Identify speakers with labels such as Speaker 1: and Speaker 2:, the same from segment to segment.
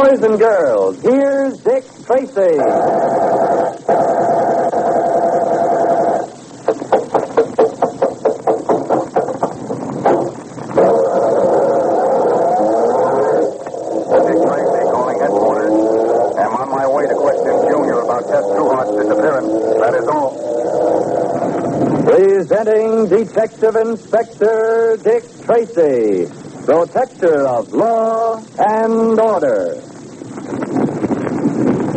Speaker 1: Boys and girls, here's Dick Tracy. Presenting Detective Inspector Dick Tracy, protector of law and order.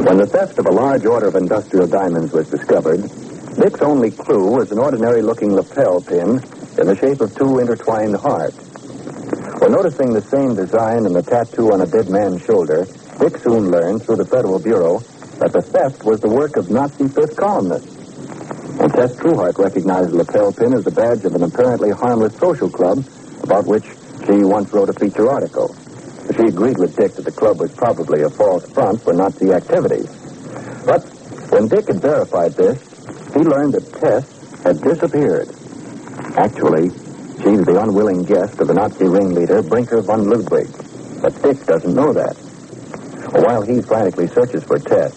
Speaker 1: When the theft of a large order of industrial diamonds was discovered, Dick's only clue was an ordinary-looking lapel pin in the shape of two intertwined hearts. When noticing the same design in the tattoo on a dead man's shoulder, Dick soon learned through the Federal Bureau that the theft was the work of Nazi fifth columnists. And Tess Trueheart recognized the lapel pin as the badge of an apparently harmless social club about which she once wrote a feature article. She agreed with Dick that the club was probably a false front for Nazi activities. But when Dick had verified this, he learned that Tess had disappeared. Actually, she's the unwilling guest of the Nazi ringleader, Brinker von Ludwig. But Dick doesn't know that. While he frantically searches for Tess,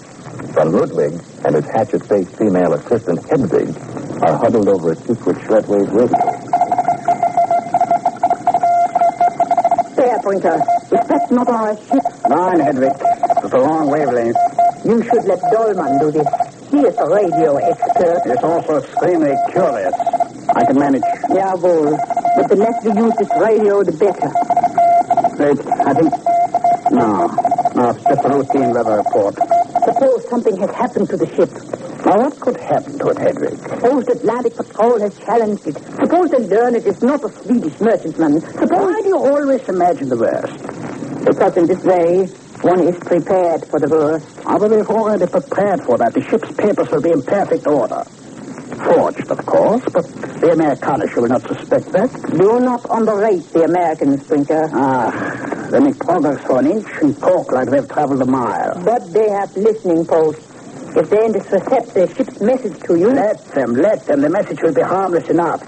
Speaker 1: von Ludwig and his hatchet-faced female assistant, Hedwig, are huddled over a secret shortwave radio.
Speaker 2: There, Brinker. Is that not our ship?
Speaker 3: Mine, Hedwig. It's a long wavelength.
Speaker 2: You should let Dolman do this. He is a radio expert.
Speaker 3: It's also extremely curious. I can manage.
Speaker 2: Yeah, well, but the less we use this radio, the better.
Speaker 3: Wait, I think... No, it's just a routine weather report.
Speaker 2: Suppose something has happened to the ship.
Speaker 3: Now, what could happen to it, Hedwig?
Speaker 2: Suppose the Atlantic Patrol has challenged it. Suppose they learn it is not a Swedish merchantman.
Speaker 3: Why do you always imagine the worst?
Speaker 2: Because in this way, one is prepared for the worst.
Speaker 3: But they've already prepared for that. The ship's papers will be in perfect order. Forged, of course, but the Amerikaners will not suspect that.
Speaker 2: Do not underrate the Americans, Brinker.
Speaker 3: They make progress for an inch and talk like they've traveled a mile.
Speaker 2: But they have listening posts. If they intercept their ship's message to you...
Speaker 3: Let them. The message will be harmless enough.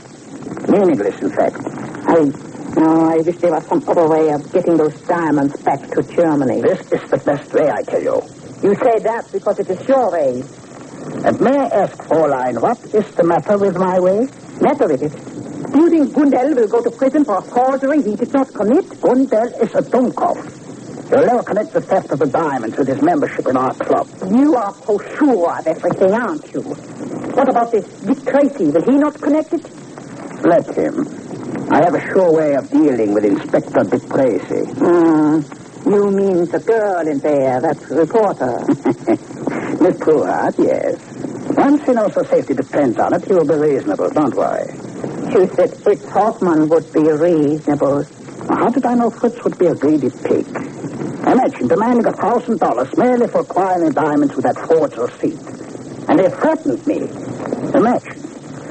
Speaker 3: Meaningless, in fact.
Speaker 2: I wish there was some other way of getting those diamonds back to Germany.
Speaker 3: This is the best way, I tell you.
Speaker 2: You say that because it is your way.
Speaker 3: And may I ask, Fräulein, what is the matter with my way?
Speaker 2: Matter with it? Do you think Gundel will go to prison for a forgery he did not commit?
Speaker 3: Gundel is a Dummkopf. He'll never connect the theft of the diamonds with his membership in our club.
Speaker 2: You are so sure of everything, aren't you? What about this Dick Tracy? Will he not connect it?
Speaker 3: Let him. I have a sure way of dealing with Inspector Dick Tracy.
Speaker 2: You mean the girl in there, that reporter?
Speaker 3: Miss Trueheart, yes. Once he knows the safety depends on it, he will be reasonable, don't worry.
Speaker 2: You said Fritz Hoffman would be reasonable.
Speaker 3: How did I know Fritz would be a greedy pig? Imagine demanding $1,000 merely for acquiring diamonds with that forged receipt. And they threatened me. Imagine.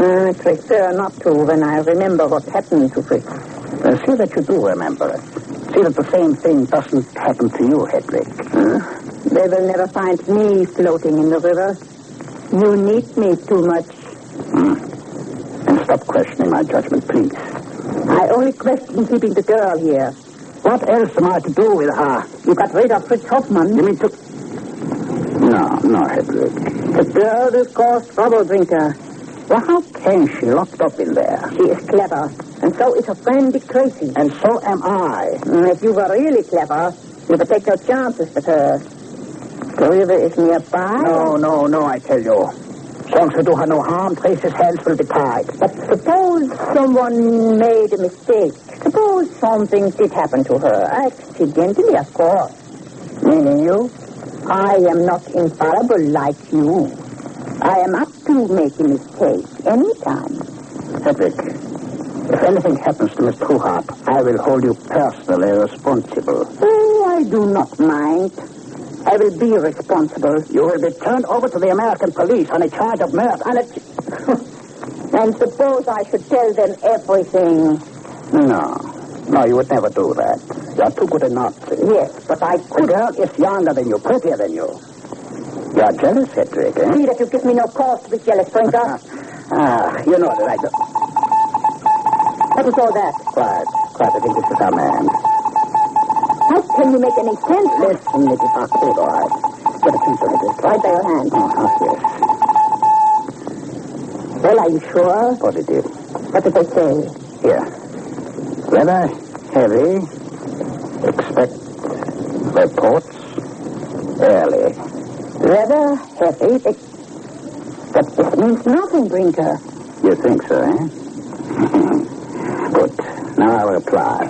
Speaker 2: I prefer not to when I remember what happened to Fritz.
Speaker 3: See that you do remember it. See that the same thing doesn't happen to you, Hedwig.
Speaker 2: They will never find me floating in the river. You need me too much.
Speaker 3: And stop questioning my judgment, please.
Speaker 2: I only question keeping the girl here.
Speaker 3: What else am I to do with her?
Speaker 2: You got rid of Fritz Hoffman.
Speaker 3: You mean to... No, Hedwig.
Speaker 2: The girl will cause trouble, Brinker.
Speaker 3: Well, how can she locked up in there?
Speaker 2: She is clever, and so is her friend Dick Tracy.
Speaker 3: And so am I.
Speaker 2: If you were really clever, you would take no chances with her. The river is nearby.
Speaker 3: No, I tell you. As long as we do her no harm, Tracy's hands will be tied.
Speaker 2: But suppose someone made a mistake. Suppose something did happen to her. Accidentally, of course.
Speaker 3: Meaning you?
Speaker 2: I am not infallible like you. I am up to make a mistake anytime.
Speaker 3: Hedwig, if anything happens to Miss Trueheart, I will hold you personally responsible.
Speaker 2: Oh, I do not mind. I will be responsible.
Speaker 3: You will be turned over to the American police on a charge of murder.
Speaker 2: And suppose I should tell them everything.
Speaker 3: No, you would never do that. You're too good a Nazi.
Speaker 2: Yes, but I could.
Speaker 3: The girl is younger than you, prettier than you. You're jealous, Hedwig, eh?
Speaker 2: See that you give me no cause to be jealous, Brinker.
Speaker 3: You know that I do.
Speaker 2: What was all that?
Speaker 3: Quiet. I think this is our man.
Speaker 2: How can you make any sense?
Speaker 3: Listen, Mrs. Foxwood, all right. Get a pencil of this.
Speaker 2: Right by your hand.
Speaker 3: Yes.
Speaker 2: Well, are you sure?
Speaker 3: Positive.
Speaker 2: What did they say?
Speaker 3: Here. Weather heavy. Expect reports early.
Speaker 2: Rather heavy. But this means nothing, Brinker.
Speaker 3: You think so, eh? Good. Now I'll reply.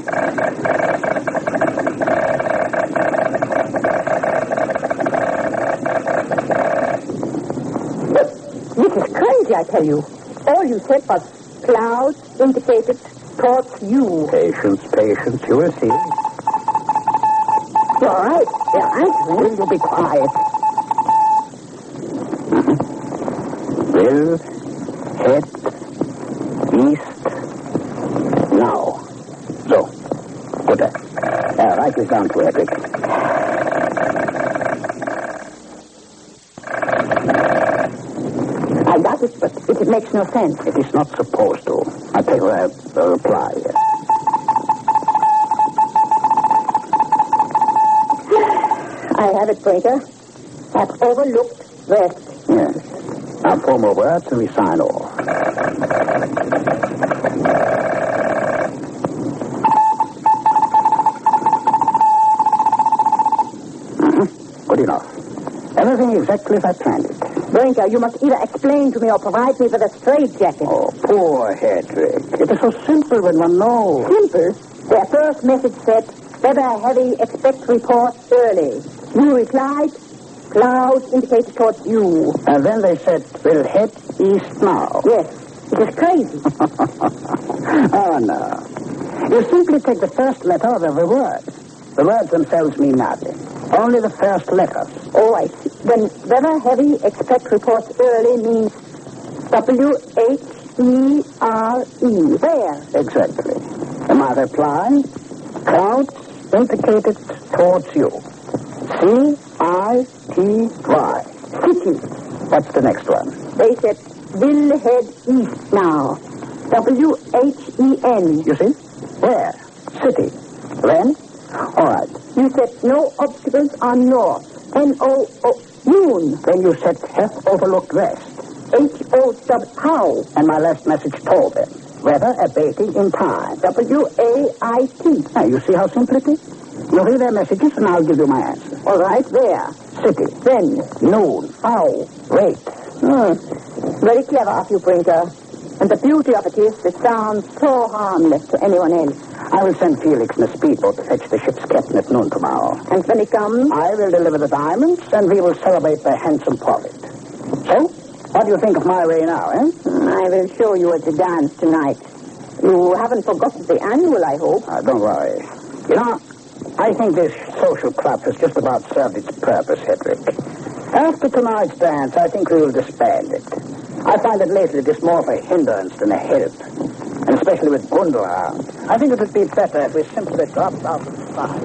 Speaker 2: This is crazy, I tell you. All you said was clouds indicated towards you.
Speaker 3: Patience, patience. You will see.
Speaker 2: All right. They're answering.
Speaker 3: Will you be quiet? Will head east now. So, good. Write this down, Frederick.
Speaker 2: I got it, but it makes no sense.
Speaker 3: It is not supposed to. I'll tell you a reply here.
Speaker 2: I have it, Breaker. Have overlooked west.
Speaker 3: Yes. Now, 4 more words and we sign off. Good enough. Everything exactly as I planned it.
Speaker 2: Brinker, you must either explain to me or provide me with a straitjacket.
Speaker 3: Oh, poor Hedrick. It is so simple when one knows.
Speaker 2: Simple? Their first message said, weather heavy, expect report early. You replied, clouds indicated towards you.
Speaker 3: And then they said, we'll head east now.
Speaker 2: Yes, it is crazy.
Speaker 3: Oh, no. You simply take the first letter of every word. The words themselves mean nothing. Only the first letters.
Speaker 2: Oh, I see. Then weather heavy, expect reports early means W-H-E-R-E. Where?
Speaker 3: Exactly. And my reply, clouds indicated towards you. C-I-T-Y.
Speaker 2: City.
Speaker 3: What's the next one?
Speaker 2: They said, will head east now. W-H-E-N.
Speaker 3: You see? Where? City. Then? All right.
Speaker 2: You said no obstacles on north. N-O-O. Noon.
Speaker 3: Then you said have overlooked west.
Speaker 2: H-O-W. How?
Speaker 3: And my last message told them. Weather abating in time.
Speaker 2: W-A-I-T.
Speaker 3: Now, you see how simple it is? You read their messages and I'll give you my answer.
Speaker 2: All right, there.
Speaker 3: City.
Speaker 2: Then.
Speaker 3: Noon.
Speaker 2: How?
Speaker 3: Wait.
Speaker 2: Very clever of you, Brinker. And the beauty of it is, it sounds so harmless to anyone else.
Speaker 3: I will send Felix in a speedboat to fetch the ship's captain at noon tomorrow.
Speaker 2: And when he comes?
Speaker 3: I will deliver the diamonds, and we will celebrate the handsome profit. So, what do you think of my way now, eh?
Speaker 2: I will show you at the dance tonight. You haven't forgotten the annual, I hope.
Speaker 3: Don't worry. You know, I think this social club has just about served its purpose, Hedrick. After tonight's dance, I think we will disband it. I find that lately it is more of a hindrance than a help. And especially with Gundel around. I think it would be better if we simply dropped out of the fight.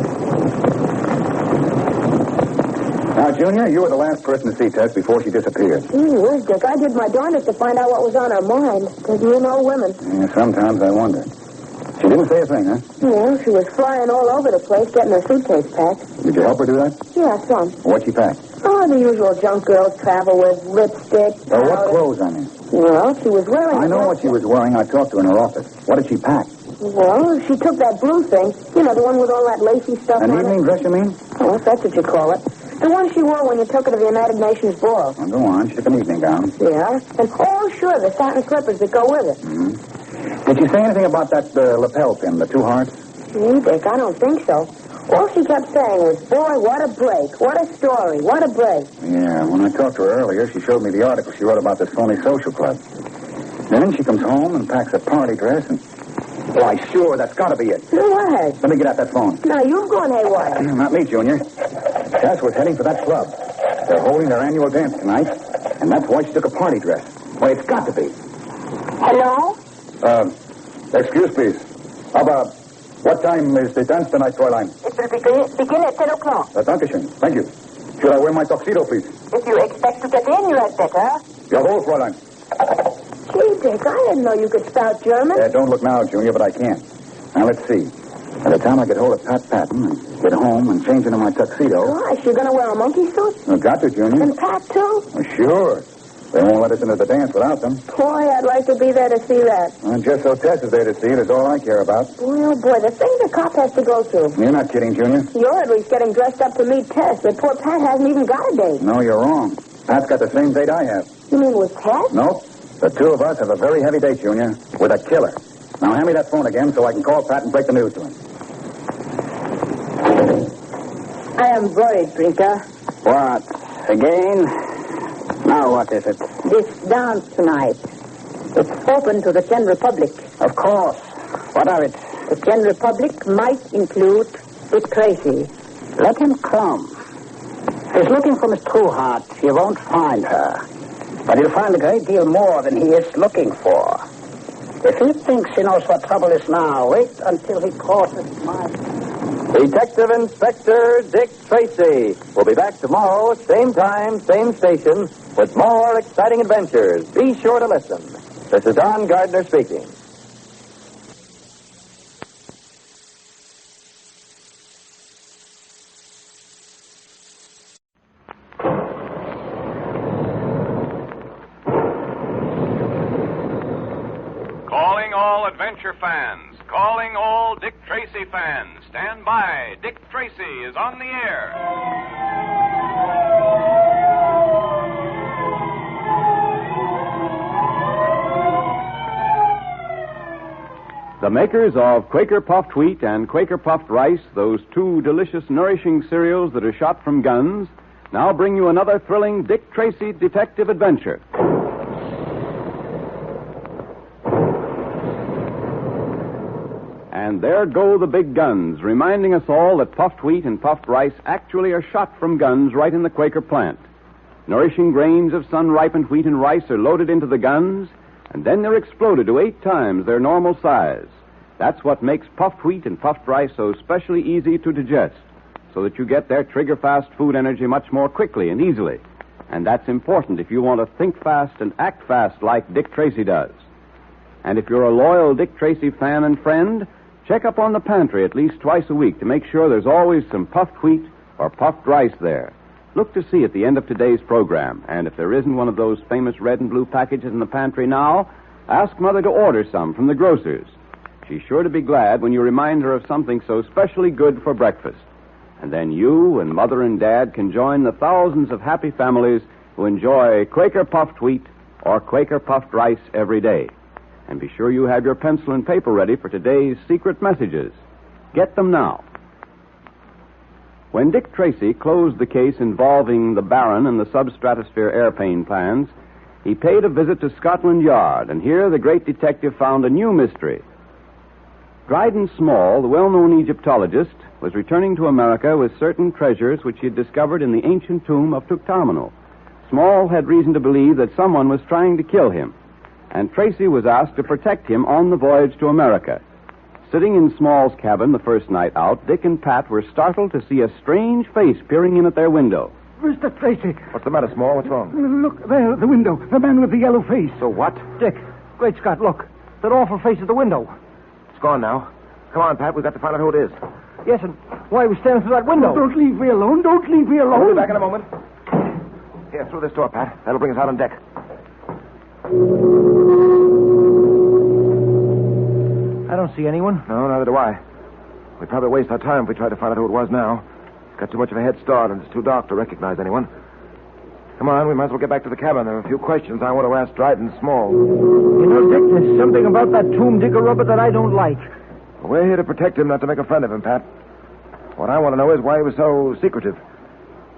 Speaker 1: Now, Junior, you were the last person to see Tess before she disappeared.
Speaker 2: Gee, Dick, I did my darndest to find out what was on her mind. Because you know women.
Speaker 1: Yeah, sometimes I wonder. She didn't say a thing, huh?
Speaker 2: Yeah, she was flying all over the place, getting her suitcase packed.
Speaker 1: Did you help her do that?
Speaker 2: Yeah, some.
Speaker 1: What'd she pack?
Speaker 2: Oh, the usual junk girls travel with. Lipstick.
Speaker 1: What clothes, I mean?
Speaker 2: Well, she was wearing...
Speaker 1: I know what she was wearing. I talked to her in her office. What did she pack?
Speaker 2: Well, she took that blue thing. You know, the one with all that lacy stuff
Speaker 1: An
Speaker 2: on
Speaker 1: evening dress, you mean?
Speaker 2: Oh, that's what you call it. The one she wore when you took her to the United Nations ball.
Speaker 1: Well, go on. She took an evening gown.
Speaker 2: Yeah. And, oh, sure, the satin slippers that go with it.
Speaker 1: Mm-hmm. Did she say anything about that lapel pin, the 2 hearts?
Speaker 2: Gee, Dick, I don't think so. All she kept saying was, boy, what a break. What a story. What a break.
Speaker 1: Yeah, when I talked to her earlier, she showed me the article she wrote about this phony social club. Then she comes home and packs a party dress and... Why, sure, that's got to be it.
Speaker 2: What?
Speaker 1: Let me get out that phone.
Speaker 2: No, you've gone haywire.
Speaker 1: Not me, Junior. Tess was heading for that club. They're holding their annual dance tonight, and that's why she took a party dress. Why, it's got to be.
Speaker 2: Hello?
Speaker 1: Excuse, please. What time is the dance tonight, Fräulein?
Speaker 2: It will begin at 10 o'clock.
Speaker 1: Dankeschön. Thank you. Should I wear my tuxedo, please?
Speaker 2: If you expect to get in, you had better.
Speaker 1: Jawohl, Fräulein.
Speaker 2: Gee, Dick, I didn't know you could spout German.
Speaker 1: Don't look now, Junior, but I can. Now, let's see.
Speaker 4: By the time I get hold of Pat Patton and get home and change into my tuxedo...
Speaker 2: Why, she going to wear a monkey suit?
Speaker 4: Well, got to, Junior.
Speaker 2: And Pat, too?
Speaker 4: Well, sure. They won't let us into the dance without them.
Speaker 2: Boy, I'd like to be there to see that.
Speaker 4: Well, just so Tess is there to see it is all I care about.
Speaker 2: Boy, oh, boy, the things a cop has to go through.
Speaker 4: You're not kidding, Junior.
Speaker 2: You're at least getting dressed up to meet Tess, but poor Pat hasn't even got a date.
Speaker 4: No, you're wrong. Pat's got the same date I have.
Speaker 2: You mean with Tess?
Speaker 4: Nope. The two of us have a very heavy date, Junior, with a killer. Now, hand me that phone again so I can call Pat and break the news to him.
Speaker 2: I am worried, Brinker.
Speaker 3: What? Again? Now what is it?
Speaker 2: This dance tonight. It's open to the general public.
Speaker 3: Of course. What of it?
Speaker 2: The general public might include Dick Tracy.
Speaker 3: Let him come. If he's looking from his true heart, he won't find her. But he'll find a great deal more than he is looking for. If he thinks he knows what trouble is now, wait until he crosses my...
Speaker 1: Detective Inspector Dick Tracy will be back tomorrow, same time, same station, with more exciting adventures. Be sure to listen. This is Don Gardner speaking.
Speaker 5: Calling all adventure fans. Calling all Dick Tracy fans. Stand by. Dick Tracy is on the air.
Speaker 6: The makers of Quaker Puffed Wheat and Quaker Puffed Rice, those two delicious, nourishing cereals that are shot from guns, now bring you another thrilling Dick Tracy detective adventure. And there go the big guns, reminding us all that puffed wheat and puffed rice actually are shot from guns right in the Quaker plant. Nourishing grains of sun-ripened wheat and rice are loaded into the guns, and then they're exploded to 8 times their normal size. That's what makes puffed wheat and puffed rice so specially easy to digest, so that you get their trigger-fast food energy much more quickly and easily. And that's important if you want to think fast and act fast like Dick Tracy does. And if you're a loyal Dick Tracy fan and friend, check up on the pantry at least twice a week to make sure there's always some puffed wheat or puffed rice there. Look to see at the end of today's program, and if there isn't one of those famous red and blue packages in the pantry now, ask Mother to order some from the grocer's. She's sure to be glad when you remind her of something so specially good for breakfast. And then you and Mother and Dad can join the thousands of happy families who enjoy Quaker Puffed Wheat or Quaker Puffed Rice every day. And be sure you have your pencil and paper ready for today's secret messages. Get them now. When Dick Tracy closed the case involving the Baron and the substratosphere airplane plans, he paid a visit to Scotland Yard, and here the great detective found a new mystery. Dryden Small, the well-known Egyptologist, was returning to America with certain treasures which he had discovered in the ancient tomb of Tutankhamun. Small had reason to believe that someone was trying to kill him, and Tracy was asked to protect him on the voyage to America. Sitting in Small's cabin the first night out, Dick and Pat were startled to see a strange face peering in at their window.
Speaker 7: Mr. Tracy.
Speaker 4: What's the matter, Small? What's wrong?
Speaker 7: Look, there at the window. The man with the yellow face.
Speaker 4: So what?
Speaker 7: Dick, great Scott, look. That awful face at the window.
Speaker 4: It's gone now. Come on, Pat. We've got to find out who it is.
Speaker 7: Yes, and why are we standing through that window? Oh, don't leave me alone. Don't leave me alone.
Speaker 4: We'll be back in a moment. Here, through this door, Pat. That'll bring us out on deck.
Speaker 7: I don't see anyone.
Speaker 4: No, neither do I. We'd probably waste our time if we tried to find out who it was now. It's got too much of a head start, and it's too dark to recognize anyone. Come on, we might as well get back to the cabin. There are a few questions I want to ask Dryden Small.
Speaker 7: You know, Dick, there's something about that tomb digger rubber that I don't like.
Speaker 4: Well, we're here to protect him, not to make a friend of him, Pat. What I want to know is why he was so secretive.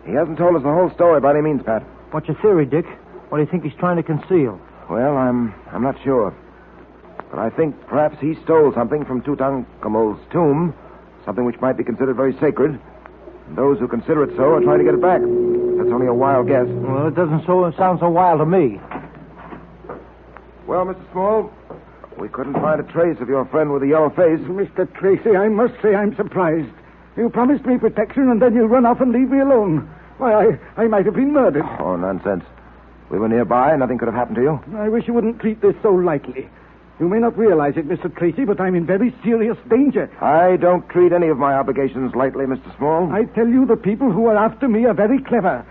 Speaker 4: He hasn't told us the whole story by any means, Pat.
Speaker 7: What's your theory, Dick? What do you think he's trying to conceal?
Speaker 4: Well, I'm not sure. But I think perhaps he stole something from Tutankhamun's tomb, something which might be considered very sacred. And those who consider it so are trying to get it back. That's only a wild guess.
Speaker 7: Well, it doesn't sound so wild to me.
Speaker 4: Well, Mr. Small, we couldn't find a trace of your friend with the yellow face.
Speaker 7: Mr. Tracy, I must say I'm surprised. You promised me protection, and then you run off and leave me alone. Why, I might have been murdered.
Speaker 4: Oh, nonsense. We were nearby. Nothing could have happened to you.
Speaker 7: I wish you wouldn't treat this so lightly. You may not realize it, Mr. Tracy, but I'm in very serious danger.
Speaker 4: I don't treat any of my obligations lightly, Mr. Small.
Speaker 7: I tell you, the people who are after me are very clever.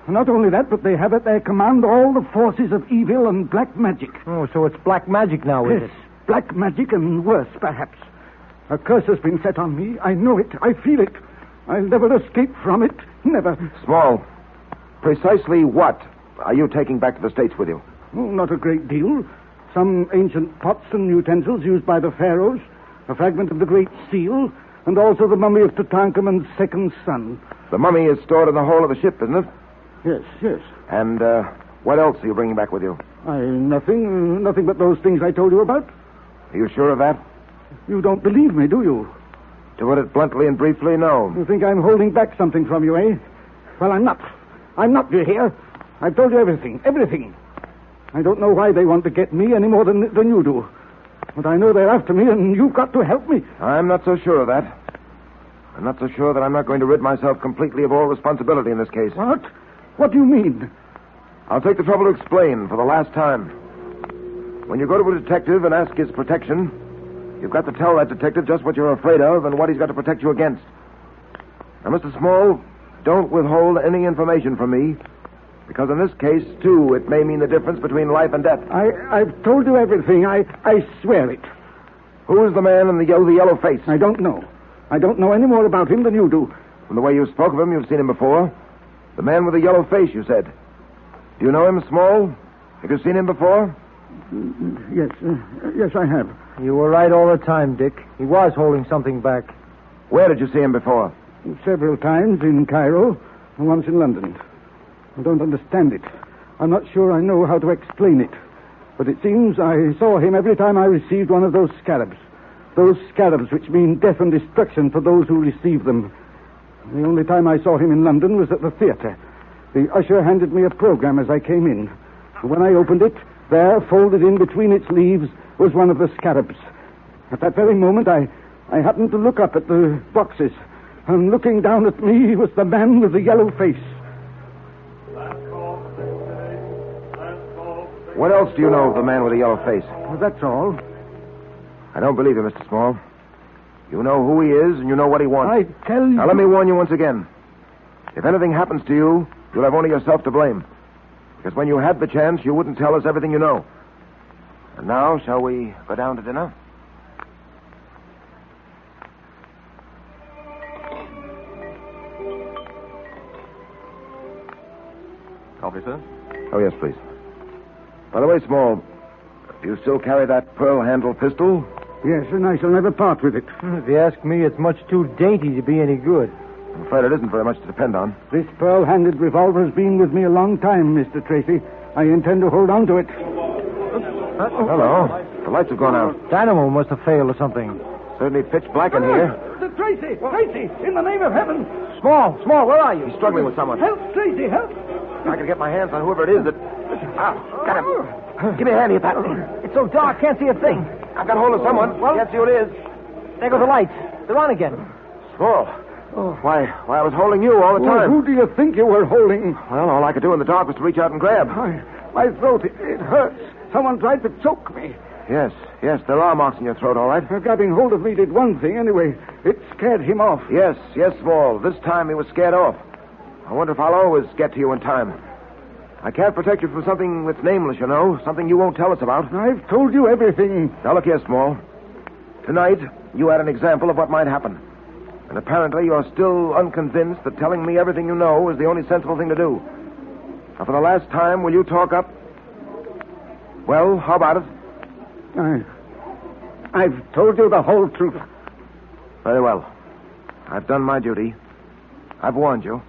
Speaker 7: Not only that, but they have at their command all the forces of evil and black magic.
Speaker 8: Oh, so it's black magic now, is
Speaker 7: Yes, black magic and worse, perhaps. A curse has been set on me. I know it. I feel it. I'll never escape from it. Never.
Speaker 4: Small, precisely what are you taking back to the States with you?
Speaker 7: Oh, not a great deal. Some ancient pots and utensils used by the pharaohs, a fragment of the Great Seal, and also the mummy of Tutankhamun's second son.
Speaker 4: The mummy is stored in the hold of the ship, isn't it?
Speaker 7: Yes.
Speaker 4: And what else are you bringing back with you?
Speaker 7: Nothing but those things I told you about.
Speaker 4: Are you sure of that?
Speaker 7: You don't believe me, do you?
Speaker 4: To put it bluntly and briefly, no.
Speaker 7: You think I'm holding back something from you, eh? Well, I'm not. Do you hear? I've told you everything. I don't know why they want to get me any more than you do. But I know they're after me, and you've got to help me.
Speaker 4: I'm not so sure of that. I'm not so sure that I'm not going to rid myself completely of all responsibility in this case.
Speaker 7: What? What do you mean?
Speaker 4: I'll take the trouble to explain for the last time. When you go to a detective and ask his protection, you've got to tell that detective just what you're afraid of and what he's got to protect you against. Now, Mr. Small, don't withhold any information from me, because in this case, too, it may mean the difference between life and death.
Speaker 7: I've told you everything. I swear it.
Speaker 4: Who is the man in the yellow face?
Speaker 7: I don't know. I don't know any more about him than you do.
Speaker 4: From the way you spoke of him, you've seen him before. The man with the yellow face, you said. Do you know him, Small? Have you seen him before?
Speaker 7: Yes, I have.
Speaker 8: You were right all the time, Dick. He was holding something back.
Speaker 4: Where did you see him before?
Speaker 7: Several times in Cairo and once in London. I don't understand it. I'm not sure I know how to explain it. But it seems I saw him every time I received one of those scarabs. Those scarabs which mean death and destruction for those who receive them. The only time I saw him in London was at the theater. The usher handed me a program as I came in. When I opened it, there, folded in between its leaves, was one of the scarabs. At that very moment, I happened to look up at the boxes. And looking down at me was the man with the yellow face.
Speaker 4: What else do you know of the man with the yellow face?
Speaker 7: Well, that's all.
Speaker 4: I don't believe you, Mr. Small. You know who he is, and you know what he wants.
Speaker 7: I tell you...
Speaker 4: Now, let me warn you once again. If anything happens to you, you'll have only yourself to blame. Because when you had the chance, you wouldn't tell us everything you know. And now, shall we go down to dinner?
Speaker 5: Coffee, sir?
Speaker 4: Oh, yes, please. By the way, Small, do you still carry that pearl-handled pistol?
Speaker 7: Yes, and I shall never part with it.
Speaker 8: If you ask me, it's much too dainty to be any good.
Speaker 4: I'm afraid it isn't very much to depend on.
Speaker 7: This pearl-handled revolver has been with me a long time, Mr. Tracy. I intend to hold on to it.
Speaker 4: Hello. The lights have gone out.
Speaker 8: Dynamo must have failed or something.
Speaker 4: Certainly pitch black in here.
Speaker 7: Tracy! Tracy! In the name of heaven!
Speaker 8: Small, where are you?
Speaker 4: He's struggling with someone.
Speaker 7: Help, Tracy, help!
Speaker 4: If I can get my hands on whoever it is that... Got him. Give me a hand here, Pat.
Speaker 8: It's so dark, can't see a thing.
Speaker 4: I've got hold of someone. Can't see who it is.
Speaker 8: There go the lights. They're on again.
Speaker 4: Small. Why, I was holding you all the time.
Speaker 7: Who do you think you were holding?
Speaker 4: Well, all I could do in the dark was to reach out and grab.
Speaker 7: My throat, it hurts. Someone tried to choke me.
Speaker 4: Yes, there are marks in your throat, all right.
Speaker 7: Grabbing hold of me did one thing, anyway. It scared him off.
Speaker 4: Yes, Small. This time he was scared off. I wonder if I'll always get to you in time. I can't protect you from something that's nameless, you know. Something you won't tell us about.
Speaker 7: I've told you everything.
Speaker 4: Now, look here, Small. Tonight, you had an example of what might happen. And apparently you're still unconvinced that telling me everything you know is the only sensible thing to do. Now, for the last time, will you talk up? Well, how about it?
Speaker 7: I've told you the whole truth.
Speaker 4: Very well. I've done my duty. I've warned you.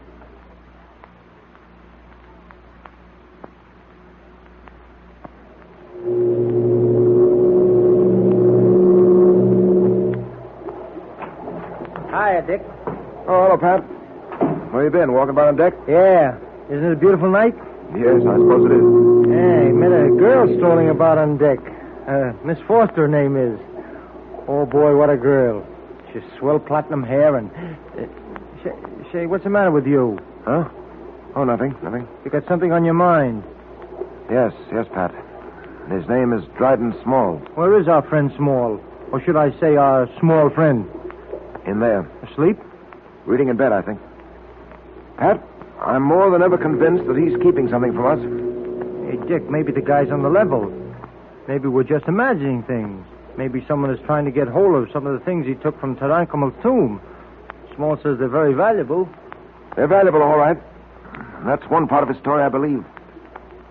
Speaker 8: Hiya, Dick.
Speaker 4: Oh, hello, Pat. Where you been? Walking about on deck?
Speaker 8: Yeah. Isn't it a beautiful night?
Speaker 4: Yes, I suppose it is.
Speaker 8: Hey, met a girl strolling about on deck. Miss Foster, her name is. Oh, boy, what a girl. She's swell platinum hair and... Say, what's the matter with you?
Speaker 4: Huh? Oh, nothing.
Speaker 8: You got something on your mind.
Speaker 4: Yes, Pat. His name is Dryden Small.
Speaker 8: Where is our friend Small? Or should I say our small friend?
Speaker 4: In there.
Speaker 8: Asleep?
Speaker 4: Reading in bed, I think. Pat, I'm more than ever convinced that he's keeping something from us.
Speaker 8: Hey, Dick, maybe the guy's on the level. Maybe we're just imagining things. Maybe someone is trying to get hold of some of the things he took from Tutankhamun's tomb. Small says they're very valuable.
Speaker 4: They're valuable, all right. That's one part of his story, I believe.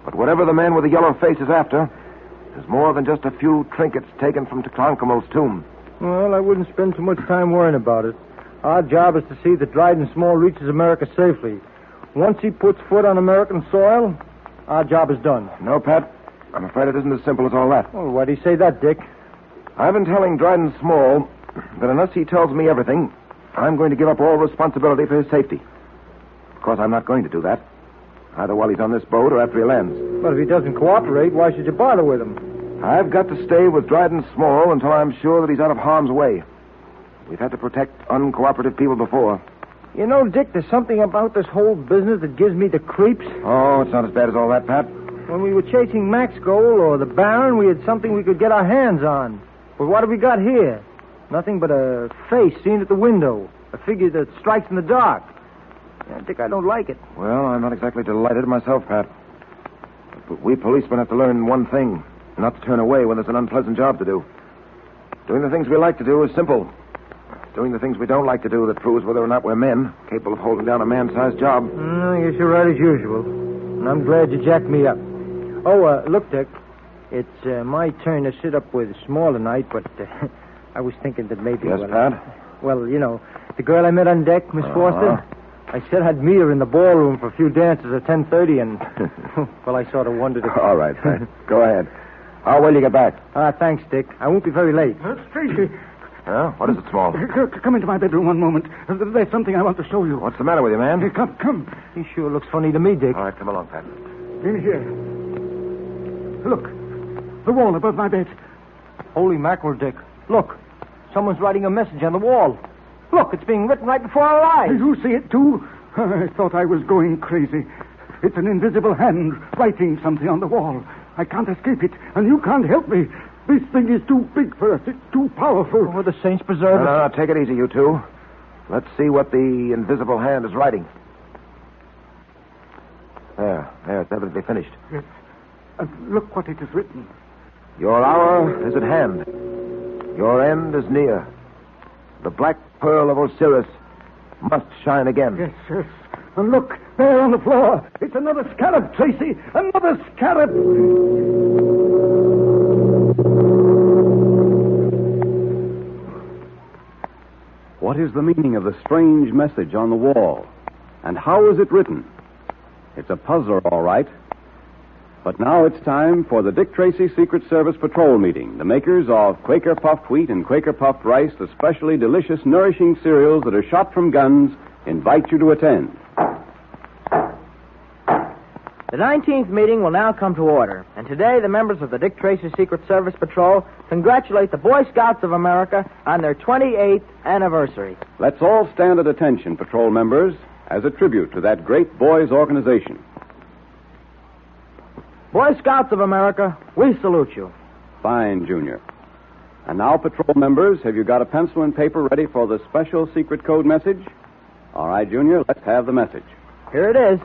Speaker 4: But whatever the man with the yellow face is after, there's more than just a few trinkets taken from Tutankhamun's tomb.
Speaker 8: Well, I wouldn't spend too much time worrying about it. Our job is to see that Dryden Small reaches America safely. Once he puts foot on American soil, our job is done.
Speaker 4: No, Pat. I'm afraid it isn't as simple as all that.
Speaker 8: Well, why do you say that, Dick?
Speaker 4: I've been telling Dryden Small that unless he tells me everything, I'm going to give up all responsibility for his safety. Of course, I'm not going to do that. Either while he's on this boat or after he lands.
Speaker 8: But if he doesn't cooperate, why should you bother with him?
Speaker 4: I've got to stay with Dryden Small until I'm sure that he's out of harm's way. We've had to protect uncooperative people before.
Speaker 8: You know, Dick, there's something about this whole business that gives me the creeps.
Speaker 4: Oh, it's not as bad as all that, Pat.
Speaker 8: When we were chasing Max Gold or the Baron, we had something we could get our hands on. But what have we got here? Nothing but a face seen at the window. A figure that strikes in the dark. Yeah, Dick, I don't like it.
Speaker 4: Well, I'm not exactly delighted myself, Pat. But we policemen have to learn one thing. Not to turn away when there's an unpleasant job to do. Doing the things we like to do is simple. It's doing the things we don't like to do that proves whether or not we're men, capable of holding down a man-sized job.
Speaker 8: I guess you're right as usual. And I'm glad you jacked me up. Oh, look, Dick. It's my turn to sit up with Small tonight, but I was thinking that maybe...
Speaker 4: Yes, Pat?
Speaker 8: Well, you know, the girl I met on deck, Miss Foster... I said I'd meet her in the ballroom for a few dances at 10:30, and, well, I sort of wondered if...
Speaker 4: All right, Pat. Go ahead. How will you get back?
Speaker 8: Thanks, Dick. I won't be very late.
Speaker 7: Tracy.
Speaker 4: Huh? What is it, Small?
Speaker 7: Come into my bedroom one moment. There's something I want to show you.
Speaker 4: What's the matter with you, man?
Speaker 7: Come.
Speaker 8: He sure looks funny to me, Dick.
Speaker 4: All right, come along, Pat.
Speaker 7: In here. Look. The wall above my bed.
Speaker 8: Holy mackerel, Dick. Look. Someone's writing a message on the wall. Look, it's being written right before our eyes.
Speaker 7: You see it, too? I thought I was going crazy. It's an invisible hand writing something on the wall. I can't escape it, and you can't help me. This thing is too big for us. It's too powerful.
Speaker 8: Oh, the saints preserve us.
Speaker 4: No, take it easy, you two. Let's see what the invisible hand is writing. There, it's evidently finished.
Speaker 7: Yes. And look what it is written.
Speaker 4: Your hour is at hand. Your end is near. The black pearl of Osiris must shine again.
Speaker 7: Yes. And look, there on the floor. It's another scarab, Tracy. Another scarab.
Speaker 6: What is the meaning of the strange message on the wall? And how is it written? It's a puzzler, all right. But now it's time for the Dick Tracy Secret Service Patrol Meeting. The makers of Quaker Puffed Wheat and Quaker Puffed Rice, the specially delicious, nourishing cereals that are shot from guns, invite you to attend.
Speaker 9: The 19th meeting will now come to order, and today the members of the Dick Tracy Secret Service Patrol congratulate the Boy Scouts of America on their 28th anniversary.
Speaker 6: Let's all stand at attention, patrol members, as a tribute to that great boys' organization.
Speaker 9: Boy Scouts of America, we salute you.
Speaker 6: Fine, Junior. And now, patrol members, have you got a pencil and paper ready for the special secret code message? All right, Junior, let's have the message.
Speaker 9: Here it is.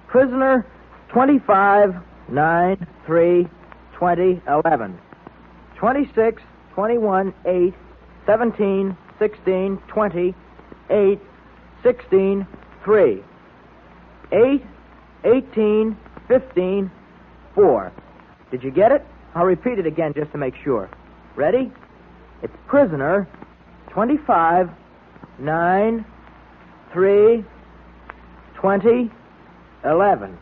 Speaker 9: Prisoner 25, 9, 3, 20, 11. 26, 21, 8, 17, 16, 20, 8, 16, 3. 8, 18, 15, 4. Did you get it? I'll repeat it again just to make sure. Ready? It's prisoner 25, 9, 3, 20, 11.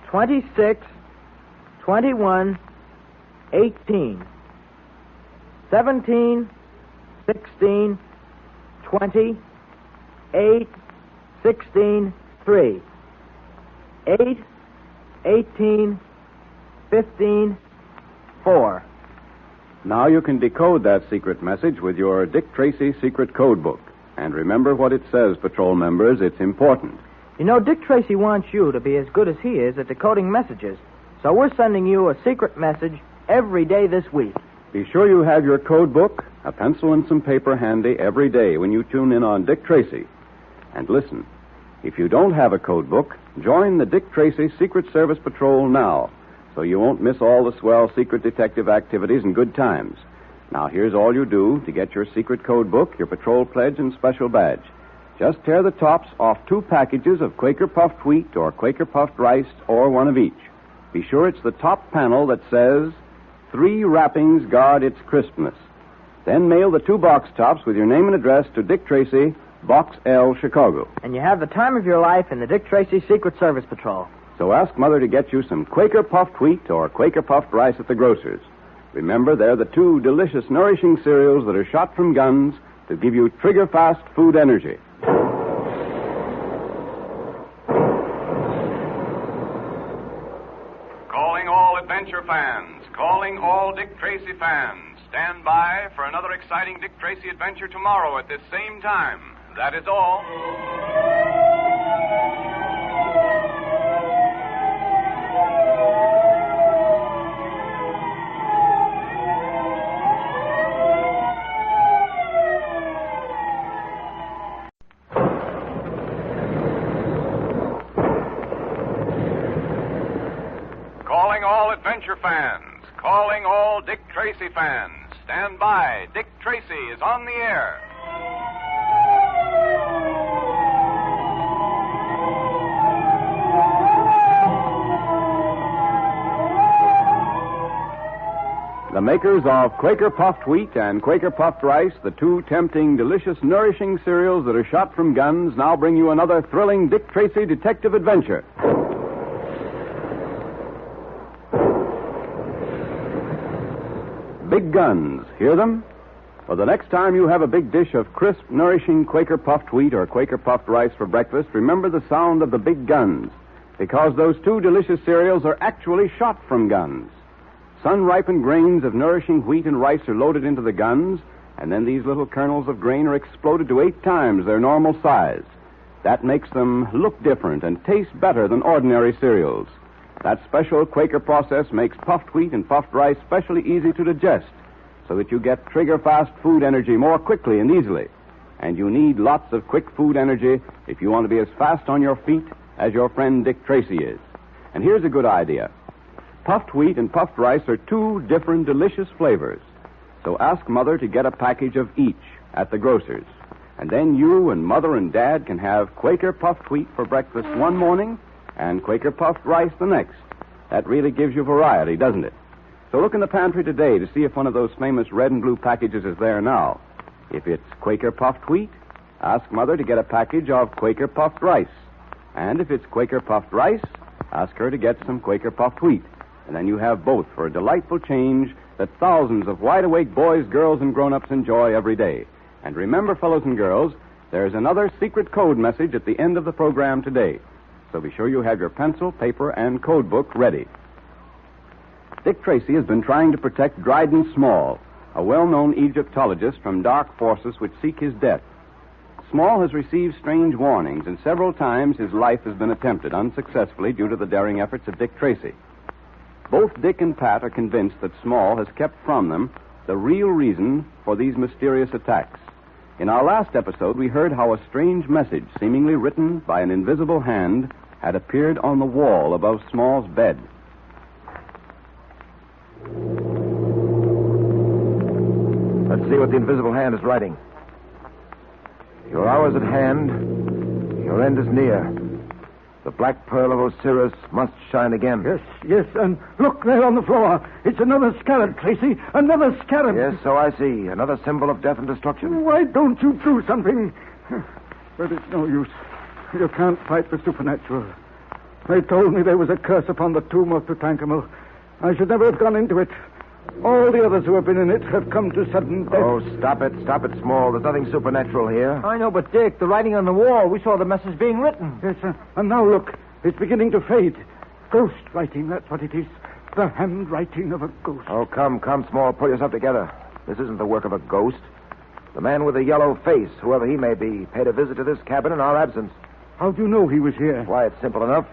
Speaker 9: 26, 21, 18. 17, 16, 20, 8, 16, 3. 8, 18, 15, 4.
Speaker 6: Now you can decode that secret message with your Dick Tracy secret code book. And remember what it says, patrol members. It's important.
Speaker 9: You know, Dick Tracy wants you to be as good as he is at decoding messages. So we're sending you a secret message every day this week.
Speaker 6: Be sure you have your code book, a pencil, and some paper handy every day when you tune in on Dick Tracy. And listen, if you don't have a code book, join the Dick Tracy Secret Service Patrol now, so you won't miss all the swell secret detective activities and good times. Now, here's all you do to get your secret code book, your patrol pledge, and special badge. Just tear the tops off 2 packages of Quaker Puffed Wheat or Quaker Puffed Rice, or one of each. Be sure it's the top panel that says, 3 wrappings guard its crispness. Then mail the 2 box tops with your name and address to Dick Tracy, Box L, Chicago.
Speaker 9: And you have the time of your life in the Dick Tracy Secret Service Patrol.
Speaker 6: So ask Mother to get you some Quaker Puffed Wheat or Quaker Puffed Rice at the grocer's. Remember, they're the 2 delicious, nourishing cereals that are shot from guns to give you trigger-fast food energy.
Speaker 5: Calling all adventure fans. Calling all Dick Tracy fans. Stand by for another exciting Dick Tracy adventure tomorrow at this same time. That is all. Calling all adventure fans. Calling all Dick Tracy fans. Stand by. Dick Tracy is on the air.
Speaker 6: The makers of Quaker Puffed Wheat and Quaker Puffed Rice, the 2 tempting, delicious, nourishing cereals that are shot from guns, now bring you another thrilling Dick Tracy detective adventure. Big guns. Hear them? Well, the next time you have a big dish of crisp, nourishing Quaker Puffed Wheat or Quaker Puffed Rice for breakfast, remember the sound of the big guns, because those 2 delicious cereals are actually shot from guns. Sun-ripened grains of nourishing wheat and rice are loaded into the guns, and then these little kernels of grain are exploded to 8 times their normal size. That makes them look different and taste better than ordinary cereals. That special Quaker process makes puffed wheat and puffed rice specially easy to digest, so that you get trigger-fast food energy more quickly and easily. And you need lots of quick food energy if you want to be as fast on your feet as your friend Dick Tracy is. And here's a good idea. Puffed wheat and puffed rice are 2 different delicious flavors. So ask Mother to get a package of each at the grocer's. And then you and Mother and Dad can have Quaker Puffed Wheat for breakfast one morning and Quaker Puffed Rice the next. That really gives you variety, doesn't it? So look in the pantry today to see if one of those famous red and blue packages is there now. If it's Quaker Puffed Wheat, ask Mother to get a package of Quaker Puffed Rice. And if it's Quaker Puffed Rice, ask her to get some Quaker Puffed Wheat. And then you have both for a delightful change that thousands of wide-awake boys, girls, and grown-ups enjoy every day. And remember, fellows and girls, there's another secret code message at the end of the program today. So be sure you have your pencil, paper, and code book ready. Dick Tracy has been trying to protect Dryden Small, a well-known Egyptologist, from dark forces which seek his death. Small has received strange warnings, and several times his life has been attempted unsuccessfully due to the daring efforts of Dick Tracy. Both Dick and Pat are convinced that Small has kept from them the real reason for these mysterious attacks. In our last episode, we heard how a strange message, seemingly written by an invisible hand, had appeared on the wall above Small's bed.
Speaker 4: Let's see what the invisible hand is writing. Your hour is at hand. Your end is near. The black pearl of Osiris must shine again.
Speaker 7: Yes, and look there on the floor. It's another scarab, Tracy. Another scarab.
Speaker 4: Yes, so I see. Another symbol of death and destruction.
Speaker 7: Why don't you do something? But it's no use. You can't fight the supernatural. They told me there was a curse upon the tomb of Tutankhamun. I should never have gone into it. All the others who have been in it have come to sudden death.
Speaker 4: Oh, stop it, Small. There's nothing supernatural here.
Speaker 8: I know, but Dick, the writing on the wall, we saw the message being written.
Speaker 7: Yes, and now look, it's beginning to fade. Ghost writing, that's what it is. The handwriting of a ghost.
Speaker 4: Oh, come, Small, pull yourself together. This isn't the work of a ghost. The man with the yellow face, whoever he may be, paid a visit to this cabin in our absence.
Speaker 7: How do you know he was here?
Speaker 4: Why, it's simple enough.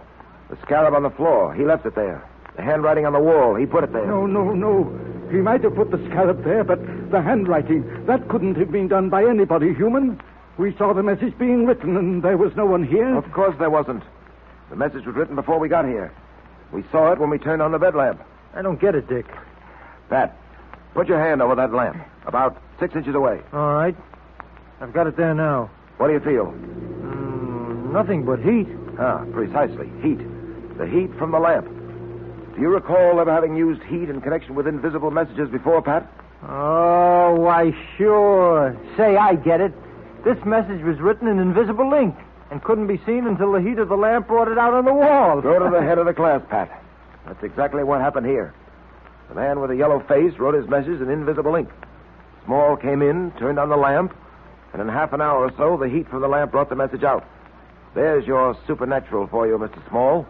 Speaker 4: The scarab on the floor, he left it there. The handwriting on the wall. He put it there.
Speaker 7: No. He might have put the scarab there, but the handwriting, that couldn't have been done by anybody human. We saw the message being written, and there was no one here.
Speaker 4: Of course there wasn't. The message was written before we got here. We saw it when we turned on the bed lamp.
Speaker 8: I don't get it, Dick.
Speaker 4: Pat, put your hand over that lamp, about 6 inches away.
Speaker 8: All right. I've got it there now.
Speaker 4: What do you feel?
Speaker 8: Nothing but heat.
Speaker 4: Ah, precisely. Heat. The heat from the lamp. Do you recall ever having used heat in connection with invisible messages before, Pat?
Speaker 8: Oh, why, sure. Say, I get it. This message was written in invisible ink and couldn't be seen until the heat of the lamp brought it out on the wall.
Speaker 4: Go to the head of the class, Pat. That's exactly what happened here. The man with the yellow face wrote his message in invisible ink. Small came in, turned on the lamp, and in half an hour or so, the heat from the lamp brought the message out. There's your supernatural for you, Mr. Small.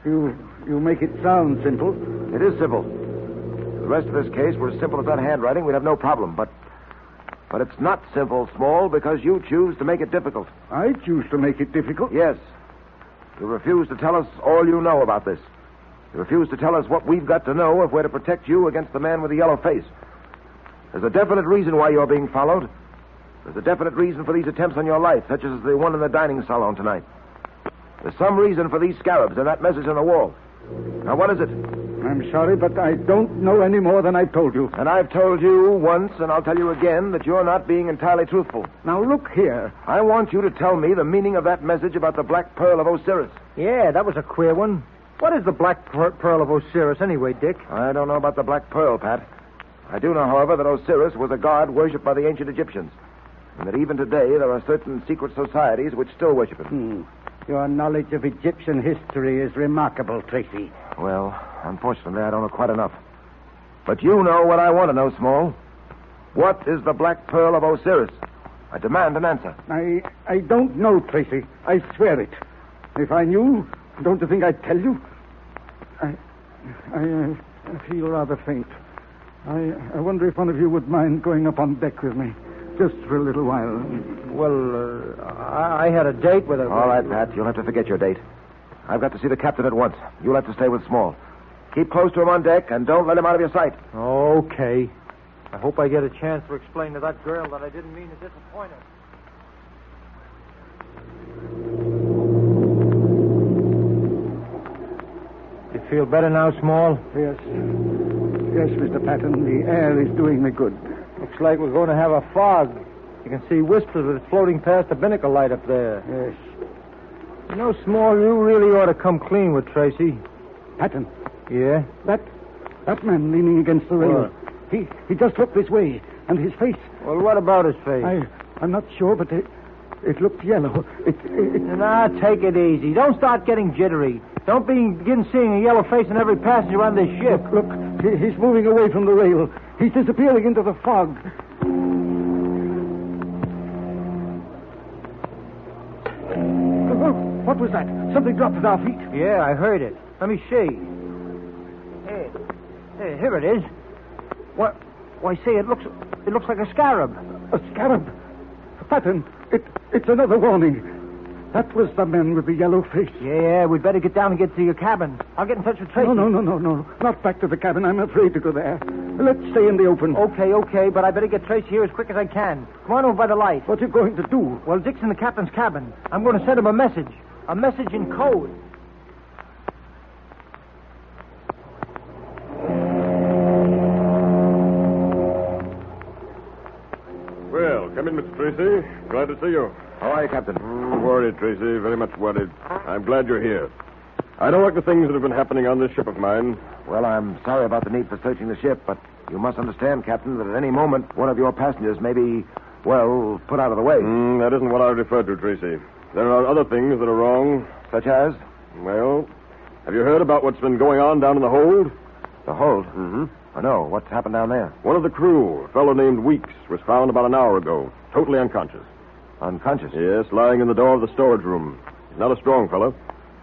Speaker 7: You make it sound simple.
Speaker 4: It is simple. If the rest of this case were as simple as that handwriting, we'd have no problem. But it's not simple, Small, because you choose to make it difficult.
Speaker 7: I choose to make it difficult?
Speaker 4: Yes. You refuse to tell us all you know about this. You refuse to tell us what we've got to know if we're to protect you against the man with the yellow face. There's a definite reason why you're being followed. There's a definite reason for these attempts on your life, such as the one in the dining salon tonight. There's some reason for these scarabs and that message on the wall. Now, what is it?
Speaker 7: I'm sorry, but I don't know any more than I've told you.
Speaker 4: And I've told you once, and I'll tell you again, that you're not being entirely truthful.
Speaker 7: Now, look here.
Speaker 4: I want you to tell me the meaning of that message about the Black Pearl of Osiris.
Speaker 8: Yeah, that was a queer one. What is the Black Pearl of Osiris anyway, Dick?
Speaker 4: I don't know about the Black Pearl, Pat. I do know, however, that Osiris was a god worshipped by the ancient Egyptians, and that even today there are certain secret societies which still worship him.
Speaker 7: Your knowledge of Egyptian history is remarkable, Tracy.
Speaker 4: Well, unfortunately, I don't know quite enough. But you know what I want to know, Small. What is the Black Pearl of Osiris? I demand an answer.
Speaker 7: I don't know, Tracy. I swear it. If I knew, don't you think I'd tell you? I feel rather faint. I wonder if one of you would mind going up on deck with me. Just for a little while.
Speaker 8: Well, I had a date with a...
Speaker 4: All right, Pat. You'll have to forget your date. I've got to see the captain at once. You'll have to stay with Small. Keep close to him on deck and don't let him out of your sight.
Speaker 8: Okay. I hope I get a chance to explain to that girl that I didn't mean to disappoint her. You feel better now, Small?
Speaker 7: Yes. Yes, Mr. Patton. The air is doing me good.
Speaker 8: Looks like we're going to have a fog. You can see wisps of it floating past the binnacle light up there.
Speaker 7: Yes.
Speaker 8: You know, Small, you really ought to come clean with Tracy.
Speaker 7: Patton.
Speaker 8: Yeah?
Speaker 7: That man leaning against the rail. He just looked this way, and his face.
Speaker 8: Well, what about his face?
Speaker 7: I'm not sure, but it looked yellow.
Speaker 8: Now, take it easy. Don't start getting jittery. Don't begin seeing a yellow face in every passenger on this ship.
Speaker 7: Look, he's moving away from the rail. He's disappearing into the fog. What was that? Something dropped at our feet.
Speaker 8: Yeah, I heard it. Let me see. Hey, here it is. What? Why, say, it looks like a scarab.
Speaker 7: A scarab? Patton, it's another warning. That was the man with the yellow face.
Speaker 8: Yeah, we'd better get down and get to your cabin. I'll get in touch with Tracy.
Speaker 7: No. Not back to the cabin. I'm afraid to go there. Let's stay in the open.
Speaker 8: Okay, but I better get Tracy here as quick as I can. Come on over by the light.
Speaker 7: What are you going to do?
Speaker 8: Well, Dick's in the captain's cabin. I'm going to send him a message. A message in code.
Speaker 10: Well, come in, Mr. Tracy. Glad to see you.
Speaker 4: How are you, Captain?
Speaker 10: Worried, Tracy. Very much worried. I'm glad you're here. I don't like the things that have been happening on this ship of mine.
Speaker 4: Well, I'm sorry about the need for searching the ship, but you must understand, Captain, that at any moment one of your passengers may be, well, put out of the way.
Speaker 10: That isn't what I referred to, Tracy. There are other things that are wrong.
Speaker 4: Such as?
Speaker 10: Well, have you heard about what's been going on down in the hold?
Speaker 4: The hold?
Speaker 10: Mm-hmm.
Speaker 4: I know. What's happened down there?
Speaker 10: One of the crew, a fellow named Weeks, was found about an hour ago, totally unconscious.
Speaker 4: Unconscious?
Speaker 10: Yes, lying in the door of the storage room. He's not a strong fellow.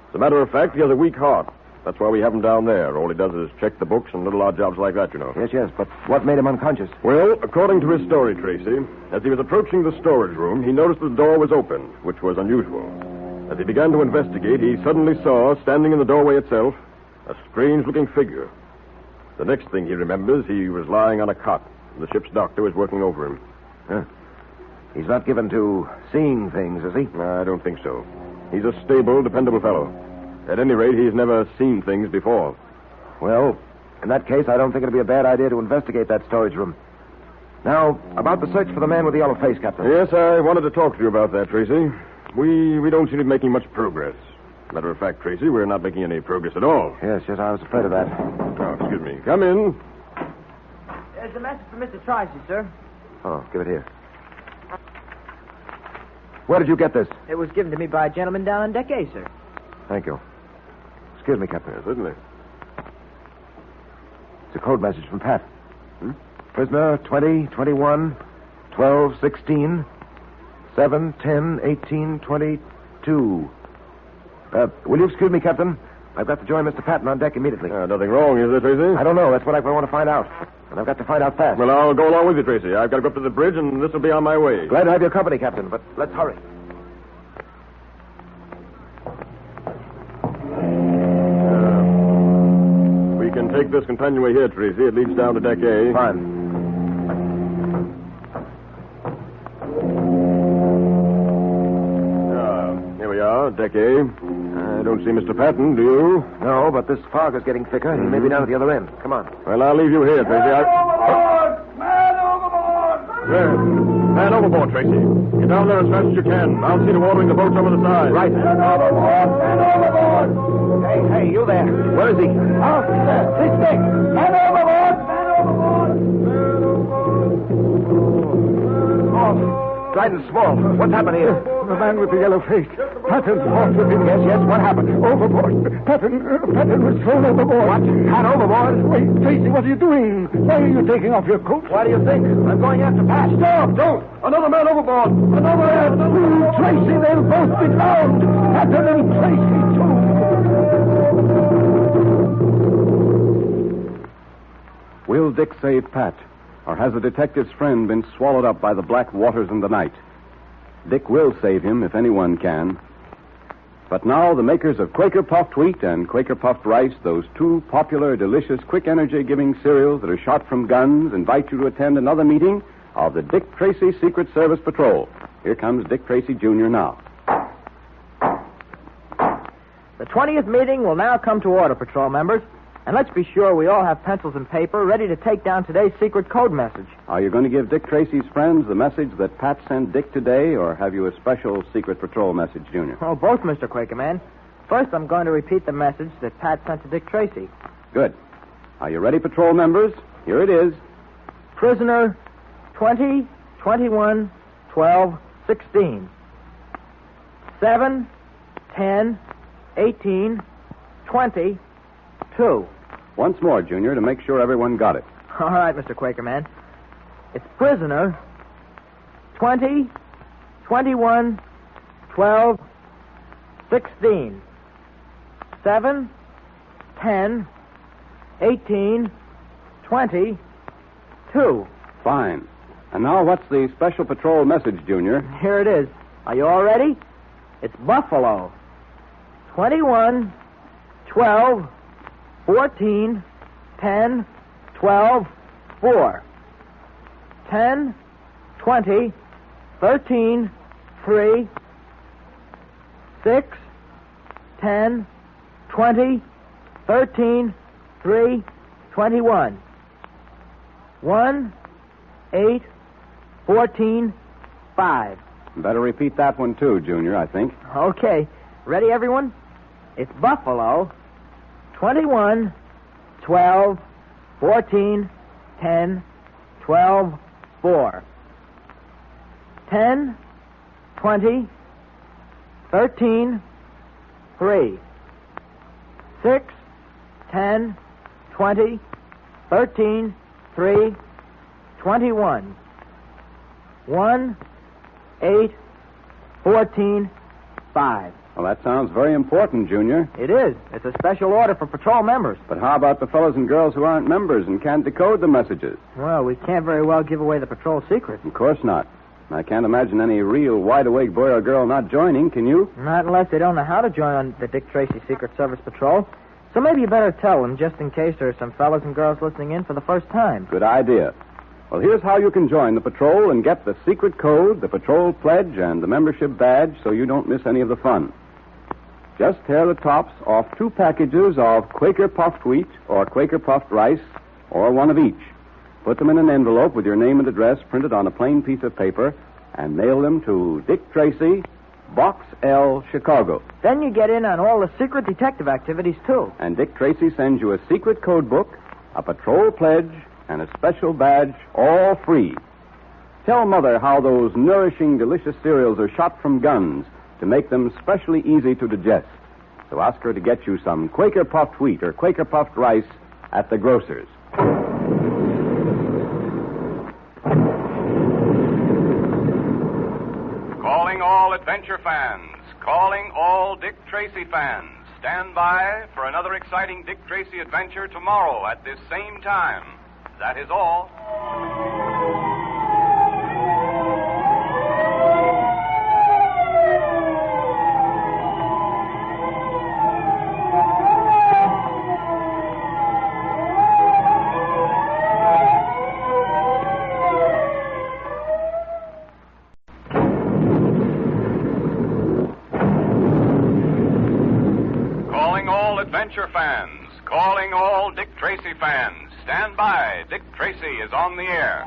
Speaker 10: As a matter of fact, he has a weak heart. That's why we have him down there. All he does is check the books and little odd jobs like that, you know.
Speaker 4: Yes, but what made him unconscious?
Speaker 10: Well, according to his story, Tracy, as he was approaching the storage room, he noticed the door was open, which was unusual. As he began to investigate, he suddenly saw, standing in the doorway itself, A strange-looking figure. The next thing he remembers, he was lying on a cot. The ship's doctor was working over him.
Speaker 4: Huh. He's not given to seeing things, is he?
Speaker 10: No, I don't think so. He's a stable, dependable fellow. At any rate, he's never seen things before.
Speaker 4: Well, in that case, I don't think it'd be a bad idea to investigate that storage room. Now, about the search for the man with the yellow face, Captain.
Speaker 10: Yes, I wanted to talk to you about that, Tracy. We don't seem to be making much progress. Matter of fact, Tracy, we're not making any progress at all.
Speaker 4: Yes, I was afraid of that.
Speaker 10: Oh, excuse me. Come in.
Speaker 9: There's a message for Mr. Tracy, sir.
Speaker 4: Oh, give it here. Where did you get this?
Speaker 9: It was given to me by a gentleman down on Deck A, sir.
Speaker 4: Thank you. Excuse me, Captain.
Speaker 10: Yes, certainly.
Speaker 4: It's a code message from Pat. Prisoner 20, 21, 12, 16, 7, 10, 18, 22. Will you excuse me, Captain? I've got to join Mr. Patton on deck immediately.
Speaker 10: Nothing wrong, is there, Tracy?
Speaker 4: I don't know. That's what I want to find out. And I've got to find out fast.
Speaker 10: Well, I'll go along with you, Tracy. I've got to go up to the bridge, and this will be on my way.
Speaker 4: Glad to have your company, Captain, but let's hurry.
Speaker 10: We can take this companionway here, Tracy. It leads down to Deck A.
Speaker 4: Fine.
Speaker 10: Here we are, Deck A. I don't see Mr. Patton, do you?
Speaker 4: No, but this fog is getting thicker. He may be down at the other end. Come on.
Speaker 10: Well, I'll leave you here, Tracy.
Speaker 11: Man overboard! Man overboard!
Speaker 10: Yes. Man overboard, Tracy. Get down there as fast as you can. I'll see to ordering the boats over the side.
Speaker 4: Right.
Speaker 11: Man overboard! Man overboard!
Speaker 4: Hey, you there. Where is he?
Speaker 11: Out there. Six Dick. Man overboard! Man overboard! Man overboard!
Speaker 4: Oh, Dryden's small. What's happened here?
Speaker 7: The man with the yellow face. Patton fought with him.
Speaker 4: Yes. What happened?
Speaker 7: Overboard. Patton was thrown overboard.
Speaker 4: What? Pat overboard?
Speaker 7: Wait, Tracy, what are you doing? Why are you taking off your coat?
Speaker 4: Why do you think? I'm going after Pat.
Speaker 7: Stop!
Speaker 10: Don't! Another man overboard! Another man!
Speaker 7: Tracy, they'll both be drowned. Patton and Tracy, too.
Speaker 6: Will Dick save Pat? Or has the detective's friend been swallowed up by the black waters and the night? Dick will save him if anyone can. But now the makers of Quaker Puffed Wheat and Quaker Puffed Rice, those two popular, delicious, quick energy-giving cereals that are shot from guns, invite you to attend another meeting of the Dick Tracy Secret Service Patrol. Here comes Dick Tracy, Jr. now.
Speaker 9: The 20th meeting will now come to order, patrol members. And let's be sure we all have pencils and paper ready to take down today's secret code message.
Speaker 6: Are you going to give Dick Tracy's friends the message that Pat sent Dick today, or have you a special secret patrol message, Junior?
Speaker 9: Oh, both, Mr. Quakerman. First, I'm going to repeat the message that Pat sent to Dick Tracy.
Speaker 6: Good. Are you ready, patrol members? Here it is.
Speaker 9: Prisoner 20, 21, 12, 16. 7, 10, 18, 20, 2.
Speaker 6: Once more, Junior, to make sure everyone got it.
Speaker 9: All right, Mr. Quakerman. It's prisoner 20, 21, 12, 16. 7, 10, 18, 20, 2.
Speaker 6: Fine. And now what's the special patrol message, Junior?
Speaker 9: Here it is. Are you all ready? It's Buffalo. 21, 12, 14, 10, 12, 4. 10, 20, 13, 3, 6, 10, 20, 13, 3, 21. 1, 8, 14, 5.
Speaker 6: Better repeat that one, too, Junior, I think.
Speaker 9: Okay. Ready, everyone? It's Buffalo. 21, 12, 14, 10, 12, 4. 10, 20, 13, 3. 6, 10, 20, 13, 3, 21. 1, 8, 14, 5.
Speaker 6: Well, that sounds very important, Junior.
Speaker 9: It is. It's a special order for patrol members.
Speaker 6: But how about the fellows and girls who aren't members and can't decode the messages?
Speaker 9: Well, we can't very well give away the patrol secret.
Speaker 6: Of course not. I can't imagine any real wide-awake boy or girl not joining, can you?
Speaker 9: Not unless they don't know how to join on the Dick Tracy Secret Service Patrol. So maybe you better tell them, just in case there are some fellas and girls listening in for the first time.
Speaker 6: Good idea. Well, here's how you can join the patrol and get the secret code, the patrol pledge, and the membership badge so you don't miss any of the fun. Just tear the tops off 2 packages of Quaker puffed wheat or Quaker puffed rice, or one of each. Put them in an envelope with your name and address printed on a plain piece of paper and mail them to Dick Tracy, Box L, Chicago.
Speaker 9: Then you get in on all the secret detective activities, too.
Speaker 6: And Dick Tracy sends you a secret code book, a patrol pledge, and a special badge, all free. Tell Mother how those nourishing, delicious cereals are shot from guns to make them specially easy to digest. So ask her to get you some Quaker puffed wheat or Quaker puffed rice at the grocer's.
Speaker 5: Calling all adventure fans. Calling all Dick Tracy fans. Stand by for another exciting Dick Tracy adventure tomorrow at this same time. That is all. Calling all adventure fans. Calling all Dick Tracy fans. Stand by. Dick Tracy is on the air.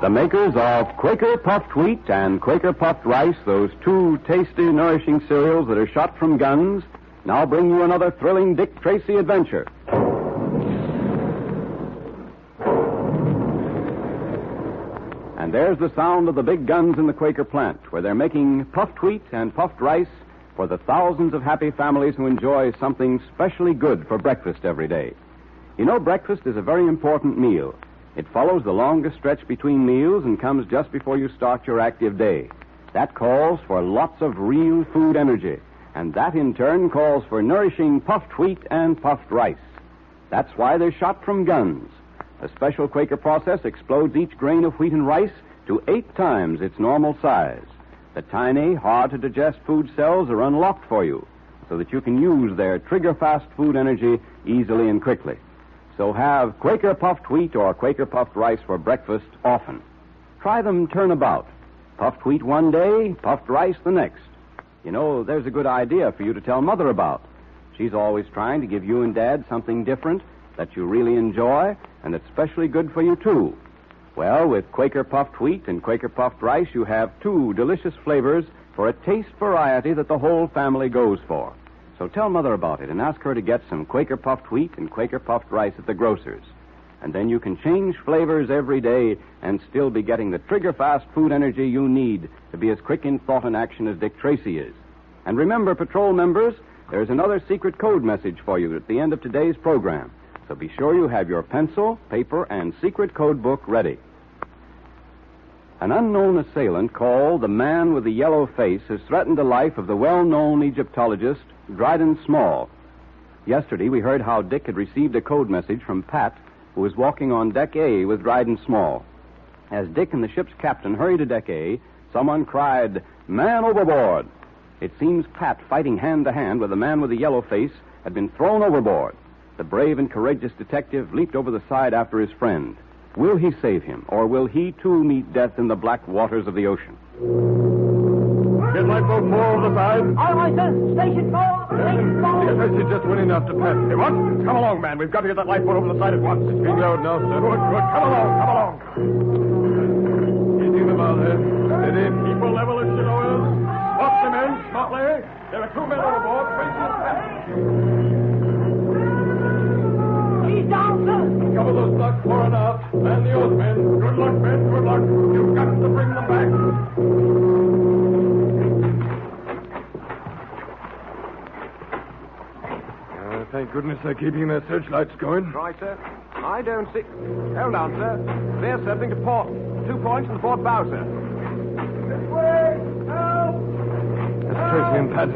Speaker 6: The makers of Quaker puffed wheat and Quaker puffed rice, those 2 tasty, nourishing cereals that are shot from guns, now bring you another thrilling Dick Tracy adventure. And there's the sound of the big guns in the Quaker plant, where they're making puffed wheat and puffed rice for the thousands of happy families who enjoy something specially good for breakfast every day. You know, breakfast is a very important meal. It follows the longest stretch between meals and comes just before you start your active day. That calls for lots of real food energy, and that in turn calls for nourishing puffed wheat and puffed rice. That's why they're shot from guns. A special Quaker process explodes each grain of wheat and rice to 8 times its normal size. The tiny, hard-to-digest food cells are unlocked for you so that you can use their trigger-fast food energy easily and quickly. So have Quaker puffed wheat or Quaker puffed rice for breakfast often. Try them turnabout. Puffed wheat one day, puffed rice the next. You know, there's a good idea for you to tell Mother about. She's always trying to give you and Dad something different that you really enjoy and that's especially good for you, too. Well, with Quaker puffed wheat and Quaker puffed rice, you have 2 delicious flavors for a taste variety that the whole family goes for. So tell Mother about it and ask her to get some Quaker puffed wheat and Quaker puffed rice at the grocer's. And then you can change flavors every day and still be getting the trigger-fast food energy you need to be as quick in thought and action as Dick Tracy is. And remember, patrol members, there's another secret code message for you at the end of today's program. So be sure you have your pencil, paper, and secret code book ready. An unknown assailant called the Man with the Yellow Face has threatened the life of the well-known Egyptologist Dryden Small. Yesterday, we heard how Dick had received a code message from Pat, who was walking on Deck A with Dryden Small. As Dick and the ship's captain hurried to Deck A, someone cried, "Man overboard!" It seems Pat, fighting hand-to-hand with the Man with the Yellow Face, had been thrown overboard. The brave and courageous detective leaped over the side after his friend. Will he save him, or will he, too, meet death in the black waters of the ocean?
Speaker 10: Get lifeboat 4 over the side.
Speaker 11: All right, sir. Station 4. Station 4.
Speaker 10: Yes, it's just winning enough to pass. Hey, what? Come along, man. We've got to get that lifeboat over the side at once. It's being lowered now, sir. Good, good. Come along, come along. Easy them out there. Steady. Keep a level as she lowers. Watch the men, smartly. There are 2 men overboard. Faces
Speaker 11: He's down, sir.
Speaker 10: cover those blocks far enough. Man the oarsmen. Good luck, men. Good luck. You've got to bring them back. Thank goodness they're keeping their searchlights going.
Speaker 4: Right, sir. I don't see... Hold on, sir. They're circling to port. 2 points in the port bow, sir.
Speaker 11: This way. Help.
Speaker 10: That's Tracy and Pat.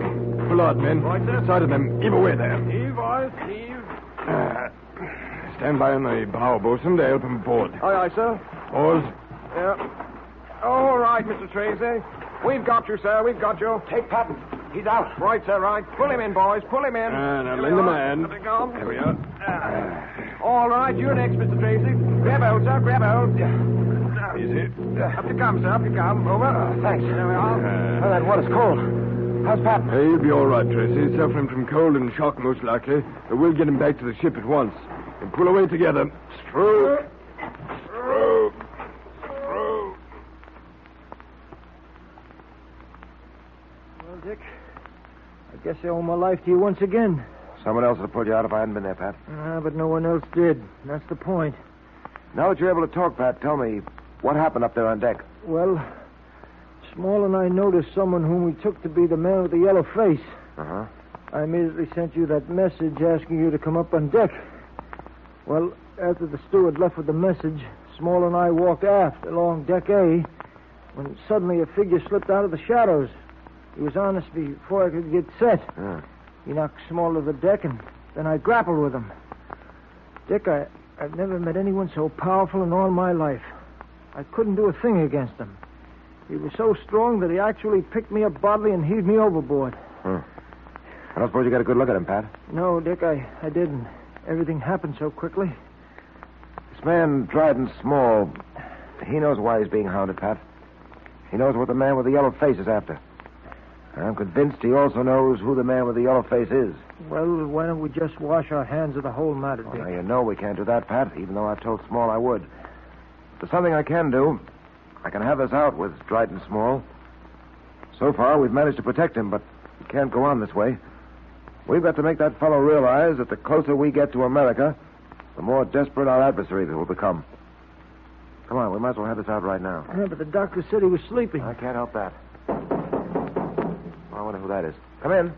Speaker 10: Full out, men.
Speaker 4: Right, sir.
Speaker 10: Side of them. Heave away there.
Speaker 4: Heave, boys. Heave.
Speaker 10: Stand by on the bow, bosun, to help them aboard.
Speaker 4: Aye, aye, sir. Oars? Yeah. All right, Mr. Tracy. We've got you, sir. We've got you. Take Patton. He's out. Right, sir, right. Pull him in, boys. Pull him in.
Speaker 10: Now, lend him a hand.
Speaker 4: There we are. All right, you're next, Mr. Tracy. Grab hold, sir. Grab hold.
Speaker 10: Easy.
Speaker 4: Up you come, sir. Up you come. Over.
Speaker 7: Thanks.
Speaker 4: There we are.
Speaker 7: Oh, that water's cold. How's Patton?
Speaker 10: He'll be all right, Tracy. He's suffering from cold and shock, most likely. But we'll get him back to the ship at once. And pull away together. Stroke. Stroke. Stroke.
Speaker 8: Well, Dick, I guess I owe my life to you once again.
Speaker 4: Someone else would have pulled you out if I hadn't been there, Pat.
Speaker 8: But no one else did. That's the point.
Speaker 4: Now that you're able to talk, Pat, tell me, what happened up there on deck?
Speaker 8: Well, Small and I noticed someone whom we took to be the man with the yellow face.
Speaker 4: Uh-huh.
Speaker 8: I immediately sent you that message asking you to come up on deck. Well, after the steward left with the message, Small and I walked aft along deck A when suddenly a figure slipped out of the shadows. He was on us before I could get set.
Speaker 4: Yeah.
Speaker 8: He knocked Small to the deck, and then I grappled with him. Dick, I've never met anyone so powerful in all my life. I couldn't do a thing against him. He was so strong that he actually picked me up bodily and heaved me overboard.
Speaker 4: I don't suppose you got a good look at him, Pat.
Speaker 8: No, Dick, I didn't. Everything happened so quickly.
Speaker 4: This man, Dryden Small, he knows why he's being hounded, Pat. He knows what the man with the yellow face is after. I'm convinced he also knows who the man with the yellow face is.
Speaker 8: Well, why don't we just wash our hands of the whole matter, Dick?
Speaker 4: Now, you know we can't do that, Pat, even though I told Small I would. There's something I can do. I can have this out with Dryden Small. So far, we've managed to protect him, but we can't go on this way. We've got to make that fellow realize that the closer we get to America, the more desperate our adversaries will become. Come on, we might as well have this out right now.
Speaker 8: Yeah, but the doctor said he was sleeping.
Speaker 4: I can't help that. I wonder who that is. Come in.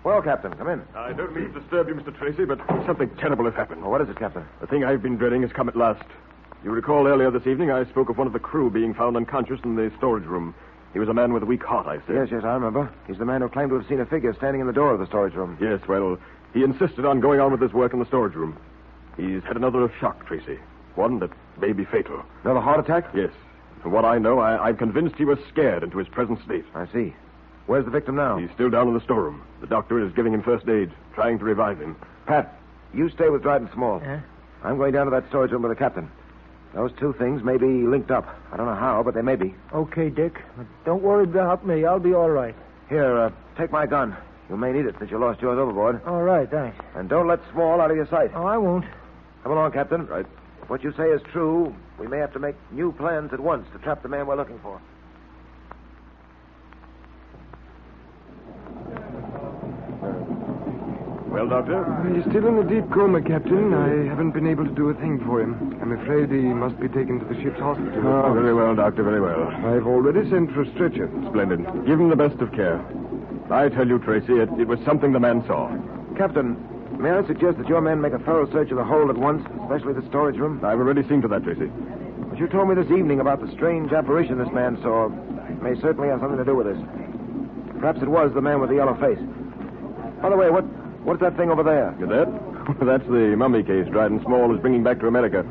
Speaker 4: Well, Captain, come in.
Speaker 10: I don't mean to disturb you, Mr. Tracy, but something terrible has happened.
Speaker 4: Well, what is it, Captain?
Speaker 10: The thing I've been dreading has come at last. You recall earlier this evening I spoke of one of the crew being found unconscious in the storage room. He was a man with a weak heart, I said.
Speaker 4: Yes, I remember. He's the man who claimed to have seen a figure standing in the door of the storage room.
Speaker 10: Yes, well, he insisted on going on with his work in the storage room. He's had another shock, Tracy. One that may be fatal.
Speaker 4: Another heart attack?
Speaker 10: Yes. From what I know, I'm convinced he was scared into his present state.
Speaker 4: I see. Where's the victim now?
Speaker 10: He's still down in the storeroom. The doctor is giving him first aid, trying to revive him.
Speaker 4: Pat, you stay with Dryden Small.
Speaker 8: Yeah?
Speaker 4: I'm going down to that storage room with the captain. Those two things may be linked up. I don't know how, but they may be.
Speaker 8: Okay, Dick. But don't worry about me. I'll be all right.
Speaker 4: Here, take my gun. You may need it since you lost yours overboard.
Speaker 8: All right, thanks.
Speaker 4: And don't let Small out of your sight.
Speaker 8: Oh, I won't.
Speaker 4: Come along, Captain.
Speaker 10: Right.
Speaker 4: If what you say is true, we may have to make new plans at once to trap the man we're looking for.
Speaker 10: Well, Doctor?
Speaker 12: He's still in a deep coma, Captain. I haven't been able to do a thing for him. I'm afraid he must be taken to the ship's hospital.
Speaker 10: Oh, very well, Doctor, very well.
Speaker 12: I've already sent for a stretcher.
Speaker 10: Splendid. Give him the best of care. I tell you, Tracy, it was something the man saw.
Speaker 4: Captain, may I suggest that your men make a thorough search of the hold at once, especially the storage room?
Speaker 10: I've already seen to that, Tracy.
Speaker 4: What you told me this evening about the strange apparition this man saw may certainly have something to do with this. Perhaps it was the man with the yellow face. By the way, what's that thing over there?
Speaker 10: That? That's the mummy case Dryden Small is bringing back to America.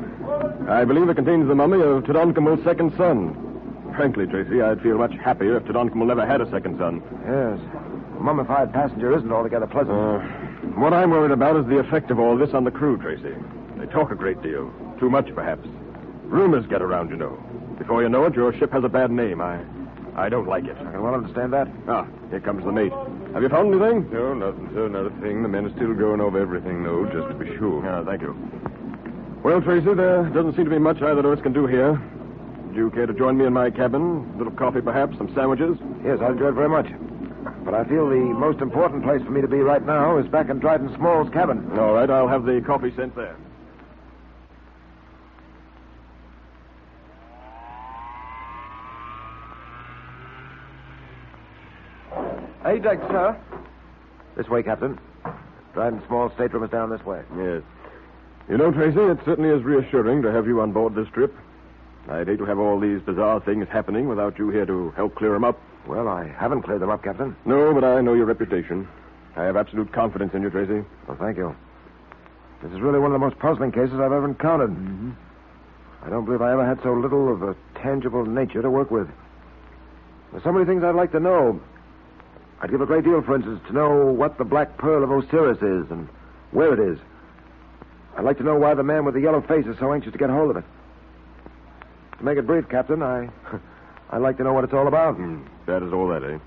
Speaker 10: I believe it contains the mummy of Tutankhamun's second son. Frankly, Tracy, I'd feel much happier if Tutankhamun never had a second son.
Speaker 4: Yes. A mummified passenger isn't altogether pleasant.
Speaker 10: What I'm worried about is the effect of all this on the crew, Tracy. They talk a great deal. Too much, perhaps. Rumors get around, you know. Before you know it, your ship has a bad name. I don't like it.
Speaker 4: I can well understand that.
Speaker 10: Ah, here comes the mate. Have you found anything?
Speaker 12: No, nothing, sir, not a thing. The men are still going over everything, though, just to be sure.
Speaker 10: Ah, thank you. Well, Tracy, there doesn't seem to be much either of us can do here. Would you care to join me in my cabin? A little coffee, perhaps? Some sandwiches?
Speaker 4: Yes, I'd enjoy it very much. But I feel the most important place for me to be right now is back in Dryden Small's cabin.
Speaker 10: All right, I'll have the coffee sent there.
Speaker 12: Hey, deck, sir.
Speaker 4: This way, Captain. Dryden Small's stateroom is down this way.
Speaker 10: Yes. You know, Tracy, it certainly is reassuring to have you on board this trip. I'd hate to have all these bizarre things happening without you here to help clear them up.
Speaker 4: Well, I haven't cleared them up, Captain.
Speaker 10: No, but I know your reputation. I have absolute confidence in you, Tracy.
Speaker 4: Well, thank you. This is really one of the most puzzling cases I've ever encountered.
Speaker 12: Mm-hmm.
Speaker 4: I don't believe I ever had so little of a tangible nature to work with. There's so many things I'd like to know. I'd give a great deal, for instance, to know what the Black Pearl of Osiris is and where it is. I'd like to know why the man with the yellow face is so anxious to get hold of it. To make it brief, Captain, I'd like to know what it's all about.
Speaker 10: That is all that, eh?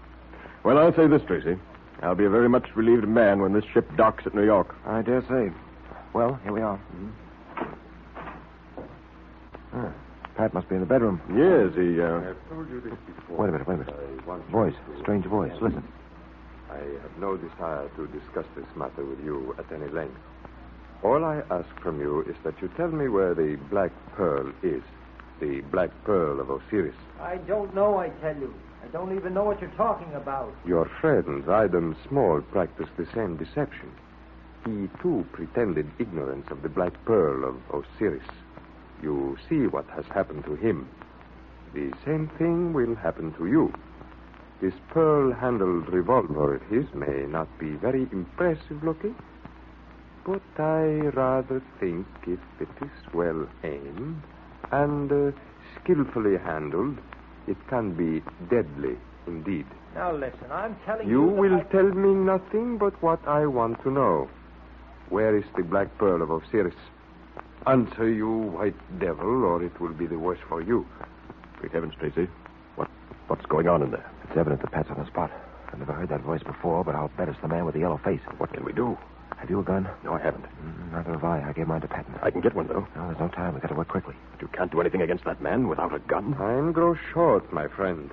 Speaker 10: Well, I'll say this, Tracy. I'll be a very much relieved man when this ship docks at New York.
Speaker 4: I dare say. Well, here we are. Pat must be in the bedroom.
Speaker 10: Yes, he,
Speaker 12: I've told you this before.
Speaker 4: Wait a minute. Voice. Strange voice. Listen.
Speaker 12: I have no desire to discuss this matter with you at any length. All I ask from you is that you tell me where the Black Pearl is. The Black Pearl of Osiris.
Speaker 8: I don't know, I tell you. I don't even know what you're talking about.
Speaker 12: Your friend, Adam Small, practiced the same deception. He, too, pretended ignorance of the Black Pearl of Osiris. You see what has happened to him. The same thing will happen to you. This pearl-handled revolver of his may not be very impressive looking, but I rather think if it is well aimed and skillfully handled, it can be deadly indeed.
Speaker 8: Now listen, I'm telling
Speaker 12: You
Speaker 8: you...
Speaker 12: will tell me nothing but what I want to know. Where is the Black Pearl of Osiris? Answer, you white devil, or it will be the worse for you.
Speaker 10: Great heavens, Tracy. What's going on in there?
Speaker 4: It's evident that Pat's on the spot. I've never heard that voice before, but I'll bet it's the man with the yellow face.
Speaker 10: What can we do?
Speaker 4: Have you a gun?
Speaker 10: No, I haven't.
Speaker 4: Neither have I. I gave mine to Patton.
Speaker 10: I can get one, though.
Speaker 4: No, there's no time. We've got to work quickly.
Speaker 10: But you can't do anything against that man without a gun.
Speaker 12: Time grows short, my friend.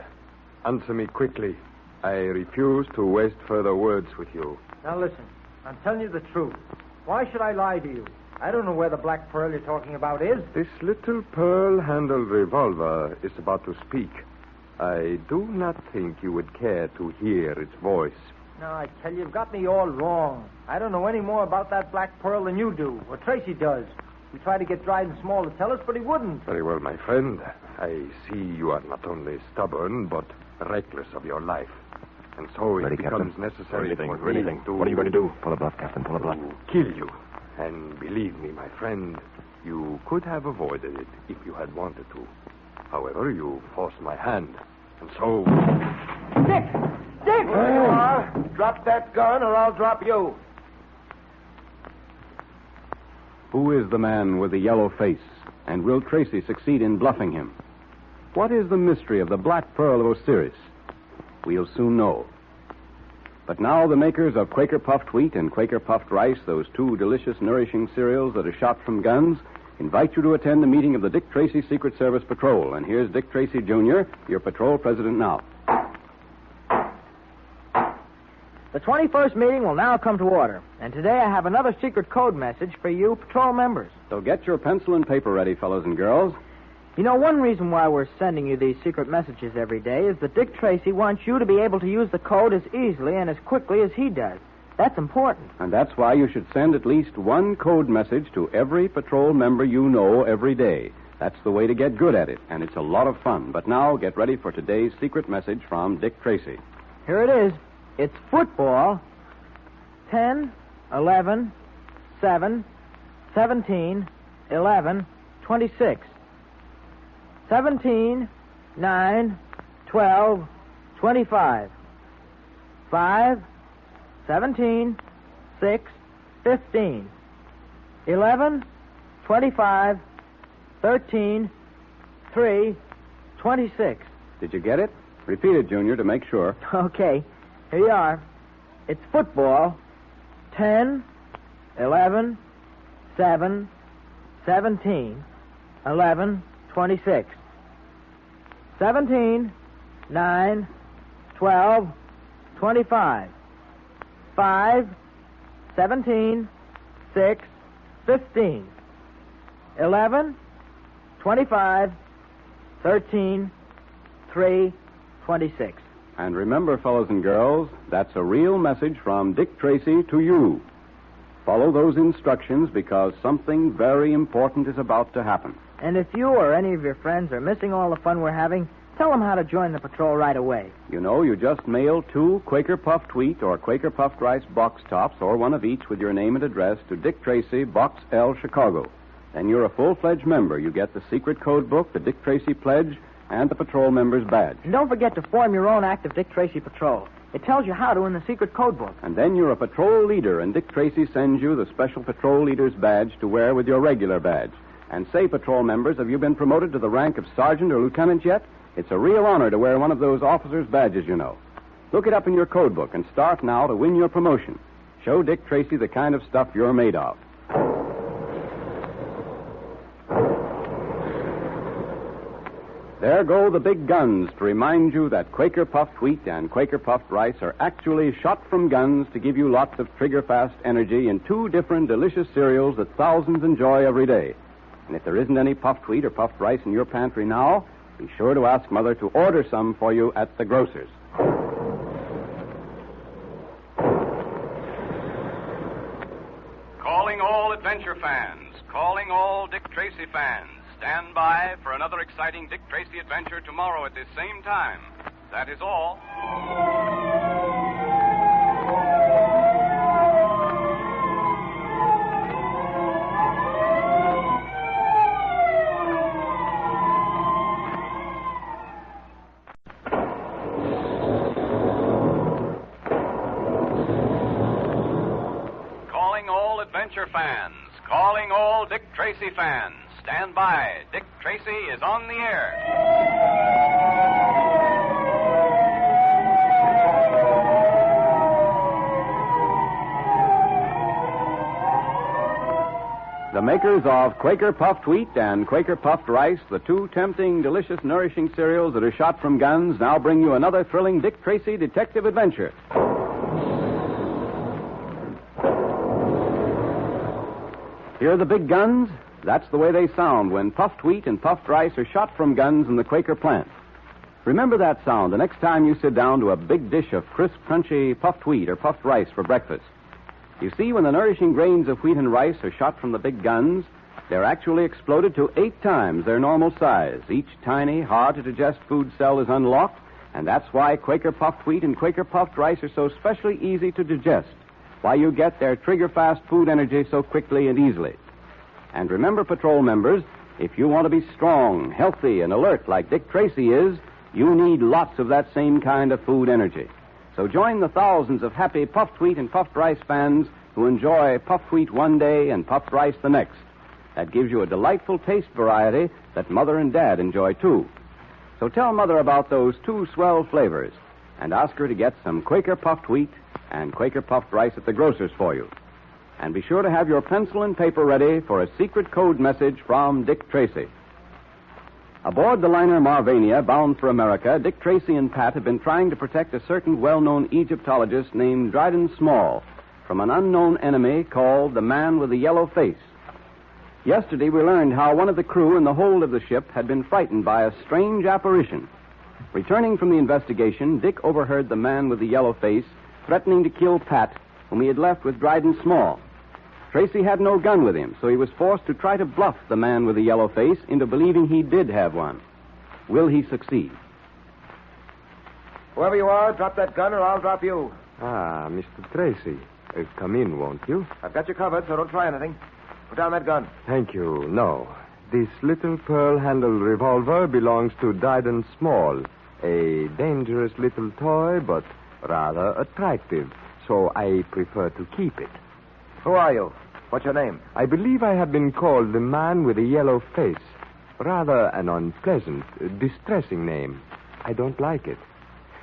Speaker 12: Answer me quickly. I refuse to waste further words with you.
Speaker 8: Now listen, I'm telling you the truth. Why should I lie to you? I don't know where the Black Pearl you're talking about is.
Speaker 12: This little pearl-handled revolver is about to speak. I do not think you would care to hear its voice.
Speaker 8: No, I tell you, you've got me all wrong. I don't know any more about that Black Pearl than you do, or Tracy does. We tried to get Dryden Small to tell us, but he wouldn't.
Speaker 12: Very well, my friend. I see you are not only stubborn, but reckless of your life. And so it becomes necessary for anything to...
Speaker 10: What are you going to do?
Speaker 4: Pull a bluff, Captain. Pull a bluff.
Speaker 12: Kill you. And believe me, my friend, you could have avoided it if you had wanted to. However, you forced my hand. And so...
Speaker 9: Dick! Dick!
Speaker 11: There you are. Drop that gun or I'll drop you.
Speaker 6: Who is the man with the yellow face? And will Tracy succeed in bluffing him? What is the mystery of the Black Pearl of Osiris? We'll soon know. But now the makers of Quaker Puffed Wheat and Quaker Puffed Rice, those two delicious, nourishing cereals that are shot from guns, invite you to attend the meeting of the Dick Tracy Secret Service Patrol. And here's Dick Tracy, Jr., your patrol president now.
Speaker 9: The 21st meeting will now come to order. And today I have another secret code message for you patrol members.
Speaker 6: So get your pencil and paper ready, fellows and girls.
Speaker 9: You know, one reason why we're sending you these secret messages every day is that Dick Tracy wants you to be able to use the code as easily and as quickly as he does. That's important.
Speaker 6: And that's why you should send at least one code message to every patrol member you know every day. That's the way to get good at it, and it's a lot of fun. But now, get ready for today's secret message from Dick Tracy.
Speaker 9: Here it is. It's football. 10, 11, 7, 17, 11, 26. 17, 9, 12, 25. 5, 17, 6, 15. 11, 25, 13, 3, 26.
Speaker 6: Did you get it? Repeat it, Junior, to make sure.
Speaker 9: Okay. Here you are. It's football. 10, 11, 7, 17, 11, 26. 17, 9, 12, 25. 5, 17, 6, 15. 11, 25, 13, 3, 26.
Speaker 6: And remember, fellows and girls, that's a real message from Dick Tracy to you. Follow those instructions because something very important is about to happen.
Speaker 9: And if you or any of your friends are missing all the fun we're having, tell them how to join the patrol right away.
Speaker 6: You know, you just mail 2 Quaker Puffed Wheat or Quaker Puffed Rice box tops, or one of each with your name and address, to Dick Tracy, Box L, Chicago. Then you're a full-fledged member. You get the secret code book, the Dick Tracy pledge, and the patrol member's badge.
Speaker 9: And don't forget to form your own active Dick Tracy patrol. It tells you how to in the secret code book.
Speaker 6: And then you're a patrol leader, and Dick Tracy sends you the special patrol leader's badge to wear with your regular badge. And say, patrol members, have you been promoted to the rank of sergeant or lieutenant yet? It's a real honor to wear one of those officers' badges, you know. Look it up in your code book and start now to win your promotion. Show Dick Tracy the kind of stuff you're made of. There go the big guns to remind you that Quaker puffed wheat and Quaker puffed rice are actually shot from guns to give you lots of trigger-fast energy in two different delicious cereals that thousands enjoy every day. And if there isn't any puffed wheat or puffed rice in your pantry now, be sure to ask Mother to order some for you at the grocer's.
Speaker 5: Calling all adventure fans, calling all Dick Tracy fans. Stand by for another exciting Dick Tracy adventure tomorrow at this same time. That is all. Calling all adventure fans, calling all Dick Tracy fans. Stand by. Dick Tracy is on the air.
Speaker 6: The makers of Quaker puffed wheat and Quaker puffed rice, the two tempting, delicious, nourishing cereals that are shot from guns, now bring you another thrilling Dick Tracy detective adventure. Hear the big guns? That's the way they sound when puffed wheat and puffed rice are shot from guns in the Quaker plant. Remember that sound the next time you sit down to a big dish of crisp, crunchy puffed wheat or puffed rice for breakfast. You see, when the nourishing grains of wheat and rice are shot from the big guns, they're actually exploded to 8 times their normal size. Each tiny, hard-to-digest food cell is unlocked, and that's why Quaker puffed wheat and Quaker puffed rice are so specially easy to digest, why you get their trigger-fast food energy so quickly and easily. And remember, patrol members, if you want to be strong, healthy, and alert like Dick Tracy is, you need lots of that same kind of food energy. So join the thousands of happy puffed wheat and puffed rice fans who enjoy puffed wheat one day and puffed rice the next. That gives you a delightful taste variety that Mother and Dad enjoy, too. So tell Mother about those 2 swell flavors and ask her to get some Quaker puffed wheat and Quaker puffed rice at the grocer's for you. And be sure to have your pencil and paper ready for a secret code message from Dick Tracy. Aboard the liner Marvania, bound for America, Dick Tracy and Pat have been trying to protect a certain well-known Egyptologist named Dryden Small from an unknown enemy called the Man with the Yellow Face. Yesterday we learned how one of the crew in the hold of the ship had been frightened by a strange apparition. Returning from the investigation, Dick overheard the Man with the Yellow Face threatening to kill Pat, whom he had left with Dryden Small. Tracy had no gun with him, so he was forced to try to bluff the Man with the Yellow Face into believing he did have one. Will he succeed?
Speaker 4: Whoever you are, drop that gun or I'll drop you.
Speaker 12: Ah, Mr. Tracy. Come in, won't you?
Speaker 4: I've got you covered, so don't try anything. Put down that gun.
Speaker 12: Thank you. No. This little pearl-handled revolver belongs to Dryden Small, a dangerous little toy, but rather attractive, so I prefer to keep it.
Speaker 4: Who are you? What's your name?
Speaker 12: I believe I have been called the Man with a Yellow Face. Rather an unpleasant, distressing name. I don't like it.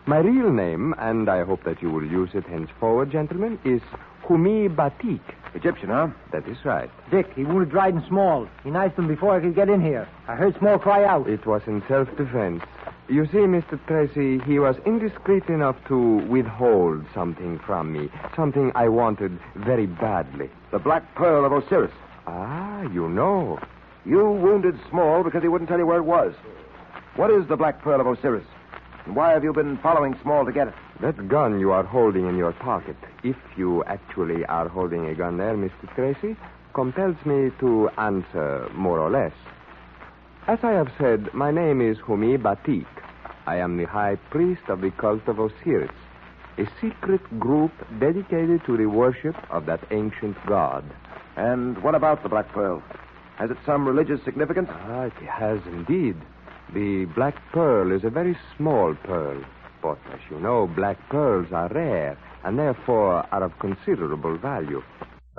Speaker 12: My real name, and I hope that you will use it henceforward, gentlemen, is Humi Batik.
Speaker 4: Egyptian, huh?
Speaker 12: That is right.
Speaker 8: Dick, he wounded Dryden Small. He knifed him before I could get in here. I heard Small cry out.
Speaker 12: It was in self-defense. You see, Mr. Tracy, he was indiscreet enough to withhold something from me. Something I wanted very badly.
Speaker 4: The Black Pearl of Osiris.
Speaker 12: Ah, you know.
Speaker 4: You wounded Small because he wouldn't tell you where it was. What is the Black Pearl of Osiris? And why have you been following Small to get it?
Speaker 12: That gun you are holding in your pocket, if you actually are holding a gun there, Mr. Tracy, compels me to answer more or less. As I have said, my name is Humi Batik. I am the high priest of the cult of Osiris, a secret group dedicated to the worship of that ancient god.
Speaker 4: And what about the Black Pearl? Has it some religious significance?
Speaker 12: It has indeed. The black pearl is a very small pearl. But, as you know, black pearls are rare and therefore are of considerable value.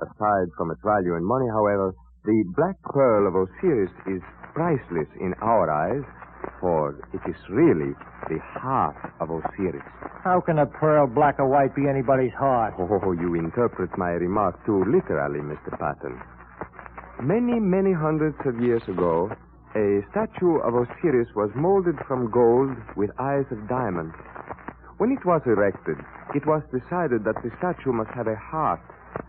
Speaker 12: Aside from its value in money, however, the black pearl of Osiris is priceless in our eyes, for it is really the heart of Osiris.
Speaker 8: How can a pearl black or white be anybody's heart?
Speaker 12: Oh, you interpret my remark too literally, Mr. Patton. Many, many hundreds of years ago, a statue of Osiris was molded from gold with eyes of diamond. When it was erected, it was decided that the statue must have a heart,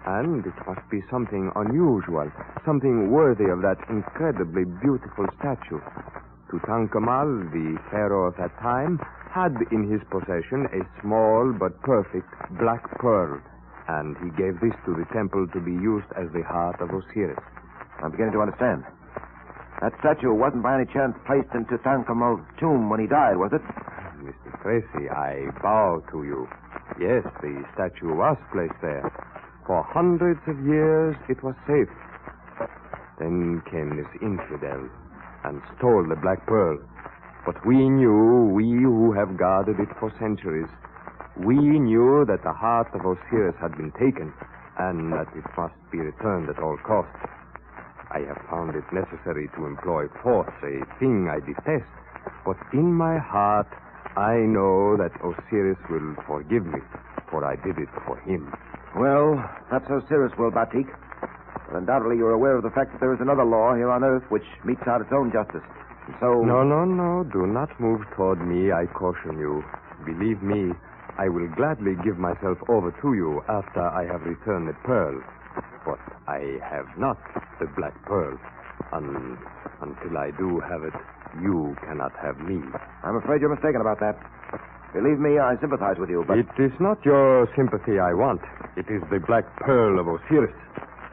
Speaker 12: and it must be something unusual, something worthy of that incredibly beautiful statue. Tutankhamun, the pharaoh of that time, had in his possession a small but perfect black pearl, and he gave this to the temple to be used as the heart of Osiris.
Speaker 4: I'm beginning to understand. That statue wasn't by any chance placed in Tutankhamun's tomb when he died, was it?
Speaker 12: Mr. Tracy, I bow to you. Yes, the statue was placed there. For hundreds of years, it was safe. Then came this infidel and stole the black pearl. But we knew, we who have guarded it for centuries, we knew that the heart of Osiris had been taken and that it must be returned at all costs. I have found it necessary to employ force, a thing I detest. But in my heart, I know that Osiris will forgive me, for I did it for him.
Speaker 4: Well, that's Osiris will, Batik. But undoubtedly you're aware of the fact that there is another law here on Earth which metes out its own justice. And so...
Speaker 12: No. Do not move toward me, I caution you. Believe me, I will gladly give myself over to you after I have returned the pearl. But I have not the black pearl. Until I do have it, you cannot have me.
Speaker 4: I'm afraid you're mistaken about that. Believe me, I sympathize with you, but...
Speaker 12: It is not your sympathy I want. It is the black pearl of Osiris.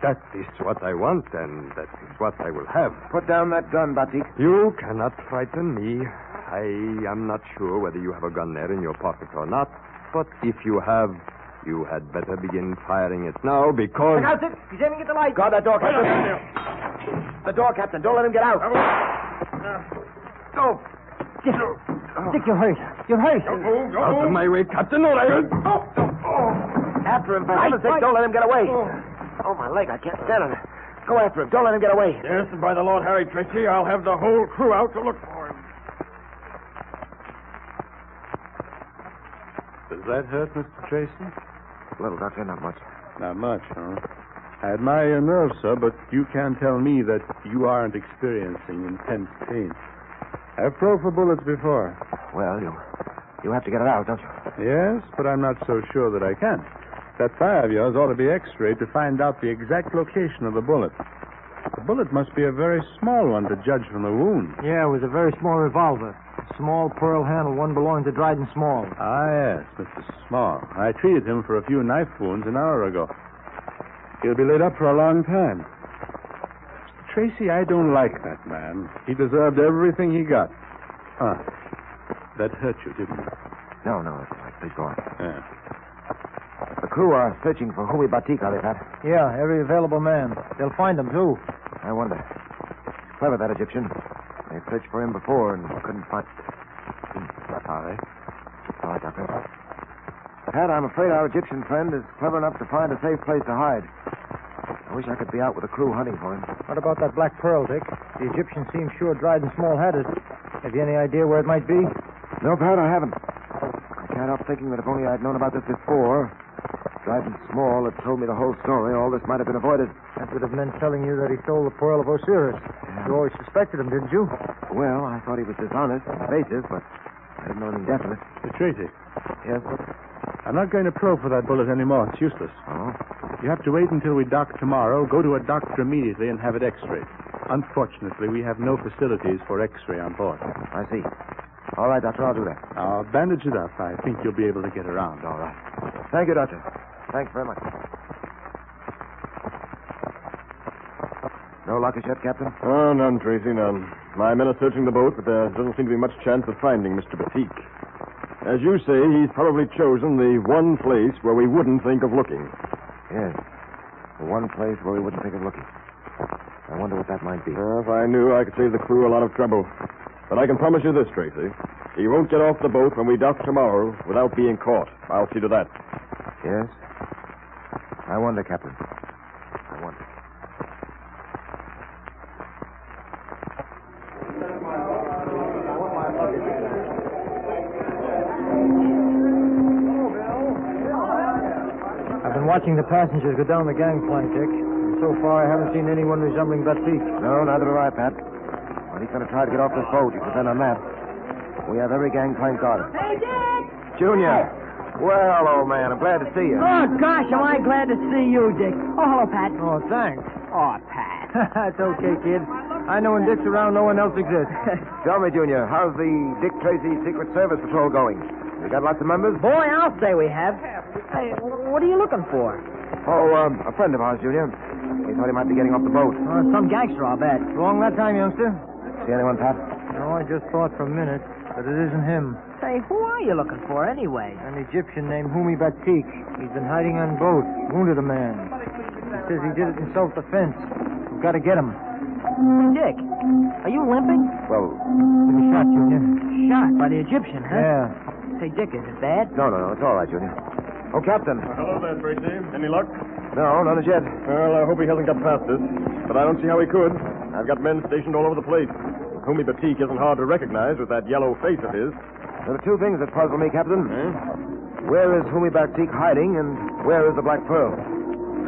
Speaker 12: That is what I want, and that is what I will have.
Speaker 4: Put down that gun, Batik.
Speaker 12: You cannot frighten me. I am not sure whether you have a gun there in your pocket or not, but if you have, you had better begin firing it now, because...
Speaker 8: Look out, Dick. He's aiming at the light.
Speaker 4: Guard that door, Captain. The door, Captain. Don't let him get out. Go.
Speaker 8: Dick, you're hurt. You're hurt.
Speaker 12: Out of my way, Captain, or I will...
Speaker 4: After him, for heaven's sake, don't let him get away. Oh, my leg, I can't stand on it. Go after him. Don't let him get away.
Speaker 10: Yes, and by the Lord Harry Tracy, I'll have the whole crew out to look for him.
Speaker 13: Does that hurt, Mr. Tracy?
Speaker 4: A little, Doctor, not much.
Speaker 13: Not much, huh? I admire your nerve, sir, but you can't tell me that you aren't experiencing intense pain. I've probed for bullets before.
Speaker 4: Well, you have to get it out, don't you?
Speaker 13: Yes, but I'm not so sure that I can. That thigh of yours ought to be x-rayed to find out the exact location of the bullet. The bullet must be a very small one to judge from the wound.
Speaker 8: Yeah, it was a very small revolver. Small pearl handle, one belonging to Dryden Small.
Speaker 13: Ah, yes, Mr. Small. I treated him for a few knife wounds an hour ago. He'll be laid up for a long time. Mr. Tracy, I don't like that man. He deserved everything he got. That hurt you, didn't it?
Speaker 4: No, it's all right. Please go on.
Speaker 13: Yeah.
Speaker 4: The crew are searching for Huey Batik, are they, Pat?
Speaker 8: Yeah, every available man. They'll find him, too.
Speaker 4: I wonder. Clever, that Egyptian. They searched for him before and couldn't find... Are they? All right, Doctor. Pat, I'm afraid our Egyptian friend is clever enough to find a safe place to hide. I wish I could be out with the crew hunting for him.
Speaker 8: What about that black pearl, Dick? The Egyptian seems sure Dryden Small had it. Have you any idea where it might be?
Speaker 4: No, Pat, I haven't. I can't help thinking that if only I'd known about this before... Dryden Small had told me the whole story, all this might have been avoided.
Speaker 8: That would have meant telling you that he stole the pearl of Osiris. Yeah. You always suspected him, didn't you?
Speaker 4: Well, I thought he was dishonest and evasive, but I didn't know anything definite.
Speaker 13: Mr. Tracy.
Speaker 4: Yes?
Speaker 13: I'm not going to probe for that bullet anymore. It's useless.
Speaker 4: Oh?
Speaker 13: You have to wait until we dock tomorrow, go to a doctor immediately, and have it x-rayed. Unfortunately, we have no facilities for x-ray on board.
Speaker 4: I see. All right, Doctor, I'll do that.
Speaker 13: I'll bandage it up. I think you'll be able to get around.
Speaker 4: All right. Thank you, Doctor. Thanks very much. No luck as yet, Captain?
Speaker 10: Oh, none, Tracy, none. My men are searching the boat, but there doesn't seem to be much chance of finding Mr. Batik. As you say, he's probably chosen the one place where we wouldn't think of looking.
Speaker 4: Yes. The one place where we wouldn't think of looking. I wonder what that might be.
Speaker 10: If I knew, I could save the crew a lot of trouble. But I can promise you this, Tracy. He won't get off the boat when we dock tomorrow without being caught. I'll see to that.
Speaker 4: Yes? I wonder, Captain. I wonder.
Speaker 8: I've been watching the passengers go down the gangplank, Dick. And so far, I haven't seen anyone resembling Batik.
Speaker 4: No, neither have I, Pat. But he's going to try to get off this boat. You can bet on that. We have every gangplank guarded.
Speaker 2: Hey, Dick!
Speaker 4: Junior! Well, old man, I'm glad to see you.
Speaker 9: Oh, gosh, am I glad to see you, Dick. Oh, hello, Pat.
Speaker 8: Oh, thanks.
Speaker 9: Oh, Pat.
Speaker 8: It's okay, kid. I know when Dick's around, no one else exists.
Speaker 4: Tell me, Junior, how's the Dick Tracy Secret Service Patrol going? We got lots of members?
Speaker 9: Boy, I'll say we have. Hey, what are you looking for?
Speaker 4: Oh, a friend of ours, Junior. We thought he might be getting off the boat.
Speaker 9: Some gangster, I'll bet.
Speaker 8: Wrong that time, youngster?
Speaker 4: See anyone, Pat?
Speaker 8: No, I just thought for a minute that it isn't him.
Speaker 9: Say, who are you looking for anyway?
Speaker 8: An Egyptian named Humi Batik. He's been hiding on boat. Wounded a man. He says he did it in self-defense. We've got to get him.
Speaker 9: Hey, Dick, are you limping?
Speaker 4: Well,
Speaker 8: Been shot, Junior.
Speaker 9: Shot by the Egyptian, huh?
Speaker 8: Yeah.
Speaker 9: Say, Dick, is it bad?
Speaker 4: no, it's all right, Junior. Oh, Captain.
Speaker 10: Hello there, Tracy. Any luck?
Speaker 4: No, none as yet.
Speaker 10: Well, I hope he hasn't got past us. But I don't see how he could. I've got men stationed all over the place. Humi Batik isn't hard to recognize with that yellow face of his.
Speaker 4: There are two things that puzzle me, Captain.
Speaker 10: Eh?
Speaker 4: Where is Humi Batik hiding, and where is the Black Pearl?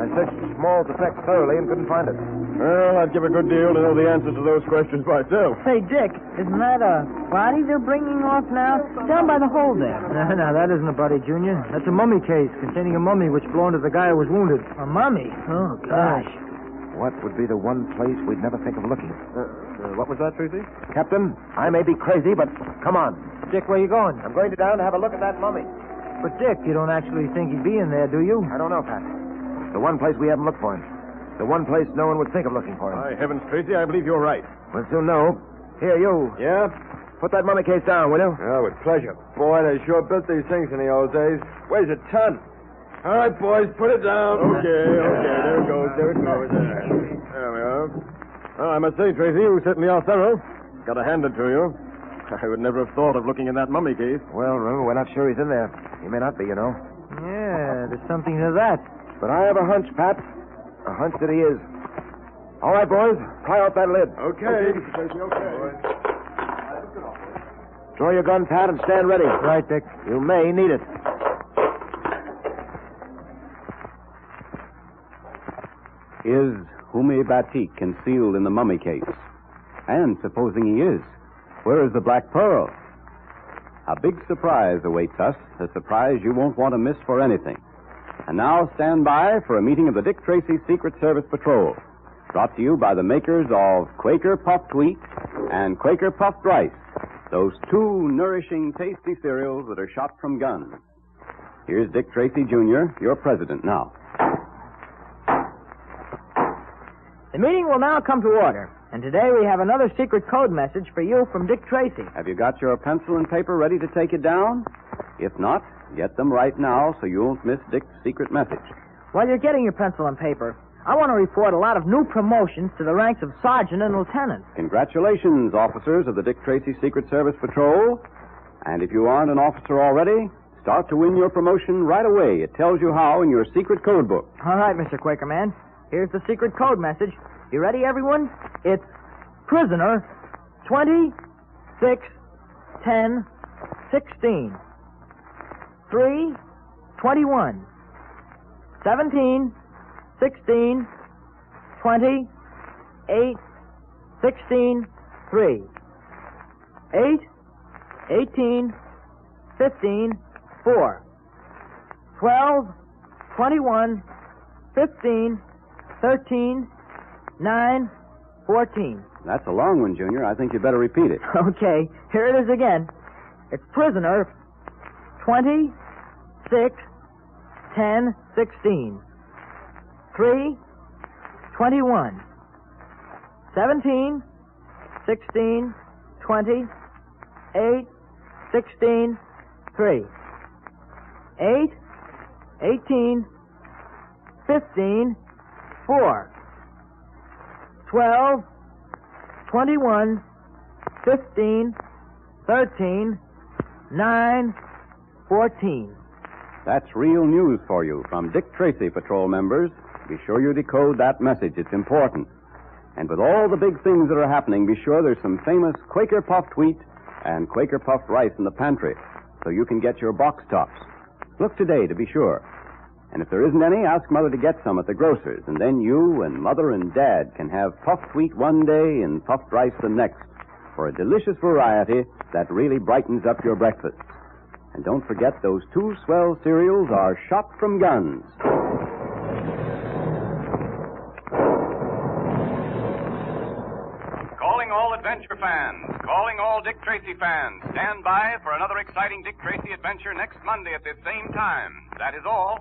Speaker 4: I searched Small's effects thoroughly and couldn't find it.
Speaker 10: Well, I'd give a good deal to know the answers to those questions myself.
Speaker 9: Say, Dick, isn't that a body they're bringing off now? Down by the hole there.
Speaker 8: No, that isn't a body, Junior. That's a mummy case containing a mummy which belonged to the guy who was wounded.
Speaker 9: A mummy? Oh, gosh.
Speaker 4: What would be the one place we'd never think of looking?
Speaker 10: What was that, Tracy?
Speaker 4: Captain, I may be crazy, but come on.
Speaker 8: Dick, where you going?
Speaker 4: I'm going down to have a look at that mummy.
Speaker 8: But, Dick, you don't actually think he'd be in there, do you?
Speaker 4: I don't know, Pat. The one place we haven't looked for him. The one place no one would think of looking for him.
Speaker 10: My heavens, Tracy, I believe you're right.
Speaker 4: We'll soon know. Here, you.
Speaker 10: Yeah?
Speaker 4: Put that mummy case down, will you?
Speaker 10: Yeah, with pleasure. Boy, they sure built these things in the old days. Weighs a ton. All right, boys, put it down. Okay. There it goes. There we are. Well, I must say, Tracy, you certainly are thorough. Got to hand it to you. I would never have thought of looking in that mummy case.
Speaker 4: Well, remember, we're not sure he's in there. He may not be, you know.
Speaker 8: Yeah, there's something to that.
Speaker 4: But I have a hunch, Pat. A hunch that he is. All right, boys, pry out that lid.
Speaker 10: Okay. Tracy, okay.
Speaker 4: Draw your gun, Pat, and stand ready.
Speaker 8: Right, Dick.
Speaker 4: You may need it.
Speaker 6: Is Humi Batik concealed in the mummy case? And supposing he is, where is the Black Pearl? A big surprise awaits us, a surprise you won't want to miss for anything. And now stand by for a meeting of the Dick Tracy Secret Service Patrol, brought to you by the makers of Quaker Puffed Wheat and Quaker Puffed Rice, those two nourishing, tasty cereals that are shot from guns. Here's Dick Tracy, Jr., your president now.
Speaker 9: The meeting will now come to order. And today we have another secret code message for you from Dick Tracy.
Speaker 6: Have you got your pencil and paper ready to take it down? If not, get them right now so you won't miss Dick's secret message.
Speaker 9: While you're getting your pencil and paper, I want to report a lot of new promotions to the ranks of sergeant and lieutenant.
Speaker 6: Congratulations, officers of the Dick Tracy Secret Service Patrol. And if you aren't an officer already, start to win your promotion right away. It tells you how in your secret code book.
Speaker 9: All right, Mr. Quakerman. Here's the secret code message. You ready, everyone? It's prisoner 20, 6, 10, 16, 3, 21, 17, 16, 20, 8, 16, 3, 8, 18, 15, 4, 12, 21, 15, 13, 9, 14.
Speaker 6: That's a long one, Junior. I think you better repeat it.
Speaker 9: Okay, here it is again. It's prisoner 20, 6, 10, 16, 3, 21, 17, 16, 20, 8, 16, 3, 8, 18, 15, 4, 12, 21, 15, 13, 9, 14.
Speaker 6: That's real news for you from Dick Tracy patrol members. Be sure you decode that message. It's important. And with all the big things that are happening, be sure there's some famous Quaker puffed wheat and Quaker puffed rice in the pantry so you can get your box tops. Look today to be sure. And if there isn't any, ask Mother to get some at the grocer's, and then you and Mother and Dad can have puffed wheat one day and puffed rice the next for a delicious variety that really brightens up your breakfast. And don't forget those two swell cereals are shot from guns.
Speaker 5: Calling all adventure fans, calling all Dick Tracy fans. Stand by for another exciting Dick Tracy adventure next Monday at this same time. That is all.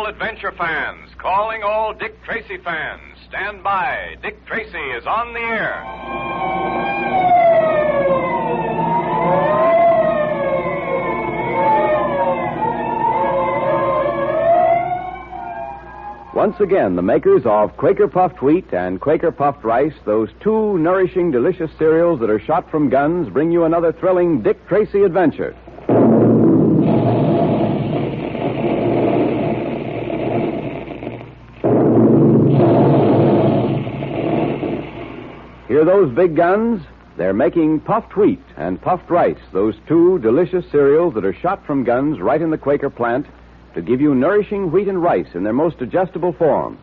Speaker 5: Adventure fans, calling all Dick Tracy fans. Stand by. Dick Tracy is on the air.
Speaker 6: Once again, the makers of Quaker puffed wheat and Quaker puffed rice, those two nourishing, delicious cereals that are shot from guns, bring you another thrilling Dick Tracy adventure. Hear those big guns? They're making puffed wheat and puffed rice, those two delicious cereals that are shot from guns right in the Quaker plant to give you nourishing wheat and rice in their most digestible form.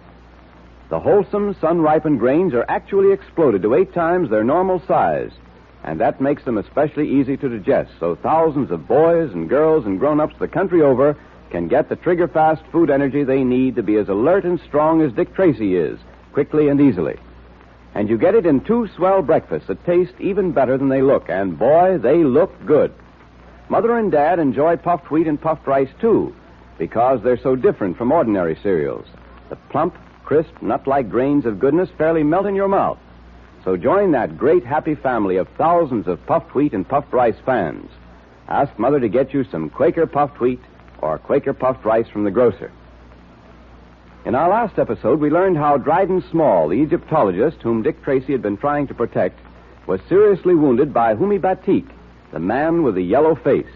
Speaker 6: The wholesome, sun-ripened grains are actually exploded to 8 times their normal size, and that makes them especially easy to digest, so thousands of boys and girls and grown-ups the country over can get the trigger-fast food energy they need to be as alert and strong as Dick Tracy is, quickly and easily. And you get it in 2 swell breakfasts that taste even better than they look, and boy, they look good. Mother and Dad enjoy puffed wheat and puffed rice, too, because they're so different from ordinary cereals. The plump, crisp, nut-like grains of goodness fairly melt in your mouth. So join that great, happy family of thousands of puffed wheat and puffed rice fans. Ask Mother to get you some Quaker puffed wheat or Quaker puffed rice from the grocer. In our last episode, we learned how Dryden Small, the Egyptologist whom Dick Tracy had been trying to protect, was seriously wounded by Humi Batik, the man with the yellow face.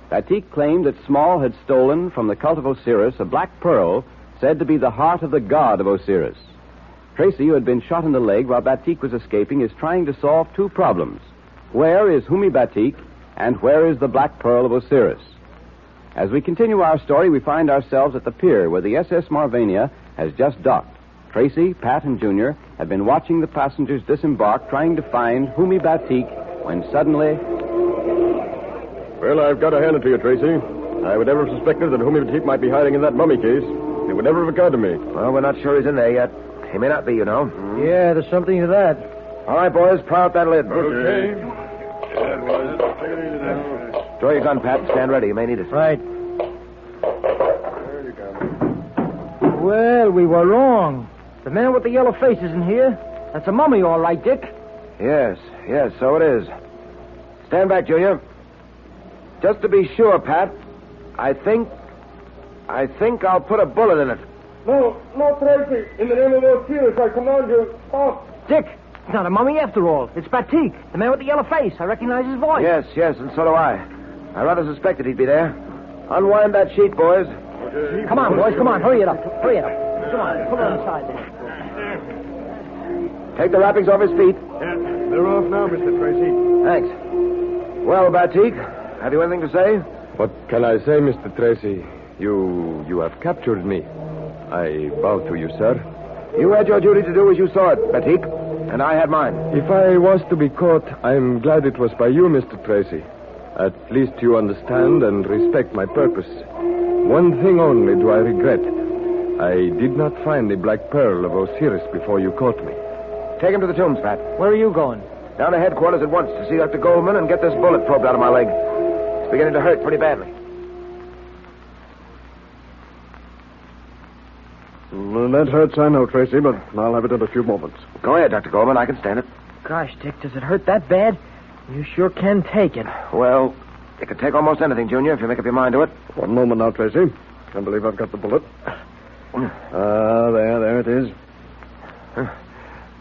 Speaker 6: Batik claimed that Small had stolen from the cult of Osiris a black pearl said to be the heart of the god of Osiris. Tracy, who had been shot in the leg while Batik was escaping, is trying to solve 2 problems. Where is Humi Batik, and where is the black pearl of Osiris? As we continue our story, we find ourselves at the pier where the SS Marvania has just docked. Tracy, Pat, and Junior have been watching the passengers disembark, trying to find Humi Batik, when suddenly...
Speaker 10: Well, I've got to hand it to you, Tracy. I would never have suspected that Humi Batik might be hiding in that mummy case. It would never have occurred to me.
Speaker 4: Well, we're not sure he's in there yet. He may not be, you know.
Speaker 8: Yeah, there's something to that.
Speaker 4: All right, boys, pry out that lid.
Speaker 10: Okay.
Speaker 4: Throw your gun, Pat. Stand ready. You may need it.
Speaker 8: Right. Well, we were wrong. The man with the yellow face isn't here. That's a mummy, all right, Dick.
Speaker 4: Yes, so it is. Stand back, Junior. Just to be sure, Pat, I think I'll put a bullet in it.
Speaker 10: No, Tracy. In the name of Osiris, I command you, stop.
Speaker 8: Dick, it's not a mummy after all. It's Batik, the man with the yellow face. I recognize his voice.
Speaker 4: Yes, and so do I. I rather suspected he'd be there. Unwind that sheet, boys.
Speaker 10: Okay.
Speaker 8: Come on, boys, come on. Hurry it up. Come on, pull it on the side there.
Speaker 4: Take the wrappings off his feet.
Speaker 10: Yeah, they're off now, Mr. Tracy.
Speaker 4: Thanks. Well, Batik, have you anything to say?
Speaker 12: What can I say, Mr. Tracy? You have captured me. I bow to you, sir.
Speaker 4: You had your duty to do as you saw it, Batik, and I had mine.
Speaker 12: If I was to be caught, I'm glad it was by you, Mr. Tracy. At least you understand and respect my purpose. One thing only do I regret. I did not find the black pearl of Osiris before you caught me.
Speaker 4: Take him to the tombs, Pat.
Speaker 8: Where are you going?
Speaker 4: Down to headquarters at once to see Dr. Goldman and get this bullet probed out of my leg. It's beginning to hurt pretty badly.
Speaker 10: That hurts, I know, Tracy, but I'll have it in a few moments.
Speaker 4: Go ahead, Dr. Goldman. I can stand it.
Speaker 9: Gosh, Dick, does it hurt that bad? You sure can take it.
Speaker 4: Well, you can take almost anything, Junior, if you make up your mind to it.
Speaker 10: One moment now, Tracy. I believe I've got the bullet. There it is.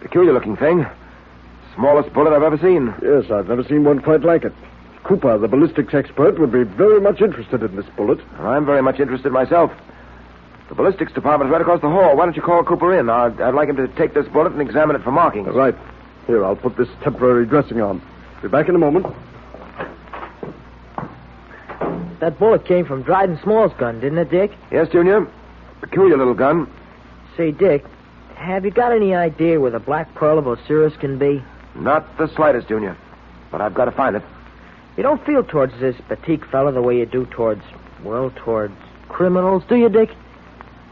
Speaker 4: Peculiar-looking thing. Smallest bullet I've ever seen.
Speaker 10: Yes, I've never seen one quite like it. Cooper, the ballistics expert, would be very much interested in this bullet.
Speaker 4: I'm very much interested myself. The ballistics department's right across the hall. Why don't you call Cooper in? I'd like him to take this bullet and examine it for markings.
Speaker 10: Right. Here, I'll put this temporary dressing on. Be back in a moment.
Speaker 9: That bullet came from Dryden Small's gun, didn't it, Dick?
Speaker 4: Yes, Junior. Peculiar little gun.
Speaker 9: Say, Dick, have you got any idea where the Black Pearl of Osiris can be?
Speaker 4: Not the slightest, Junior. But I've got to find it.
Speaker 9: You don't feel towards this Batik fella the way you do towards criminals, do you, Dick?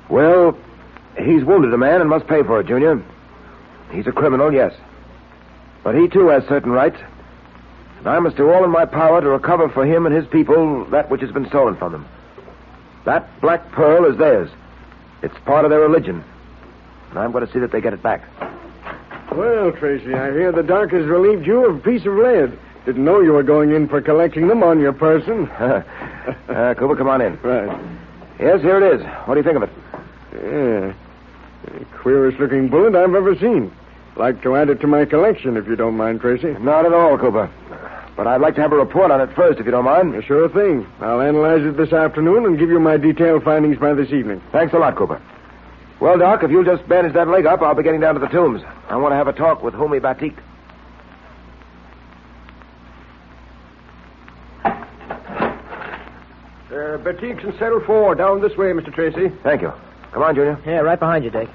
Speaker 4: Well, he's wounded a man and must pay for it, Junior. He's a criminal, yes. But he, too, has certain rights. And I must do all in my power to recover for him and his people that which has been stolen from them. That Black Pearl is theirs. It's part of their religion. And I'm going to see that they get it back.
Speaker 10: Well, Tracy, I hear the doc has relieved you of a piece of lead. Didn't know you were going in for collecting them on your person.
Speaker 4: Cooper, come on in.
Speaker 10: Right.
Speaker 4: Yes, here it is. What do you think of it?
Speaker 10: Yeah. The queerest-looking bullet I've ever seen. Like to add it to my collection, if you don't mind, Tracy.
Speaker 4: Not at all, Cooper. But I'd like to have a report on it first, if you don't mind.
Speaker 10: Sure thing. I'll analyze it this afternoon and give you my detailed findings by this evening.
Speaker 4: Thanks a lot, Cooper. Well, Doc, if you'll just bandage that leg up, I'll be getting down to the tombs. I want to have a talk with Homi Batik.
Speaker 10: Batik's in cell 4, down this way, Mr. Tracy.
Speaker 4: Thank you. Come on, Junior.
Speaker 9: Yeah, right behind you, Dick.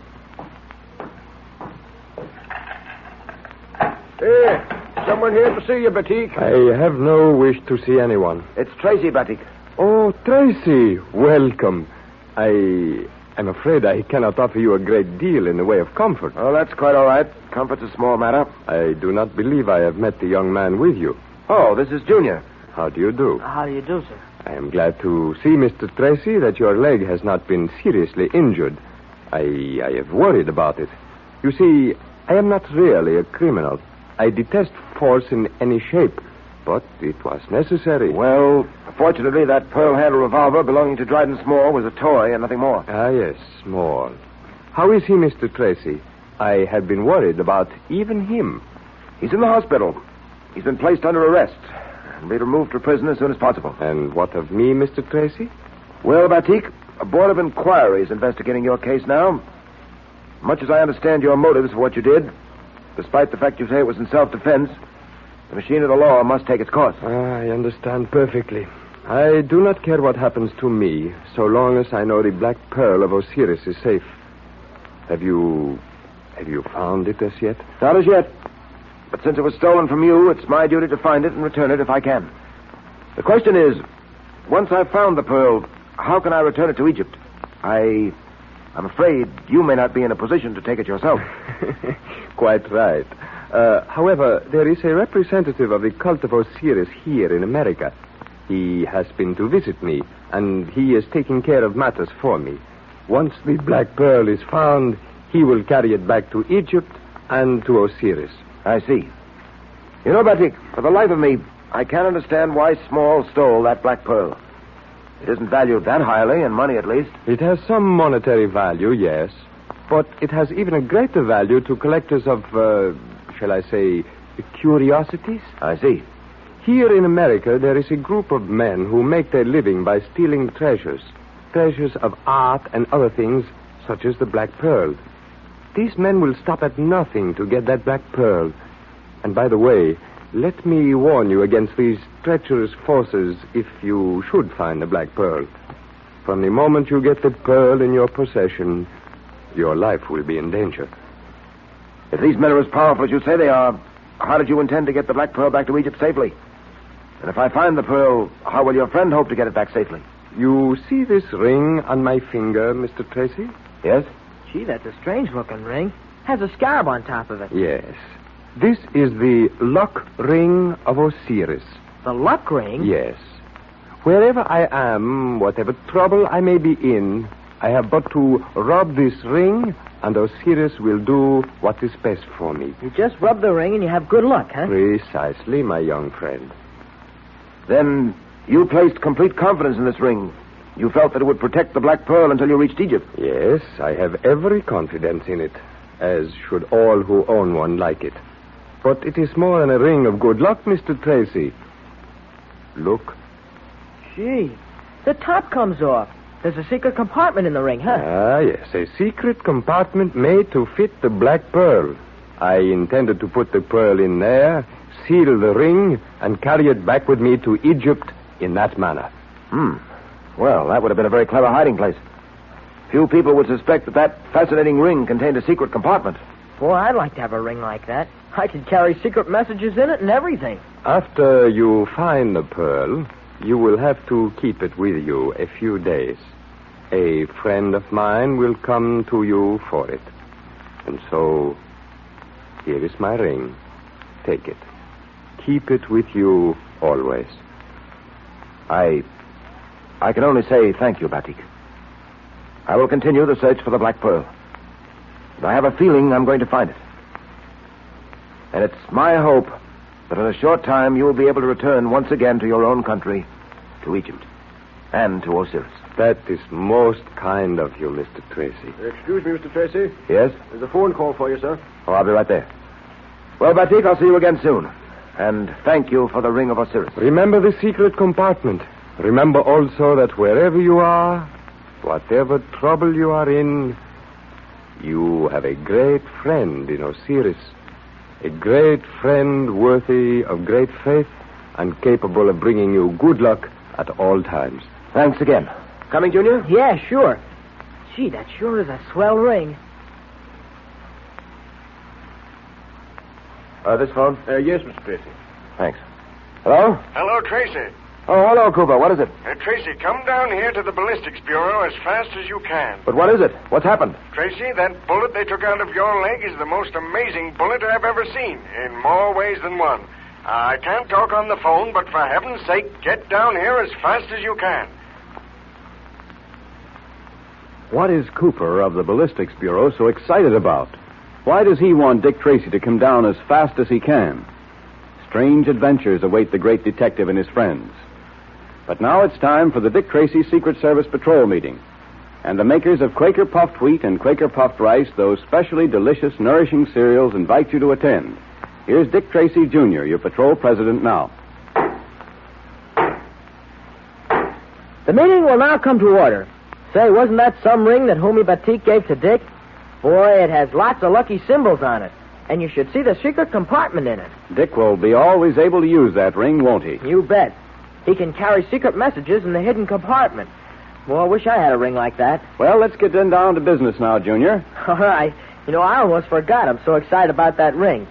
Speaker 10: Hey, someone here to see you, Batik.
Speaker 12: I have no wish to see anyone.
Speaker 4: It's Tracy Batik.
Speaker 12: Oh, Tracy, welcome. I'm afraid I cannot offer you a great deal in the way of comfort.
Speaker 4: Oh, that's quite all right. Comfort's a small matter.
Speaker 12: I do not believe I have met the young man with you.
Speaker 4: Oh, this is Junior.
Speaker 12: How do you do?
Speaker 9: How do you do, sir?
Speaker 12: I am glad to see, Mr. Tracy, that your leg has not been seriously injured. I have worried about it. You see, I am not really a criminal. I detest force in any shape, but it was necessary.
Speaker 4: Well, fortunately, that pearl-handled revolver belonging to Dryden Small was a toy and nothing more.
Speaker 12: Ah, yes, Small. How is he, Mr. Tracy? I had been worried about even him.
Speaker 4: He's in the hospital. He's been placed under arrest and be removed to prison as soon as possible.
Speaker 12: And what of me, Mr. Tracy?
Speaker 4: Well, Batik, a board of inquiry is investigating your case now. Much as I understand your motives for what you did, despite the fact you say it was in self-defense, the machine of the law must take its course.
Speaker 12: I understand perfectly. I do not care what happens to me, so long as I know the Black Pearl of Osiris is safe. Have you found it as yet?
Speaker 4: Not as yet. But since it was stolen from you, it's my duty to find it and return it if I can. The question is, once I've found the pearl, how can I return it to Egypt? I'm afraid you may not be in a position to take it yourself.
Speaker 12: Quite right. However, there is a representative of the cult of Osiris here in America. He has been to visit me, and he is taking care of matters for me. Once the Black Pearl is found, he will carry it back to Egypt and to Osiris.
Speaker 4: I see. You know, Batik, for the life of me, I can't understand why Small stole that Black Pearl. It isn't valued that highly, in money at least.
Speaker 12: It has some monetary value, yes. But it has even a greater value to collectors of, shall I say, curiosities.
Speaker 4: I see.
Speaker 12: Here in America, there is a group of men who make their living by stealing treasures of art and other things, such as the Black Pearl. These men will stop at nothing to get that Black Pearl. And by the way, let me warn you against these treacherous forces if you should find the Black Pearl. From the moment you get the pearl in your possession, your life will be in danger.
Speaker 4: If these men are as powerful as you say they are, how did you intend to get the Black Pearl back to Egypt safely? And if I find the pearl, how will your friend hope to get it back safely?
Speaker 12: You see this ring on my finger, Mr. Tracy?
Speaker 4: Yes?
Speaker 9: Gee, that's a strange-looking ring. Has a scarab on top of it.
Speaker 12: Yes. This is the luck ring of Osiris.
Speaker 9: The luck ring?
Speaker 12: Yes. Wherever I am, whatever trouble I may be in, I have but to rub this ring, and Osiris will do what is best for me.
Speaker 9: You just rub the ring and you have good luck, huh?
Speaker 12: Precisely, my young friend.
Speaker 4: Then you placed complete confidence in this ring. You felt that it would protect the Black Pearl until you reached Egypt.
Speaker 12: Yes, I have every confidence in it, as should all who own one like it. But it is more than a ring of good luck, Mr. Tracy. Look.
Speaker 9: Gee, the top comes off. There's a secret compartment in the ring, huh?
Speaker 12: Ah, yes, a secret compartment made to fit the Black Pearl. I intended to put the pearl in there, seal the ring, and carry it back with me to Egypt in that manner.
Speaker 4: Well, that would have been a very clever hiding place. Few people would suspect that fascinating ring contained a secret compartment.
Speaker 9: Boy, I'd like to have a ring like that. I could carry secret messages in it and everything.
Speaker 12: After you find the pearl, you will have to keep it with you a few days. A friend of mine will come to you for it. And so, here is my ring. Take it. Keep it with you always.
Speaker 4: I can only say thank you, Batik. I will continue the search for the Black Pearl. And I have a feeling I'm going to find it. And it's my hope that in a short time you will be able to return once again to your own country, to Egypt, and to Osiris.
Speaker 12: That is most kind of you, Mr. Tracy.
Speaker 10: Excuse me, Mr. Tracy.
Speaker 4: Yes?
Speaker 10: There's a phone call for you, sir.
Speaker 4: Oh, I'll be right there. Well, Batik, I'll see you again soon. And thank you for the Ring of Osiris.
Speaker 12: Remember the secret compartment. Remember also that wherever you are, whatever trouble you are in, you have a great friend in Osiris. A great friend worthy of great faith and capable of bringing you good luck at all times.
Speaker 4: Thanks again. Coming, Junior?
Speaker 9: Yeah, sure. Gee, that sure is a swell ring.
Speaker 4: This phone?
Speaker 10: Yes, Mr. Tracy.
Speaker 4: Thanks. Hello?
Speaker 14: Hello, Tracy.
Speaker 4: Oh, hello, Cooper. What is it?
Speaker 14: Tracy, come down here to the ballistics bureau as fast as you can.
Speaker 4: But what is it? What's happened?
Speaker 14: Tracy, that bullet they took out of your leg is the most amazing bullet I've ever seen, in more ways than one. I can't talk on the phone, but for heaven's sake, get down here as fast as you can.
Speaker 6: What is Cooper of the Ballistics Bureau so excited about? Why does he want Dick Tracy to come down as fast as he can? Strange adventures await the great detective and his friends. But now it's time for the Dick Tracy Secret Service Patrol meeting. And the makers of Quaker Puffed Wheat and Quaker Puffed Rice, those specially delicious, nourishing cereals, invite you to attend. Here's Dick Tracy, Jr., your patrol president now.
Speaker 9: The meeting will now come to order. Say, wasn't that some ring that Homi Batik gave to Dick? Boy, it has lots of lucky symbols on it. And you should see the secret compartment in it.
Speaker 6: Dick will be always able to use that ring, won't he?
Speaker 9: You bet. He can carry secret messages in the hidden compartment. Boy, I wish I had a ring like that.
Speaker 6: Well, let's get down to business now, Junior.
Speaker 9: All right. I almost forgot. I'm so excited about that ring.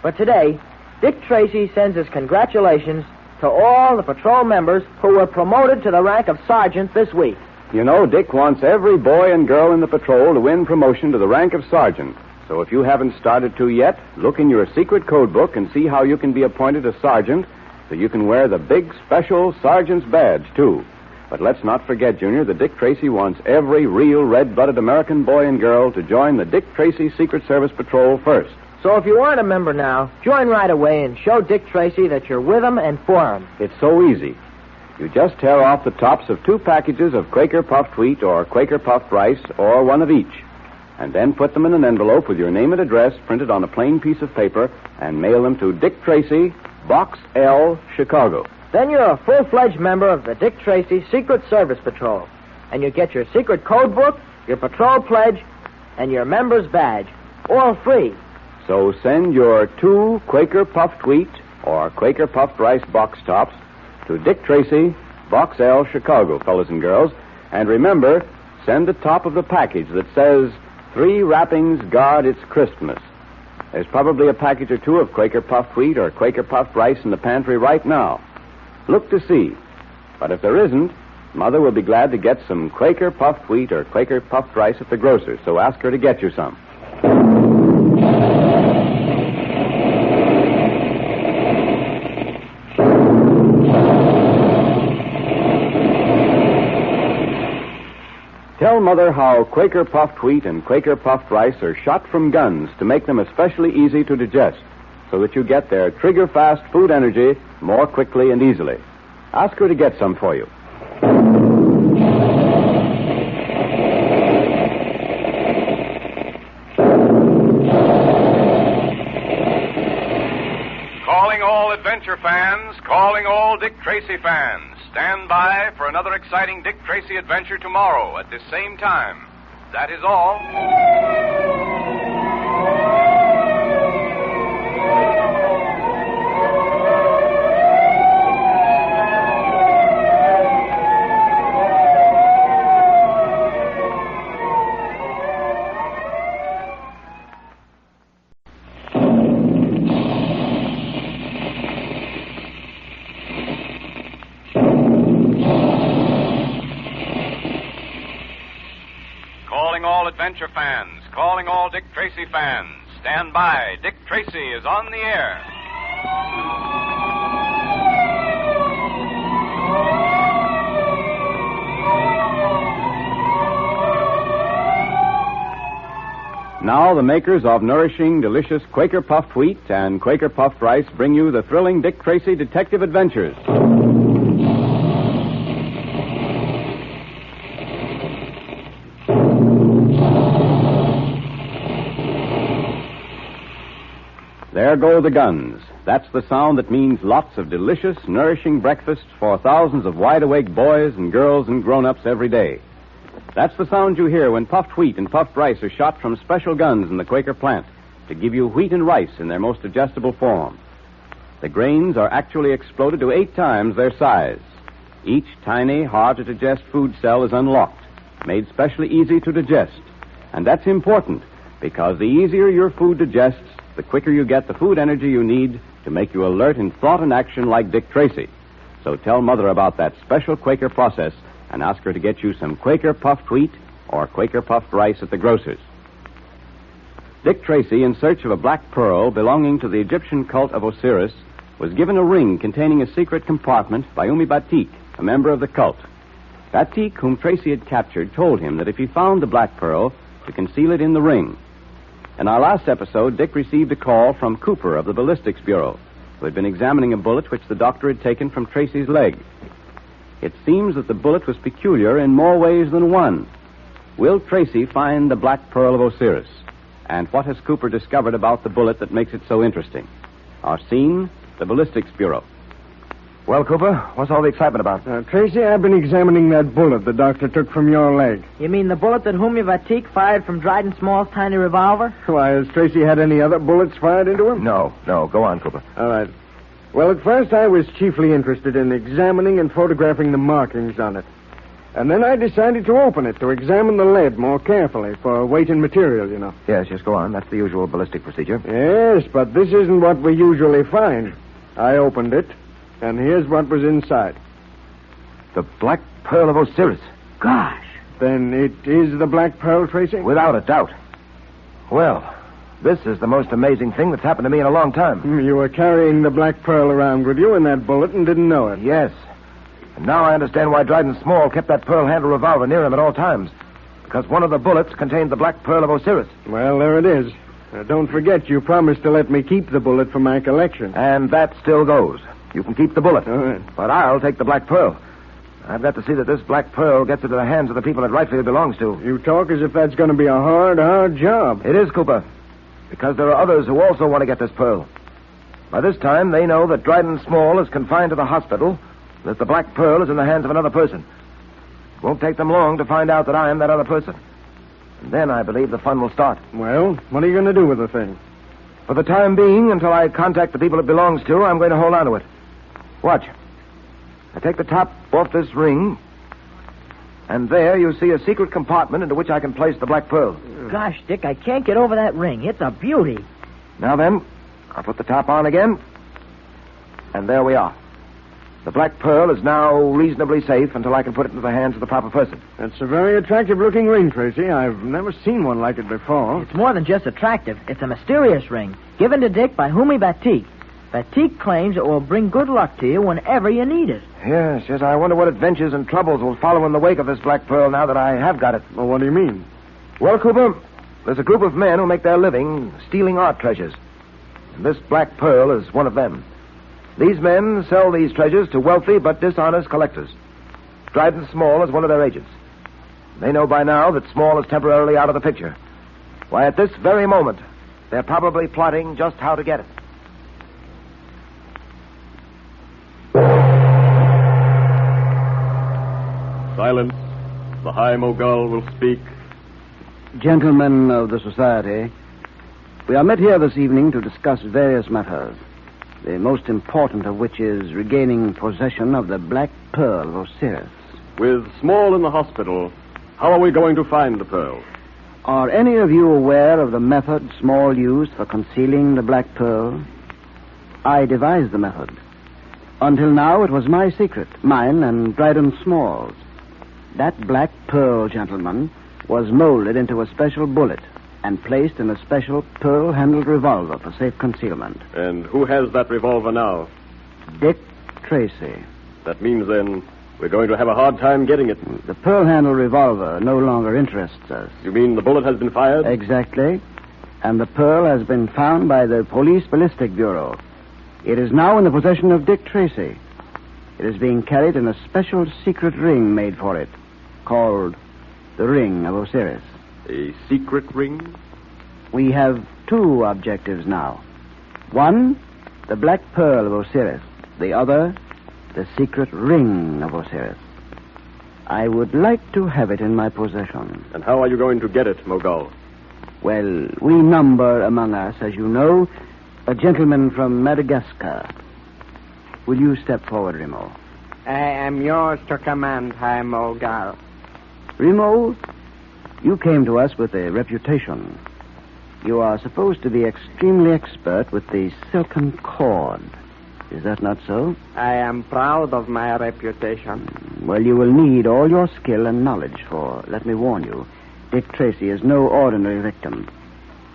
Speaker 9: But today, Dick Tracy sends his congratulations to all the patrol members who were promoted to the rank of sergeant this week.
Speaker 6: Dick wants every boy and girl in the patrol to win promotion to the rank of sergeant. So if you haven't started to yet, look in your secret code book and see how you can be appointed a sergeant so you can wear the big special sergeant's badge, too. But let's not forget, Junior, that Dick Tracy wants every real red-blooded American boy and girl to join the Dick Tracy Secret Service Patrol first.
Speaker 9: So if you aren't a member now, join right away and show Dick Tracy that you're with him and for him.
Speaker 6: It's so easy. You just tear off the tops of 2 packages of Quaker Puffed Wheat or Quaker Puffed Rice, or one of each, and then put them in an envelope with your name and address printed on a plain piece of paper and mail them to Dick Tracy, Box L, Chicago.
Speaker 9: Then you're a full-fledged member of the Dick Tracy Secret Service Patrol, and you get your secret code book, your patrol pledge, and your member's badge, all free.
Speaker 6: So send your 2 Quaker Puffed Wheat or Quaker Puffed Rice box tops to Dick Tracy, Box L, Chicago, fellas and girls. And remember, send the top of the package that says, 3 wrappings guard its Christmas. There's probably a package or 2 of Quaker Puffed Wheat or Quaker Puffed Rice in the pantry right now. Look to see. But if there isn't, Mother will be glad to get some Quaker Puffed Wheat or Quaker Puffed Rice at the grocer's, so ask her to get you some. Tell Mother how Quaker puffed wheat and Quaker puffed rice are shot from guns to make them especially easy to digest, so that you get their trigger-fast food energy more quickly and easily. Ask her to get some for you.
Speaker 5: Calling all adventure fans, calling all Dick Tracy fans. Stand by for another exciting Dick Tracy adventure tomorrow at this same time. That is all. Adventure fans, calling all Dick Tracy fans. Stand by. Dick Tracy is on the air.
Speaker 6: Now the makers of nourishing, delicious Quaker puffed wheat and Quaker puffed rice bring you the thrilling Dick Tracy detective adventures. There go the guns. That's the sound that means lots of delicious, nourishing breakfasts for thousands of wide-awake boys and girls and grown-ups every day. That's the sound you hear when puffed wheat and puffed rice are shot from special guns in the Quaker plant to give you wheat and rice in their most digestible form. The grains are actually exploded to 8 times their size. Each tiny, hard-to-digest food cell is unlocked, made specially easy to digest. And that's important, because the easier your food digests, the quicker you get the food energy you need to make you alert in thought and action like Dick Tracy. So tell Mother about that special Quaker process and ask her to get you some Quaker puffed wheat or Quaker puffed rice at the grocer's. Dick Tracy, in search of a black pearl belonging to the Egyptian cult of Osiris, was given a ring containing a secret compartment by Umi Batik, a member of the cult. Batik, whom Tracy had captured, told him that if he found the black pearl, to conceal it in the ring. In our last episode, Dick received a call from Cooper of the Ballistics Bureau, who had been examining a bullet which the doctor had taken from Tracy's leg. It seems that the bullet was peculiar in more ways than one. Will Tracy find the black pearl of Osiris? And what has Cooper discovered about the bullet that makes it so interesting? Our scene, the Ballistics Bureau.
Speaker 4: Well, Cooper, what's all the excitement about?
Speaker 7: Tracy, I've been examining that bullet the doctor took from your leg.
Speaker 9: You mean the bullet that Humi Vatik fired from Dryden Small's tiny revolver?
Speaker 7: Why, has Tracy had any other bullets fired into him?
Speaker 4: No. Go on, Cooper.
Speaker 7: All right. Well, at first I was chiefly interested in examining and photographing the markings on it. And then I decided to open it to examine the lead more carefully for weight and material, you know.
Speaker 4: Yes, go on. That's the usual ballistic procedure.
Speaker 7: Yes, but this isn't what we usually find. I opened it. And here's what was inside.
Speaker 4: The black pearl of Osiris.
Speaker 9: Gosh.
Speaker 7: Then it is the black pearl, Tracy?
Speaker 4: Without a doubt. Well, this is the most amazing thing that's happened to me in a long time.
Speaker 7: You were carrying the black pearl around with you in that bullet and didn't know it.
Speaker 4: Yes. And now I understand why Dryden Small kept that pearl-handled revolver near him at all times. Because one of the bullets contained the black pearl of Osiris.
Speaker 7: Well, there it is. Now, don't forget you promised to let me keep the bullet for my collection.
Speaker 4: And that still goes. You can keep the bullet.
Speaker 7: All right.
Speaker 4: But I'll take the black pearl. I've got to see that this black pearl gets into the hands of the people it rightfully belongs to.
Speaker 7: You talk as if that's going to be a hard job.
Speaker 4: It is, Cooper. Because there are others who also want to get this pearl. By this time, they know that Dryden Small is confined to the hospital, that the black pearl is in the hands of another person. It won't take them long to find out that I am that other person. And then I believe the fun will start.
Speaker 7: Well, what are you going to do with the thing?
Speaker 4: For the time being, until I contact the people it belongs to, I'm going to hold on to it. Watch. I take the top off this ring, and there you see a secret compartment into which I can place the black pearl.
Speaker 9: Gosh, Dick, I can't get over that ring. It's a beauty.
Speaker 4: Now then, I'll put the top on again, and there we are. The black pearl is now reasonably safe until I can put it into the hands of the proper person.
Speaker 7: That's a very attractive-looking ring, Tracy. I've never seen one like it before.
Speaker 9: It's more than just attractive. It's a mysterious ring, given to Dick by Humi Batik. Batik claims it will bring good luck to you whenever you need it.
Speaker 4: Yes, I wonder what adventures and troubles will follow in the wake of this black pearl now that I have got it.
Speaker 10: Well, what do you mean?
Speaker 4: Well, Cooper, there's a group of men who make their living stealing art treasures. And this black pearl is one of them. These men sell these treasures to wealthy but dishonest collectors. Dryden Small is one of their agents. They know by now that Small is temporarily out of the picture. Why, at this very moment, they're probably plotting just how to get it.
Speaker 15: Silence. The High Mogul will speak.
Speaker 16: Gentlemen of the society, we are met here this evening to discuss various matters, the most important of which is regaining possession of the Black Pearl of Osiris.
Speaker 15: With Small in the hospital, how are we going to find the pearl?
Speaker 16: Are any of you aware of the method Small used for concealing the Black Pearl? I devised the method. Until now, it was my secret, mine and Dryden Small's. That Black Pearl, gentlemen, was molded into a special bullet and placed in a special pearl-handled revolver for safe concealment.
Speaker 15: And who has that revolver now?
Speaker 16: Dick Tracy.
Speaker 15: That means, then, we're going to have a hard time getting it.
Speaker 16: The pearl-handled revolver no longer interests us.
Speaker 15: You mean the bullet has been fired?
Speaker 16: Exactly. And the pearl has been found by the Police Ballistic Bureau. It is now in the possession of Dick Tracy. It is being carried in a special secret ring made for it, called the Ring of Osiris.
Speaker 15: A secret ring?
Speaker 16: We have two objectives now. One, the Black Pearl of Osiris. The other, the secret Ring of Osiris. I would like to have it in my possession.
Speaker 15: And how are you going to get it, Mogul?
Speaker 16: Well, we number among us, as you know, a gentleman from Madagascar. Will you step forward, Remo?
Speaker 17: I am yours to command, High Mogul.
Speaker 16: Remo, you came to us with a reputation. You are supposed to be extremely expert with the silken cord. Is that not so?
Speaker 17: I am proud of my reputation.
Speaker 16: Well, you will need all your skill and knowledge, for, let me warn you, Dick Tracy is no ordinary victim.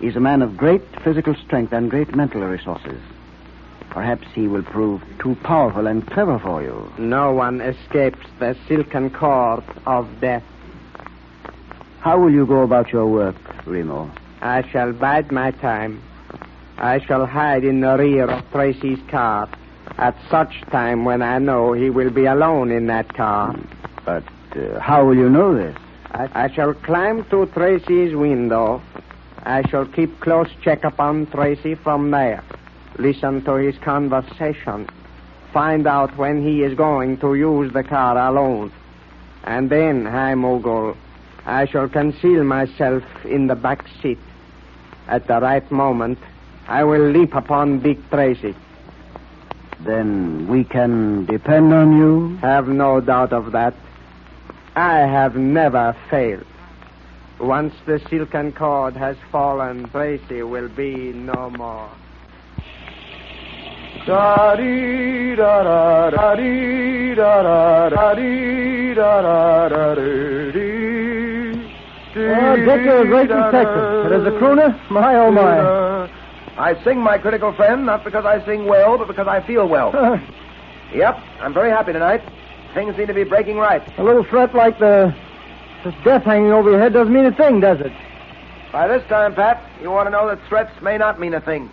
Speaker 16: He's a man of great physical strength and great mental resources. Perhaps he will prove too powerful and clever for you.
Speaker 17: No one escapes the silken cord of death.
Speaker 16: How will you go about your work, Remo?
Speaker 17: I shall bide my time. I shall hide in the rear of Tracy's car at such time when I know he will be alone in that car.
Speaker 16: But how will you know this?
Speaker 17: I shall climb to Tracy's window. I shall keep close check upon Tracy from there. Listen to his conversation. Find out when he is going to use the car alone. And then, High Mogul, I shall conceal myself in the back seat. At the right moment, I will leap upon Dick Tracy.
Speaker 16: Then we can depend on you?
Speaker 17: Have no doubt of that. I have never failed. Once the silken cord has fallen, Tracy will be no more.
Speaker 8: Oh, Dick, you're a great detective. But as a crooner, my oh my.
Speaker 4: I sing, my critical friend, not because I sing well, but because I feel well. Yep, I'm very happy tonight. Things seem to be breaking right.
Speaker 8: A little threat like the death hanging over your head doesn't mean a thing, does it?
Speaker 4: By this time, Pat, you want to know that threats may not mean a thing.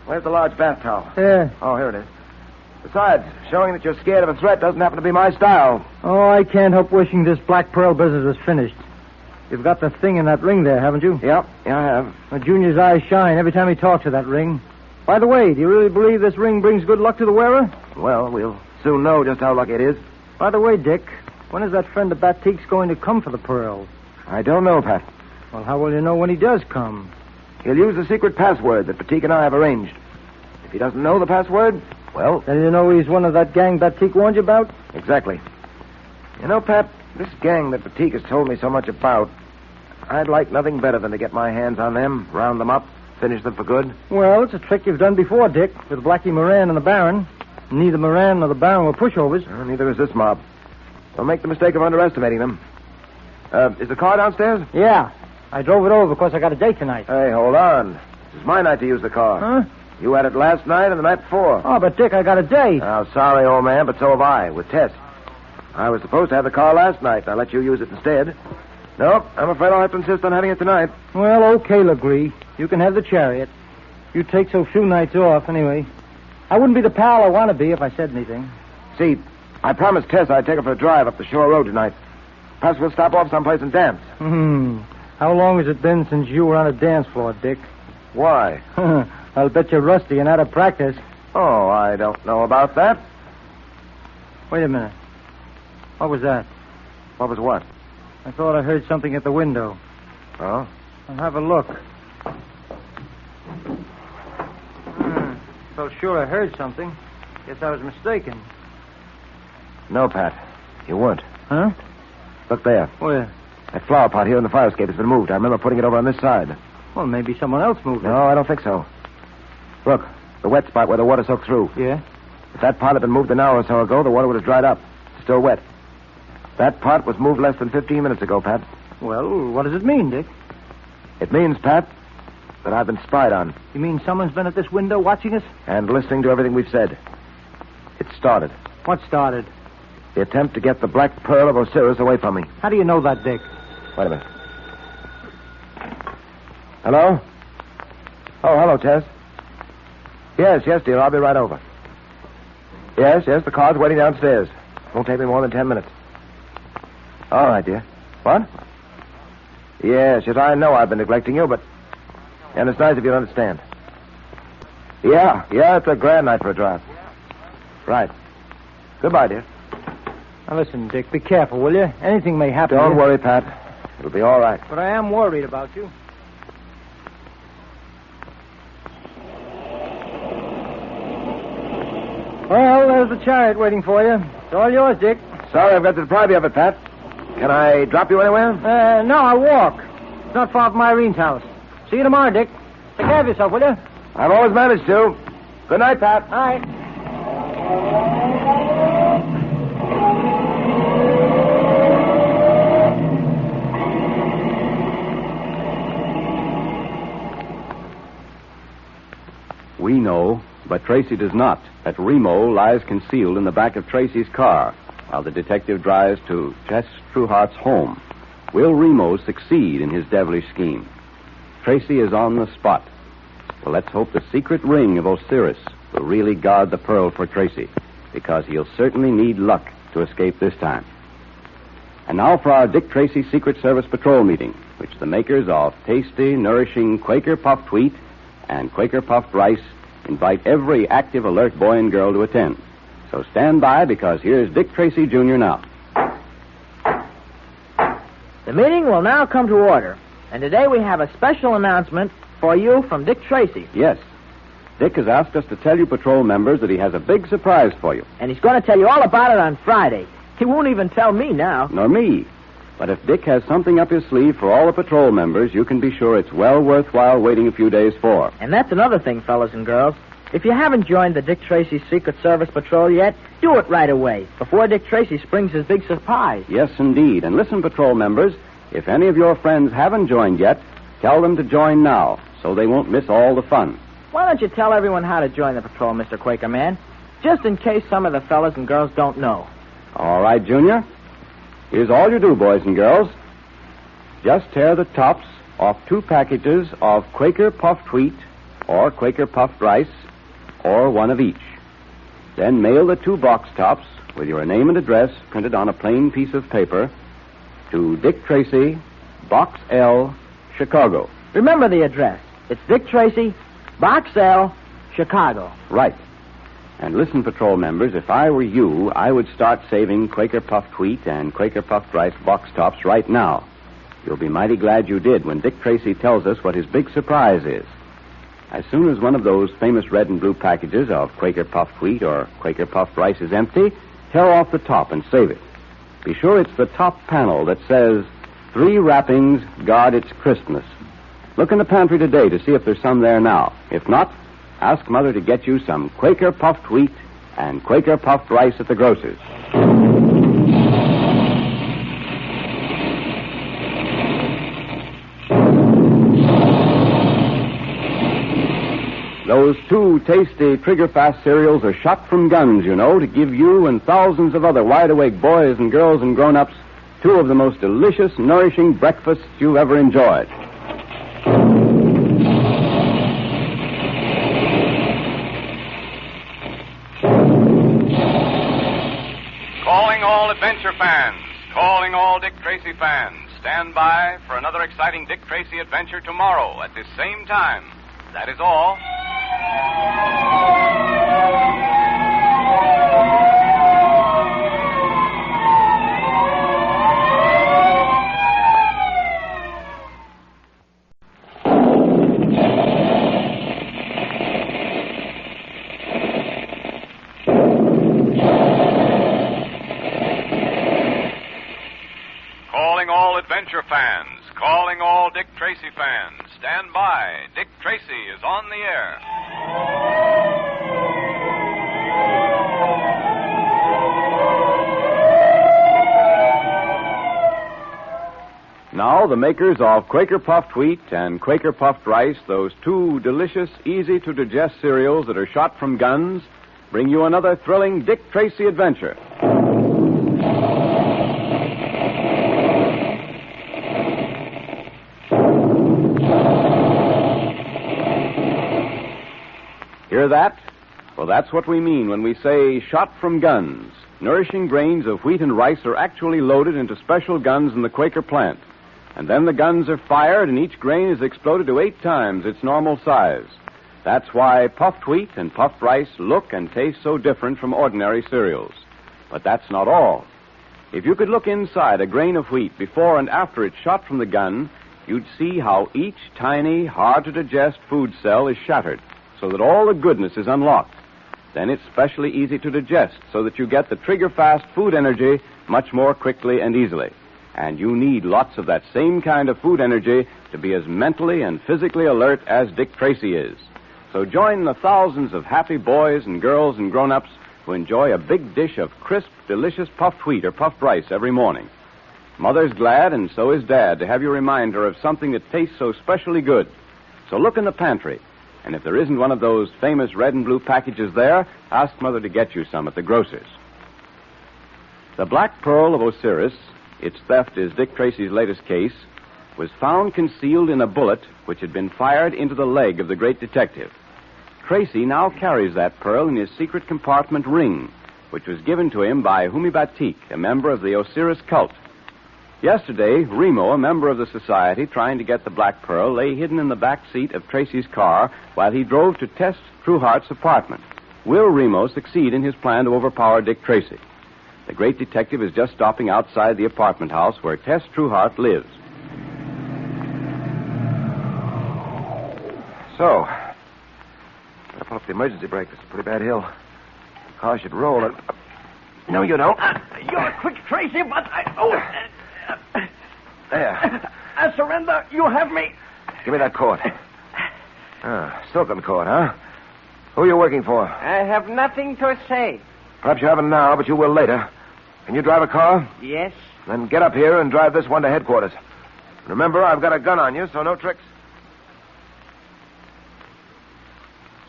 Speaker 4: Where's the large bath towel?
Speaker 8: Yeah.
Speaker 4: Oh, here it is. Besides, showing that you're scared of a threat doesn't happen to be my style.
Speaker 8: Oh, I can't help wishing this Black Pearl business was finished. You've got the thing in that ring there, haven't you?
Speaker 4: Yep, yeah, I have.
Speaker 8: Well, Junior's eyes shine every time he talks to that ring. By the way, do you really believe this ring brings good luck to the wearer?
Speaker 4: Well, we'll soon know just how lucky it is.
Speaker 8: By the way, Dick, when is that friend of Batik's going to come for the pearl?
Speaker 4: I don't know, Pat.
Speaker 8: Well, how will you know when he does come?
Speaker 4: He'll use the secret password that Batik and I have arranged. If he doesn't know the password, well...
Speaker 8: Then you know he's one of that gang Batik warned you about?
Speaker 4: Exactly. You know, Pat, this gang that Batik has told me so much about, I'd like nothing better than to get my hands on them, round them up, finish them for good.
Speaker 8: Well, it's a trick you've done before, Dick, with Blackie Moran and the Baron. Neither Moran nor the Baron were pushovers.
Speaker 4: Neither is this mob. Don't make the mistake of underestimating them. Is the car downstairs?
Speaker 8: Yeah. I drove it over because I got a date tonight.
Speaker 4: Hey, hold on. This is my night to use the car.
Speaker 8: Huh?
Speaker 4: You had it last night and the night before.
Speaker 8: Oh, but Dick, I got a date.
Speaker 4: Oh, sorry, old man, but so have I, with Tess. I was supposed to have the car last night, and I let you use it instead. Nope, I'm afraid I'll have to insist on having it tonight.
Speaker 8: Well, okay, Legree. You can have the chariot. You take so few nights off, anyway. I wouldn't be the pal I want to be if I said anything.
Speaker 4: See, I promised Tess I'd take her for a drive up the shore road tonight. Perhaps we'll stop off someplace and dance.
Speaker 8: How long has it been since you were on a dance floor, Dick?
Speaker 4: Why?
Speaker 8: I'll bet you're rusty and out of practice.
Speaker 4: Oh, I don't know about that.
Speaker 8: Wait a minute. What was that?
Speaker 4: What was what?
Speaker 8: I thought I heard something at the window.
Speaker 4: Oh?
Speaker 8: I'll have a look. Felt sure I heard something. Guess I was mistaken.
Speaker 4: No, Pat. You weren't.
Speaker 8: Huh?
Speaker 4: Look there.
Speaker 8: Where?
Speaker 4: That flower pot here in the fire escape has been moved. I remember putting it over on this side.
Speaker 8: Well, maybe someone else moved it.
Speaker 4: No, I don't think so. Look, the wet spot where the water soaked through.
Speaker 8: Yeah?
Speaker 4: If that pot had been moved an hour or so ago, the water would have dried up. It's still wet. That pot was moved less than 15 minutes ago, Pat.
Speaker 8: Well, what does it mean, Dick?
Speaker 4: It means, Pat, that I've been spied on.
Speaker 8: You mean someone's been at this window watching us?
Speaker 4: And listening to everything we've said. It started.
Speaker 8: What started?
Speaker 4: The attempt to get the Black Pearl of Osiris away from me.
Speaker 8: How do you know that, Dick?
Speaker 4: Wait a minute. Hello? Oh, hello, Tess. Yes, dear. I'll be right over. Yes, the car's waiting downstairs. Won't take me more than 10 minutes. All right, dear. What? Yes, I know I've been neglecting you, but... And it's nice if you understand. Yeah, it's a grand night for a drive. Right. Goodbye, dear.
Speaker 8: Now, listen, Dick, be careful, will you? Anything may happen.
Speaker 4: Don't worry, Pat. It'll be all right.
Speaker 8: But I am worried about you. Well, there's the chariot waiting for you. It's all yours, Dick.
Speaker 4: Sorry I've got to deprive you of it, Pat. Can I drop you anywhere?
Speaker 8: No, I'll walk. It's not far from Irene's house. See you tomorrow, Dick. Take care of yourself, will you?
Speaker 4: I've always managed to. Good night, Pat.
Speaker 8: All right.
Speaker 6: We know, but Tracy does not, that Remo lies concealed in the back of Tracy's car while the detective drives to Jess Trueheart's home. Will Remo succeed in his devilish scheme? Tracy is on the spot. Well, let's hope the secret ring of Osiris will really guard the pearl for Tracy, because he'll certainly need luck to escape this time. And now for our Dick Tracy Secret Service Patrol meeting, which the makers of tasty, nourishing Quaker Puffed Wheat and Quaker Puffed Rice invite every active, alert boy and girl to attend. So stand by, because here's Dick Tracy, Jr. now.
Speaker 9: The meeting will now come to order, and today we have a special announcement for you from Dick Tracy.
Speaker 6: Yes. Dick has asked us to tell you patrol members that he has a big surprise for you.
Speaker 9: And he's going to tell you all about it on Friday. He won't even tell me now.
Speaker 6: Nor me. But if Dick has something up his sleeve for all the patrol members, you can be sure it's well worthwhile waiting a few days for.
Speaker 9: And that's another thing, fellas and girls. If you haven't joined the Dick Tracy Secret Service Patrol yet, do it right away, before Dick Tracy springs his big surprise.
Speaker 6: Yes, indeed. And listen, patrol members, if any of your friends haven't joined yet, tell them to join now, so they won't miss all the fun.
Speaker 9: Why don't you tell everyone how to join the patrol, Mr. Quaker Man? Just in case some of the fellas and girls don't know.
Speaker 6: All right, Junior. Here's all you do, boys and girls. Just tear the tops off 2 packages of Quaker Puffed Wheat or Quaker Puffed Rice, or one of each. Then mail the 2 box tops with your name and address printed on a plain piece of paper to Dick Tracy, Box L, Chicago.
Speaker 9: Remember the address. It's Dick Tracy, Box L, Chicago.
Speaker 6: Right. And listen, patrol members, if I were you, I would start saving Quaker Puffed Wheat and Quaker Puffed Rice box tops right now. You'll be mighty glad you did when Dick Tracy tells us what his big surprise is. As soon as one of those famous red and blue packages of Quaker Puffed Wheat or Quaker Puffed Rice is empty, tear off the top and save it. Be sure it's the top panel that says, 3 wrappings guard its crispness. Look in the pantry today to see if there's some there now. If not, ask Mother to get you some Quaker Puffed Wheat and Quaker Puffed Rice at the grocer's. Those 2 tasty, trigger-fast cereals are shot from guns, you know, to give you and thousands of other wide-awake boys and girls and grown-ups 2 of the most delicious, nourishing breakfasts you've ever enjoyed.
Speaker 5: Calling all adventure fans, calling all Dick Tracy fans. Stand by for another exciting Dick Tracy adventure tomorrow at this same time. That is all. Calling all adventure fans, calling all Dick Tracy fans. Stand by. Dick Tracy is on the air.
Speaker 6: Now, the makers of Quaker Puffed Wheat and Quaker Puffed Rice, those 2 delicious, easy-to-digest cereals that are shot from guns, bring you another thrilling Dick Tracy adventure. Hear that? Well, that's what we mean when we say shot from guns. Nourishing grains of wheat and rice are actually loaded into special guns in the Quaker plant. And then the guns are fired and each grain is exploded to 8 times its normal size. That's why puffed wheat and puffed rice look and taste so different from ordinary cereals. But that's not all. If you could look inside a grain of wheat before and after it's shot from the gun, you'd see how each tiny, hard-to-digest food cell is shattered, so that all the goodness is unlocked. Then it's specially easy to digest, so that you get the trigger-fast food energy much more quickly and easily. And you need lots of that same kind of food energy to be as mentally and physically alert as Dick Tracy is. So join the thousands of happy boys and girls and grown-ups who enjoy a big dish of crisp, delicious puffed wheat or puffed rice every morning. Mother's glad, and so is Dad, to have you remind her of something that tastes so specially good. So look in the pantry. And if there isn't one of those famous red and blue packages there, ask Mother to get you some at the grocer's. The Black Pearl of Osiris, its theft is Dick Tracy's latest case, was found concealed in a bullet which had been fired into the leg of the great detective. Tracy now carries that pearl in his secret compartment ring, which was given to him by Humi Batik, a member of the Osiris cult. Yesterday, Remo, a member of the society trying to get the Black Pearl, lay hidden in the back seat of Tracy's car while he drove to Tess Trueheart's apartment. Will Remo succeed in his plan to overpower Dick Tracy? The great detective is just stopping outside the apartment house where Tess Trueheart lives.
Speaker 4: So, gotta pull up the emergency brake. This is a pretty bad hill. The car should roll it. No, you don't.
Speaker 11: You're quick, Tracy, but
Speaker 4: There.
Speaker 11: I surrender. You have me.
Speaker 4: Give me that cord. Silken cord, huh? Who are you working for?
Speaker 17: I have nothing to say.
Speaker 4: Perhaps you haven't now, but you will later. Can you drive a car?
Speaker 17: Yes.
Speaker 4: Then get up here and drive this one to headquarters. Remember, I've got a gun on you, so no tricks.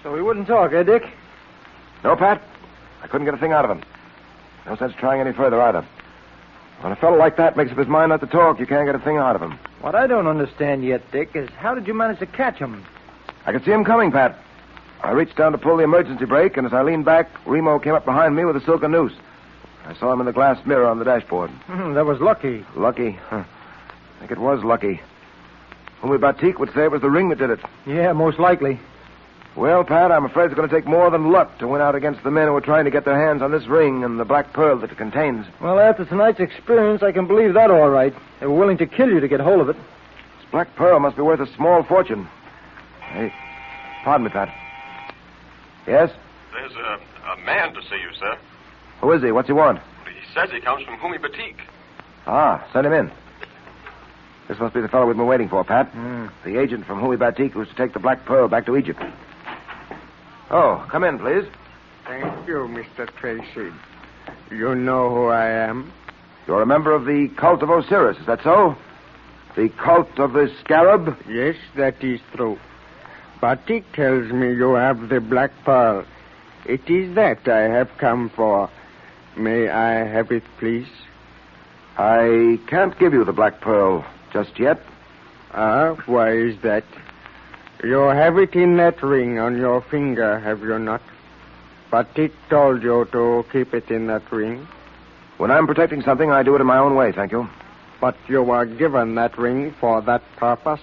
Speaker 8: So he wouldn't talk, eh, Dick?
Speaker 4: No, Pat. I couldn't get a thing out of him. No sense trying any further, either. When a fellow like that makes up his mind not to talk, you can't get a thing out of him.
Speaker 8: What I don't understand yet, Dick, is how did you manage to catch him?
Speaker 4: I could see him coming, Pat. I reached down to pull the emergency brake, and as I leaned back, Remo came up behind me with a silken noose. I saw him in the glass mirror on the dashboard.
Speaker 8: That was lucky.
Speaker 4: Lucky? Huh. I think it was lucky. Humi Batik would say it was the ring that did it.
Speaker 8: Yeah, most likely.
Speaker 4: Well, Pat, I'm afraid it's going to take more than luck to win out against the men who are trying to get their hands on this ring and the black pearl that it contains.
Speaker 8: Well, after tonight's experience, I can believe that all right. They were willing to kill you to get hold of it.
Speaker 4: This black pearl must be worth a small fortune. Hey, pardon me, Pat. Yes?
Speaker 18: There's a man to see you, sir.
Speaker 4: Who is he? What's he want?
Speaker 18: He says he comes from Humi Batik.
Speaker 4: Ah, send him in. This must be the fellow we've been waiting for, Pat. The agent from Humi Batik who's to take the black pearl back to Egypt. Oh, come in, please.
Speaker 17: Thank you, Mr. Tracy. You know who I am?
Speaker 4: You're a member of the cult of Osiris, is that so? The cult of the scarab?
Speaker 17: Yes, that is true. Batik tells me you have the Black Pearl. It is that I have come for. May I have it, please?
Speaker 4: I can't give you the Black Pearl just yet.
Speaker 17: Why is that? You have it in that ring on your finger, have you not? Batik told you to keep it in that ring.
Speaker 4: When I'm protecting something, I do it in my own way, thank you.
Speaker 17: But you were given that ring for that purpose?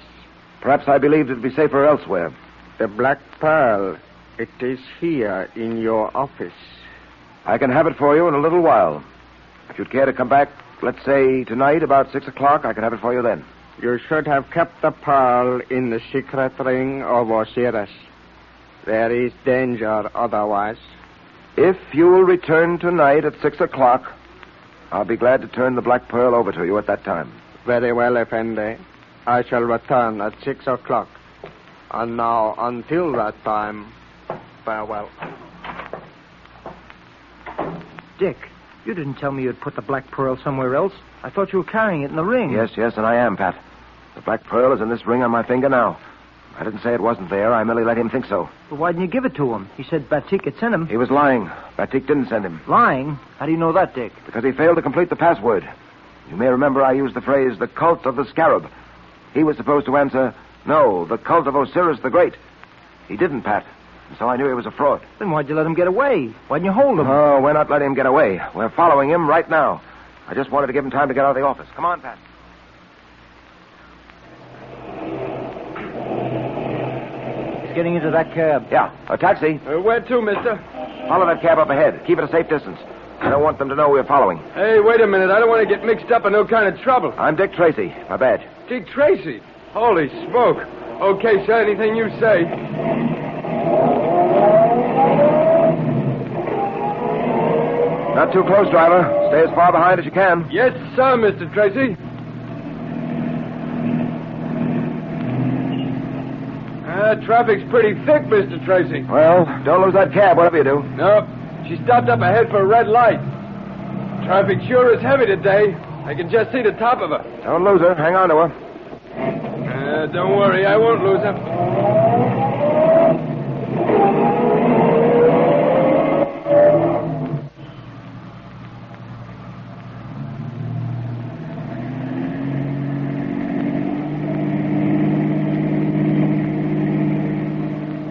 Speaker 4: Perhaps I believed it'd be safer elsewhere.
Speaker 17: The Black Pearl, it is here in your office.
Speaker 4: I can have it for you in a little while. If you'd care to come back, let's say tonight about 6 o'clock, I can have it for you then.
Speaker 17: You should have kept the pearl in the secret ring of Osiris. There is danger otherwise.
Speaker 4: If you will return tonight at 6 o'clock, I'll be glad to turn the Black Pearl over to you at that time.
Speaker 17: Very well, Effendi. I shall return at 6 o'clock. And now, until that time, farewell.
Speaker 8: Dick, you didn't tell me you'd put the Black Pearl somewhere else. I thought you were carrying it in the ring.
Speaker 4: Yes, and I am, Pat. The Black Pearl is in this ring on my finger now. I didn't say it wasn't there. I merely let him think so.
Speaker 8: But why didn't you give it to him? He said Batik had sent him.
Speaker 4: He was lying. Batik didn't send him.
Speaker 8: Lying? How do you know that, Dick?
Speaker 4: Because he failed to complete the password. You may remember I used the phrase, the cult of the scarab. He was supposed to answer, no, the cult of Osiris the Great. He didn't, Pat. And so I knew he was a fraud.
Speaker 8: Then why'd you let him get away? Why didn't you hold him?
Speaker 4: Oh, we're not letting him get away. We're following him right now. I just wanted to give him time to get out of the office. Come on, Pat.
Speaker 8: He's getting into that cab.
Speaker 4: Yeah, a taxi.
Speaker 10: Where to, mister?
Speaker 4: Follow that cab up ahead. Keep it a safe distance. I don't want them to know we're following.
Speaker 10: Hey, wait a minute. I don't want to get mixed up in no kind of trouble.
Speaker 4: I'm Dick Tracy. My badge.
Speaker 10: Dick Tracy? Holy smoke. Okay, sir, anything you say.
Speaker 4: Not too close, driver. Stay as far behind as you can.
Speaker 10: Yes, sir, Mr. Tracy. Traffic's pretty thick, Mr. Tracy.
Speaker 4: Well, don't lose that cab, whatever you do.
Speaker 10: Nope. She stopped up ahead for a red light. Traffic sure is heavy today. I can just see the top of her.
Speaker 4: Don't lose her. Hang on to her.
Speaker 10: Don't worry, I won't lose her.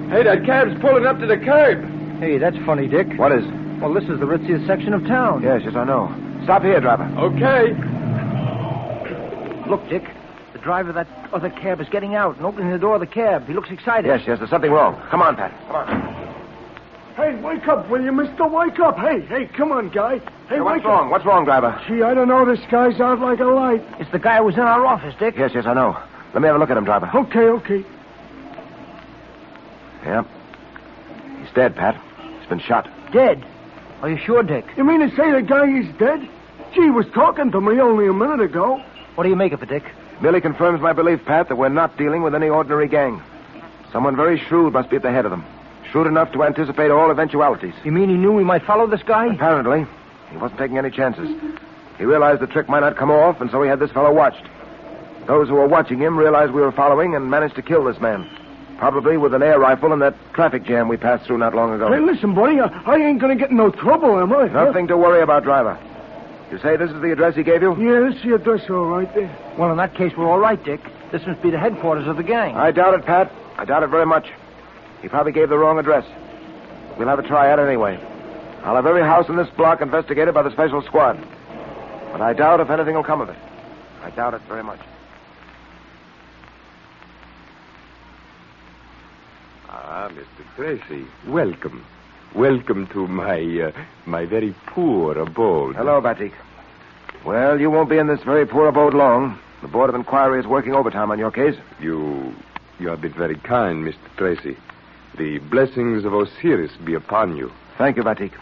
Speaker 10: Hey, that cab's pulling up to the curb.
Speaker 8: Hey, that's funny, Dick.
Speaker 4: What is?
Speaker 8: Well, this is the ritziest section of town.
Speaker 4: Yes, I know. Stop here, driver.
Speaker 10: Okay.
Speaker 8: Look, Dick. The driver of that other cab is getting out and opening the door of the cab. He looks excited.
Speaker 4: Yes, there's something wrong. Come on, Pat. Come on.
Speaker 19: Hey, wake up, will you, mister? Wake up. Hey, come on, guy. Hey,
Speaker 4: what's wrong? What's wrong, driver?
Speaker 19: Gee, I don't know. This guy's out like a light.
Speaker 8: It's the guy who was in our office, Dick.
Speaker 4: Yes, I know. Let me have a look at him, driver.
Speaker 19: Okay.
Speaker 4: Yeah. He's dead, Pat. He's been shot.
Speaker 8: Dead? Are you sure, Dick?
Speaker 19: You mean to say the guy is dead? Gee, he was talking to me only a minute ago.
Speaker 8: What do you make of it, Dick?
Speaker 4: Merely confirms my belief, Pat, that we're not dealing with any ordinary gang. Someone very shrewd must be at the head of them. Shrewd enough to anticipate all eventualities.
Speaker 8: You mean he knew we might follow this guy?
Speaker 4: Apparently. He wasn't taking any chances. He realized the trick might not come off, and so he had this fellow watched. Those who were watching him realized we were following and managed to kill this man. Probably with an air rifle in that traffic jam we passed through not long ago.
Speaker 19: Hey, listen, buddy, I ain't going to get in no trouble, am I?
Speaker 4: Nothing to worry about, driver. You say this is the address he gave you?
Speaker 19: Yeah, this is the address all right there.
Speaker 8: Well, in that case, we're all right, Dick. This must be the headquarters of the gang.
Speaker 4: I doubt it, Pat. I doubt it very much. He probably gave the wrong address. We'll have a try at it anyway. I'll have every house in this block investigated by the special squad. But I doubt if anything will come of it. I doubt it very much.
Speaker 12: Mr. Tracy, welcome. Welcome to my very poor abode.
Speaker 4: Hello, Batik. Well, you won't be in this very poor abode long. The Board of Inquiry is working overtime on your case.
Speaker 12: You have been very kind, Mr. Tracy. The blessings of Osiris be upon you.
Speaker 4: Thank you, Batik.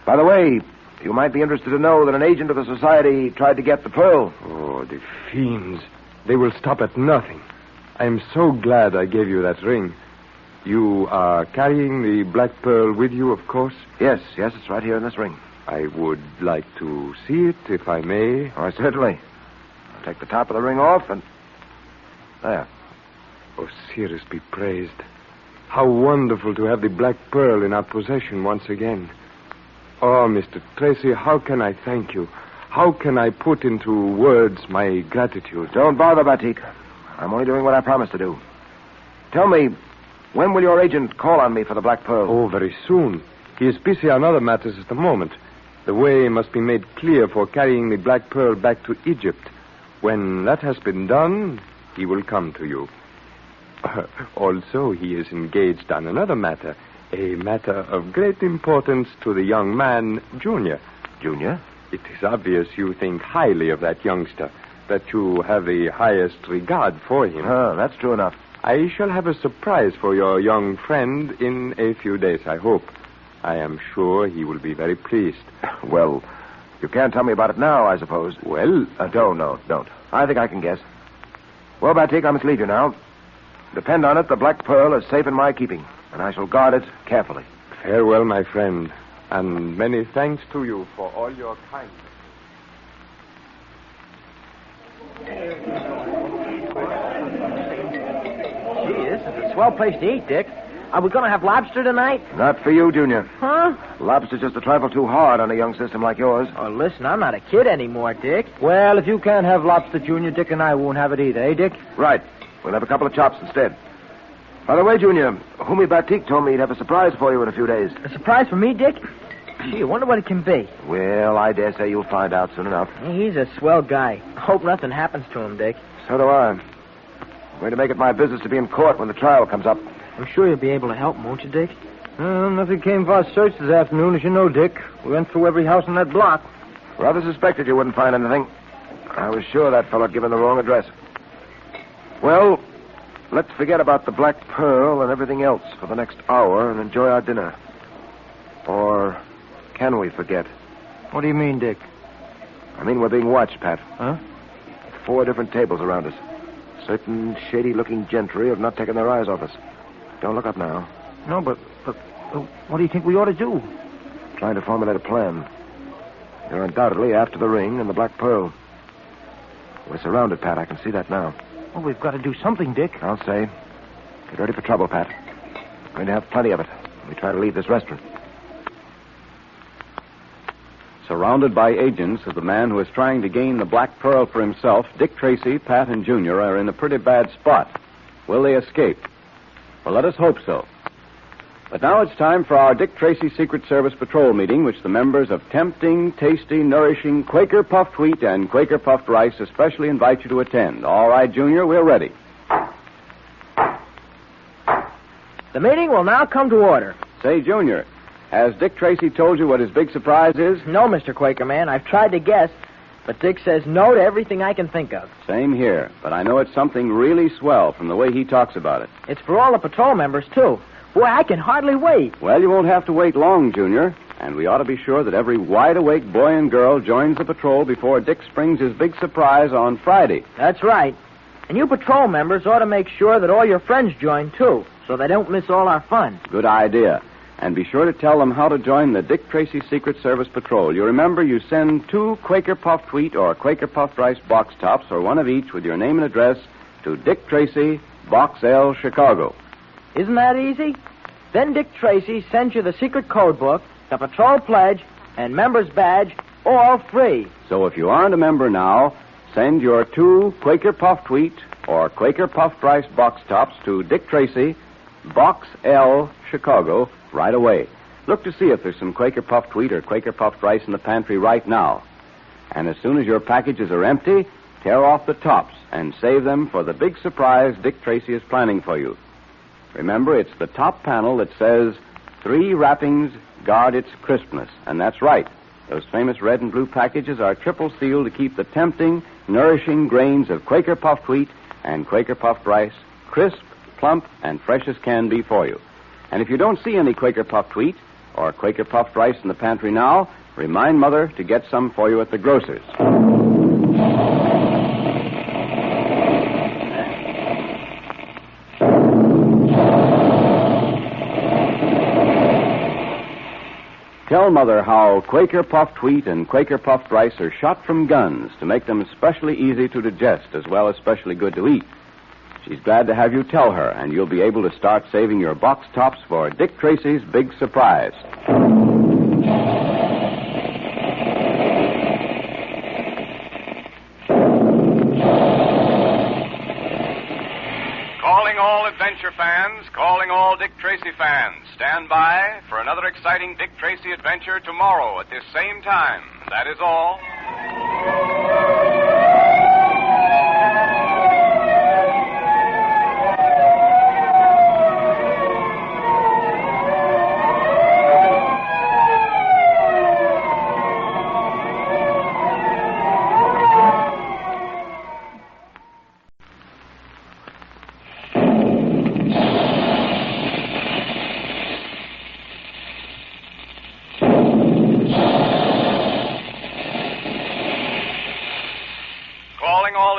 Speaker 4: By the way, you might be interested to know that an agent of the society tried to get the pearl.
Speaker 12: Oh, the fiends. They will stop at nothing. I am so glad I gave you that ring. You are carrying the black pearl with you, of course?
Speaker 4: Yes, it's right here in this ring.
Speaker 12: I would like to see it, if I may.
Speaker 4: Oh, certainly. I'll take the top of the ring off and... There.
Speaker 12: Osiris be praised. How wonderful to have the Black Pearl in our possession once again. Oh, Mr. Tracy, how can I thank you? How can I put into words my gratitude?
Speaker 4: Don't bother, Batik. I'm only doing what I promised to do. Tell me, when will your agent call on me for the Black Pearl?
Speaker 12: Oh, very soon. He is busy on other matters at the moment. The way must be made clear for carrying the Black Pearl back to Egypt. When that has been done, he will come to you. Also, he is engaged on another matter. A matter of great importance to the young man, Junior.
Speaker 4: Junior?
Speaker 12: It is obvious you think highly of that youngster, that you have the highest regard for him.
Speaker 4: Oh, that's true enough.
Speaker 12: I shall have a surprise for your young friend in a few days, I hope. I am sure he will be very pleased.
Speaker 4: Well, you can't tell me about it now, I suppose.
Speaker 12: Well...
Speaker 4: Don't. I think I can guess. Well, Batik, I must leave you now. Depend on it, the Black Pearl is safe in my keeping, and I shall guard it carefully.
Speaker 12: Farewell, my friend, and many thanks to you for all your kindness.
Speaker 9: Gee, this is a swell place to eat, Dick. Are we going to have lobster tonight?
Speaker 4: Not for you, Junior.
Speaker 9: Huh?
Speaker 4: Lobster's just a trifle too hard on a young system like yours.
Speaker 9: Oh, listen, I'm not a kid anymore, Dick.
Speaker 8: Well, if you can't have lobster, Junior, Dick and I won't have it either, eh, Dick?
Speaker 4: Right. We'll have a couple of chops instead. By the way, Junior, Hooting Batik told me he'd have a surprise for you in a few days.
Speaker 9: A surprise for me, Dick? Gee, I wonder what it can be.
Speaker 4: Well, I dare say you'll find out soon enough.
Speaker 9: He's a swell guy. Hope nothing happens to him, Dick.
Speaker 4: So do I. I'm going to make it my business to be in court when the trial comes up.
Speaker 9: I'm sure you'll be able to help, won't you, Dick?
Speaker 8: Nothing came of our search this afternoon, as you know, Dick. We went through every house in that block.
Speaker 4: Rather suspected you wouldn't find anything. I was sure that fellow had given the wrong address. Well, let's forget about the Black Pearl and everything else for the next hour and enjoy our dinner. Or can we forget?
Speaker 8: What do you mean, Dick?
Speaker 4: I mean we're being watched, Pat.
Speaker 8: Huh?
Speaker 4: 4 different tables around us. Certain shady-looking gentry have not taken their eyes off us. Don't look up now.
Speaker 8: No, but what do you think we ought to do?
Speaker 4: Trying to formulate a plan. They're undoubtedly after the ring and the Black Pearl. We're surrounded, Pat. I can see that now.
Speaker 8: Well, we've got to do something, Dick.
Speaker 4: I'll say. Get ready for trouble, Pat. We're going to have plenty of it when we try to leave this restaurant.
Speaker 6: Surrounded by agents of the man who is trying to gain the Black Pearl for himself, Dick Tracy, Pat, and Junior are in a pretty bad spot. Will they escape? Well, let us hope so. But now it's time for our Dick Tracy Secret Service patrol meeting, which the members of Tempting, Tasty, Nourishing Quaker Puffed Wheat and Quaker Puffed Rice especially invite you to attend. All right, Junior, we're ready.
Speaker 9: The meeting will now come to order.
Speaker 6: Say, Junior, has Dick Tracy told you what his big surprise is?
Speaker 9: No, Mr. Quaker Man. I've tried to guess, but Dick says no to everything I can think of.
Speaker 6: Same here, but I know it's something really swell from the way he talks about it.
Speaker 9: It's for all the patrol members, too. Boy, I can hardly wait.
Speaker 6: Well, you won't have to wait long, Junior. And we ought to be sure that every wide-awake boy and girl joins the patrol before Dick springs his big surprise on Friday.
Speaker 9: That's right. And you patrol members ought to make sure that all your friends join, too, so they don't miss all our fun.
Speaker 6: Good idea. And be sure to tell them how to join the Dick Tracy Secret Service Patrol. You remember you send 2 Quaker Puffed Wheat or Quaker Puffed Rice box tops, or one of each with your name and address, to Dick Tracy, Box L, Chicago.
Speaker 9: Isn't that easy? Then Dick Tracy sends you the secret code book, the patrol pledge, and member's badge, all free.
Speaker 6: So if you aren't a member now, send your 2 Quaker Puffed Wheat or Quaker Puffed Rice box tops to Dick Tracy, Box L, Chicago, right away. Look to see if there's some Quaker Puffed Wheat or Quaker Puffed Rice in the pantry right now. And as soon as your packages are empty, tear off the tops and save them for the big surprise Dick Tracy is planning for you. Remember, it's the top panel that says, 3 wrappings guard its crispness. And that's right. Those famous red and blue packages are triple sealed to keep the tempting, nourishing grains of Quaker Puffed Wheat and Quaker Puffed Rice crisp, plump, and fresh as can be for you. And if you don't see any Quaker Puffed Wheat or Quaker Puffed Rice in the pantry now, remind Mother to get some for you at the grocer's. Tell Mother how Quaker Puffed Wheat and Quaker Puffed Rice are shot from guns to make them especially easy to digest as well as especially good to eat. She's glad to have you tell her, and you'll be able to start saving your box tops for Dick Tracy's big surprise.
Speaker 5: Calling all adventure fans, calling all Dick Tracy fans. Stand by for another exciting Dick Tracy adventure tomorrow at this same time. That is all.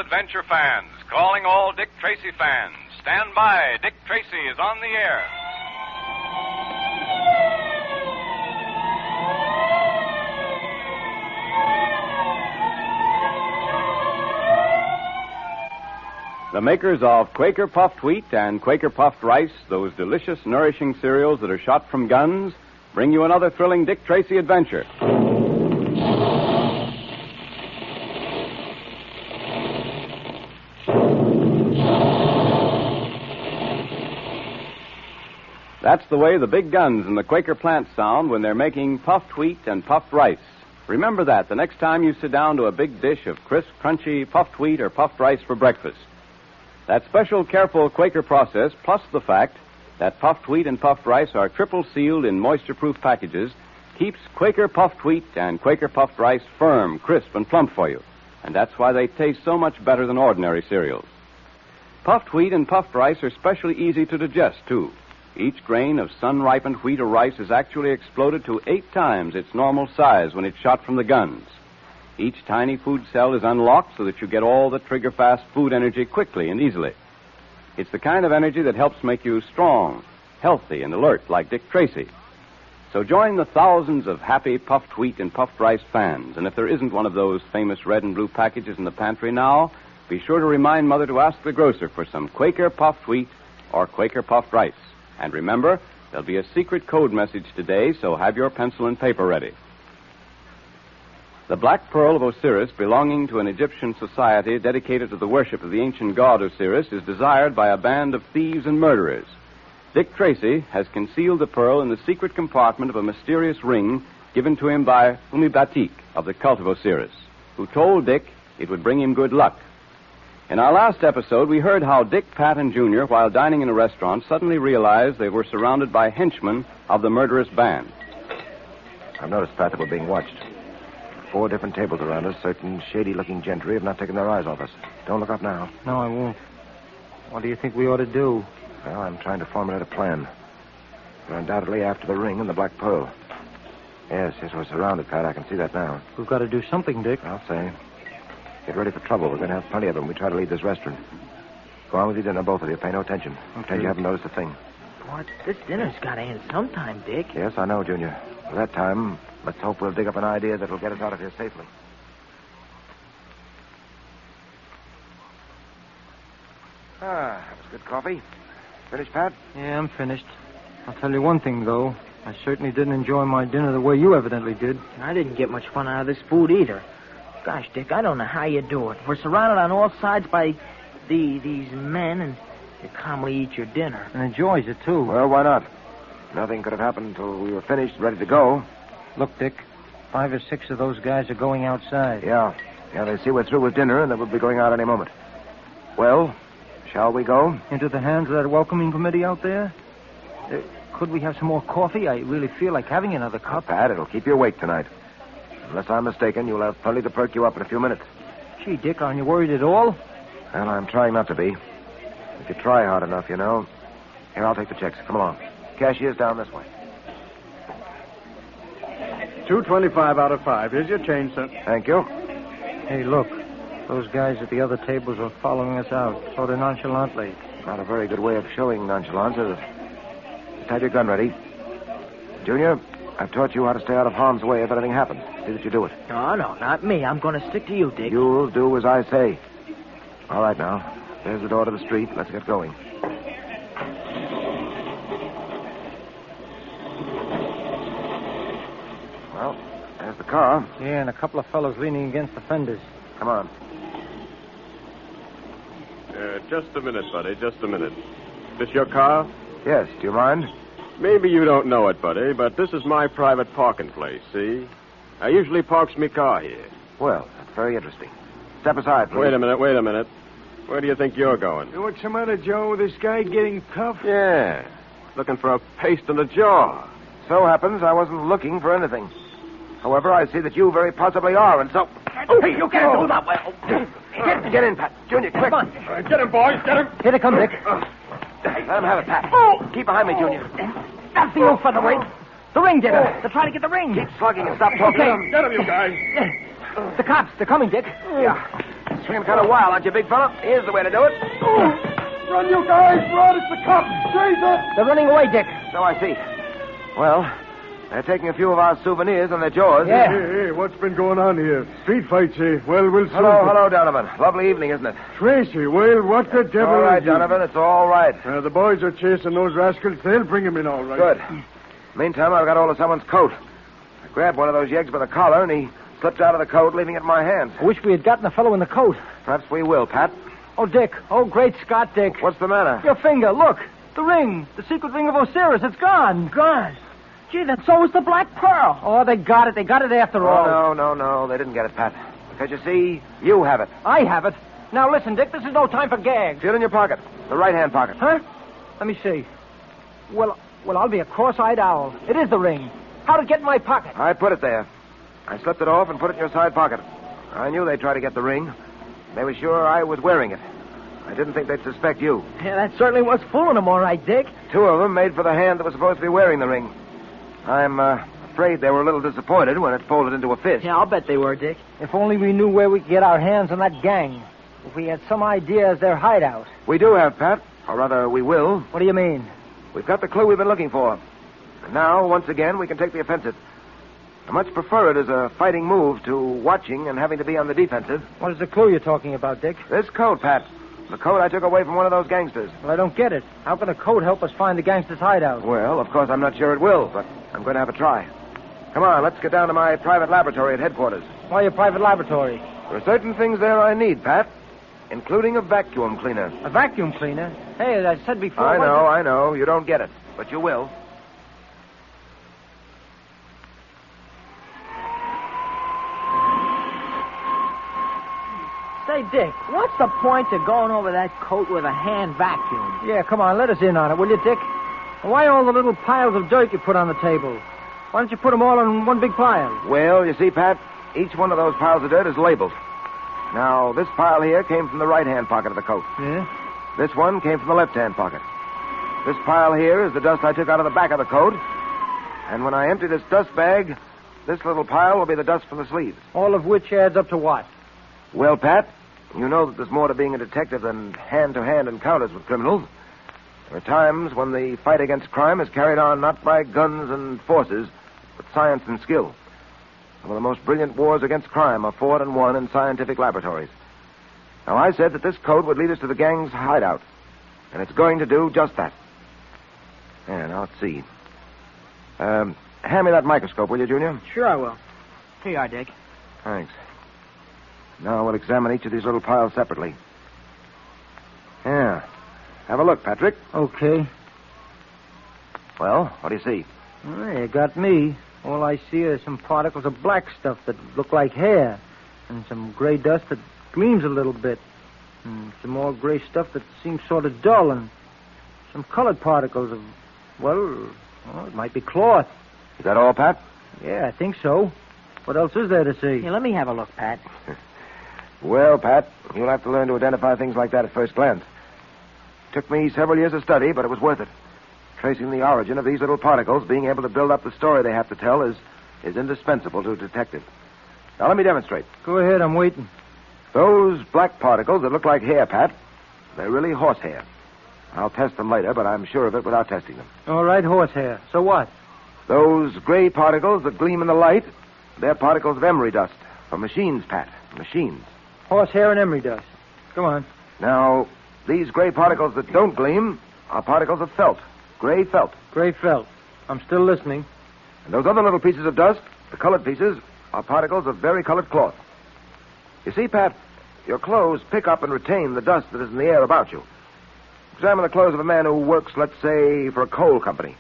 Speaker 5: Adventure fans, calling all Dick Tracy fans. Stand by. Dick Tracy is on the air.
Speaker 6: The makers of Quaker Puffed Wheat and Quaker Puffed Rice, those delicious, nourishing cereals that are shot from guns, bring you another thrilling Dick Tracy adventure. That's the way the big guns in the Quaker plant sound when they're making puffed wheat and puffed rice. Remember that the next time you sit down to a big dish of crisp, crunchy puffed wheat or puffed rice for breakfast. That special, careful Quaker process, plus the fact that puffed wheat and puffed rice are triple sealed in moisture-proof packages, keeps Quaker puffed wheat and Quaker puffed rice firm, crisp, and plump for you. And that's why they taste so much better than ordinary cereals. Puffed wheat and puffed rice are especially easy to digest, too. Each grain of sun-ripened wheat or rice is actually exploded to 8 times its normal size when it's shot from the guns. Each tiny food cell is unlocked so that you get all the trigger-fast food energy quickly and easily. It's the kind of energy that helps make you strong, healthy, and alert like Dick Tracy. So join the thousands of happy puffed wheat and puffed rice fans, and if there isn't one of those famous red and blue packages in the pantry now, be sure to remind Mother to ask the grocer for some Quaker puffed wheat or Quaker puffed rice. And remember, there'll be a secret code message today, so have your pencil and paper ready. The Black Pearl of Osiris, belonging to an Egyptian society dedicated to the worship of the ancient god Osiris, is desired by a band of thieves and murderers. Dick Tracy has concealed the pearl in the secret compartment of a mysterious ring given to him by Humibatik of the cult of Osiris, who told Dick it would bring him good luck. In our last episode, we heard how Dick, Pat, and Junior, while dining in a restaurant, suddenly realized they were surrounded by henchmen of the murderous band.
Speaker 4: I've noticed, Pat, that we're being watched. 4 different tables around us. Certain shady-looking gentry have not taken their eyes off us. Don't look up now.
Speaker 8: No, I won't. What do you think we ought to do?
Speaker 4: Well, I'm trying to formulate a plan. We're undoubtedly after the ring and the Black Pearl. Yes, we're surrounded, Pat. I can see that now.
Speaker 8: We've got to do something, Dick.
Speaker 4: I'll say. Get ready for trouble. We're going to have plenty of them. We try to leave this restaurant. Go on with your dinner, both of you. Pay no attention. Pretend you haven't noticed a thing.
Speaker 9: What? This dinner's got to end sometime, Dick.
Speaker 4: Yes, I know, Junior. By that time, let's hope we'll dig up an idea that'll get us out of here safely. That was good coffee. Finished, Pat?
Speaker 8: Yeah, I'm finished. I'll tell you one thing, though. I certainly didn't enjoy my dinner the way you evidently did.
Speaker 9: I didn't get much fun out of this food either. Gosh, Dick, I don't know how you do it. We're surrounded on all sides by these men, and you calmly eat your dinner.
Speaker 8: And enjoys it, too.
Speaker 4: Well, why not? Nothing could have happened until we were finished, ready to go.
Speaker 8: Look, Dick, 5 or 6 of those guys are going outside.
Speaker 4: Yeah, they see we're through with dinner, and that we'll be going out any moment. Well, shall we go?
Speaker 8: Into the hands of that welcoming committee out there? Could we have some more coffee? I really feel like having another cup.
Speaker 4: Pat, it'll keep you awake tonight. Unless I'm mistaken, you'll have plenty to perk you up in a few minutes.
Speaker 8: Gee, Dick, aren't you worried at all?
Speaker 4: Well, I'm trying not to be. If you try hard enough, you know. Here, I'll take the checks. Come along. Cashier's down this way.
Speaker 13: $2.25 out of 5. Here's your change, sir.
Speaker 4: Thank you.
Speaker 8: Hey, look. Those guys at the other tables are following us out, sort of nonchalantly.
Speaker 4: Not a very good way of showing nonchalance, is it? Just have your gun ready. Junior, I've taught you how to stay out of harm's way if anything happens. See that you do it.
Speaker 9: No, not me. I'm going to stick to you, Dick.
Speaker 4: You'll do as I say. All right, now. There's the door to the street. Let's get going. Well, there's the car.
Speaker 8: Yeah, and a couple of fellows leaning against the fenders.
Speaker 4: Come on.
Speaker 15: Just a minute, buddy, just a minute. This your car?
Speaker 4: Yes, do you mind?
Speaker 15: Maybe you don't know it, buddy, but this is my private parking place, see? I usually parks me car here.
Speaker 4: Well, that's very interesting. Step aside, please.
Speaker 15: Wait a minute. Where do you think you're going?
Speaker 19: What's the matter, Joe? This guy getting tough?
Speaker 15: Yeah, looking for a paste in the jaw.
Speaker 4: So happens I wasn't looking for anything. However, I see that you very possibly are, and so...
Speaker 11: Hey, you can't do that.
Speaker 4: Get in, Pat. Junior, quick.
Speaker 11: Come on. Get him, boys. Get him.
Speaker 8: Here they come, Dick.
Speaker 4: Let him have it, Pat. Keep behind me, Junior.
Speaker 9: That's the old featherweight. The ring, Dick. They're trying to get the ring.
Speaker 4: Keep slugging and stop talking.
Speaker 11: Get him, you guys.
Speaker 9: The cops, they're coming, Dick.
Speaker 4: Yeah. Swinging kind of wild, aren't you, big fella? Here's the way to do it.
Speaker 19: Run, you guys. Run. It's the cops. Jesus.
Speaker 9: They're running away, Dick.
Speaker 4: So I see. Well, they're taking a few of our souvenirs on their jaws.
Speaker 9: Yeah.
Speaker 19: Hey, what's been going on here? Street fights, eh? Well, we'll soon...
Speaker 4: Hello, Donovan. Lovely evening, isn't it?
Speaker 19: Tracy, well, what the devil...
Speaker 4: All right,
Speaker 19: is you?
Speaker 4: Donovan, it's all right.
Speaker 19: The boys are chasing those rascals. They'll bring him in all right.
Speaker 4: Good. Meantime, I've got hold of someone's coat. I grabbed one of those yeggs by the collar, and he slipped out of the coat, leaving it in my hands.
Speaker 8: I wish we had gotten the fellow in the coat.
Speaker 4: Perhaps we will, Pat.
Speaker 8: Oh, Dick. Oh, great Scott, Dick.
Speaker 4: What's the matter?
Speaker 8: Your finger. Look. The ring. The secret ring of Osiris. It's gone.
Speaker 9: Gone. Gee, then so is the Black Pearl.
Speaker 8: Oh, they got it. They got it after all.
Speaker 4: No. They didn't get it, Pat. Because you see, you have it.
Speaker 8: I have it. Now, listen, Dick. This is no time for gags.
Speaker 4: Feel in your pocket. The right-hand pocket.
Speaker 8: Huh? Let me see. Well, I'll be a cross-eyed owl. It is the ring. How'd it get in my pocket?
Speaker 4: I put it there. I slipped it off and put it in your side pocket. I knew they'd try to get the ring. They were sure I was wearing it. I didn't think they'd suspect you.
Speaker 9: Yeah, that certainly was fooling them, all right, Dick.
Speaker 4: Two of them made for the hand that was supposed to be wearing the ring. I'm afraid they were a little disappointed when it folded into a fist.
Speaker 9: Yeah, I'll bet they were, Dick.
Speaker 8: If only we knew where we could get our hands on that gang. If we had some idea as their hideout.
Speaker 4: We do have, Pat. Or rather, we will.
Speaker 8: What do you mean?
Speaker 4: We've got the clue we've been looking for. And now, once again, we can take the offensive. I much prefer it as a fighting move to watching and having to be on the defensive.
Speaker 8: What is the clue you're talking about, Dick?
Speaker 4: This coat, Pat. The coat I took away from one of those gangsters.
Speaker 8: Well, I don't get it. How can a coat help us find the gangster's hideout?
Speaker 4: Well, of course, I'm not sure it will, but I'm going to have a try. Come on, let's get down to my private laboratory at headquarters.
Speaker 8: Why your private laboratory?
Speaker 4: There are certain things there I need, Pat, including a vacuum cleaner.
Speaker 8: A vacuum cleaner? Hey, as I said before...
Speaker 4: I know. You don't get it, but you will.
Speaker 9: Say, Dick, what's the point of going over that coat with a hand vacuum?
Speaker 8: Yeah, come on, let us in on it, will you, Dick? Why all the little piles of dirt you put on the table? Why don't you put them all in one big pile?
Speaker 4: Well, you see, Pat, each one of those piles of dirt is labeled. Now, this pile here came from the right-hand pocket of the coat.
Speaker 8: Yeah?
Speaker 4: This one came from the left-hand pocket. This pile here is the dust I took out of the back of the coat. And when I empty this dust bag, this little pile will be the dust from the sleeves.
Speaker 8: All of which adds up to what?
Speaker 4: Well, Pat, you know that there's more to being a detective than hand-to-hand encounters with criminals. There are times when the fight against crime is carried on not by guns and forces, but science and skill. Some of the most brilliant wars against crime are fought and won in scientific laboratories. Now, I said that this code would lead us to the gang's hideout, and it's going to do just that. Yeah, now, let's see. Hand me that microscope, will you, Junior?
Speaker 9: Sure I will. Here you are, Dick.
Speaker 4: Thanks. Now we'll examine each of these little piles separately. Yeah. Have a look, Patrick.
Speaker 8: Okay.
Speaker 4: Well, what do you see?
Speaker 8: Well, you got me. All I see are some particles of black stuff that look like hair, and some gray dust that gleams a little bit, and some more gray stuff that seems sort of dull, and some colored particles of, well, it might be cloth.
Speaker 4: Is that all, Pat?
Speaker 8: Yeah, I think so. What else is there to see?
Speaker 9: Here, let me have a look, Pat.
Speaker 4: Well, Pat, you'll have to learn to identify things like that at first glance. Took me several years of study, but it was worth it. Tracing the origin of these little particles, being able to build up the story they have to tell is indispensable to a detective. Now, let me demonstrate.
Speaker 8: Go ahead, I'm waiting.
Speaker 4: Those black particles that look like hair, Pat, they're really horsehair. I'll test them later, but I'm sure of it without testing them.
Speaker 8: All right, horsehair. So what?
Speaker 4: Those gray particles that gleam in the light, they're particles of emery dust from machines, Pat. Machines.
Speaker 8: Horsehair and emery dust. Come on.
Speaker 4: Now, these gray particles that don't gleam are particles of felt. Gray felt.
Speaker 8: Gray felt. I'm still listening.
Speaker 4: And those other little pieces of dust, the colored pieces, are particles of vari-colored cloth. You see, Pat, your clothes pick up and retain the dust that is in the air about you. Examine the clothes of a man who works, let's say, for a coal company.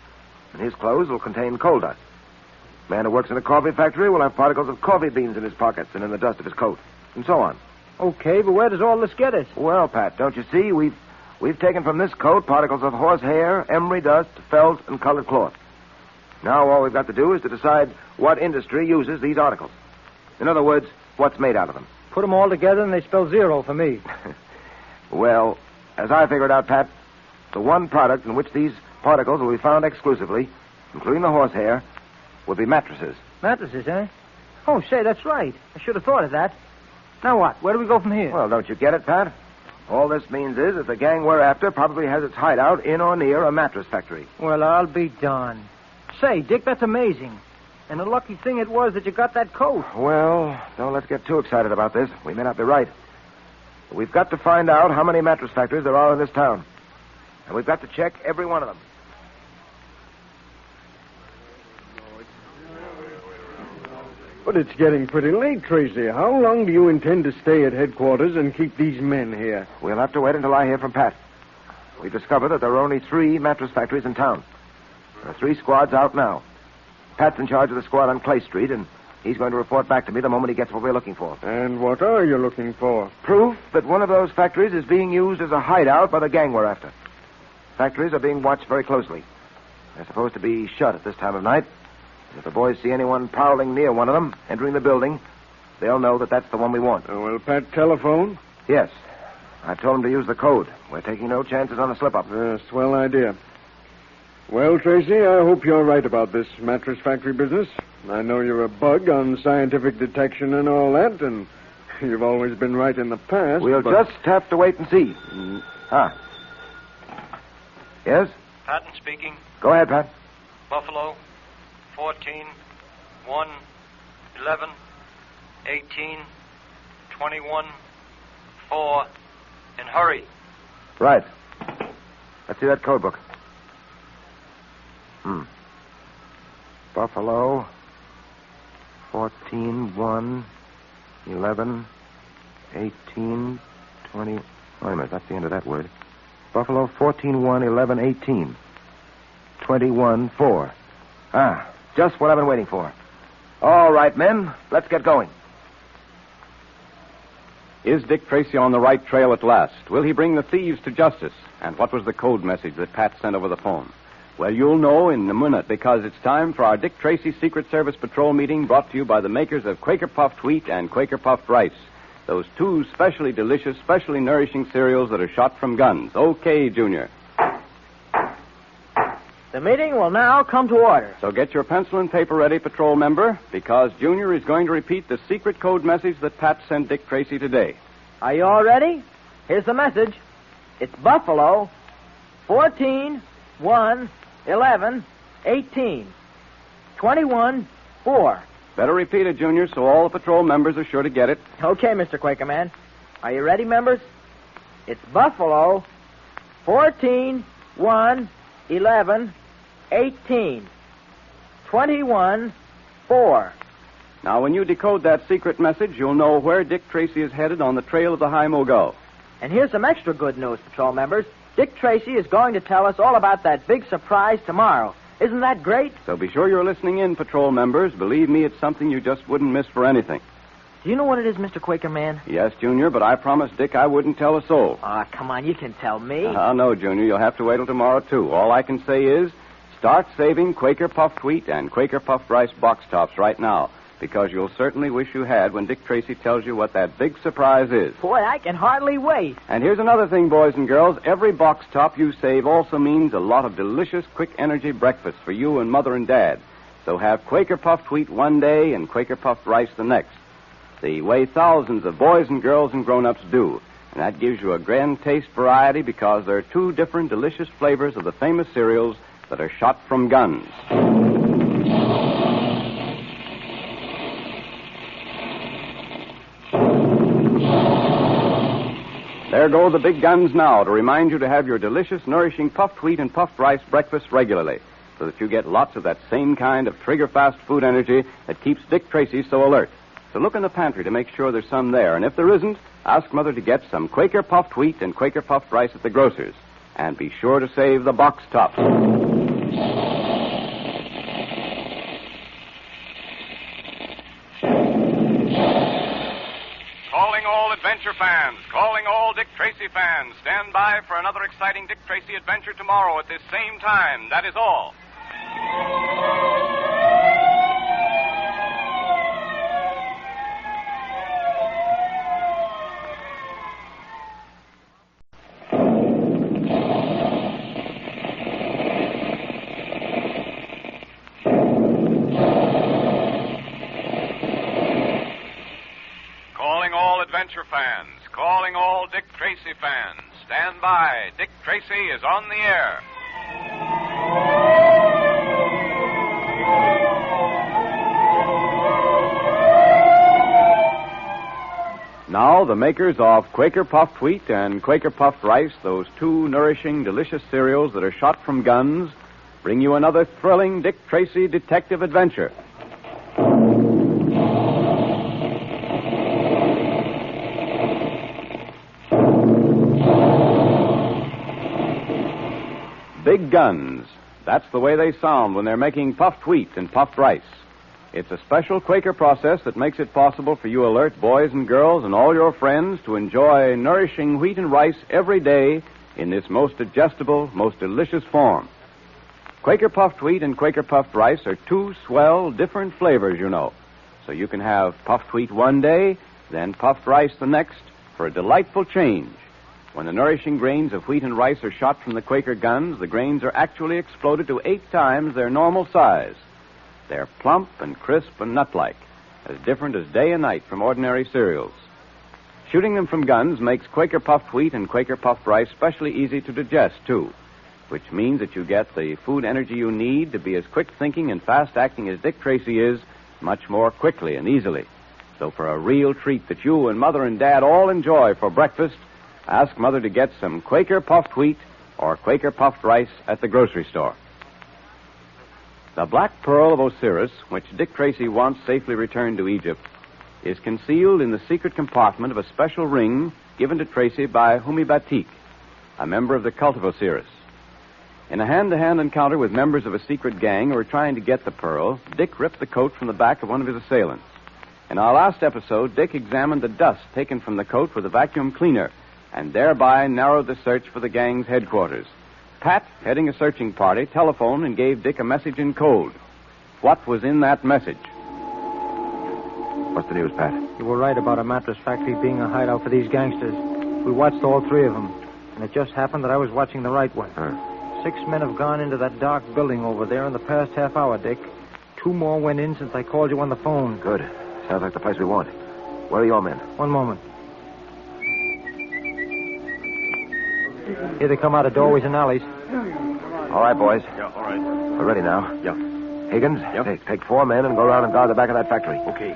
Speaker 4: And his clothes will contain coal dust. A man who works in a coffee factory will have particles of coffee beans in his pockets and in the dust of his coat, and so on.
Speaker 8: Okay, but where does all this get us?
Speaker 4: Well, Pat, don't you see? We've taken from this coat particles of horsehair, emery dust, felt, and colored cloth. Now all we've got to do is to decide what industry uses these articles. In other words, what's made out of them.
Speaker 8: Put them all together and they spell zero for me.
Speaker 4: Well, as I figured out, Pat, the one product in which these particles will be found exclusively, including the horsehair, would be mattresses.
Speaker 8: Mattresses, eh? Oh, say, that's right. I should have thought of that. Now what? Where do we go from here?
Speaker 4: Well, don't you get it, Pat? All this means is that the gang we're after probably has its hideout in or near a mattress factory.
Speaker 8: Well, I'll be darned. Say, Dick, that's amazing. And a lucky thing it was that you got that coat.
Speaker 4: Well, don't let's get too excited about this. We may not be right. But we've got to find out how many mattress factories there are in this town. And we've got to check every one of them.
Speaker 10: But it's getting pretty late, Tracy. How long do you intend to stay at headquarters and keep these men here?
Speaker 4: We'll have to wait until I hear from Pat. We've discovered that there are only 3 mattress factories in town. There are 3 squads out now. Pat's in charge of the squad on Clay Street, and he's going to report back to me the moment he gets what we're looking for.
Speaker 10: And what are you looking for?
Speaker 4: Proof that one of those factories is being used as a hideout by the gang we're after. Factories are being watched very closely. They're supposed to be shut at this time of night. If the boys see anyone prowling near one of them, entering the building, they'll know that that's the one we want.
Speaker 10: Will Pat telephone?
Speaker 4: Yes. I told him to use the code. We're taking no chances on a slip-up.
Speaker 10: Swell idea. Well, Tracy, I hope you're right about this mattress factory business. I know you're a bug on scientific detection and all that, and you've always been right in the past.
Speaker 4: We'll just have to wait and see. Yes?
Speaker 20: Patton speaking.
Speaker 4: Go ahead, Pat.
Speaker 20: Buffalo, 14, 1, 11, 18, 21, 4, and hurry.
Speaker 4: Right. Let's see that code book. Buffalo, 14, 1, 11, 18, 20... Wait a minute, that's the end of that word. Buffalo, 14, 1, 11, 18, 21, 4. Just what I've been waiting for. All right, men, let's get going.
Speaker 6: Is Dick Tracy on the right trail at last? Will he bring the thieves to justice? And what was the code message that Pat sent over the phone? Well, you'll know in a minute, because it's time for our Dick Tracy Secret Service Patrol meeting, brought to you by the makers of Quaker Puffed Wheat and Quaker Puffed Rice. Those 2 specially delicious, specially nourishing cereals that are shot from guns. Okay, Junior.
Speaker 9: The meeting will now come to order.
Speaker 6: So get your pencil and paper ready, patrol member, because Junior is going to repeat the secret code message that Pat sent Dick Tracy today.
Speaker 9: Are you all ready? Here's the message. It's Buffalo, 14, 1, 11, 18, 21, 4.
Speaker 6: Better repeat it, Junior, so all the patrol members are sure to get it.
Speaker 9: Okay, Mr. Quakerman. Are you ready, members? It's Buffalo, 14, 1, 11, 18, 21, 4.
Speaker 6: Now, when you decode that secret message, you'll know where Dick Tracy is headed on the trail of the High Mogul.
Speaker 9: And here's some extra good news, patrol members. Dick Tracy is going to tell us all about that big surprise tomorrow. Isn't that great?
Speaker 6: So be sure you're listening in, patrol members. Believe me, it's something you just wouldn't miss for anything.
Speaker 9: Do you know what it is, Mr. Quakerman?
Speaker 6: Yes, Junior, but I promised Dick I wouldn't tell a soul.
Speaker 9: Come on, you can tell me.
Speaker 6: No, Junior, you'll have to wait till tomorrow, too. All I can say is start saving Quaker Puffed Wheat and Quaker Puffed Rice box tops right now, because you'll certainly wish you had when Dick Tracy tells you what that big surprise is.
Speaker 9: Boy, I can hardly wait.
Speaker 6: And here's another thing, boys and girls. Every box top you save also means a lot of delicious, quick energy breakfast for you and Mother and Dad. So have Quaker Puffed Wheat one day and Quaker Puffed Rice the next, the way thousands of boys and girls and grown-ups do. And that gives you a grand taste variety, because there are 2 different delicious flavors of the famous cereals that are shot from guns. There go the big guns now to remind you to have your delicious, nourishing puffed wheat and puffed rice breakfast regularly, so that you get lots of that same kind of trigger-fast food energy that keeps Dick Tracy so alert. So look in the pantry to make sure there's some there, and if there isn't, ask Mother to get some Quaker puffed wheat and Quaker puffed rice at the grocer's. And be sure to save the box tops.
Speaker 5: Calling all adventure fans, calling all Dick Tracy fans. Stand by for another exciting Dick Tracy adventure tomorrow at this same time. That is all. Adventure fans, calling all Dick Tracy fans. Stand by. Dick Tracy is on the air.
Speaker 6: Now, the makers of Quaker Puffed Wheat and Quaker Puffed Rice, those two nourishing, delicious cereals that are shot from guns, bring you another thrilling Dick Tracy detective adventure. Big guns. That's the way they sound when they're making puffed wheat and puffed rice. It's a special Quaker process that makes it possible for you alert boys and girls and all your friends to enjoy nourishing wheat and rice every day in this most digestible, most delicious form. Quaker puffed wheat and Quaker puffed rice are two swell, different flavors, you know. So you can have puffed wheat one day, then puffed rice the next, for a delightful change. When the nourishing grains of wheat and rice are shot from the Quaker guns, the grains are actually exploded to 8 times their normal size. They're plump and crisp and nut-like, as different as day and night from ordinary cereals. Shooting them from guns makes Quaker puffed wheat and Quaker puffed rice specially easy to digest, too, which means that you get the food energy you need to be as quick-thinking and fast-acting as Dick Tracy is, much more quickly and easily. So for a real treat that you and Mother and Dad all enjoy for breakfast, ask Mother to get some Quaker puffed wheat or Quaker puffed rice at the grocery store. The Black Pearl of Osiris, which Dick Tracy once safely returned to Egypt, is concealed in the secret compartment of a special ring given to Tracy by Humi Batik, a member of the cult of Osiris. In a hand-to-hand encounter with members of a secret gang who were trying to get the pearl, Dick ripped the coat from the back of one of his assailants. In our last episode, Dick examined the dust taken from the coat with a vacuum cleaner, and thereby narrowed the search for the gang's headquarters. Pat, heading a searching party, telephoned and gave Dick a message in code. What was in that message?
Speaker 4: What's the news, Pat?
Speaker 8: You were right about a mattress factory being a hideout for these gangsters. We watched all 3 of them, and it just happened that I was watching the right one. 6 men have gone into that dark building over there in the past half hour, Dick. 2 more went in since I called you on the phone.
Speaker 4: Good. Sounds like the place we want. Where are your men?
Speaker 8: One moment. Here they come out of doorways and alleys.
Speaker 4: All right, boys.
Speaker 15: Yeah, all right.
Speaker 4: We're ready now.
Speaker 15: Yeah.
Speaker 4: Higgins,
Speaker 15: Yep.
Speaker 4: take 4 men and go around and guard the back of that factory.
Speaker 15: Okay.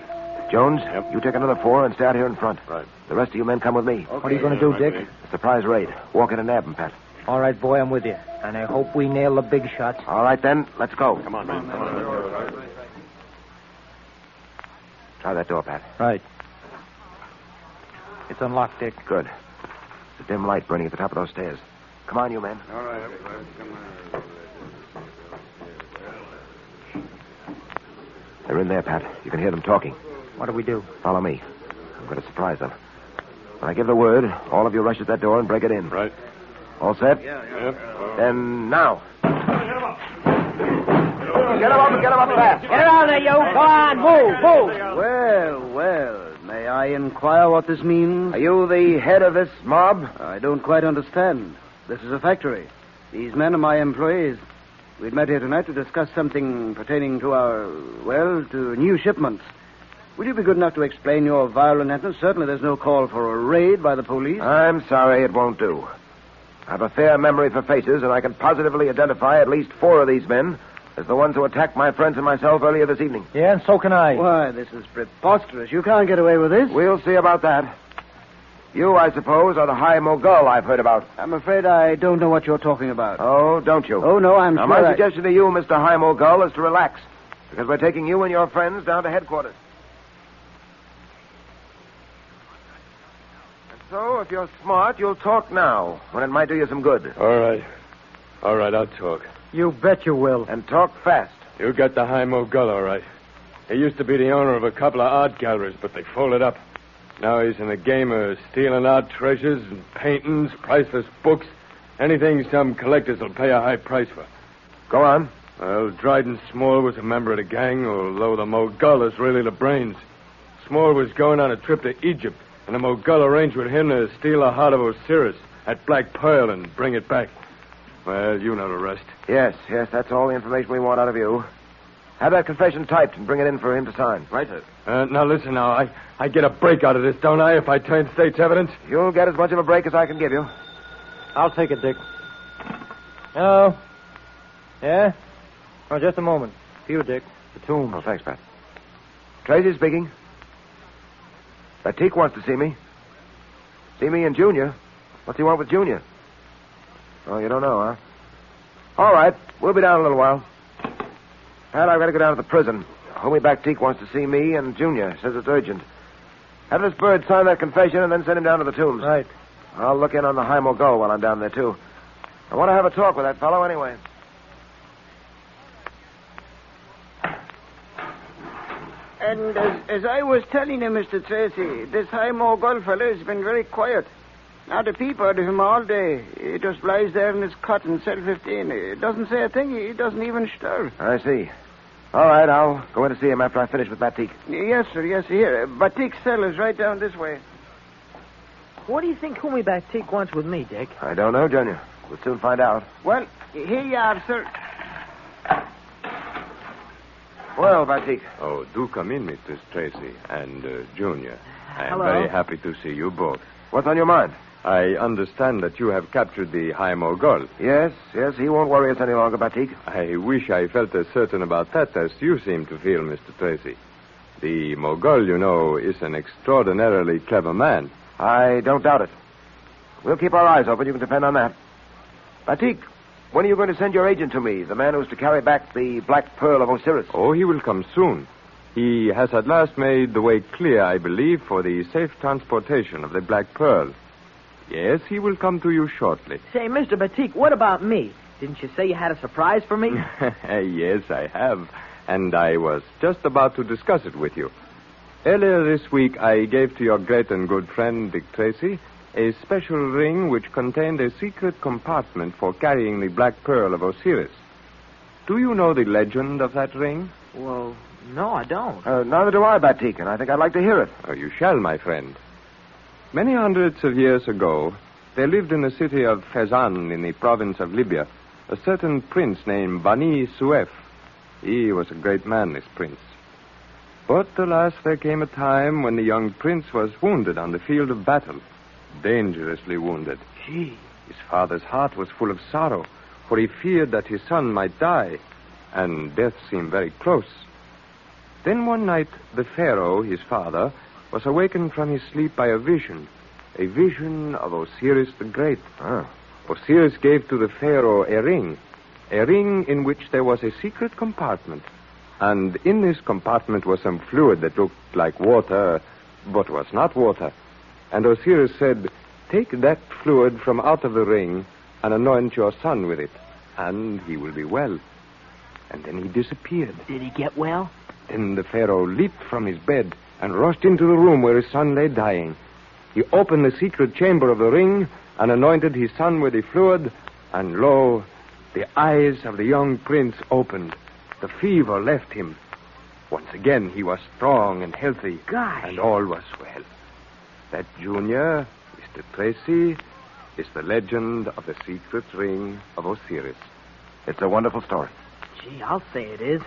Speaker 4: Jones,
Speaker 15: Yep.
Speaker 4: you take another 4 and stay out here in front.
Speaker 15: Right.
Speaker 4: The rest of you men come with me.
Speaker 8: What are you going to do, Dick?
Speaker 4: A surprise raid. Walk in and nab 'em, Pat.
Speaker 8: All right, boy, I'm with you. And I hope we nail the big shots.
Speaker 4: All right, then. Let's go.
Speaker 15: Come on, man. Come on.
Speaker 4: Try that door, Pat.
Speaker 8: Right. It's unlocked, Dick.
Speaker 4: Good. It's a dim light burning at the top of those stairs. Come on, you men.
Speaker 15: All right.
Speaker 4: They're in there, Pat. You can hear them talking.
Speaker 8: What do we do?
Speaker 4: Follow me. I'm going to surprise them. When I give the word, all of you rush at that door and break it in.
Speaker 15: Right.
Speaker 4: All set?
Speaker 15: Yep.
Speaker 4: Then now.
Speaker 11: Get him up fast.
Speaker 9: Get around there, you. Go on, move.
Speaker 16: Well. May I inquire what this means?
Speaker 4: Are you the head of this mob?
Speaker 16: I don't quite understand. This is a factory. These men are my employees. We'd met here tonight to discuss something pertaining to to new shipments. Will you be good enough to explain your violent entrance? Certainly there's no call for a raid by the police.
Speaker 4: I'm sorry, it won't do. I have a fair memory for faces, and I can positively identify at least 4 of these men as the ones who attacked my friends and myself earlier this evening.
Speaker 8: Yeah, and so can I.
Speaker 16: Why, this is preposterous. You can't get away with this.
Speaker 4: We'll see about that. You, I suppose, are the High Mogul I've heard about.
Speaker 16: I'm afraid I don't know what you're talking about.
Speaker 4: Oh, don't you?
Speaker 16: Oh, no, I'm
Speaker 4: now,
Speaker 16: sure
Speaker 4: my suggestion to you, Mr. High Mogul, is to relax, because we're taking you and your friends down to headquarters. And so, if you're smart, you'll talk now, when it might do you some good.
Speaker 10: All right. All right, I'll talk.
Speaker 8: You bet you will.
Speaker 4: And talk fast.
Speaker 10: You got the High Mogul, all right. He used to be the owner of a couple of art galleries, but they folded up. Now he's in the game of stealing art treasures and paintings, priceless books, anything some collectors will pay a high price for.
Speaker 4: Go on.
Speaker 10: Well, Dryden Small was a member of the gang, although the Mogul is really the brains. Small was going on a trip to Egypt, and the Mogul arranged with him to steal the heart of Osiris at Black Pearl and bring it back. Well, you know the rest.
Speaker 4: Yes, that's all the information we want out of you. Have that confession typed and bring it in for him to sign.
Speaker 10: Right, sir. Now, listen now. I get a break out of this, don't I, if I turn state's evidence?
Speaker 4: You'll get as much of a break as I can give you.
Speaker 8: I'll take it, Dick. Hello? Yeah? Oh, just a moment. For you, Dick. The tomb.
Speaker 4: Oh, thanks, Pat. Tracy speaking. Batik wants to see me. See me and Junior. What's he want with Junior? Oh, you don't know, huh? All right. We'll be down in a little while. Pat, I've got to go down to the prison. Homie Batik wants to see me and Junior. Says it's urgent. Have this bird sign that confession and then send him down to the tombs.
Speaker 8: Right.
Speaker 4: I'll look in on the High Mogul while I'm down there, too. I want to have a talk with that fellow anyway.
Speaker 16: And as I was telling you, Mr. Tracy, this High Mogul fellow has been very quiet. Not a peep out of him all day. He just lies there in his cot in cell 15. He doesn't say a thing. He doesn't even stir.
Speaker 4: I see. All right, I'll go in to see him after I finish with Batik.
Speaker 16: Yes, sir. Yes, here. Batik's cell is right down this way.
Speaker 9: What do you think Humi Batik wants with me, Dick?
Speaker 4: I don't know, Junior. We'll soon find out.
Speaker 16: Well, here you are, sir.
Speaker 4: Well, Batik.
Speaker 12: Oh, do come in, Mr. Tracy and Junior. I am
Speaker 9: Hello.
Speaker 12: very happy to see you both.
Speaker 4: What's on your mind?
Speaker 12: I understand that you have captured the High Mogul.
Speaker 4: Yes, he won't worry us any longer, Batik.
Speaker 12: I wish I felt as certain about that as you seem to feel, Mr. Tracy. The Mogul, you know, is an extraordinarily clever man.
Speaker 4: I don't doubt it. We'll keep our eyes open, you can depend on that. Batik, when are you going to send your agent to me, the man who's to carry back the Black Pearl of Osiris?
Speaker 12: Oh, he will come soon. He has at last made the way clear, I believe, for the safe transportation of the Black Pearl. Yes, he will come to you shortly.
Speaker 9: Say, Mr. Batik, what about me? Didn't you say you had a surprise for me?
Speaker 12: Yes, I have. And I was just about to discuss it with you. Earlier this week, I gave to your great and good friend, Dick Tracy, a special ring which contained a secret compartment for carrying the Black Pearl of Osiris. Do you know the legend of that ring?
Speaker 9: Well, no, I don't.
Speaker 4: Neither do I, Batik, and I think I'd like to hear it.
Speaker 12: Oh, you shall, my friend. Many hundreds of years ago, there lived in the city of Fezzan in the province of Libya a certain prince named Bani Suef. He was a great man, this prince. But alas, there came a time when the young prince was wounded on the field of battle, dangerously wounded.
Speaker 9: Gee.
Speaker 12: His father's heart was full of sorrow, for he feared that his son might die, and death seemed very close. Then one night, the Pharaoh, his father, was awakened from his sleep by a vision of Osiris the Great. Osiris gave to the Pharaoh a ring in which there was a secret compartment. And in this compartment was some fluid that looked like water, but was not water. And Osiris said, "Take that fluid from out of the ring and anoint your son with it, and he will be well." And then he disappeared.
Speaker 9: Did he get well?
Speaker 12: Then the Pharaoh leaped from his bed and rushed into the room where his son lay dying. He opened the secret chamber of the ring and anointed his son with the fluid, and lo, the eyes of the young prince opened. The fever left him. Once again, he was strong and healthy.
Speaker 9: Gosh.
Speaker 12: And all was well. That, Junior, Mr. Tracy, is the legend of the secret ring of Osiris.
Speaker 4: It's a wonderful story.
Speaker 9: Gee, I'll say it is.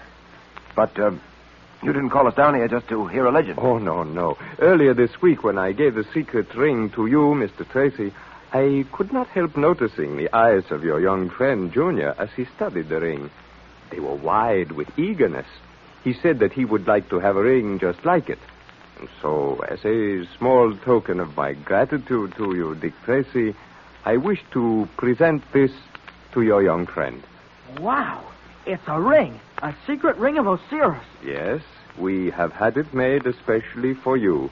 Speaker 4: But, you didn't call us down here just to hear a legend.
Speaker 12: Oh, no. Earlier this week, when I gave the secret ring to you, Mr. Tracy, I could not help noticing the eyes of your young friend, Junior, as he studied the ring. They were wide with eagerness. He said that he would like to have a ring just like it. And so, as a small token of my gratitude to you, Dick Tracy, I wish to present this to your young friend.
Speaker 9: Wow. It's a ring. A secret ring of Osiris.
Speaker 12: Yes, we have had it made especially for you,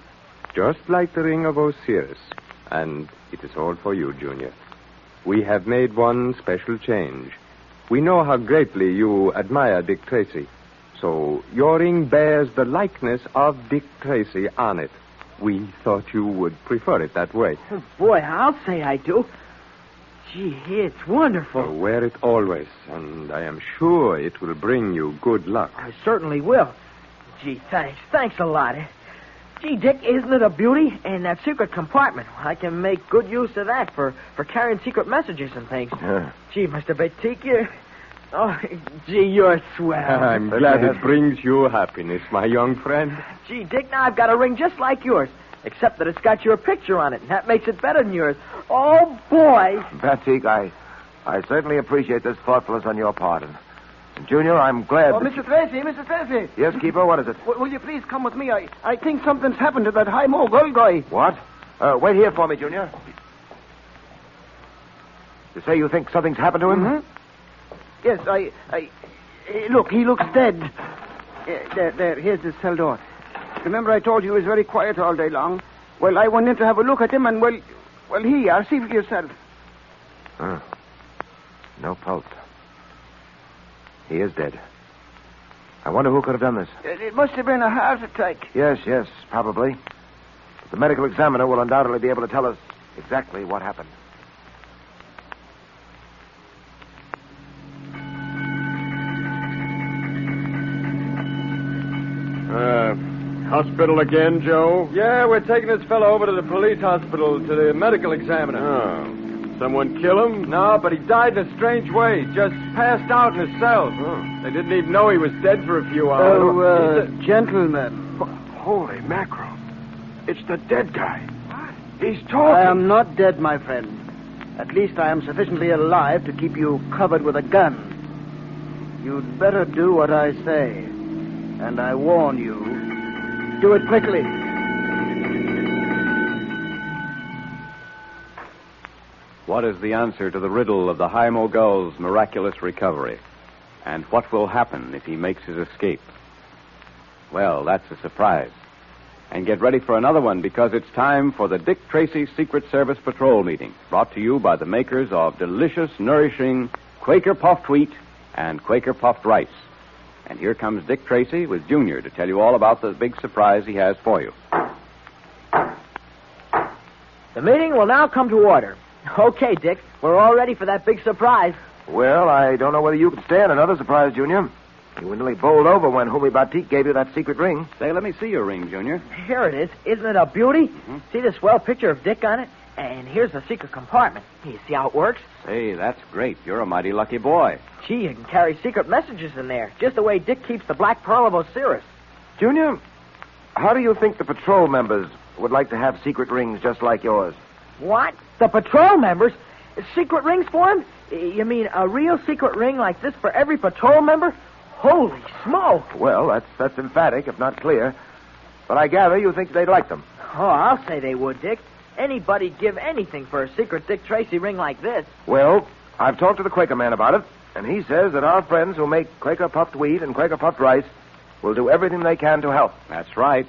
Speaker 12: just like the Ring of Osiris. And it is all for you, Junior. We have made one special change. We know how greatly you admire Dick Tracy. So your ring bears the likeness of Dick Tracy on it. We thought you would prefer it that way.
Speaker 9: Oh, boy, I'll say I do. Gee, it's wonderful.
Speaker 12: So wear it always, and I am sure it will bring you good luck.
Speaker 9: I certainly will. Gee, thanks. Thanks a lot. Gee, Dick, isn't it a beauty? And that secret compartment. I can make good use of that for carrying secret messages and things. Gee, Mr. Batik, you... Oh, gee, you're swell.
Speaker 12: I'm glad it brings you happiness, my young friend.
Speaker 9: Gee, Dick, now I've got a ring just like yours, except that it's got your picture on it, and that makes it better than yours. Oh, boy.
Speaker 4: Batik, I certainly appreciate this thoughtfulness on your part. And Junior, I'm glad...
Speaker 7: Oh, Mr. Tracy.
Speaker 4: Yes, Keeper, what is it?
Speaker 7: Will you please come with me? I think something's happened to that high-mogul guy.
Speaker 4: What? Wait here for me, Junior. You say you think something's happened to him?
Speaker 7: Mm-hmm. Yes, look, he looks dead. There, here's his cell door. Remember I told you he was very quiet all day long? Well, I went in to have a look at him, and, well, here you are. See for yourself.
Speaker 4: No pulse. He is dead. I wonder who could have done this.
Speaker 7: It must have been a heart attack.
Speaker 4: Yes, probably. But the medical examiner will undoubtedly be able to tell us exactly what happened.
Speaker 10: Hospital again, Joe?
Speaker 15: Yeah, we're taking this fellow over to the police hospital, to the medical examiner.
Speaker 10: Oh. Someone kill him?
Speaker 15: No, but he died in a strange way. Just passed out in his cell.
Speaker 10: Oh.
Speaker 15: They didn't even know he was dead for a few hours.
Speaker 7: Gentlemen.
Speaker 19: Holy mackerel. It's the dead guy. He's talking.
Speaker 7: I am not dead, my friend. At least I am sufficiently alive to keep you covered with a gun. You'd better do what I say. And I warn you, do it quickly.
Speaker 6: What is the answer to the riddle of the High Mogul's miraculous recovery? And what will happen if he makes his escape? Well, that's a surprise. And get ready for another one, because it's time for the Dick Tracy Secret Service Patrol Meeting, brought to you by the makers of delicious, nourishing Quaker Puffed Wheat and Quaker Puffed Rice. And here comes Dick Tracy with Junior to tell you all about the big surprise he has for you.
Speaker 9: The meeting will now come to order. Okay, Dick, we're all ready for that big surprise.
Speaker 4: Well, I don't know whether you can stand another surprise, Junior. You were nearly bowled over when Hooting Batik gave you that secret ring.
Speaker 6: Say, let me see your ring, Junior.
Speaker 9: Here it is. Isn't it a beauty? Mm-hmm. See the swell picture of Dick on it? And here's the secret compartment. You see how it works?
Speaker 6: Say, that's great. You're a mighty lucky boy.
Speaker 9: Gee, you can carry secret messages in there, just the way Dick keeps the Black Pearl of Osiris.
Speaker 4: Junior, how do you think the patrol members would like to have secret rings just like yours?
Speaker 9: What? The patrol members? Secret rings for him? You mean a real secret ring like this for every patrol member? Holy smoke!
Speaker 4: Well, that's emphatic, if not clear. But I gather you think they'd like them.
Speaker 9: Oh, I'll say they would, Dick. Anybody'd give anything for a secret Dick Tracy ring like this.
Speaker 4: Well, I've talked to the Quaker man about it, and he says that our friends who make Quaker Puffed Wheat and Quaker Puffed Rice will do everything they can to help.
Speaker 6: That's right.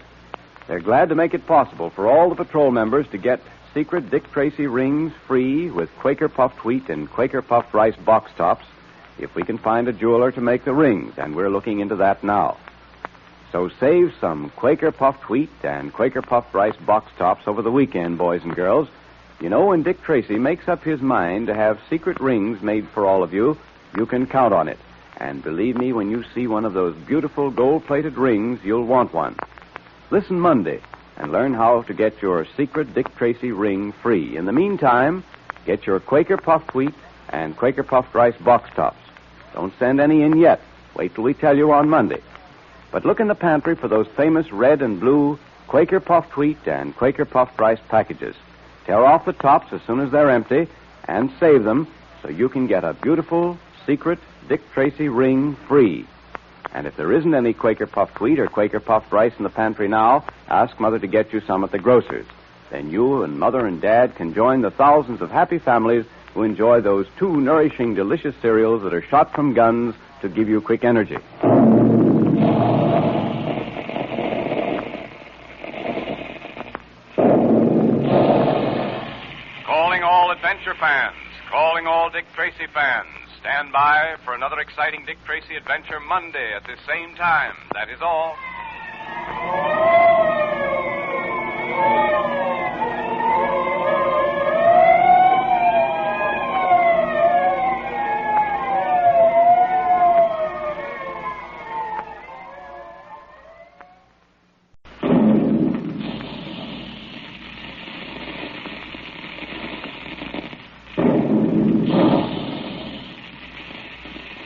Speaker 6: They're glad to make it possible for all the patrol members to get secret Dick Tracy rings free with Quaker Puffed Wheat and Quaker Puffed Rice box tops if we can find a jeweler to make the rings, and we're looking into that now. So save some Quaker Puffed Wheat and Quaker Puffed Rice box tops over the weekend, boys and girls. You know, when Dick Tracy makes up his mind to have secret rings made for all of you, you can count on it. And believe me, when you see one of those beautiful gold-plated rings, you'll want one. Listen Monday and learn how to get your secret Dick Tracy ring free. In the meantime, get your Quaker Puffed Wheat and Quaker Puffed Rice box tops. Don't send any in yet. Wait till we tell you on Monday. But look in the pantry for those famous red and blue Quaker Puffed Wheat and Quaker Puffed Rice packages. Tear off the tops as soon as they're empty and save them so you can get a beautiful secret Dick Tracy ring free. And if there isn't any Quaker puffed wheat or Quaker puffed rice in the pantry now, ask Mother to get you some at the grocer's. Then you and Mother and Dad can join the thousands of happy families who enjoy those 2 nourishing, delicious cereals that are shot from guns to give you quick energy.
Speaker 5: Calling all adventure fans, calling all Dick Tracy fans. Stand by for another exciting Dick Tracy adventure Monday at this same time. That is all.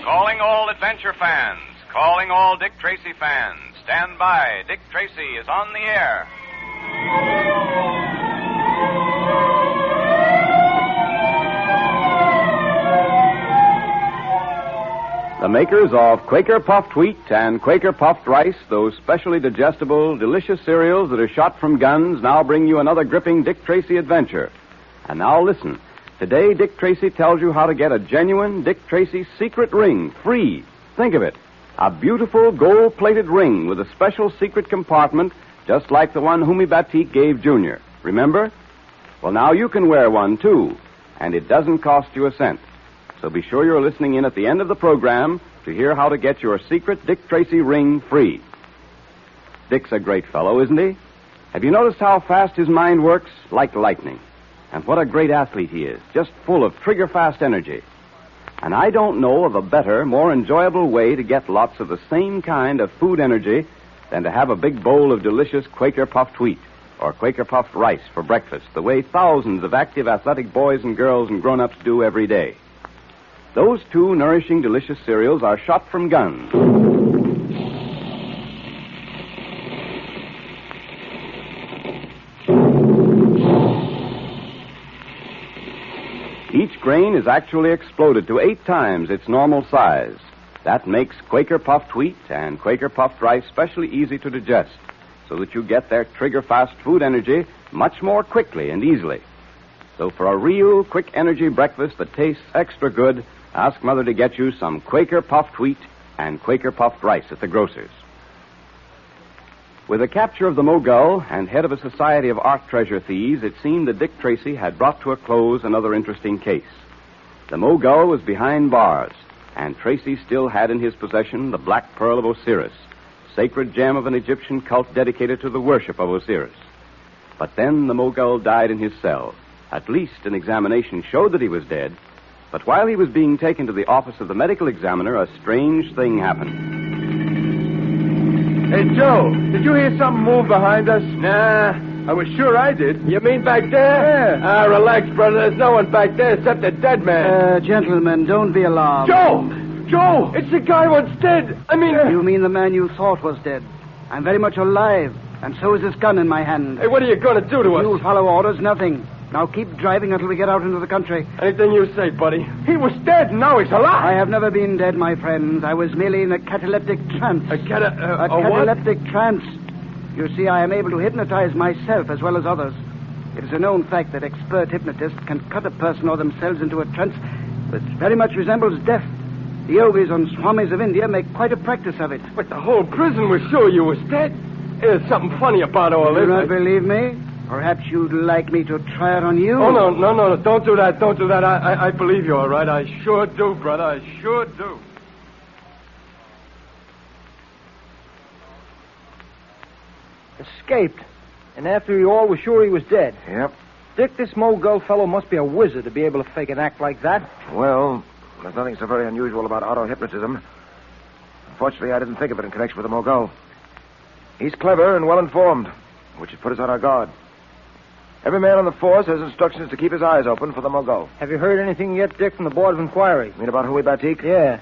Speaker 5: Calling all adventure fans, calling all Dick Tracy fans. Stand by. Dick Tracy is on the air.
Speaker 6: The makers of Quaker Puffed Wheat and Quaker Puffed Rice, those specially digestible, delicious cereals that are shot from guns, now bring you another gripping Dick Tracy adventure. And now listen. Today, Dick Tracy tells you how to get a genuine Dick Tracy secret ring, free. Think of it. A beautiful gold-plated ring with a special secret compartment, just like the one Homi Batik gave Junior. Remember? Well, now you can wear one, too. And it doesn't cost you a cent. So be sure you're listening in at the end of the program to hear how to get your secret Dick Tracy ring free. Dick's a great fellow, isn't he? Have you noticed how fast his mind works? Like lightning. And what a great athlete he is, just full of trigger-fast energy. And I don't know of a better, more enjoyable way to get lots of the same kind of food energy than to have a big bowl of delicious Quaker puffed wheat or Quaker puffed rice for breakfast, the way thousands of active, athletic boys and girls and grown-ups do every day. Those 2 nourishing, delicious cereals are shot from guns. Each grain is actually exploded to 8 times its normal size. That makes Quaker Puffed Wheat and Quaker Puffed Rice specially easy to digest, so that you get their trigger-fast food energy much more quickly and easily. So for a real quick energy breakfast that tastes extra good, ask Mother to get you some Quaker Puffed Wheat and Quaker Puffed Rice at the grocer's. With the capture of the Mogul and head of a society of art treasure thieves, it seemed that Dick Tracy had brought to a close another interesting case. The Mogul was behind bars, and Tracy still had in his possession the Black Pearl of Osiris, sacred gem of an Egyptian cult dedicated to the worship of Osiris. But then the Mogul died in his cell. At least an examination showed that he was dead. But while he was being taken to the office of the medical examiner, a strange thing happened.
Speaker 10: Hey, Joe, did you hear something move behind us? Nah, I was sure I did. You mean back there? Yeah. Relax, brother. There's no one back there except a dead man.
Speaker 16: Gentlemen, don't be alarmed.
Speaker 10: Joe, it's the guy what's dead. I mean...
Speaker 16: You mean the man you thought was dead. I'm very much alive, and so is this gun in my hand.
Speaker 10: Hey, what are you going to do to us?
Speaker 16: You'll follow orders, nothing. Now keep driving until we get out into the country.
Speaker 10: Anything you say, buddy. He was dead, and now he's alive.
Speaker 16: I have never been dead, my friends. I was merely in a cataleptic trance.
Speaker 10: A
Speaker 16: cataleptic trance. You see, I am able to hypnotize myself as well as others. It is a known fact that expert hypnotists can cut a person or themselves into a trance which very much resembles death. The yogis and swamis of India make quite a practice of it.
Speaker 10: But the whole prison was sure you was dead. There's something funny about all this.
Speaker 16: You do not believe me? Perhaps you'd like me to try it on you?
Speaker 10: Oh, no. Don't do that. I believe you, all right. I sure do, brother. I sure do.
Speaker 8: Escaped. And after we all were sure he was dead.
Speaker 4: Yep.
Speaker 8: Dick, this Mogul fellow must be a wizard to be able to fake an act like that.
Speaker 4: Well, there's nothing so very unusual about auto-hypnotism. Unfortunately, I didn't think of it in connection with the Mogul. He's clever and well-informed, which should put us on our guard. Every man on the force has instructions to keep his eyes open for the Mogul.
Speaker 8: Have you heard anything yet, Dick, from the Board of Inquiry?
Speaker 4: You mean about Homi Batik?
Speaker 8: Yeah.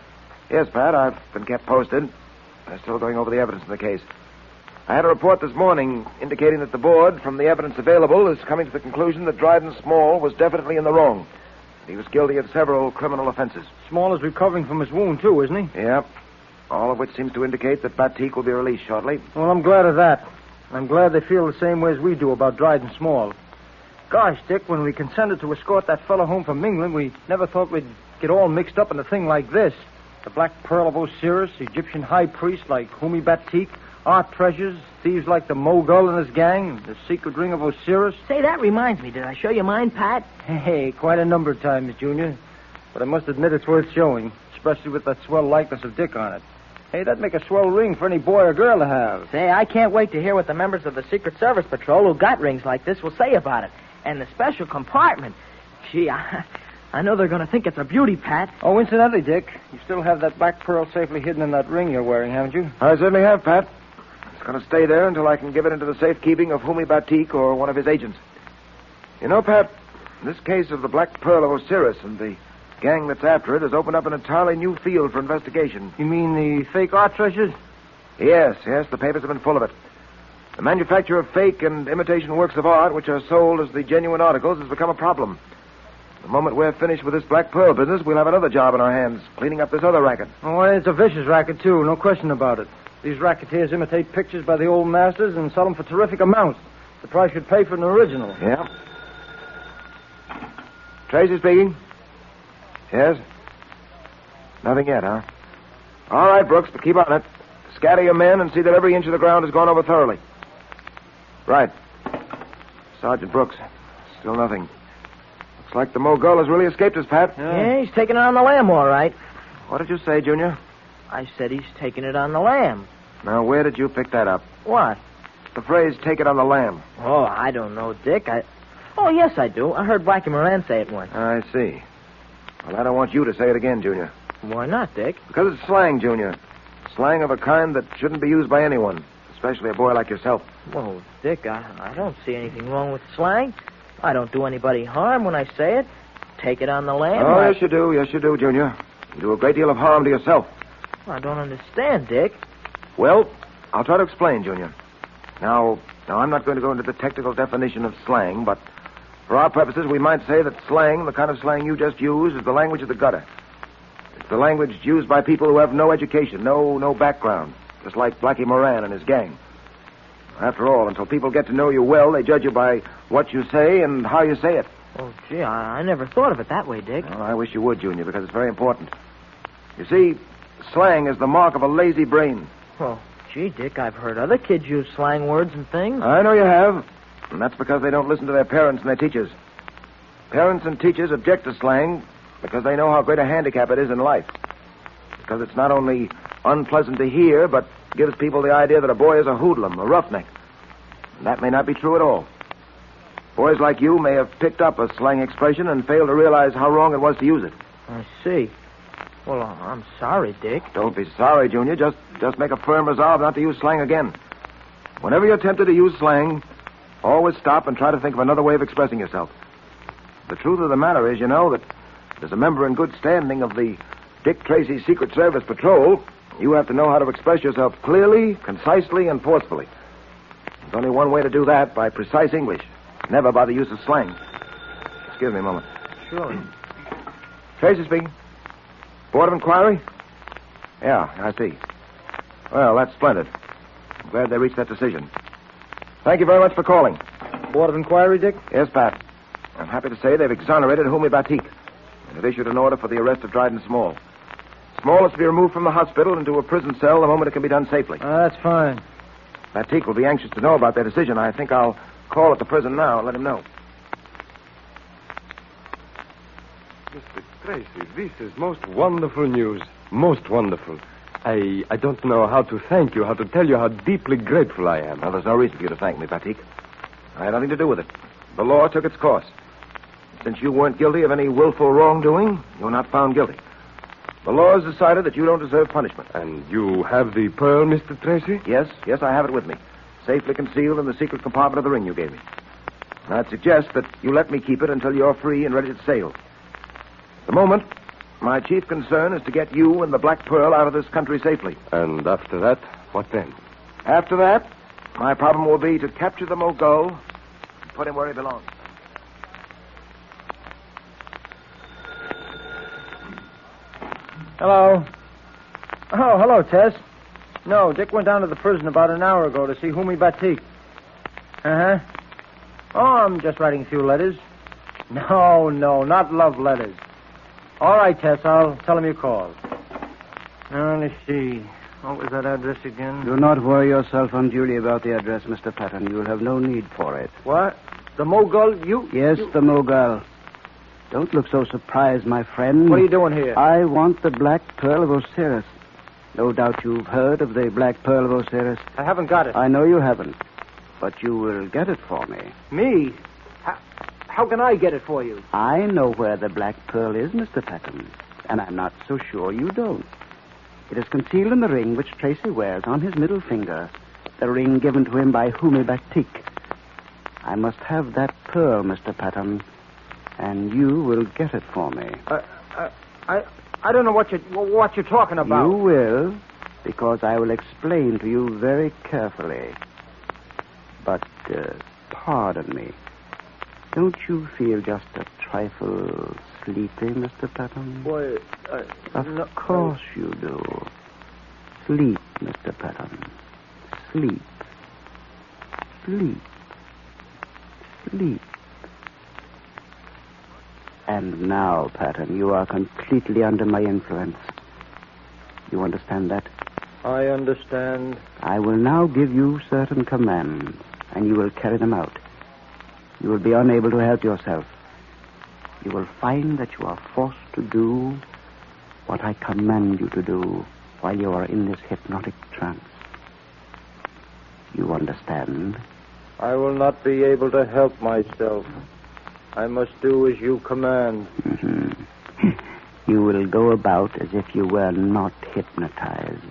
Speaker 4: Yes, Pat. I've been kept posted. They're still going over the evidence in the case. I had a report this morning indicating that the board, from the evidence available, is coming to the conclusion that Dryden Small was definitely in the wrong. He was guilty of several criminal offenses.
Speaker 8: Small is recovering from his wound, too, isn't he?
Speaker 4: Yep. All of which seems to indicate that Batik will be released shortly.
Speaker 8: Well, I'm glad of that. I'm glad they feel the same way as we do about Dryden Small. Gosh, Dick, when we consented to escort that fellow home from England, we never thought we'd get all mixed up in a thing like this. The Black Pearl of Osiris, Egyptian high priest like Humi Batik, art treasures, thieves like the Mogul and his gang, the secret ring of Osiris.
Speaker 9: Say, that reminds me. Did I show you mine, Pat?
Speaker 8: Hey, quite a number of times, Junior. But I must admit it's worth showing, especially with that swell likeness of Dick on it. Hey, that'd make a swell ring for any boy or girl to have.
Speaker 9: Say, I can't wait to hear what the members of the Secret Service Patrol who got rings like this will say about it. And the special compartment. Gee, I know they're going to think it's a beauty, Pat.
Speaker 8: Oh, incidentally, Dick, you still have that black pearl safely hidden in that ring you're wearing, haven't you?
Speaker 4: I certainly have, Pat. It's going to stay there until I can give it into the safekeeping of Humi Batik or one of his agents. You know, Pat, this case of the Black Pearl of Osiris and the gang that's after it has opened up an entirely new field for investigation.
Speaker 8: You mean the fake art treasures?
Speaker 4: Yes, the papers have been full of it. The manufacture of fake and imitation works of art, which are sold as the genuine articles, has become a problem. The moment we're finished with this Black Pearl business, we'll have another job in our hands, cleaning up this other racket.
Speaker 8: Oh, it's a vicious racket, too, no question about it. These racketeers imitate pictures by the old masters and sell them for terrific amounts. The price you'd pay for an original.
Speaker 4: Yeah. Tracy speaking. Yes? Nothing yet, huh? All right, Brooks, but keep on it. Scatter your men and see that every inch of the ground is gone over thoroughly. Right. Sergeant Brooks. Still nothing. Looks like the Mogul has really escaped us, Pat.
Speaker 9: Yeah, he's taking it on the lam, all right.
Speaker 4: What did you say, Junior?
Speaker 9: I said he's taking it on the lam.
Speaker 4: Now, where did you pick that up?
Speaker 9: What?
Speaker 4: The phrase, take it on the lam.
Speaker 9: Oh, I don't know, Dick. Oh, yes, I do. I heard Blackie Moran say it once.
Speaker 4: I see. Well, I don't want you to say it again, Junior.
Speaker 9: Why not, Dick?
Speaker 4: Because it's slang, Junior. Slang of a kind that shouldn't be used by anyone, especially a boy like yourself.
Speaker 9: Well, Dick, I don't see anything wrong with slang. I don't do anybody harm when I say it. Take it on the lam.
Speaker 4: Oh, yes, you do. Yes, you do, Junior. You do a great deal of harm to yourself.
Speaker 9: I don't understand, Dick.
Speaker 4: Well, I'll try to explain, Junior. Now, I'm not going to go into the technical definition of slang, but for our purposes, we might say that slang, the kind of slang you just used, is the language of the gutter. It's the language used by people who have no education, no background, just like Blackie Moran and his gang. After all, until people get to know you well, they judge you by what you say and how you say it.
Speaker 9: Oh, gee, I never thought of it that way, Dick.
Speaker 4: Well, I wish you would, Junior, because it's very important. You see, slang is the mark of a lazy brain.
Speaker 9: Well, gee, Dick, I've heard other kids use slang words and things.
Speaker 4: I know you have, and that's because they don't listen to their parents and their teachers. Parents and teachers object to slang because they know how great a handicap it is in life. Because it's not only unpleasant to hear, but gives people the idea that a boy is a hoodlum, a roughneck. And that may not be true at all. Boys like you may have picked up a slang expression and failed to realize how wrong it was to use it.
Speaker 9: I see. Well, I'm sorry, Dick.
Speaker 4: Don't be sorry, Junior. Just make a firm resolve not to use slang again. Whenever you're tempted to use slang, always stop and try to think of another way of expressing yourself. The truth of the matter is, you know, that as a member in good standing of the Dick Tracy Secret Service Patrol, you have to know how to express yourself clearly, concisely, and forcefully. There's only one way to do that, by precise English. Never by the use of slang. Excuse me a moment.
Speaker 8: Sure.
Speaker 4: Tracy speaking. Board of Inquiry? Yeah, I see. Well, that's splendid. I'm glad they reached that decision. Thank you very much for calling.
Speaker 8: Board of Inquiry, Dick?
Speaker 4: Yes, Pat. I'm happy to say they've exonerated Humi Batik and have issued an order for the arrest of Dryden Small. Small is to be removed from the hospital into a prison cell the moment it can be done safely.
Speaker 8: That's fine.
Speaker 4: Batik will be anxious to know about their decision. I think I'll call at the prison now and let him know.
Speaker 12: Mr. Tracy, this is most wonderful news. Most wonderful. I don't know how to thank you, how to tell you how deeply grateful I am.
Speaker 4: Well, there's no reason for you to thank me, Batik. I had nothing to do with it. The law took its course. Since you weren't guilty of any willful wrongdoing, you're not found guilty. The law has decided that you don't deserve punishment.
Speaker 12: And you have the pearl, Mr. Tracy?
Speaker 4: Yes, I have it with me. Safely concealed in the secret compartment of the ring you gave me. And I'd suggest that you let me keep it until you're free and ready to sail. At the moment, my chief concern is to get you and the Black Pearl out of this country safely.
Speaker 12: And after that, what then?
Speaker 4: After that, my problem will be to capture the Mogul and put him where he belongs.
Speaker 8: Hello. Oh, hello, Tess. No, Dick went down to the prison about an hour ago to see Humi Batik. Uh-huh. Oh, I'm just writing a few letters. No, not love letters. All right, Tess, I'll tell him you called. Now, let's see. What was that address again?
Speaker 16: Do not worry yourself unduly about the address, Mr. Patton. You will have no need for it.
Speaker 8: What? The Mogul?
Speaker 16: Yes, the Mogul. Don't look so surprised, my friend.
Speaker 8: What are you doing here?
Speaker 16: I want the Black Pearl of Osiris. No doubt you've heard of the Black Pearl of Osiris.
Speaker 8: I haven't got it.
Speaker 16: I know you haven't. But you will get it for me.
Speaker 8: Me? How can I get it for you?
Speaker 16: I know where the Black Pearl is, Mr. Patton. And I'm not so sure you don't. It is concealed in the ring which Tracy wears on his middle finger. The ring given to him by Humi Batik. I must have that pearl, Mr. Patton. And you will get it for me.
Speaker 8: I don't know what you're talking about.
Speaker 16: You will, because I will explain to you very carefully. But, pardon me. Don't you feel just a trifle sleepy, Mr. Patton?
Speaker 8: Why,
Speaker 16: Of course you do. Sleep, Mr. Patton. Sleep. Sleep. Sleep. And now, Patton, you are completely under my influence. You understand that?
Speaker 8: I understand.
Speaker 16: I will now give you certain commands, and you will carry them out. You will be unable to help yourself. You will find that you are forced to do what I command you to do while you are in this hypnotic trance. You understand?
Speaker 8: I will not be able to help myself. I must do as you command.
Speaker 16: Mm-hmm. You will go about as if you were not hypnotized.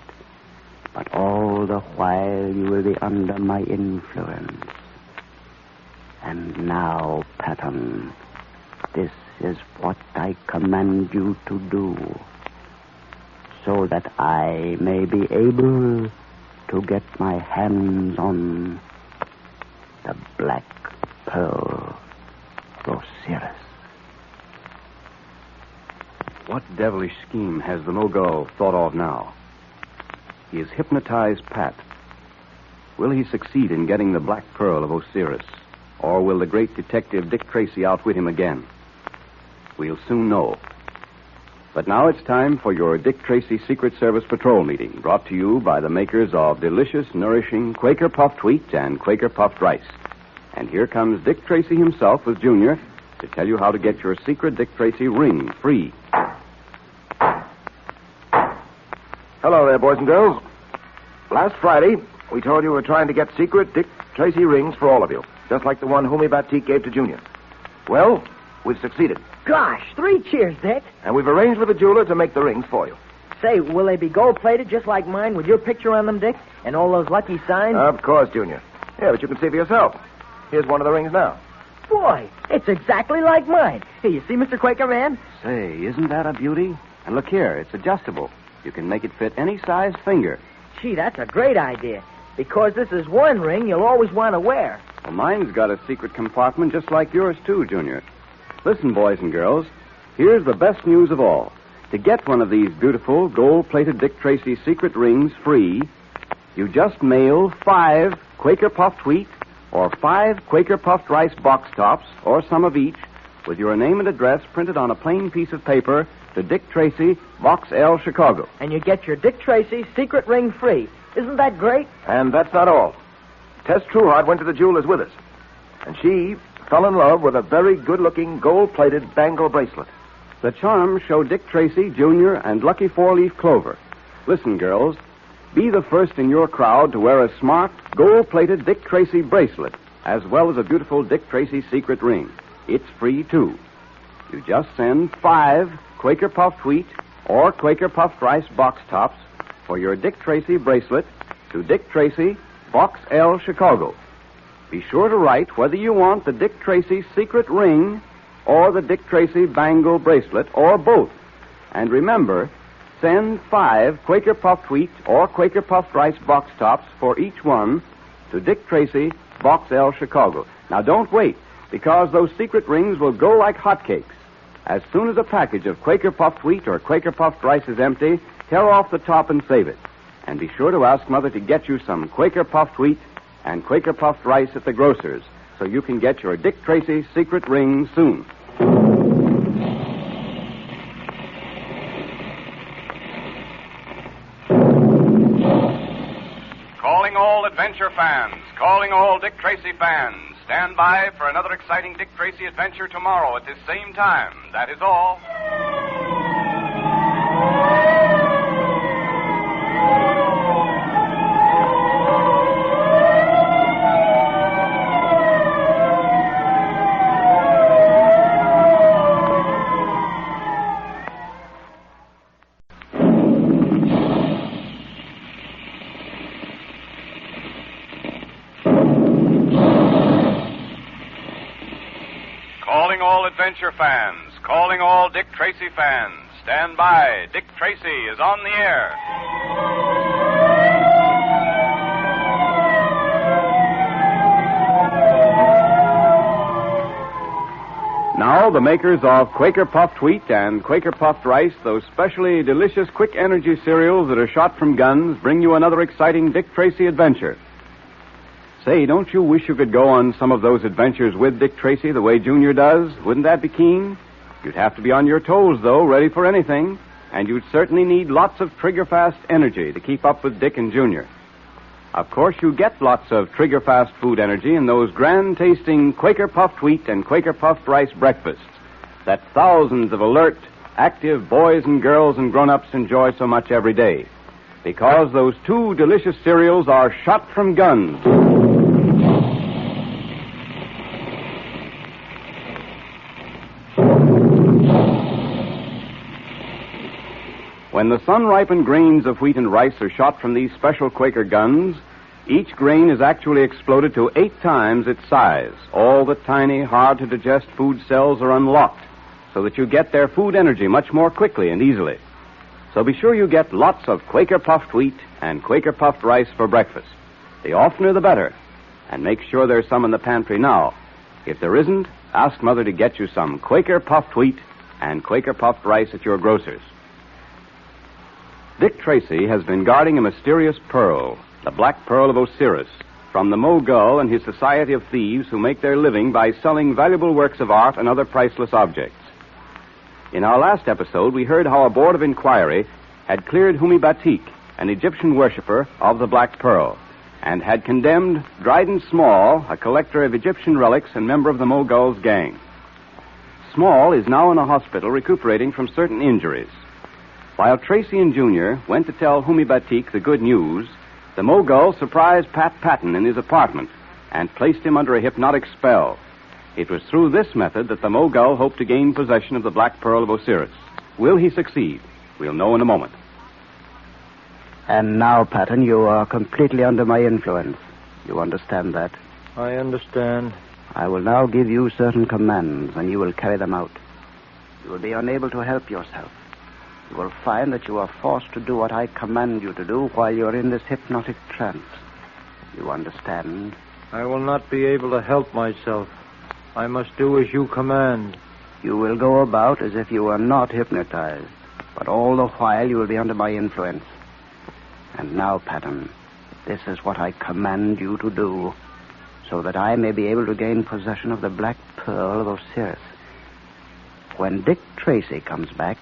Speaker 16: But all the while you will be under my influence. And now, Patton, this is what I command you to do, so that I may be able to get my hands on the Black Pearl of Osiris.
Speaker 6: What devilish scheme has the Mogul thought of now? He has hypnotized Pat. Will he succeed in getting the Black Pearl of Osiris? Or will the great detective Dick Tracy outwit him again? We'll soon know. But now it's time for your Dick Tracy Secret Service Patrol meeting, brought to you by the makers of delicious, nourishing Quaker Puffed Wheat and Quaker Puffed Rice. And here comes Dick Tracy himself with Junior to tell you how to get your secret Dick Tracy ring free.
Speaker 4: Hello there, boys and girls. Last Friday, we told you we were trying to get secret Dick Tracy rings for all of you, just like the one Humi Batik gave to Junior. Well, we've succeeded.
Speaker 9: Gosh, 3 cheers, Dick.
Speaker 4: And we've arranged with the jeweler to make the rings for you.
Speaker 9: Say, will they be gold-plated just like mine with your picture on them, Dick? And all those lucky signs?
Speaker 4: Of course, Junior. Yeah, but you can see for yourself. Here's one of the rings now.
Speaker 9: Boy, it's exactly like mine. Here, you see, Mr. Quaker Man?
Speaker 6: Say, isn't that a beauty? And look here, it's adjustable. You can make it fit any size finger.
Speaker 9: Gee, that's a great idea. Because this is one ring you'll always want to wear.
Speaker 6: Well, mine's got a secret compartment just like yours, too, Junior. Listen, boys and girls, here's the best news of all. To get one of these beautiful gold-plated Dick Tracy secret rings free, you just mail 5 Quaker Puffed Wheat or 5 Quaker Puffed Rice box tops, or some of each, with your name and address printed on a plain piece of paper to Dick Tracy, Box L, Chicago.
Speaker 9: And you get your Dick Tracy secret ring free. Isn't that great?
Speaker 4: And that's not all. Tess Trueheart went to the jeweler's with us, and she fell in love with a very good-looking gold-plated bangle bracelet.
Speaker 6: The charms show Dick Tracy, Jr., and Lucky Four-Leaf Clover. Listen, girls, be the first in your crowd to wear a smart, gold-plated Dick Tracy bracelet, as well as a beautiful Dick Tracy secret ring. It's free, too. You just send 5 Quaker Puffed Wheat or Quaker Puffed Rice box tops for your Dick Tracy bracelet to Dick Tracy, Box L, Chicago. Be sure to write whether you want the Dick Tracy secret ring or the Dick Tracy bangle bracelet or both. And remember, send 5 Quaker Puffed Wheat or Quaker Puffed Rice box tops for each one to Dick Tracy, Box L, Chicago. Now, don't wait, because those secret rings will go like hotcakes. As soon as a package of Quaker puffed wheat or Quaker puffed rice is empty, tear off the top and save it. And be sure to ask Mother to get you some Quaker puffed wheat and Quaker puffed rice at the grocer's so you can get your Dick Tracy secret ring soon.
Speaker 5: Calling all adventure fans, calling all Dick Tracy fans. Stand by for another exciting Dick Tracy adventure tomorrow at this same time. That is all. Calling all adventure fans, calling all Dick Tracy fans. Stand by. Dick Tracy is on the air.
Speaker 6: Now, the makers of Quaker puffed wheat and Quaker puffed rice, those specially delicious quick energy cereals that are shot from guns, bring you another exciting Dick Tracy adventure. Say, don't you wish you could go on some of those adventures with Dick Tracy the way Junior does? Wouldn't that be keen? You'd have to be on your toes, though, ready for anything. And you'd certainly need lots of trigger-fast energy to keep up with Dick and Junior. Of course, you get lots of trigger-fast food energy in those grand-tasting Quaker puffed wheat and Quaker puffed rice breakfasts that thousands of alert, active boys and girls and grown-ups enjoy so much every day. Because those two delicious cereals are shot from guns. When the sun-ripened grains of wheat and rice are shot from these special Quaker guns, each grain is actually exploded to 8 times its size. All the tiny, hard-to-digest food cells are unlocked so that you get their food energy much more quickly and easily. So be sure you get lots of Quaker puffed wheat and Quaker puffed rice for breakfast. The oftener the better. And make sure there's some in the pantry now. If there isn't, ask Mother to get you some Quaker puffed wheat and Quaker puffed rice at your grocer's. Dick Tracy has been guarding a mysterious pearl, the Black Pearl of Osiris, from the Mogul and his society of thieves who make their living by selling valuable works of art and other priceless objects. In our last episode, we heard how a board of inquiry had cleared Humi Batik, an Egyptian worshiper of the Black Pearl, and had condemned Dryden Small, a collector of Egyptian relics and member of the Mogul's gang. Small is now in a hospital recuperating from certain injuries. While Tracy and Junior went to tell Humi Batik the good news, the Mogul surprised Pat Patton in his apartment and placed him under a hypnotic spell. It was through this method that the Mogul hoped to gain possession of the Black Pearl of Osiris. Will he succeed? We'll know in a moment.
Speaker 16: And now, Patton, you are completely under my influence. You understand that?
Speaker 8: I understand.
Speaker 16: I will now give you certain commands, and you will carry them out. You will be unable to help yourself. You will find that you are forced to do what I command you to do while you're in this hypnotic trance. You understand?
Speaker 8: I will not be able to help myself. I must do as you command.
Speaker 16: You will go about as if you were not hypnotized, but all the while you will be under my influence. And now, Patton, this is what I command you to do, so that I may be able to gain possession of the Black Pearl of Osiris. When Dick Tracy comes back,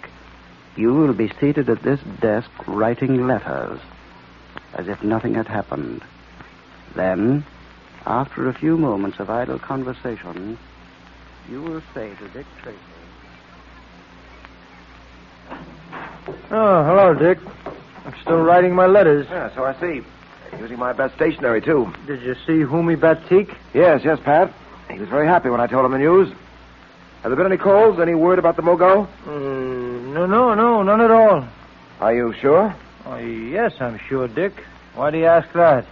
Speaker 16: you will be seated at this desk writing letters, as if nothing had happened. Then, after a few moments of idle conversation, you will say to Dick Tracy...
Speaker 8: Oh, hello, Dick. I'm still writing my letters.
Speaker 4: Yeah, so I see. Using my best stationery, too.
Speaker 8: Did you see Humi Batik?
Speaker 4: Yes, Pat. He was very happy when I told him the news. Have there been any calls? Any word about the Mogul?
Speaker 8: No, none at all.
Speaker 4: Are you sure?
Speaker 8: Oh, yes, I'm sure, Dick. Why do you ask that?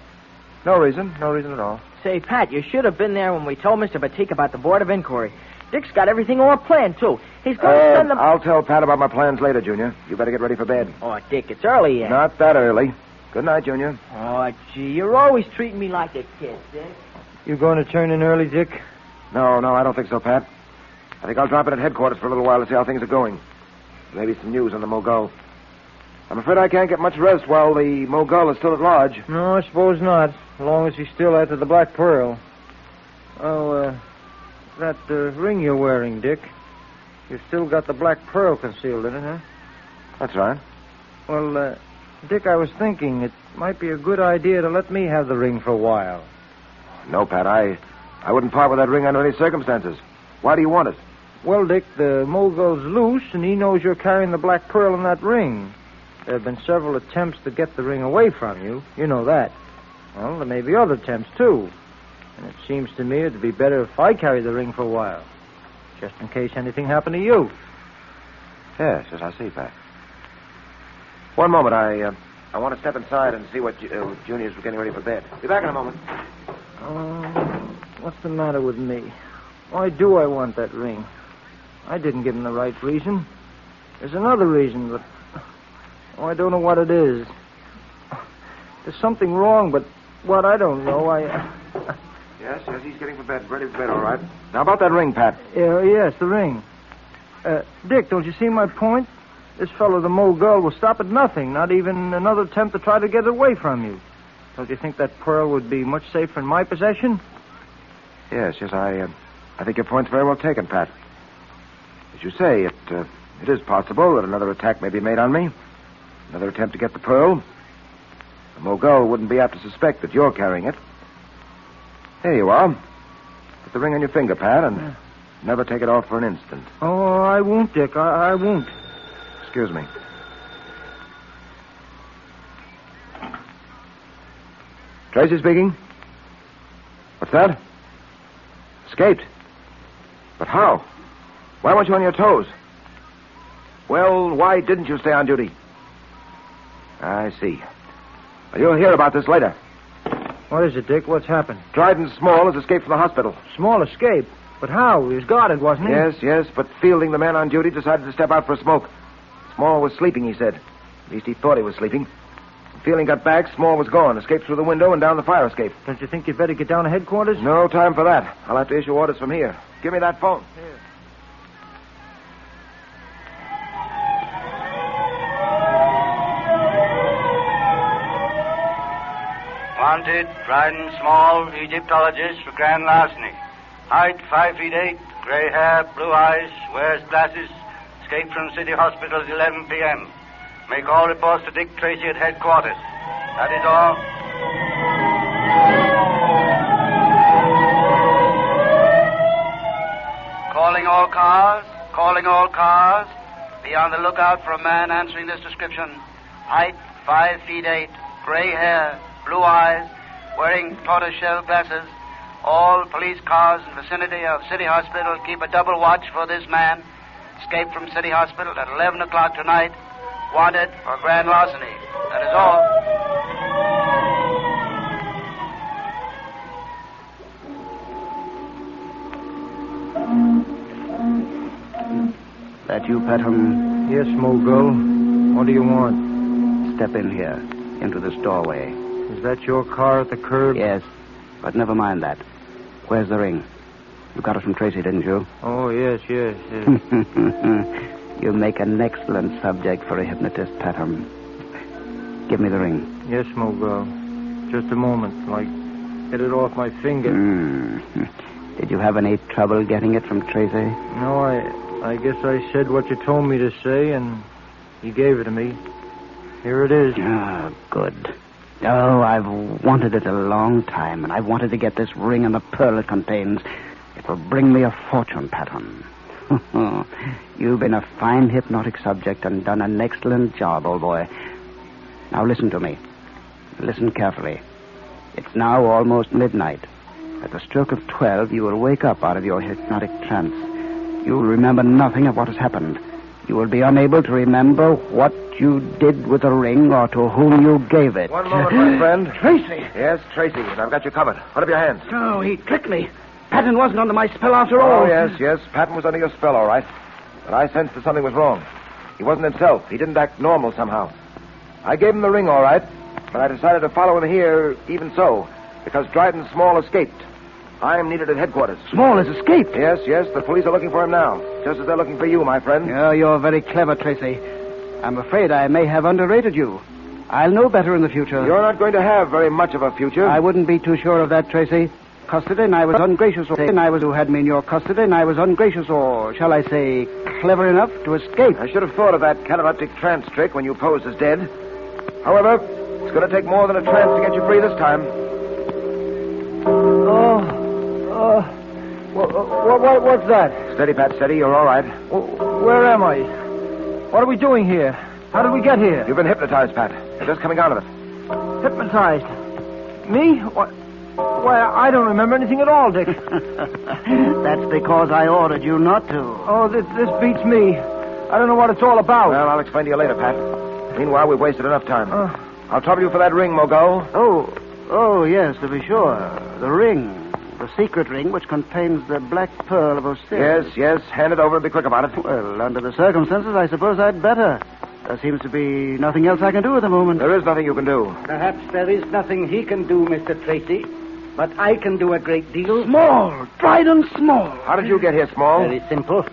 Speaker 4: No reason at all.
Speaker 9: Say, Pat, you should have been there when we told Mr. Batik about the Board of Inquiry. Dick's got everything all planned, too. He's going to send them...
Speaker 4: I'll tell Pat about my plans later, Junior. You better get ready for bed.
Speaker 9: Oh, Dick, it's early yet.
Speaker 4: Not that early. Good night, Junior.
Speaker 9: Oh, gee, you're always treating me like a kid, Dick.
Speaker 8: You going to turn in early, Dick?
Speaker 4: No, I don't think so, Pat. I think I'll drop in at headquarters for a little while to see how things are going. Maybe some news on the Mogul. I'm afraid I can't get much rest while the Mogul is still at large.
Speaker 8: No, I suppose not. As long as he's still after the Black Pearl. Oh, that ring you're wearing, Dick. You've still got the Black Pearl concealed in it, huh?
Speaker 4: That's right.
Speaker 8: Well, Dick, I was thinking it might be a good idea to let me have the ring for a while.
Speaker 4: No, Pat, I wouldn't part with that ring under any circumstances. Why do you want it?
Speaker 8: Well, Dick, the Mogul's loose, and he knows you're carrying the Black Pearl in that ring. There have been several attempts to get the ring away from you. You know that. Well, there may be other attempts, too. And it seems to me it'd be better if I carry the ring for a while. Just in case anything happened to you.
Speaker 4: Yes, I see, Pat. One moment, I want to step inside and see what Junior's getting ready for bed. Be back in a moment.
Speaker 8: What's the matter with me? Why do I want that ring? I didn't give him the right reason. There's another reason, but I don't know what it is. There's something wrong, but what I don't know,
Speaker 4: Yes, he's getting ready for bed, all right. Now, about that ring, Pat.
Speaker 8: Yes, the ring. Dick, don't you see my point? This fellow, the Mogul, will stop at nothing, not even another attempt to try to get it away from you. Don't you think that pearl would be much safer in my possession?
Speaker 4: Yes, I think your point's very well taken, Pat. As you say, it is possible that another attack may be made on me. Another attempt to get the pearl. The Mogul wouldn't be apt to suspect that you're carrying it. Here you are. Put the ring on your finger, Pat, and never take it off for an instant.
Speaker 8: Oh, I won't, Dick. I won't.
Speaker 4: Excuse me. Tracy speaking. What's that? Escaped. But how? Why weren't you on your toes? Well, why didn't you stay on duty? I see. Well, you'll hear about this later.
Speaker 8: What is it, Dick? What's happened?
Speaker 4: Dryden Small has escaped from the hospital.
Speaker 8: Small escape? But how? He was guarded, wasn't he?
Speaker 4: Yes, but Fielding, the man on duty, decided to step out for a smoke. Small was sleeping, he said. At least he thought he was sleeping. When Fielding got back, Small was gone, escaped through the window and down the fire escape.
Speaker 8: Don't you think you'd better get down to headquarters?
Speaker 4: No time for that. I'll have to issue orders from here. Give me that phone.
Speaker 8: Here.
Speaker 21: Wanted, Dryden Small, Egyptologist for grand larceny. Height 5 feet 8, gray hair, blue eyes, wears glasses, escaped from City Hospital at 11 p.m. Make all reports to Dick Tracy at headquarters. That is all. Calling all cars, calling all cars. Be on the lookout for a man answering this description. Height 5 feet 8, gray hair, blue eyes, wearing tortoiseshell glasses. All police cars in vicinity of City Hospital keep a double watch for this man. Escaped from City Hospital at 11 o'clock tonight. Wanted for grand larceny. That is all.
Speaker 16: That you, Patton?
Speaker 8: Yes, Mogul. What do you want?
Speaker 16: Step in here, into this doorway.
Speaker 8: Is that your car at the curb?
Speaker 16: Yes, but never mind that. Where's the ring? You got it from Tracy, didn't you?
Speaker 8: Oh, yes.
Speaker 16: You make an excellent subject for a hypnotist, Patton. Give me the ring.
Speaker 8: Yes, Mogul. Just a moment. Like, get it off my finger.
Speaker 16: Did you have any trouble getting it from Tracy?
Speaker 8: No, I guess I said what you told me to say, and he gave it to me. Here it is.
Speaker 16: Oh, good. Oh, I've wanted it a long time, and I've wanted to get this ring and the pearl it contains. It will bring me a fortune, Patton. You've been a fine hypnotic subject and done an excellent job, old boy. Now listen to me. Listen carefully. It's now almost midnight. At the stroke of 12, you will wake up out of your hypnotic trance. You will remember nothing of what has happened. You will be unable to remember what you did with the ring or to whom you gave it.
Speaker 4: One moment, my friend.
Speaker 16: Tracy!
Speaker 4: Yes, Tracy, and I've got you covered. Put up your hands.
Speaker 16: Oh, he tricked me. Patton wasn't under my spell after all.
Speaker 4: Oh, yes. Patton was under your spell, all right. But I sensed that something was wrong. He wasn't himself. He didn't act normal somehow. I gave him the ring, all right, but I decided to follow him here even so, because Dryden Small escaped. I am needed at headquarters.
Speaker 16: Small has escaped.
Speaker 4: Yes. The police are looking for him now. Just as they're looking for you, my friend.
Speaker 16: Oh, you're very clever, Tracy. I'm afraid I may have underrated you. I'll know better in the future.
Speaker 4: You're not going to have very much of a future.
Speaker 16: I wouldn't be too sure of that, Tracy. Custody, and I was ungracious, and I was who had me in your custody, and I was ungracious, or shall I say, clever enough to escape.
Speaker 4: I should have thought of that cataleptic trance trick when you posed as dead. However, it's going to take more than a trance to get you free this time.
Speaker 8: What's that?
Speaker 4: Steady, Pat, steady. You're all right.
Speaker 8: Where am I? What are we doing here? How did we get here?
Speaker 4: You've been hypnotized, Pat. You're just coming out of it.
Speaker 8: Hypnotized? Me? What? Why, I don't remember anything at all, Dick.
Speaker 16: That's because I ordered you not to.
Speaker 8: Oh, this beats me. I don't know what it's all about.
Speaker 4: Well, I'll explain to you later, Pat. Meanwhile, we've wasted enough time. I'll trouble you for that ring, Mogul.
Speaker 16: Oh, yes, to be sure. The ring. The secret ring which contains the black pearl of Osiris.
Speaker 4: Yes. Hand it over and be quick about it.
Speaker 16: Well, under the circumstances, I suppose I'd better. There seems to be nothing else I can do at the moment.
Speaker 4: There is nothing you can do.
Speaker 3: Perhaps there is nothing he can do, Mr. Tracy. But I can do a great deal.
Speaker 16: Small! Dryden Small!
Speaker 4: How did you get here, Small?
Speaker 3: Very simple.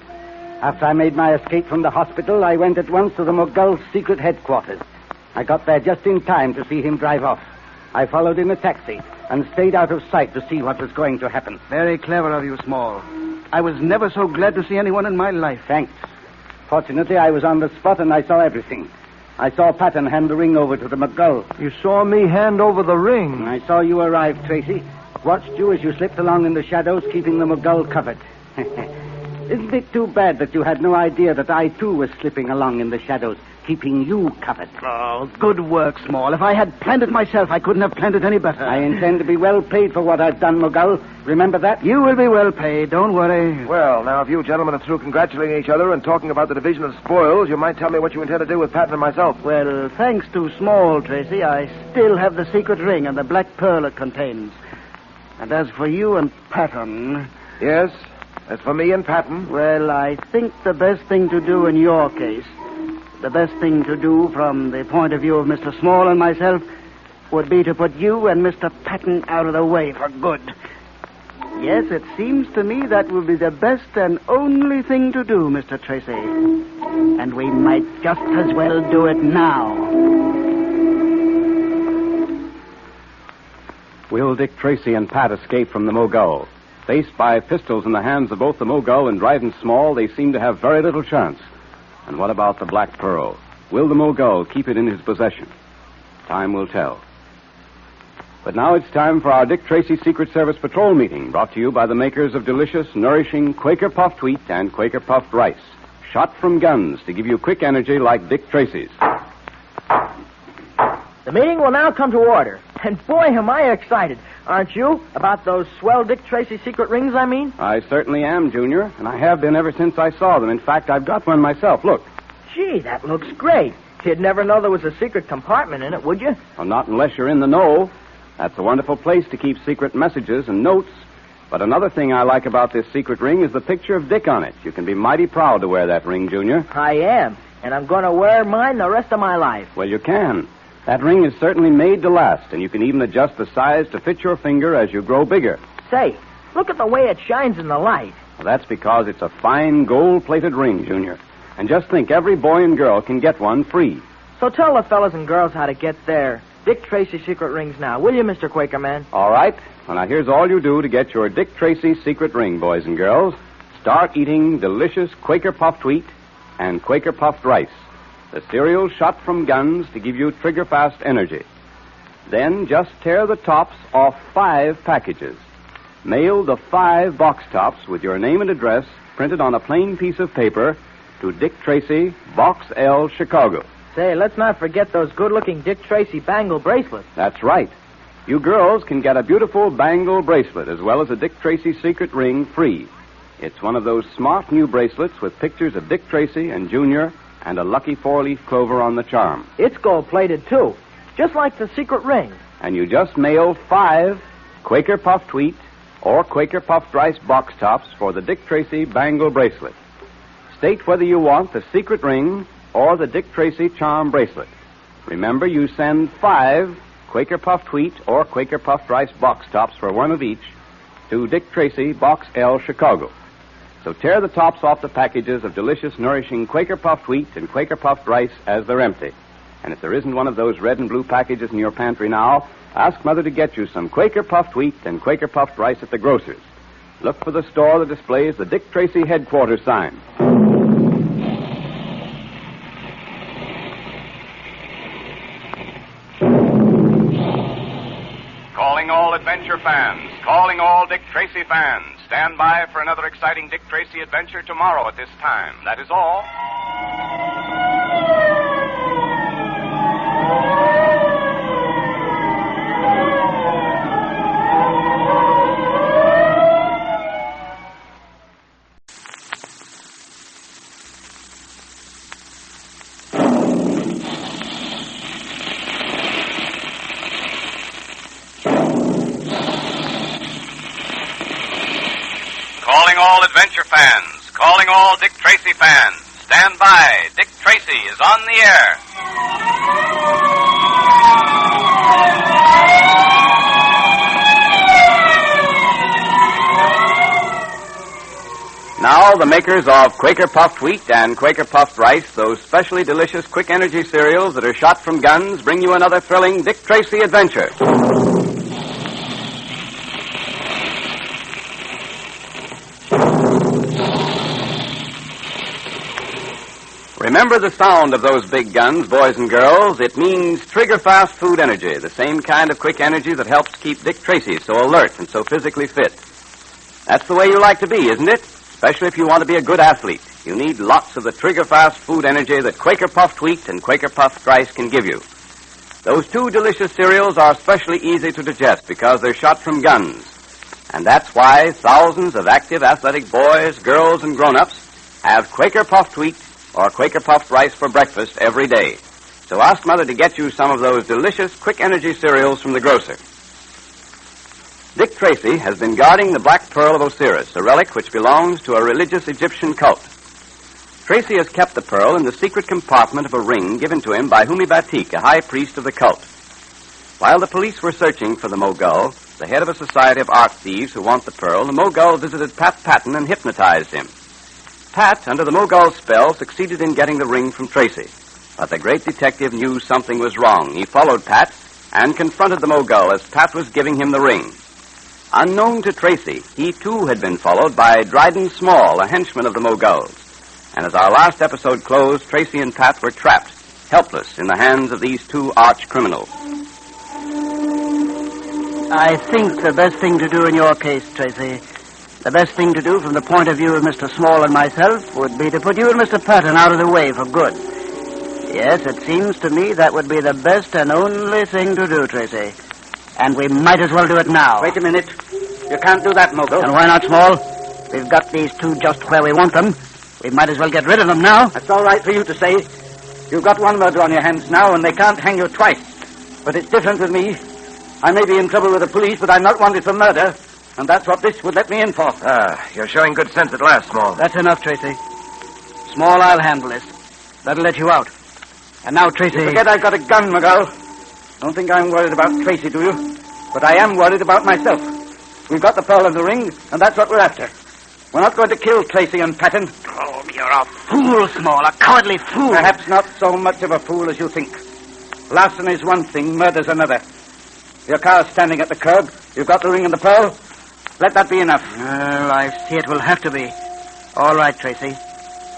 Speaker 3: After I made my escape from the hospital, I went at once to the Mogul's secret headquarters. I got there just in time to see him drive off. I followed in a taxi and stayed out of sight to see what was going to happen.
Speaker 16: Very clever of you, Small. I was never so glad to see anyone in my life.
Speaker 3: Thanks. Fortunately, I was on the spot and I saw everything. I saw Patton hand the ring over to the Mogul.
Speaker 8: You saw me hand over the ring?
Speaker 3: I saw you arrive, Tracy. Watched you as you slipped along in the shadows, keeping the Mogul covered. Isn't it too bad that you had no idea that I, too, was slipping along in the shadows, keeping you covered?
Speaker 16: Oh, good work, Small. If I had planned it myself, I couldn't have planned it any better.
Speaker 3: I intend to be well paid for what I've done, Mogul. Remember that?
Speaker 16: You will be well paid. Don't worry.
Speaker 4: Well, now, if you gentlemen are through congratulating each other and talking about the division of spoils, you might tell me what you intend to do with Patton and myself.
Speaker 16: Well, thanks to Small, Tracy, I still have the secret ring and the black pearl it contains. And as for you and Patton...
Speaker 4: Yes? As for me and Patton?
Speaker 16: Well, I think the best thing to do in your case, the best thing to do from the point of view of Mr. Small and myself, would be to put you and Mr. Patton out of the way for good. Yes, it seems to me that would be the best and only thing to do, Mr. Tracy. And we might just as well do it now.
Speaker 6: Will Dick Tracy and Pat escape from the Mogul? Faced by pistols in the hands of both the Mogul and Dryden Small, they seem to have very little chance. And what about the Black Pearl? Will the Mogul keep it in his possession? Time will tell. But now it's time for our Dick Tracy Secret Service Patrol meeting, brought to you by the makers of delicious, nourishing Quaker Puffed Wheat and Quaker Puffed Rice. Shot from guns to give you quick energy like Dick Tracy's.
Speaker 9: The meeting will now come to order. And boy, am I excited. Aren't you? About those swell Dick Tracy secret rings, I mean?
Speaker 6: I certainly am, Junior, and I have been ever since I saw them. In fact, I've got one myself. Look.
Speaker 9: Gee, that looks great. You'd never know there was a secret compartment in it, would you?
Speaker 6: Well, not unless you're in the know. That's a wonderful place to keep secret messages and notes. But another thing I like about this secret ring is the picture of Dick on it. You can be mighty proud to wear that ring, Junior.
Speaker 9: I am, and I'm going to wear mine the rest of my life.
Speaker 6: Well, you can. That ring is certainly made to last, and you can even adjust the size to fit your finger as you grow bigger.
Speaker 9: Say, look at the way it shines in the light.
Speaker 6: Well, that's because it's a fine gold-plated ring, Junior. And just think, every boy and girl can get one free.
Speaker 9: So tell the fellas and girls how to get their Dick Tracy secret rings now, will you, Mr. Quakerman?
Speaker 6: All right. Well, now here's all you do to get your Dick Tracy secret ring, boys and girls. Start eating delicious Quaker Puffed Wheat and Quaker Puffed Rice. The cereal shot from guns to give you trigger-fast energy. Then just tear the tops off 5 packages. Mail the 5 box tops with your name and address printed on a plain piece of paper to Dick Tracy, Box L, Chicago.
Speaker 9: Say, let's not forget those good-looking Dick Tracy bangle bracelets.
Speaker 6: That's right. You girls can get a beautiful bangle bracelet as well as a Dick Tracy secret ring free. It's one of those smart new bracelets with pictures of Dick Tracy and Junior and a lucky 4-leaf clover on the charm.
Speaker 9: It's gold-plated, too, just like the secret ring.
Speaker 6: And you just mail 5 Quaker Puffed Wheat or Quaker Puffed Rice box tops for the Dick Tracy bangle bracelet. State whether you want the secret ring or the Dick Tracy charm bracelet. Remember, you send 5 Quaker Puffed Wheat or Quaker Puffed Rice box tops for one of each to Dick Tracy, Box L, Chicago. So tear the tops off the packages of delicious, nourishing Quaker puffed wheat and Quaker puffed rice as they're empty. And if there isn't one of those red and blue packages in your pantry now, ask Mother to get you some Quaker puffed wheat and Quaker puffed rice at the grocer's. Look for the store that displays the Dick Tracy headquarters sign.
Speaker 5: Calling all adventure fans, calling all Dick Tracy fans. Stand by for another exciting Dick Tracy adventure tomorrow at this time. That is all. Calling all adventure fans, calling all Dick Tracy fans. Stand by. Dick Tracy is on the air.
Speaker 6: Now, the makers of Quaker puffed wheat and Quaker puffed rice, those specially delicious quick energy cereals that are shot from guns, bring you another thrilling Dick Tracy adventure. Remember the sound of those big guns, boys and girls. It means trigger-fast food energy, the same kind of quick energy that helps keep Dick Tracy so alert and so physically fit. That's the way you like to be, isn't it? Especially if you want to be a good athlete. You need lots of the trigger-fast food energy that Quaker puffed wheat and Quaker puffed rice can give you. Those two delicious cereals are especially easy to digest because they're shot from guns. And that's why thousands of active, athletic boys, girls, and grown-ups have Quaker puffed wheat or Quaker puffed rice for breakfast every day. So ask Mother to get you some of those delicious quick energy cereals from the grocer. Dick Tracy has been guarding the Black Pearl of Osiris, a relic which belongs to a religious Egyptian cult. Tracy has kept the pearl in the secret compartment of a ring given to him by Humi Batik, a high priest of the cult. While the police were searching for the Mogul, the head of a society of art thieves who want the pearl, the Mogul visited Pat Patton and hypnotized him. Pat, under the Mogul's spell, succeeded in getting the ring from Tracy. But the great detective knew something was wrong. He followed Pat and confronted the Mogul as Pat was giving him the ring. Unknown to Tracy, he too had been followed by Dryden Small, a henchman of the Mogul's. And as our last episode closed, Tracy and Pat were trapped, helpless in the hands of these two arch criminals.
Speaker 16: I think the best thing to do in your case, Tracy, the best thing to do from the point of view of Mr. Small and myself would be to put you and Mr. Patton out of the way for good. Yes, it seems to me that would be the best and only thing to do, Tracy. And we might as well do it now.
Speaker 3: Wait a minute. You can't do that, Mogul.
Speaker 16: And why not, Small? We've got these two just where we want them. We might as well get rid of them now.
Speaker 3: That's all right for you to say. You've got one murder on your hands now, and they can't hang you twice. But it's different with me. I may be in trouble with the police, but I'm not wanted for murder. And that's what this would let me in for.
Speaker 4: You're showing good sense at last, Small.
Speaker 16: That's enough, Tracy. Small, I'll handle this. That'll let you out. And now, Tracy...
Speaker 3: You forget I've got a gun, Mogul. Don't think I'm worried about Tracy, do you? But I am worried about myself. We've got the pearl and the ring, and that's what we're after. We're not going to kill Tracy and Patton.
Speaker 16: Oh, you're a fool, Small, a cowardly fool.
Speaker 3: Perhaps not so much of a fool as you think. Larceny is one thing, murder's another. Your car's standing at the curb. You've got the ring and the pearl. Let that be enough.
Speaker 16: Well, I see it will have to be. All right, Tracy.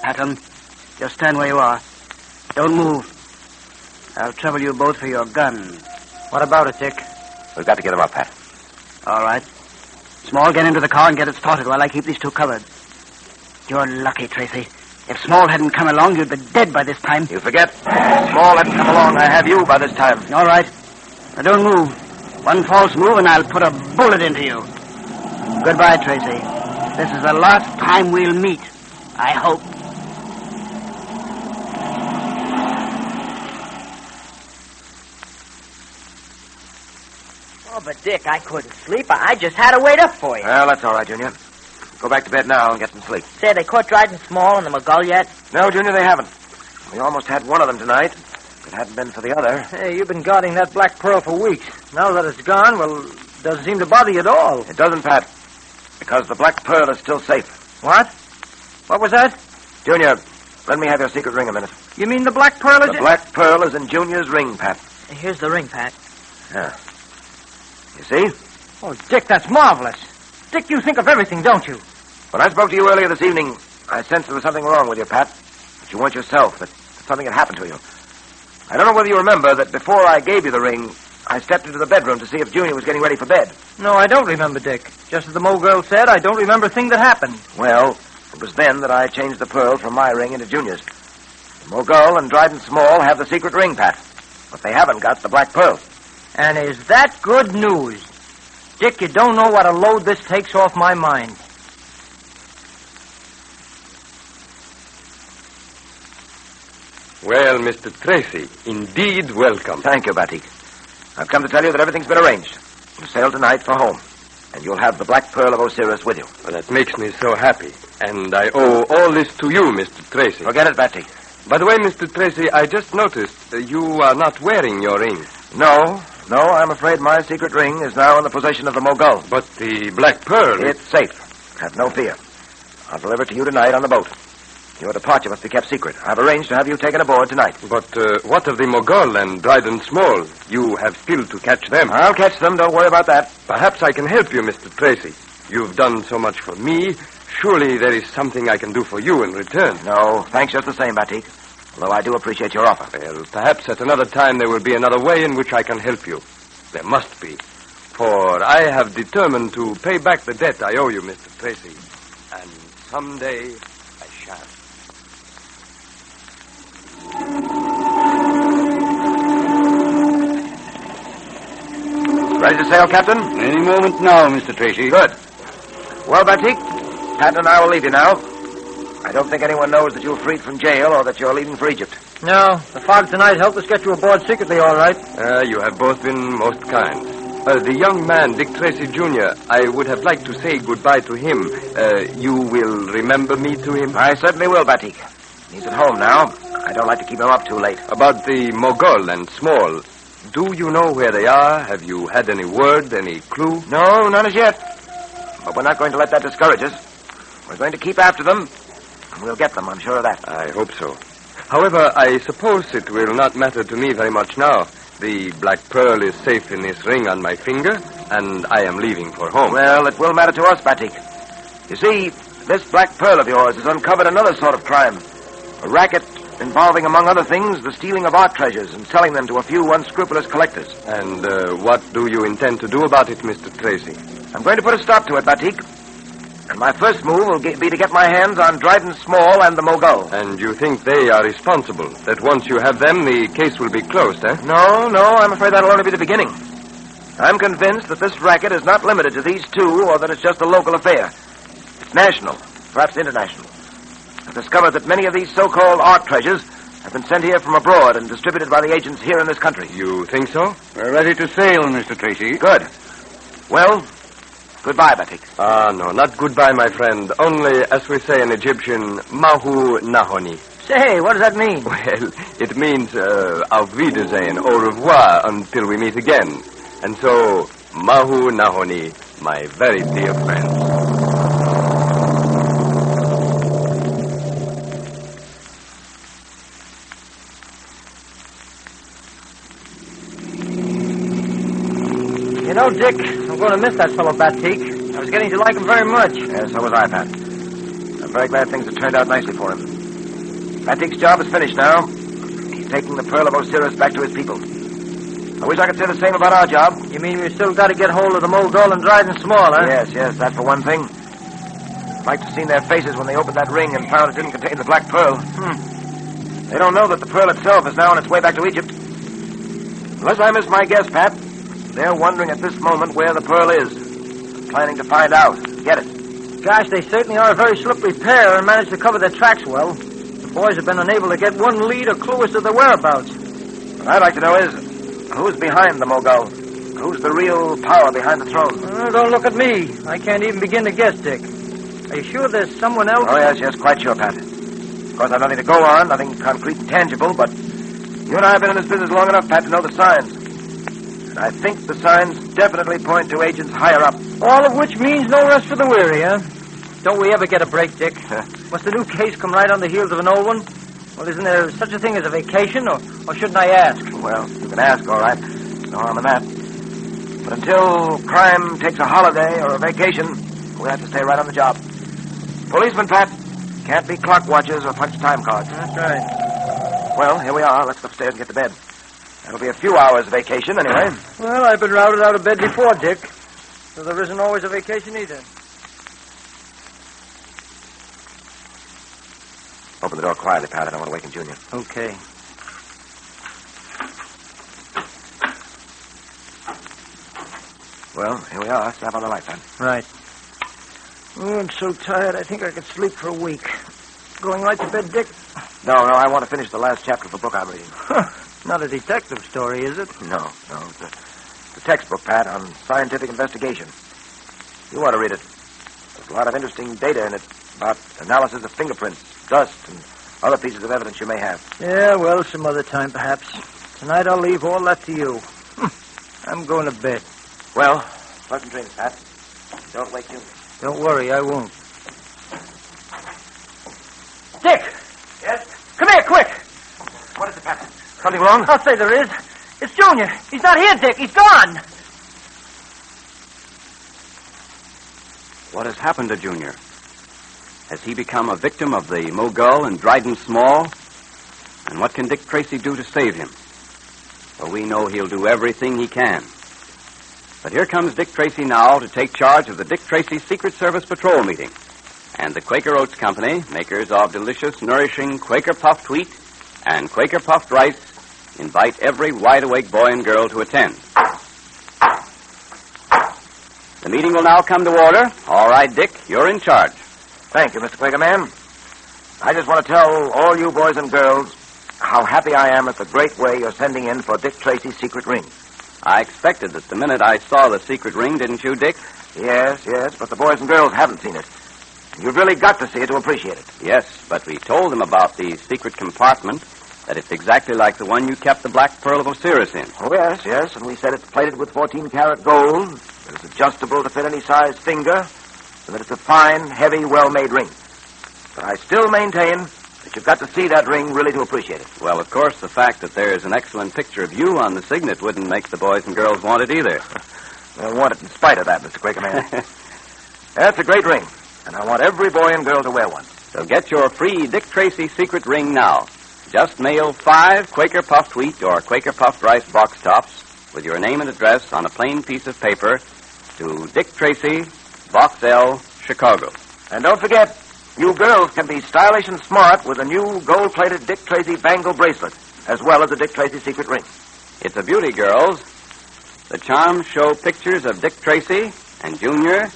Speaker 16: Patton, just stand where you are. Don't move. I'll trouble you both for your gun.
Speaker 8: What about it, Dick?
Speaker 4: We've got to get him up, Pat.
Speaker 16: All right. Small, get into the car and get it started while I keep these two covered. You're lucky, Tracy. If Small hadn't come along, you'd be dead by this time.
Speaker 4: You forget. Small hadn't come along, I have you by this time.
Speaker 16: All right. Now, don't move. One false move and I'll put a bullet into you. Goodbye, Tracy. This is the last time we'll meet. I hope.
Speaker 9: Oh, but Dick, I couldn't sleep. I just had to wait up for you.
Speaker 4: Well, that's all right, Junior. Go back to bed now and get some sleep.
Speaker 9: Say, they caught Dryden Small and the Mogul yet?
Speaker 4: No, Junior, they haven't. We almost had one of them tonight. If it hadn't been for the other.
Speaker 8: Hey, you've been guarding that black pearl for weeks. Now that it's gone, well, it doesn't seem to bother you at all.
Speaker 4: It doesn't, Pat. Because the Black Pearl is still safe.
Speaker 9: What? What was that?
Speaker 4: Junior, let me have your secret ring a minute.
Speaker 9: You mean the Black Pearl is
Speaker 4: The Black Pearl is in Junior's ring, Pat.
Speaker 9: Here's the ring, Pat.
Speaker 4: Yeah. You see?
Speaker 9: Oh, Dick, that's marvelous. Dick, you think of everything, don't you?
Speaker 4: When I spoke to you earlier this evening, I sensed there was something wrong with you, Pat. That you weren't yourself, that something had happened to you. I don't know whether you remember that before I gave you the ring, I stepped into the bedroom to see if Junior was getting ready for bed.
Speaker 9: No, I don't remember, Dick. Just as the Mo girl said, I don't remember a thing that happened.
Speaker 4: Well, it was then that I changed the pearl from my ring into Junior's. The Mogul and Dryden Small have the secret ring, Pat. But they haven't got the Black Pearl.
Speaker 9: And is that good news? Dick, you don't know what a load this takes off my mind.
Speaker 12: Well, Mr. Tracy, indeed welcome.
Speaker 4: Thank you, Batik. I've come to tell you that everything's been arranged. You sail tonight for home, and you'll have the Black Pearl of Osiris with you.
Speaker 12: Well, that makes me so happy. And I owe all this to you, Mr. Tracy.
Speaker 4: Forget it, Batik.
Speaker 12: By the way, Mr. Tracy, I just noticed you are not wearing your ring.
Speaker 4: No, I'm afraid my secret ring is now in the possession of the Mogul.
Speaker 12: But the Black Pearl...
Speaker 4: It's safe. Have no fear. I'll deliver it to you tonight on the boat. Your departure must be kept secret. I've arranged to have you taken aboard tonight.
Speaker 12: But what of the Mogul and Dryden Small? You have still to catch them.
Speaker 4: I'll catch them. Don't worry about that.
Speaker 12: Perhaps I can help you, Mr. Tracy. You've done so much for me. Surely there is something I can do for you in return.
Speaker 4: No, thanks just the same, Batik. Although I do appreciate your offer.
Speaker 12: Well, perhaps at another time there will be another way in which I can help you. There must be. For I have determined to pay back the debt I owe you, Mr. Tracy. And someday I shall.
Speaker 4: Ready to sail, Captain?
Speaker 3: Any moment now, Mr. Tracy.
Speaker 4: Good. Well, Batik, Pat and I will leave you now. I don't think anyone knows that you're freed from jail or that you're leaving for Egypt.
Speaker 9: No, the fog tonight helped us get you aboard secretly, all right.
Speaker 12: You have both been most kind. The young man, Dick Tracy, Jr., I would have liked to say goodbye to him. You will remember me to him?
Speaker 4: I certainly will, Batik. He's at home now. I don't like to keep him up too late.
Speaker 12: About the Mogul and Small, do you know where they are? Have you had any word, any clue?
Speaker 4: No, none as yet. But we're not going to let that discourage us. We're going to keep after them, and we'll get them, I'm sure of that.
Speaker 12: I hope so. However, I suppose it will not matter to me very much now. The Black Pearl is safe in this ring on my finger, and I am leaving for home.
Speaker 4: Well, it will matter to us, Batik. You see, this Black Pearl of yours has uncovered another sort of crime. A racket involving, among other things, the stealing of art treasures and selling them to a few unscrupulous collectors.
Speaker 12: And what do you intend to do about it, Mr. Tracy?
Speaker 4: I'm going to put a stop to it, Batik. And my first move will be to get my hands on Dryden Small and the Mogul.
Speaker 12: And you think they are responsible? That once you have them, the case will be closed, eh?
Speaker 4: No, I'm afraid that'll only be the beginning. I'm convinced that this racket is not limited to these two, or that it's just a local affair. It's national, perhaps international. I've discovered that many of these so-called art treasures have been sent here from abroad and distributed by the agents here in this country.
Speaker 12: You think so?
Speaker 3: We're ready to sail, Mr. Tracy.
Speaker 4: Good. Well, goodbye, Batik.
Speaker 12: No, not goodbye, my friend. Only, as we say in Egyptian, mahu nahoni.
Speaker 9: Say, what does that mean?
Speaker 12: Well, it means auf Wiedersehen, au revoir, until we meet again. And so, mahu nahoni, my very dear friend.
Speaker 9: You know, Dick, I'm going to miss that fellow Batik. I was getting to like him very much.
Speaker 4: Yes, so was I, Pat. I'm very glad things have turned out nicely for him. Batik's job is finished now. He's taking the Pearl of Osiris back to his people. I wish I could say the same about our job.
Speaker 9: You mean we've still got to get hold of the Mogul and Dryden Small, huh?
Speaker 4: Yes, that for one thing. I'd like to have seen their faces when they opened that ring and found it didn't contain the Black Pearl. They don't know that the pearl itself is now on its way back to Egypt. Unless I miss my guess, Pat, they're wondering at this moment where the pearl is. Planning to find out. Get it.
Speaker 9: Gosh, they certainly are a very slippery pair and managed to cover their tracks well. The boys have been unable to get one lead or clue as to their whereabouts.
Speaker 4: What I'd like to know is, who's behind the Mogul? Who's the real power behind the throne?
Speaker 9: Don't look at me. I can't even begin to guess, Dick. Are you sure there's someone else?
Speaker 4: Oh, yes, quite sure, Pat. Of course, I've nothing to go on, nothing concrete and tangible, but you and I have been in this business long enough, Pat, to know the signs. And I think the signs definitely point to agents higher up.
Speaker 8: All of which means no rest for the weary, huh? Don't we ever get a break, Dick? Must the new case come right on the heels of an old one? Well, isn't there such a thing as a vacation, or shouldn't I ask?
Speaker 4: Well, you can ask, all right. No harm in that. But until crime takes a holiday or a vacation, we'll have to stay right on the job. Policemen, Pat, can't be clock watchers or punch time cards.
Speaker 8: That's right.
Speaker 4: Well, here we are. Let's go upstairs and get to bed. That'll be a few hours vacation, anyway.
Speaker 8: Well, I've been routed out of bed before, Dick. So there isn't always a vacation either.
Speaker 4: Open the door quietly, Pat. I don't want to waken Junior.
Speaker 8: Okay.
Speaker 4: Well, here we are. Snap on the light, Pat.
Speaker 8: Right. Oh, I'm so tired, I think I could sleep for a week. Going right to bed, Dick?
Speaker 4: No, I want to finish the last chapter of the book I'm reading.
Speaker 8: Not a detective story, is it?
Speaker 4: No. It's a textbook, Pat, on scientific investigation. You want to read it. There's a lot of interesting data in it about analysis of fingerprints, dust, and other pieces of evidence you may have.
Speaker 8: Yeah, well, some other time, perhaps. Tonight I'll leave all that to you. I'm going to bed.
Speaker 4: Well, pleasant dreams, Pat. Don't wake Junior.
Speaker 8: Don't worry, I won't. Dick!
Speaker 4: Yes?
Speaker 8: Come here, quick!
Speaker 4: What is it, Pat? Something wrong?
Speaker 8: I'll say there is. It's Junior. He's not here, Dick. He's gone.
Speaker 6: What has happened to Junior? Has he become a victim of the Mogul and Dryden Small? And what can Dick Tracy do to save him? Well, we know he'll do everything he can. But here comes Dick Tracy now to take charge of the Dick Tracy Secret Service Patrol meeting. And the Quaker Oats Company, makers of delicious, nourishing Quaker puffed wheat and Quaker puffed rice, invite every wide-awake boy and girl to attend. The meeting will now come to order. All right, Dick, you're in charge.
Speaker 4: Thank you, Mr. Quakerman. I just want to tell all you boys and girls how happy I am at the great way you're sending in for Dick Tracy's secret ring.
Speaker 6: I expected that the minute I saw the secret ring, didn't you, Dick?
Speaker 4: Yes, but the boys and girls haven't seen it. You've really got to see it to appreciate it.
Speaker 6: Yes, but we told them about the secret compartment, that it's exactly like the one you kept the Black Pearl of Osiris in.
Speaker 4: Oh, yes, and we said it's plated with 14-karat gold, that it's adjustable to fit any size finger, and that it's a fine, heavy, well-made ring. But I still maintain that you've got to see that ring really to appreciate it.
Speaker 6: Well, of course, the fact that there's an excellent picture of you on the signet wouldn't make the boys and girls want it either.
Speaker 4: They'll want it in spite of that, Mr. Quakerman. That's a great ring, and I want every boy and girl to wear one.
Speaker 6: So get your free Dick Tracy secret ring now. Just mail 5 Quaker puffed wheat or Quaker puffed rice box tops with your name and address on a plain piece of paper to Dick Tracy, Box L, Chicago.
Speaker 4: And don't forget, you girls can be stylish and smart with a new gold-plated Dick Tracy bangle bracelet, as well as a Dick Tracy secret ring.
Speaker 6: It's a beauty, girls. The charms show pictures of Dick Tracy and Junior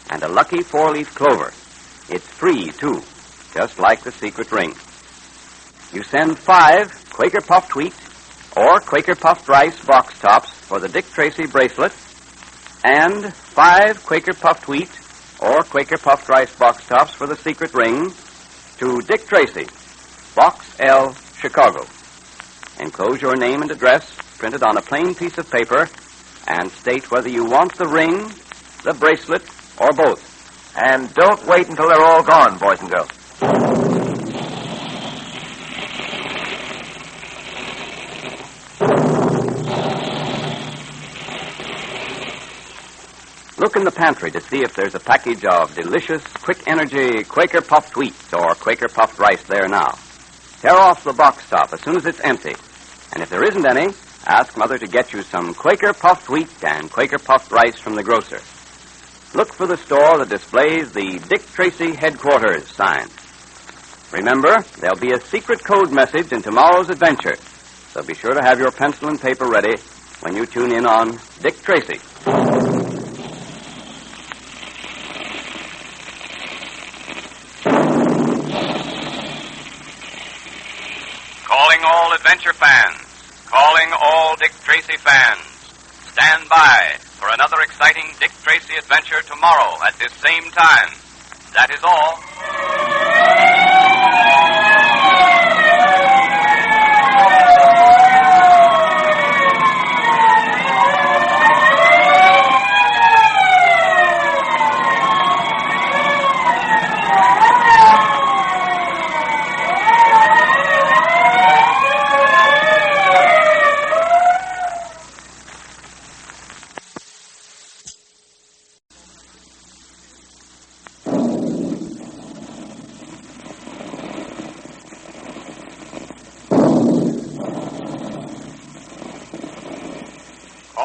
Speaker 6: and a lucky 4-leaf clover. It's free, too, just like the secret ring. You send 5 Quaker puffed wheat or Quaker puffed rice box tops for the Dick Tracy bracelet and 5 Quaker puffed wheat or Quaker puffed rice box tops for the secret ring to Dick Tracy, Box L, Chicago. Enclose your name and address printed on a plain piece of paper and state whether you want the ring, the bracelet, or both.
Speaker 4: And don't wait until they're all gone, boys and girls.
Speaker 6: Look in the pantry to see if there's a package of delicious, quick-energy Quaker puffed wheat or Quaker puffed rice there now. Tear off the box top as soon as it's empty. And if there isn't any, ask Mother to get you some Quaker puffed wheat and Quaker puffed rice from the grocer. Look for the store that displays the Dick Tracy Headquarters sign. Remember, there'll be a secret code message in tomorrow's adventure, so be sure to have your pencil and paper ready when you tune in on Dick Tracy.
Speaker 5: Calling all adventure fans. Calling all Dick Tracy fans. Stand by for another exciting Dick Tracy adventure tomorrow at this same time. That is all.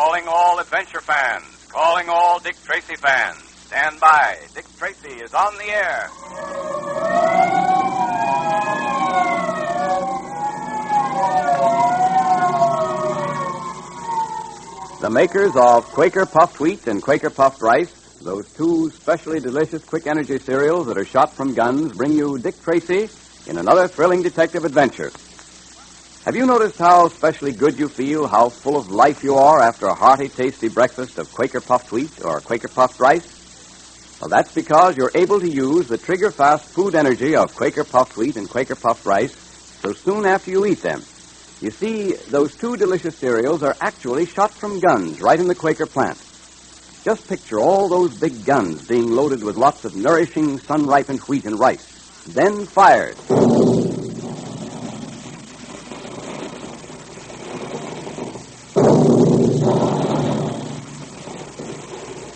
Speaker 5: Calling all adventure fans. Calling all Dick Tracy fans. Stand by. Dick Tracy is on the air.
Speaker 6: The makers of Quaker Puffed Wheat and Quaker Puffed Rice, those two specially delicious quick energy cereals that are shot from guns, bring you Dick Tracy in another thrilling detective adventure. Have you noticed how specially good you feel, how full of life you are after a hearty, tasty breakfast of Quaker Puffed Wheat or Quaker Puffed Rice? Well, that's because you're able to use the trigger-fast food energy of Quaker Puffed Wheat and Quaker Puffed Rice so soon after you eat them. You see, those two delicious cereals are actually shot from guns right in the Quaker plant. Just picture all those big guns being loaded with lots of nourishing, sun-ripened wheat and rice, then fired.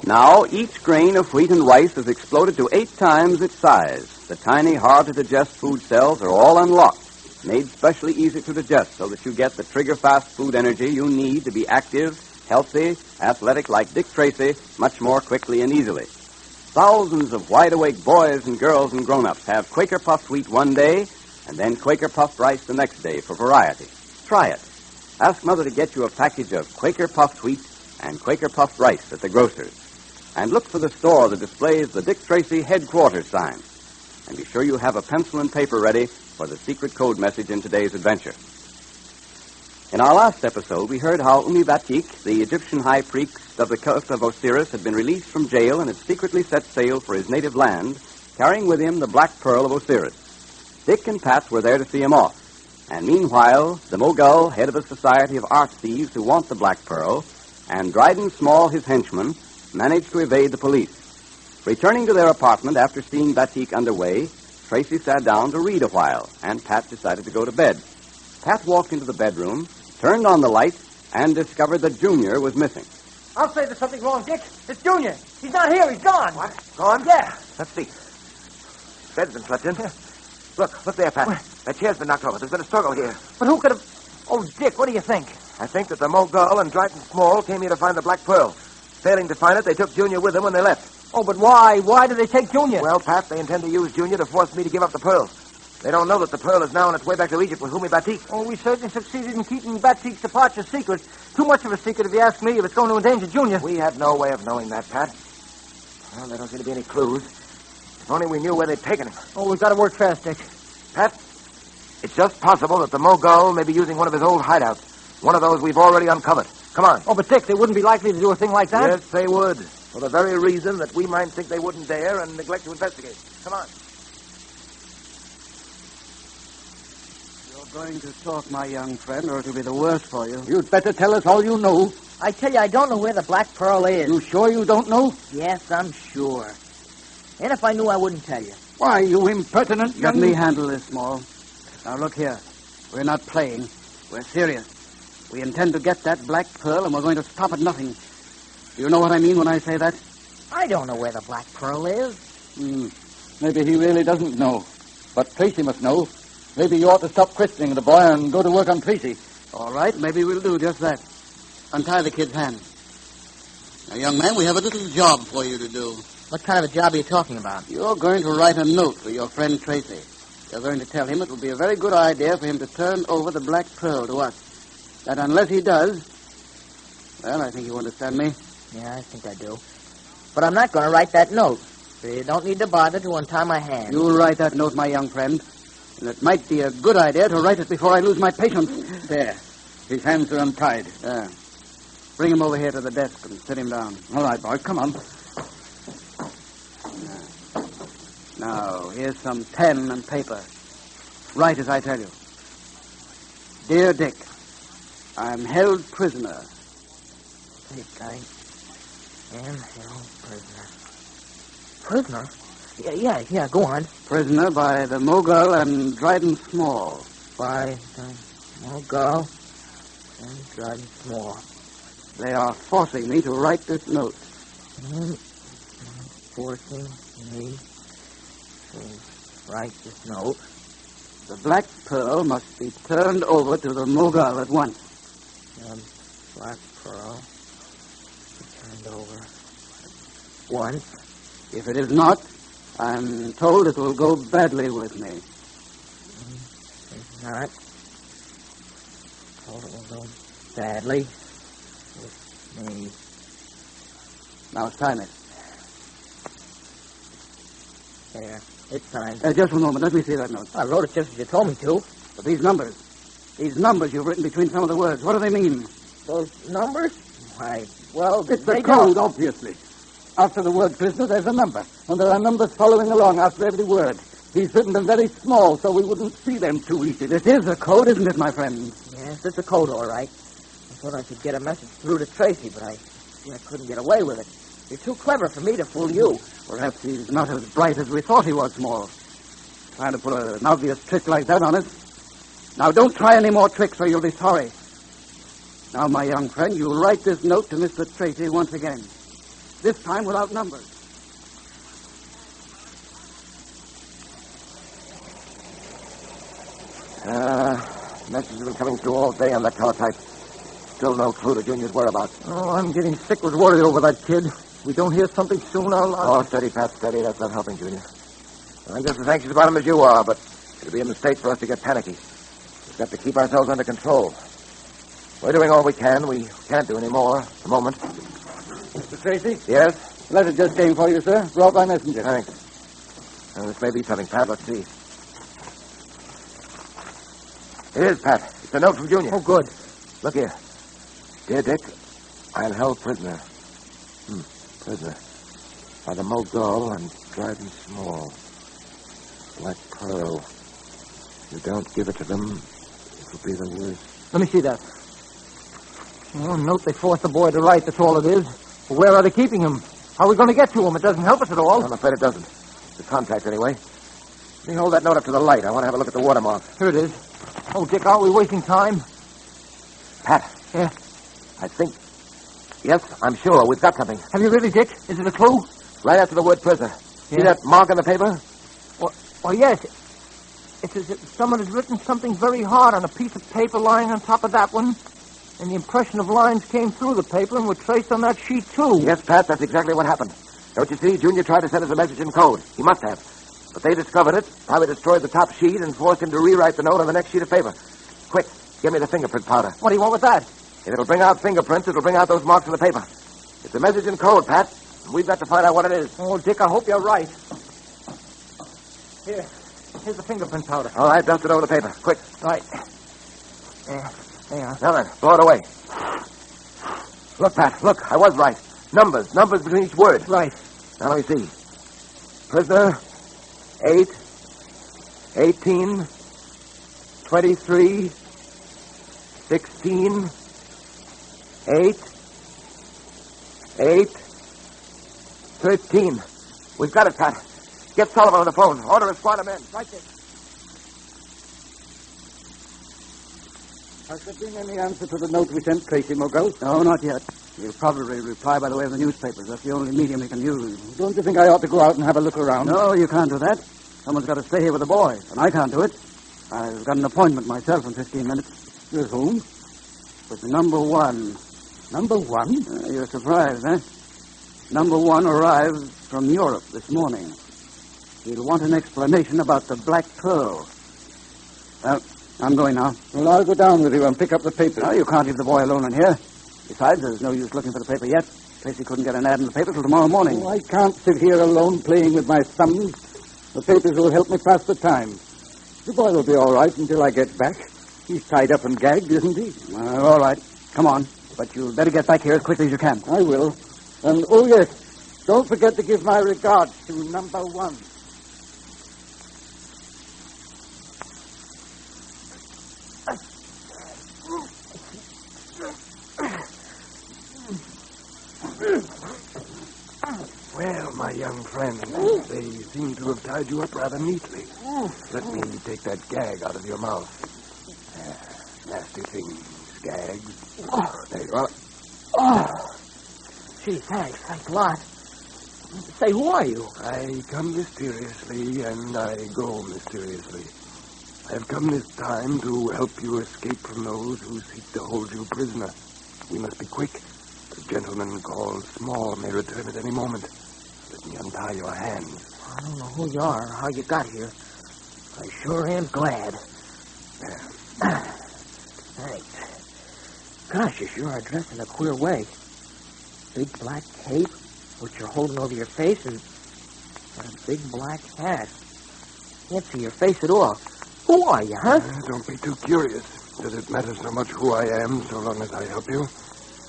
Speaker 6: Now, each grain of wheat and rice is exploded to 8 times its size. The tiny, hard-to-digest food cells are all unlocked, made specially easy to digest so that you get the trigger-fast food energy you need to be active, healthy, athletic like Dick Tracy much more quickly and easily. Thousands of wide-awake boys and girls and grown-ups have Quaker Puffed Wheat one day and then Quaker Puffed Rice the next day for variety. Try it. Ask Mother to get you a package of Quaker Puffed Wheat and Quaker Puffed Rice at the grocer's. And look for the store that displays the Dick Tracy headquarters sign. And be sure you have a pencil and paper ready for the secret code message in today's adventure. In our last episode, we heard how Batik, the Egyptian high priest of the cult of Osiris, had been released from jail and had secretly set sail for his native land, carrying with him the Black Pearl of Osiris. Dick and Pat were there to see him off. And meanwhile, the Mogul, head of a society of art thieves who want the Black Pearl, and Dryden Small, his henchman, managed to evade the police. Returning to their apartment after seeing Batik underway, Tracy sat down to read a while, and Pat decided to go to bed. Pat walked into the bedroom, turned on the light, and discovered that Junior was missing.
Speaker 8: I'll say there's something wrong, Dick. It's Junior. He's not here. He's gone.
Speaker 4: What? Gone?
Speaker 8: Yeah.
Speaker 4: Let's see. Bed's been slept in. Look there, Pat. What? That chair's been knocked over. There's been a struggle here.
Speaker 8: But who could have... Oh, Dick, what do you think?
Speaker 4: I think that the Mogul and Dryden Small came here to find the Black Pearl. Failing to find it, they took Junior with them when they left.
Speaker 8: Oh, but why? Why did they take Junior?
Speaker 4: Well, Pat, they intend to use Junior to force me to give up the pearl. They don't know that the pearl is now on its way back to Egypt with Batik.
Speaker 8: Oh, we certainly succeeded in keeping Batik's departure secret. Too much of a secret, if you ask me, if it's going to endanger Junior.
Speaker 4: We had no way of knowing that, Pat. Well, there don't seem to be any clues. If only we knew where they'd taken him.
Speaker 8: Oh, we've got to work fast, Dick.
Speaker 4: Pat, it's just possible that the Mogul may be using one of his old hideouts. One of those we've already uncovered. Come on.
Speaker 8: Oh, but Dick, they wouldn't be likely to do a thing like that?
Speaker 4: Yes, they would. For the very reason that we might think they wouldn't dare and neglect to investigate. Come on.
Speaker 16: You're going to talk, my young friend, or it'll be the worse for you.
Speaker 3: You'd better tell us all you know.
Speaker 9: I tell you, I don't know where the Black Pearl is.
Speaker 3: You sure you don't know?
Speaker 9: Yes, I'm sure. And if I knew, I wouldn't tell you.
Speaker 3: Why, you impertinent young...
Speaker 16: Let me handle this, Small. Now, look here. We're not playing. We're serious. We intend to get that Black Pearl, and we're going to stop at nothing. Do you know what I mean when I say that?
Speaker 9: I don't know where the Black Pearl is.
Speaker 3: Maybe he really doesn't know. But Tracy must know. Maybe you ought to stop questioning the boy and go to work on Tracy.
Speaker 16: All right, maybe we'll do just that. Untie the kid's hands. Now, young man, we have a little job for you to do.
Speaker 9: What kind of a job are you talking about?
Speaker 16: You're going to write a note for your friend Tracy. You're going to tell him it will be a very good idea for him to turn over the Black Pearl to us. That unless he does... Well, I think you understand me.
Speaker 9: Yeah, I think I do. But I'm not going to write that note. So you don't need to bother to untie my hands.
Speaker 16: You'll write that note, my young friend. And it might be a good idea to write it before I lose my patience.
Speaker 3: There. His hands are untied.
Speaker 16: Yeah. Bring him over here to the desk and sit him down.
Speaker 3: All right, boy, come on.
Speaker 16: Now, here's some pen and paper. Write as I tell you. Dear Dick, I'm held prisoner.
Speaker 9: Dick, I am held prisoner. Prisoner? Yeah, go on.
Speaker 16: Prisoner by the Mogul and Dryden Small.
Speaker 9: By the Mogul and Dryden Small.
Speaker 16: They are forcing me to write this note.
Speaker 9: Forcing me to write this note.
Speaker 16: The Black Pearl must be turned over to the Mogul at once.
Speaker 9: Black Pearl Turned over.
Speaker 7: Once. If it is not, I'm told it will go badly with me.
Speaker 9: It's not. Told it will go badly with me.
Speaker 7: Now sign it.
Speaker 9: There. It's signed.
Speaker 7: Just one moment. Let me see that note.
Speaker 9: I wrote it just as you told me to.
Speaker 7: But these numbers you've written between some of the words, what do they mean?
Speaker 9: Those numbers? Why, well,
Speaker 7: it's the code, obviously. After the word prisoner, there's a number. And there are numbers following along after every word. He's written them very small, so we wouldn't see them too easy. This is a code, isn't it, my friend?
Speaker 9: Yes, it's a code, all right. I thought I could get a message through to Tracy, but I couldn't get away with it. You're too clever for me to fool you.
Speaker 7: Perhaps he's not as bright as we thought he was, Small. Trying to pull an obvious trick like that on us. Now, don't try any more tricks or you'll be sorry. Now, my young friend, you'll write this note to Mr. Tracy once again. This time without numbers.
Speaker 4: Messages have been coming through all day on that teletype. Still no clue to Junior's whereabouts.
Speaker 8: Oh, I'm getting sick with worry over that kid. We don't hear something soon,
Speaker 4: Oh, steady, Pat, steady. That's not helping, Junior. I'm just as anxious about him as you are, but it'd be a mistake for us to get panicky. We've got to keep ourselves under control. We're doing all we can. We can't do any more at the moment.
Speaker 7: Mr. Tracy?
Speaker 4: Yes?
Speaker 7: Letter just came for you, sir. Brought by messenger.
Speaker 4: Thanks. This may be something, Pat. Let's see. It is, Pat. It's a note from Junior.
Speaker 8: Oh, good.
Speaker 4: Look here. Dear Dick, I'm held prisoner. Prisoner. By the Mogul and Dryden Small. Black Pearl. If you don't give it to them, it will be the worst.
Speaker 8: Let me see that. Oh, note they forced the boy to write. That's all it is. Well, where are they keeping him? How are we going to get to him? It doesn't help us at all.
Speaker 4: I'm afraid it doesn't. The contact, anyway. Let me hold that note up to the light. I want to have a look at the watermark.
Speaker 8: Here it is. Oh, Dick, aren't we wasting time?
Speaker 4: Pat.
Speaker 8: Yeah?
Speaker 4: I think... Yes, I'm sure. We've got something.
Speaker 8: Have you really, Dick? Is it a clue?
Speaker 4: Right after the word prisoner. See that mark on the paper?
Speaker 8: Oh, yes. It's as if someone has written something very hard on a piece of paper lying on top of that one. And the impression of lines came through the paper and were traced on that sheet, too.
Speaker 4: Yes, Pat, that's exactly what happened. Don't you see? Junior tried to send us a message in code. He must have. But they discovered it, probably destroyed the top sheet, and forced him to rewrite the note on the next sheet of paper. Quick, give me the fingerprint powder.
Speaker 8: What do you want with that?
Speaker 4: If it'll bring out fingerprints, it'll bring out those marks on the paper. It's a message in code, Pat. We've got to find out what it is.
Speaker 8: Oh, Dick, I hope you're right. Here's the fingerprint powder.
Speaker 4: All right, dust it over the paper. Quick.
Speaker 8: Right. There you are.
Speaker 4: Now then, blow it away. Look, Pat, look. I was right. Numbers between each word.
Speaker 8: Right.
Speaker 4: Now let me see. Prisoner, 8, 18, 23, 16, 8, 13. We've got it, Pat. Get Sullivan on the phone. Order a squad of men. Right there.
Speaker 7: Has there been any answer to the note we sent Tracy, Mogul? No, not yet. He'll probably reply by the way of the newspapers. That's the only medium he can use. Don't you think I ought to go out and have a look around? No, you can't do that. Someone's got to stay here with the boy, and I can't do it. I've got an appointment myself in 15 minutes. With whom? With number 1. Number 1? You're surprised, eh? Number 1 arrived from Europe this morning. He'll want an explanation about the Black Pearl. Well, I'm going now. Well, I'll go down with you and pick up the paper. No, you can't leave the boy alone in here. Besides, there's no use looking for the paper yet. Tracy couldn't get an ad in the paper till tomorrow morning. Oh, I can't sit here alone playing with my thumbs. The papers will help me pass the time. The boy will be all right until I get back. He's tied up and gagged, isn't he? All right. Come on. But you'd better get back here as quickly as you can. I will. And, oh, yes, don't forget to give my regards to number 1.
Speaker 10: Well, my young friend, they seem to have tied you up rather neatly. Let me take that gag out of your mouth. Nasty things, gags. There you are.
Speaker 9: Gee, thanks a lot. Say, who are you?
Speaker 10: I come mysteriously, and I go mysteriously. I have come this time to help you escape from those who seek to hold you prisoner. We must be quick.
Speaker 12: The gentleman called Small may return at any moment. Let me untie your hands.
Speaker 9: I don't know who you are or how you got here. I sure am glad. Thanks. Gosh, you sure are dressed in a queer way. Big black cape, which you're holding over your face, and a big black hat. Can't see your face at all. Who are you, huh?
Speaker 12: Don't be too curious. Does it matter so much who I am, so long as I help you?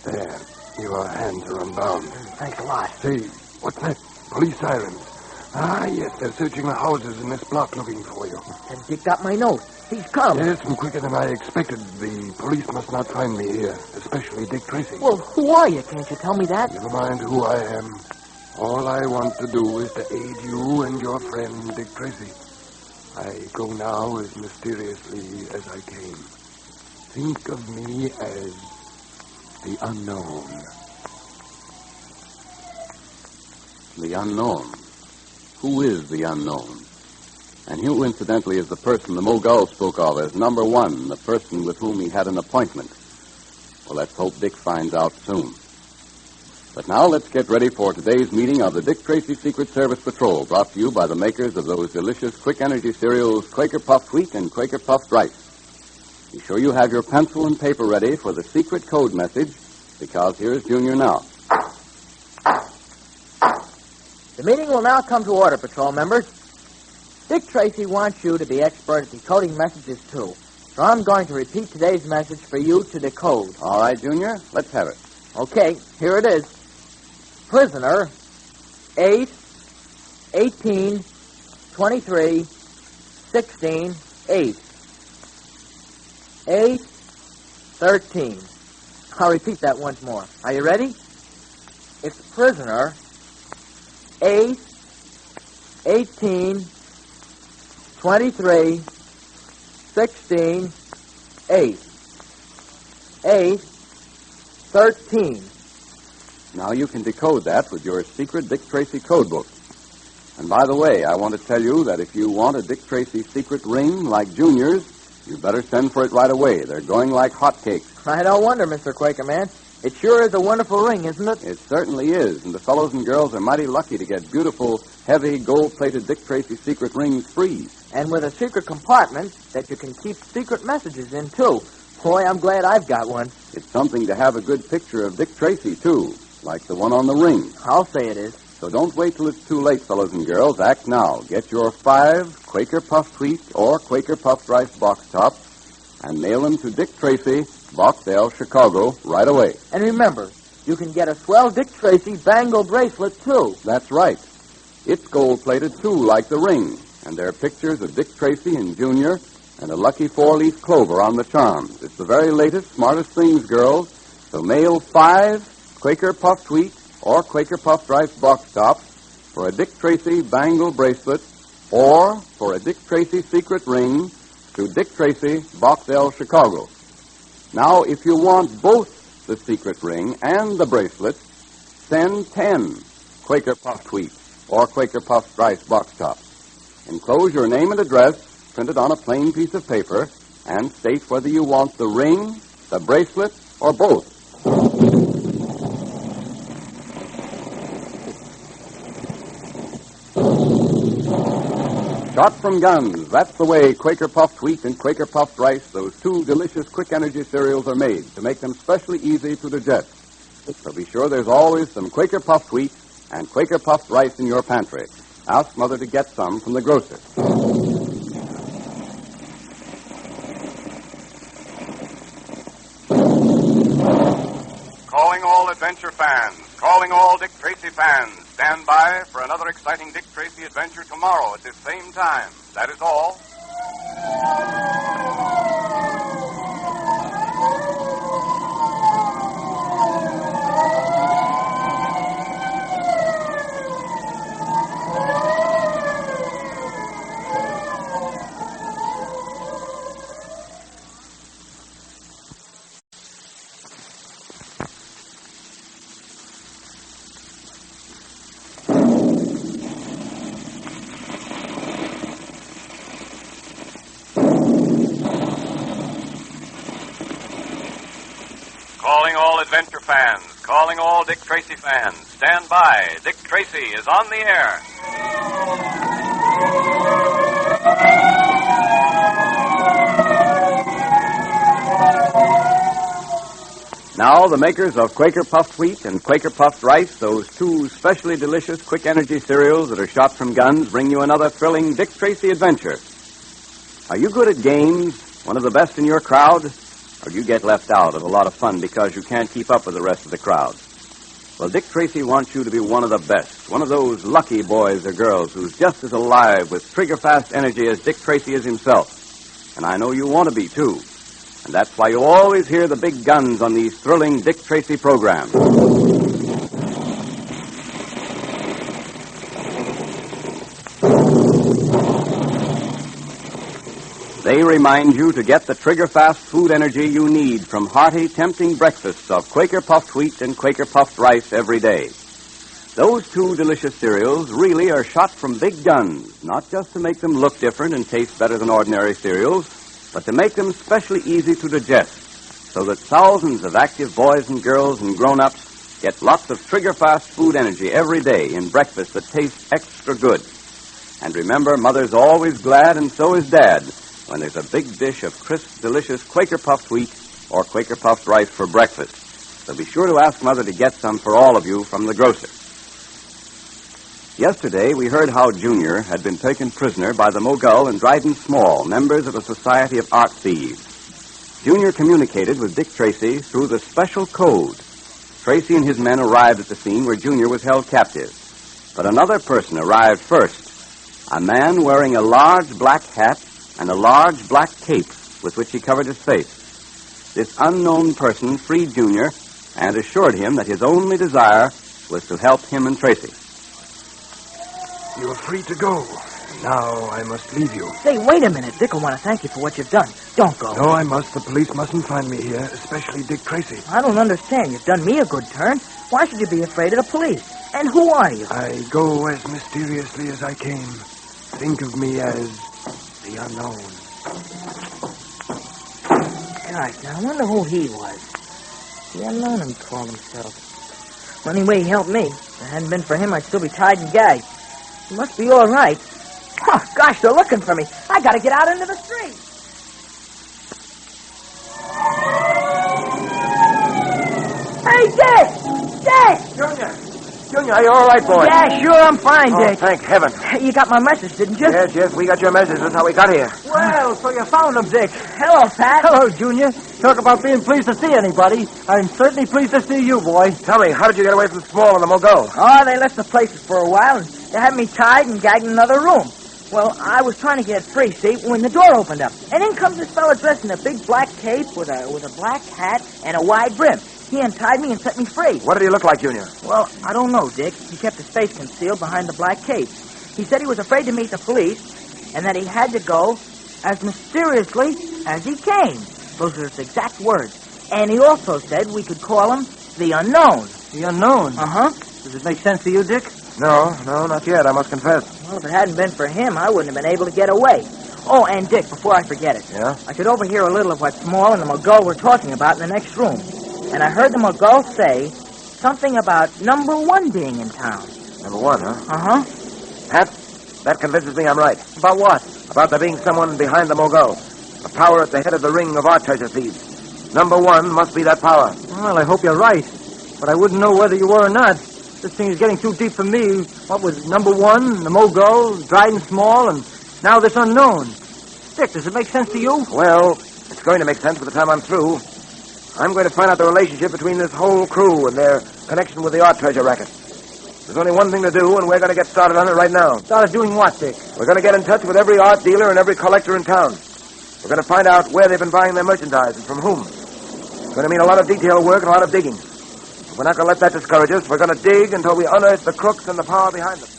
Speaker 12: There. Your hands are unbound.
Speaker 9: Thanks a lot.
Speaker 12: Say, what's that? Police sirens. Ah, yes, they're searching the houses in this block looking for you.
Speaker 9: And Dick got my note. He's come.
Speaker 12: Yes, and quicker than I expected. The police must not find me here, especially Dick Tracy.
Speaker 9: Well, who are you? Can't you tell me that?
Speaker 12: Never mind who I am. All I want to do is to aid you and your friend, Dick Tracy. I go now as mysteriously as I came. Think of me as the unknown.
Speaker 6: The unknown. Who is the unknown? And who, incidentally, is the person the Mogul spoke of as number one, the person with whom he had an appointment? Well, let's hope Dick finds out soon. But now let's get ready for today's meeting of the Dick Tracy Secret Service Patrol, brought to you by the makers of those delicious quick energy cereals, Quaker Puffed Wheat and Quaker Puffed Rice. Be sure you have your pencil and paper ready for the secret code message, because here's Junior now.
Speaker 9: The meeting will now come to order, patrol members. Dick Tracy wants you to be expert at decoding messages, too. So I'm going to repeat today's message for you to decode.
Speaker 6: All right, Junior, let's have it.
Speaker 9: Okay, here it is. Prisoner, 8, 18, 23, 16, 8. 8, 13. I'll repeat that once more. Are you ready? It's prisoner, 8, 18, 23, 16, 8. 8, 13.
Speaker 6: Now you can decode that with your secret Dick Tracy code book. And by the way, I want to tell you that if you want a Dick Tracy secret ring like Junior's, you better send for it right away. They're going like hotcakes.
Speaker 9: I don't wonder, Mr. Quakerman. It sure is a wonderful ring, isn't it?
Speaker 6: It certainly is, and the fellows and girls are mighty lucky to get beautiful, heavy, gold-plated Dick Tracy secret rings free.
Speaker 9: And with a secret compartment that you can keep secret messages in, too. Boy, I'm glad I've got one.
Speaker 6: It's something to have a good picture of Dick Tracy, too, like the one on the ring.
Speaker 9: I'll say it is.
Speaker 6: So don't wait till it's too late, fellows and girls. Act now. Get your 5 Quaker Puffed Wheat or Quaker Puffed Rice box tops and mail them to Dick Tracy, Boxdale, Chicago, right away.
Speaker 9: And remember, you can get a swell Dick Tracy bangle bracelet, too.
Speaker 6: That's right. It's gold-plated, too, like the ring. And there are pictures of Dick Tracy and Junior and a lucky 4-leaf clover on the charms. It's the very latest, smartest things, girls. So mail 5 Quaker Puffed Wheat or Quaker Puffed Rice box tops for a Dick Tracy bangle bracelet or for a Dick Tracy secret ring to Dick Tracy, Boxdale, Chicago. Now, if you want both the secret ring and the bracelet, send 10 Quaker Puffed Wheat or Quaker Puffed Rice box tops. Enclose your name and address printed on a plain piece of paper and state whether you want the ring, the bracelet, or both. Shot from guns. That's the way Quaker Puffed Wheat and Quaker Puffed Rice, those two delicious quick energy cereals, are made to make them specially easy to digest. So be sure there's always some Quaker Puffed Wheat and Quaker Puffed Rice in your pantry. Ask Mother to get some from the grocer.
Speaker 5: Calling all adventure fans, calling all Dick Tracy fans. Stand by for another exciting Dick Tracy adventure tomorrow at this same time. That is all. calling all Dick Tracy fans. Stand by. Dick Tracy is on the air.
Speaker 6: Now, the makers of Quaker Puffed Wheat and Quaker Puffed Rice, those two specially delicious quick energy cereals that are shot from guns, bring you another thrilling Dick Tracy adventure. Are you good at games, one of the best in your crowd? Or do you get left out of a lot of fun because you can't keep up with the rest of the crowd? Well, Dick Tracy wants you to be one of the best, one of those lucky boys or girls who's just as alive with trigger-fast energy as Dick Tracy is himself. And I know you want to be, too. And that's why you always hear the big guns on these thrilling Dick Tracy programs. They remind you to get the trigger-fast food energy you need from hearty, tempting breakfasts of Quaker Puffed Wheat and Quaker Puffed Rice every day. Those two delicious cereals really are shot from big guns, not just to make them look different and taste better than ordinary cereals, but to make them specially easy to digest, so that thousands of active boys and girls and grown-ups get lots of trigger-fast food energy every day in breakfast that tastes extra good. And remember, Mother's always glad, and so is Dad, when there's a big dish of crisp, delicious Quaker Puffed Wheat or Quaker Puffed Rice for breakfast. So be sure to ask Mother to get some for all of you from the grocer. Yesterday, we heard how Junior had been taken prisoner by the Mogul and Dryden Small, members of a society of art thieves. Junior communicated with Dick Tracy through the special code. Tracy and his men arrived at the scene where Junior was held captive. But another person arrived first, a man wearing a large black hat and a large black cape with which he covered his face. This unknown person freed Junior and assured him that his only desire was to help him and Tracy.
Speaker 4: You are free to go. Now I must leave you.
Speaker 9: Say, wait a minute. Dick will want to thank you for what you've done. Don't go.
Speaker 4: No, I must. The police mustn't find me here, especially Dick Tracy.
Speaker 9: I don't understand. You've done me a good turn. Why should you be afraid of the police? And who are you?
Speaker 4: I go as mysteriously as I came. Think of me as the unknown.
Speaker 9: Gosh, now I wonder who he was. The unknown, he called himself. Well, anyway, he helped me. If it hadn't been for him, I'd still be tied and gagged. He must be all right. Oh, gosh, they're looking for me. I gotta get out into the street. Hey, Dick! Dick!
Speaker 4: Junior, are you all right, boy?
Speaker 9: Yeah, sure, I'm fine, Dick.
Speaker 4: Thank heaven.
Speaker 9: You got my message, didn't you?
Speaker 4: Yes, we got your message. That's how we got here.
Speaker 8: Well, so you found him, Dick.
Speaker 9: Hello, Pat.
Speaker 8: Hello, Junior. Talk about being pleased to see anybody. I'm certainly pleased to see you, boy.
Speaker 4: Tell me, how did you get away from Small and the Mogul?
Speaker 9: Oh, they left the places for a while, and they had me tied and gagged in another room. Well, I was trying to get free, see, when the door opened up. And in comes this fella dressed in a big black cape with a black hat and a wide brim. He untied me and set me free.
Speaker 4: What did he look like, Junior?
Speaker 9: Well, I don't know, Dick. He kept his face concealed behind the black cape. He said he was afraid to meet the police and that he had to go as mysteriously as he came. Those are his exact words. And he also said we could call him the Unknown.
Speaker 8: The Unknown?
Speaker 9: Uh-huh.
Speaker 8: Does it make sense to you, Dick?
Speaker 4: No, not yet, I must confess.
Speaker 9: Well, if it hadn't been for him, I wouldn't have been able to get away. Oh, and Dick, before I forget it.
Speaker 4: Yeah?
Speaker 9: I could overhear a little of what Small and the Mogul were talking about in the next room. And I heard the Mogul say something about number 1 being in town.
Speaker 4: Number 1, huh?
Speaker 9: Uh-huh.
Speaker 4: Pat, that convinces me I'm right.
Speaker 8: About what?
Speaker 4: About there being someone behind the Mogul. A power at the head of the ring of art treasure thieves. Number 1 must be that power.
Speaker 8: Well, I hope you're right. But I wouldn't know whether you were or not. This thing is getting too deep for me. What was number 1, the Mogul, Dryden Small, and now this Unknown. Dick, does it make sense to you?
Speaker 4: Well, it's going to make sense by the time I'm through. I'm going to find out the relationship between this whole crew and their connection with the art treasure racket. There's only one thing to do, and we're going to get started on it right now.
Speaker 8: Started doing what, Dick?
Speaker 4: We're going to get in touch with every art dealer and every collector in town. We're going to find out where they've been buying their merchandise and from whom. It's going to mean a lot of detail work and a lot of digging. But we're not going to let that discourage us. We're going to dig until we unearth the crooks and the power behind them.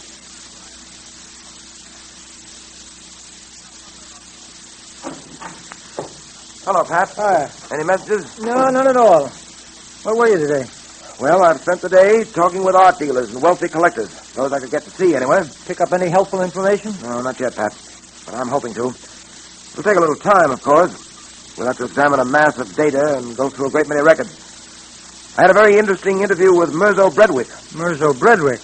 Speaker 4: Hello, Pat.
Speaker 8: Hi.
Speaker 4: Any messages?
Speaker 8: No, none at all. Where were you today?
Speaker 4: Well, I've spent the day talking with art dealers and wealthy collectors. Those I could get to see, anyway.
Speaker 8: Pick up any helpful information?
Speaker 4: No, not yet, Pat. But I'm hoping to. It'll take a little time, of course. We'll have to examine a mass of data and go through a great many records. I had a very interesting interview with Mirzo Bredwick.
Speaker 8: Mirzo Bredwick?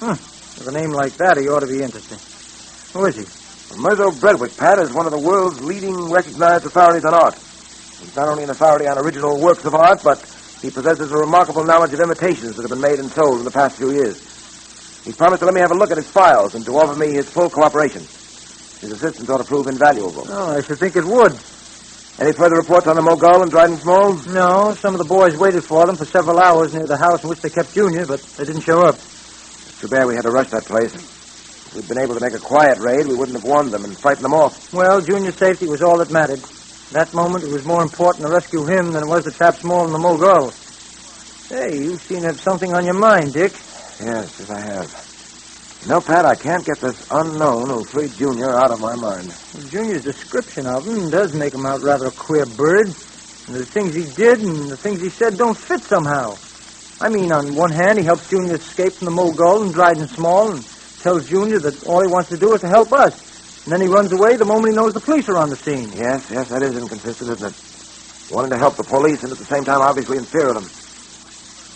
Speaker 8: With a name like that, he ought to be interesting. Who is he?
Speaker 4: Mirzo Bredwick, Pat, is one of the world's leading recognized authorities on art. He's not only an authority on original works of art, but he possesses a remarkable knowledge of imitations that have been made and sold in the past few years. He promised to let me have a look at his files and to offer me his full cooperation. His assistance ought to prove invaluable.
Speaker 8: Oh, I should think it would.
Speaker 4: Any further reports on the Mogul and Dryden Small?
Speaker 8: No, some of the boys waited for them for several hours near the house in which they kept Junior, but they didn't show up.
Speaker 4: It's too bad we had to rush that place. If we'd been able to make a quiet raid, we wouldn't have warned them and frightened them off.
Speaker 8: Well, Junior's safety was all that mattered. That moment, it was more important to rescue him than it was to trap Small and the Mogul. Hey, you seem to have something on your mind, Dick.
Speaker 4: Yes, I have. You know, Pat, I can't get this unknown who freed Junior out of my mind.
Speaker 8: Well, Junior's description of him does make him out rather a queer bird. And the things he did and the things he said don't fit somehow. I mean, on one hand, he helps Junior escape from the Mogul and Dryden Small and tells Junior that all he wants to do is to help us. And then he runs away the moment he knows the police are on the scene.
Speaker 4: Yes, that is inconsistent, isn't it? Wanting to help the police and at the same time obviously in fear of them.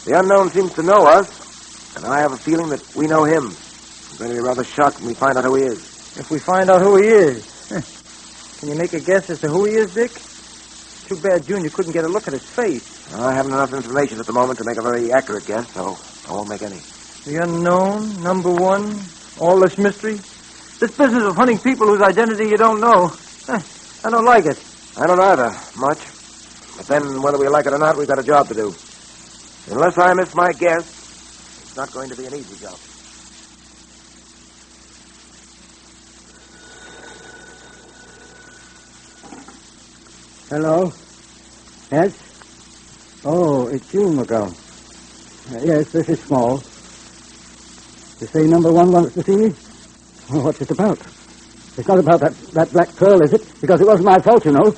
Speaker 4: The unknown seems to know us, and I have a feeling that we know him. I'm going to be rather shocked when we find out who he is.
Speaker 8: If we find out who he is. Can you make a guess as to who he is, Dick? Too bad Junior couldn't get a look at his face.
Speaker 4: I haven't enough information at the moment to make a very accurate guess, so I won't make any.
Speaker 8: The unknown, number one, all this mystery. This business of hunting people whose identity you don't know. I don't like it.
Speaker 4: I don't either, much. But then, whether we like it or not, we've got a job to do. Unless I miss my guess, it's not going to be an easy job.
Speaker 7: Hello? Yes? Oh, it's you, McGill. Yes, this is Small. You say number one wants to see me? Oh, what's it about? It's not about that black pearl, is it? Because it wasn't my fault, you know.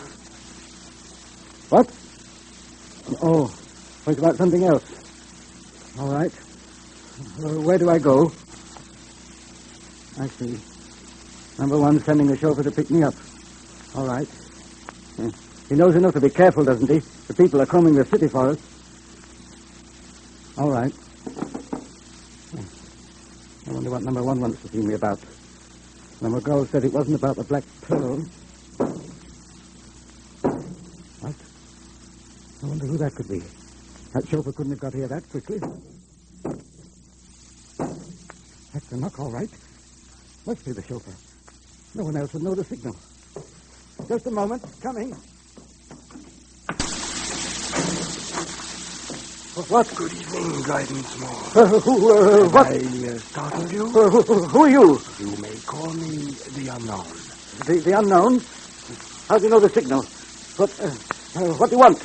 Speaker 7: What? Oh, it's about something else. All right. Where do I go? I see. Number one sending the chauffeur to pick me up. All right. He knows enough to be careful, doesn't he? The people are combing the city for us. All right. I wonder what number one wants to see me about. Number girl said it wasn't about the black pearl. What? I wonder who that could be. That chauffeur couldn't have got here that quickly. That's the knock, all right. Must be the chauffeur. No one else would know the signal. Just a moment. Coming. What?
Speaker 1: Good evening, Dryden Small.
Speaker 7: What?
Speaker 1: I startled you?
Speaker 7: Who are you?
Speaker 1: You may call me the Unknown.
Speaker 7: The Unknown? How do you know the signal? What do you want?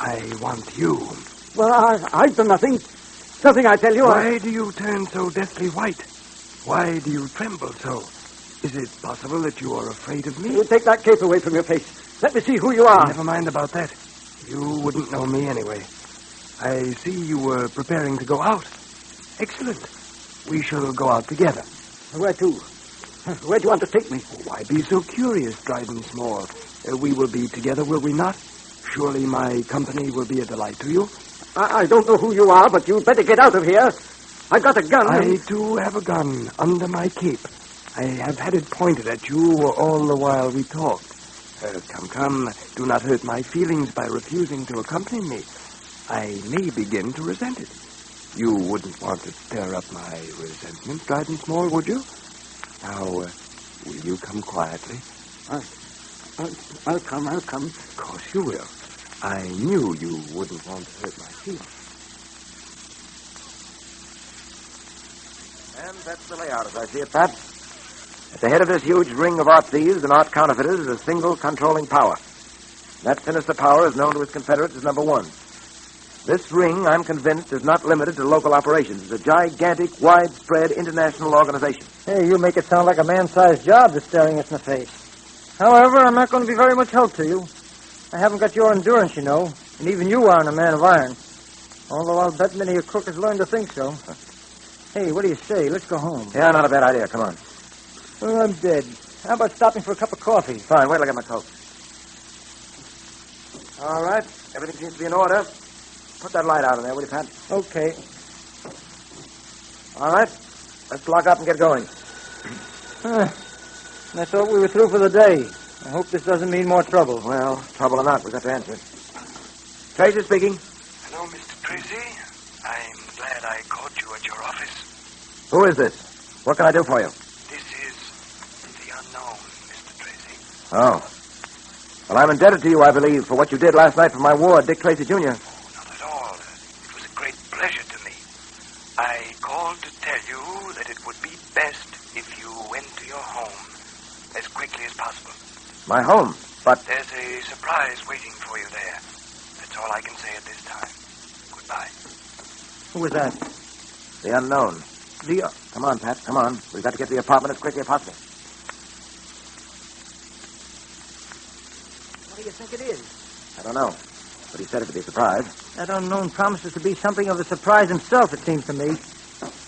Speaker 1: I want you.
Speaker 7: Well, I've done nothing. Nothing, I tell you.
Speaker 1: Why do you turn so deathly white? Why do you tremble so? Is it possible that you are afraid of me?
Speaker 7: Take that cape away from your face. Let me see who you are.
Speaker 1: Never mind about that. You wouldn't know me anyway. I see you were preparing to go out. Excellent. We shall go out together.
Speaker 7: Where to? Where do you want to take me?
Speaker 1: Why be so curious, Dryden Small? We will be together, will we not? Surely my company will be a delight to you.
Speaker 7: I don't know who you are, but you'd better get out of here. I've got a gun.
Speaker 1: I, too, have a gun under my cape. I have had it pointed at you all the while we talked. Come. Do not hurt my feelings by refusing to accompany me. I may begin to resent it. You wouldn't want to stir up my resentment, Dryden Small, would you? Now, will you come quietly?
Speaker 7: I'll come.
Speaker 1: Of course you will. I knew you wouldn't want to hurt my feelings.
Speaker 4: And that's the layout as I see it, Pat. At the head of this huge ring of art thieves and art counterfeiters is a single controlling power. That sinister power is known to his confederates as number one. This ring, I'm convinced, is not limited to local operations. It's a gigantic, widespread international organization.
Speaker 8: Hey, you make it sound like a man-sized job just staring us in the face. However, I'm not going to be very much help to you. I haven't got your endurance, you know, and even you aren't a man of iron. Although I'll bet many a crook has learned to think so. Hey, what do you say? Let's go home.
Speaker 4: Yeah, not a bad idea. Come on.
Speaker 8: Well, I'm dead. How about stopping for a cup of coffee?
Speaker 4: Fine. Wait till I get my coat. All right. Everything seems to be in order. Put that light out in there, will you, Pat?
Speaker 8: Okay.
Speaker 4: All right. Let's lock up and get going.
Speaker 8: I thought we were through for the day. I hope this doesn't mean more trouble.
Speaker 4: Well, trouble or not, we've got to answer it. Tracy speaking.
Speaker 1: Hello, Mr. Tracy. I'm glad I caught you at your office.
Speaker 4: Who is this? What can I do for you?
Speaker 1: This is the unknown, Mr. Tracy.
Speaker 4: Oh. Well, I'm indebted to you, I believe, for what you did last night for my ward, Dick Tracy, Jr.
Speaker 1: Not at all. It was a great pleasure to me. I called to tell you that it would be best if you went to your home as quickly as possible.
Speaker 4: My home? But...
Speaker 1: There's a surprise waiting for you there. That's all I can say at this time. Goodbye.
Speaker 8: Who was that?
Speaker 4: The unknown. Come on, Pat, come on. We've got to get to the apartment as quickly as possible.
Speaker 9: What do you think it is?
Speaker 4: I don't know. But he said it would be a surprise.
Speaker 8: That unknown promises to be something of a surprise himself, it seems to me.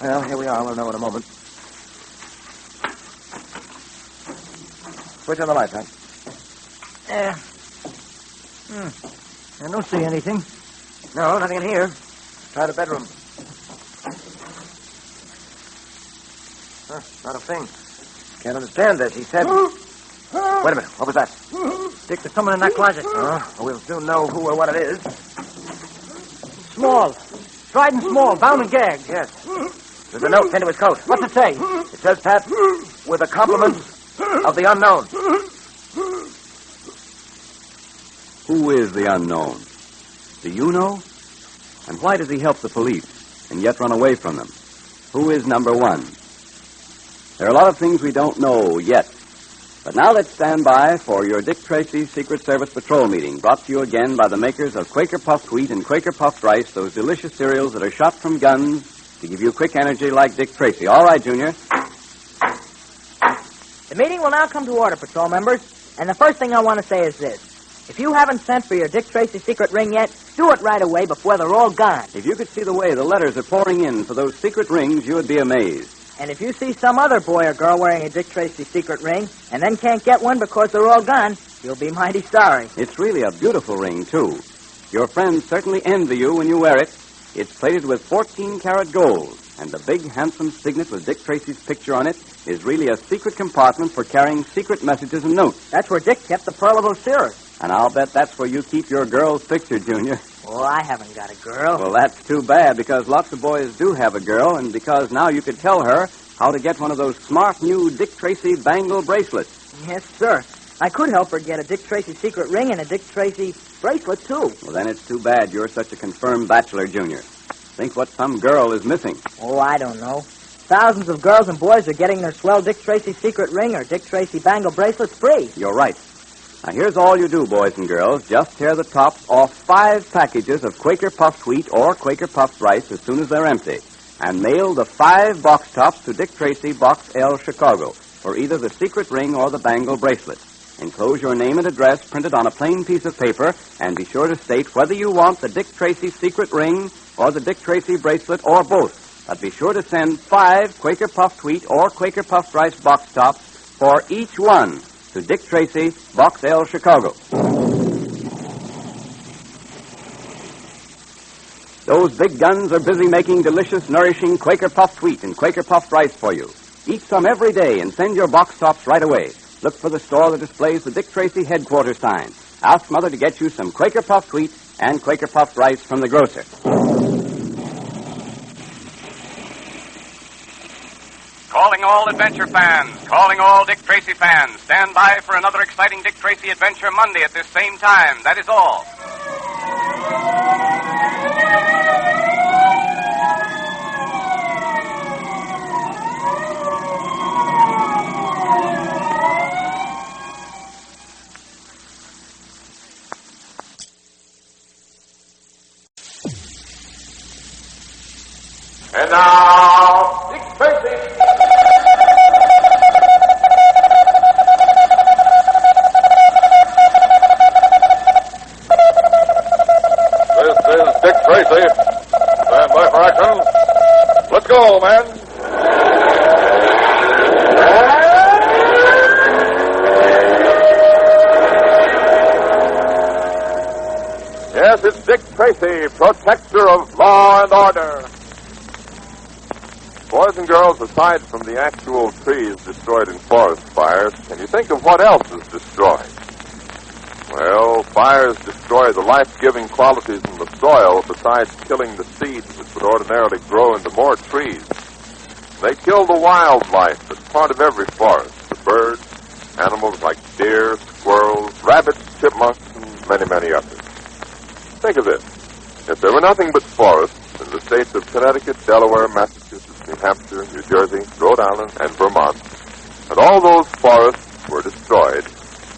Speaker 4: Well, here we are. We'll know in a moment. Switch on the light, Pat.
Speaker 8: I don't see anything.
Speaker 4: No, nothing in here. Try the bedroom. Not a thing. Can't understand this. He said... Wait a minute. What was that?
Speaker 8: Dick, there's someone in that closet.
Speaker 4: We'll soon know who or what it is.
Speaker 8: Small. Trident Small, bound and gagged.
Speaker 4: Yes. There's a note pinned to his coat.
Speaker 8: What's it say?
Speaker 4: It says, Pat, with the compliments of the unknown.
Speaker 6: Who is the unknown? Do you know? And why does he help the police and yet run away from them? Who is number one? There are a lot of things we don't know yet. But now let's stand by for your Dick Tracy Secret Service Patrol meeting, brought to you again by the makers of Quaker Puffed Wheat and Quaker Puffed Rice, those delicious cereals that are shot from guns to give you quick energy like Dick Tracy. All right, Junior.
Speaker 9: The meeting will now come to order, patrol members. And the first thing I want to say is this. If you haven't sent for your Dick Tracy secret ring yet, do it right away before they're all gone.
Speaker 6: If you could see the way the letters are pouring in for those secret rings, you would be amazed.
Speaker 9: And if you see some other boy or girl wearing a Dick Tracy secret ring and then can't get one because they're all gone, you'll be mighty sorry.
Speaker 6: It's really a beautiful ring, too. Your friends certainly envy you when you wear it. It's plated with 14-karat gold, and the big, handsome signet with Dick Tracy's picture on it is really a secret compartment for carrying secret messages and notes.
Speaker 9: That's where Dick kept the Pearl of Osiris.
Speaker 6: And I'll bet that's where you keep your girl's picture, Junior.
Speaker 9: Oh, I haven't got a girl.
Speaker 6: Well, that's too bad, because lots of boys do have a girl, and because now you could tell her how to get one of those smart new Dick Tracy bangle bracelets.
Speaker 9: Yes, sir. I could help her get a Dick Tracy secret ring and a Dick Tracy bracelet, too.
Speaker 6: Well, then it's too bad you're such a confirmed bachelor, Junior. Think what some girl is missing.
Speaker 9: Oh, I don't know. Thousands of girls and boys are getting their swell Dick Tracy secret ring or Dick Tracy bangle bracelets free.
Speaker 6: You're right. Now, here's all you do, boys and girls. Just tear the tops off 5 packages of Quaker Puffed Wheat or Quaker Puffed Rice as soon as they're empty, and mail the 5 box tops to Dick Tracy, Box L, Chicago, for either the secret ring or the bangle bracelet. Enclose your name and address printed on a plain piece of paper, and be sure to state whether you want the Dick Tracy secret ring or the Dick Tracy bracelet or both. But be sure to send 5 Quaker Puffed Wheat or Quaker Puffed Rice box tops for each one to Dick Tracy, Box L, Chicago. Those big guns are busy making delicious, nourishing Quaker Puffed Wheat and Quaker Puffed Rice for you. Eat some every day and send your box tops right away. Look for the store that displays the Dick Tracy headquarters sign. Ask Mother to get you some Quaker Puffed Wheat and Quaker Puffed Rice from the grocer.
Speaker 5: Calling all adventure fans, calling all Dick Tracy fans. Stand by for another exciting Dick Tracy adventure Monday at this same time. That is all.
Speaker 10: And now, Dick Tracy.
Speaker 2: This is Dick Tracy. Stand by for action. Let's go, man. Yes, Yes, it's Dick Tracy, protector of law and order. Boys and girls, aside from the actual trees destroyed in forest fires, can you think of what else is destroyed? Well, fires destroy the life-giving qualities in the soil besides killing the seeds which would ordinarily grow into more trees. They kill the wildlife that's part of every forest, the birds, animals like deer, squirrels, rabbits, chipmunks, and many, many others. Think of this. If there were nothing but forests in the states of Connecticut, Delaware, Massachusetts, New Hampshire, New Jersey, Rhode Island, and Vermont, and all those forests were destroyed,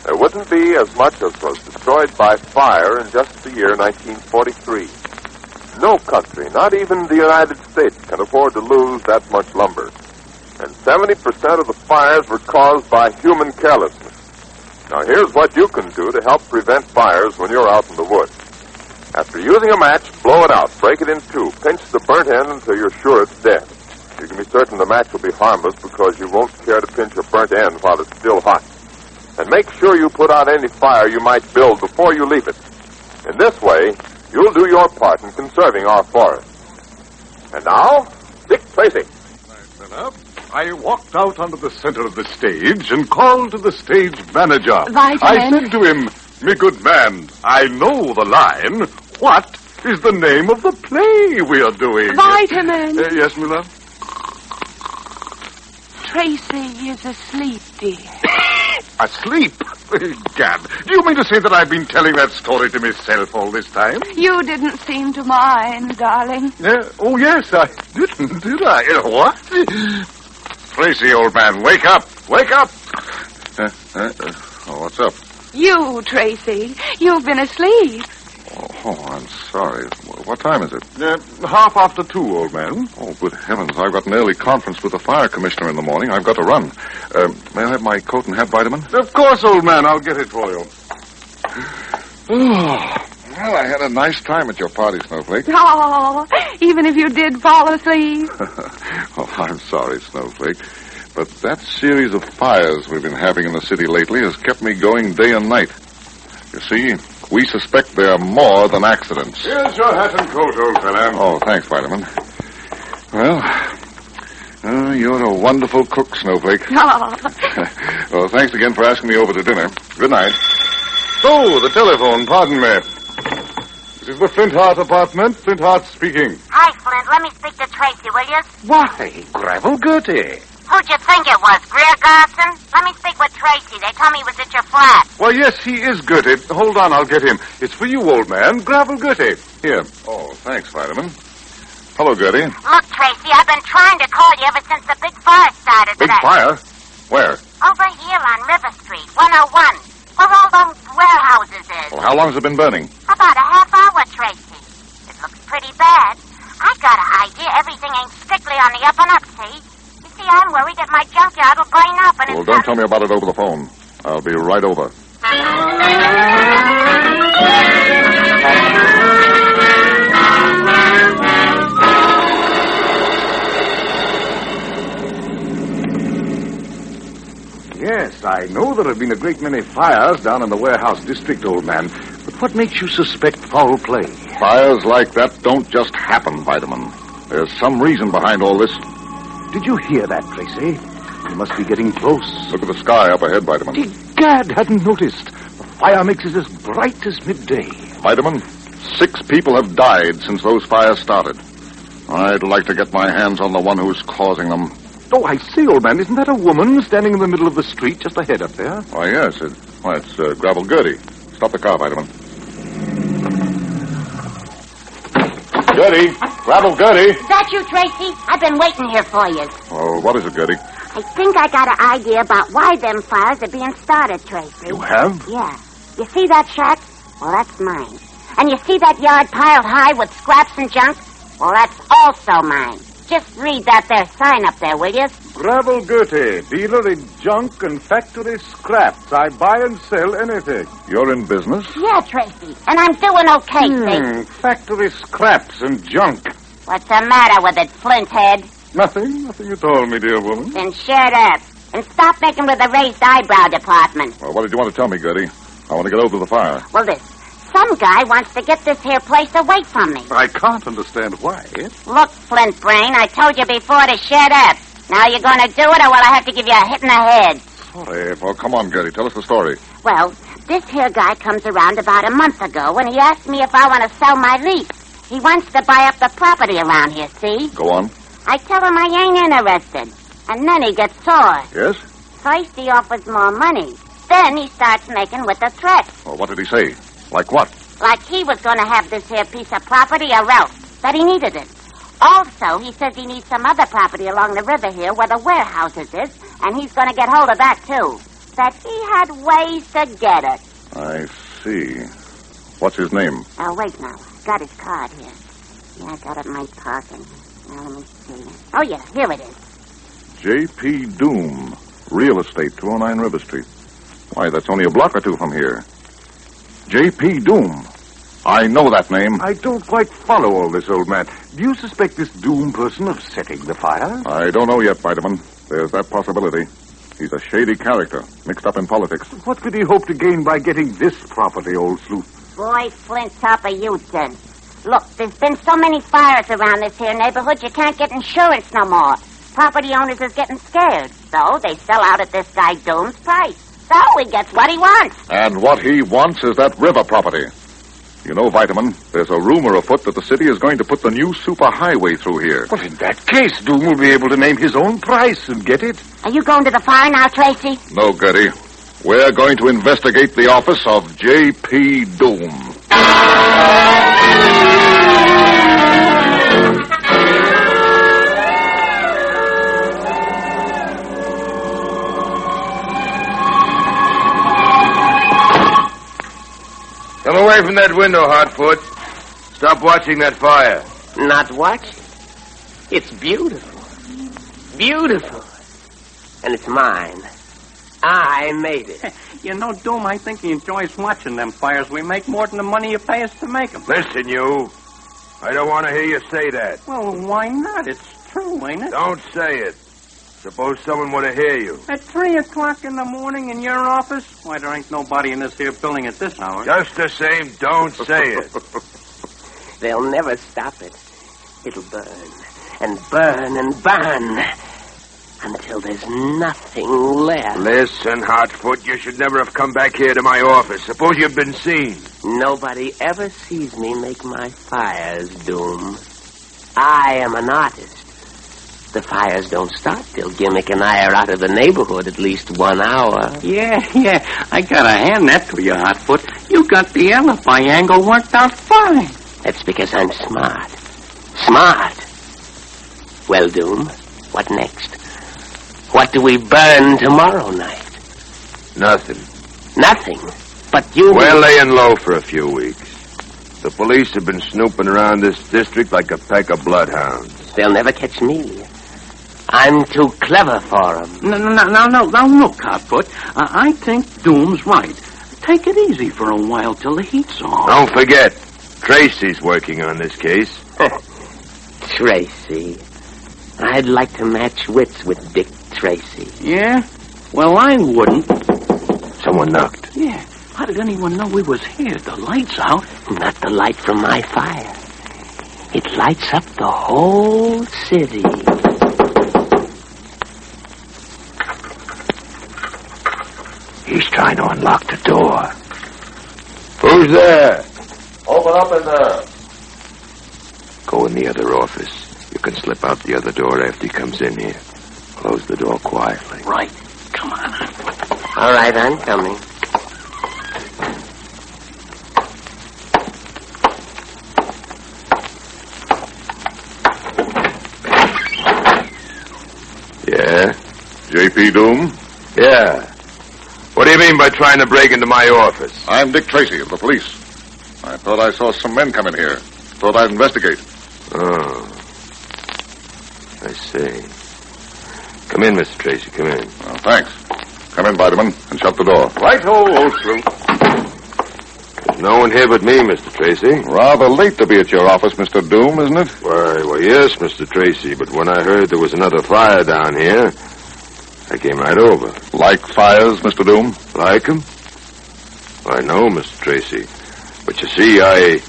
Speaker 2: there wouldn't be as much as was destroyed by fire in just the year 1943. No country, not even the United States, can afford to lose that much lumber. And 70% of the fires were caused by human carelessness. Now, here's what you can do to help prevent fires when you're out in the woods. After using a match, blow it out, break it in two, pinch the burnt end until you're sure it's dead. You can be certain the match will be harmless because you won't care to pinch a burnt end while it's still hot. And make sure you put out any fire you might build before you leave it. In this way, you'll do your part in conserving our forests. And now, Dick Tracy.
Speaker 14: I walked out onto the center of the stage and called to the stage manager.
Speaker 22: Vitamin.
Speaker 14: I said to him, "Me good man, I know the line. What is the name of the play we are doing?"
Speaker 22: Vitamin.
Speaker 14: Yes, my love?
Speaker 22: Tracy is asleep, dear.
Speaker 14: Asleep? Gad, do you mean to say that I've been telling that story to myself all this time?
Speaker 22: You didn't seem to mind, darling.
Speaker 14: Oh, yes, I didn't, did I? What? Tracy, old man, wake up. Wake up. What's up?
Speaker 22: You, Tracy. You've been asleep.
Speaker 14: Oh, I'm sorry. What time is it? 2:30, old man. Oh, good heavens. I've got an early conference with the fire commissioner in the morning. I've got to run. May I have my coat and hat, Vitamin? Of course, old man. I'll get it for you. Well, I had a nice time at your party, Snowflake.
Speaker 22: Oh, even if you did fall asleep.
Speaker 14: Oh, I'm sorry, Snowflake. But that series of fires we've been having in the city lately has kept me going day and night. You see, we suspect there are more than accidents. Here's your hat and coat, old fella. Oh, thanks, Vitamin. Well, you're a wonderful cook, Snowflake.
Speaker 22: Oh.
Speaker 14: Well, thanks again for asking me over to dinner. Good night. Oh, the telephone. Pardon me. This is the Flintheart apartment. Flintheart speaking.
Speaker 23: Hi, Flint. Let me speak to Tracy, will you?
Speaker 14: Why, Gravel Gertie.
Speaker 23: Who'd you think it was, Greer Garson? Let me speak with Tracy. They told me he was at your flat.
Speaker 14: Well, yes, he is Gertie. Hold on, I'll get him. It's for you, old man. Gravel Gertie. Here. Oh, thanks, Vitamin. Hello, Gertie.
Speaker 23: Look, Tracy, I've been trying to call you ever since the big fire started
Speaker 14: Big
Speaker 23: today.
Speaker 14: fire? Where?
Speaker 23: Over here on River Street, 101. Where all those warehouses is.
Speaker 14: Well, how long has it been burning?
Speaker 23: About a half hour, Tracy. It looks pretty bad. I got an idea everything ain't strictly on the up and up, see? You see, I'm worried that my junkyard will burn up and
Speaker 14: Well, don't tell me about it over the phone. I'll be right over. Yes, I know there have been a great many fires down in the warehouse district, old man. But what makes you suspect foul play? Fires like that don't just happen, Vitamin. There's some reason behind all this. Did you hear that, Tracy? You must be getting close. Look at the sky up ahead, Vitamin. Gad, hadn't noticed. The fire mix is as bright as midday. Vitamin, 6 people have died since those fires started. I'd like to get my hands on the one who's causing them. Oh, I see, old man. Isn't that a woman standing in the middle of the street just ahead up there? Oh, yes. It's Gravel Gertie. Stop the car, Vitamin. Gertie! Gravel Gertie!
Speaker 23: Is that you, Tracy? I've been waiting here for you.
Speaker 14: Oh, what is it, Gertie?
Speaker 23: I think I got an idea about why them fires are being started, Tracy.
Speaker 14: You have?
Speaker 23: Yeah. You see that shack? Well, that's mine. And you see that yard piled high with scraps and junk? Well, that's also mine. Just read that there sign up there, will you?
Speaker 14: Gravel Gertie, dealer in junk and factory scraps. I buy and sell anything. You're in business?
Speaker 23: Yeah, Tracy. And I'm doing okay, see?
Speaker 14: Factory scraps and junk.
Speaker 23: What's the matter with it, Flinthead?
Speaker 14: Nothing at all, me dear woman.
Speaker 23: Then shut up. And stop making with the raised eyebrow department.
Speaker 14: Well, what did you want to tell me, Gertie? I want to get over the fire.
Speaker 23: Well, this. Some guy wants to get this here place away from me.
Speaker 14: I can't understand why.
Speaker 23: Look, Flint Brain, I told you before to shut up. Now you're going to do it, or will I have to give you a hit in the head?
Speaker 14: Sorry. Well, come on, Gertie. Tell us the story.
Speaker 23: Well, this here guy comes around about a month ago, and he asked me if I want to sell my lease. He wants to buy up the property around here, see?
Speaker 14: Go on.
Speaker 23: I tell him I ain't interested. And then he gets sore.
Speaker 14: Yes?
Speaker 23: First he offers more money. Then he starts making with the threats.
Speaker 14: Well, what did he say? Like what?
Speaker 23: Like he was going to have this here piece of property or else. That he needed it. Also, he says he needs some other property along the river here where the warehouses is, and he's going to get hold of that, too. That he had ways to get it.
Speaker 14: I see. What's his name?
Speaker 23: Oh, wait now. Got his card here. Yeah, I got it in my pocket. Now, let me see. Oh, yeah, here it is.
Speaker 14: J.P. Doom, Real Estate, 209 River Street. Why, that's only a block or two from here. J.P. Doom. I know that name.
Speaker 13: I don't quite follow all this, old man. Do you suspect this Doom person of setting the fire?
Speaker 14: I don't know yet, Vitamin. There's that possibility. He's a shady character, mixed up in politics.
Speaker 13: What could he hope to gain by getting this property, old sleuth?
Speaker 23: Boy, Flint, top of you, then. Look, there's been so many fires around this here neighborhood, you can't get insurance no more. Property owners is getting scared, so they sell out at this guy Doom's price. So he gets what he wants.
Speaker 14: And what he wants is that river property. You know, Vitamin, there's a rumor afoot that the city is going to put the new superhighway through here.
Speaker 13: Well, in that case, Doom will be able to name his own price and get it.
Speaker 23: Are you going to the fire now, Tracy?
Speaker 14: No, Gertie. We're going to investigate the office of J.P. Doom.
Speaker 10: Come away from that window, Hotfoot. Stop watching that fire.
Speaker 17: Not watching? It's beautiful. Beautiful. And it's mine. I made it.
Speaker 18: You know, Doom, I think he enjoys watching them fires. We make more than the money you pay us to make them.
Speaker 10: Listen, you. I don't want to hear you say that.
Speaker 18: Well, why not? It's true, ain't it?
Speaker 10: Don't say it. Suppose someone were to hear you.
Speaker 18: At 3 o'clock in the morning in your office? Why, there ain't nobody in this here building at this hour.
Speaker 10: Just the same, don't say it.
Speaker 17: They'll never stop it. It'll burn and burn and burn until there's nothing left.
Speaker 10: Listen, Hotfoot, you should never have come back here to my office. Suppose you've been seen.
Speaker 17: Nobody ever sees me make my fires, Doom. I am an artist. The fires don't start till Gimmick and I are out of the neighborhood at least 1 hour.
Speaker 18: Yeah. I gotta hand that to you, Hotfoot. You got the alibi angle worked out fine.
Speaker 17: That's because I'm smart. Smart. Well, Doom, what next? What do we burn tomorrow night?
Speaker 10: Nothing.
Speaker 17: Nothing? But you...
Speaker 10: We're laying low for a few weeks. The police have been snooping around this district like a pack of bloodhounds.
Speaker 17: They'll never catch me. I'm too clever for them.
Speaker 18: No, look, Hotfoot. I think Doom's right. Take it easy for a while till the heat's on.
Speaker 10: Don't forget, Tracy's working on this case.
Speaker 17: Tracy. I'd like to match wits with Dick Tracy.
Speaker 18: Yeah? Well, I wouldn't.
Speaker 10: Someone knocked.
Speaker 18: Yeah. How did anyone know we was here? The light's out.
Speaker 17: Not the light from my fire. It lights up the whole city.
Speaker 10: He's trying to unlock the door. Who's there?
Speaker 2: Open up in there.
Speaker 10: Go in the other office. You can slip out the other door after he comes in here. Close the door quietly.
Speaker 18: Right. Come on.
Speaker 17: All right, I'm coming.
Speaker 10: Yeah?
Speaker 14: J.P. Doom?
Speaker 10: Yeah. What do you mean by trying to break into my office?
Speaker 14: I'm Dick Tracy of the police. I thought I saw some men come in here. Thought I'd investigate.
Speaker 10: Oh. I see. Come in, Mr. Tracy, come in.
Speaker 14: Oh, thanks. Come in, Vitamin, and shut the door.
Speaker 10: Right-ho, old sleuth. There's no one here but me, Mr. Tracy.
Speaker 14: Rather late to be at your office, Mr. Doom, isn't it?
Speaker 10: Why, yes, Mr. Tracy, but when I heard there was another fire down here, I came right over.
Speaker 14: Like fires, Mr. Doom?
Speaker 10: Like 'em? I know, Mr. Tracy.
Speaker 11: But you see, I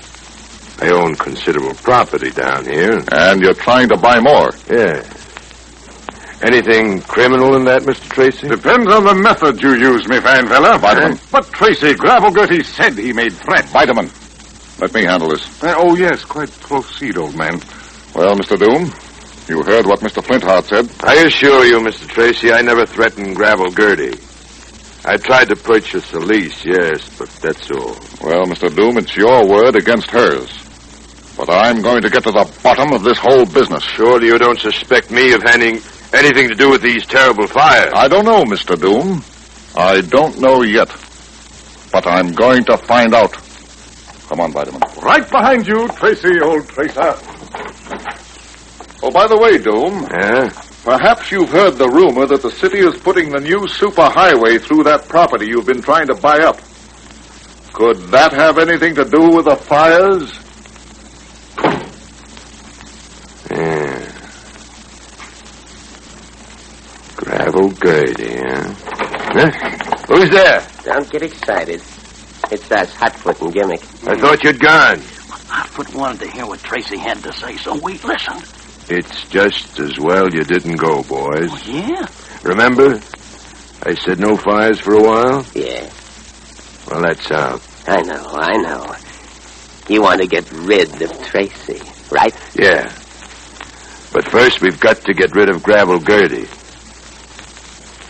Speaker 11: own considerable property down here.
Speaker 14: And you're trying to buy more?
Speaker 11: Yeah. Anything criminal in that, Mr. Tracy?
Speaker 14: Depends on the method you use, me fine fella. Vitamin. But Tracy, Gravelgertie said he made threats. Vitamin. Let me handle this.
Speaker 13: Oh, yes, quite proceed, old man.
Speaker 14: Well, Mr. Doom, you heard what Mr. Flintheart said.
Speaker 11: I assure you, Mr. Tracy, I never threatened Gravelgertie. I tried to purchase a lease, yes, but that's all.
Speaker 14: Well, Mr. Doom, it's your word against hers. But I'm going to get to the bottom of this whole business.
Speaker 11: Surely you don't suspect me of having anything to do with these terrible fires?
Speaker 14: I don't know, Mr. Doom. I don't know yet. But I'm going to find out. Come on, Vitamin.
Speaker 13: Right behind you, Tracy, old tracer.
Speaker 14: Oh, by the way, Doom.
Speaker 11: Yeah?
Speaker 14: Perhaps you've heard the rumor that the city is putting the new superhighway through that property you've been trying to buy up. Could that have anything to do with the fires?
Speaker 11: Yeah. Gravelgertie, huh? Who's there?
Speaker 17: Don't get excited. It's us, Hotfoot and Gimmick.
Speaker 11: I thought you'd gone.
Speaker 18: Hotfoot wanted to hear what Tracy had to say, so we listened.
Speaker 11: It's just as well you didn't go, boys.
Speaker 18: Oh, yeah?
Speaker 11: Remember? I said no fires for a while?
Speaker 17: Yeah.
Speaker 11: Well, that's out.
Speaker 17: I know. You want to get rid of Tracy, right?
Speaker 11: Yeah. But first we've got to get rid of Gravelgertie.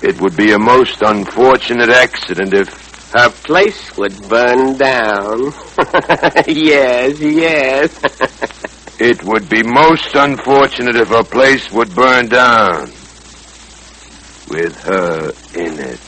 Speaker 11: It would be a most unfortunate accident if...
Speaker 17: Her place would burn down. Yes.
Speaker 11: It would be most unfortunate if her place would burn down. With her in it.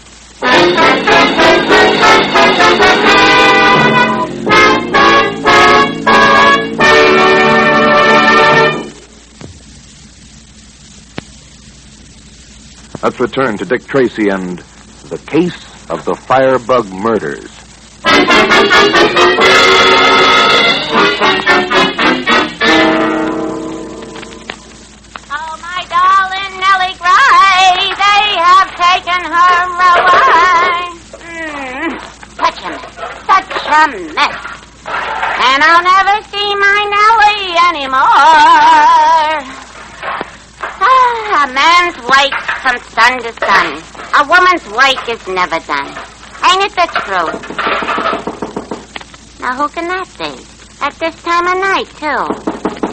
Speaker 6: Let's return to Dick Tracy and the case of the Firebug Murders.
Speaker 23: Oh, my darling Nellie Gray, they have taken her away. Such a mess. And I'll never see my Nellie anymore. A man's work from sun to sun. A woman's work is never done. Ain't it the truth? Now, who can that be? At this time of night, too.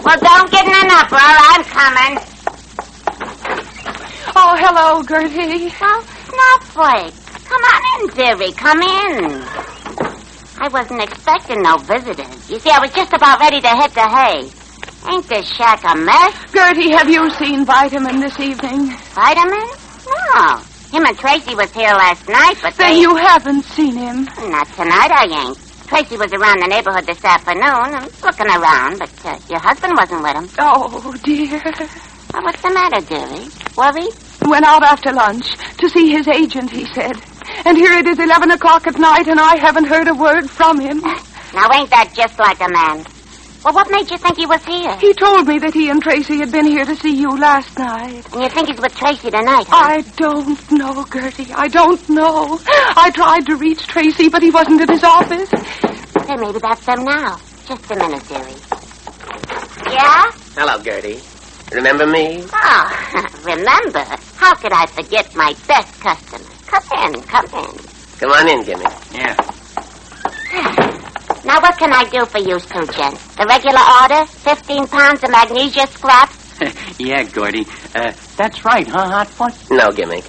Speaker 23: Well, don't get in an uproar. I'm coming.
Speaker 22: Oh, hello, Gertie.
Speaker 23: Well, Snowflake. Come on in, dearie. Come in. I wasn't expecting no visitors. You see, I was just about ready to hit the hay. Ain't this shack a mess?
Speaker 22: Gertie, have you seen Vitamin this evening?
Speaker 23: Vitamin? No. Him and Tracy was here last night, but
Speaker 22: Then you haven't seen him.
Speaker 23: Not tonight, I ain't. Tracy was around the neighborhood this afternoon. I'm looking around, but your husband wasn't with him.
Speaker 22: Oh, dear.
Speaker 23: Well, what's the matter, dearie? Worried?
Speaker 22: Went out after lunch to see his agent, he said. And here it is 11 o'clock at night, and I haven't heard a word from him.
Speaker 23: Now, ain't that just like a man? Well, what made you think he was here?
Speaker 22: He told me that he and Tracy had been here to see you last night.
Speaker 23: And you think he's with Tracy tonight, huh?
Speaker 22: I don't know, Gertie. I don't know. I tried to reach Tracy, but he wasn't at his office.
Speaker 23: Hey, maybe that's them now. Just a minute, dearie. Yeah?
Speaker 17: Hello, Gertie. Remember me?
Speaker 23: Oh, remember? How could I forget my best customer? Come in.
Speaker 17: Come on in, Gimmick.
Speaker 18: Yeah.
Speaker 23: Now, what can I do for you two, gents? The regular order? 15 pounds of magnesia scrap?
Speaker 18: Yeah, Gordy. That's right, huh, Hotfoot?
Speaker 17: No, Gimmick.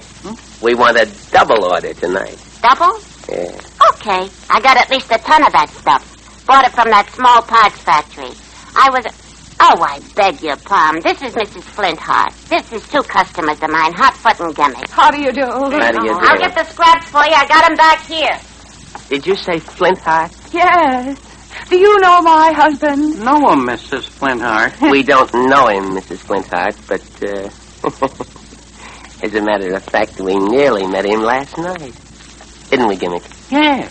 Speaker 17: We want a double order tonight.
Speaker 23: Double?
Speaker 17: Yeah.
Speaker 23: Okay. I got at least a ton of that stuff. Bought it from that small parts factory. Oh, I beg your pardon. This is Mrs. Flintheart. This is two customers of mine, Hotfoot and Gimmick.
Speaker 22: How do you do?
Speaker 17: How do you do?
Speaker 23: I'll get the scraps for you. I got them back here.
Speaker 17: Did you say Flintheart?
Speaker 22: Yes. Do you know my husband?
Speaker 18: No, Mrs. Flintheart.
Speaker 17: We don't know him, Mrs. Flintheart, but, as a matter of fact, we nearly met him last night. Didn't we, Gimmick?
Speaker 18: Yeah.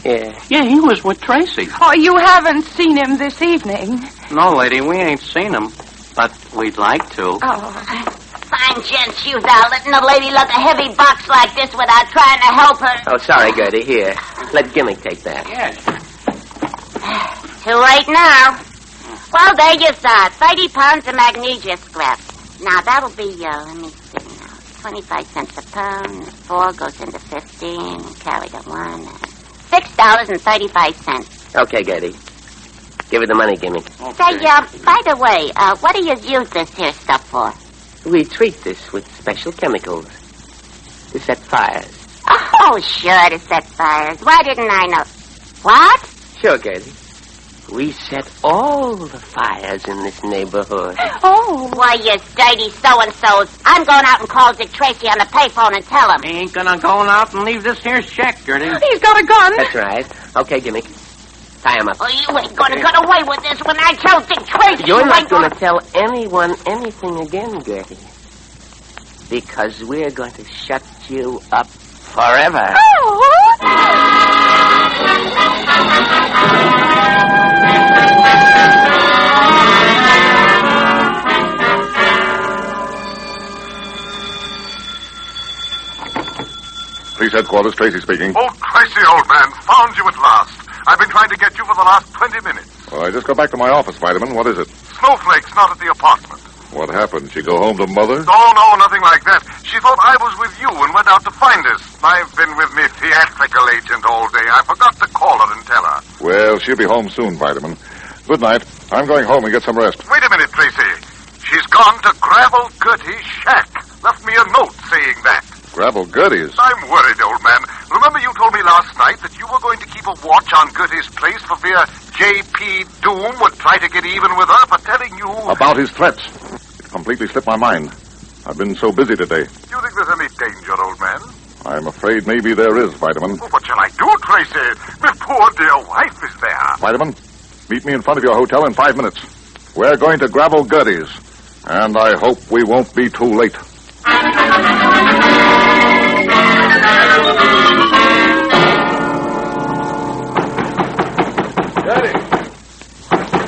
Speaker 18: Yeah, he was with Tracy.
Speaker 22: Oh, you haven't seen him this evening?
Speaker 18: No, lady, we ain't seen him, but we'd like to.
Speaker 23: Oh, fine gents you are, letting a lady lug a heavy box like this without trying to help her.
Speaker 17: Oh, sorry, Gertie. Here, let Gimmick take that.
Speaker 18: Yes.
Speaker 23: Too late now. Well, there you saw it. 30 pounds of magnesia scrap. Now, that'll be, let me see now, 25 cents a pound. 4 goes into 15. Carry the 1. $6.35.
Speaker 17: Okay, Gertie. Give her the money, Gimmick.
Speaker 23: Say, by the way, what do you use this here stuff for?
Speaker 17: We treat this with special chemicals to set fires.
Speaker 23: Oh, sure, to set fires. Why didn't I know? What?
Speaker 17: Sure, Gertie. We set all the fires in this neighborhood.
Speaker 23: Oh. Why, you dirty so-and-sos. I'm going out and call Dick Tracy on the payphone and tell him.
Speaker 18: He ain't gonna go out and leave this here shack, Gertie.
Speaker 22: He's got a gun.
Speaker 17: That's right. Okay, Gimmick. Tie him up.
Speaker 23: Oh, you ain't going to get away with this when I tell Dick Tracy.
Speaker 17: You're not going to tell anyone anything again, Gertie. Because we're going to shut you up forever.
Speaker 22: Oh.
Speaker 14: Police headquarters, Tracy speaking.
Speaker 15: Oh, Tracy, old man, found you at last. I've been trying to get you for the last 20 minutes.
Speaker 14: Well, I just got back to my office, Vitamin. What is it?
Speaker 15: Snowflake's not at the apartment.
Speaker 14: What happened? She go home to Mother?
Speaker 15: Oh, no, nothing like that. She thought I was with you and went out to find us. I've been with me theatrical agent all day. I forgot to call her and tell her.
Speaker 14: Well, she'll be home soon, Vitamin. Good night. I'm going home and get some rest.
Speaker 15: Wait a minute, Tracy. She's gone to Gravel Gertie's shack. Left me a note saying that.
Speaker 14: Gravel Gertie's?
Speaker 15: I'm worried, old man. Remember you told me last night that you were going to keep a watch on Gertie's place for fear J.P. Doom would try to get even with her for telling you...
Speaker 14: About his threats. It completely slipped my mind. I've been so busy today.
Speaker 15: Do you think there's any danger, old man?
Speaker 14: I'm afraid maybe there is, Vitamin.
Speaker 15: Oh, what shall I do, Tracy? My poor dear wife is there.
Speaker 14: Vitamin, meet me in front of your hotel in 5 minutes. We're going to Gravel Gertie's, and I hope we won't be too late.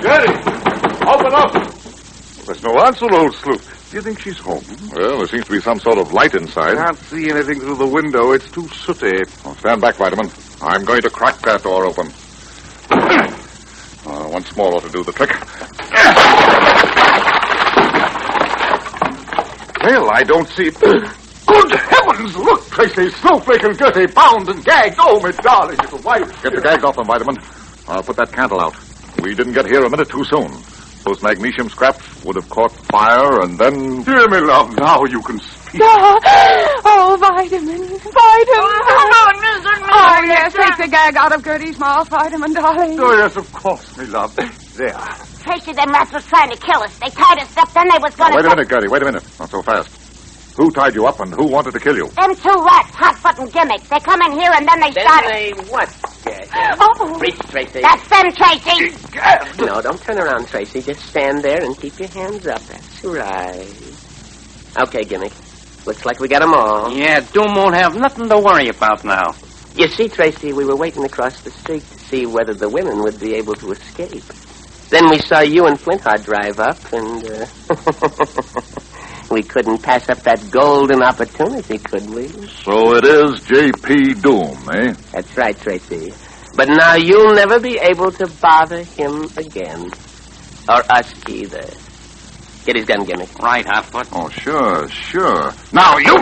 Speaker 13: Gertie! Open up! There's no answer, old sleuth. Do you think she's home?
Speaker 14: Well, there seems to be some sort of light inside.
Speaker 13: I can't see anything through the window. It's too sooty.
Speaker 14: Well, stand back, Vitamin. I'm going to crack that door open. Once more ought to do the trick.
Speaker 13: Well, I don't see... Good heavens! Look, Tracy, Snowflake and Gertie bound and gagged. Oh, my darling little wife.
Speaker 14: Get the gags off them, Vitamin. I'll put that candle out. We didn't get here a minute too soon. Those magnesium scraps would have caught fire and then...
Speaker 13: Dear me, love, now you can speak.
Speaker 22: Oh, Vitamin. Oh, yes, take the gag out of Gertie's mouth, Vitamin, darling.
Speaker 13: Oh, yes, of course, me love. There.
Speaker 23: Tracy, them rats was trying to kill us. They tied us up, then they was going to...
Speaker 14: Wait a minute, Gertie, wait a minute. Not so fast. Who tied you up and who wanted to kill you?
Speaker 23: Them 2 rats, Hotfoot and Gimmick. They come in here and then they started...
Speaker 17: Then they what, Gertie?
Speaker 23: Oh.
Speaker 17: Reach, Tracy.
Speaker 23: That's them, Tracy.
Speaker 17: No, don't turn around, Tracy. Just stand there and keep your hands up. That's right. Okay, Gimmick. Looks like we got 'em all.
Speaker 18: Yeah, Doom won't have nothing to worry about now.
Speaker 17: You see, Tracy, we were waiting across the street to see whether the women would be able to escape. Then we saw you and Flintheart drive up, and we couldn't pass up that golden opportunity, could we?
Speaker 14: So it is J.P. Doom, eh?
Speaker 17: That's right, Tracy. But now you'll never be able to bother him again. Or us either. Get his gun, Gimmick.
Speaker 18: Right, Hotfoot.
Speaker 14: Oh, sure. Now, you...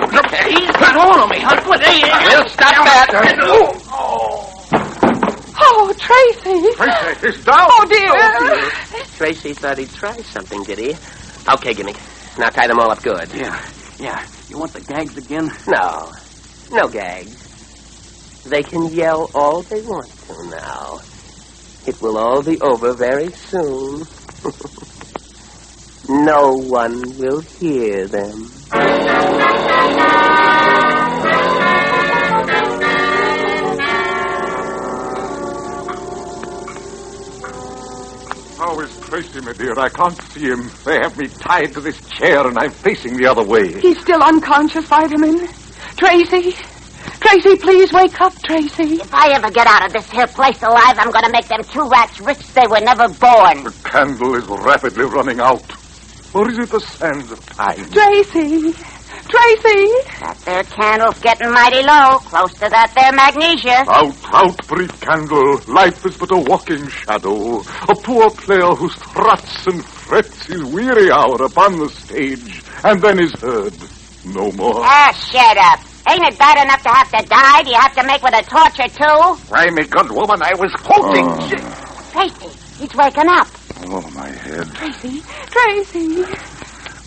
Speaker 18: He's got hold of me, Hotfoot.
Speaker 17: We'll stop that.
Speaker 22: Oh, Tracy.
Speaker 13: Tracy, he's down.
Speaker 22: Oh, dear.
Speaker 17: Tracy thought he'd try something, did he? Okay, Gimmick. Now tie them all up good.
Speaker 18: Yeah. You want the gags again?
Speaker 17: No gags. They can yell all they want to now. It will all be over very soon. No one will hear them.
Speaker 13: How is Tracy, my dear? I can't see him. They have me tied to this chair, and I'm facing the other way.
Speaker 22: He's still unconscious, Vitamin. Tracy, please wake up, Tracy.
Speaker 23: If I ever get out of this here place alive, I'm going to make them 2 rats rich they were never born.
Speaker 13: The candle is rapidly running out. Or is it the sands of time?
Speaker 22: Tracy, Tracy!
Speaker 23: That there candle's getting mighty low, close to that there magnesia.
Speaker 13: Out, brief candle. Life is but a walking shadow. A poor player who struts and frets his weary hour upon the stage, and then is heard no more.
Speaker 23: Ah, shut up. Ain't it bad enough to have to die? Do you have to make with a torture, too?
Speaker 14: Why, me good woman, I was hoping...
Speaker 23: Tracy, he's waking up.
Speaker 14: Oh, my head.
Speaker 22: Tracy!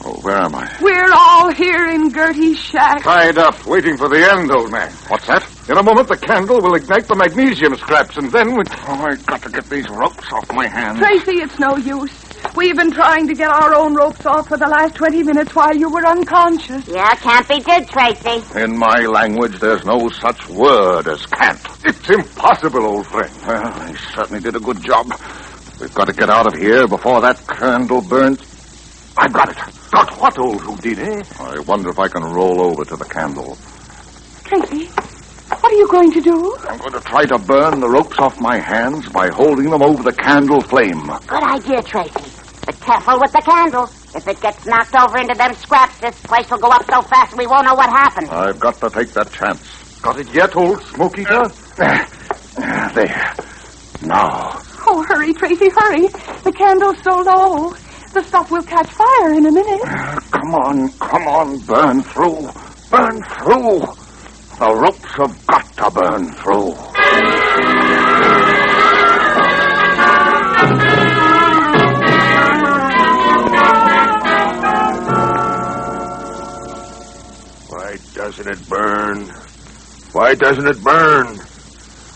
Speaker 14: Oh, where am I?
Speaker 22: We're all here in Gertie's shack.
Speaker 14: Tied up, waiting for the end, old man. What's that? In a moment, the candle will ignite the magnesium scraps, and then we... Oh, I've got to get these ropes off my hands.
Speaker 22: Tracy, it's no use. We've been trying to get our own ropes off for the last 20 minutes while you were unconscious.
Speaker 23: Yeah, can't be did, Tracy.
Speaker 14: In my language, there's no such word as can't. It's impossible, old friend. Well, I certainly did a good job. We've got to get out of here before that candle burns. I've got it. Got what, old Houdini? I wonder if I can roll over to the candle.
Speaker 22: Tracy, what are you going to do?
Speaker 14: I'm going to try to burn the ropes off my hands by holding them over the candle flame.
Speaker 23: Good idea, Tracy. But careful with the candle. If it gets knocked over into them scraps, this place will go up so fast we won't know what happened.
Speaker 14: I've got to take that chance. Got it yet, old smoke eater? There. Now.
Speaker 22: Oh, hurry, Tracy, hurry. The candle's so low. The stuff will catch fire in a minute.
Speaker 14: Come on, burn through. Burn through. The ropes have got to burn through.
Speaker 11: Why doesn't it burn? Why doesn't it burn?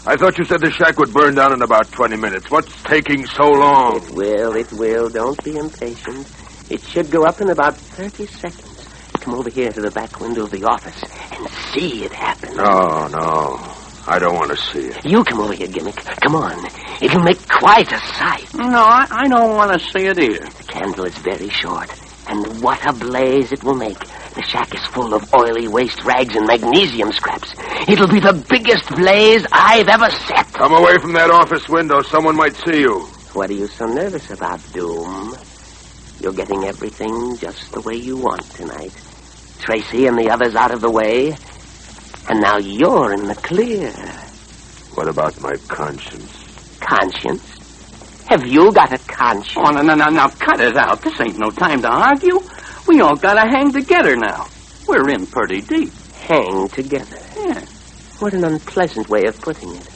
Speaker 11: I thought you said the shack would burn down in about 20 minutes. What's taking so long?
Speaker 17: It will. Don't be impatient. It should go up in about 30 seconds. Come over here to the back window of the office and see it happen.
Speaker 11: No. I don't want to see it.
Speaker 17: You come over here, Gimmick. Come on. It'll make quite a sight.
Speaker 18: No, I don't want to see it either.
Speaker 17: The candle is very short, and what a blaze it will make. The shack is full of oily waste rags and magnesium scraps. It'll be the biggest blaze I've ever set.
Speaker 11: Come away from that office window. Someone might see you.
Speaker 17: What are you so nervous about, Doom? You're getting everything just the way you want tonight. Tracy and the others out of the way. And now you're in the clear.
Speaker 11: What about my conscience?
Speaker 17: Conscience? Have you got a conscience?
Speaker 18: Oh, no, cut it out. This ain't no time to argue. We all gotta hang together now. We're in pretty deep.
Speaker 17: Hang together?
Speaker 18: Yeah.
Speaker 17: What an unpleasant way of putting it.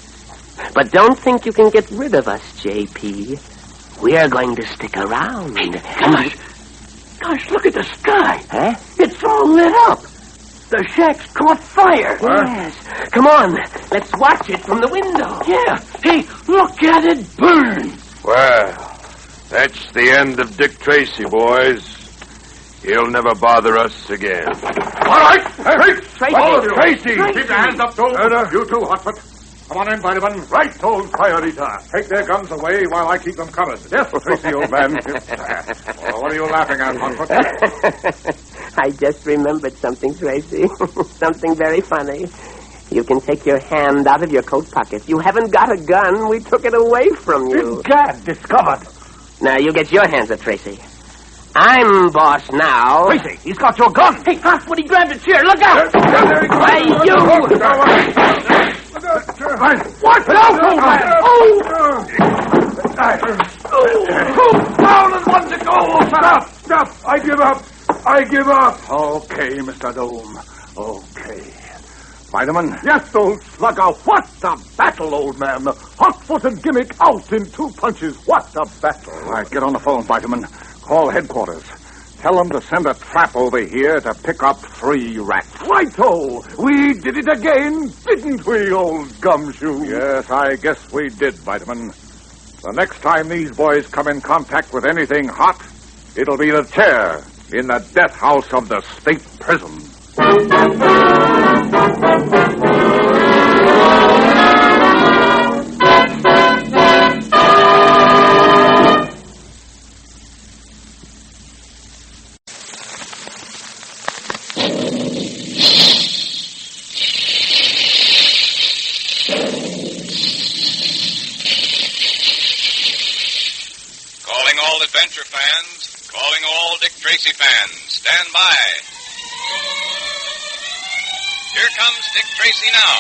Speaker 17: But don't think you can get rid of us, J.P. We're going to stick around.
Speaker 18: Hey, gosh, look at the sky.
Speaker 17: Huh?
Speaker 18: It's all lit up. The shack's caught fire.
Speaker 17: Yes. Come on, let's watch it from the window.
Speaker 18: Yeah. Hey, look at it burn.
Speaker 11: Well, that's the end of Dick Tracy, boys. He'll never bother us again.
Speaker 14: All right. Hey,
Speaker 17: Tracy.
Speaker 14: All of you.
Speaker 11: Tracy.
Speaker 14: Keep your hands up, Doom. You too, Hotfoot. Come on in, Vitamin. Right, old fire eater. Take their guns away while I keep them covered. Yes, Tracy, old man. What are you laughing at, Hotfoot?
Speaker 17: I just remembered something, Tracy. Something very funny. You can take your hand out of your coat pocket. You haven't got a gun. We took it away from you.
Speaker 14: Gad, discovered.
Speaker 17: Now, you get your hands up, Tracy. I'm boss now.
Speaker 14: Tracy, he's got your gun.
Speaker 18: Hey, Hotfoot, he grabbed a chair. Look out!
Speaker 14: There he goes.
Speaker 17: Why, you...
Speaker 14: What?
Speaker 18: Oh!
Speaker 14: Down and one to go. Stop. I give up. Okay, Mr. Dome. Okay. Vitamin? Yes, old slugger. What a battle, old man. Hotfoot and Gimmick out in 2 punches. What a battle. All right, get on the phone, Vitamin. Call headquarters. Tell them to send a trap over here to pick up 3 rats. Righto! We did it again, didn't we, old gumshoe? Yes, I guess we did, Vitamin. The next time these boys come in contact with anything hot, it'll be the chair in the death house of the state prison.
Speaker 5: Adventure fans, calling all Dick Tracy fans. Stand by. Here comes Dick Tracy now.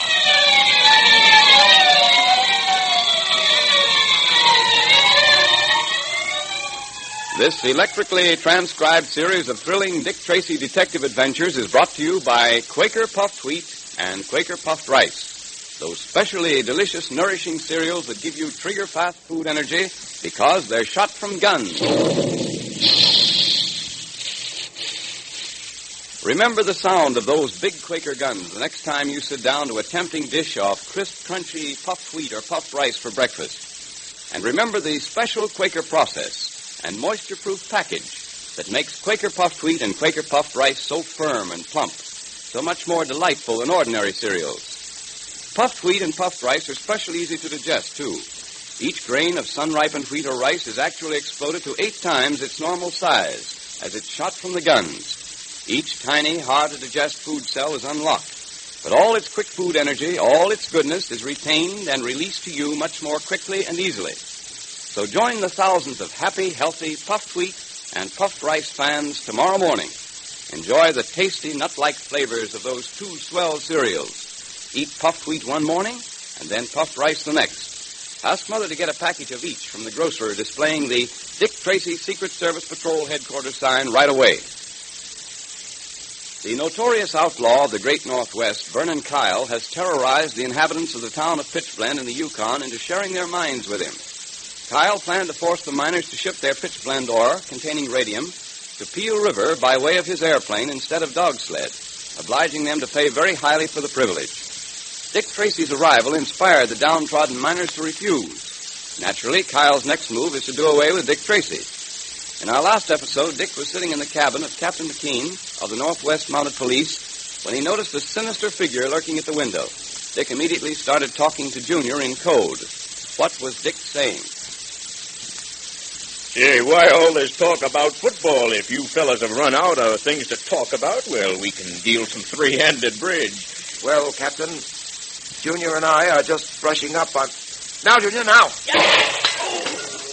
Speaker 5: This electrically transcribed series of thrilling Dick Tracy detective adventures is brought to you by Quaker Puffed Wheat and Quaker Puffed Rice, those specially delicious, nourishing cereals that give you trigger-fast food energy because they're shot from guns. Remember the sound of those big Quaker guns the next time you sit down to a tempting dish of crisp, crunchy puffed wheat or puffed rice for breakfast. And remember the special Quaker process and moisture-proof package that makes Quaker puffed wheat and Quaker puffed rice so firm and plump, so much more delightful than ordinary cereals. Puffed wheat and puffed rice are specially easy to digest, too. Each grain of sun-ripened wheat or rice is actually exploded to 8 times its normal size as it's shot from the guns. Each tiny, hard-to-digest food cell is unlocked, but all its quick food energy, all its goodness, is retained and released to you much more quickly and easily. So join the thousands of happy, healthy, puffed wheat and puffed rice fans tomorrow morning. Enjoy the tasty, nut-like flavors of those 2 swell cereals. Eat puffed wheat one morning and then puffed rice the next. Ask Mother to get a package of each from the grocer displaying the Dick Tracy Secret Service Patrol Headquarters sign right away. The notorious outlaw of the great Northwest, Vernon Kyle, has terrorized the inhabitants of the town of Pitchblend in the Yukon into sharing their mines with him. Kyle planned to force the miners to ship their pitchblende ore, containing radium, to Peel River by way of his airplane instead of dog sled, obliging them to pay very highly for the privilege. Dick Tracy's arrival inspired the downtrodden miners to refuse. Naturally, Kyle's next move is to do away with Dick Tracy. In our last episode, Dick was sitting in the cabin of Captain McKean of the Northwest Mounted Police when he noticed a sinister figure lurking at the window. Dick immediately started talking to Junior in code. What was Dick saying?
Speaker 19: Hey, why all this talk about football? If you fellas have run out of things to talk about, well, we can deal some three-handed bridge.
Speaker 4: Well, Captain, Junior and I are just brushing up on... Now, Junior, now!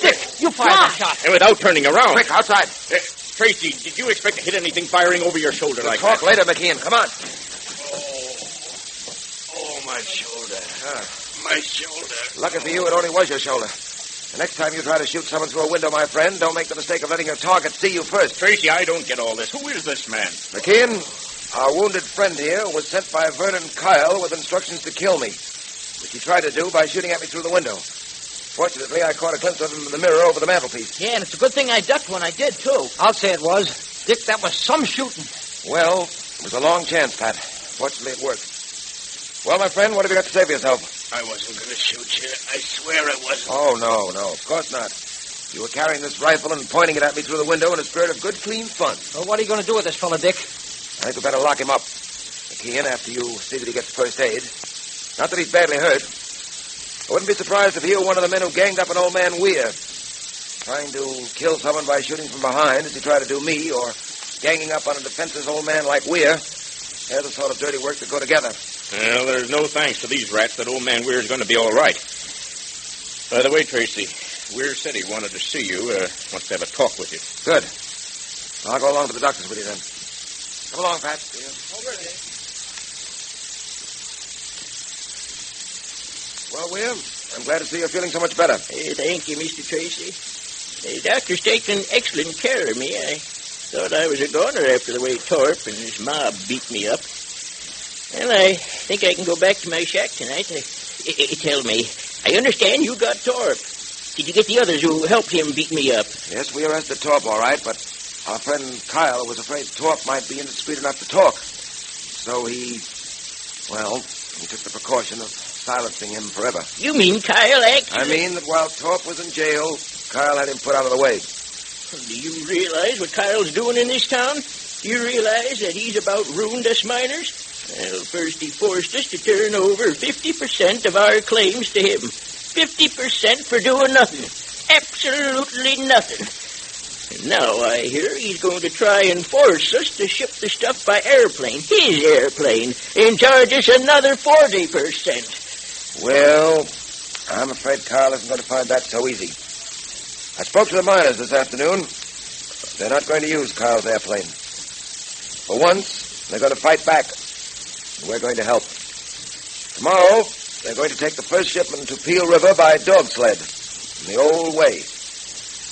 Speaker 19: Dick, you fired that shot. And without turning around.
Speaker 4: Quick, outside.
Speaker 19: Tracy, did you expect to hit anything firing over your shoulder like
Speaker 4: that? Talk later, McKean. Come on.
Speaker 11: Oh, my shoulder. My shoulder.
Speaker 4: Lucky for you, it only was your shoulder. The next time you try to shoot someone through a window, my friend, don't make the mistake of letting your target see you first.
Speaker 19: Tracy, I don't get all this. Who is this man?
Speaker 4: McKean, our wounded friend here was sent by Vernon Kyle with instructions to kill me, which he tried to do by shooting at me through the window. Fortunately, I caught a glimpse of him in the mirror over the mantelpiece.
Speaker 9: Yeah, and it's a good thing I ducked when I did, too.
Speaker 8: I'll say it was. Dick, that was some shooting.
Speaker 4: Well, it was a long chance, Pat. Fortunately, it worked. Well, my friend, what have you got to say for yourself?
Speaker 11: I wasn't going to shoot you. I swear I wasn't.
Speaker 4: Oh, no, of course not. You were carrying this rifle and pointing it at me through the window in a spirit of good, clean fun.
Speaker 8: Well, what are you going to do with this fella, Dick?
Speaker 4: I think we better lock him up, McKean, after you see that he gets first aid. Not that he's badly hurt. I wouldn't be surprised if he were one of the men who ganged up an old man Weir. Trying to kill someone by shooting from behind, as he tried to do me, or ganging up on a defenseless old man like Weir. They're the sort of dirty work that go together.
Speaker 19: Well, there's no thanks to these rats that old man Weir's going to be all right. By the way, Tracy, Weir said he wanted to see you. Wants to have a talk with you.
Speaker 4: Good. I'll go along to the doctor's with you then. Come along, Pat. Well, Weir, I'm glad to see you're feeling so much better.
Speaker 20: Thank you, Mr. Tracy. The doctor's taken excellent care of me. I thought I was a goner after the way Torp and his mob beat me up. Well, I think I can go back to my shack tonight. Tell me, I understand you got Torp. Did you get the others who helped him beat me up?
Speaker 4: Yes, we arrested Torp, all right, but our friend Kyle was afraid Torp might be indiscreet enough to talk. So he took the precaution of silencing him forever.
Speaker 20: You mean Kyle actually...
Speaker 4: I mean that while Torp was in jail, Kyle had him put out of the way.
Speaker 20: Do you realize what Kyle's doing in this town? Do you realize that he's about ruined us miners? Well, first he forced us to turn over 50% of our claims to him. 50% for doing nothing. Absolutely nothing. And now I hear he's going to try and force us to ship the stuff by airplane, his airplane, and charge us another 40%.
Speaker 4: Well, I'm afraid Kyle isn't going to find that so easy. I spoke to the miners this afternoon. They're not going to use Kyle's airplane. For once, they're going to fight back. and we're going to help. Tomorrow, they're going to take the first shipment to Peel River by dog sled, in the old way.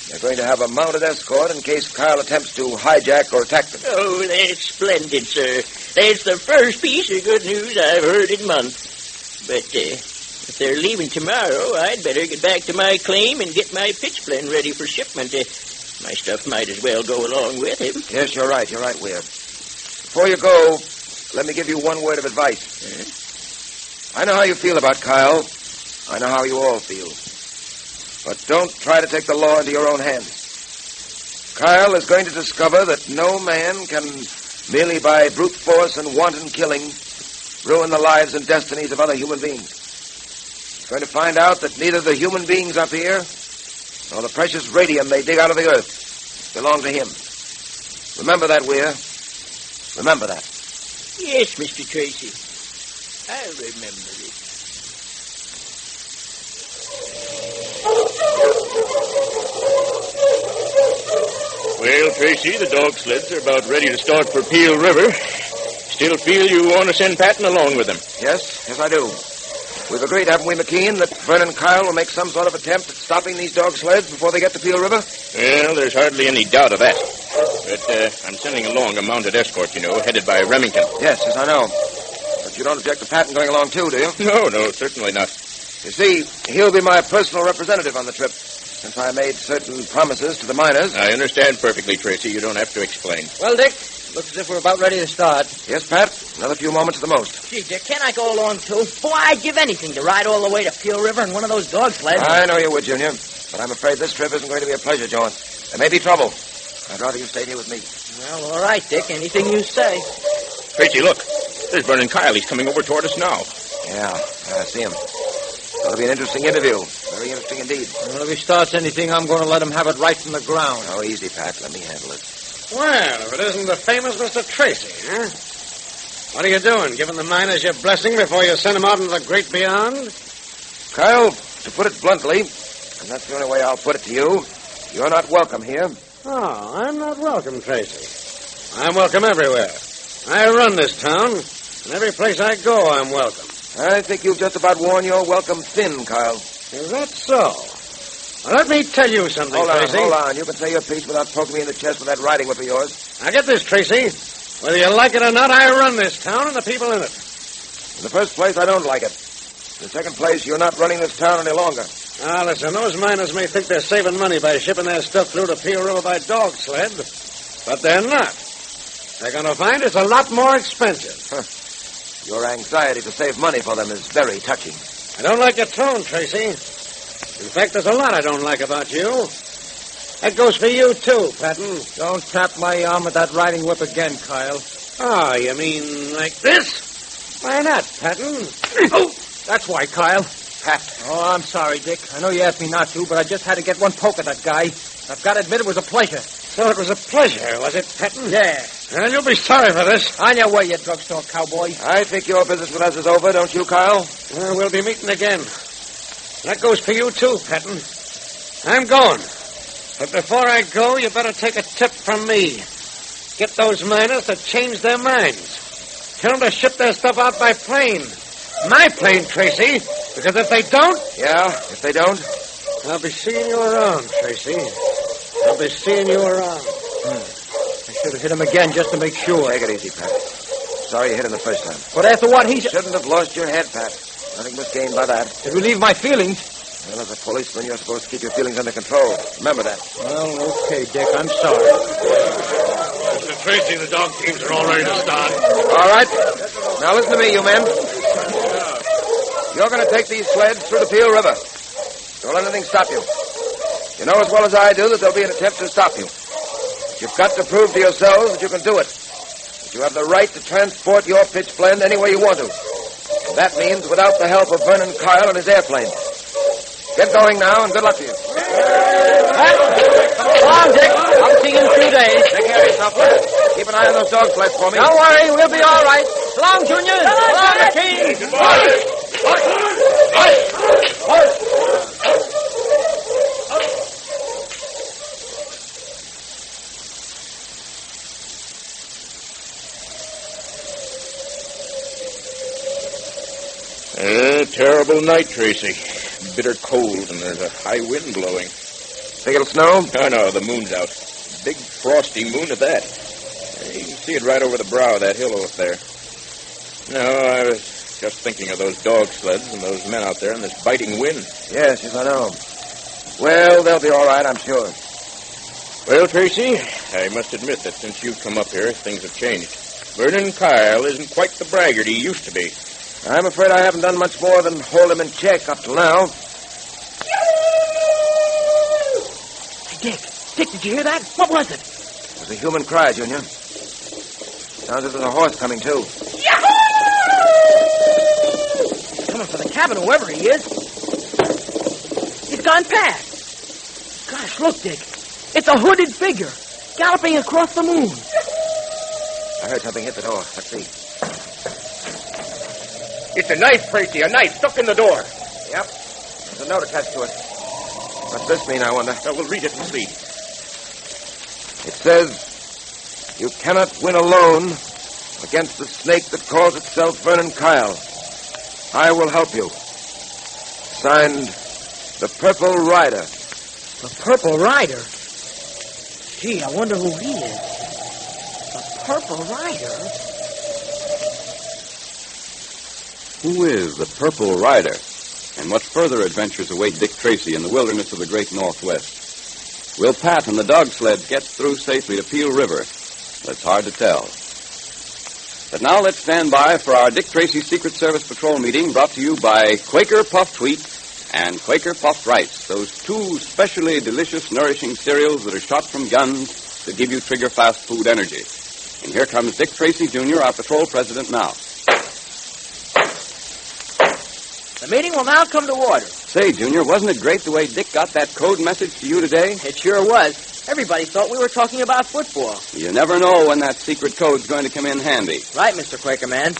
Speaker 4: They're going to have a mounted escort in case Kyle attempts to hijack or attack them.
Speaker 20: Oh, that's splendid, sir. That's the first piece of good news I've heard in months. But if they're leaving tomorrow, I'd better get back to my claim and get my pitchblend ready for shipment. My stuff might as well go along with him.
Speaker 4: Yes, you're right, Weir. Before you go, let me give you one word of advice. I know how you feel about Kyle. I know how you all feel. But don't try to take the law into your own hands. Kyle is going to discover that no man can, merely by brute force and wanton killing, ruin the lives and destinies of other human beings. He's going to find out that neither the human beings up here nor the precious radium they dig out of the earth belong to him. Remember that, Weir. Remember that.
Speaker 20: Yes, Mr. Tracy. I'll remember it.
Speaker 19: Well, Tracy, the dog sleds are about ready to start for Peel River. Still feel you want to send Patton along with them?
Speaker 4: Yes, I do. We've agreed, haven't we, McKean, that Vernon Kyle will make some sort of attempt at stopping these dog sleds before they get to Peel River?
Speaker 19: Well, there's hardly any doubt of that. But I'm sending along a mounted escort, headed by Remington.
Speaker 4: Yes, I know. But you don't object to Patton going along, too, do you?
Speaker 19: No, certainly not.
Speaker 4: You see, he'll be my personal representative on the trip, since I made certain promises to the miners.
Speaker 19: I understand perfectly, Tracy. You don't have to explain.
Speaker 8: Well, Dick, looks as if we're about ready to start.
Speaker 4: Yes, Pat. Another few moments at the most.
Speaker 9: Gee, Dick, can't I go along, too? Boy, I'd give anything to ride all the way to Peel River in one of those dog sleds.
Speaker 4: I know you would, Junior. But I'm afraid this trip isn't going to be a pleasure jaunt. There may be trouble. I'd rather you stayed here with me.
Speaker 9: Well, all right, Dick. Anything you say.
Speaker 19: Tracy, look. There's Vernon Kyle. He's coming over toward us now.
Speaker 4: Yeah, I see him. It'll be an interesting interview. Very interesting indeed.
Speaker 8: Well, if he starts anything, I'm going to let him have it right from the ground.
Speaker 4: Oh, easy, Pat. Let me handle it.
Speaker 3: Well, if it isn't the famous Mr. Tracy, huh? What are you doing? Giving the miners your blessing before you send them out into the great beyond?
Speaker 4: Kyle, to put it bluntly, and that's the only way I'll put it to you, you're not welcome here.
Speaker 3: Oh, I'm not welcome, Tracy. I'm welcome everywhere. I run this town, and every place I go, I'm welcome.
Speaker 4: I think you've just about worn your welcome thin, Kyle.
Speaker 3: Is that so? Well, let me tell you something, Tracy.
Speaker 4: Hold on. You can say your piece without poking me in the chest with that riding whip of yours.
Speaker 3: Now, get this, Tracy. Whether you like it or not, I run this town and the people in it.
Speaker 4: In the first place, I don't like it. In the second place, you're not running this town any longer.
Speaker 3: Now, listen, those miners may think they're saving money by shipping their stuff through to Peel River by dog sled, but they're not. They're going to find it's a lot more expensive.
Speaker 4: Huh. Your anxiety to save money for them is very touching.
Speaker 3: I don't like your tone, Tracy. In fact, there's a lot I don't like about you. That goes for you, too, Patton.
Speaker 8: Don't tap my arm with that riding whip again, Kyle.
Speaker 3: Oh, you mean like this? Why not, Patton?
Speaker 8: Oh, that's why, Kyle. Pat. Oh, I'm sorry, Dick. I know you asked me not to, but I just had to get one poke at that guy. I've got to admit it was a pleasure.
Speaker 3: So it was a pleasure, was it, Patton?
Speaker 8: Yeah.
Speaker 3: Well, you'll be sorry for this.
Speaker 8: On your way, you drugstore cowboy.
Speaker 4: I think your business with us is over, don't you, Kyle?
Speaker 3: Well, we'll be meeting again. That goes for you, too, Patton. I'm going. But before I go, you better take a tip from me. Get those miners to change their minds. Tell them to ship their stuff out by plane. My plane, Tracy. Because if they don't...
Speaker 4: Yeah, if they don't?
Speaker 3: I'll be seeing you around, Tracy. I'll be seeing you around.
Speaker 8: I should have hit him again just to make sure.
Speaker 4: Take it easy, Pat. Sorry you hit him the first time.
Speaker 8: But after what he...
Speaker 4: Shouldn't have lost your head, Pat. Nothing was gained by that.
Speaker 8: It relieved my feelings.
Speaker 4: Well, as a policeman, you're supposed to keep your feelings under control. Remember that.
Speaker 8: Well, okay, Dick. I'm sorry.
Speaker 3: Mr. Tracy, the dog teams are all ready to start.
Speaker 4: All right. Now listen to me, you men. You're going to take these sleds through the Peel River. Don't let anything stop you. You know as well as I do that there'll be an attempt to stop you. You've got to prove to yourselves that you can do it. That you have the right to transport your pitchblend any way you want to. And that means without the help of Vernon Kyle and his airplane. Get going now, and good luck to you.
Speaker 9: Come on, Dick. I'll see you in a few days.
Speaker 4: Take care of yourself, Fred. Keep an eye on those dog sleds for me.
Speaker 9: Don't worry, we'll be all right. So long, Junior. So long, McKean.
Speaker 19: terrible night, Tracy. Bitter cold, and there's a high wind blowing.
Speaker 4: Think it'll snow?
Speaker 19: No, the moon's out. Big frosty moon at that. You can see it right over the brow of that hill up there. No, I was just thinking of those dog sleds and those men out there in this biting wind.
Speaker 4: Yes, I know. Well, they'll be all right, I'm sure.
Speaker 19: Well, Tracy, I must admit that since you've come up here, things have changed. Vernon Kyle isn't quite the braggart he used to be.
Speaker 4: I'm afraid I haven't done much more than hold him in check up till now.
Speaker 9: Hey, Dick, did you hear that? What was it?
Speaker 4: It was a human cry, Junior. Sounds as if there's a horse coming, too.
Speaker 9: He's coming for the cabin, whoever he is. He's gone past. Gosh, look, Dick. It's a hooded figure, galloping across the moon.
Speaker 4: I heard something hit the door. Let's see.
Speaker 19: It's a knife, Tracy, a knife stuck in the door.
Speaker 4: Yep. There's a note attached to it. What's this mean, I wonder?
Speaker 19: We'll read it and see.
Speaker 4: It says, "You cannot win alone against the snake that calls itself Vernon Kyle. I will help you." Signed, the Purple Rider.
Speaker 9: The Purple Rider? Gee, I wonder who he is. The Purple Rider?
Speaker 6: Who is the Purple Rider? And what further adventures await Dick Tracy in the wilderness of the great Northwest? Will Pat and the dog sled get through safely to Peel River? That's hard to tell. But now let's stand by for our Dick Tracy Secret Service Patrol meeting, brought to you by Quaker Puffed Wheat and Quaker Puffed Rice, those two specially delicious, nourishing cereals that are shot from guns to give you trigger-fast food energy. And here comes Dick Tracy, Jr., our patrol president now.
Speaker 9: The meeting will now come to order.
Speaker 6: Say, Junior, wasn't it great the way Dick got that code message to you today?
Speaker 9: It sure was. Everybody thought we were talking about football.
Speaker 6: You never know when that secret code's going to come in handy.
Speaker 9: Right, Mr. Quakerman.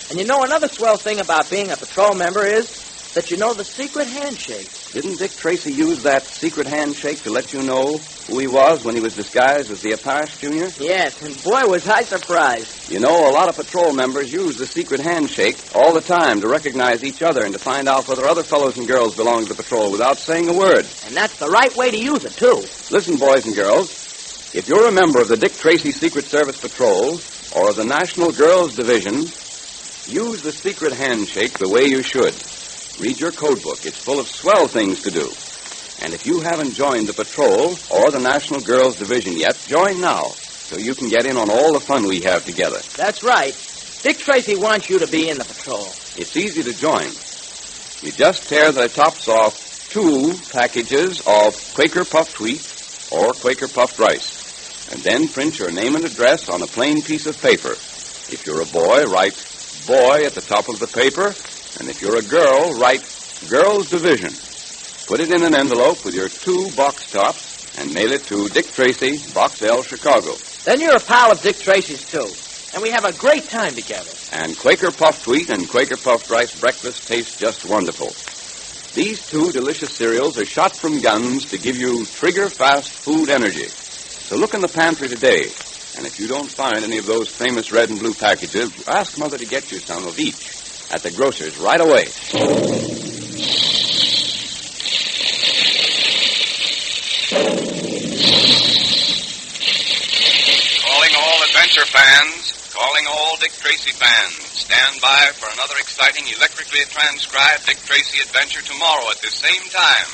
Speaker 9: And you know, another swell thing about being a patrol member is that you know the secret handshake.
Speaker 6: Didn't Dick Tracy use that secret handshake to let you know who he was when he was disguised as the Apache, Junior?
Speaker 9: Yes, and boy, was I surprised.
Speaker 6: You know, a lot of patrol members use the secret handshake all the time to recognize each other and to find out whether other fellows and girls belong to the patrol without saying a word.
Speaker 9: And that's the right way to use it, too.
Speaker 6: Listen, boys and girls, if you're a member of the Dick Tracy Secret Service Patrol or of the National Girls Division, use the secret handshake the way you should. Read your code book. It's full of swell things to do. And if you haven't joined the patrol or the National Girls Division yet, join now so you can get in on all the fun we have together.
Speaker 9: That's right. Dick Tracy wants you to be in the patrol.
Speaker 6: It's easy to join. You just tear the tops off 2 packages of Quaker Puffed Wheat or Quaker Puffed Rice, and then print your name and address on a plain piece of paper. If you're a boy, write boy at the top of the paper. And if you're a girl, write Girls Division. Put it in an envelope with your 2 box tops and mail it to Dick Tracy, Box L, Chicago.
Speaker 9: Then you're a pal of Dick Tracy's, too. And we have a great time together.
Speaker 6: And Quaker Puffed Wheat and Quaker Puffed Rice breakfast taste just wonderful. These 2 delicious cereals are shot from guns to give you trigger-fast food energy. So look in the pantry today. And if you don't find any of those famous red and blue packages, ask Mother to get you some of each at the grocer's right away.
Speaker 5: Calling all adventure fans, calling all Dick Tracy fans. Stand by for another exciting electrically transcribed Dick Tracy adventure tomorrow at this same time.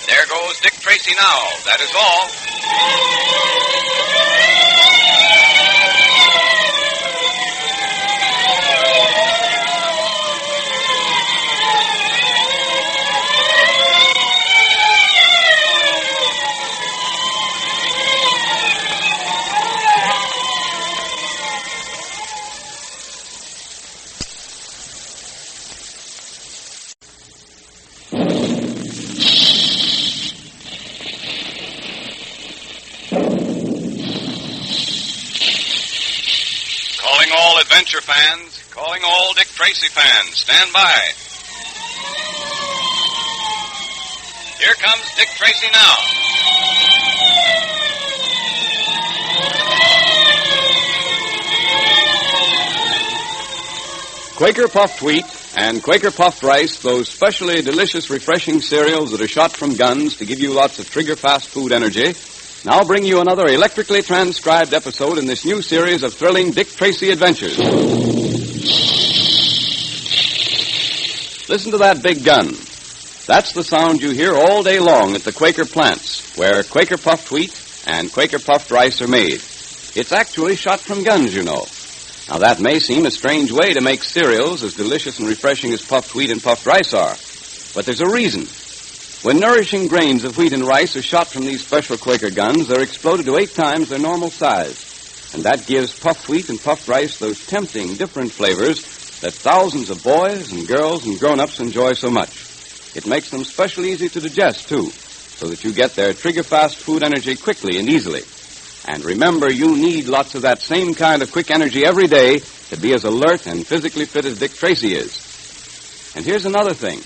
Speaker 5: There goes Dick Tracy now. That is all. Adventure fans, calling all Dick Tracy fans. Stand by. Here comes Dick Tracy now.
Speaker 6: Quaker Puffed Wheat and Quaker Puffed Rice, those specially delicious, refreshing cereals that are shot from guns to give you lots of trigger-fast food energy, now bring you another electrically transcribed episode in this new series of thrilling Dick Tracy adventures. Listen to that big gun. That's the sound you hear all day long at the Quaker plants, where Quaker Puffed Wheat and Quaker Puffed Rice are made. It's actually shot from guns, you know. Now, that may seem a strange way to make cereals as delicious and refreshing as puffed wheat and puffed rice are, but there's a reason. When nourishing grains of wheat and rice are shot from these special Quaker guns, they're exploded to 8 times their normal size, and that gives puffed wheat and puffed rice those tempting, different flavors that thousands of boys and girls and grown-ups enjoy so much. It makes them special easy to digest, too, so that you get their trigger-fast food energy quickly and easily. And remember, you need lots of that same kind of quick energy every day to be as alert and physically fit as Dick Tracy is. And here's another thing.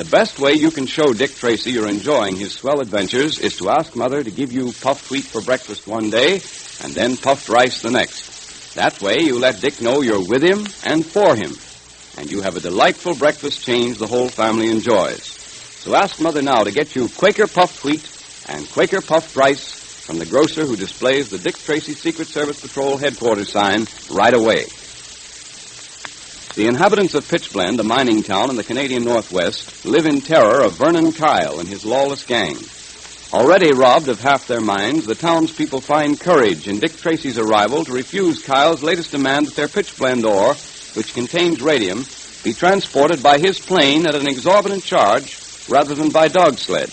Speaker 6: The best way you can show Dick Tracy you're enjoying his swell adventures is to ask Mother to give you puffed wheat for breakfast one day and then puffed rice the next. That way you let Dick know you're with him and for him. And you have a delightful breakfast change the whole family enjoys. So ask Mother now to get you Quaker Puffed Wheat and Quaker Puffed Rice from the grocer who displays the Dick Tracy Secret Service Patrol headquarters sign right away. The inhabitants of Pitchblend, a mining town in the Canadian Northwest, live in terror of Vernon Kyle and his lawless gang. Already robbed of half their minds, the townspeople find courage in Dick Tracy's arrival to refuse Kyle's latest demand that their Pitchblend ore, which contains radium, be transported by his plane at an exorbitant charge rather than by dog sled.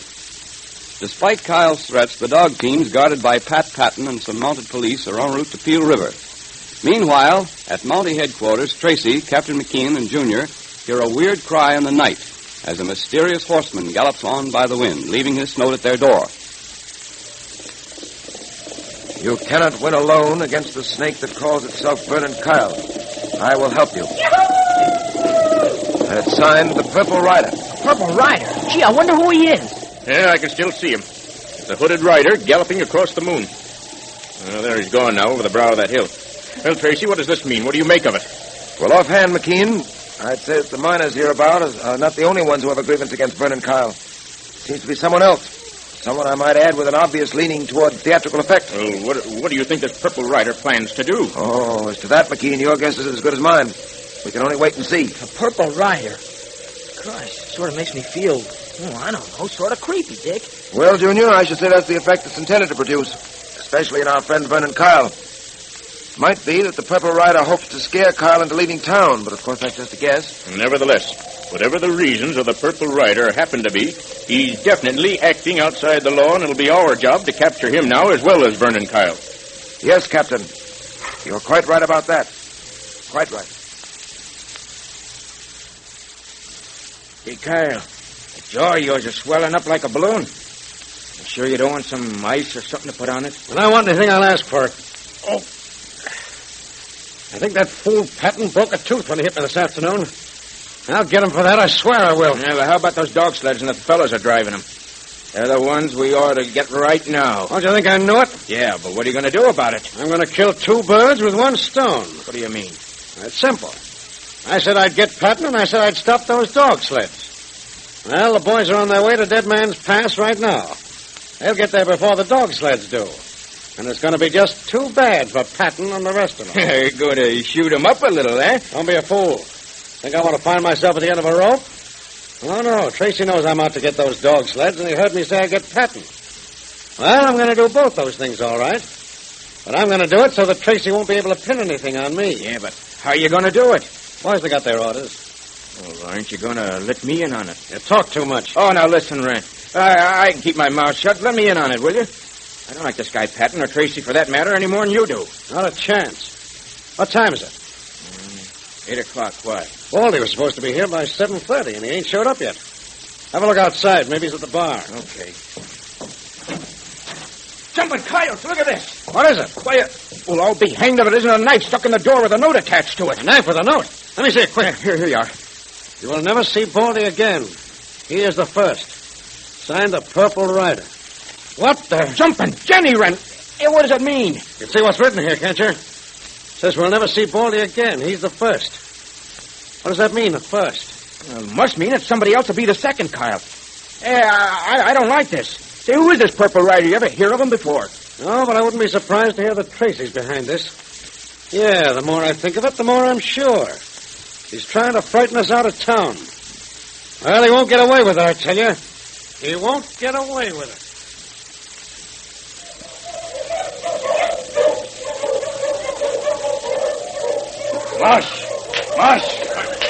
Speaker 6: Despite Kyle's threats, the dog teams guarded by Pat Patton and some mounted police are en route to Peel River. Meanwhile, at Mountie headquarters, Tracy, Captain McKean, and Junior hear a weird cry in the night as a mysterious horseman gallops on by the wind, leaving his note at their door.
Speaker 4: You cannot win alone against the snake that calls itself Vernon Kyle. I will help you. And it's signed the Purple Rider.
Speaker 20: Purple Rider? Gee, I wonder who he is.
Speaker 19: Yeah, I can still see him. It's a hooded rider galloping across the moon. Oh, there he's gone now, over the brow of that hill. Well, Tracy, what does this mean? What do you make of it?
Speaker 4: Well, offhand, McKean, I'd say that the miners hereabout are not the only ones who have a grievance against Vernon Kyle. Seems to be someone else. Someone, I might add, with an obvious leaning toward theatrical effect.
Speaker 19: Well, what do you think this Purple Rider plans to do?
Speaker 4: Oh, as to that, McKean, your guess is as good as mine. We can only wait and see.
Speaker 20: A Purple Rider? Christ, it sort of makes me feel, I don't know, sort of creepy, Dick.
Speaker 4: Well, Junior, I should say that's the effect it's intended to produce, especially in our friend Vernon Kyle. Might be that the Purple Rider hopes to scare Kyle into leaving town, but of course that's just a guess.
Speaker 19: Nevertheless, whatever the reasons of the Purple Rider happen to be, he's definitely acting outside the law, and it'll be our job to capture him now as well as Vernon Kyle.
Speaker 4: Yes, Captain. You're quite right about that. Quite right.
Speaker 12: Hey, Kyle, the jaw of yours is swelling up like a balloon. You sure you don't want some ice or something to put on it?
Speaker 3: When I want anything, I'll ask for it. Oh. I think that fool Patton broke a tooth when he hit me this afternoon. I'll get him for that, I swear I will.
Speaker 12: Yeah, well, how about those dog sleds and the fellows are driving them? They're the ones we ought to get right now.
Speaker 3: Don't you think I knew it?
Speaker 12: Yeah, but what are you going to do about it?
Speaker 3: I'm going to kill 2 birds with 1 stone.
Speaker 12: What do you mean?
Speaker 3: It's simple. I said I'd get Patton, and I said I'd stop those dog sleds. Well, the boys are on their way to Dead Man's Pass right now. They'll get there before the dog sleds do. And it's going to be just too bad for Patton and the rest of them.
Speaker 12: You're going to shoot them up a little, eh?
Speaker 3: Don't be a fool. Think I want to find myself at the end of a rope? Oh, no. Tracy knows I'm out to get those dog sleds, and he heard me say I'd get Patton. Well, I'm going to do both those things, all right. But I'm going to do it so that Tracy won't be able to pin anything on me.
Speaker 12: Yeah, but how are you going to do it?
Speaker 3: Boys, they got their orders.
Speaker 12: Well, aren't you going to let me in on it?
Speaker 3: You talk too much.
Speaker 12: Oh, now listen, Rand. I can keep my mouth shut. Let me in on it, will you? I don't like this guy Patton or Tracy for that matter any more than you do.
Speaker 3: Not a chance. What time is it?
Speaker 12: 8 o'clock. Why?
Speaker 3: Baldy was supposed to be here by 7:30, and he ain't showed up yet. Have a look outside. Maybe he's at the bar.
Speaker 12: Okay. Jumping coyotes, look at this.
Speaker 3: What is it?
Speaker 12: Why, well, I'll be hanged if it isn't a knife stuck in the door with a note attached to it.
Speaker 3: A knife with a note? Let me see it quick.
Speaker 12: Here you are.
Speaker 3: You will never see Baldy again. He is the first. Signed the Purple Rider. What the?
Speaker 12: Jumping Jenny Wren. Hey, what does it mean?
Speaker 3: You can see what's written here, can't you? It says we'll never see Baldy again. He's the first. What does that mean, at first?
Speaker 12: Well, it must mean that somebody else will be the second, Kyle. Hey, I don't like this. Say, who is this Purple Rider? You ever hear of him before?
Speaker 3: No, but I wouldn't be surprised to hear that Tracy's behind this. Yeah, the more I think of it, the more I'm sure. He's trying to frighten us out of town. Well, he won't get away with it, I tell you. He won't get away with it.
Speaker 11: Mush!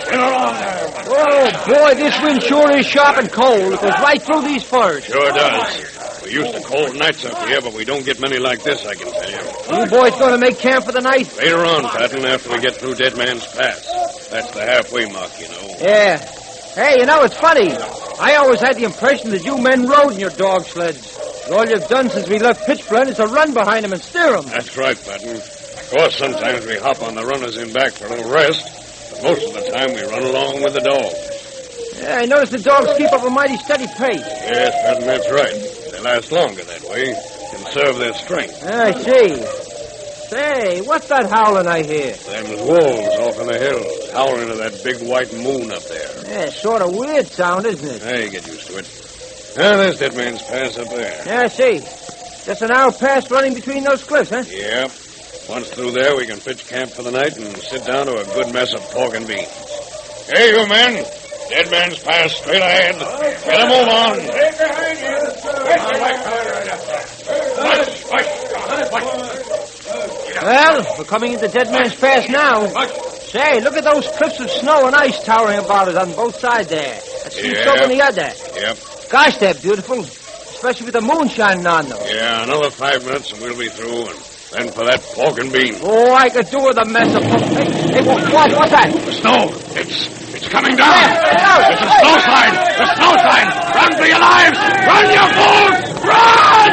Speaker 11: Get along there.
Speaker 8: Oh, boy, this wind sure is sharp and cold. It goes right through these firs.
Speaker 11: Sure does. We're used to cold nights up here, but we don't get many like this, I can tell you.
Speaker 8: You boys going to make camp for the night?
Speaker 11: Later on, Patton, after we get through Dead Man's Pass. That's the halfway mark, you know.
Speaker 8: Yeah. Hey, you know, it's funny. I always had the impression that you men rode in your dog sleds. And all you've done since we left Pitchblend is to run behind them and steer them.
Speaker 11: That's right, Patton. Of course, sometimes we hop on the runners in back for a little rest. But most of the time, we run along with the dogs.
Speaker 8: Yeah, I noticed the dogs keep up a mighty steady pace.
Speaker 11: Yes, Patton, that's right. They last longer that way. Conserve their strength.
Speaker 8: I see. Say, what's that howling I hear?
Speaker 11: Them's wolves off in the hills, howling at that big white moon up there.
Speaker 8: Yeah, sort of weird sound, isn't it?
Speaker 11: Hey, get used to it. Ah, there's Dead Man's Pass up there.
Speaker 8: Yeah, I see. Just a narrow pass running between those cliffs, huh?
Speaker 11: Yep. Once through there, we can pitch camp for the night and sit down to a good mess of pork and beans. Hey, you men. Dead Man's Pass straight ahead. Get a move on. Right behind you.
Speaker 8: Well, we're coming into Dead Man's Pass now. Say, look at those cliffs of snow and ice towering about us on both sides there. That's so on the other.
Speaker 11: Yep.
Speaker 8: Gosh, they're beautiful. Especially with the moon shining on them.
Speaker 11: Yeah, another 5 minutes and we'll be through. And then for that pork and beans.
Speaker 8: Oh, I could do with a mess of pork. Hey, what's that?
Speaker 11: The snow. It's coming down. It's a snowslide. The snowslide. Run for your lives. Run, you fools. Run!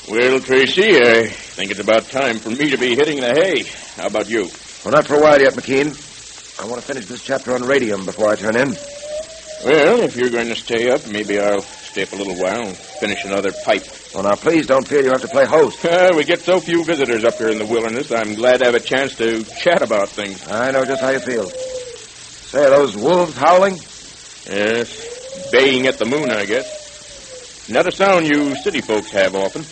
Speaker 19: Well, Tracy, I think it's about time for me to be hitting the hay. How about you?
Speaker 4: Well, not for a while yet, McKean. I want to finish this chapter on radium before I turn in.
Speaker 19: Well, if you're going to stay up, maybe I'll stay up a little while and finish another pipe.
Speaker 4: Well, now, please don't feel you have to play host.
Speaker 19: We get so few visitors up here in the wilderness, I'm glad to have a chance to chat about things.
Speaker 4: I know just how you feel. Say, are those wolves howling?
Speaker 19: Yes, baying at the moon, I guess. Not a sound you city folks have often.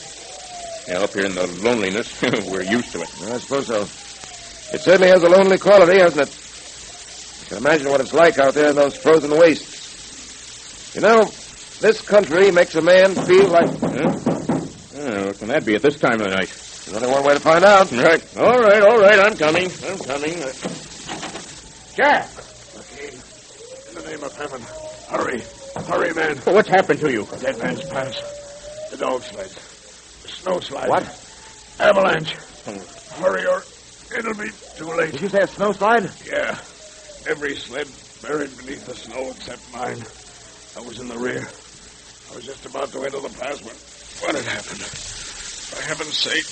Speaker 19: Yeah, up here in the loneliness, we're used to it.
Speaker 4: I suppose so. It certainly has a lonely quality, hasn't it? You can imagine what it's like out there in those frozen wastes. You know, this country makes a man feel like...
Speaker 19: Oh, what can that be at this time of the night?
Speaker 4: There's only one way to find out.
Speaker 19: Right. All right, I'm coming.
Speaker 11: Jack! Okay. In the name of heaven, hurry. Hurry, man.
Speaker 19: Well, what's happened to you?
Speaker 11: Dead Man's Pass. The dog sleds. The snow slide.
Speaker 4: What?
Speaker 11: Avalanche. Hurry or it'll be too late.
Speaker 4: Did you say a snowslide?
Speaker 11: Yeah. Every sled buried beneath the snow except mine. I was in the rear. I was just about to enter the pass when what had happened. For heaven's sake,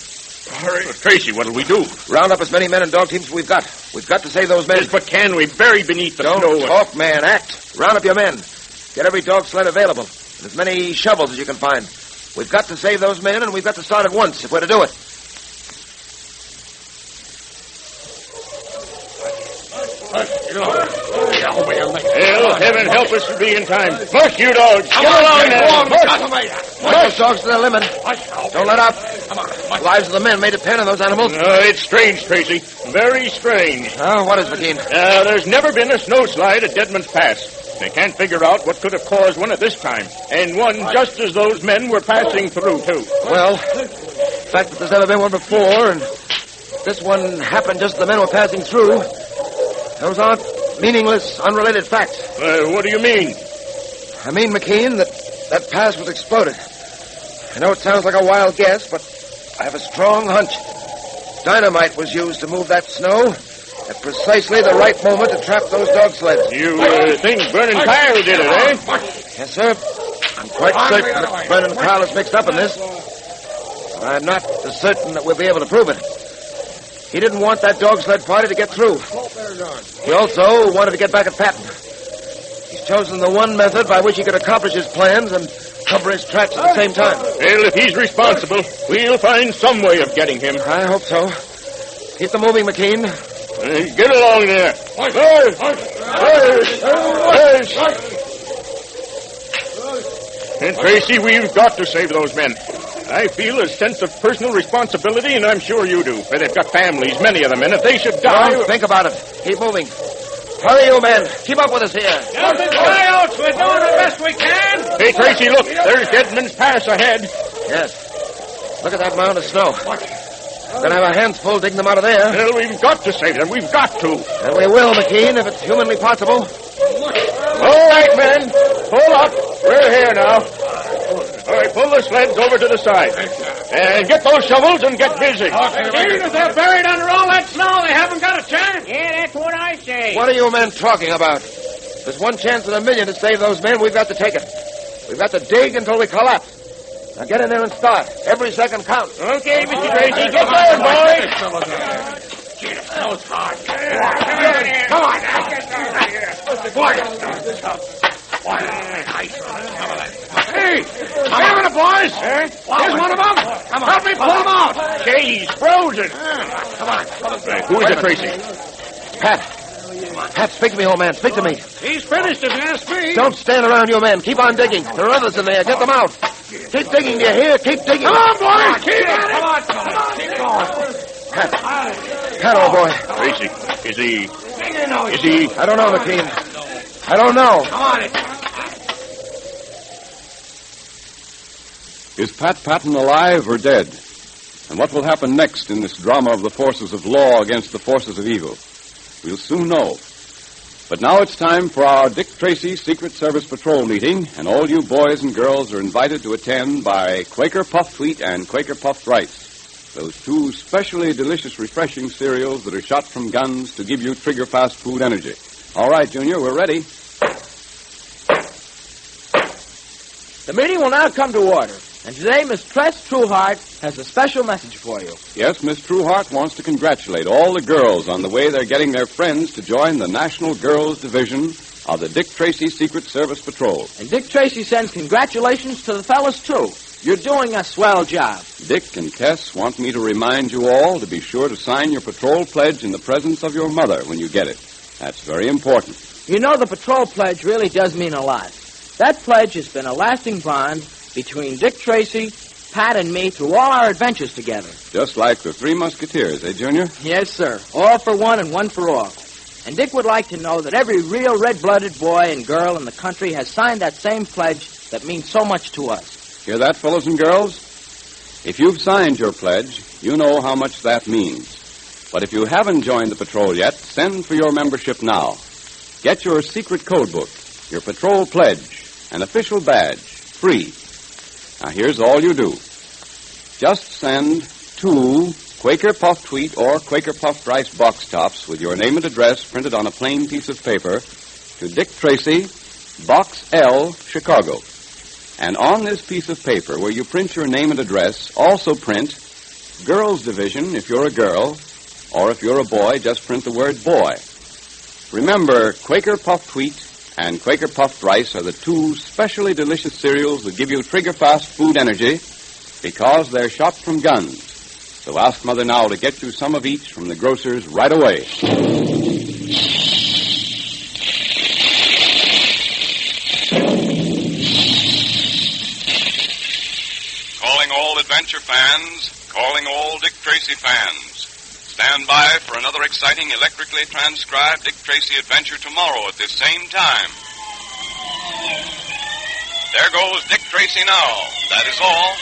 Speaker 11: hurry.
Speaker 19: Tracy, what'll we do?
Speaker 4: Round up as many men and dog teams as we've got. We've got to save those men.
Speaker 19: Yes, but can we? Buried beneath the snow.
Speaker 4: Don't talk, man. Act. Round up your men. Get every dog sled available. And as many shovels as you can find. We've got to save those men, and we've got to start at once if we're to do it.
Speaker 19: Hell, heaven help us to be in time. Push, you dogs. Get along there.
Speaker 4: Push those dogs to their limit. Don't let up. The lives of the men may depend on those animals.
Speaker 19: It's strange, Tracy. Very strange.
Speaker 4: Oh, what is, McKean?
Speaker 19: There's never been a snowslide at Deadman's Pass. They can't figure out what could have caused one at this time. And one just as those men were passing through, too.
Speaker 4: Well, the fact that there's never been one before, and this one happened just as the men were passing through, those aren't meaningless, unrelated facts.
Speaker 19: What do you mean?
Speaker 4: I mean, McKean, that pass was exploded. I know it sounds like a wild guess, but I have a strong hunch. Dynamite was used to move that snow at precisely the right moment to trap those dog sleds.
Speaker 19: You think Vernon Kyle did it, eh?
Speaker 4: Yes, sir. I'm quite certain that Vernon Kyle is mixed up in this. But I'm not as certain that we'll be able to prove it. He didn't want that dog sled party to get through. He also wanted to get back at Patton. He's chosen the one method by which he could accomplish his plans and cover his tracks at the same time.
Speaker 19: Well, if he's responsible, we'll find some way of getting him.
Speaker 4: I hope so. Keep them moving, McKean.
Speaker 19: Get along there. And Tracy, we've got to save those men. I feel a sense of personal responsibility, and I'm sure you do. For they've got families, many of them, and if they should die...
Speaker 4: Don't think about it. Keep moving. Hurry, you men. Keep up with us here.
Speaker 3: Jumping coyotes, we're doing the best we can.
Speaker 19: Hey, Tracy, look. There's Deadman's Pass ahead.
Speaker 4: Yes. Look at that mound of snow. We're going to have our hands full digging them out of there.
Speaker 19: Well, we've got to save them. We've got to.
Speaker 4: And we will, McKean, if it's humanly possible.
Speaker 19: All right, men. Pull up. We're here now. All right, pull the sleds over to the side. And get those shovels and get busy.
Speaker 3: Even if they're buried under all that snow, they haven't got a chance. Yeah, that's what I say.
Speaker 4: What are you men talking about? There's one chance in a million to save those men. We've got to take it. We've got to dig until we collapse. Now get in there and start. Every second counts.
Speaker 19: Okay, Mr. Tracy. Get going, boys.
Speaker 3: Snow's hard.
Speaker 19: Come on. Hey, having it, boys. Here's one of them. Come on. Help me pull them out. Say, he's frozen.
Speaker 4: Come on.
Speaker 19: Who is it, Tracy?
Speaker 4: Pat, speak to me, old man. Speak to me.
Speaker 3: He's finished, if you ask me.
Speaker 4: Don't stand around, you men. Keep on digging. There are others in there. Get them out. Keep digging, do you hear? Keep digging.
Speaker 3: Come on, boys. Keep on.
Speaker 4: Come on. Keep going. Pat, old boy.
Speaker 19: Tracy, is he...
Speaker 4: I don't know, McKean. I don't know.
Speaker 3: Come on.
Speaker 6: Is Pat Patton alive or dead? And what will happen next in this drama of the forces of law against the forces of evil? We'll soon know. But now it's time for our Dick Tracy Secret Service Patrol meeting, and all you boys and girls are invited to attend by Quaker Puffed Wheat and Quaker Puffed Rice, those two specially delicious, refreshing cereals that are shot from guns to give you trigger-fast food energy. All right, Junior, we're ready.
Speaker 9: The meeting will now come to order. And today, Miss Tess Trueheart has a special message for you.
Speaker 6: Yes, Miss Trueheart wants to congratulate all the girls on the way they're getting their friends to join the National Girls Division of the Dick Tracy Secret Service Patrol.
Speaker 9: And Dick Tracy sends congratulations to the fellas, too. You're doing a swell job.
Speaker 6: Dick and Tess want me to remind you all to be sure to sign your patrol pledge in the presence of your mother when you get it. That's very important.
Speaker 9: You know, the patrol pledge really does mean a lot. That pledge has been a lasting bond between Dick Tracy, Pat, and me through all our adventures together.
Speaker 6: Just like the Three Musketeers, eh, Junior?
Speaker 9: Yes, sir. All for one and one for all. And Dick would like to know that every real red-blooded boy and girl in the country has signed that same pledge that means so much to us.
Speaker 6: Hear that, fellows and girls? If you've signed your pledge, you know how much that means. But if you haven't joined the patrol yet, send for your membership now. Get your secret code book, your patrol pledge, an official badge, free. Now, here's all you do. Just send 2 Quaker Puffed Wheat or Quaker Puffed Rice box tops with your name and address printed on a plain piece of paper to Dick Tracy, Box L, Chicago. And on this piece of paper, where you print your name and address, also print Girls Division if you're a girl, or if you're a boy, just print the word boy. Remember, Quaker Puffed Wheat and Quaker Puffed Rice are the 2 specially delicious cereals that give you trigger-fast food energy because they're shot from guns. So ask Mother now to get you some of each from the grocers right away.
Speaker 5: Calling all adventure fans, calling all Dick Tracy fans. Stand by for another exciting electrically transcribed Dick Tracy adventure tomorrow at this same time. There goes Dick Tracy now. That is all.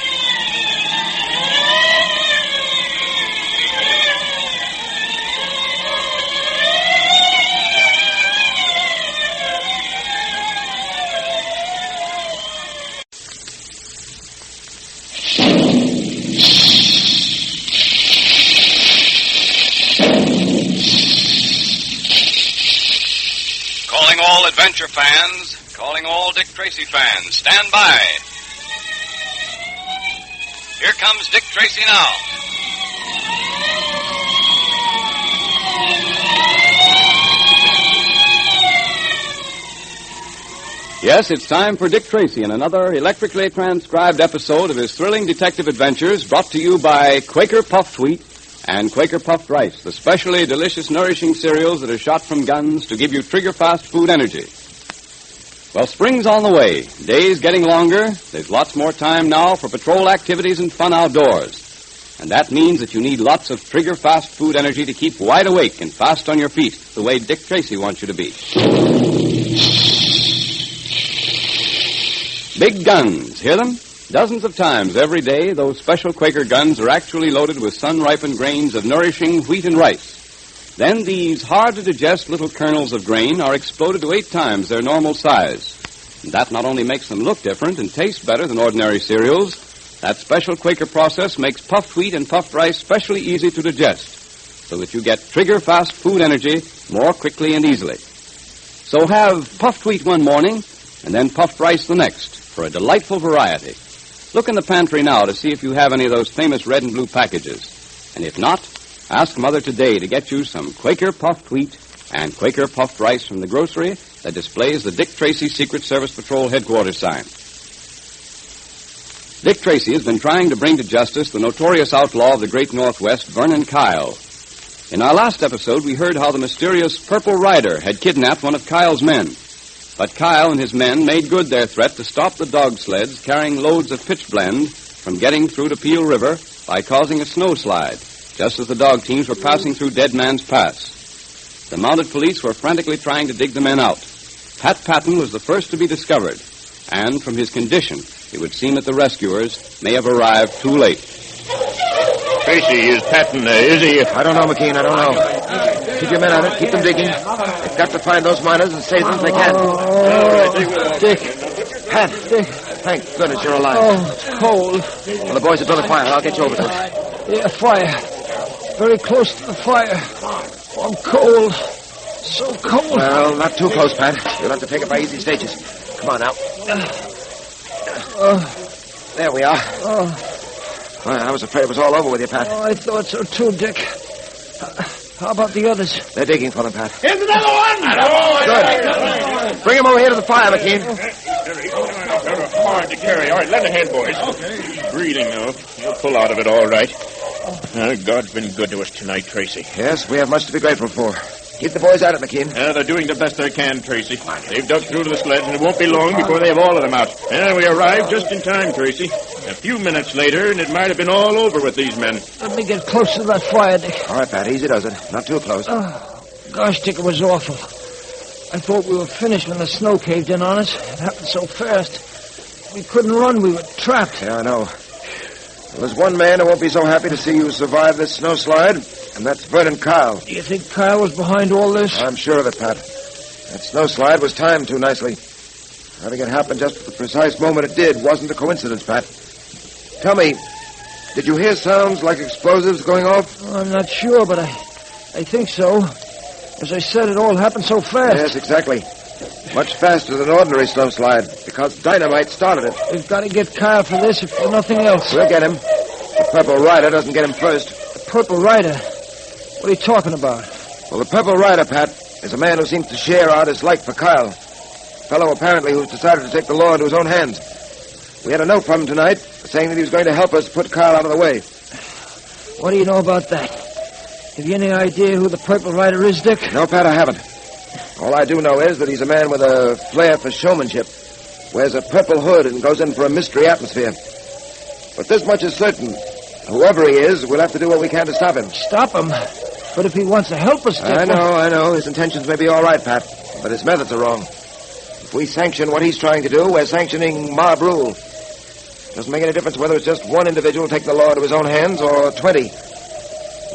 Speaker 5: Calling all adventure fans, calling all Dick Tracy fans. Stand by. Here comes Dick Tracy now.
Speaker 6: Yes, it's time for Dick Tracy in another electrically transcribed episode of his thrilling detective adventures, brought to you by Quaker Puffed Wheat and Quaker Puffed Rice, the specially delicious, nourishing cereals that are shot from guns to give you trigger-fast food energy. Well, spring's on the way. Days getting longer. There's lots more time now for patrol activities and fun outdoors. And that means that you need lots of trigger-fast food energy to keep wide awake and fast on your feet, the way Dick Tracy wants you to be. Big guns. Hear them? Dozens of times every day, those special Quaker guns are actually loaded with sun-ripened grains of nourishing wheat and rice. Then these hard-to-digest little kernels of grain are exploded to 8 times their normal size. And that not only makes them look different and taste better than ordinary cereals, that special Quaker process makes puffed wheat and puffed rice specially easy to digest, so that you get trigger-fast food energy more quickly and easily. So have puffed wheat one morning, and then puffed rice the next, for a delightful variety. Look in the pantry now to see if you have any of those famous red and blue packages. And if not, ask Mother today to get you some Quaker puffed wheat and Quaker puffed rice from the grocery that displays the Dick Tracy Secret Service Patrol headquarters sign. Dick Tracy has been trying to bring to justice the notorious outlaw of the great Northwest, Vernon Kyle. In our last episode, we heard how the mysterious Purple Rider had kidnapped one of Kyle's men. But Kyle and his men made good their threat to stop the dog sleds carrying loads of pitchblend from getting through to Peel River by causing a snowslide, just as the dog teams were passing through Dead Man's Pass. The mounted police were frantically trying to dig the men out. Pat Patton was the first to be discovered, and from his condition, it would seem that the rescuers may have arrived too late.
Speaker 19: Tracy, is Patton, is he?
Speaker 4: I don't know, McKean, I don't know. Keep your men on it. Keep them digging. They've got to find those miners and save them if they can.
Speaker 8: Dick.
Speaker 4: Pat.
Speaker 8: Dick.
Speaker 4: Thank goodness you're alive.
Speaker 8: Oh, it's cold.
Speaker 4: Well, the boys are building a fire. I'll get you over to it.
Speaker 8: Yeah, fire. Very close to the fire. Oh, I'm cold. So cold.
Speaker 4: Well, not too close, Pat. You'll have to take it by easy stages. Come on now. There we are. Well, I was afraid it was all over with you, Pat.
Speaker 8: Oh, I thought so too, Dick. How about the others?
Speaker 4: They're digging for them, Pat.
Speaker 20: Here's another one!
Speaker 4: Good. Bring him over here to the fire, McKean.
Speaker 19: Hard to carry. All right, let ahead, boys. He's breathing, though. He'll pull out of it all right. God's been good to us tonight, Tracy.
Speaker 4: Yes, we have much to be grateful for. Keep the boys at it, McKean.
Speaker 19: They're doing the best they can, Tracy. They've dug through to the sleds, and it won't be long before they have all of them out. We arrived just in time, Tracy. A few minutes later, and it might have been all over with these men.
Speaker 8: Let me get close to that fire, Dick.
Speaker 4: All right, Pat, easy does it. Not too close.
Speaker 8: Gosh, Dick, it was awful. I thought we were finished when the snow caved in on us. It happened so fast. We couldn't run. We were trapped.
Speaker 4: Yeah, I know. Well, there's one man who won't be so happy to see you survive this snowslide, and that's Vernon Kyle.
Speaker 8: Do you think Kyle was behind all this?
Speaker 4: I'm sure of it, Pat. That snowslide was timed too nicely. Having it happen just at the precise moment it did wasn't a coincidence, Pat. Tell me, did you hear sounds like explosives going off?
Speaker 8: I'm not sure, but I think so. As I said, it all happened so fast.
Speaker 4: Yes, exactly. Much faster than ordinary snowslide, because dynamite started it.
Speaker 8: We've got to get Kyle for this, if for nothing else.
Speaker 4: We'll get him. The Purple Rider doesn't get him first.
Speaker 8: The Purple Rider? What are you talking about?
Speaker 4: Well, the Purple Rider, Pat, is a man who seems to share our dislike for Kyle. A fellow, apparently, who's decided to take the law into his own hands. We had a note from him tonight saying that he was going to help us put Kyle out of the way.
Speaker 8: What do you know about that? Have you any idea who the Purple Rider is, Dick?
Speaker 4: No, Pat, I haven't. All I do know is that he's a man with a flair for showmanship, wears a purple hood and goes in for a mystery atmosphere. But this much is certain. Whoever he is, we'll have to do what we can to stop him.
Speaker 8: Stop him? But if he wants to help us, Dick...
Speaker 4: I know. His intentions may be all right, Pat, but his methods are wrong. If we sanction what he's trying to do, we're sanctioning mob rule. Doesn't make any difference whether it's just one individual taking the law into his own hands or 20.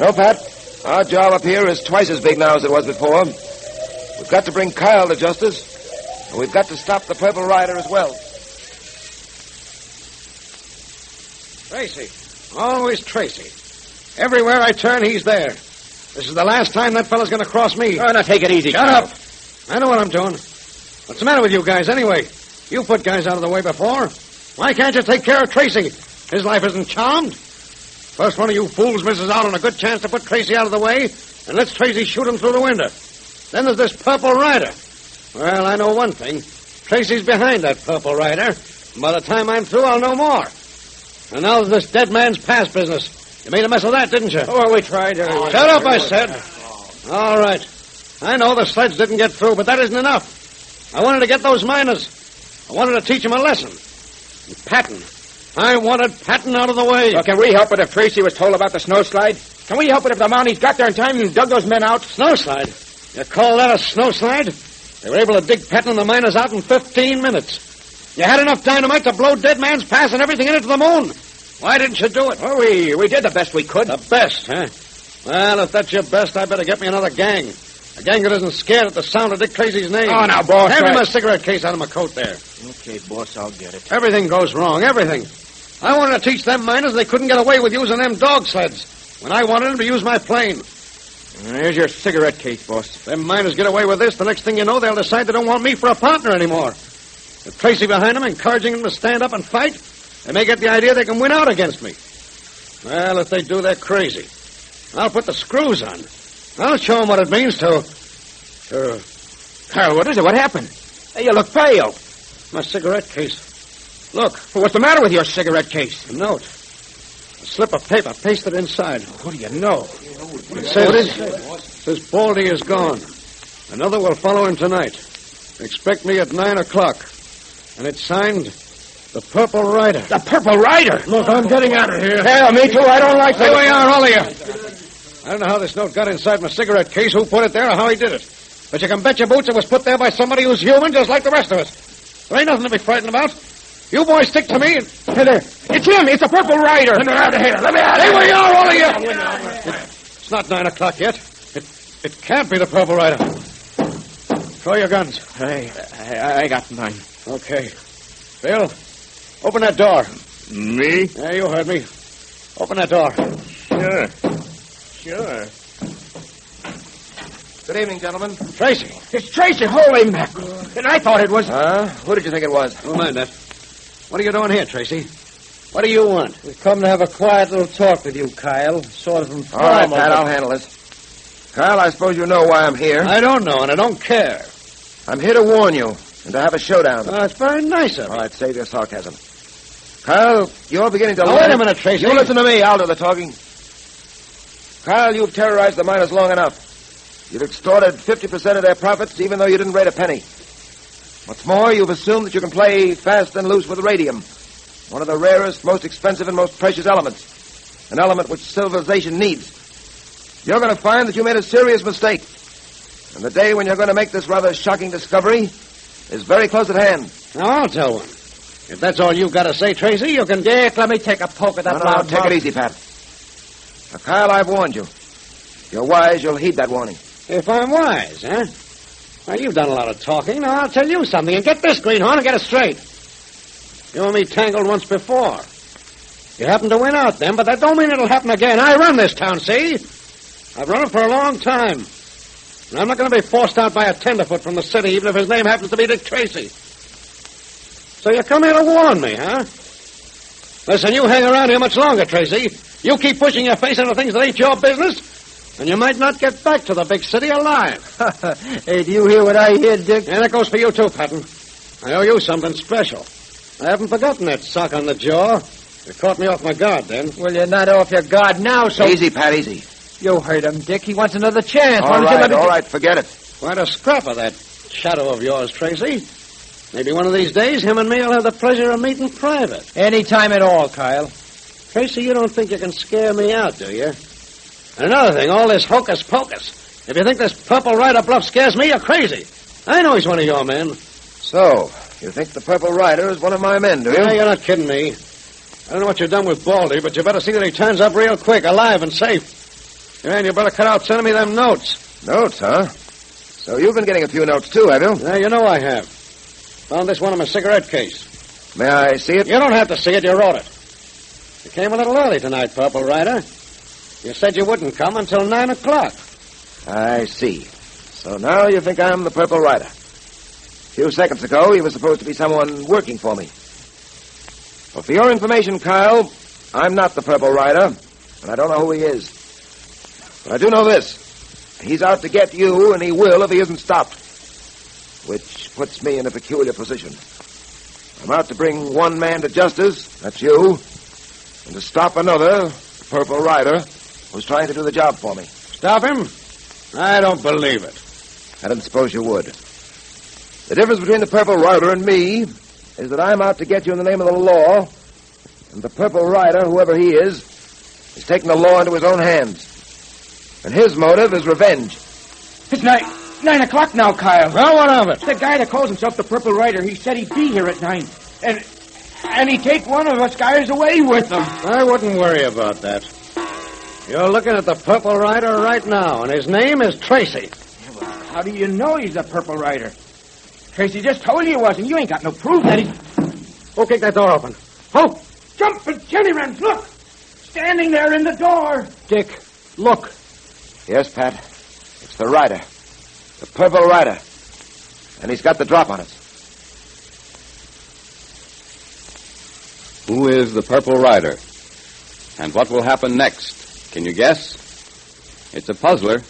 Speaker 4: No, Pat, our job up here is twice as big now as it was before. We've got to bring Kyle to justice, and we've got to stop the Purple Rider as well.
Speaker 3: Tracy. Always Tracy. Everywhere I turn, he's there. This is the last time that fella's going to cross me.
Speaker 12: Oh, now take it easy.
Speaker 3: Shut up. I know what I'm doing. What's the matter with you guys, anyway? You put guys out of the way before. Why can't you take care of Tracy? His life isn't charmed. First one of you fools misses out on a good chance to put Tracy out of the way and lets Tracy shoot him through the window. Then there's this Purple Rider. Well, I know one thing. Tracy's behind that Purple Rider. And by the time I'm through, I'll know more. And now this dead man's past business. You made a mess of that, didn't you?
Speaker 12: Oh, we tried.
Speaker 3: Shut up, I said. All right. I know the sleds didn't get through, but that isn't enough. I wanted to get those miners. I wanted to teach them a lesson. And Patton. I wanted Patton out of the way.
Speaker 12: Well, can we help it if Tracy was told about the snowslide? Can we help it if the Mounties got there in time and dug those men out?
Speaker 3: Snowslide? You call that a snowslide? They were able to dig Patton and the miners out in 15 minutes. You had enough dynamite to blow Dead Man's Pass and everything in it to the moon. Why didn't you do it?
Speaker 12: Well, we did the best we could.
Speaker 3: The best, huh? Well, if that's your best, I better get me another gang. A gang that isn't scared at the sound of Dick Tracy's name.
Speaker 12: Oh, now, boss.
Speaker 3: Hand me my cigarette case out of my coat there.
Speaker 12: Okay, boss, I'll get it.
Speaker 3: Everything goes wrong, everything. I wanted to teach them miners they couldn't get away with using them dog sleds when I wanted them to use my plane.
Speaker 12: Here's your cigarette case, boss.
Speaker 3: Them miners get away with this, the next thing you know, they'll decide they don't want me for a partner anymore. With Tracy behind them, encouraging them to stand up and fight, they may get the idea they can win out against me. Well, if they do, they're crazy. I'll put the screws on. I'll show them what it means to...
Speaker 12: Carl, what is it? What happened? Hey, you look pale.
Speaker 3: My cigarette case. Look.
Speaker 12: Well, what's the matter with your cigarette case?
Speaker 3: A note. A slip of paper pasted inside.
Speaker 12: What do you know?
Speaker 3: It says Baldy is gone. Another will follow him tonight. Expect me at 9 o'clock. And it's signed... The Purple Rider.
Speaker 12: The Purple Rider?
Speaker 3: Look, I'm getting out of here.
Speaker 12: Yeah, me too. I don't like that.
Speaker 3: Here we are, all of you. I don't know how this note got inside my cigarette case, who put it there, or how he did it. But you can bet your boots it was put there by somebody who's human, just like the rest of us. There ain't nothing to be frightened about. You boys stick to me and...
Speaker 12: Hey, there. It's him. It's the Purple Rider.
Speaker 3: Let me out of here. Let me out of here. Here we are, all of you. It's not 9 o'clock yet. It can't be the Purple Rider. Throw your guns.
Speaker 12: I got mine.
Speaker 3: Okay. Bill, open that door.
Speaker 11: Me?
Speaker 3: Yeah, you heard me. Open that door.
Speaker 11: Sure.
Speaker 4: Good evening, gentlemen.
Speaker 3: Tracy.
Speaker 12: It's Tracy. Holy mackerel. And I thought it was...
Speaker 4: Who did you think it was?
Speaker 3: Don't mind that. What are you doing here, Tracy? What do you want?
Speaker 8: We've come to have a quiet little talk with you, Kyle. Sort of informal.
Speaker 4: All right, Pat, I'll handle this. Kyle, I suppose you know why I'm here.
Speaker 3: I don't know, and I don't care.
Speaker 4: I'm here to warn you and to have a showdown.
Speaker 3: That's very nice of you.
Speaker 4: All right, save your sarcasm. Kyle, you're beginning to...
Speaker 3: Now, wait a minute, Tracy.
Speaker 4: You listen to me. I'll do the talking. Kyle, you've terrorized the miners long enough. You've extorted 50% of their profits, even though you didn't rate a penny. What's more, you've assumed that you can play fast and loose with radium, one of the rarest, most expensive, and most precious elements, an element which civilization needs. You're going to find that you made a serious mistake, and the day when you're going to make this rather shocking discovery is very close at hand.
Speaker 3: Now, I'll tell one. If that's all you've got to say, Tracy, you can...
Speaker 8: Dick, let me take a poke at that
Speaker 4: No, take it easy, Pat. Now, Kyle, I've warned you. If you're wise, you'll heed that warning.
Speaker 3: If I'm wise, huh? Well, you've done a lot of talking. Now, I'll tell you something. And get this, Greenhorn, and get it straight. You and me tangled once before. You happened to win out then, but that don't mean it'll happen again. I run this town, see? I've run it for a long time. And I'm not going to be forced out by a tenderfoot from the city, even if his name happens to be Dick Tracy. So you come here to warn me, huh? Listen, you hang around here much longer, Tracy. You keep pushing your face into things that ain't your business, and you might not get back to the big city alive.
Speaker 8: Hey, do you hear what I hear, Dick?
Speaker 3: And it goes for you, too, Patton. I owe you something special. I haven't forgotten that sock on the jaw. You caught me off my guard then.
Speaker 8: Well, you're not off your guard now, so...
Speaker 4: Easy, Pat, easy.
Speaker 8: You heard him, Dick. He wants another chance.
Speaker 4: All right, forget it.
Speaker 3: Quite a scrap of that shadow of yours, Tracy. Maybe one of these days, him and me will have the pleasure of meeting private.
Speaker 8: Any time at all, Kyle.
Speaker 3: Tracy, you don't think you can scare me out, do you? And another thing, all this hocus-pocus. If you think this Purple Rider bluff scares me, you're crazy. I know he's one of your men.
Speaker 4: So, you think the Purple Rider is one of my men, do you?
Speaker 3: Yeah, you're not kidding me. I don't know what you've done with Baldy, but you better see that he turns up real quick, alive and safe. Yeah, and you better cut out sending me them notes.
Speaker 4: Notes, huh? So you've been getting a few notes, too, have you?
Speaker 3: Yeah, you know I have. Found this one in my cigarette case.
Speaker 4: May I see it?
Speaker 3: You don't have to see it. You wrote it. You came a little early tonight, Purple Rider. You said you wouldn't come until 9 o'clock.
Speaker 4: I see. So now you think I'm the Purple Rider. A few seconds ago, you were supposed to be someone working for me. Well, for your information, Kyle, I'm not the Purple Rider, and I don't know who he is. But I do know this. He's out to get you, and he will if he isn't stopped. which puts me in a peculiar position. I'm out to bring one man to justice, that's you, and to stop another, the Purple Rider, who's trying to do the job for me.
Speaker 3: Stop him? I don't believe it.
Speaker 4: I didn't suppose you would. The difference between the Purple Rider and me is that I'm out to get you in the name of the law, and the Purple Rider, whoever he is taking the law into his own hands. And his motive is revenge.
Speaker 12: It's 9 o'clock now, Kyle.
Speaker 3: Well, what of it?
Speaker 12: The guy that calls himself the Purple Rider, he said he'd be here at 9. And he'd take one of us guys away with him.
Speaker 3: I wouldn't worry about that. You're looking at the Purple Rider right now, and his name is Tracy.
Speaker 12: Well, how do you know he's the Purple Rider? Tracy just told you he was, and you ain't got no proof that he...
Speaker 3: Who kicked that door open? Who?
Speaker 12: Jumping Jenny Wrens, look! Standing there in the door.
Speaker 3: Dick, look.
Speaker 4: Yes, Pat. It's the Rider. The Purple Rider. And he's got the drop on us.
Speaker 6: Who is the Purple Rider? And what will happen next? Can you guess? It's a puzzler.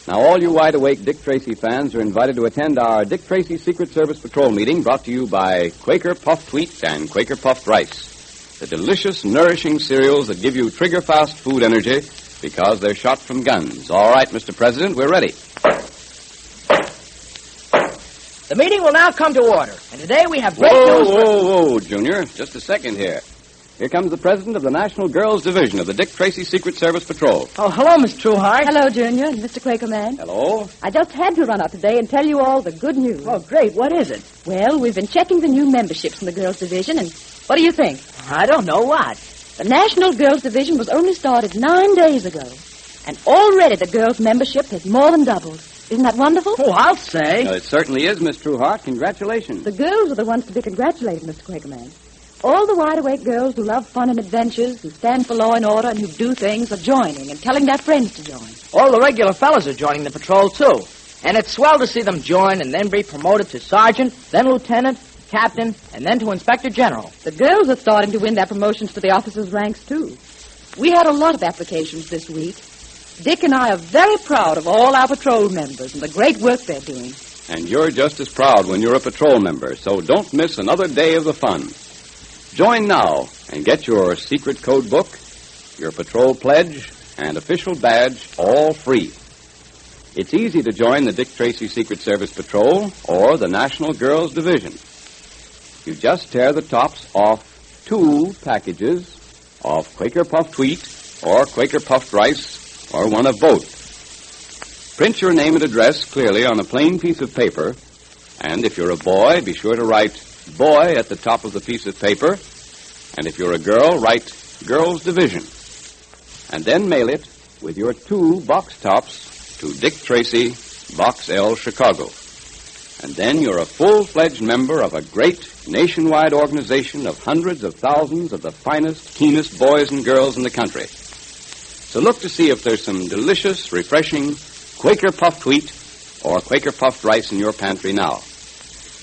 Speaker 6: Now, all you wide-awake Dick Tracy fans are invited to attend our Dick Tracy Secret Service Patrol meeting brought to you by Quaker Puffed Wheat and Quaker Puffed Rice. The delicious, nourishing cereals that give you trigger-fast food energy because they're shot from guns. All right, Mr. President, we're ready.
Speaker 9: The meeting will now come to order, and today we have great news.
Speaker 6: Whoa, Junior. Just a second here. Here comes the president of the National Girls Division of the Dick Tracy Secret Service Patrol.
Speaker 9: Oh, hello, Miss Trueheart.
Speaker 7: Hello, Junior and Mr. Quakerman.
Speaker 6: Hello.
Speaker 7: I just had to run out today and tell you all the good news.
Speaker 9: Oh, great. What is it?
Speaker 7: Well, we've been checking the new memberships in the Girls Division, and what do you think?
Speaker 9: I don't know what.
Speaker 7: The National Girls Division was only started 9 days ago, and already the girls' membership has more than doubled. Isn't that wonderful?
Speaker 9: Oh, I'll say.
Speaker 6: It certainly is, Miss Trueheart. Congratulations.
Speaker 7: The girls are the ones to be congratulated, Mr. Quakerman. All the wide-awake girls who love fun and adventures, who stand for law and order, and who do things are joining and telling their friends to join.
Speaker 9: All the regular fellas are joining the patrol, too. And it's swell to see them join and then be promoted to sergeant, then lieutenant, captain, and then to inspector general.
Speaker 7: The girls are starting to win their promotions to the officers' ranks, too. We had a lot of applications this week. Dick and I are very proud of all our patrol members and the great work they're doing.
Speaker 6: And you're just as proud when you're a patrol member, so don't miss another day of the fun. Join now and get your secret code book, your patrol pledge, and official badge all free. It's easy to join the Dick Tracy Secret Service Patrol or the National Girls Division. You just tear the tops off 2 packages of Quaker Puffed Wheat or Quaker Puffed Rice or one of both. Print your name and address clearly on a plain piece of paper, and if you're a boy, be sure to write Boy at the top of the piece of paper, and if you're a girl, write Girls Division. And then mail it with your 2 box tops to Dick Tracy, Box L, Chicago. And then you're a full-fledged member of a great nationwide organization of hundreds of thousands of the finest, keenest boys and girls in the country. So look to see if there's some delicious, refreshing Quaker Puffed Wheat or Quaker Puffed Rice in your pantry now.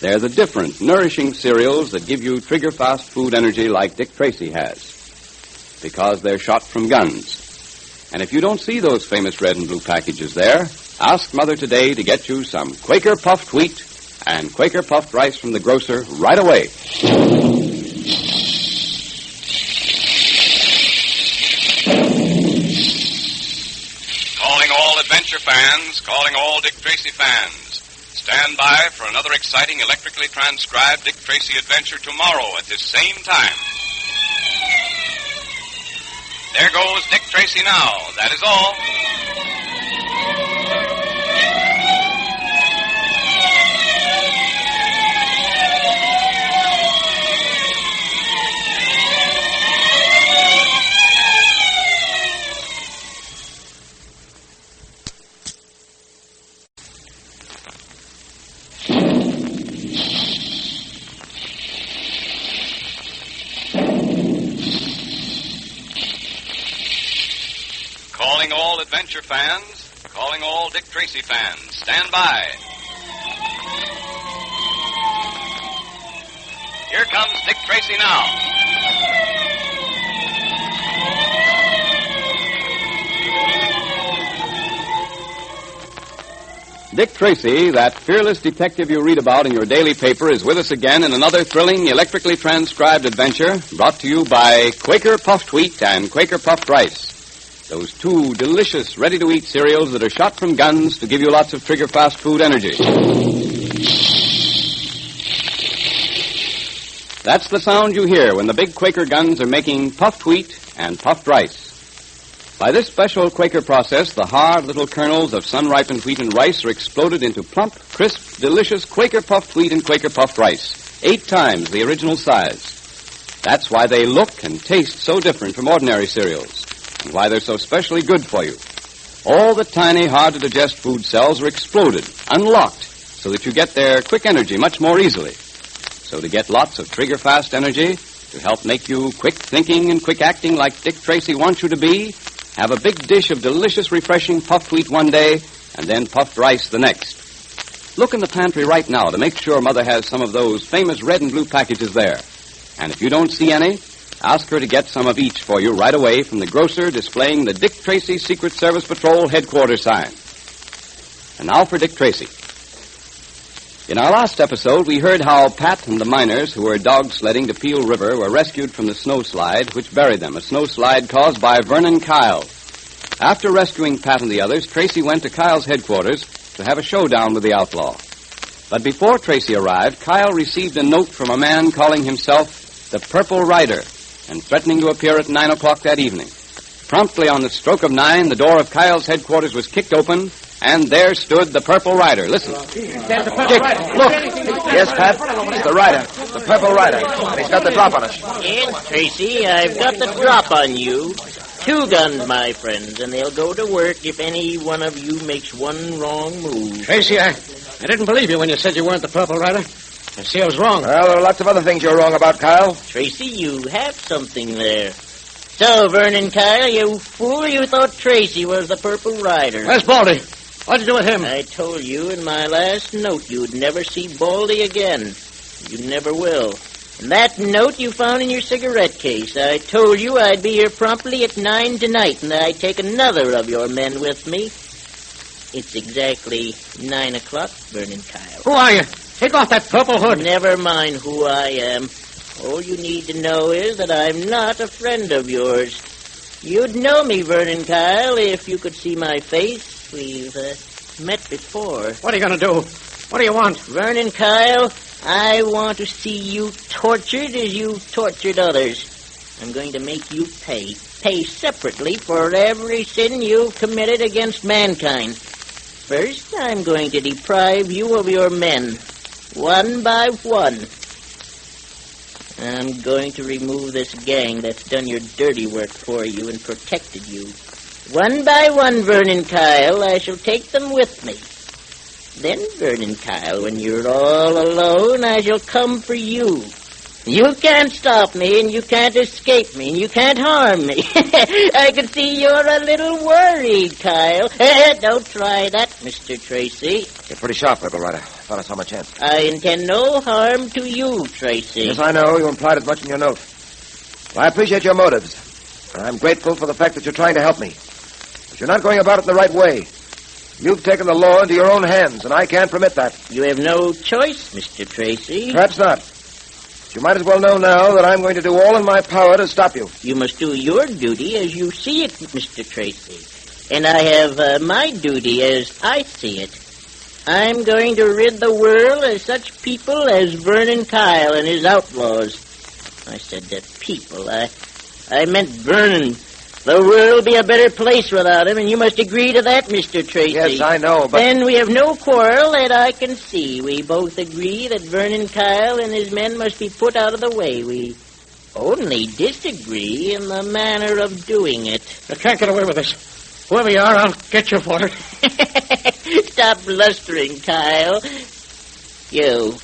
Speaker 6: They're the different, nourishing cereals that give you trigger-fast food energy like Dick Tracy has, because they're shot from guns. And if you don't see those famous red and blue packages there, ask Mother today to get you some Quaker Puffed Wheat and Quaker Puffed Rice from the grocer right away.
Speaker 5: Calling all adventure fans, calling all Dick Tracy fans. Stand by for another exciting electrically transcribed Dick Tracy adventure tomorrow at this same time. There goes Dick Tracy now. That is all. Calling all adventure fans, calling all Dick Tracy fans. Stand by. Here comes Dick Tracy now.
Speaker 6: Dick Tracy, that fearless detective you read about in your daily paper, is with us again in another thrilling, electrically transcribed adventure brought to you by Quaker Puffed Wheat and Quaker Puffed Rice. Those two delicious, ready-to-eat cereals that are shot from guns to give you lots of trigger-fast food energy. That's the sound you hear when the big Quaker guns are making puffed wheat and puffed rice. By this special Quaker process, the hard little kernels of sun-ripened wheat and rice are exploded into plump, crisp, delicious Quaker puffed wheat and Quaker puffed rice, 8 times the original size. That's why they look and taste so different from ordinary cereals, and why they're so specially good for you. All the tiny, hard-to-digest food cells are exploded, unlocked, so that you get their quick energy much more easily. So to get lots of trigger-fast energy, to help make you quick thinking and quick acting like Dick Tracy wants you to be, have a big dish of delicious, refreshing puffed wheat one day, and then puffed rice the next. Look in the pantry right now to make sure Mother has some of those famous red and blue packages there. And if you don't see any, ask her to get some of each for you right away from the grocer displaying the Dick Tracy Secret Service Patrol headquarters sign. And now for Dick Tracy. In our last episode, we heard how Pat and the miners who were dog sledding to Peel River were rescued from the snowslide which buried them, a snowslide caused by Vernon Kyle. After rescuing Pat and the others, Tracy went to Kyle's headquarters to have a showdown with the outlaw. But before Tracy arrived, Kyle received a note from a man calling himself the Purple Rider and threatening to appear at 9 o'clock that evening. Promptly on the stroke of 9, the door of Kyle's headquarters was kicked open, and there stood the Purple Rider. Listen.
Speaker 9: Dick, look. Yes, Pat? It's the Rider. The Purple Rider. And he's got the drop on us.
Speaker 20: Yes, Tracy, I've got the drop on you. 2 guns, my friends, and they'll go to work if any one of you makes one wrong move.
Speaker 3: Tracy, I didn't believe you when you said you weren't the Purple Rider. I see I was wrong.
Speaker 9: Well, there are lots of other things you're wrong about, Kyle.
Speaker 20: Tracy, you have something there. So, Vernon Kyle, you fool, you thought Tracy was the Purple Rider.
Speaker 3: Where's Baldy? What'd you do with him?
Speaker 20: I told you in my last note you'd never see Baldy again. You never will. And that note you found in your cigarette case. I told you I'd be here promptly at 9 tonight, and I'd take another of your men with me. It's exactly 9 o'clock, Vernon Kyle.
Speaker 3: Who are you? Take off that purple hood.
Speaker 20: Never mind who I am. All you need to know is that I'm not a friend of yours. You'd know me, Vernon Kyle, if you could see my face. We've met before.
Speaker 3: What are you going to do? What do you want?
Speaker 20: Vernon Kyle, I want to see you tortured as you've tortured others. I'm going to make you pay. Pay separately for every sin you've committed against mankind. First, I'm going to deprive you of your men, one by one. I'm going to remove this gang that's done your dirty work for you and protected you. One by one, Vernon Kyle, I shall take them with me. Then, Vernon Kyle, when you're all alone, I shall come for you. You can't stop me, and you can't escape me, and you can't harm me. I can see you're a little worried, Kyle. Don't try that, Mr. Tracy.
Speaker 9: You're pretty sharp, Purple Rider. I thought I saw my chance.
Speaker 20: I intend no harm to you, Tracy.
Speaker 9: Yes, I know. You implied as much in your note. Well, I appreciate your motives. I'm grateful for the fact that you're trying to help me. But you're not going about it the right way. You've taken the law into your own hands, and I can't permit that.
Speaker 20: You have no choice, Mr. Tracy.
Speaker 9: Perhaps not. But you might as well know now that I'm going to do all in my power to stop you.
Speaker 20: You must do your duty as you see it, Mr. Tracy. And I have my duty as I see it. I'm going to rid the world of such people as Vernon Kyle and his outlaws. I said that people. I meant Vernon. The world will be a better place without him, and you must agree to that, Mr. Tracy.
Speaker 9: Yes, I know, but...
Speaker 20: Then we have no quarrel that I can see. We both agree that Vernon Kyle and his men must be put out of the way. We only disagree in the manner of doing it.
Speaker 3: You can't get away with this. Whoever you are, I'll get you for it.
Speaker 20: Stop blustering, Kyle. You.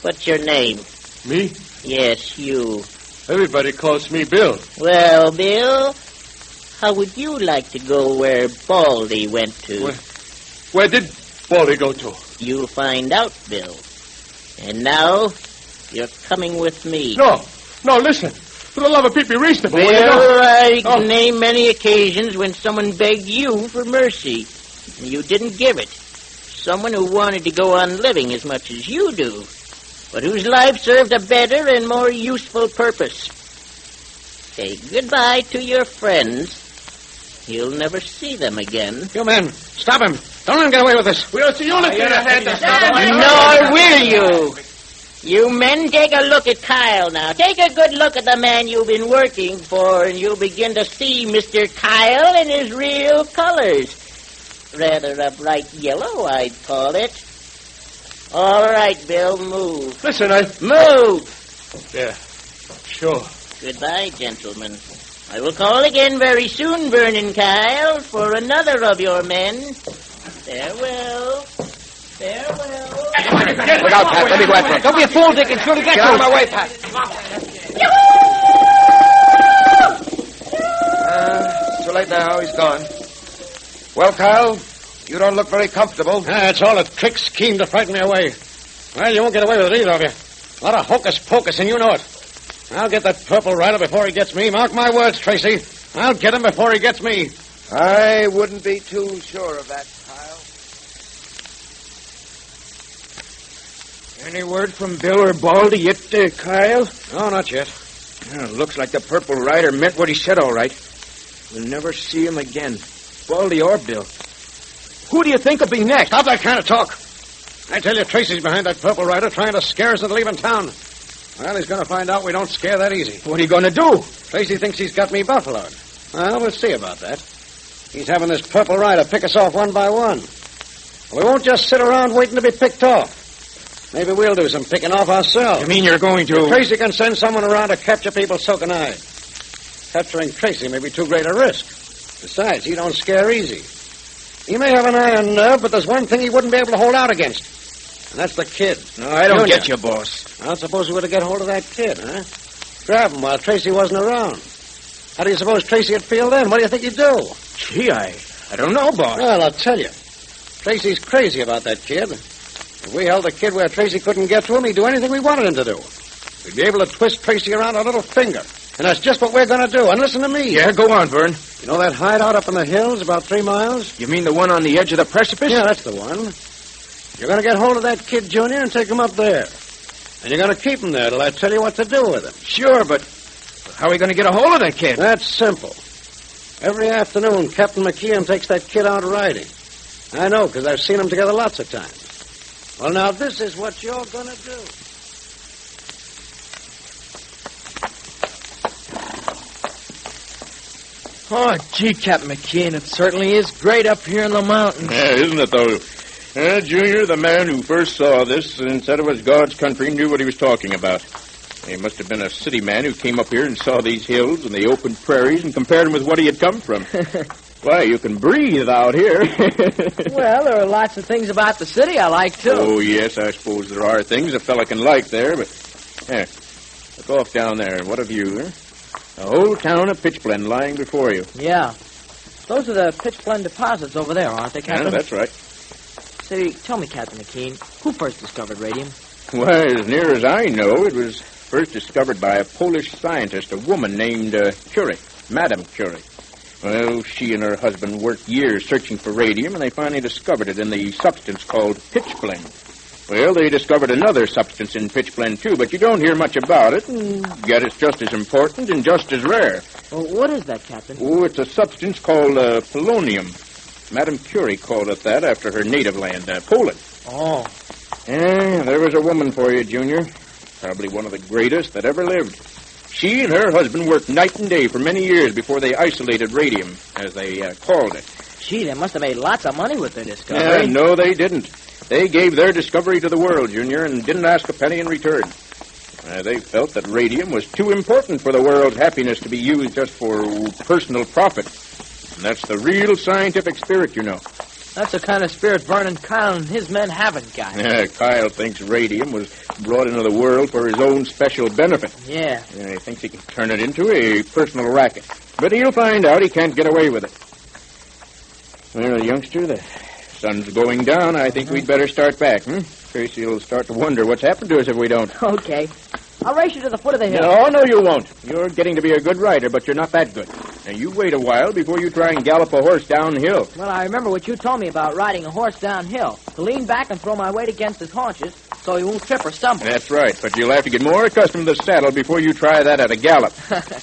Speaker 20: What's your name?
Speaker 11: Me?
Speaker 20: Yes, you.
Speaker 11: Everybody calls me Bill.
Speaker 20: Well, Bill, how would you like to go where Baldy went to?
Speaker 11: Where did Baldy go to?
Speaker 20: You'll find out, Bill. And now, you're coming with me.
Speaker 11: No, listen. For the love of Pete, be reasonable.
Speaker 20: Bill, I can name many occasions when someone begged you for mercy, and you didn't give it. someone who wanted to go on living as much as you do, but whose life served a better and more useful purpose. Say goodbye to your friends. You'll never see them again.
Speaker 3: You men, stop him. Don't let him get away with this.
Speaker 11: We'll see you lift your head.
Speaker 20: Nor will you. You men, take a look at Kyle now. Take a good look at the man you've been working for, and you'll begin to see Mr. Kyle in his real colors. Rather a bright yellow, I'd call it. All right, Bill, move.
Speaker 11: Listen,
Speaker 20: Move!
Speaker 11: Yeah, sure.
Speaker 20: Goodbye, gentlemen. I will call again very soon, Vernon Kyle, for another of your men. Farewell. Farewell.
Speaker 3: Look out, Pat. Let me go after him. Don't be a fool, Dick, and surely get out of my way, Pat.
Speaker 4: Too late now. He's gone. Well, Kyle, you don't look very comfortable.
Speaker 3: It's all a trick scheme to frighten me away. Well, you won't get away with it, either of you. A lot of hocus-pocus, and you know it. I'll get that purple rider before he gets me. Mark my words, Tracy. I'll get him before he gets me.
Speaker 4: I wouldn't be too sure of that, Kyle.
Speaker 12: Any word from Bill or Baldy yet, Kyle?
Speaker 3: No, not yet.
Speaker 12: Looks like the Purple Rider meant what he said, all right. We'll never see him again. Baldy or Bill. Who do you think will be next?
Speaker 3: Stop that kind of talk. I tell you, Tracy's behind that Purple Rider trying to scare us into leaving town. Well, he's going to find out we don't scare that easy.
Speaker 12: What are you going to do?
Speaker 3: Tracy thinks he's got me buffaloed. Well, we'll see about that. He's having this Purple Rider pick us off one by one. We won't just sit around waiting to be picked off. Maybe we'll do some picking off ourselves.
Speaker 12: You mean you're going to...
Speaker 3: If Tracy can send someone around to capture people so can I. Capturing Tracy may be too great a risk. Besides, he don't scare easy. He may have an iron nerve, but there's one thing he wouldn't be able to hold out against. And that's the kid.
Speaker 12: No, I don't get you, boss.
Speaker 3: I suppose we were to get hold of that kid, huh? Grab him while Tracy wasn't around. How do you suppose Tracy would feel then? What do you think he'd do?
Speaker 12: Gee, I don't know, boss.
Speaker 3: Well, I'll tell you. Tracy's crazy about that kid. If we held the kid where Tracy couldn't get to him, he'd do anything we wanted him to do. We'd be able to twist Tracy around a little finger. And that's just what we're going to do. And listen to me.
Speaker 12: Yeah, go on, Vern.
Speaker 3: You know that hideout up in the hills about 3 miles?
Speaker 12: You mean the one on the edge of the precipice?
Speaker 3: Yeah, that's the one. You're going to get hold of that kid, Junior, and take him up there. And you're going to keep him there till I tell you what to do with him.
Speaker 12: Sure, but how are we going to get a hold of that kid?
Speaker 3: That's simple. Every afternoon, Captain McKeon takes that kid out riding. I know, because I've seen them together lots of times. Well, now, this is what you're going to do.
Speaker 9: Oh, gee, Captain McKeon, it certainly is great up here in the mountains.
Speaker 19: Yeah, isn't it, though? Junior, the man who first saw this and said it was God's country, knew what he was talking about. He must have been a city man who came up here and saw these hills and the open prairies and compared them with what he had come from. Why, you can breathe out here.
Speaker 9: Well, there are lots of things about the city I like, too.
Speaker 19: Oh, yes, I suppose there are things a fella can like there, but... Here, look off down there. What a view, huh? The whole town of Pitchblend lying before you.
Speaker 9: Yeah. Those are the Pitchblend deposits over there, aren't they, Captain?
Speaker 19: Yeah, that's right.
Speaker 9: Say, tell me, Captain McKeon, who first discovered radium?
Speaker 19: Why, as near as I know, it was first discovered by a Polish scientist, a woman named Curie, Madame Curie. Well, she and her husband worked years searching for radium, and they finally discovered it in the substance called pitchblende. Well, they discovered another substance in pitchblende, too, but you don't hear much about it, and yet it's just as important and just as rare.
Speaker 9: Well, what is that, Captain?
Speaker 19: Oh, it's a substance called polonium. Madame Curie called it that after her native land, Poland.
Speaker 9: Oh.
Speaker 19: Yeah, there was a woman for you, Junior. Probably one of the greatest that ever lived. She and her husband worked night and day for many years before they isolated radium, as they called it.
Speaker 9: Gee, they must have made lots of money with their discovery.
Speaker 19: No, they didn't. They gave their discovery to the world, Junior, and didn't ask a penny in return. They felt that radium was too important for the world's happiness to be used just for personal profit. And that's the real scientific spirit, you know.
Speaker 9: That's the kind of spirit Vernon Kyle and his men haven't got.
Speaker 19: Yeah, Kyle thinks radium was brought into the world for his own special benefit.
Speaker 9: Yeah.
Speaker 19: He thinks he can turn it into a personal racket. But he'll find out he can't get away with it. Well, youngster, the sun's going down. I think we'd better start back, Tracy will start to wonder what's happened to us if we don't.
Speaker 9: Okay. I'll race you to the foot of the hill.
Speaker 19: No, you won't. You're getting to be a good rider, but you're not that good.
Speaker 12: Now, you wait a while before you try and gallop a horse downhill.
Speaker 9: Well, I remember what you told me about riding a horse downhill. To lean back and throw my weight against his haunches so he won't trip or stumble.
Speaker 12: That's right, but you'll have to get more accustomed to the saddle before you try that at a gallop.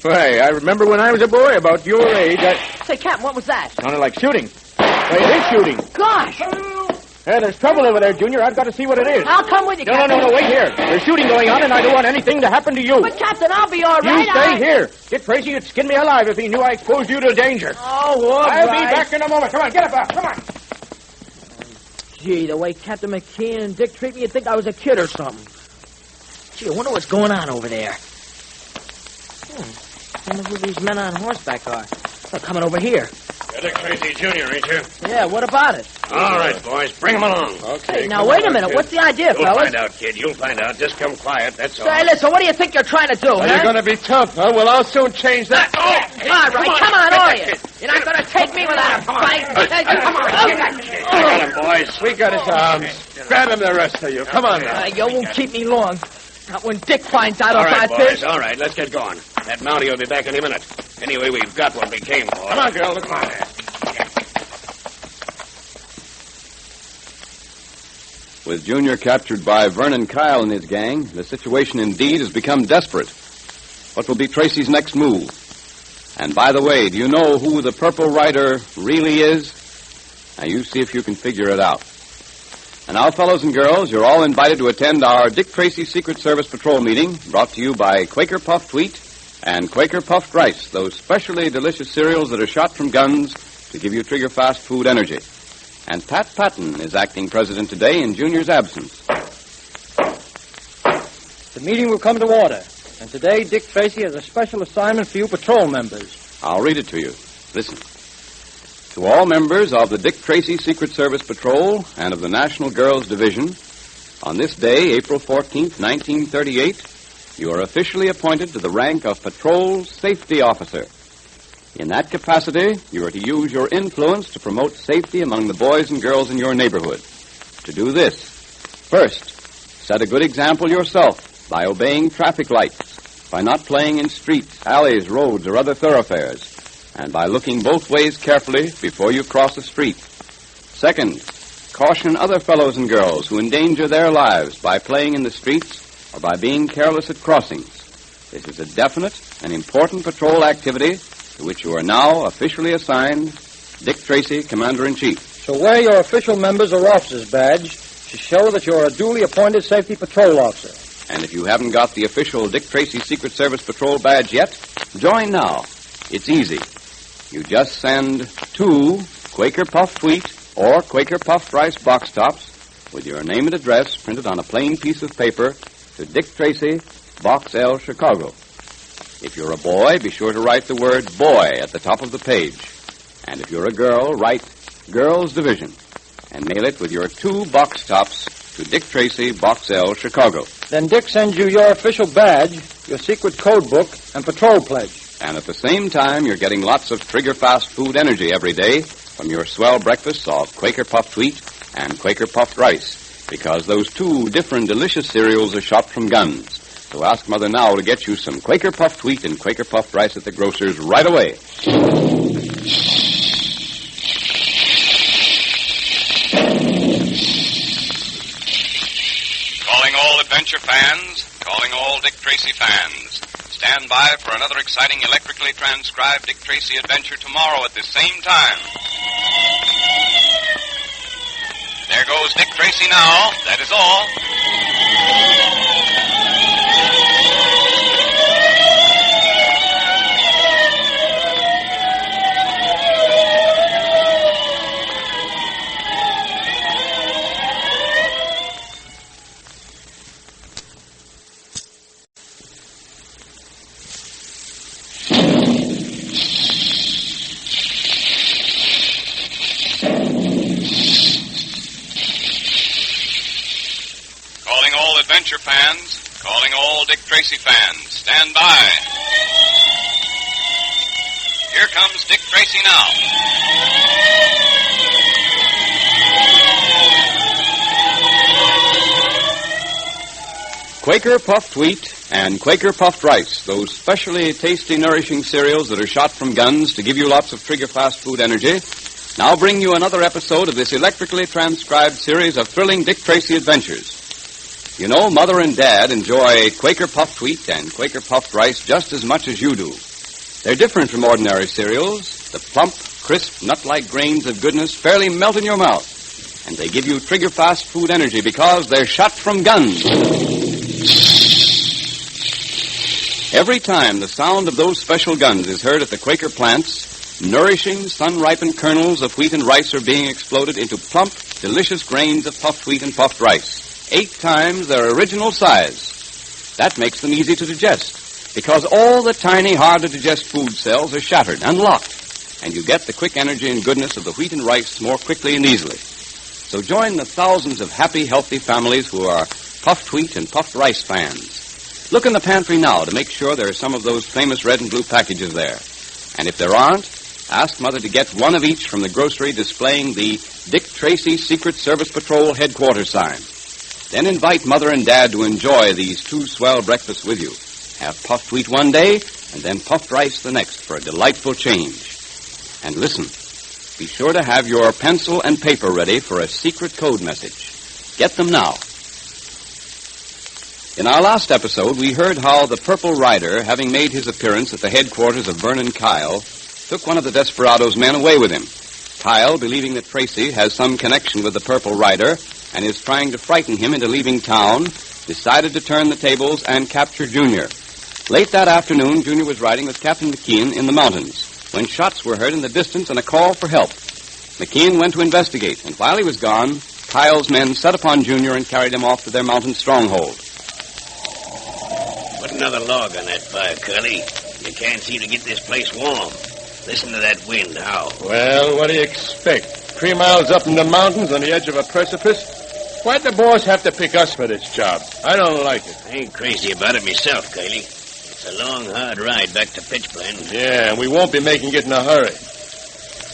Speaker 12: Why, I remember when I was a boy about your age,
Speaker 9: Say, Captain, what was that?
Speaker 12: sounded like shooting. Why, it is shooting.
Speaker 9: Gosh!
Speaker 12: There's trouble over there, Junior. I've got to see what it is.
Speaker 9: I'll come with you, Captain.
Speaker 12: No, wait here. There's shooting going on, and I don't want anything to happen to you.
Speaker 9: But, Captain, I'll be all right.
Speaker 12: You stay here. Dick Tracy would skin me alive if he knew I exposed you to danger.
Speaker 9: Oh, all
Speaker 12: I'll
Speaker 9: right.
Speaker 12: be back in a moment. Come on, get up, Bob. Come on.
Speaker 9: Gee, the way Captain McKean and Dick treat me, you'd think I was a kid or something. Gee, I wonder what's going on over there. I wonder who these men on horseback are. They're coming over here.
Speaker 3: You're Dick Tracy, Jr., ain't you?
Speaker 9: Yeah, what about it?
Speaker 3: All right, boys, bring him along.
Speaker 9: Hey, now, wait a minute.
Speaker 3: Kid.
Speaker 9: What's the idea,
Speaker 3: You'll
Speaker 9: fellas?
Speaker 3: find out, kid. You'll find out. Just come quiet, that's all.
Speaker 9: Say, listen, what do you think you're trying to do, huh?
Speaker 3: You're going to be tough, huh? Well, I'll soon change that.
Speaker 9: All right, come on, are you? You're not going to take me without a fight. Come on.
Speaker 3: I got him, boys. We got his arms. Grab him, the rest of you. Come on now.
Speaker 9: You won't keep me long. Not when Dick finds out
Speaker 3: All
Speaker 9: about
Speaker 3: right,
Speaker 9: this.
Speaker 3: boys, all right, let's get going. That Mountie will be back any minute. Anyway, we've got what we came for. Come on, girl, come on.
Speaker 6: With Junior captured by Vernon Kyle and his gang, the situation indeed has become desperate. What will be Tracy's next move? And by the way, do you know who the Purple Rider really is? Now, you see if you can figure it out. And now, fellows and girls, you're all invited to attend our Dick Tracy Secret Service Patrol meeting, brought to you by Quaker Puffed Wheat and Quaker Puffed Rice, those specially delicious cereals that are shot from guns to give you trigger-fast food energy. And Pat Patton is acting president today in Junior's absence.
Speaker 8: The meeting will come to order. And today, Dick Tracy has a special assignment for you patrol members.
Speaker 6: I'll read it to you. Listen. To all members of the Dick Tracy Secret Service Patrol and of the National Girls Division, on this day, April 14th, 1938, you are officially appointed to the rank of Patrol Safety Officer. In that capacity, you are to use your influence to promote safety among the boys and girls in your neighborhood. To do this, first, set a good example yourself by obeying traffic lights, by not playing in streets, alleys, roads, or other thoroughfares, and by looking both ways carefully before you cross a street. Second, caution other fellows and girls who endanger their lives by playing in the streets or by being careless at crossings. This is a definite and important patrol activity to which you are now officially assigned Dick Tracy, Commander-in-Chief.
Speaker 8: So wear your official members or officers badge to show that you're a duly appointed safety patrol officer.
Speaker 6: And if you haven't got the official Dick Tracy Secret Service Patrol badge yet, join now. It's easy. You just send 2 Quaker Puffed Wheat or Quaker Puffed Rice box tops with your name and address printed on a plain piece of paper to Dick Tracy, Box L, Chicago. If you're a boy, be sure to write the word boy at the top of the page. And if you're a girl, write Girls Division and mail it with your 2 box tops to Dick Tracy, Box L, Chicago.
Speaker 8: Then Dick sends you your official badge, your secret code book, and patrol pledge.
Speaker 6: And at the same time, you're getting lots of trigger-fast food energy every day from your swell breakfasts of Quaker Puffed Wheat and Quaker Puffed Rice, because those 2 different delicious cereals are shot from guns. So ask Mother now to get you some Quaker Puffed Wheat and Quaker Puffed Rice at the grocer's right away.
Speaker 5: Calling all adventure fans, calling all Dick Tracy fans. Stand by for another exciting electrically transcribed Dick Tracy adventure tomorrow at the same time. There goes Dick Tracy now. That is all. Adventure fans, calling all Dick Tracy fans. Stand by. Here comes Dick Tracy now.
Speaker 6: Quaker Puffed Wheat and Quaker Puffed Rice, those specially tasty, nourishing cereals that are shot from guns to give you lots of trigger-fast food energy, now bring you another episode of this electrically transcribed series of thrilling Dick Tracy adventures. You know, Mother and Dad enjoy Quaker Puffed Wheat and Quaker Puffed Rice just as much as you do. They're different from ordinary cereals. The plump, crisp, nut-like grains of goodness fairly melt in your mouth. And they give you trigger-fast food energy because they're shot from guns. Every time the sound of those special guns is heard at the Quaker plants, nourishing, sun-ripened kernels of wheat and rice are being exploded into plump, delicious grains of puffed wheat and puffed rice, 8 times their original size. That makes them easy to digest, because all the tiny, hard-to-digest food cells are shattered and locked, and you get the quick energy and goodness of the wheat and rice more quickly and easily. So join the thousands of happy, healthy families who are puffed wheat and puffed rice fans. Look in the pantry now to make sure there are some of those famous red and blue packages there. And if there aren't, ask Mother to get one of each from the grocery displaying the Dick Tracy Secret Service Patrol headquarters sign. Then invite Mother and Dad to enjoy these 2 swell breakfasts with you. Have puffed wheat one day, and then puffed rice the next for a delightful change. And listen, be sure to have your pencil and paper ready for a secret code message. Get them now. In our last episode, we heard how the Purple Rider, having made his appearance at the headquarters of Vernon Kyle, took one of the Desperado's men away with him. Kyle, believing that Tracy has some connection with the Purple Rider and is trying to frighten him into leaving town, decided to turn the tables and capture Junior. Late that afternoon, Junior was riding with Captain McKean in the mountains when shots were heard in the distance and a call for help. McKean went to investigate, and while he was gone, Kyle's men set upon Junior and carried him off to their mountain stronghold.
Speaker 20: Put another log on that fire, Curly. You can't seem to get this place warm. Listen to that wind howl.
Speaker 10: Well, what do you expect? 3 miles up in the mountains on the edge of a precipice? Why'd the boss have to pick us for this job? I don't like it.
Speaker 20: I ain't crazy about it myself, Curly. It's a long, hard ride back to Pitchblend.
Speaker 10: Yeah, and we won't be making it in a hurry.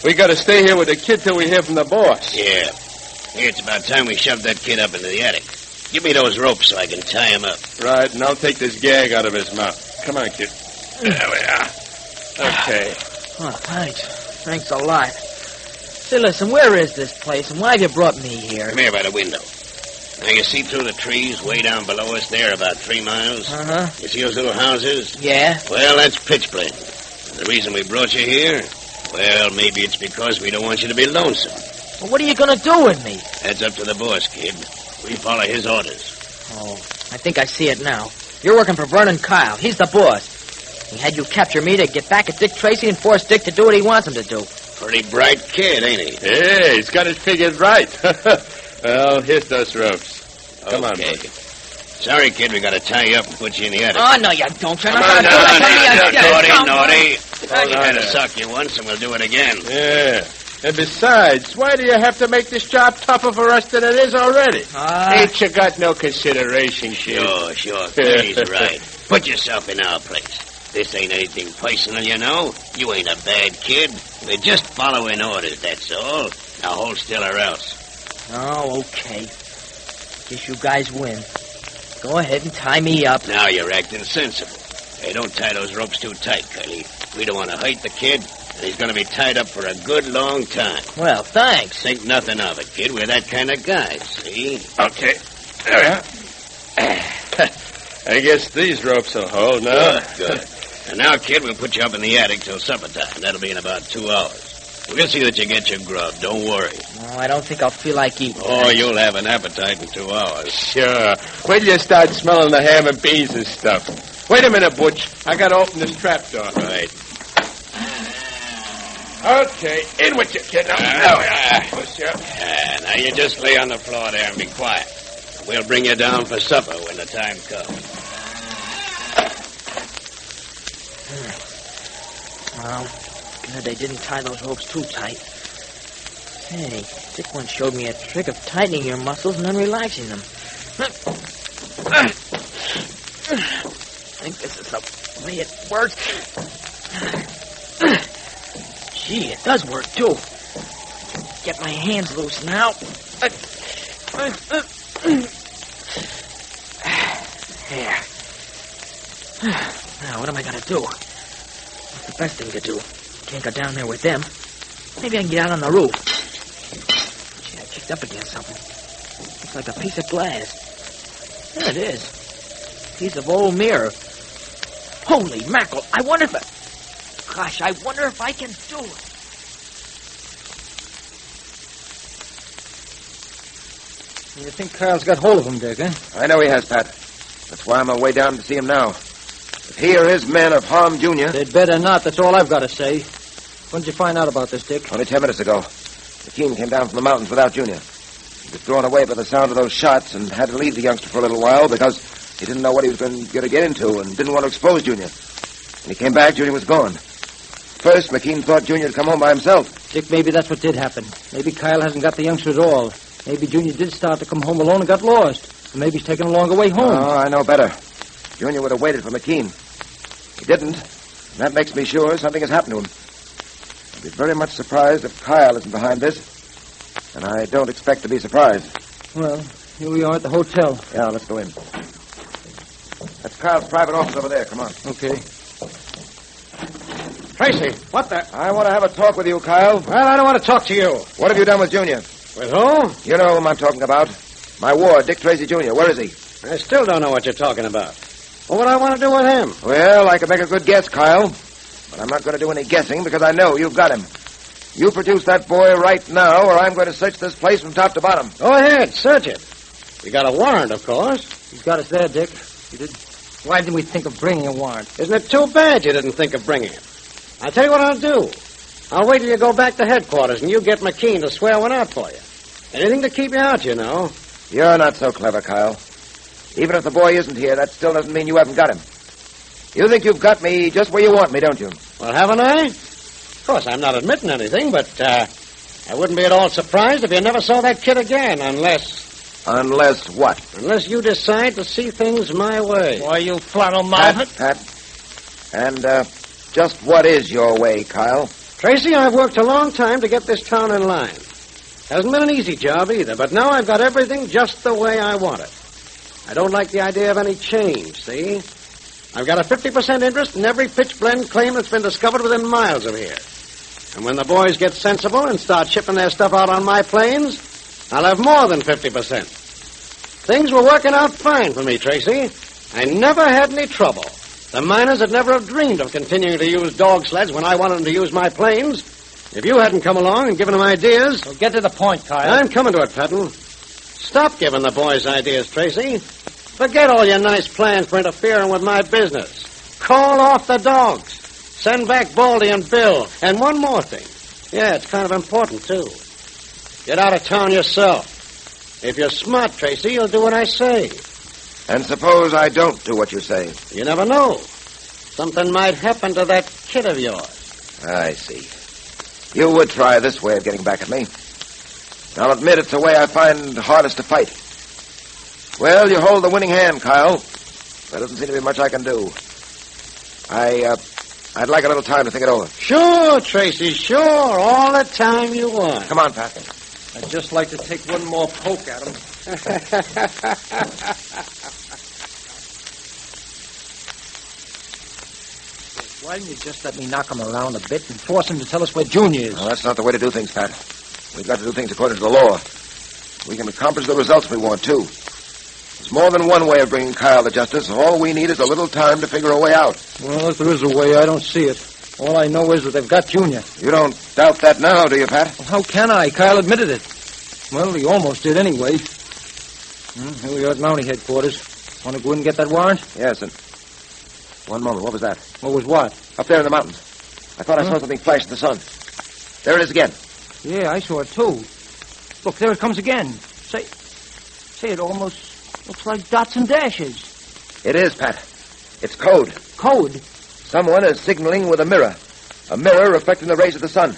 Speaker 10: We gotta stay here with the kid till we hear from the boss.
Speaker 20: Yeah. Here, it's about time we shoved that kid up into the attic. Give me those ropes so I can tie him up.
Speaker 10: Right, and I'll take this gag out of his mouth. Come on, kid. There we are. Okay.
Speaker 9: Oh, thanks. Thanks a lot. Say, listen, where is this place, and why have you brought me here?
Speaker 20: Come here by the window. Now, you see through the trees way down below us there, about 3 miles?
Speaker 9: Uh-huh.
Speaker 20: You see those little houses?
Speaker 9: Yeah?
Speaker 20: Well, that's Pitchblend. And the reason we brought you here? Well, maybe it's because we don't want you to be lonesome.
Speaker 9: Well, what are you going to do with me?
Speaker 20: That's up to the boss, kid. We follow his orders.
Speaker 9: Oh, I think I see it now. You're working for Vernon Kyle. He's the boss. He had you capture me to get back at Dick Tracy and force Dick to do what he wants him to do.
Speaker 20: Pretty bright kid, ain't he?
Speaker 10: Hey, he's got it figured right. Well, here's those ropes. Come on, buddy.
Speaker 20: Sorry, kid, we gotta tie you up and put you in the attic.
Speaker 9: Oh, no, you don't. You're
Speaker 20: Come
Speaker 9: not
Speaker 20: on,
Speaker 9: going to do it.
Speaker 20: naughty. We had to suck you once, and we'll do it again.
Speaker 10: Yeah. And besides, why do you have to make this job tougher for us than it is already? Ain't you got no consideration, kid?
Speaker 20: Sure. Curly's right. Put yourself in our place. This ain't anything personal, you know. You ain't a bad kid. We're just following orders, that's all. Now hold still or else.
Speaker 9: Oh, okay. Guess you guys win. Go ahead and tie me up.
Speaker 20: Now you're acting sensible. Hey, don't tie those ropes too tight, Curly. We don't want to hurt the kid, and he's going to be tied up for a good long time.
Speaker 9: Well, thanks.
Speaker 20: Think nothing of it, kid. We're that kind of guys, see?
Speaker 10: Okay. There we are. I guess these ropes will hold now.
Speaker 20: Good. And now, kid, we'll put you up in the attic till supper time. That'll be in about 2 hours. We'll see that you get your grub. Don't worry.
Speaker 9: Oh, I don't think I'll feel like eating.
Speaker 20: Oh, you'll have an appetite in 2 hours.
Speaker 10: Sure. Wait till you start smelling the ham and beans and stuff. Wait a minute, Butch. I got to open this trapdoor.
Speaker 20: Right.
Speaker 10: Okay, in with you, kid. Now, push you.
Speaker 20: Now you just lay on the floor there and be quiet. We'll bring you down for supper when the time comes.
Speaker 9: Well, good they didn't tie those ropes too tight. Hey, Dick once showed me a trick of tightening your muscles and then relaxing them. I think this is the way it works. Gee, it does work, too. Get my hands loose now. There. what am I going to do? What's the best thing to do? Can't go down there with them. Maybe I can get out on the roof. Gee, I kicked up against something. Looks like a piece of glass. There it is. Piece of old mirror. Holy mackerel. I wonder if I can do it.
Speaker 8: You think Kyle's got hold of him, Dick, eh?
Speaker 4: I know he has, Pat. That's why I'm on my way down to see him now. If he or his men have harmed Junior...
Speaker 8: They'd better not. That's all I've got to say. When did you find out about this, Dick?
Speaker 4: Only 10 minutes ago. McKean came down from the mountains without Junior. He was thrown away by the sound of those shots and had to leave the youngster for a little while because he didn't know what he was going to get into and didn't want to expose Junior. When he came back, Junior was gone. First, McKean thought Junior had come home by himself.
Speaker 8: Dick, maybe that's what did happen. Maybe Kyle hasn't got the youngster at all. Maybe Junior did start to come home alone and got lost. And maybe he's taken a longer way home.
Speaker 4: Oh, I know better. Junior would have waited for McKean. He didn't. And that makes me sure something has happened to him. I'd be very much surprised if Kyle isn't behind this. And I don't expect to be surprised.
Speaker 8: Well, here we are at the hotel.
Speaker 4: Yeah, let's go in. That's Kyle's private office over there. Come on.
Speaker 8: Okay.
Speaker 3: Tracy, what the...
Speaker 4: I want to have a talk with you, Kyle.
Speaker 3: Well, I don't want to talk to you.
Speaker 4: What have you done with Junior?
Speaker 3: With who?
Speaker 4: You know whom I'm talking about. My ward, Dick Tracy, Jr. Where is he?
Speaker 3: I still don't know what you're talking about. Well, what do I want to do with him?
Speaker 4: Well, I could make a good guess, Kyle. But I'm not going to do any guessing because I know you've got him. You produce that boy right now, or I'm going to search this place from top to bottom.
Speaker 3: Go ahead, search it. You got a warrant, of course.
Speaker 8: He's got us there, Dick. You did. Why didn't we think of bringing a warrant?
Speaker 3: Isn't it too bad you didn't think of bringing it? I'll tell you what I'll do. I'll wait till you go back to headquarters and you get McKean to swear one out for you. Anything to keep you out, you know.
Speaker 4: You're not so clever, Kyle. Even if the boy isn't here, that still doesn't mean you haven't got him. You think you've got me just where you want me, don't you?
Speaker 3: Well, haven't I? Of course, I'm not admitting anything, but I wouldn't be at all surprised if you never saw that kid again, unless...
Speaker 4: Unless what?
Speaker 3: Unless you decide to see things my way.
Speaker 8: Why, you flannel-mouthed...
Speaker 4: Pat. And, just what is your way, Kyle?
Speaker 3: Tracy, I've worked a long time to get this town in line. Hasn't been an easy job either, but now I've got everything just the way I want it. I don't like the idea of any change, see? I've got a 50% interest in every pitchblend claim that's been discovered within miles of here. And when the boys get sensible and start shipping their stuff out on my planes, I'll have more than 50%. Things were working out fine for me, Tracy. I never had any trouble. The miners would never have dreamed of continuing to use dog sleds when I wanted them to use my planes. If you hadn't come along and given them ideas...
Speaker 8: Well, get to the point, Kyle.
Speaker 3: I'm coming to it, Patton. Stop giving the boys ideas, Tracy. Forget all your nice plans for interfering with my business. Call off the dogs. Send back Baldy and Bill. And one more thing. Yeah, it's kind of important, too. Get out of town yourself. If you're smart, Tracy, you'll do what I say.
Speaker 4: And suppose I don't do what you say?
Speaker 3: You never know. Something might happen to that kid of yours.
Speaker 4: I see. You would try this way of getting back at me. I'll admit it's a way I find hardest to fight. Well, you hold the winning hand, Kyle. There doesn't seem to be much I can do. I'd like a little time to think it over.
Speaker 3: Sure, Tracy, sure. All the time you want.
Speaker 4: Come on, Pat.
Speaker 8: I'd just like to take one more poke at him. Why didn't you just let me knock him around a bit and force him to tell us where Junior is?
Speaker 4: No, that's not the way to do things, Pat. We've got to do things according to the law. We can accomplish the results we want, too. There's more than one way of bringing Kyle to justice. All we need is a little time to figure a way out.
Speaker 8: Well, if there is a way, I don't see it. All I know is that they've got Junior.
Speaker 4: You don't doubt that now, do you, Pat?
Speaker 8: Well, how can I? Kyle admitted it. Well, he almost did anyway. Here we are at Mountie headquarters. Want to go in and get that warrant?
Speaker 4: Yes, and... One moment. What was that?
Speaker 8: What was what?
Speaker 4: Up there in the mountains. I thought I saw something flash in the sun. There it is again.
Speaker 8: Yeah, I saw it, too. Look, there it comes again. Say, it almost looks like dots and dashes.
Speaker 4: It is, Pat. It's code.
Speaker 8: Code?
Speaker 4: Someone is signaling with a mirror. A mirror reflecting the rays of the sun.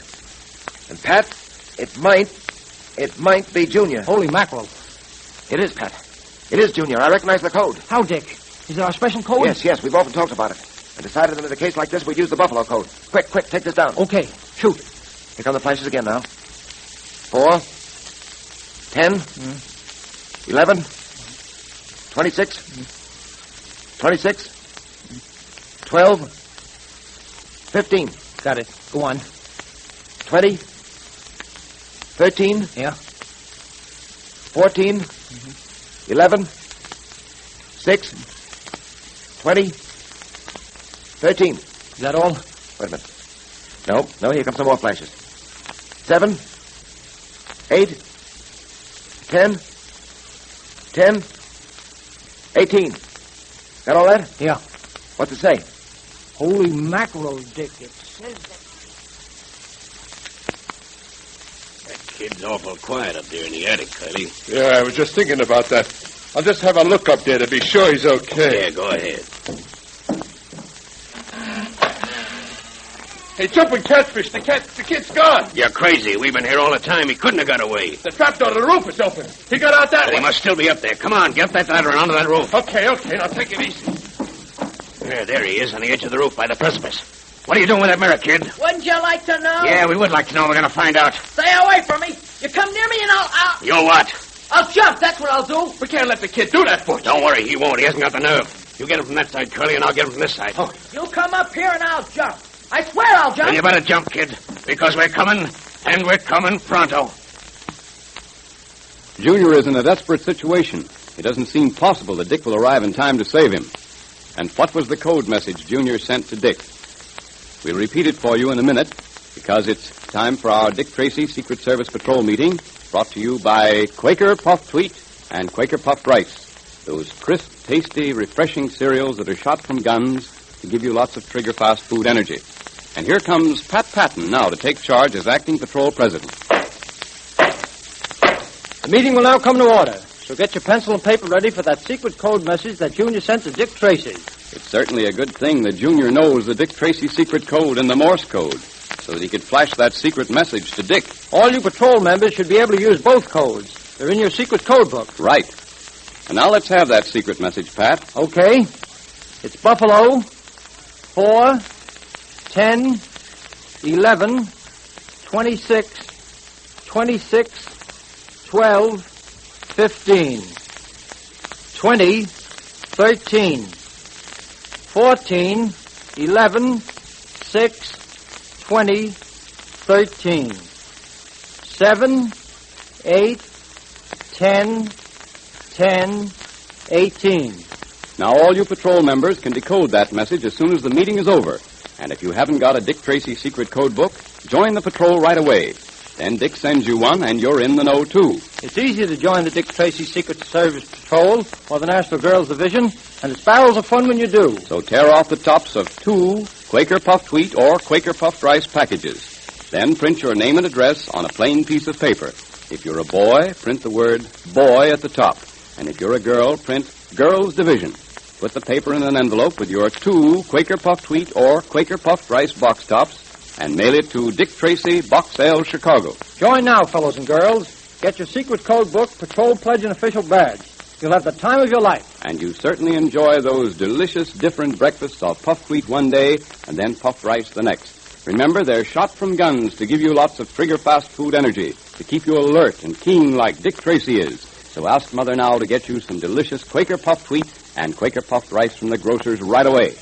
Speaker 4: And, Pat, it might be Junior.
Speaker 8: Holy mackerel.
Speaker 4: It is, Pat. It is Junior. I recognize the code.
Speaker 8: How, Dick? Is there a special code?
Speaker 4: Yes. We've often talked about it. I decided that in a case like this, we'd use the Buffalo code. Quick, take this down.
Speaker 8: Okay, shoot.
Speaker 4: Here come the flashes again now. 4, 10, 11, 26, 26,
Speaker 1: 12. 15.
Speaker 8: Got it. Go on.
Speaker 1: 20. 13.
Speaker 8: Yeah.
Speaker 1: 14. 11. 6. 20. 13.
Speaker 8: Is that all?
Speaker 1: Wait a minute. No, here come some more flashes. 7. 8. 10. 10. 18. Got all that?
Speaker 8: Yeah.
Speaker 1: What's it say?
Speaker 8: Holy mackerel, Dick. It says
Speaker 18: That kid's awful quiet up there in the attic, Kylie.
Speaker 11: Yeah, I was just thinking about that. I'll just have a look up there to be sure he's okay.
Speaker 18: Yeah, go ahead.
Speaker 11: Hey, jumping catfish, the kid's gone.
Speaker 18: You're crazy. We've been here all the time. He couldn't have got away.
Speaker 11: The trapdoor to the roof is open. He got out that
Speaker 18: But
Speaker 11: way.
Speaker 18: he must still be up there. Come on, get that ladder onto that roof.
Speaker 11: Okay, now take it easy.
Speaker 18: There he is on the edge of the roof by the precipice. What are you doing with that mirror, kid?
Speaker 9: Wouldn't you like to know?
Speaker 18: Yeah, we would like to know. We're going to find out.
Speaker 9: Stay away from me. You come near me and I'll...
Speaker 18: You what?
Speaker 9: I'll jump. That's what I'll do.
Speaker 11: We can't let the kid do that, Butch.
Speaker 18: Don't worry, he won't. He hasn't got the nerve. You get him from that side, Curly, and I'll get him from this side.
Speaker 9: Oh. You come up here and I'll jump. I swear I'll jump.
Speaker 18: Then you better jump, kid, because we're coming, and we're coming pronto.
Speaker 6: Junior is in a desperate situation. It doesn't seem possible that Dick will arrive in time to save him. And what was the code message Junior sent to Dick? We'll repeat it for you in a minute, because it's time for our Dick Tracy Secret Service Patrol meeting, brought to you by Quaker Puffed Wheat and Quaker Puffed Rice. Those crisp, tasty, refreshing cereals that are shot from guns to give you lots of trigger-fast food energy. And here comes Pat Patton now to take charge as acting patrol president.
Speaker 8: The meeting will now come to order. So get your pencil and paper ready for that secret code message that Junior sent to Dick Tracy.
Speaker 6: It's certainly a good thing that Junior knows the Dick Tracy secret code and the Morse code, so that he could flash that secret message to Dick.
Speaker 8: All you patrol members should be able to use both codes. They're in your secret code book.
Speaker 6: Right. And now let's have that secret message, Pat.
Speaker 8: Okay. It's Buffalo, 4, 10, 11, 26, 26, 12, 15, 20, 13, 14, 11, 6, 20, 13, 7, 8, 10, 10, 18.
Speaker 6: Now all you patrol members can decode that message as soon as the meeting is over. And if you haven't got a Dick Tracy secret code book, join the patrol right away. Then Dick sends you one, and you're in the know, too.
Speaker 8: It's easy to join the Dick Tracy Secret Service Patrol or the National Girls Division, and it's barrels of fun when you do.
Speaker 6: So tear off the tops of 2 Quaker Puffed Wheat or Quaker Puffed Rice packages. Then print your name and address on a plain piece of paper. If you're a boy, print the word boy at the top. And if you're a girl, print Girls Division. Put the paper in an envelope with your 2 Quaker Puffed Wheat or Quaker Puffed Rice box tops and mail it to Dick Tracy, Box L, Chicago.
Speaker 8: Join now, fellows and girls. Get your secret code book, patrol pledge, and official badge. You'll have the time of your life.
Speaker 6: And you certainly enjoy those delicious different breakfasts of puffed wheat one day and then puffed rice the next. Remember, they're shot from guns to give you lots of trigger-fast food energy, to keep you alert and keen like Dick Tracy is. So ask Mother now to get you some delicious Quaker Puffed Wheat and Quaker Puffed Rice from the grocers right away.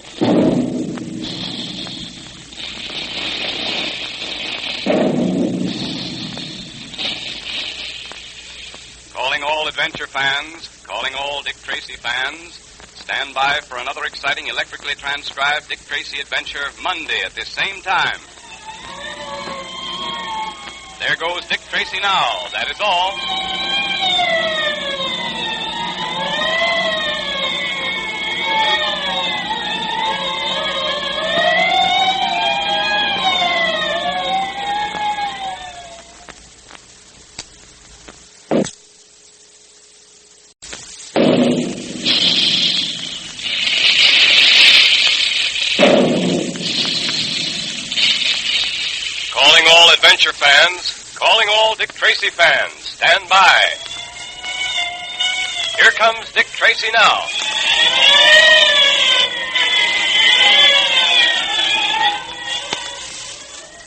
Speaker 5: Calling all adventure fans, calling all Dick Tracy fans, stand by for another exciting electrically transcribed Dick Tracy adventure Monday at this same time. There goes Dick Tracy now, that is all. Calling all adventure fans, calling all Dick Tracy fans, stand by. Here comes Dick Tracy now.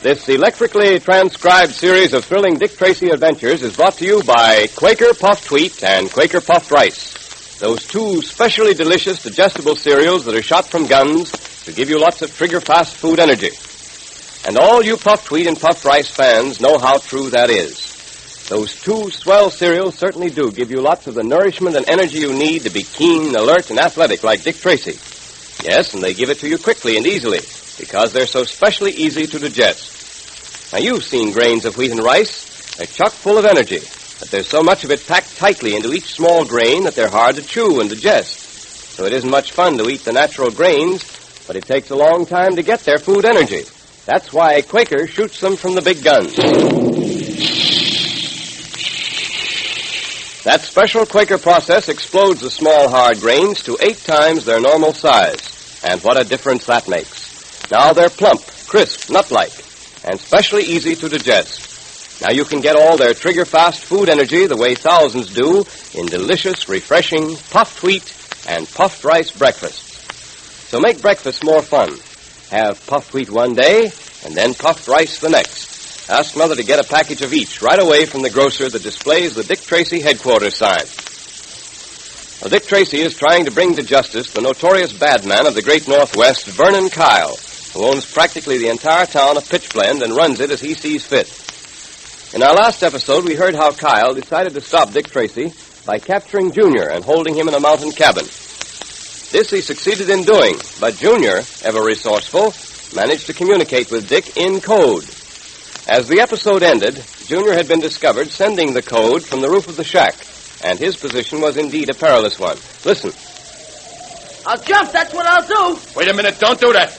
Speaker 16: This electrically transcribed series of thrilling Dick Tracy adventures is brought to you by Quaker Puffed Wheat and Quaker Puffed Rice. Those 2 specially delicious digestible cereals that are shot from guns to give you lots of trigger-fast food energy. And all you puffed wheat and puffed rice fans know how true that is. Those two swell cereals certainly do give you lots of the nourishment and energy you need to be keen, alert, and athletic like Dick Tracy. Yes, and they give it to you quickly and easily because they're so specially easy to digest. Now, you've seen grains of wheat and rice. They're chock full of energy, but there's so much of it packed tightly into each small grain that they're hard to chew and digest. So it isn't much fun to eat the natural grains, but it takes a long time to get their food energy. That's why Quaker shoots them from the big guns. That special Quaker process explodes the small, hard grains to 8 times their normal size. And what a difference that makes. Now they're plump, crisp, nut-like, and specially easy to digest. Now you can get all their trigger-fast food energy the way thousands do in delicious, refreshing, puffed wheat and puffed rice breakfasts. So make breakfast more fun. Have puffed wheat one day, and then puffed rice the next. Ask Mother to get a package of each right away from the grocer that displays the Dick Tracy headquarters sign. Well, Dick Tracy is trying to bring to justice the notorious bad man of the great Northwest, Vernon Kyle, who owns practically the entire town of Pitchblend and runs it as he sees fit. In our last episode, we heard how Kyle decided to stop Dick Tracy by capturing Junior and holding him in a mountain cabin. This he succeeded in doing, but Junior, ever resourceful, managed to communicate with Dick in code. As the episode ended, Junior had been discovered sending the code from the roof of the shack, and his position was indeed a perilous one. Listen.
Speaker 9: I'll jump, that's what I'll do.
Speaker 12: Wait a minute, don't do that.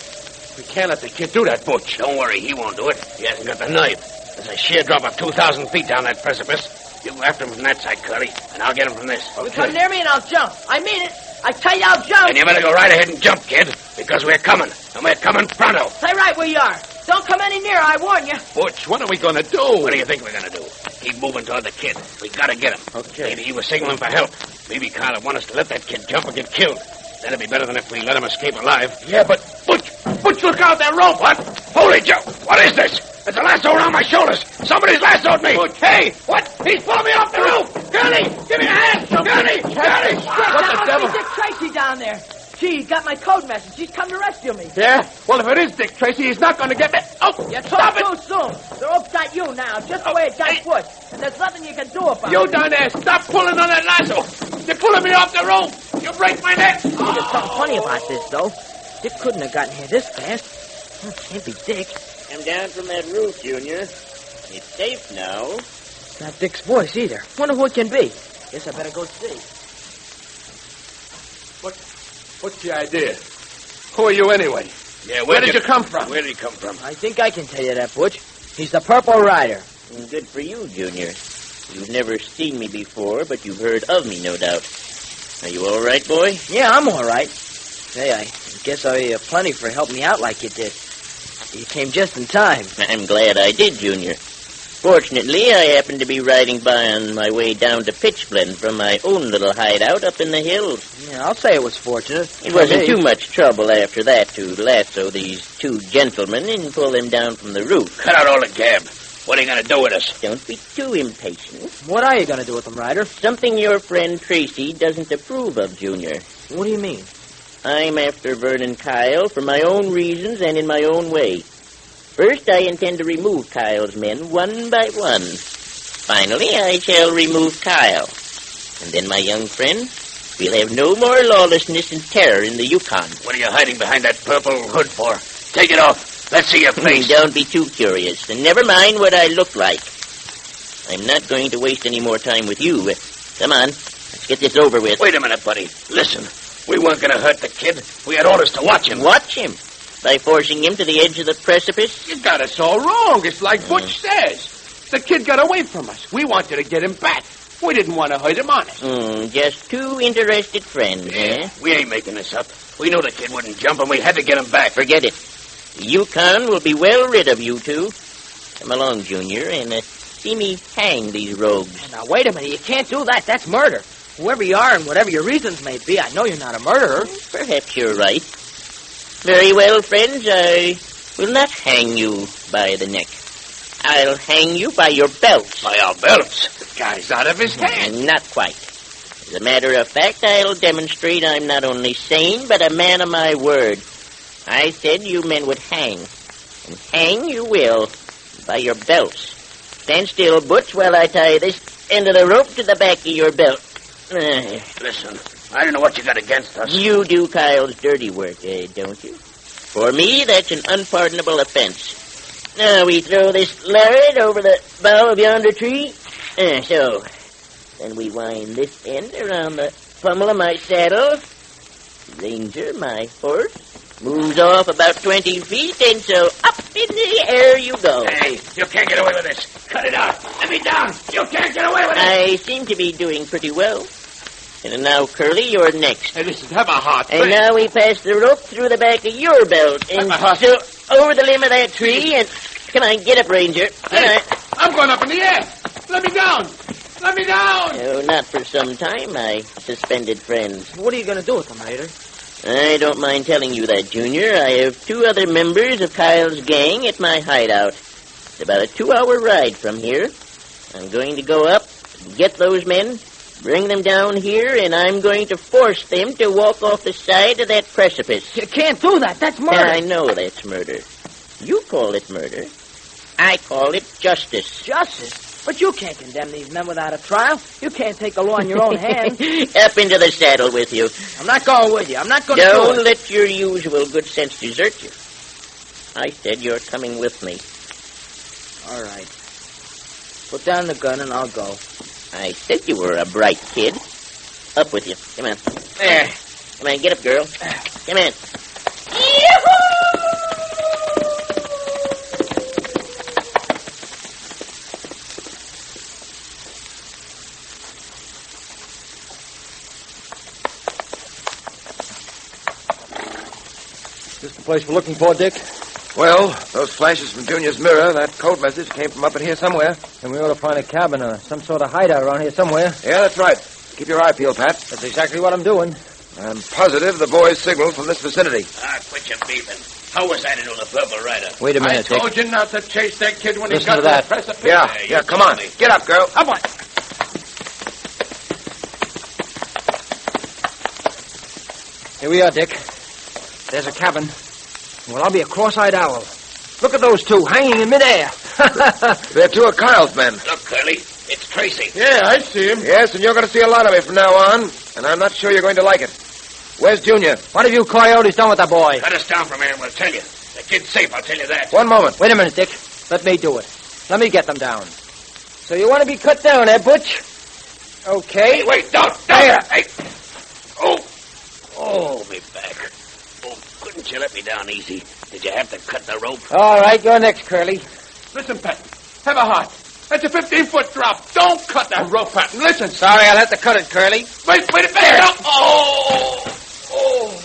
Speaker 12: We can't let the kid do that, Butch. Don't worry, he won't do it. He hasn't got the nerve. There's a sheer drop of 2,000 feet down that precipice. You go after him from that side, Curly, and I'll get him from this.
Speaker 9: You come near me and I'll jump. I mean it. I tell you I'll jump.
Speaker 12: And you better go right ahead and jump, kid, because we're coming. And we're coming pronto.
Speaker 9: Stay right where you are. Don't come any nearer, I warn you.
Speaker 12: Butch, what are we going to do? What do you think we're going to do? Keep moving toward the kid. We got to get him. Okay. Maybe he was signaling for help. Maybe Carl want us to let that kid jump or get killed. That'd be better than if we let him escape alive. Yeah, but Butch, look out, that rope. What? Holy Joe, what is this? There's a lasso around my shoulders. Somebody's lassoed me. Butch. Hey, what? He's pulling me off the roof. Curly, give me a hand. Curly.
Speaker 9: What the devil? Dick Tracy down there. Gee, he got my code message. He's come to rescue me.
Speaker 12: Yeah? Well, if it is Dick Tracy, he's not going to get me. Oh,
Speaker 9: you talk too soon. The rope's got you now, just the way it got Butch. And there's nothing you can do about it.
Speaker 12: You down there, stop pulling on that lasso. You're pulling me off the rope. You break my neck.
Speaker 9: There's something funny about this, though. Dick couldn't have gotten here this fast. That can't be Dick.
Speaker 20: Come down from that roof, Junior. It's safe now.
Speaker 9: Not Dick's voice, either. Wonder who it can be. Guess I better go see.
Speaker 12: What's the idea? Who are you anyway? Yeah, where did you come from? Where did he come from?
Speaker 9: I think I can tell you that, Butch. He's the Purple Rider.
Speaker 20: Good for you, Junior. You've never seen me before, but you've heard of me, no doubt. Are you all right, boy?
Speaker 9: Yeah, I'm all right. Hey, I guess I owe you plenty for helping me out like you did. You came just in time.
Speaker 20: I'm glad I did, Junior. Fortunately, I happened to be riding by on my way down to Pitchblend from my own little hideout up in the hills.
Speaker 9: Yeah, I'll say it was fortunate.
Speaker 20: It wasn't too much trouble after that to lasso these two gentlemen and pull them down from the roof.
Speaker 12: Cut out all the gab. What are you going to do with us?
Speaker 20: Don't be too impatient.
Speaker 9: What are you going to do with them, Ryder?
Speaker 20: Something your friend Tracy doesn't approve of, Junior.
Speaker 9: What do you mean?
Speaker 20: I'm after Vernon Kyle for my own reasons and in my own way. First, I intend to remove Kyle's men one by one. Finally, I shall remove Kyle. And then, my young friend, we'll have no more lawlessness and terror in the Yukon.
Speaker 12: What are you hiding behind that purple hood for? Take it off. Let's see your face.
Speaker 20: Don't be too curious, and never mind what I look like. I'm not going to waste any more time with you. Come on, let's get this over with.
Speaker 12: Wait a minute, buddy. Listen, we weren't going to hurt the kid. We had orders to watch him.
Speaker 20: Watch him? By forcing him to the edge of the precipice?
Speaker 12: You got us all wrong. It's like Butch says. The kid got away from us. We wanted to get him back. We didn't want to hurt him honest.
Speaker 20: Just two interested friends, eh?
Speaker 12: We ain't making this up. We knew the kid wouldn't jump, and we had to get him back.
Speaker 20: Forget it. The Yukon will be well rid of you two. Come along, Junior, and see me hang these rogues.
Speaker 9: Now, wait a minute. You can't do that. That's murder. Whoever you are and whatever your reasons may be, I know you're not a murderer.
Speaker 20: Perhaps you're right. Very well, friends, I will not hang you by the neck. I'll hang you by your belts.
Speaker 12: By our belts? The guy's out of his head.
Speaker 20: Not quite. As a matter of fact, I'll demonstrate I'm not only sane, but a man of my word. I said you men would hang. And hang you will, by your belts. Stand still, Butch, while I tie this end of the rope to the back of your belt.
Speaker 12: Listen, I don't know what you got against us.
Speaker 20: You do Kyle's dirty work, don't you? For me, that's an unpardonable offense. Now we throw this lariat over the bough of yonder tree. So. Then we wind this end around the pommel of my saddle. Ranger, my horse, moves off about 20 feet, and so up in the air you go.
Speaker 12: Hey, you can't get away with this. Cut it out. Let me down. You can't get away with it.
Speaker 20: I seem to be doing pretty well. And now, Curly, you're next.
Speaker 12: Hey, listen, have a heart.
Speaker 20: And now we pass the rope through the back of your belt. And so over the limb of that tree, and come on, get up, Ranger.
Speaker 12: Hey, I'm going up in the air. Let me down. Let me down.
Speaker 20: No, not for some time, my suspended friends.
Speaker 9: What are you going to do with them, Hader?
Speaker 20: I don't mind telling you that, Junior. I have 2 other members of Kyle's gang at my hideout. It's about a 2-hour ride from here. I'm going to go up, get those men, bring them down here, and I'm going to force them to walk off the side of that precipice.
Speaker 9: You can't do that. That's murder.
Speaker 20: I know that's murder. You call it murder. I call it justice.
Speaker 9: Justice? But you can't condemn these men without a trial. You can't take the law in your own hands.
Speaker 20: Up into the saddle with you.
Speaker 9: I'm not going with you. I'm not going to
Speaker 20: Don't let your usual good sense desert you. I said you're coming with me.
Speaker 9: All right. Put down the gun and I'll go.
Speaker 20: I said you were a bright kid. Up with you. Come on. There. Come on, get up, girl. Come on.
Speaker 8: Is this the place we're looking for, Dick?
Speaker 1: Well, those flashes from Junior's mirror, that code message came from up in here somewhere.
Speaker 8: And we ought to find a cabin or some sort of hideout around here somewhere.
Speaker 1: Yeah, that's right. Keep your eye peeled, Pat.
Speaker 8: That's exactly what I'm doing.
Speaker 1: I'm positive the boys signaled from this vicinity.
Speaker 12: Quit your beefing. How was I to know the Purple Rider?
Speaker 8: Wait a minute,
Speaker 12: I told you not to chase that kid when he
Speaker 8: Listen
Speaker 12: got
Speaker 8: to that.
Speaker 12: the precipice.
Speaker 1: Yeah, come on. Get up, girl.
Speaker 12: Come on.
Speaker 8: Here we are, Dick. There's a cabin. Well, I'll be a cross-eyed owl. Look at those 2 hanging in midair.
Speaker 1: They're 2 of Kyle's men.
Speaker 12: Look, Curly, it's Tracy.
Speaker 11: Yeah, I see him.
Speaker 1: Yes, and you're going to see a lot of me from now on, and I'm not sure you're going to like it. Where's Junior?
Speaker 8: What have you coyotes done with the boy?
Speaker 12: Cut us down from here and we'll tell you. The kid's safe, I'll tell you that.
Speaker 1: One moment.
Speaker 8: Wait a minute, Dick. Let me do it. Let me get them down. So you want to be cut down, eh, Butch? Okay.
Speaker 12: Hey, wait, don't.
Speaker 8: There.
Speaker 12: Hey. Oh, me back. Oh, couldn't you let me down easy? Did you have to cut the rope?
Speaker 8: All right, you're next, Curly.
Speaker 11: Listen, Patton. Have a heart. That's a 15-foot drop. Don't cut that rope, Patton. Listen.
Speaker 8: Sorry, I'll have to cut it, Curly.
Speaker 11: Wait a minute. No. Oh.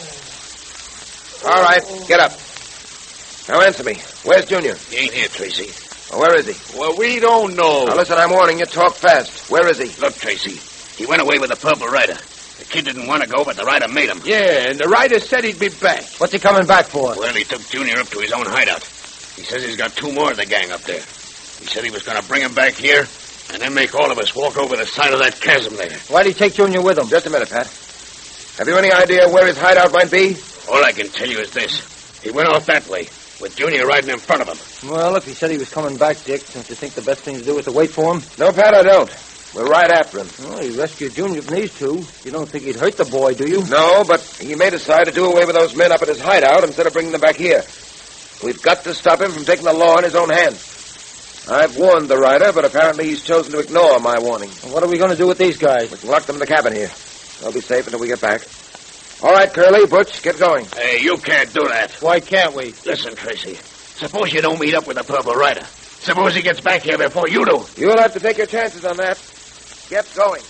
Speaker 1: All right, get up. Now answer me. Where's Junior?
Speaker 12: He ain't here, Tracy.
Speaker 1: Well, where is he?
Speaker 11: Well, we don't know.
Speaker 1: Now, listen, I'm warning you. Talk fast. Where is he?
Speaker 12: Look, Tracy. He went away with the Purple Rider. The kid didn't want to go, but the rider made him.
Speaker 11: Yeah, and the rider said he'd be back.
Speaker 8: What's he coming back for?
Speaker 12: Well, he took Junior up to his own hideout. He says he's got 2 more of the gang up there. He said he was going to bring him back here and then make all of us walk over the side of that chasm there.
Speaker 8: Why'd he take Junior with him?
Speaker 1: Just a minute, Pat. Have you any idea where his hideout might be?
Speaker 12: All I can tell you is this. He went off that way, with Junior riding in front of him.
Speaker 8: Well, if he said he was coming back, Dick, don't you think the best thing to do is to wait for him?
Speaker 1: No, Pat, I don't. We're right after him.
Speaker 8: Well, he rescued Junior from these 2. You don't think he'd hurt the boy, do you?
Speaker 1: No, but he may decide to do away with those men up at his hideout instead of bringing them back here. We've got to stop him from taking the law in his own hands. I've warned the rider, but apparently he's chosen to ignore my warning.
Speaker 8: Well, what are we going to do with these guys?
Speaker 1: We can lock them in the cabin here. They'll be safe until we get back. All right, Curly, Butch, get going.
Speaker 12: Hey, you can't do that.
Speaker 8: Why can't we?
Speaker 12: Listen, Tracy. Suppose you don't meet up with the Purple Rider. Suppose he gets back here before you do.
Speaker 1: You'll have to take your chances on that. Get going.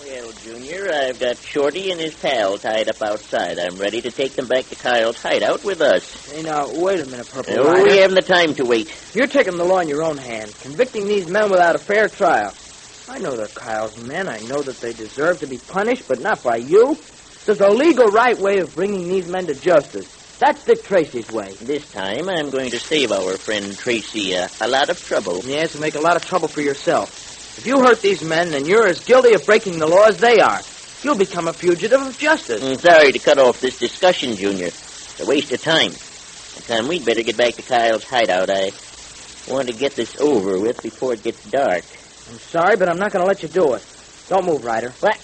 Speaker 20: Well, Junior, I've got Shorty and his pal tied up outside. I'm ready to take them back to Kyle's hideout with us.
Speaker 9: Hey, now, wait a minute, Purple
Speaker 20: No,
Speaker 9: Rider.
Speaker 20: we haven't the time to wait.
Speaker 9: You're taking the law in your own hand, convicting these men without a fair trial. I know they're Kyle's men. I know that they deserve to be punished, but not by you. There's a legal right way of bringing these men to justice. That's Dick Tracy's way.
Speaker 20: This time, I'm going to save our friend Tracy a lot of trouble.
Speaker 9: Yes, and make a lot of trouble for yourself. If you hurt these men, then you're as guilty of breaking the law as they are. you'll become a fugitive of justice.
Speaker 20: Sorry to cut off this discussion, Junior. It's a waste of time. Tom, we'd better get back to Kyle's hideout. I want to get this over with before it gets dark.
Speaker 9: I'm sorry, but I'm not going to let you do it. Don't move, Ryder.
Speaker 20: What?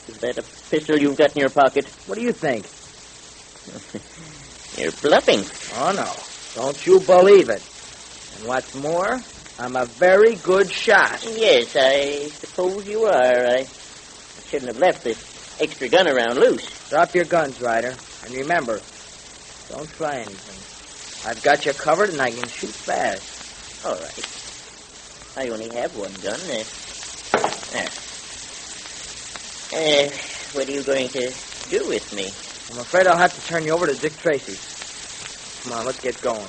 Speaker 20: Is that a pistol you've got in your pocket?
Speaker 9: What do you think?
Speaker 20: You're bluffing.
Speaker 9: Oh, no. Don't you believe it. And what's more, I'm a very good shot.
Speaker 20: Yes, I suppose you are. I shouldn't have left this extra gun around loose.
Speaker 9: Drop your guns, Ryder. And remember, don't try anything. I've got you covered, and I can shoot fast.
Speaker 20: All right. I only have one gun. What are you going to do with me?
Speaker 9: I'm afraid I'll have to turn you over to Dick Tracy. Come on, let's get going.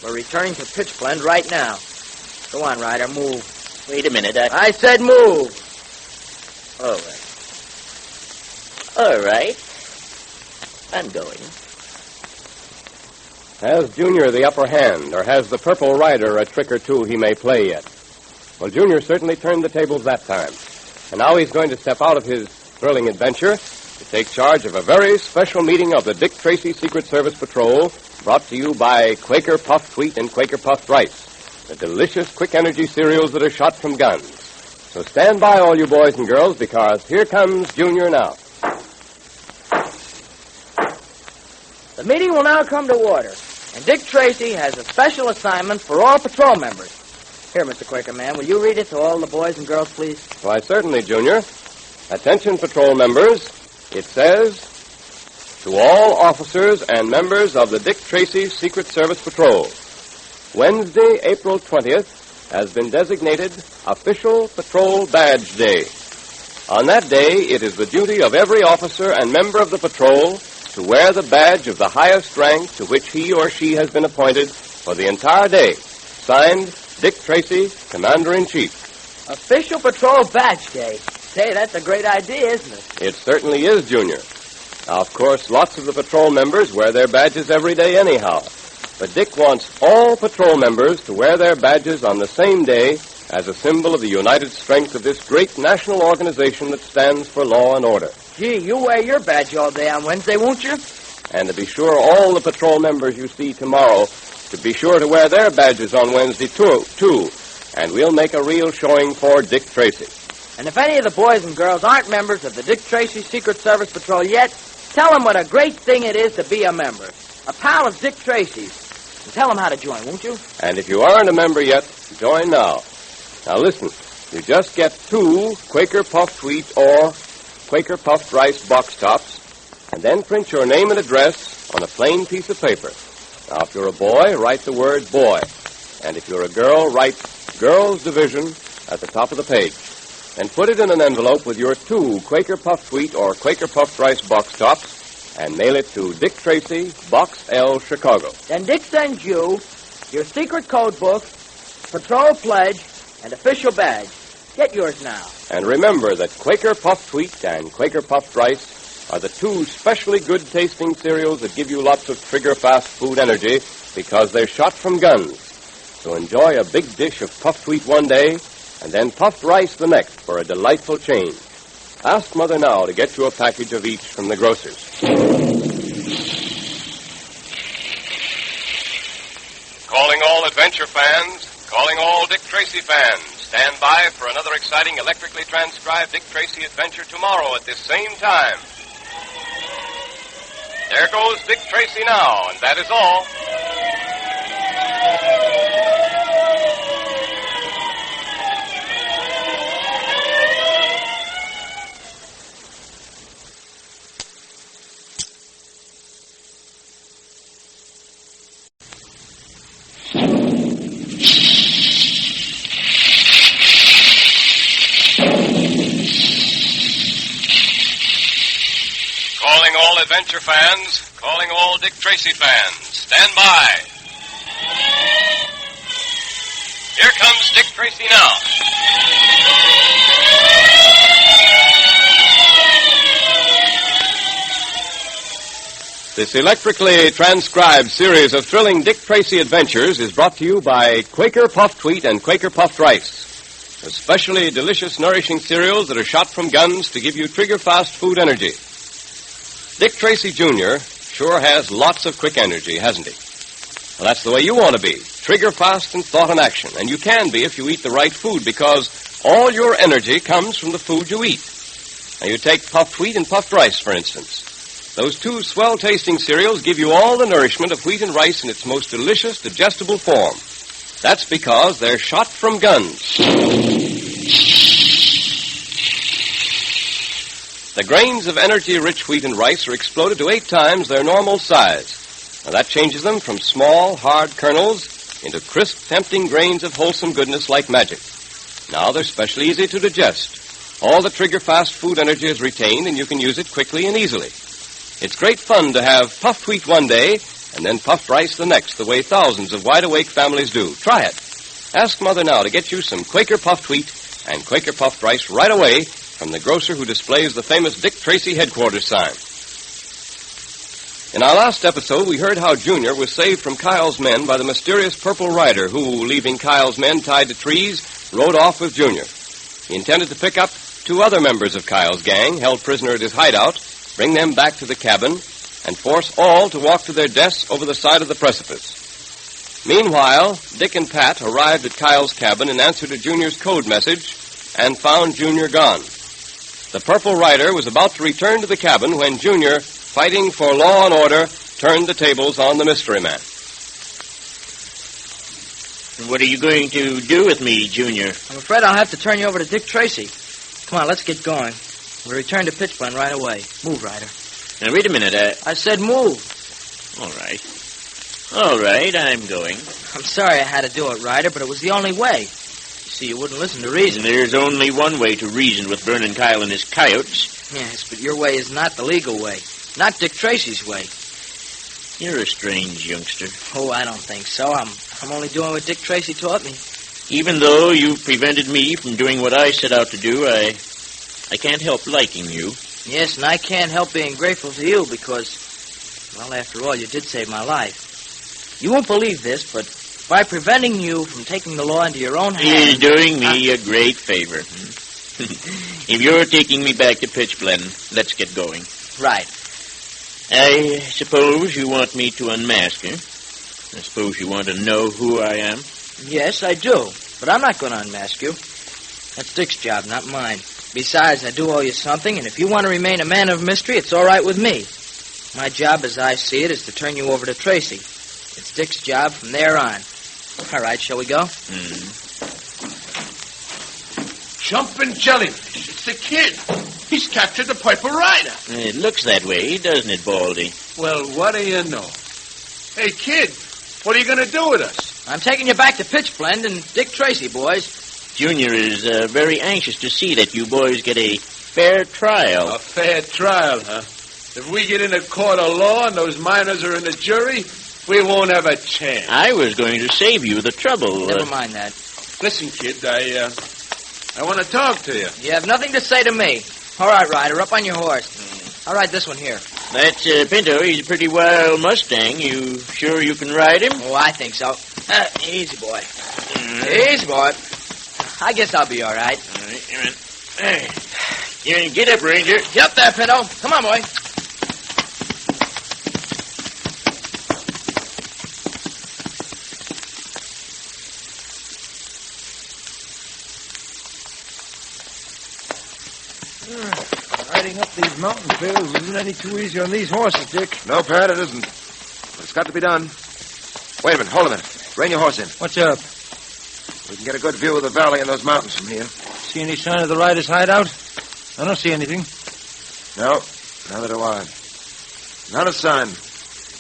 Speaker 9: We're returning to Pitchblend right now. Go on, Ryder, move.
Speaker 20: Wait a minute,
Speaker 9: I said move!
Speaker 20: All right. I'm going.
Speaker 16: Has Junior the upper hand, or has the Purple Rider a trick or two he may play yet? Well, Junior certainly turned the tables that time. And now he's going to step out of his thrilling adventure to take charge of a very special meeting of the Dick Tracy Secret Service Patrol, brought to you by Quaker Puffed Wheat and Quaker Puffed Rice, the delicious quick-energy cereals that are shot from guns. So stand by, all you boys and girls, because here comes Junior now.
Speaker 9: The meeting will now come to order, and Dick Tracy has a special assignment for all patrol members. Here, Mr. Quaker Man, will you read it to all the boys and girls, please?
Speaker 16: Why, certainly, Junior. Attention, patrol members. It says, to all officers and members of the Dick Tracy Secret Service Patrol, Wednesday, April 20th, has been designated Official Patrol Badge Day. On that day, it is the duty of every officer and member of the patrol to wear the badge of the highest rank to which he or she has been appointed for the entire day. Signed, Dick Tracy, Commander-in-Chief.
Speaker 9: Official Patrol Badge Day. Say, that's a great idea, isn't it?
Speaker 16: It certainly is, Junior. Now, of course, lots of the patrol members wear their badges every day anyhow. But Dick wants all patrol members to wear their badges on the same day as a symbol of the united strength of this great national organization that stands for law and order.
Speaker 9: Gee, you wear your badge all day on Wednesday, won't you?
Speaker 16: And to be sure, all the patrol members you see tomorrow to be sure to wear their badges on Wednesday, too. And we'll make a real showing for Dick Tracy.
Speaker 9: And if any of the boys and girls aren't members of the Dick Tracy Secret Service Patrol yet, tell them what a great thing it is to be a member. A pal of Dick Tracy's. And tell them how to join, won't you?
Speaker 16: And if you aren't a member yet, join now. Now listen, you just get 2 Quaker Puffed Wheat or Quaker Puffed Rice box tops, and then print your name and address on a plain piece of paper. Now, if you're a boy, write the word boy. And if you're a girl, write Girls Division at the top of the page. And put it in an envelope with your 2 Quaker Puffed Wheat or Quaker Puffed Rice box tops and mail it to Dick Tracy, Box L, Chicago.
Speaker 9: Then Dick sends you your secret code book, patrol pledge, and official badge. Get yours now.
Speaker 16: And remember that Quaker Puffed Wheat and Quaker Puffed Rice are the 2 specially good-tasting cereals that give you lots of trigger-fast food energy because they're shot from guns. So enjoy a big dish of puffed wheat one day and then puffed rice the next for a delightful change. Ask Mother now to get you a package of each from the grocer's. Calling all adventure fans, calling all Dick Tracy fans. Stand by for another exciting electrically transcribed Dick Tracy adventure tomorrow at this same time. There goes Dick Tracy now, and that is all. Calling all adventure fans, calling all Dick Tracy fans. Stand by. Here comes Dick Tracy now. This electrically transcribed series of thrilling Dick Tracy adventures is brought to you by Quaker Puffed Wheat and Quaker Puffed Rice. Especially delicious, nourishing cereals that are shot from guns to give you trigger-fast food energy. Dick Tracy, Jr. sure has lots of quick energy, hasn't he? Well, that's the way you want to be. Trigger-fast in thought and action. And you can be if you eat the right food, because all your energy comes from the food you eat. Now, you take puffed wheat and puffed rice, for instance. Those two swell-tasting cereals give you all the nourishment of wheat and rice in its most delicious, digestible form. That's because they're shot from guns. The grains of energy-rich wheat and rice are exploded to 8 times their normal size. Now, that changes them from small, hard kernels into crisp, tempting grains of wholesome goodness like magic. Now they're specially easy to digest. All the trigger-fast food energy is retained, and you can use it quickly and easily. It's great fun to have puffed wheat one day and then puffed rice the next, the way thousands of wide-awake families do. Try it. Ask Mother now to get you some Quaker puffed wheat and Quaker puffed rice right away from the grocer who displays the famous Dick Tracy headquarters sign. In our last episode, we heard how Junior was saved from Kyle's men by the mysterious Purple Rider who, leaving Kyle's men tied to trees, rode off with Junior. He intended to pick up 2 other members of Kyle's gang, held prisoner at his hideout, bring them back to the cabin, and force all to walk to their deaths over the side of the precipice. Meanwhile, Dick and Pat arrived at Kyle's cabin in answer to Junior's code message and found Junior gone. The Purple Rider was about to return to the cabin when Junior, fighting for law and order, turned the tables on the mystery man.
Speaker 20: What are you going to do with me, Junior?
Speaker 9: I'm afraid I'll have to turn you over to Dick Tracy. Come on, let's get going. We'll return to Pitchblend right away. Move, Ryder.
Speaker 20: Now, wait a minute.
Speaker 9: I said move.
Speaker 20: All right. All right, I'm going.
Speaker 9: I'm sorry I had to do it, Ryder, but it was the only way. You see, you wouldn't listen to reason.
Speaker 20: There's only one way to reason with Vernon Kyle and his coyotes.
Speaker 9: Yes, but your way is not the legal way. Not Dick Tracy's way.
Speaker 20: You're a strange youngster.
Speaker 9: Oh, I don't think so. I'm only doing what Dick Tracy taught me.
Speaker 20: Even though you prevented me from doing what I set out to do, I can't help liking you.
Speaker 9: Yes, and I can't help being grateful to you because, well, after all, you did save my life. You won't believe this, but by preventing you from taking the law into your own hands...
Speaker 20: You're doing me a great favor. If you're taking me back to Pitchblend, let's get going.
Speaker 9: Right.
Speaker 20: I suppose you want me to unmask her. I suppose you want to know who I am.
Speaker 9: Yes, I do. But I'm not going to unmask you. That's Dick's job, not mine. Besides, I do owe you something, and if you want to remain a man of mystery, it's all right with me. My job, as I see it, is to turn you over to Tracy. It's Dick's job from there on. All right, shall we go?
Speaker 11: Jumping jellyfish. It's the kid. He's captured the Purple Rider.
Speaker 20: It looks that way, doesn't it, Baldy?
Speaker 11: Well, what do you know? Hey, kid, what are you going to do with us?
Speaker 9: I'm taking you back to Pitchblend and Dick Tracy, boys.
Speaker 20: Junior is very anxious to see that you boys get a fair trial.
Speaker 11: A fair trial, huh? If we get in a court of law and those miners are in the jury, we won't have a chance.
Speaker 20: I was going to save you the trouble.
Speaker 9: Never mind that.
Speaker 11: Listen, kid, I want to talk to you.
Speaker 9: You have nothing to say to me. All right, Ryder, up on your horse. I'll ride this one here.
Speaker 20: That's Pinto. He's a pretty wild Mustang. You sure you can ride him?
Speaker 9: Oh, I think so. Easy, boy. Easy, boy. I guess I'll be all right.
Speaker 20: All right. Hey. Get up, Ranger.
Speaker 9: Get up there, Pinto. Come on, boy.
Speaker 8: Riding up these mountain trails isn't any too easy on these horses, Dick.
Speaker 1: No, Pat, it isn't. But it's got to be done. Wait a minute. Hold a minute. Rein your horse in.
Speaker 8: What's up?
Speaker 1: We can get a good view of the valley and those mountains from here.
Speaker 8: See any sign of the rider's hideout? I don't see anything.
Speaker 1: No, neither do I. Not a sign.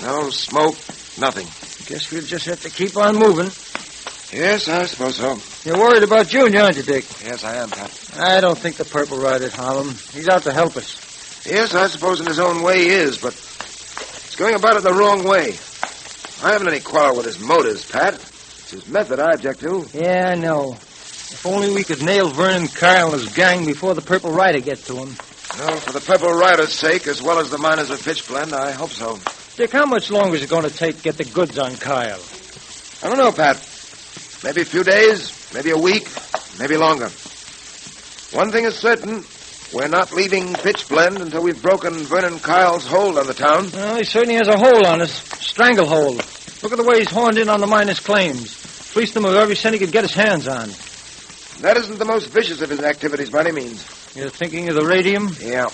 Speaker 1: No smoke, nothing.
Speaker 8: Guess we'll just have to keep on moving.
Speaker 1: Yes, I suppose so.
Speaker 8: You're worried about Junior, aren't you, Dick?
Speaker 1: Yes, I am, Pat.
Speaker 8: I don't think the Purple Rider'd harm him. He's out to help us.
Speaker 1: Yes, I suppose in his own way he is, but he's going about it the wrong way. I haven't any quarrel with his motives, Pat. It's his method I object to.
Speaker 8: Yeah, I know. If only we could nail Vernon Kyle and his gang before the Purple Rider gets to him.
Speaker 1: No, for the Purple Rider's sake, as well as the miners of Pitchblend, I hope so.
Speaker 8: Dick, how much longer is it going to take to get the goods on Kyle?
Speaker 1: I don't know, Pat. Maybe a few days, maybe a week, maybe longer. One thing is certain. We're not leaving Pitchblend until we've broken Vernon Kyle's hold on the town.
Speaker 8: Well, he certainly has a hold on us. Stranglehold. Look at the way he's horned in on the miners' claims. Fleeced them of every cent he could get his hands on.
Speaker 1: That isn't the most vicious of his activities by any means.
Speaker 8: You're thinking of the radium?
Speaker 1: Yeah.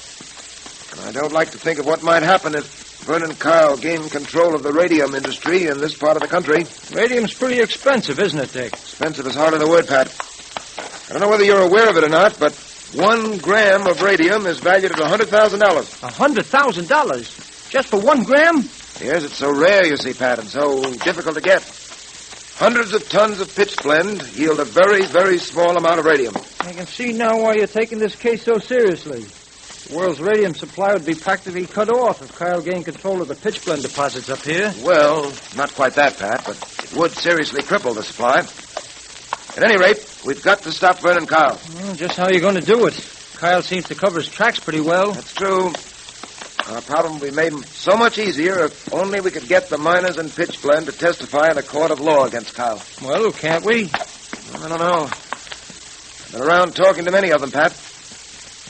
Speaker 1: And I don't like to think of what might happen if Vernon Kyle gained control of the radium industry in this part of the country.
Speaker 8: Radium's pretty expensive, isn't it, Dick?
Speaker 1: Expensive is hardly the word, Pat. I don't know whether you're aware of it or not, but 1 gram of radium is valued at $100,000.
Speaker 8: $100,000? Just for 1 gram?
Speaker 1: Yes, it's so rare, you see, Pat, and so difficult to get. Hundreds of tons of pitchblend yield a very, very small amount of radium.
Speaker 8: I can see now why you're taking this case so seriously. The world's radium supply would be practically cut off if Kyle gained control of the pitchblend deposits up here.
Speaker 1: Well, not quite that, Pat, but it would seriously cripple the supply. At any rate, we've got to stop Vernon Kyle.
Speaker 8: Well, just how are you going to do it? Kyle seems to cover his tracks pretty well.
Speaker 1: That's true. Our problem would be made so much easier if only we could get the miners and Pitchblend to testify in a court of law against Kyle.
Speaker 8: Well, can't we?
Speaker 1: I don't know. I've been around talking to many of them, Pat.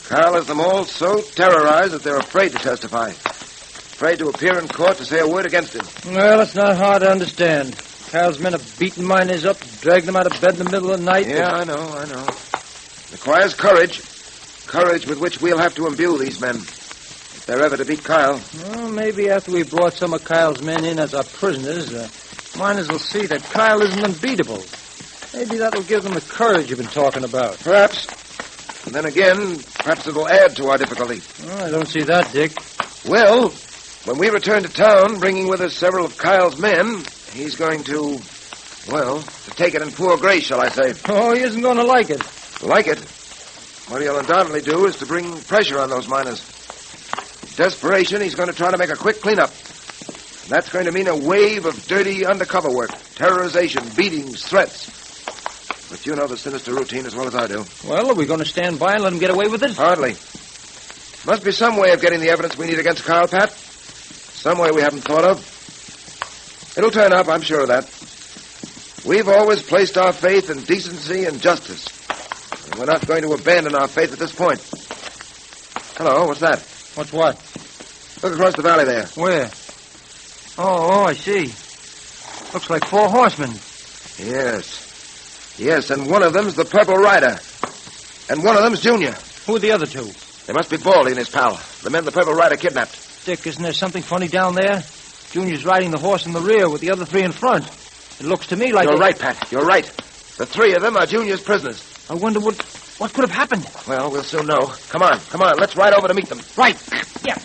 Speaker 1: Kyle has them all so terrorized that they're afraid to testify. Afraid to appear in court to say a word against him.
Speaker 8: Well, it's not hard to understand. Kyle's men have beaten miners up, dragged them out of bed in the middle of the night.
Speaker 1: Yeah, I know. It requires courage. Courage with which we'll have to imbue these men. If they're ever to beat Kyle.
Speaker 8: Well, maybe after we brought some of Kyle's men in as our prisoners, miners will see that Kyle isn't unbeatable. Maybe that'll give them the courage you've been talking about.
Speaker 1: Perhaps. And then again, perhaps it'll add to our difficulty.
Speaker 8: Oh, I don't see that, Dick.
Speaker 1: Well, when we return to town, bringing with us several of Kyle's men, he's going to take it in poor grace, shall I say.
Speaker 8: Oh, he isn't going to like it.
Speaker 1: Like it? What he'll undoubtedly do is to bring pressure on those miners. In desperation, he's going to try to make a quick cleanup. And that's going to mean a wave of dirty undercover work, terrorization, beatings, threats. But you know the sinister routine as well as I do.
Speaker 8: Well, are we going to stand by and let him get away with it?
Speaker 1: Hardly. Must be some way of getting the evidence we need against Kyle, Pat. Some way we haven't thought of. It'll turn up, I'm sure of that. We've always placed our faith in decency and justice. And we're not going to abandon our faith at this point. Hello, what's that?
Speaker 8: What's what?
Speaker 1: Look across the valley there.
Speaker 8: Where? Oh, I see. Looks like 4 horsemen.
Speaker 1: Yes, and one of them's the Purple Rider. And one of them's Junior.
Speaker 8: Who are the other 2?
Speaker 1: They must be Baldy and his pal. The men the Purple Rider kidnapped.
Speaker 8: Dick, isn't there something funny down there? Junior's riding the horse in the rear with the other 3 in front. It looks to me like...
Speaker 1: You're right, Pat. You're right. The 3 of them are Junior's prisoners.
Speaker 8: I wonder what could have happened.
Speaker 1: Well, we'll soon know. Come on. Let's ride over to meet them.
Speaker 8: Right. Yeah.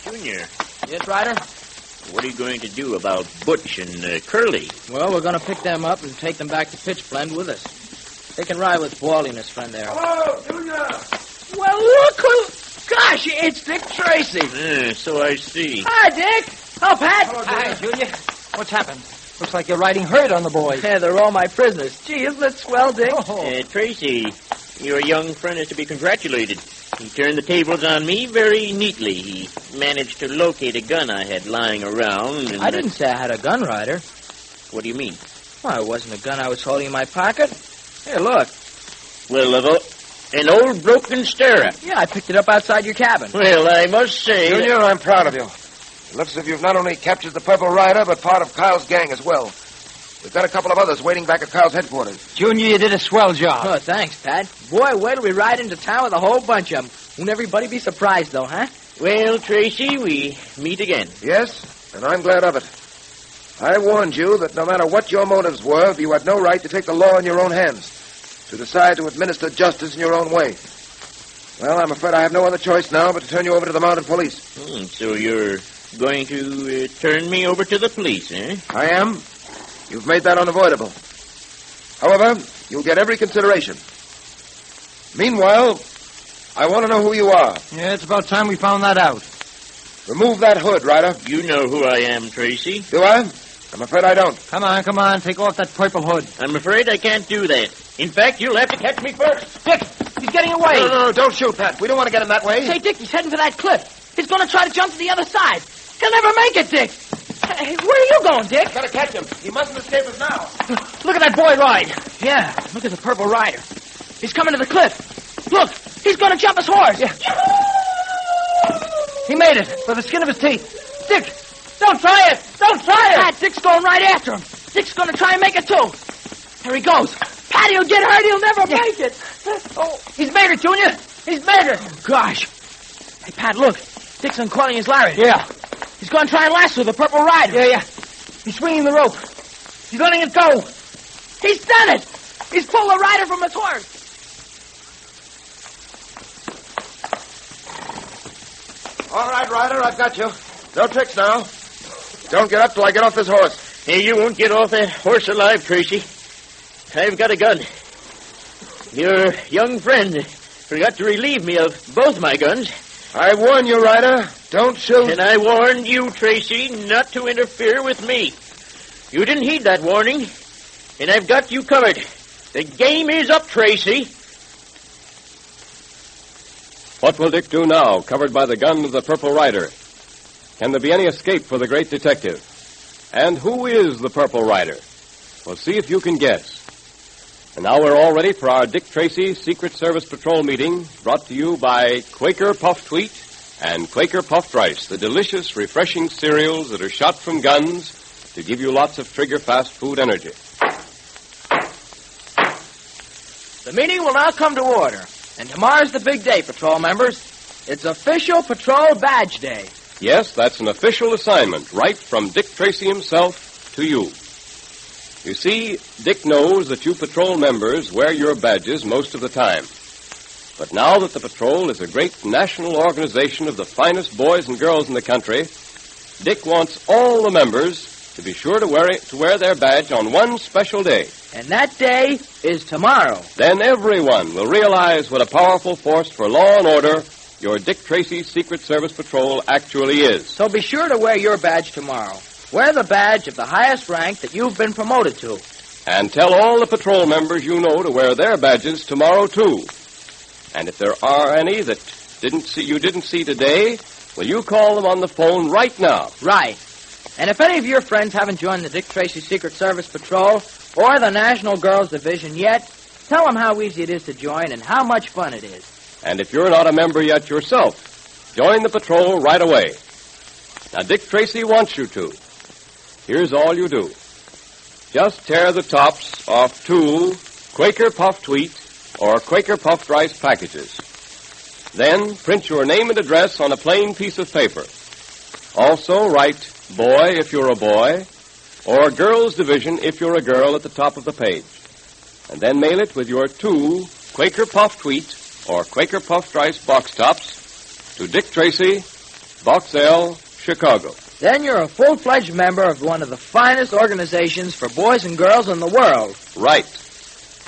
Speaker 20: Junior.
Speaker 9: Yes, Ryder?
Speaker 20: What are you going to do about Butch and Curly?
Speaker 9: Well, we're going to pick them up and take them back to Pitchblend with us. They can ride with Baldy and his friend there.
Speaker 10: Hello, Junior!
Speaker 9: Well, look who... Gosh, it's Dick Tracy.
Speaker 20: So I see.
Speaker 9: Hi, Dick. Oh, Pat.
Speaker 8: Hello, Hi, Junior. What's happened? Looks like you're riding herd on the boys.
Speaker 9: Yeah, they're all my prisoners. Gee, isn't it swell, Dick?
Speaker 20: Tracy, your young friend is to be congratulated. He turned the tables on me very neatly. He managed to locate a gun I had lying around. And
Speaker 9: I didn't say I had a gun, Ryder.
Speaker 20: What do you mean?
Speaker 9: Well, it wasn't a gun I was holding in my pocket. Here, look.
Speaker 20: Well, an old broken stirrup.
Speaker 9: Yeah, I picked it up outside your cabin.
Speaker 20: Well, I must say...
Speaker 1: Junior, I'm proud of you. It looks as if you've not only captured the Purple Rider, but part of Kyle's gang as well. We've got a couple of others waiting back at Kyle's headquarters.
Speaker 8: Junior, you did a swell job.
Speaker 9: Oh, thanks, Pat. Boy, wait till we ride into town with a whole bunch of them. Won't everybody be surprised, though, huh?
Speaker 20: Well, Tracy, we meet again.
Speaker 1: Yes, and I'm glad of it. I warned you that no matter what your motives were, you had no right to take the law in your own hands, to decide to administer justice in your own way. Well, I'm afraid I have no other choice now but to turn you over to the mounted police.
Speaker 20: So you're going to turn me over to the police, eh?
Speaker 1: I am. You've made that unavoidable. However, you'll get every consideration. Meanwhile, I want to know who you are.
Speaker 8: Yeah, it's about time we found that out.
Speaker 1: Remove that hood, Ryder.
Speaker 20: You know who I am, Tracy.
Speaker 1: Do I? I'm afraid I don't.
Speaker 8: Come on. Take off that purple hood.
Speaker 20: I'm afraid I can't do that. In fact, you'll have to catch me first.
Speaker 9: Dick, he's getting away.
Speaker 1: No, don't shoot, Pat. We don't want to get him that way.
Speaker 9: Say, Dick, he's heading for that cliff. He's going to try to jump to the other side. He'll never make it, Dick. Hey, where are you going, Dick?
Speaker 1: Gotta catch him. He mustn't escape us now.
Speaker 9: Look at that boy ride. Yeah, look at the purple rider. He's coming to the cliff. Look, he's going to jump his horse. Yeah. He made it by the skin of his teeth. Dick, don't try it. Don't try it. Pat, Dick's going right after him. Dick's going to try and make it, too. There he goes. Pat, he'll get hurt. He'll never make it. Oh, he's made it, Junior. He's made it. Oh, gosh. Hey, Pat, look. Dick's uncoiling his lariat. Yeah. He's going to try and lasso the purple rider. Yeah. He's swinging the rope. He's letting it go. He's done it. He's pulled the rider from his horse.
Speaker 1: All right, Ryder, I've got you. No tricks now. Don't get up till I get off this horse.
Speaker 20: Hey, you won't get off that horse alive, Tracy. I've got a gun. Your young friend forgot to relieve me of both my guns.
Speaker 1: I warn you, Ryder. Don't shoot.
Speaker 20: And I warned you, Tracy, not to interfere with me. You didn't heed that warning, and I've got you covered. The game is up, Tracy.
Speaker 16: What will Dick do now, covered by the gun of the Purple Rider? Can there be any escape for the great detective? And who is the Purple Rider? Well, see if you can guess. And now we're all ready for our Dick Tracy Secret Service Patrol meeting, brought to you by Quaker Puffed Wheat and Quaker Puffed Rice, the delicious, refreshing cereals that are shot from guns to give you lots of trigger-fast food energy.
Speaker 9: The meeting will now come to order. And tomorrow's the big day, patrol members. It's official Patrol Badge Day.
Speaker 16: Yes, that's an official assignment, right from Dick Tracy himself to you. You see, Dick knows that you patrol members wear your badges most of the time. But now that the patrol is a great national organization of the finest boys and girls in the country, Dick wants all the members to be sure to wear their badge on one special day.
Speaker 9: And that day is tomorrow.
Speaker 16: Then everyone will realize what a powerful force for law and order your Dick Tracy Secret Service Patrol actually is.
Speaker 9: So be sure to wear your badge tomorrow. Wear the badge of the highest rank that you've been promoted to.
Speaker 16: And tell all the patrol members you know to wear their badges tomorrow, too. And if there are any that you didn't see today, will you call them on the phone right now?
Speaker 9: Right. And if any of your friends haven't joined the Dick Tracy Secret Service Patrol or the National Girls Division yet, tell them how easy it is to join and how much fun it is.
Speaker 16: And if you're not a member yet yourself, join the patrol right away. Now, Dick Tracy wants you to. Here's all you do. Just tear the tops off 2 Quaker Puffed Wheat or Quaker Puffed Rice packages. Then print your name and address on a plain piece of paper. Also write boy if you're a boy, or girls division if you're a girl at the top of the page. And then mail it with your 2 Quaker Puffed Wheat or Quaker Puffed Rice box tops to Dick Tracy, Box L, Chicago.
Speaker 9: Then you're a full-fledged member of one of the finest organizations for boys and girls in the world.
Speaker 16: Right.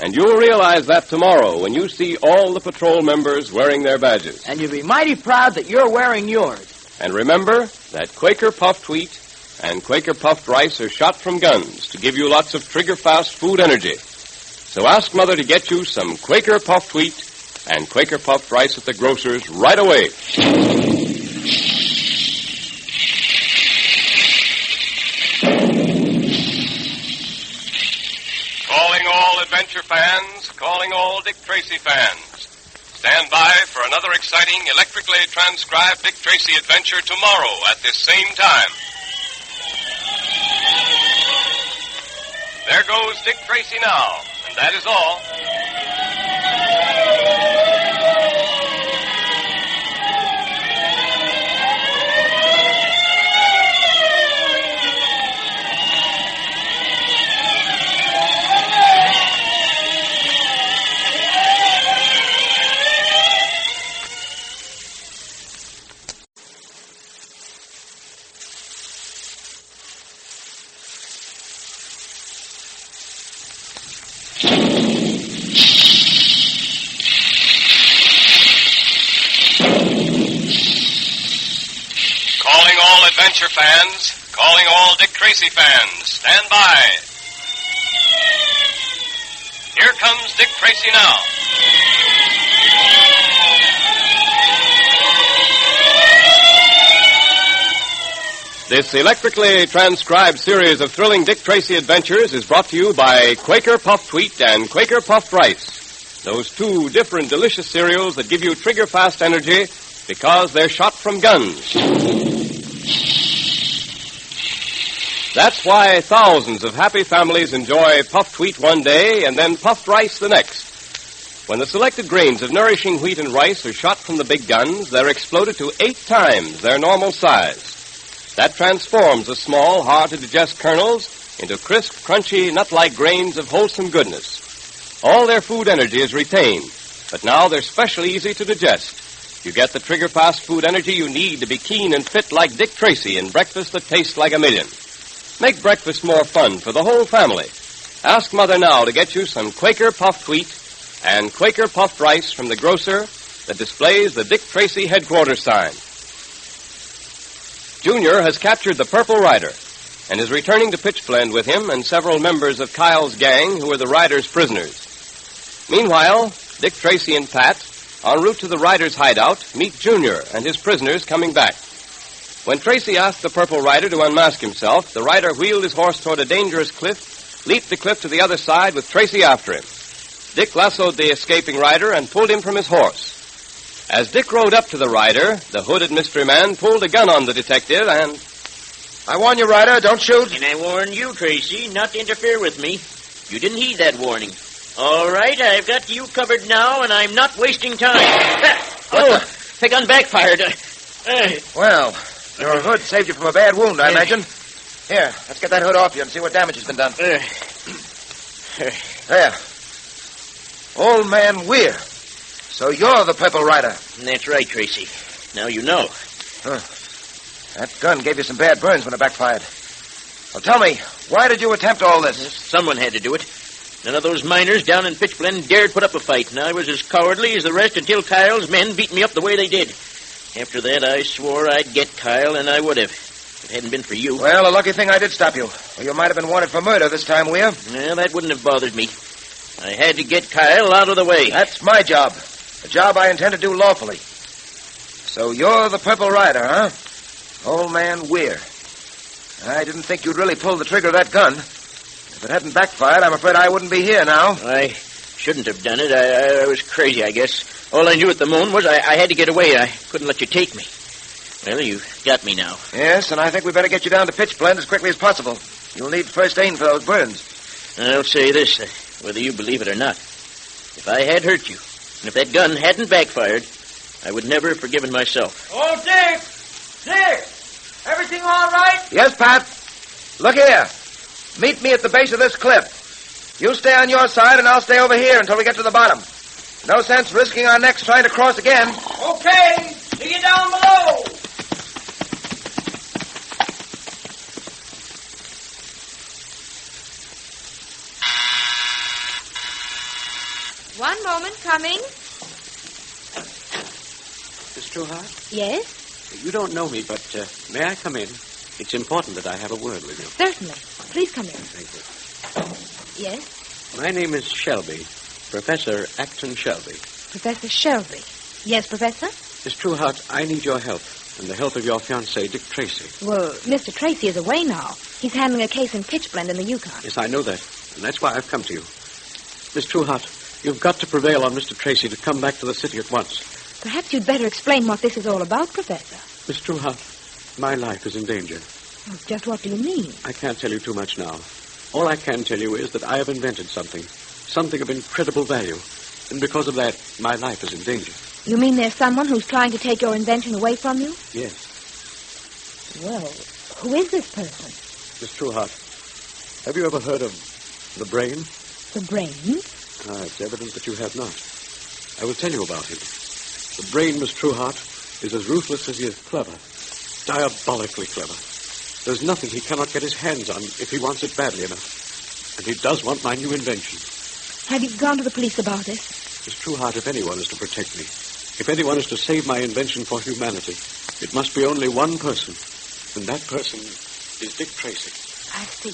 Speaker 16: And you'll realize that tomorrow when you see all the patrol members wearing their badges.
Speaker 9: And you'll be mighty proud that you're wearing yours.
Speaker 16: And remember that Quaker Puffed Wheat and Quaker Puffed Rice are shot from guns to give you lots of trigger-fast food energy. So ask Mother to get you some Quaker Puffed Wheat and Quaker Puffed Rice at the grocer's right away.
Speaker 5: Calling all adventure fans, calling all Dick Tracy fans. Stand by for another exciting, electrically transcribed Dick Tracy adventure tomorrow at this same time. There goes Dick Tracy now, and that is all. Adventure fans, calling all Dick Tracy fans, stand by. Here comes Dick Tracy now.
Speaker 16: This electrically transcribed series of thrilling Dick Tracy adventures is brought to you by Quaker Puffed Wheat and Quaker Puffed Rice. Those two different delicious cereals that give you trigger-fast energy because they're shot from guns. That's why thousands of happy families enjoy puffed wheat one day and then puffed rice the next. When the selected grains of nourishing wheat and rice are shot from the big guns, they're exploded to 8 times their normal size. That transforms the small, hard-to-digest kernels into crisp, crunchy, nut-like grains of wholesome goodness. All their food energy is retained, but now they're specially easy to digest. You get the trigger-fast food energy you need to be keen and fit like Dick Tracy in breakfast that tastes like a million. Make breakfast more fun for the whole family. Ask Mother now to get you some Quaker Puffed Wheat and Quaker Puffed Rice from the grocer that displays the Dick Tracy headquarters sign. Junior has captured the Purple Rider and is returning to Pitchblend with him and several members of Kyle's gang who are the Rider's prisoners. Meanwhile, Dick Tracy and Pat, en route to the Rider's hideout, meet Junior and his prisoners coming back. When Tracy asked the Purple Rider to unmask himself, the Rider wheeled his horse toward a dangerous cliff, leaped the cliff to the other side with Tracy after him. Dick lassoed the escaping Rider and pulled him from his horse. As Dick rode up to the Rider, the hooded mystery man pulled a gun on the detective and...
Speaker 1: I warn you, Rider, don't shoot.
Speaker 20: And I warn you, Tracy, not to interfere with me. You didn't heed that warning. All right, I've got you covered now, and I'm not wasting time. The gun backfired.
Speaker 1: Well, your hood saved you from a bad wound, I imagine. Here, let's get that hood off you and see what damage has been done. There. Old Man Weir. So you're the Purple Rider.
Speaker 20: That's right, Tracy. Now you know.
Speaker 1: Huh. That gun gave you some bad burns when it backfired. Well, tell me, why did you attempt all this?
Speaker 20: Someone had to do it. None of those miners down in Pitchblend dared put up a fight, and I was as cowardly as the rest until Kyle's men beat me up the way they did. After that, I swore I'd get Kyle, and I would have. If it hadn't been for you.
Speaker 1: Well, a lucky thing I did stop you. Or you might have been wanted for murder this time, Weir.
Speaker 20: Well, that wouldn't have bothered me. I had to get Kyle out of the way.
Speaker 1: That's my job. A job I intend to do lawfully. So you're the Purple Rider, huh? Old Man Weir. I didn't think you'd really pull the trigger of that gun. If it hadn't backfired, I'm afraid I wouldn't be here now.
Speaker 20: I shouldn't have done it. I was crazy, I guess. All I knew at the moment was I had to get away. I couldn't let you take me. Well, you got me now.
Speaker 1: Yes, and I think we better get you down to Pitchblend as quickly as possible. You'll need first aid for those burns.
Speaker 20: I'll say this, whether you believe it or not. If I had hurt you, and if that gun hadn't backfired, I would never have forgiven myself.
Speaker 2: Oh, Dick! Dick! Everything all right?
Speaker 1: Yes, Pat. Look here. Meet me at the base of this cliff. You stay on your side, and I'll stay over here until we get to the bottom. No sense risking our necks trying to cross again.
Speaker 2: Okay. See you down below.
Speaker 15: One moment, coming.
Speaker 21: Miss Trueheart?
Speaker 15: Yes?
Speaker 21: You don't know me, but may I come in? It's important that I have a word with you.
Speaker 15: Certainly. Please come in.
Speaker 21: Thank you.
Speaker 15: Yes?
Speaker 21: My name is Shelby, Professor Acton Shelby.
Speaker 15: Professor Shelby. Yes, Professor?
Speaker 21: Miss Trueheart, I need your help and the help of your fiancé, Dick Tracy.
Speaker 15: Well, Mr. Tracy is away now. He's handling a case in Pitchblend in the Yukon.
Speaker 21: Yes, I know that, and that's why I've come to you. Miss Trueheart, you've got to prevail on Mr. Tracy to come back to the city at once.
Speaker 15: Perhaps you'd better explain what this is all about, Professor.
Speaker 21: Miss Trueheart, my life is in danger.
Speaker 15: Well, just what do you mean?
Speaker 21: I can't tell you too much now. All I can tell you is that I have invented something of incredible value. And because of that, my life is in danger.
Speaker 15: You mean there's someone who's trying to take your invention away from you?
Speaker 21: Yes.
Speaker 15: Well, who is this person?
Speaker 21: Miss Trueheart, have you ever heard of the brain?
Speaker 15: The brain?
Speaker 21: It's evident that you have not. I will tell you about him. The brain, Miss Trueheart, is as ruthless as he is clever. Diabolically clever. There's nothing he cannot get his hands on if he wants it badly enough. And he does want my new invention.
Speaker 15: Have you gone to the police about this?
Speaker 21: Miss Trueheart, if anyone is to protect me, if anyone is to save my invention for humanity, it must be only one person. And that person is Dick Tracy.
Speaker 15: I see.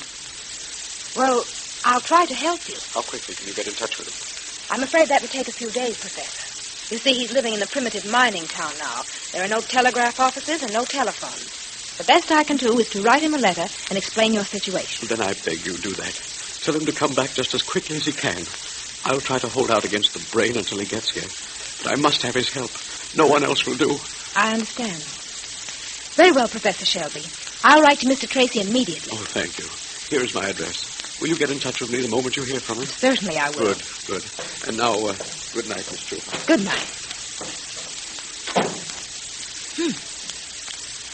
Speaker 15: Well, I'll try to help you.
Speaker 21: How quickly can you get in touch with him?
Speaker 15: I'm afraid that would take a few days, Professor. You see, he's living in a primitive mining town now. There are no telegraph offices and no telephones. The best I can do is to write him a letter and explain your situation.
Speaker 21: Then I beg you do that. Tell him to come back just as quickly as he can. I'll try to hold out against the brain until he gets here. But I must have his help. No one else will do.
Speaker 15: I understand. Very well, Professor Shelby. I'll write to Mr. Tracy immediately.
Speaker 21: Oh, thank you. Here's my address. Will you get in touch with me the moment you hear from him?
Speaker 15: Certainly I will.
Speaker 21: Good. And now, good night, Miss True.
Speaker 15: Good night.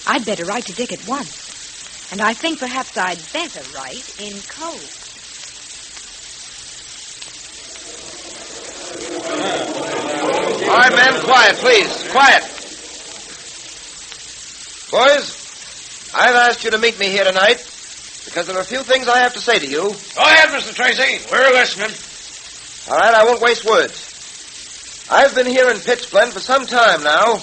Speaker 15: I'd better write to Dick at once. And I think perhaps I'd better write in code.
Speaker 1: All right, men, quiet, please. Quiet. Boys, I've asked you to meet me here tonight because there are a few things I have to say to you.
Speaker 3: Go ahead, Mr. Tracy. We're listening.
Speaker 1: All right, I won't waste words. I've been here in Pitchblend for some time now,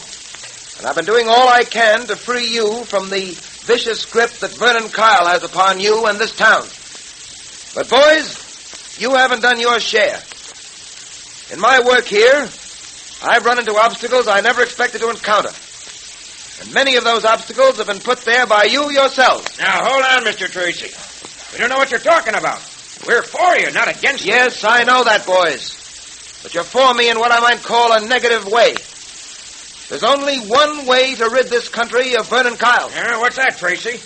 Speaker 1: and I've been doing all I can to free you from the vicious grip that Vernon Kyle has upon you and this town. But, boys, you haven't done your share. In my work here, I've run into obstacles I never expected to encounter. And many of those obstacles have been put there by you yourselves.
Speaker 3: Now, hold on, Mr. Tracy. We don't know what you're talking about. We're for you, not against you.
Speaker 1: Yes, I know that, boys. But you're for me in what I might call a negative way. There's only one way to rid this country of Vernon Kyle.
Speaker 3: Yeah, what's that, Tracy?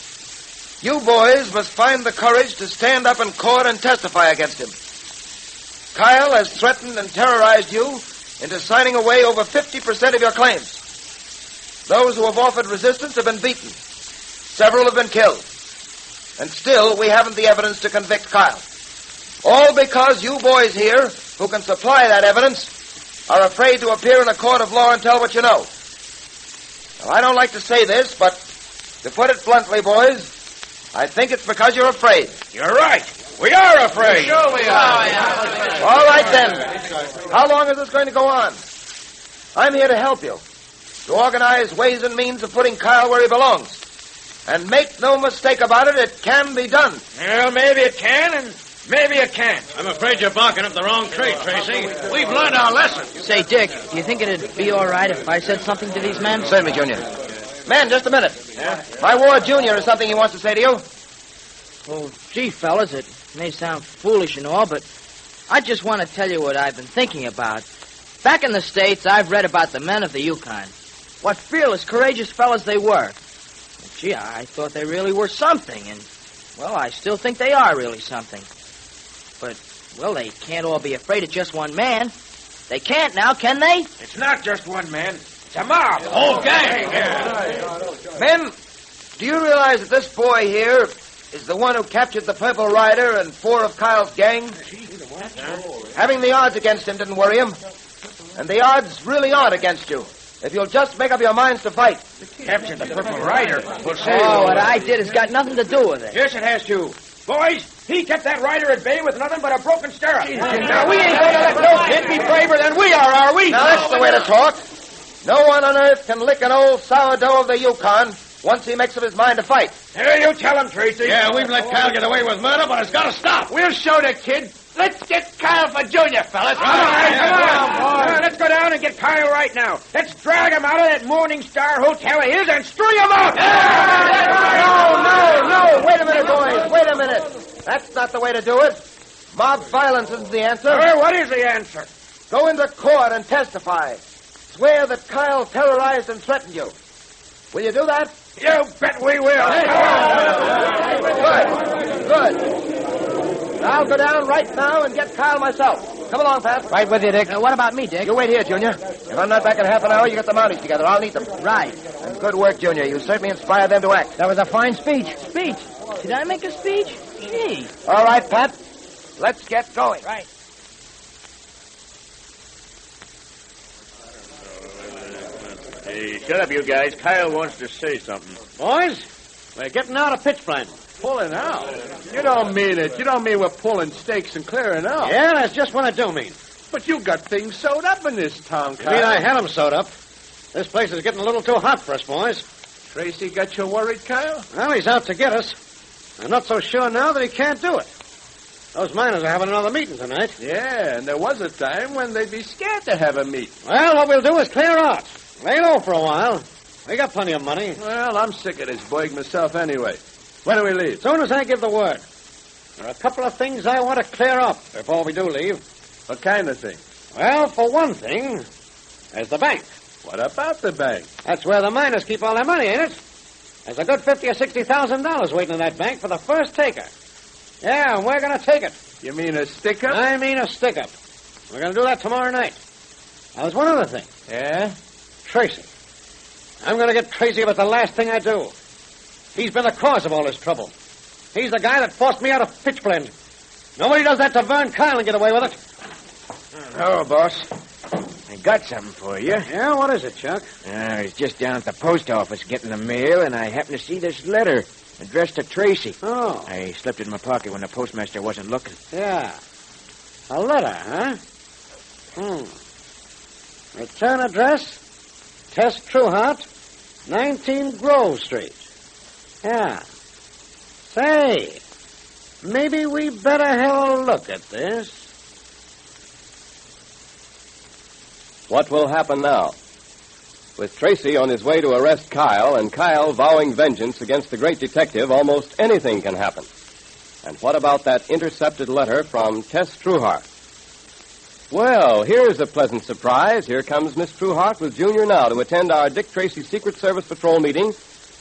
Speaker 1: You boys must find the courage to stand up in court and testify against him. Kyle has threatened and terrorized you into signing away over 50% of your claims. Those who have offered resistance have been beaten. Several have been killed. And still, we haven't the evidence to convict Kyle. All because you boys here, who can supply that evidence, are afraid to appear in a court of law and tell what you know. Now, I don't like to say this, but to put it bluntly, boys, I think it's because you're afraid.
Speaker 3: You're right. We are afraid.
Speaker 1: Sure we are. All right, then. How long is this going to go on? I'm here to help you, to organize ways and means of putting Kyle where he belongs. And make no mistake about it, it can be done.
Speaker 3: Well, maybe it can, and maybe it can't. I'm afraid you're barking up the wrong tree, Tracy. We've learned our lesson.
Speaker 9: Say, Dick, do you think it'd be all right if I said something to these men?
Speaker 1: Certainly, Junior. Man, just a minute. Yeah? My Ward Junior has something he wants to say to you.
Speaker 9: Well, gee, fellas, it may sound foolish and all, but I just want to tell you what I've been thinking about. Back in the States, I've read about the men of the Yukon. What fearless, courageous fellas they were. Well, gee, I thought they really were something, and, well, I still think they are really something. But, well, they can't all be afraid of just one man. They can't now, can they?
Speaker 3: It's not just one man. It's a mob. The whole gang. Yeah.
Speaker 1: Men, do you realize that this boy here is the one who captured the Purple Rider and 4 of Kyle's gang? Having the odds against him didn't worry him. And the odds really aren't against you, if you'll just make up your minds to fight.
Speaker 3: Captured the Purple Rider?
Speaker 9: We'll see. Oh, what I did has got nothing to do with it.
Speaker 3: Yes, it has to. Boys, he kept that rider at bay with nothing but a broken stirrup.
Speaker 1: Now, we ain't going to let no kid be braver than we are we? Now, that's the way to talk. No one on earth can lick an old sourdough of the Yukon once he makes up his mind to fight.
Speaker 3: Here, you tell him, Tracy. Yeah, we've let Kyle get away with murder, but it's got to stop. We'll show the kid. Let's get Kyle for Junior, fellas. Come on. Let's go down and get Kyle right now. Let's drag him out of that Morning Star Hotel of his and string him up.
Speaker 1: No. Wait a minute, boys. Wait a minute. That's not the way to do it. Mob violence isn't the answer.
Speaker 3: What is the answer?
Speaker 1: Go into court and testify. Swear that Kyle terrorized and threatened you. Will you do that?
Speaker 3: You bet we will.
Speaker 1: Good. I'll go down right now and get Kyle myself. Come along, Pat.
Speaker 9: Right with you, Dick. What about me, Dick?
Speaker 1: You wait here, Junior. If I'm not back in half an hour, you get the Mounties together. I'll need them.
Speaker 9: Right.
Speaker 1: And good work, Junior. You certainly inspired them to act.
Speaker 9: That was a fine speech. Speech? Did I make a speech? Gee.
Speaker 1: All right, Pat. Let's get going.
Speaker 9: Right.
Speaker 20: Hey, shut up, you guys. Kyle wants to say something.
Speaker 3: Boys, we're getting out of Pitchblend.
Speaker 10: Pulling out? You don't mean it. You don't mean we're pulling stakes and clearing out.
Speaker 3: Yeah, that's just what I do mean.
Speaker 10: But you got things sewed up in this town, Kyle.
Speaker 3: You mean I had them sewed up? This place is getting a little too hot for us, boys.
Speaker 10: Tracy got you worried, Kyle?
Speaker 3: Well, he's out to get us. I'm not so sure now that he can't do it. Those miners are having another meeting tonight.
Speaker 10: Yeah, and there was a time when they'd be scared to have a meeting.
Speaker 3: Well, what we'll do is clear out. Lay low for a while. We got plenty of money.
Speaker 10: Well, I'm sick of this boig myself anyway. When do we leave?
Speaker 3: As soon as I give the word. There are a couple of things I want to clear up before we do leave.
Speaker 10: What kind of thing?
Speaker 3: Well, for one thing, there's the bank.
Speaker 10: What about the bank?
Speaker 3: That's where the miners keep all their money, ain't it? There's a good $50,000 or $60,000 waiting in that bank for the first taker. Yeah, and we're going to take it.
Speaker 10: You mean a stick-up?
Speaker 3: I mean a stick-up. We're going to do that tomorrow night. Now, there's one other thing.
Speaker 10: Yeah?
Speaker 3: Tracy. I'm going to get Tracy about the last thing I do. He's been the cause of all this trouble. He's the guy that forced me out of Pitchblend. Nobody does that to Vern Kyle and get away with it.
Speaker 2: Hello, boss. I got something for you.
Speaker 3: Yeah, what is it, Chuck?
Speaker 2: I was just down at the post office getting the mail, and I happened to see this letter addressed to Tracy.
Speaker 3: Oh.
Speaker 2: I slipped it in my pocket when the postmaster wasn't looking.
Speaker 3: Yeah. A letter, huh? Return address, Tess Trueheart, 19 Grove Street. Yeah. Say, maybe we better have a look at this.
Speaker 16: What will happen now? With Tracy on his way to arrest Kyle and Kyle vowing vengeance against the great detective, almost anything can happen. And what about that intercepted letter from Tess Trueheart? Well, here's a pleasant surprise. Here comes Miss Trueheart with Junior now to attend our Dick Tracy Secret Service Patrol meeting,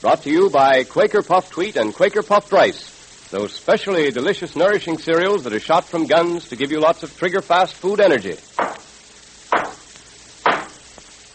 Speaker 16: brought to you by Quaker Puffed Wheat and Quaker Puffed Rice, those specially delicious, nourishing cereals that are shot from guns to give you lots of trigger-fast food energy.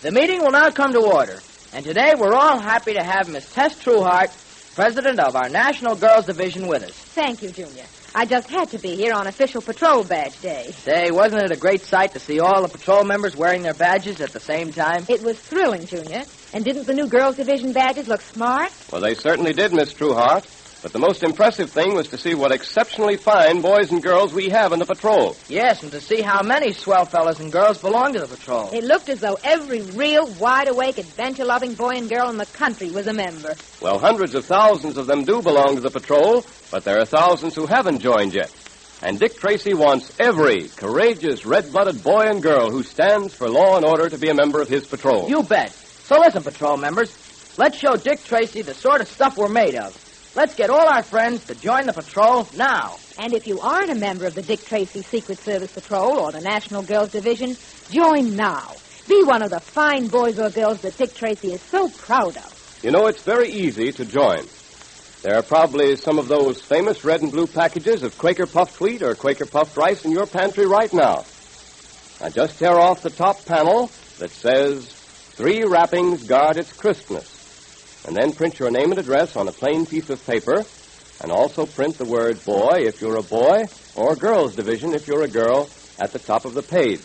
Speaker 9: The meeting will now come to order, and today we're all happy to have Miss Tess Trueheart, president of our National Girls Division, with us.
Speaker 15: Thank you, Junior. I just had to be here on official patrol badge day.
Speaker 9: Say, wasn't it a great sight to see all the patrol members wearing their badges at the same time?
Speaker 15: It was thrilling, Junior. And didn't the new Girls Division badges look smart?
Speaker 16: Well, they certainly did, Miss Trueheart. But the most impressive thing was to see what exceptionally fine boys and girls we have in the patrol.
Speaker 9: Yes, and to see how many swell fellas and girls belong to the patrol.
Speaker 15: It looked as though every real, wide-awake, adventure-loving boy and girl in the country was a member.
Speaker 16: Well, hundreds of thousands of them do belong to the patrol, but there are thousands who haven't joined yet. And Dick Tracy wants every courageous, red-blooded boy and girl who stands for law and order to be a member of his patrol.
Speaker 9: You bet. So listen, patrol members. Let's show Dick Tracy the sort of stuff we're made of. Let's get all our friends to join the patrol now.
Speaker 15: And if you aren't a member of the Dick Tracy Secret Service Patrol or the National Girls Division, join now. Be one of the fine boys or girls that Dick Tracy is so proud of.
Speaker 16: You know, it's very easy to join. There are probably some of those famous red and blue packages of Quaker Puffed Wheat or Quaker Puffed Rice in your pantry right now. Now, just tear off the top panel that says, 3 wrappings guard its crispness. And then print your name and address on a plain piece of paper, and also print the word boy if you're a boy, or girls division if you're a girl, at the top of the page.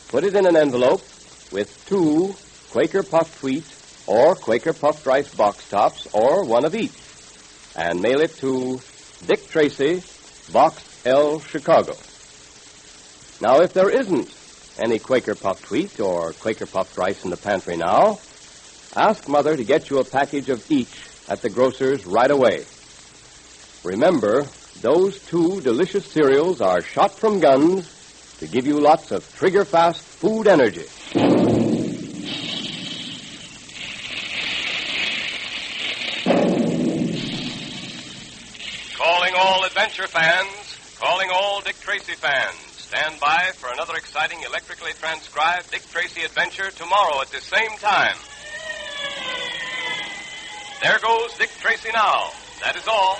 Speaker 16: Put it in an envelope with 2 Quaker Puffed Wheat or Quaker Puffed Rice box tops, or one of each, and mail it to Dick Tracy, Box L, Chicago. Now, if there isn't any Quaker Puffed Wheat or Quaker Puffed Rice in the pantry now, ask Mother to get you a package of each at the grocer's right away. Remember, those 2 delicious cereals are shot from guns to give you lots of trigger-fast food energy.
Speaker 5: Calling all adventure fans, calling all Dick Tracy fans. Stand by for another exciting electrically transcribed Dick Tracy adventure tomorrow at the same time. There goes Dick Tracy now. That is all.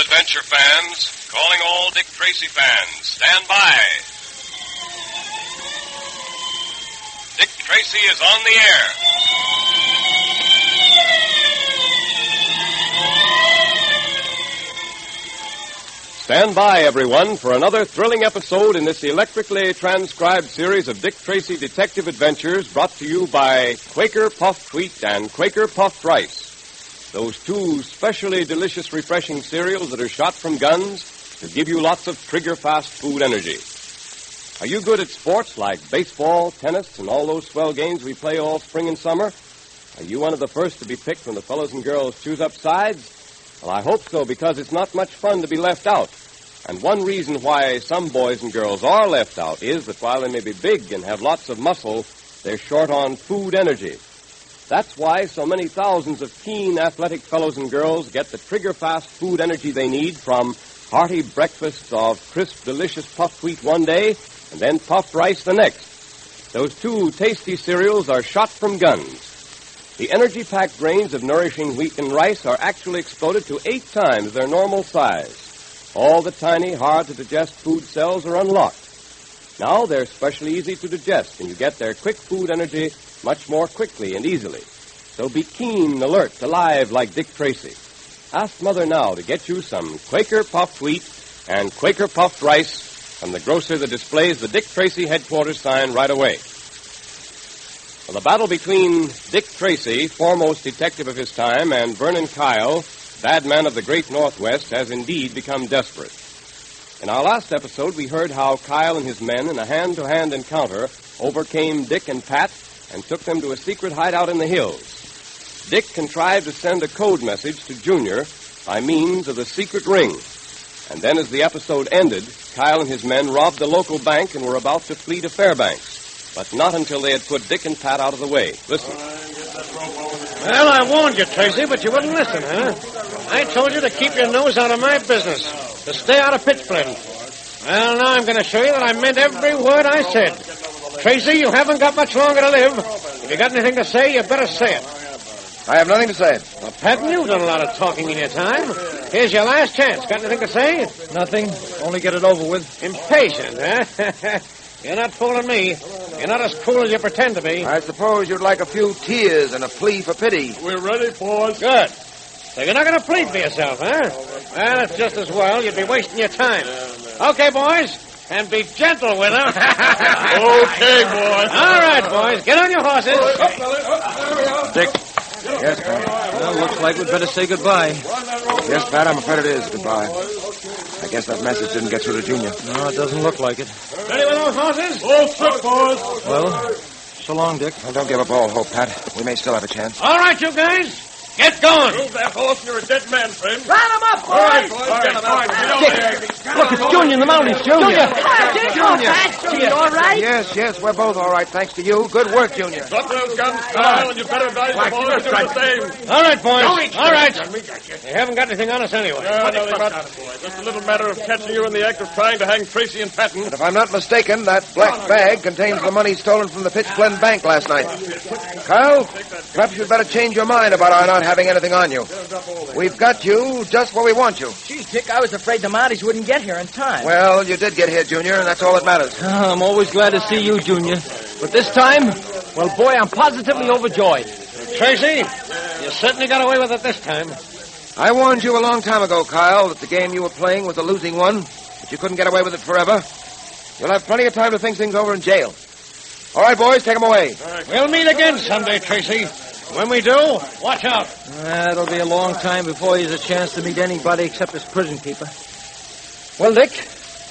Speaker 5: Adventure fans, calling all Dick Tracy fans, stand by. Dick Tracy is on the air.
Speaker 16: Stand by, everyone, for another thrilling episode in this electrically transcribed series of Dick Tracy detective adventures brought to you by Quaker Puffed Wheat and Quaker Puffed Rice. those two specially delicious, refreshing cereals that are shot from guns to give you lots of trigger-fast food energy. Are you good at sports like baseball, tennis, and all those swell games we play all spring and summer? Are you one of the first to be picked when the fellows and girls choose up sides? Well, I hope so, because it's not much fun to be left out. And one reason why some boys and girls are left out is that while they may be big and have lots of muscle, they're short on food energy. That's why so many thousands of keen, athletic fellows and girls get the trigger-fast food energy they need from hearty breakfasts of crisp, delicious puffed wheat one day and then puffed rice the next. Those two tasty cereals are shot from guns. The energy-packed grains of nourishing wheat and rice are actually exploded to 8 times their normal size. All the tiny, hard-to-digest food cells are unlocked. Now they're especially easy to digest, and you get their quick food energy much more quickly and easily. So be keen, alert, alive like Dick Tracy. Ask Mother now to get you some Quaker puffed wheat and Quaker puffed rice from the grocer that displays the Dick Tracy headquarters sign right away. Well, the battle between Dick Tracy, foremost detective of his time, and Vernon Kyle, bad man of the great Northwest, has indeed become desperate. In our last episode, we heard how Kyle and his men, in a hand-to-hand encounter, overcame Dick and Pat and took them to a secret hideout in the hills. Dick contrived to send a code message to Junior by means of the secret ring. And then as the episode ended, Kyle and his men robbed the local bank and were about to flee to Fairbanks. But not until they had put Dick and Pat out of the way. Listen.
Speaker 3: Well, I warned you, Tracy, but you wouldn't listen, huh? I told you to keep your nose out of my business, to stay out of Pitchblend. Well, now I'm going to show you that I meant every word I said. Tracy, you haven't got much longer to live. If you got anything to say, you better say it.
Speaker 1: I have nothing to say.
Speaker 3: Well, Patton, you've done a lot of talking in your time. Here's your last chance. Got anything to say?
Speaker 8: Nothing. Only get it over with.
Speaker 3: Impatient, huh? You're not fooling me. You're not as cool as you pretend to be.
Speaker 1: I suppose you'd like a few tears and a plea for pity.
Speaker 11: We're ready, boys.
Speaker 3: Good. So you're not going to plead for yourself, huh? Well, it's just as well. You'd be wasting your time. Okay, boys. And be gentle with them.
Speaker 11: Okay, boys.
Speaker 3: All right, boys. Get on your horses.
Speaker 8: Dick.
Speaker 1: Yes, Pat.
Speaker 8: Well, looks like we'd better say goodbye.
Speaker 1: Yes, Pat, I'm afraid it is. Goodbye. I guess that message didn't get through to Junior.
Speaker 8: No, it doesn't look like it.
Speaker 3: Ready with those horses?
Speaker 11: All set, boys.
Speaker 8: Well, so long, Dick.
Speaker 1: Well, don't give up all hope, Pat. We may still have a chance.
Speaker 3: All right, you guys. Get going.
Speaker 11: Move that horse and you're a dead man, friend.
Speaker 9: Round him up, boys!
Speaker 11: All right, boys. Get him out. Get over there.
Speaker 8: Look, it's Junior and the Mounties. Junior!
Speaker 9: You all right?
Speaker 1: Yes, we're both all right, thanks to you. Good work, Junior.
Speaker 11: Drop those guns, Kyle, and you better advise the boys to do the same.
Speaker 3: All right, boys. All right. You haven't got anything on us anyway.
Speaker 11: Nothing but just a little matter of catching you in the act of trying to hang Tracy and Patton.
Speaker 1: But if I'm not mistaken, that black bag contains the money stolen from the Pitchblend Bank last night. Kyle, perhaps you'd better change your mind about our not having anything on you. We've got you just where we want you.
Speaker 9: Gee, Dick, I was afraid the Mounties wouldn't get here in time.
Speaker 1: Well, you did get here, Junior, and that's all that matters.
Speaker 8: I'm always glad to see you, Junior. But this time, well, boy, I'm positively overjoyed.
Speaker 3: Tracy, you certainly got away with it this time.
Speaker 1: I warned you a long time ago, Kyle, that the game you were playing was a losing one, but you couldn't get away with it forever. You'll have plenty of time to think things over in jail. All right, boys, take them away.
Speaker 3: We'll meet again someday, Tracy. When we do, watch out.
Speaker 8: It'll be a long time before he has a chance to meet anybody except his prison keeper. Well, Dick,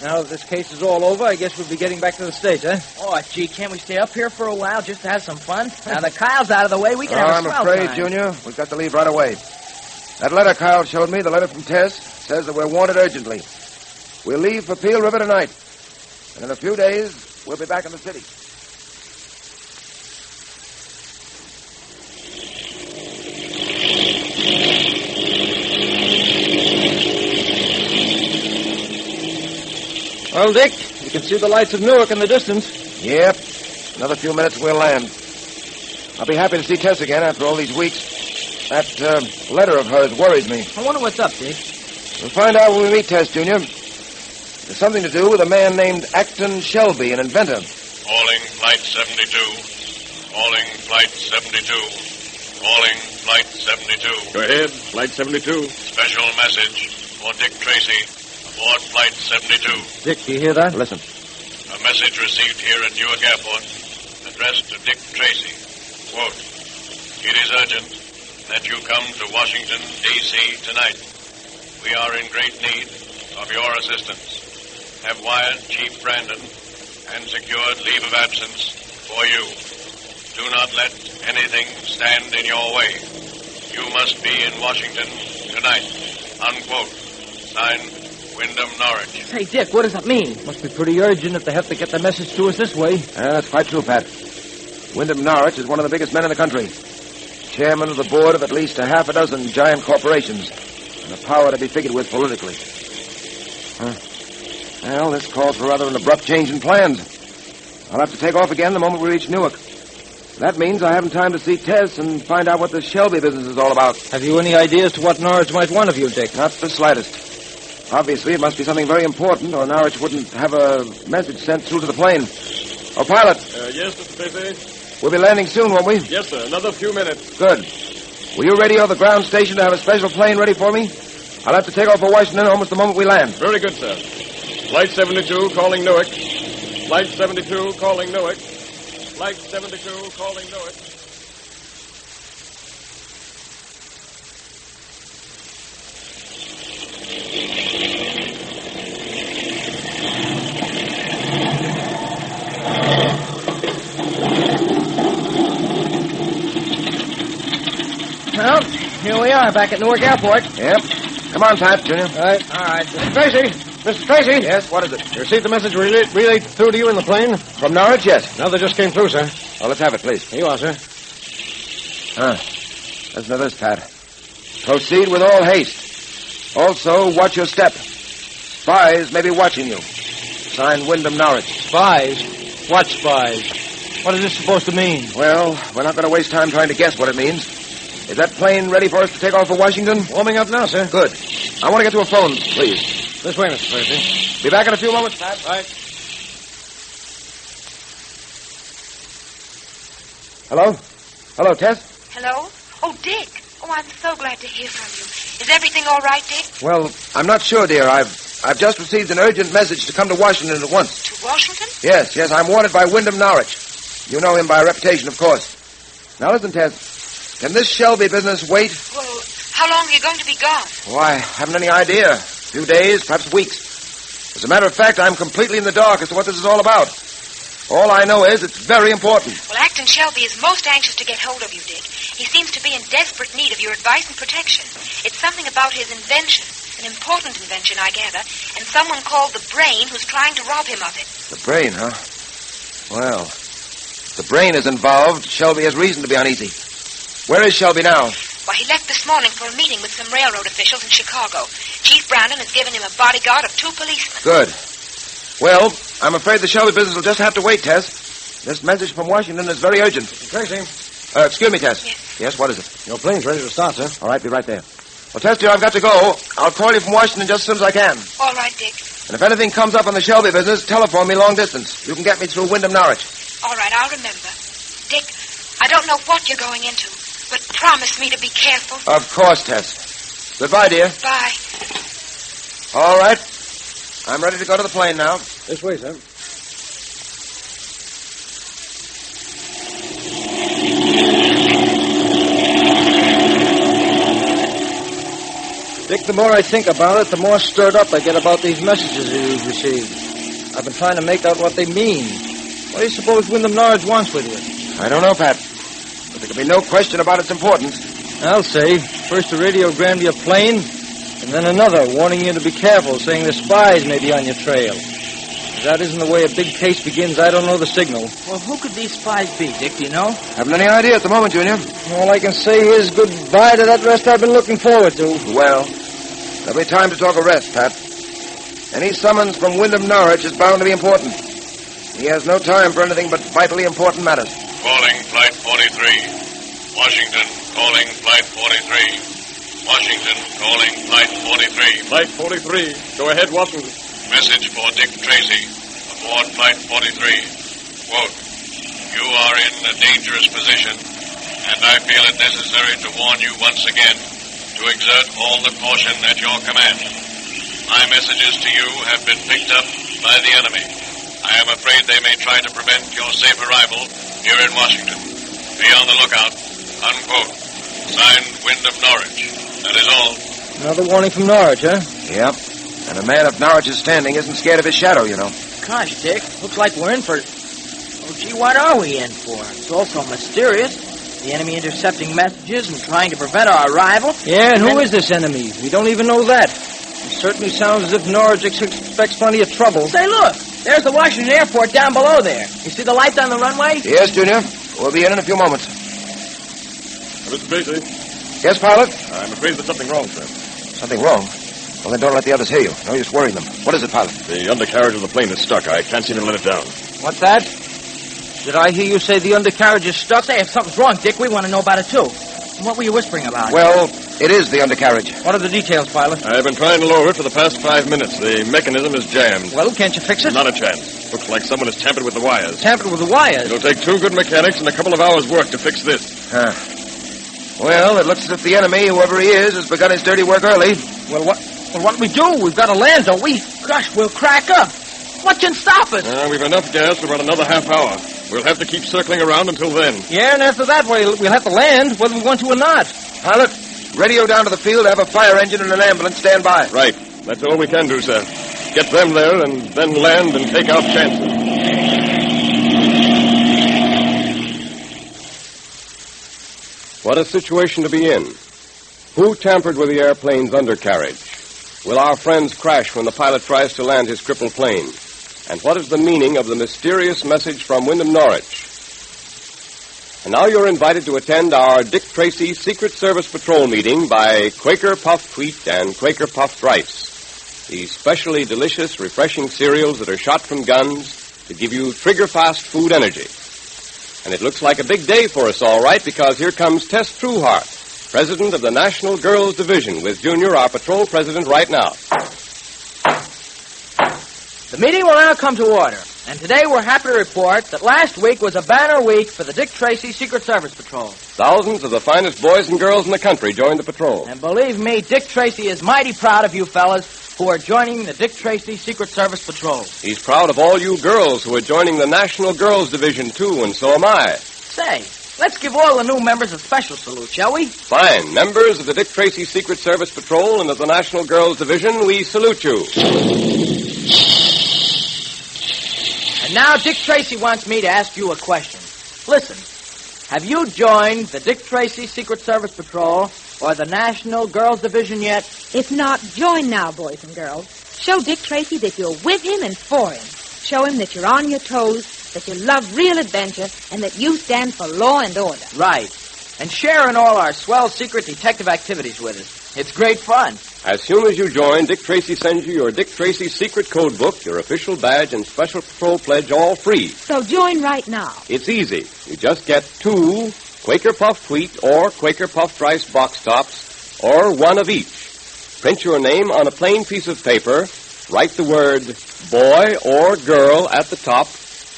Speaker 8: now that this case is all over, I guess we'll be getting back to the States, huh?
Speaker 9: Oh, gee, can't we stay up here for a while just to have some fun? Now that Kyle's out of the way, we can have a
Speaker 1: I'm
Speaker 9: swell
Speaker 1: afraid,
Speaker 9: time.
Speaker 1: Junior, we've got to leave right away. That letter Kyle showed me, the letter from Tess, says that we're wanted urgently. We'll leave for Peel River tonight. And in a few days, we'll be back in the city.
Speaker 8: Well, Dick, you can see the lights of Newark in the distance.
Speaker 1: Yep. Another few minutes, we'll land. I'll be happy to see Tess again after all these weeks. That letter of hers worries me.
Speaker 9: I wonder what's up, Dick.
Speaker 1: We'll find out when we meet Tess, Junior. There's something to do with a man named Acton Shelby, an inventor.
Speaker 13: Calling Flight 72. Calling Flight 72. Calling Flight 72.
Speaker 11: Go ahead, Flight 72.
Speaker 13: Special message for Dick Tracy aboard Flight 72.
Speaker 8: Dick, do you hear that?
Speaker 1: Listen.
Speaker 13: A message received here at Newark Airport addressed to Dick Tracy. Quote, it is urgent. that you come to Washington, D.C. tonight. We are in great need of your assistance. Have wired Chief Brandon and secured leave of absence for you. Do not let anything stand in your way. You must be in Washington tonight. Unquote. Signed, Wyndham Norwich.
Speaker 9: Hey, Dick, what does that mean?
Speaker 8: Must be pretty urgent if they have to get the message to us this way.
Speaker 1: That's quite true, Pat. Wyndham Norwich is one of the biggest men in the country. Chairman of the board of at least a half a dozen giant corporations. And a power to be figured with politically. Well, this calls for rather an abrupt change in plans. I'll have to take off again the moment we reach Newark. That means I haven't time to see Tess and find out what this Shelby business is all about.
Speaker 8: Have you any idea as to what Norwich might want of you, Dick?
Speaker 1: Not the slightest. Obviously, it must be something very important, or Norwich wouldn't have a message sent through to the plane. Oh, pilot.
Speaker 10: Yes, Mr. Tracy?
Speaker 1: We'll be landing soon, won't we?
Speaker 10: Yes, sir. Another few minutes.
Speaker 1: Good. Will you radio the ground station to have a special plane ready for me? I'll have to take off for Washington almost the moment we land.
Speaker 10: Very good, sir. Flight 72 calling Newark. Flight 72 calling Newark. Flight 72 calling Newark.
Speaker 9: Well, here we are, back at Newark Airport.
Speaker 1: Yep. Come on, Pat, Junior.
Speaker 3: All right. Mr. Tracy! Mr. Tracy!
Speaker 1: Yes, what is it?
Speaker 3: You received the message relayed through to you in the plane?
Speaker 1: From Norwich, yes.
Speaker 3: Now, they just came through, sir.
Speaker 1: Well, let's have it, please.
Speaker 3: Here you are, sir.
Speaker 1: Listen to this, Pat. Proceed with all haste. Also, watch your step. Spies may be watching you. Signed, Wyndham Norwich.
Speaker 8: Spies? What spies? What is this supposed to mean?
Speaker 1: Well, we're not going to waste time trying to guess what it means. Is that plane ready for us to take off for Washington?
Speaker 3: Warming up now, sir.
Speaker 1: Good. I want to get to a phone, please.
Speaker 3: This way, Mr. Tracy.
Speaker 1: Be back in a few moments, Pat.
Speaker 3: Right.
Speaker 1: Hello? Hello, Tess?
Speaker 15: Hello? Oh, Dick. Oh, I'm so glad to hear from you. Is everything all right, Dick?
Speaker 1: Well, I'm not sure, dear. I've just received an urgent message to come to Washington at once.
Speaker 15: To Washington?
Speaker 1: Yes. I'm wanted by Wyndham Norwich. You know him by reputation, of course. Now, listen, Tess. Can this Shelby business wait?
Speaker 15: Well, how long are you going to be gone?
Speaker 1: Oh, I haven't any idea. A few days, perhaps weeks. As a matter of fact, I'm completely in the dark as to what this is all about. All I know is it's very important.
Speaker 15: Well, Acton Shelby is most anxious to get hold of you, Dick. He seems to be in desperate need of your advice and protection. It's something about his invention, an important invention, I gather, and someone called the Brain who's trying to rob him of it.
Speaker 1: The Brain, huh? Well, if the Brain is involved, Shelby has reason to be uneasy. Where is Shelby now?
Speaker 15: Why, he left this morning for a meeting with some railroad officials in Chicago. Chief Brandon has given him a bodyguard of 2 policemen.
Speaker 1: Good. Well, I'm afraid the Shelby business will just have to wait, Tess. This message from Washington is very urgent.
Speaker 3: Tracy.
Speaker 1: Excuse me, Tess.
Speaker 15: Yes,
Speaker 1: what is it?
Speaker 3: Your plane's ready to start, sir.
Speaker 1: All right, be right there. Well, Tess, dear, I've got to go. I'll call you from Washington just as soon as I can.
Speaker 15: All right, Dick.
Speaker 1: And if anything comes up on the Shelby business, telephone me long distance. You can get me through Wyndham Norwich.
Speaker 15: All right, I'll remember. Dick, I don't know what you're going into, but promise me to be careful.
Speaker 1: Of course, Tess. Goodbye, dear.
Speaker 15: Bye.
Speaker 1: All right. I'm ready to go to the plane now.
Speaker 3: This way, sir.
Speaker 8: Dick, the more I think about it, the more stirred up I get about these messages that you've received. I've been trying to make out what they mean. What do you suppose Wyndham Norwich wants with you?
Speaker 1: I don't know, Pat. But there can be no question about its importance.
Speaker 8: I'll say. First a radiogram to your plane, and then another warning you to be careful, saying the spies may be on your trail. If that isn't the way a big case begins, I don't know the signal.
Speaker 9: Well, who could these spies be, Dick, do you know?
Speaker 1: Haven't any idea at the moment, Junior.
Speaker 8: All I can say is goodbye to that rest I've been looking forward to.
Speaker 1: Well, there'll be time to talk a rest, Pat. Any summons from Wyndham Norwich is bound to be important. He has no time for anything but vitally important matters.
Speaker 13: Calling Flight 43. Washington, calling Flight 43. Washington, calling Flight 43.
Speaker 10: Flight 43. Go ahead, Watson.
Speaker 13: Message for Dick Tracy, aboard Flight 43. Quote, you are in a dangerous position, and I feel it necessary to warn you once again to exert all the caution at your command. My messages to you have been picked up by the enemy. I am afraid they may try to prevent your safe arrival here in Washington. Be on the lookout. Unquote. Signed, Wind of Norwich. That is all.
Speaker 8: Another warning from Norwich, huh?
Speaker 1: Yep. And a man of Norwich's standing isn't scared of his shadow, you know.
Speaker 9: Gosh, Dick, looks like we're in for... Oh, gee, what are we in for? It's all so mysterious. The enemy intercepting messages and trying to prevent our arrival.
Speaker 8: Yeah, and who is this enemy? We don't even know that. It certainly sounds as if Norwich expects plenty of trouble.
Speaker 9: Say, look, there's the Washington airport down below there. You see the lights on the runway?
Speaker 1: Yes, Junior. We'll be in a few moments.
Speaker 10: Mr. Tracy?
Speaker 1: Yes, pilot?
Speaker 10: I'm afraid there's something wrong, sir.
Speaker 1: Something wrong? Well, then don't let the others hear you. No use worrying them. What is it, pilot?
Speaker 10: The undercarriage of the plane is stuck. I can't seem to let it down.
Speaker 8: What's that? Did I hear you say the undercarriage is stuck?
Speaker 9: Say, if something's wrong, Dick, we want to know about it, too. What were you whispering about?
Speaker 1: Well, it is the undercarriage.
Speaker 8: What are the details, pilot?
Speaker 10: I've been trying to lower it for the past 5 minutes. The mechanism is jammed.
Speaker 8: Well, can't you fix it?
Speaker 10: Not a chance. Looks like someone has tampered with the wires.
Speaker 8: Tampered with the wires?
Speaker 10: It'll take 2 good mechanics and a couple of hours' work to fix this.
Speaker 1: Huh. Well, it looks as if the enemy, whoever he is, has begun his dirty work early.
Speaker 8: Well, what do we do? We've got to land, don't we?
Speaker 9: Gosh, we'll crack up. What can stop us?
Speaker 10: We've enough gas for about another half hour. We'll have to keep circling around until then.
Speaker 8: Yeah, and after that, we'll have to land, whether we want to or not.
Speaker 1: Pilot, radio down to the field to have a fire engine and an ambulance stand by.
Speaker 10: Right. That's all we can do, sir. Get them there and then land and take our chances.
Speaker 16: What a situation to be in. Who tampered with the airplane's undercarriage? Will our friends crash when the pilot tries to land his crippled plane? And what is the meaning of the mysterious message from Wyndham Norwich? And now you're invited to attend our Dick Tracy Secret Service Patrol meeting by Quaker Puffed Wheat and Quaker Puffed Rice. These specially delicious, refreshing cereals that are shot from guns to give you trigger-fast food energy. And it looks like a big day for us, all right, because here comes Tess Trueheart, President of the National Girls Division, with Junior, our patrol president, right now.
Speaker 9: The meeting will now come to order. And today we're happy to report that last week was a banner week for the Dick Tracy Secret Service Patrol.
Speaker 16: Thousands of the finest boys and girls in the country joined the patrol.
Speaker 9: And believe me, Dick Tracy is mighty proud of you fellas who are joining the Dick Tracy Secret Service Patrol.
Speaker 16: He's proud of all you girls who are joining the National Girls Division, too, and so am I.
Speaker 9: Say, let's give all the new members a special salute, shall we?
Speaker 16: Fine. Members of the Dick Tracy Secret Service Patrol and of the National Girls Division, we salute you.
Speaker 9: And now Dick Tracy wants me to ask you a question. Listen, have you joined the Dick Tracy Secret Service Patrol or the National Girls Division yet?
Speaker 15: If not, join now, boys and girls. Show Dick Tracy that you're with him and for him. Show him that you're on your toes, that you love real adventure, and that you stand for law and order.
Speaker 9: Right. And share in all our swell secret detective activities with us. It's great fun.
Speaker 16: As soon as you join, Dick Tracy sends you your Dick Tracy Secret Code Book, your official badge, and special patrol pledge, all free.
Speaker 15: So join right now.
Speaker 16: It's easy. You just get 2 Quaker Puffed Wheat or Quaker Puffed Rice box tops, or 1 of each. Print your name on a plain piece of paper, write the word boy or girl at the top,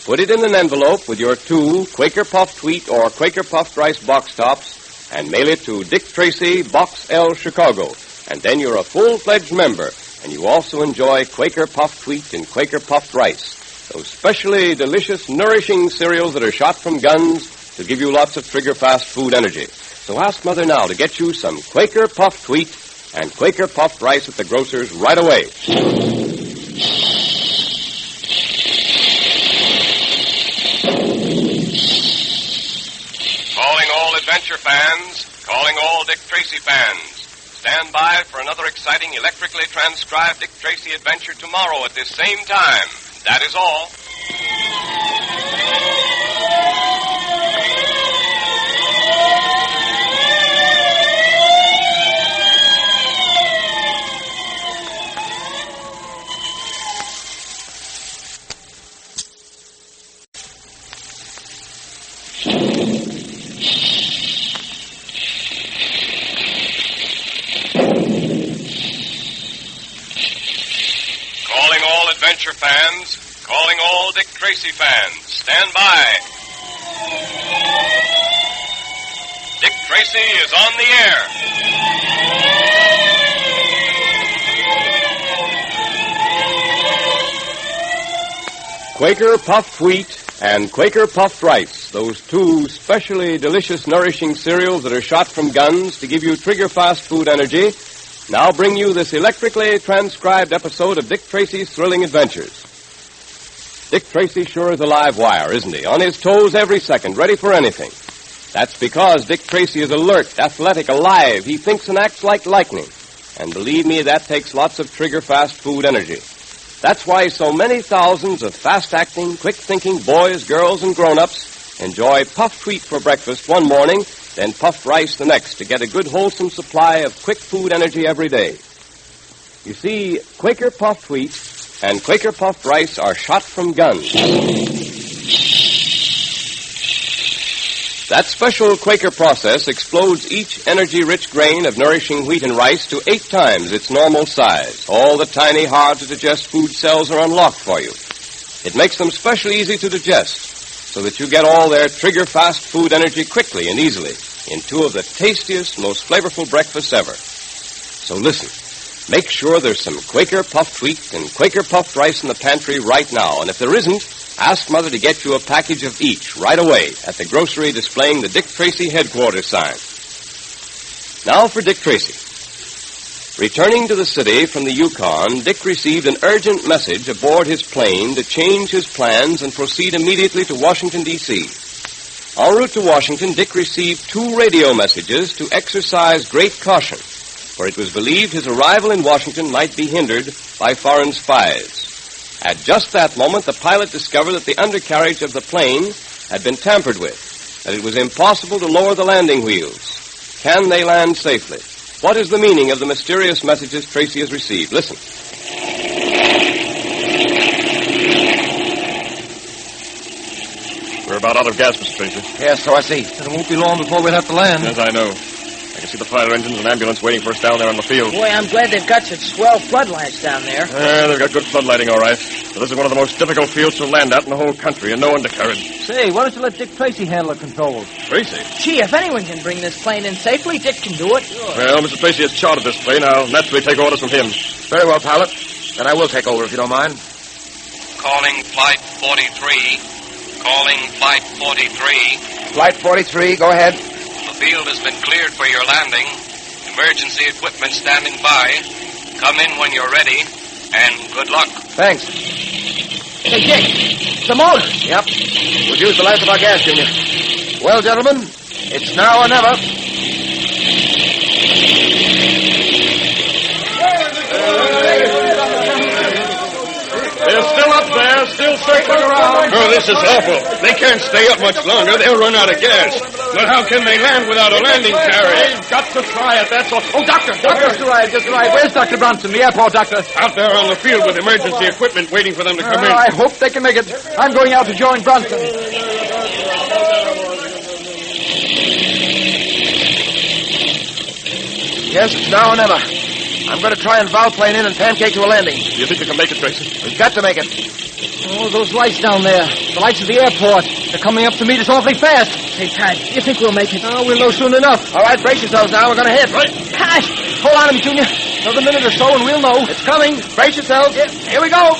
Speaker 16: put it in an envelope with your 2 Quaker Puffed Wheat or Quaker Puffed Rice box tops, and mail it to Dick Tracy, Box L, Chicago. And then you're a full-fledged member, and you also enjoy Quaker Puffed Wheat and Quaker Puffed Rice, those specially delicious, nourishing cereals that are shot from guns to give you lots of trigger-fast food energy. So ask Mother now to get you some Quaker Puffed Wheat and Quaker Puffed Rice at the grocer's right away.
Speaker 5: Calling all adventure fans, calling all Dick Tracy fans. Stand by for another exciting electrically transcribed Dick Tracy adventure tomorrow at this same time. That is all. Adventure fans, calling all Dick Tracy fans. Stand by. Dick Tracy is on the air.
Speaker 16: Quaker Puffed Wheat and Quaker Puffed Rice, those two specially delicious, nourishing cereals that are shot from guns to give you trigger-fast food energy, now bring you this electrically transcribed episode of Dick Tracy's Thrilling Adventures. Dick Tracy sure is a live wire, isn't he? On his toes every second, ready for anything. That's because Dick Tracy is alert, athletic, alive. He thinks and acts like lightning. And believe me, that takes lots of trigger-fast food energy. That's why so many thousands of fast-acting, quick-thinking boys, girls, and grown-ups enjoy puffed wheat for breakfast one morning, then puffed rice the next to get a good, wholesome supply of quick food energy every day. You see, Quaker puffed wheat and Quaker puffed rice are shot from guns. That special Quaker process explodes each energy-rich grain of nourishing wheat and rice to 8 times its normal size. All the tiny, hard-to-digest food cells are unlocked for you. It makes them specially easy to digest, so that you get all their trigger-fast food energy quickly and easily in 2 of the tastiest, most flavorful breakfasts ever. So listen, make sure there's some Quaker puffed wheat and Quaker puffed rice in the pantry right now, and if there isn't, ask Mother to get you a package of each right away at the grocery displaying the Dick Tracy headquarters sign. Now for Dick Tracy. Returning to the city from the Yukon, Dick received an urgent message aboard his plane to change his plans and proceed immediately to Washington, D.C. En route to Washington, Dick received 2 radio messages to exercise great caution, for it was believed his arrival in Washington might be hindered by foreign spies. At just that moment, the pilot discovered that the undercarriage of the plane had been tampered with, that it was impossible to lower the landing wheels. Can they land safely? What is the meaning of the mysterious messages Tracy has received? Listen.
Speaker 10: We're about out of gas, Mr. Tracy.
Speaker 1: Yes, so I see.
Speaker 8: And it won't be long before we'll have to land.
Speaker 10: Yes, I know. I can see the fire engines and ambulance waiting for us down there on the field.
Speaker 9: Boy, I'm glad they've got such swell floodlights down there.
Speaker 10: They've got good floodlighting, all right. But this is one of the most difficult fields to land at in the whole country, and no undercarriage.
Speaker 8: Say, why don't you let Dick Tracy handle the controls?
Speaker 10: Tracy?
Speaker 9: Gee, if anyone can bring this plane in safely, Dick can do it. Sure.
Speaker 10: Well, Mr. Tracy has chartered this plane. I'll naturally take orders from him.
Speaker 1: Very well, pilot. Then I will take over if you don't mind.
Speaker 5: Calling Flight 43. Calling Flight 43.
Speaker 1: Flight 43, go ahead.
Speaker 5: The field has been cleared for your landing. Emergency equipment standing by. Come in when you're ready, and good luck.
Speaker 1: Thanks.
Speaker 9: Hey, Dick, the motor.
Speaker 1: Yep. We've used the last of our gas, Junior. Well, gentlemen, it's now or never.
Speaker 10: They're still up there, still circling around.
Speaker 11: Oh, this is awful. They can't stay up much longer. They'll run out of gas. But how can they land without a landing carriage?
Speaker 10: They've got to try it, that's all. Oh, Doctor!
Speaker 8: Just arrived. Where's Dr. Bronson, the airport doctor?
Speaker 11: Out there on the field with emergency equipment waiting for them to come in.
Speaker 8: I hope they can make it. I'm going out to join Bronson.
Speaker 1: Yes, it's now or never. I'm going to try and volplane in and pancake to a landing.
Speaker 10: Do you think we can make it, Tracy?
Speaker 1: We've got to make it.
Speaker 8: Oh, those lights down there. The lights of the airport. They're coming up to meet us awfully fast.
Speaker 9: Hey, Pat, you think we'll make it?
Speaker 8: Oh, we'll know soon enough.
Speaker 1: All right, brace yourselves now. We're going to hit.
Speaker 8: Right. Gosh, hold on a minute, Junior. Another minute or so and we'll know.
Speaker 1: It's coming. Brace yourselves. Yeah. Here we go.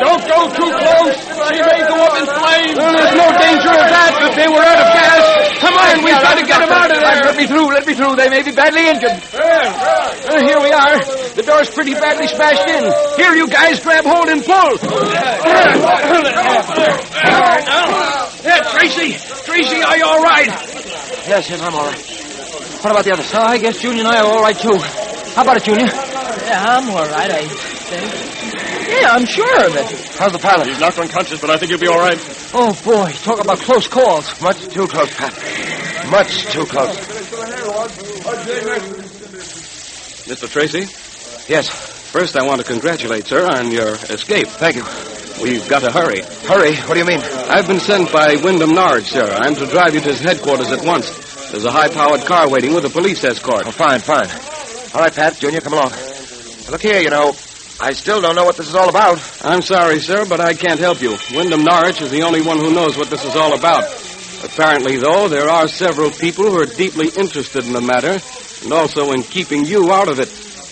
Speaker 11: Don't go too close. She may go up in flames.
Speaker 8: Well, there's no danger of that if they were out of gas. Come on, we've got to get them out of there. Let me through. They may be badly injured. Here we are. The door's pretty badly smashed in. Here, you guys, grab hold and pull.
Speaker 11: Yeah, Tracy, are you all right?
Speaker 8: Yes, I'm all right. What about the others? I guess Junior and I are all right, too. How about it, Junior?
Speaker 9: Yeah, I'm all right, I think. Yeah, I'm sure of it.
Speaker 1: How's the pilot?
Speaker 10: He's knocked unconscious, but I think he'll be all right.
Speaker 8: Oh, boy, talk about close calls.
Speaker 1: Much too close, Pat. Much too close.
Speaker 21: Mr. Tracy?
Speaker 1: Yes.
Speaker 21: First, I want to congratulate, sir, on your escape.
Speaker 1: Thank you.
Speaker 21: We've got to hurry.
Speaker 1: Hurry? What do you mean?
Speaker 21: I've been sent by Wyndham Norwich, sir. I'm to drive you to his headquarters at once. There's a high-powered car waiting with a police escort.
Speaker 1: Oh, fine. All right, Pat, Junior, come along. Look here, I still don't know what this is all about.
Speaker 21: I'm sorry, sir, but I can't help you. Wyndham Norwich is the only one who knows what this is all about. Apparently, though, there are several people who are deeply interested in the matter and also in keeping you out of it.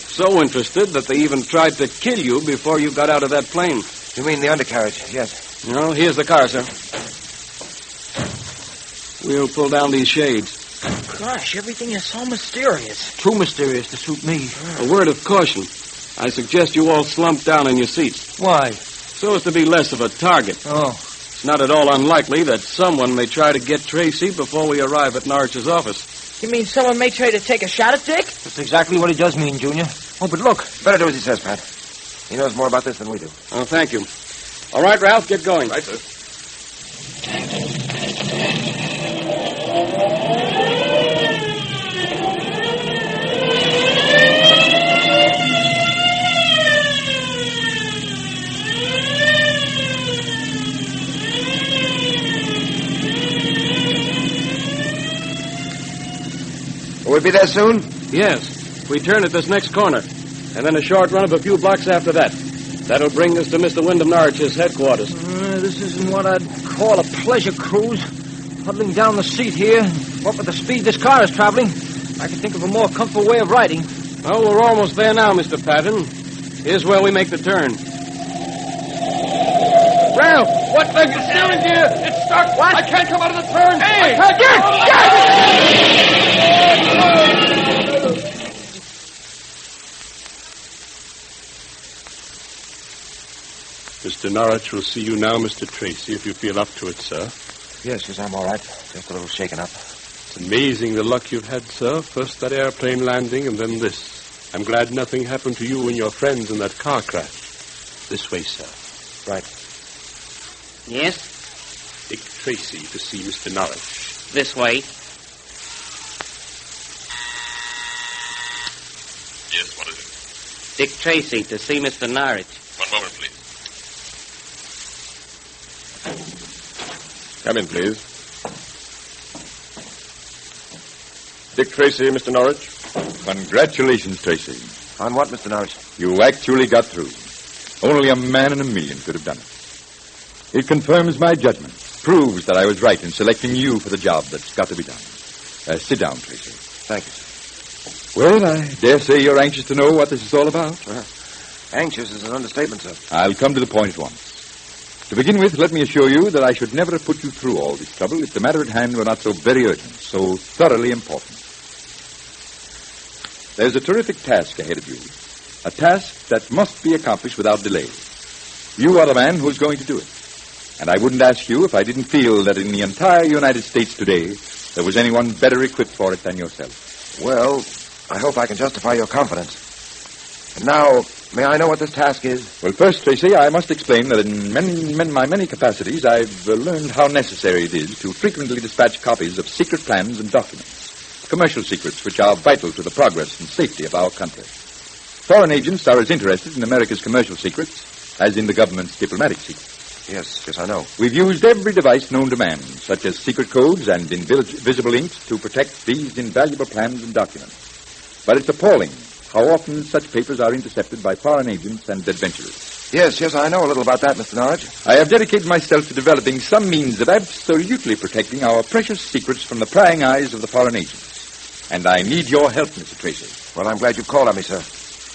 Speaker 21: So interested that they even tried to kill you before you got out of that plane.
Speaker 1: You mean the undercarriage? Yes.
Speaker 21: No, here's the car, sir. We'll pull down these shades.
Speaker 9: Gosh, everything is so mysterious.
Speaker 8: Too mysterious to suit me.
Speaker 21: A word of caution. I suggest you all slump down in your seats.
Speaker 8: Why?
Speaker 21: So as to be less of a target.
Speaker 8: Oh.
Speaker 21: It's not at all unlikely that someone may try to get Tracy before we arrive at Norwich's office.
Speaker 9: You mean someone may try to take a shot at Dick?
Speaker 8: That's exactly what he does mean, Junior. Oh, but look.
Speaker 1: Better do as he says, Pat. He knows more about this than we do.
Speaker 21: Oh, thank you. All right, Ralph, get going.
Speaker 13: Right, sir.
Speaker 1: Will we be there soon?
Speaker 21: Yes. We turn at this next corner, and then a short run of a few blocks after that. That'll bring us to Mr. Wyndham Norwich's headquarters.
Speaker 8: This isn't what I'd call a pleasure cruise. Huddling down the seat here, what with the speed this car is traveling, I can think of a more comfortable way of riding.
Speaker 21: Oh, we're almost there now, Mr. Patton. Here's where we make the turn.
Speaker 11: Ralph, what the steering gear? It's stuck.
Speaker 9: What?
Speaker 11: I can't come out of the turn.
Speaker 9: Hey!
Speaker 11: I can't get
Speaker 13: Mr. Norwich will see you now, Mr. Tracy, if you feel up to it, sir.
Speaker 1: Yes, I'm all right. Just a little shaken up.
Speaker 13: It's amazing the luck you've had, sir. First that airplane landing, and then this. I'm glad nothing happened to you and your friends in that car crash. This way, sir.
Speaker 1: Right.
Speaker 2: Yes?
Speaker 13: Dick Tracy to see Mr. Norwich.
Speaker 2: This way.
Speaker 13: Yes, what is it?
Speaker 2: Dick Tracy to see Mr. Norwich.
Speaker 13: One moment, please. Come in, please. Dick Tracy, Mr. Norwich.
Speaker 14: Congratulations, Tracy.
Speaker 1: On what, Mr. Norwich?
Speaker 14: You actually got through. Only a man in a million could have done it. It confirms my judgment. Proves that I was right in selecting you for the job that's got to be done. Sit down, Tracy.
Speaker 1: Thank you.
Speaker 14: Well, I dare say you're anxious to know what this is all about.
Speaker 1: Anxious is an understatement, sir.
Speaker 14: I'll come to the point at once. To begin with, let me assure you that I should never have put you through all this trouble if the matter at hand were not so very urgent, so thoroughly important. There's a terrific task ahead of you. A task that must be accomplished without delay. You are the man who's going to do it. And I wouldn't ask you if I didn't feel that in the entire United States today, there was anyone better equipped for it than yourself.
Speaker 1: Well, I hope I can justify your confidence. And now, may I know what this task is?
Speaker 14: Well, first, Tracy, I must explain that in my many capacities, I've learned how necessary it is to frequently dispatch copies of secret plans and documents, commercial secrets which are vital to the progress and safety of our country. Foreign agents are as interested in America's commercial secrets as in the government's diplomatic secrets.
Speaker 1: Yes, I know.
Speaker 14: We've used every device known to man, such as secret codes and invisible inks, to protect these invaluable plans and documents. But it's appalling how often such papers are intercepted by foreign agents and adventurers.
Speaker 1: Yes, I know a little about that, Mr. Norwich.
Speaker 14: I have dedicated myself to developing some means of absolutely protecting our precious secrets from the prying eyes of the foreign agents. And I need your help, Mr. Tracy.
Speaker 1: Well, I'm glad you called on me, sir.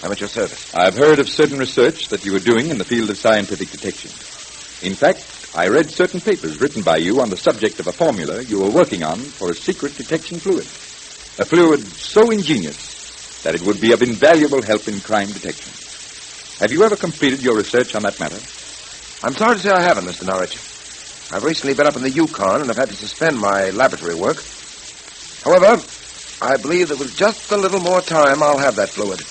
Speaker 1: I'm at your service.
Speaker 14: I've heard of certain research that you are doing in the field of scientific detection. In fact, I read certain papers written by you on the subject of a formula you were working on for a secret detection fluid. A fluid so ingenious that it would be of invaluable help in crime detection. Have you ever completed your research on that matter?
Speaker 1: I'm sorry to say I haven't, Mr. Norwich. I've recently been up in the Yukon and have had to suspend my laboratory work. However, I believe that with just a little more time, I'll have that fluid.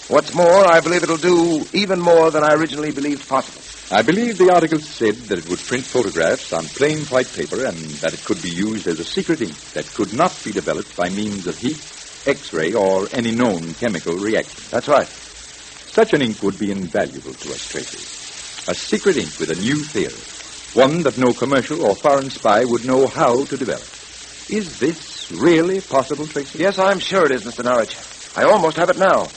Speaker 1: What's more, I believe it'll do even more than I originally believed possible.
Speaker 14: I believe the article said that it would print photographs on plain white paper and that it could be used as a secret ink that could not be developed by means of heat, X-ray, or any known chemical reaction.
Speaker 1: That's right.
Speaker 14: Such an ink would be invaluable to us, Tracy. A secret ink with a new theory. One that no commercial or foreign spy would know how to develop. Is this really possible, Tracy?
Speaker 1: Yes, I'm sure it is, Mr. Norwich. I almost have it now.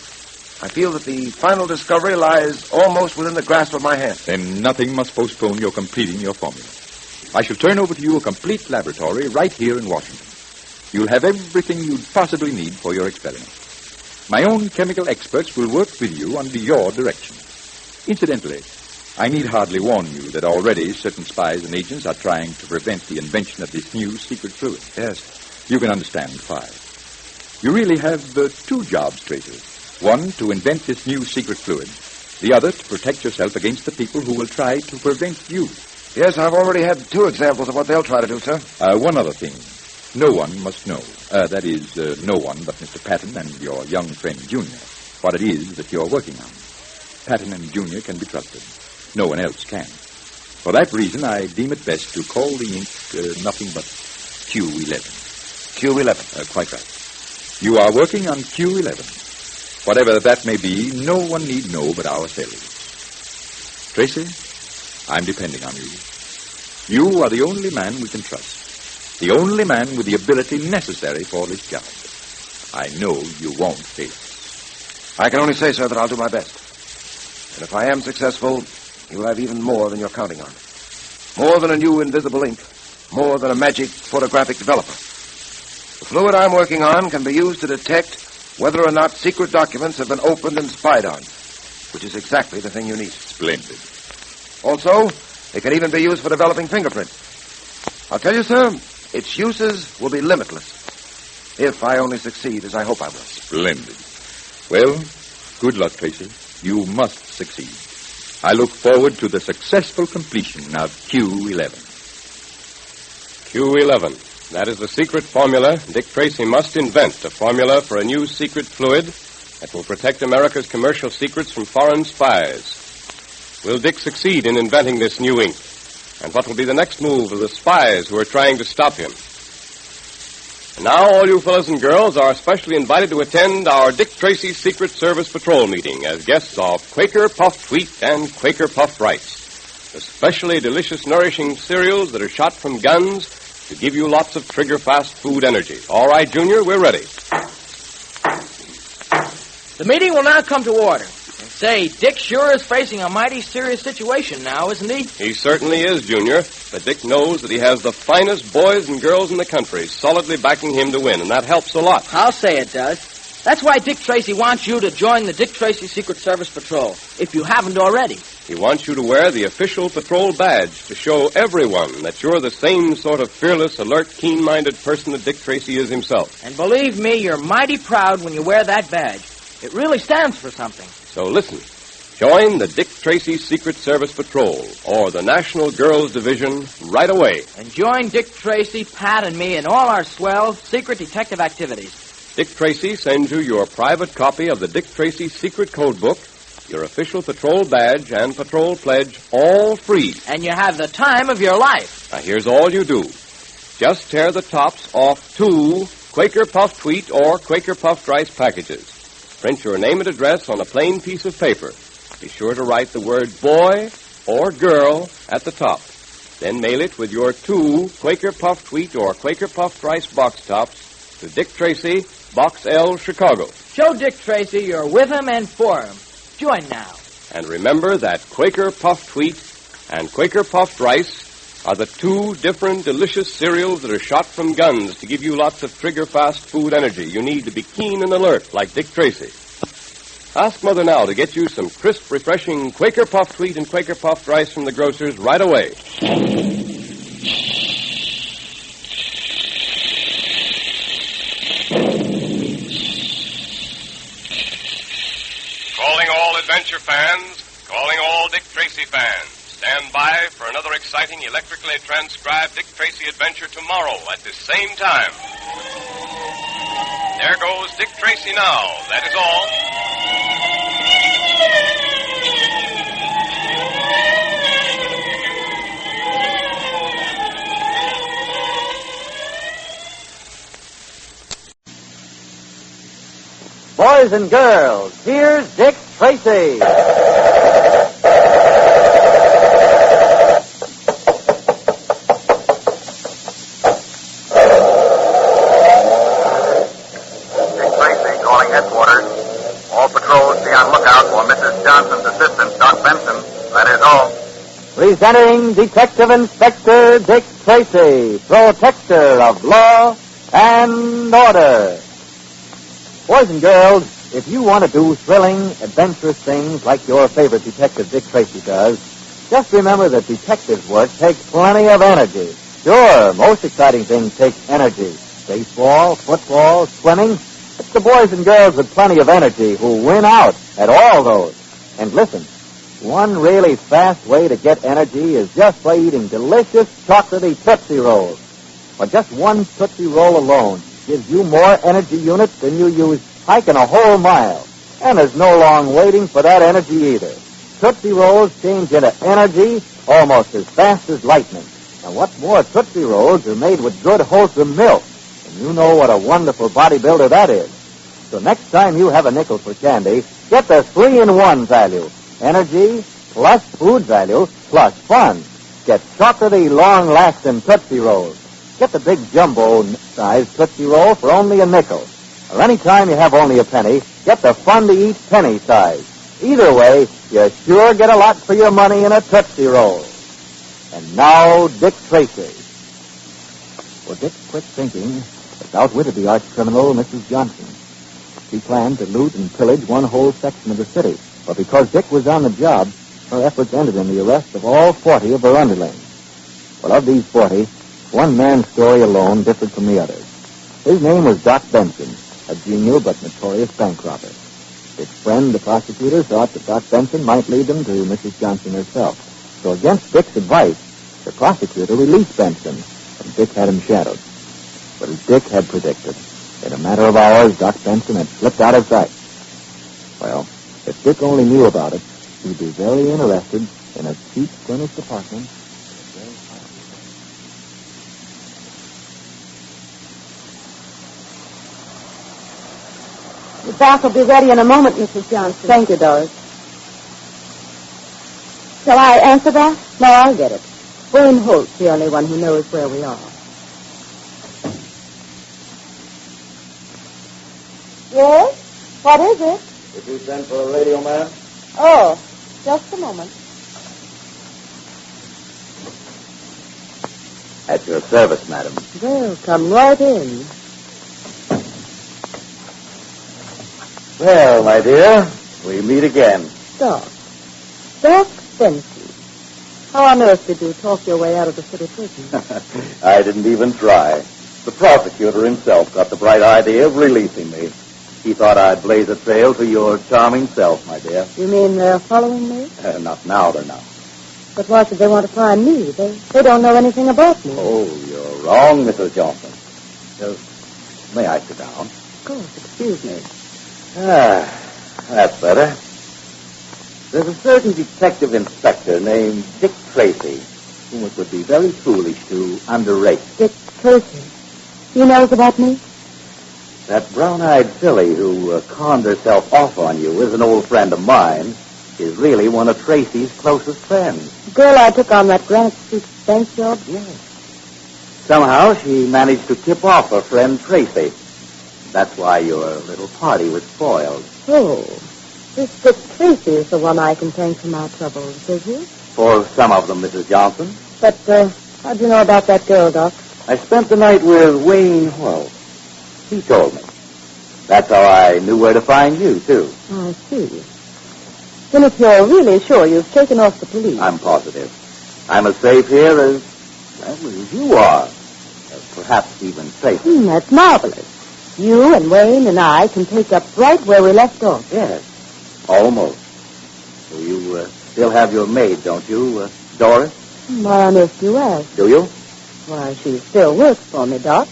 Speaker 1: I feel that the final discovery lies almost within the grasp of my hand.
Speaker 14: Then nothing must postpone your completing your formula. I shall turn over to you a complete laboratory right here in Washington. You'll have everything you'd possibly need for your experiment.
Speaker 17: My own chemical experts will work with you under your direction. Incidentally, I need hardly warn you that already certain spies and agents are trying to prevent the invention of this new secret fluid.
Speaker 1: Yes.
Speaker 17: You can understand why. You really have two jobs, Tracy. One, to invent this new secret fluid. The other, to protect yourself against the people who will try to prevent you.
Speaker 1: Yes, I've already had 2 examples of what they'll try to do, sir.
Speaker 17: One other thing. No one must know. That is, no one but Mr. Patton and your young friend, Junior, what it is that you're working on. Patton and Junior can be trusted. No one else can. For that reason, I deem it best to call the ink nothing but Q11.
Speaker 1: Q11?
Speaker 17: Quite right. You are working on Q11. Whatever that may be, no one need know but ourselves. Tracy, I'm depending on you. You are the only man we can trust. The only man with the ability necessary for this job. I know you won't fail.
Speaker 1: I can only say, sir, that I'll do my best. And if I am successful, you'll have even more than you're counting on. More than a new invisible ink. More than a magic photographic developer. The fluid I'm working on can be used to detect whether or not secret documents have been opened and spied on, which is exactly the thing you need.
Speaker 17: Splendid.
Speaker 1: Also, it can even be used for developing fingerprints. I'll tell you, sir, its uses will be limitless, if I only succeed as I hope I will.
Speaker 17: Splendid. Well, good luck, Tracy. You must succeed. I look forward to the successful completion of Q11.
Speaker 16: Q11. That is the secret formula Dick Tracy must invent, a formula for a new secret fluid that will protect America's commercial secrets from foreign spies. Will Dick succeed in inventing this new ink? And what will be the next move of the spies who are trying to stop him? And now, all you fellows and girls are specially invited to attend our Dick Tracy Secret Service Patrol meeting as guests of Quaker Puffed Wheat and Quaker Puffed Rice, the specially delicious, nourishing cereals that are shot from guns to give you lots of trigger-fast food energy. All right, Junior, we're ready.
Speaker 9: The meeting will now come to order. And say, Dick sure is facing a mighty serious situation now, isn't he?
Speaker 16: He certainly is, Junior. But Dick knows that he has the finest boys and girls in the country solidly backing him to win, and that helps a lot.
Speaker 9: I'll say it does. That's why Dick Tracy wants you to join the Dick Tracy Secret Service Patrol, if you haven't already.
Speaker 16: He wants you to wear the official patrol badge to show everyone that you're the same sort of fearless, alert, keen-minded person that Dick Tracy is himself.
Speaker 9: And believe me, you're mighty proud when you wear that badge. It really stands for something.
Speaker 16: So listen. Join the Dick Tracy Secret Service Patrol, or the National Girls Division, right away.
Speaker 9: And join Dick Tracy, Pat, and me in all our swell secret detective activities.
Speaker 16: Dick Tracy sends you your private copy of the Dick Tracy Secret Code Book, your official patrol badge and patrol pledge, all free.
Speaker 9: And you have the time of your life.
Speaker 16: Now, here's all you do. Just tear the tops off 2 Quaker Puffed Wheat or Quaker Puffed Rice packages. Print your name and address on a plain piece of paper. Be sure to write the word boy or girl at the top. Then mail it with your 2 Quaker Puffed Wheat or Quaker Puffed Rice box tops to Dick Tracy, Box L, Chicago.
Speaker 9: Show Dick Tracy you're with him and for him. Join now.
Speaker 16: And remember that Quaker Puffed Wheat and Quaker Puffed Rice are the 2 different delicious cereals that are shot from guns to give you lots of trigger-fast food energy you need to be keen and alert like Dick Tracy. Ask Mother now to get you some crisp, refreshing Quaker Puffed Wheat and Quaker Puffed Rice from the grocers right away.
Speaker 13: Calling all adventure fans, calling all Dick Tracy fans. Stand by for another exciting electrically transcribed Dick Tracy adventure tomorrow at this same time. There goes Dick Tracy now, that is
Speaker 22: all. Boys and girls, here's Dick Tracy.
Speaker 23: Headquarters. All patrols be on lookout for Mrs. Johnson's assistant, Doc Benson. That is all.
Speaker 22: Presenting Detective Inspector Dick Tracy, protector of law and order. Boys and girls, if you want to do thrilling, adventurous things like your favorite detective Dick Tracy does, just remember that detective work takes plenty of energy. Sure, most exciting things take energy. Baseball, football, swimming. It's the boys and girls with plenty of energy who win out at all those. And listen, one really fast way to get energy is just by eating delicious chocolatey Tootsie Rolls. For just one Tootsie Roll alone gives you more energy units than you use hiking a whole mile. And there's no long waiting for that energy either. Tootsie Rolls change into energy almost as fast as lightning. And what's more, Tootsie Rolls are made with good, wholesome milk. And you know what a wonderful bodybuilder that is. So next time you have a nickel for candy, get the 3-in-1 value. Energy plus food value plus fun. Get chocolatey, long-lasting Tootsie Rolls. Get the big jumbo-sized Tootsie Roll for only a nickel. Or any time you have only a penny, get the fun-to-eat penny size. Either way, you sure get a lot for your money in a Tootsie Roll. And now, Dick Tracy. For Dick's quick thinking has outwitted the arch-criminal, Mrs. Johnson. She planned to loot and pillage one whole section of the city. But because Dick was on the job, her efforts ended in the arrest of all 40 of her underlings. But of these 40, one man's story alone differed from the others. His name was Doc Benson, a genial but notorious bank robber. Dick's friend, the prosecutor, thought that Doc Benson might lead them to Mrs. Johnson herself. So against Dick's advice, the prosecutor released Benson, and Dick had him shadowed. But as Dick had predicted, in a matter of hours, Doc Benson had slipped out of sight. Well, if Dick only knew about it, he'd be very interested in a cheap furnished apartment.
Speaker 4: The bath will be ready in a moment, Mrs. Johnson.
Speaker 9: Thank you, Doris.
Speaker 4: Shall I answer that?
Speaker 9: No, I'll get it. Wayne Holt's the only one who knows where we are.
Speaker 4: Yes? What is it?
Speaker 22: Did you send for a radio man?
Speaker 4: Oh, just a moment.
Speaker 22: At your service, madam.
Speaker 9: Well, come right in.
Speaker 22: Well, my dear, we meet again.
Speaker 9: Doc Benson. How on earth did you talk your way out of the city prison?
Speaker 22: I didn't even try. The prosecutor himself got the bright idea of releasing me. He thought I'd blaze a trail to your charming self, my dear.
Speaker 9: You mean they're following me?
Speaker 22: Not now, they're not.
Speaker 9: But why should they want to find me? They don't know anything about me.
Speaker 22: Oh, you're wrong, Mrs. Johnson. May I sit down?
Speaker 9: Of course, excuse me.
Speaker 22: That's better. There's a certain detective inspector named Dick Tracy, whom it would be very foolish to underrate.
Speaker 9: Dick Tracy? He knows about me?
Speaker 22: That brown-eyed filly who conned herself off on you is an old friend of mine. Is really one of Tracy's closest friends.
Speaker 9: The girl I took on that Granite Street bank job?
Speaker 22: Yes. Somehow she managed to tip off her friend Tracy. That's why your little party was spoiled.
Speaker 9: Oh, this Dick Tracy is the one I can thank for my troubles, is he?
Speaker 22: For some of them, Mrs. Johnson.
Speaker 9: But, how'd you know about that girl, Doc?
Speaker 22: I spent the night with Wayne Holt. He told me. That's how I knew where to find you, too.
Speaker 9: I see. Then if you're really sure you've taken off the police...
Speaker 22: I'm positive. I'm as safe here as you are. Perhaps even safer.
Speaker 9: That's marvelous. You and Wayne and I can take up right where we left off.
Speaker 22: Yes, almost. So you still have your maid, don't you, Doris?
Speaker 9: Why on earth do you ask?
Speaker 22: Do you?
Speaker 9: Why, she still works for me, Doc.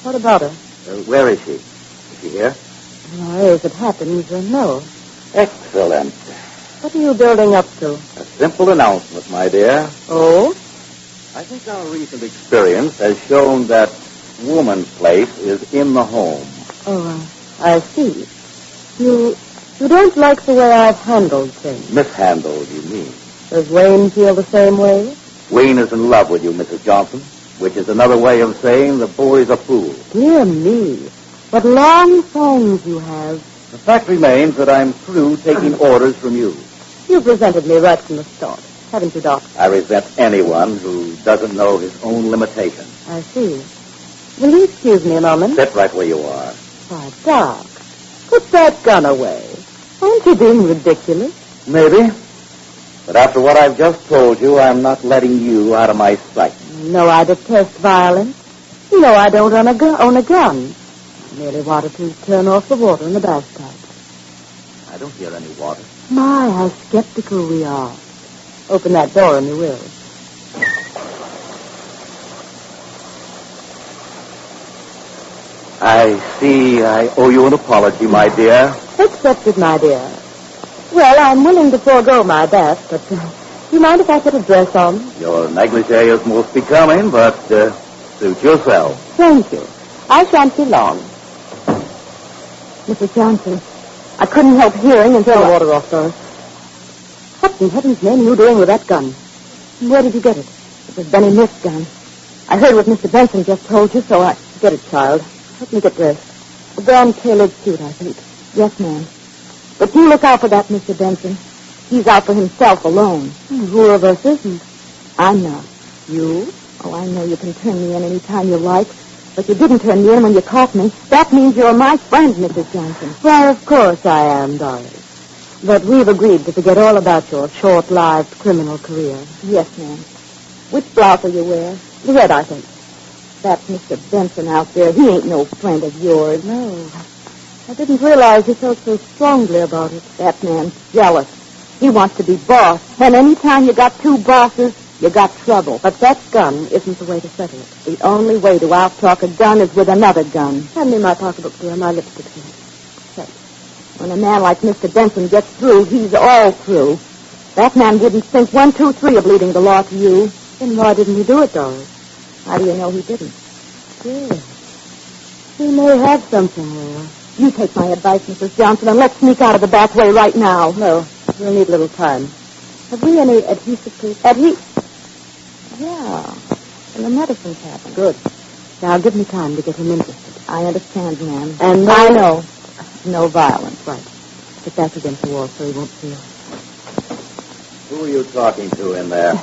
Speaker 9: What about her?
Speaker 22: Where is she? Is she here?
Speaker 9: Why, as it happens, no.
Speaker 22: Excellent.
Speaker 9: What are you building up to?
Speaker 22: A simple announcement, my dear.
Speaker 9: Oh?
Speaker 22: I think our recent experience has shown that woman's place is in the home.
Speaker 9: Oh, I see. You don't like the way I've handled things.
Speaker 22: Mishandled, you mean?
Speaker 9: Does Wayne feel the same way?
Speaker 22: Wayne is in love with you, Mrs. Johnson, which is another way of saying the boy's a fool.
Speaker 9: Dear me. What long songs you have.
Speaker 22: The fact remains that I'm through taking orders from you.
Speaker 9: You've resented me right from the start, haven't you, Doc?
Speaker 22: I resent anyone who doesn't know his own limitations.
Speaker 9: I see. Will you excuse me a moment?
Speaker 22: Sit right where you are.
Speaker 9: Why, Doc,
Speaker 7: Put that gun away. Aren't you being ridiculous?
Speaker 22: Maybe. But after what I've just told you, I'm not letting you out of my sight.
Speaker 7: No, I detest violence. You know I don't own a gun. I merely wanted to turn off the water in the bathtub.
Speaker 22: I don't hear any water.
Speaker 7: My, how skeptical we are. Open that door and you will.
Speaker 22: I see I owe you an apology, my dear.
Speaker 7: Accepted, my dear. Well, I'm willing to forego my bath, but do you mind if I put a dress on?
Speaker 22: Your negligee is most becoming, but suit yourself.
Speaker 7: Thank you. I shan't be long. Mrs. Johnson, I couldn't help hearing and turn the water off first. What in heaven's name are you doing with that gun? Where did you get it? It was Benny Smith's gun. I heard what Mr. Benson just told you, so I... Get it, child. Let me get dressed. A brown tailored suit, I think. Yes, ma'am. But you look out for that, Mr. Benson. He's out for himself alone. Who of us isn't? I'm not. You? Oh, I know you can turn me in any time you like. But you didn't turn me in when you caught me. That means you're my friend, Mrs. Johnson. Why, of course I am, Doris. But we've agreed to forget all about your short-lived criminal career. Yes, ma'am. Which blouse will you wear? The red, I think. That's Mr. Benson out there. He ain't no friend of yours. No. I didn't realize he felt so strongly about it. That man's jealous. He wants to be boss. And any time you got two bosses, you got trouble. But that gun isn't the way to settle it. The only way to out-talk a gun is with another gun. Hand me my pocketbook, dear. My lipstick's in it. Thanks. When a man like Mr. Benson gets through, he's all through. That man wouldn't think 1, 2, 3 of leading the law to you. Then why didn't he do it, Doris? How do you know he didn't? Yes. He may have something there. You take my advice, Mrs. Johnson, and let's sneak out of the back way right now. No, we'll need a little time. Have we any adhesive tape? Yeah. In the medicine cabinet. Good. Now, give me time to get him interested. I understand, ma'am. And I know. No violence, right. Put that against the wall so he won't see us.
Speaker 22: Who are you talking to in there?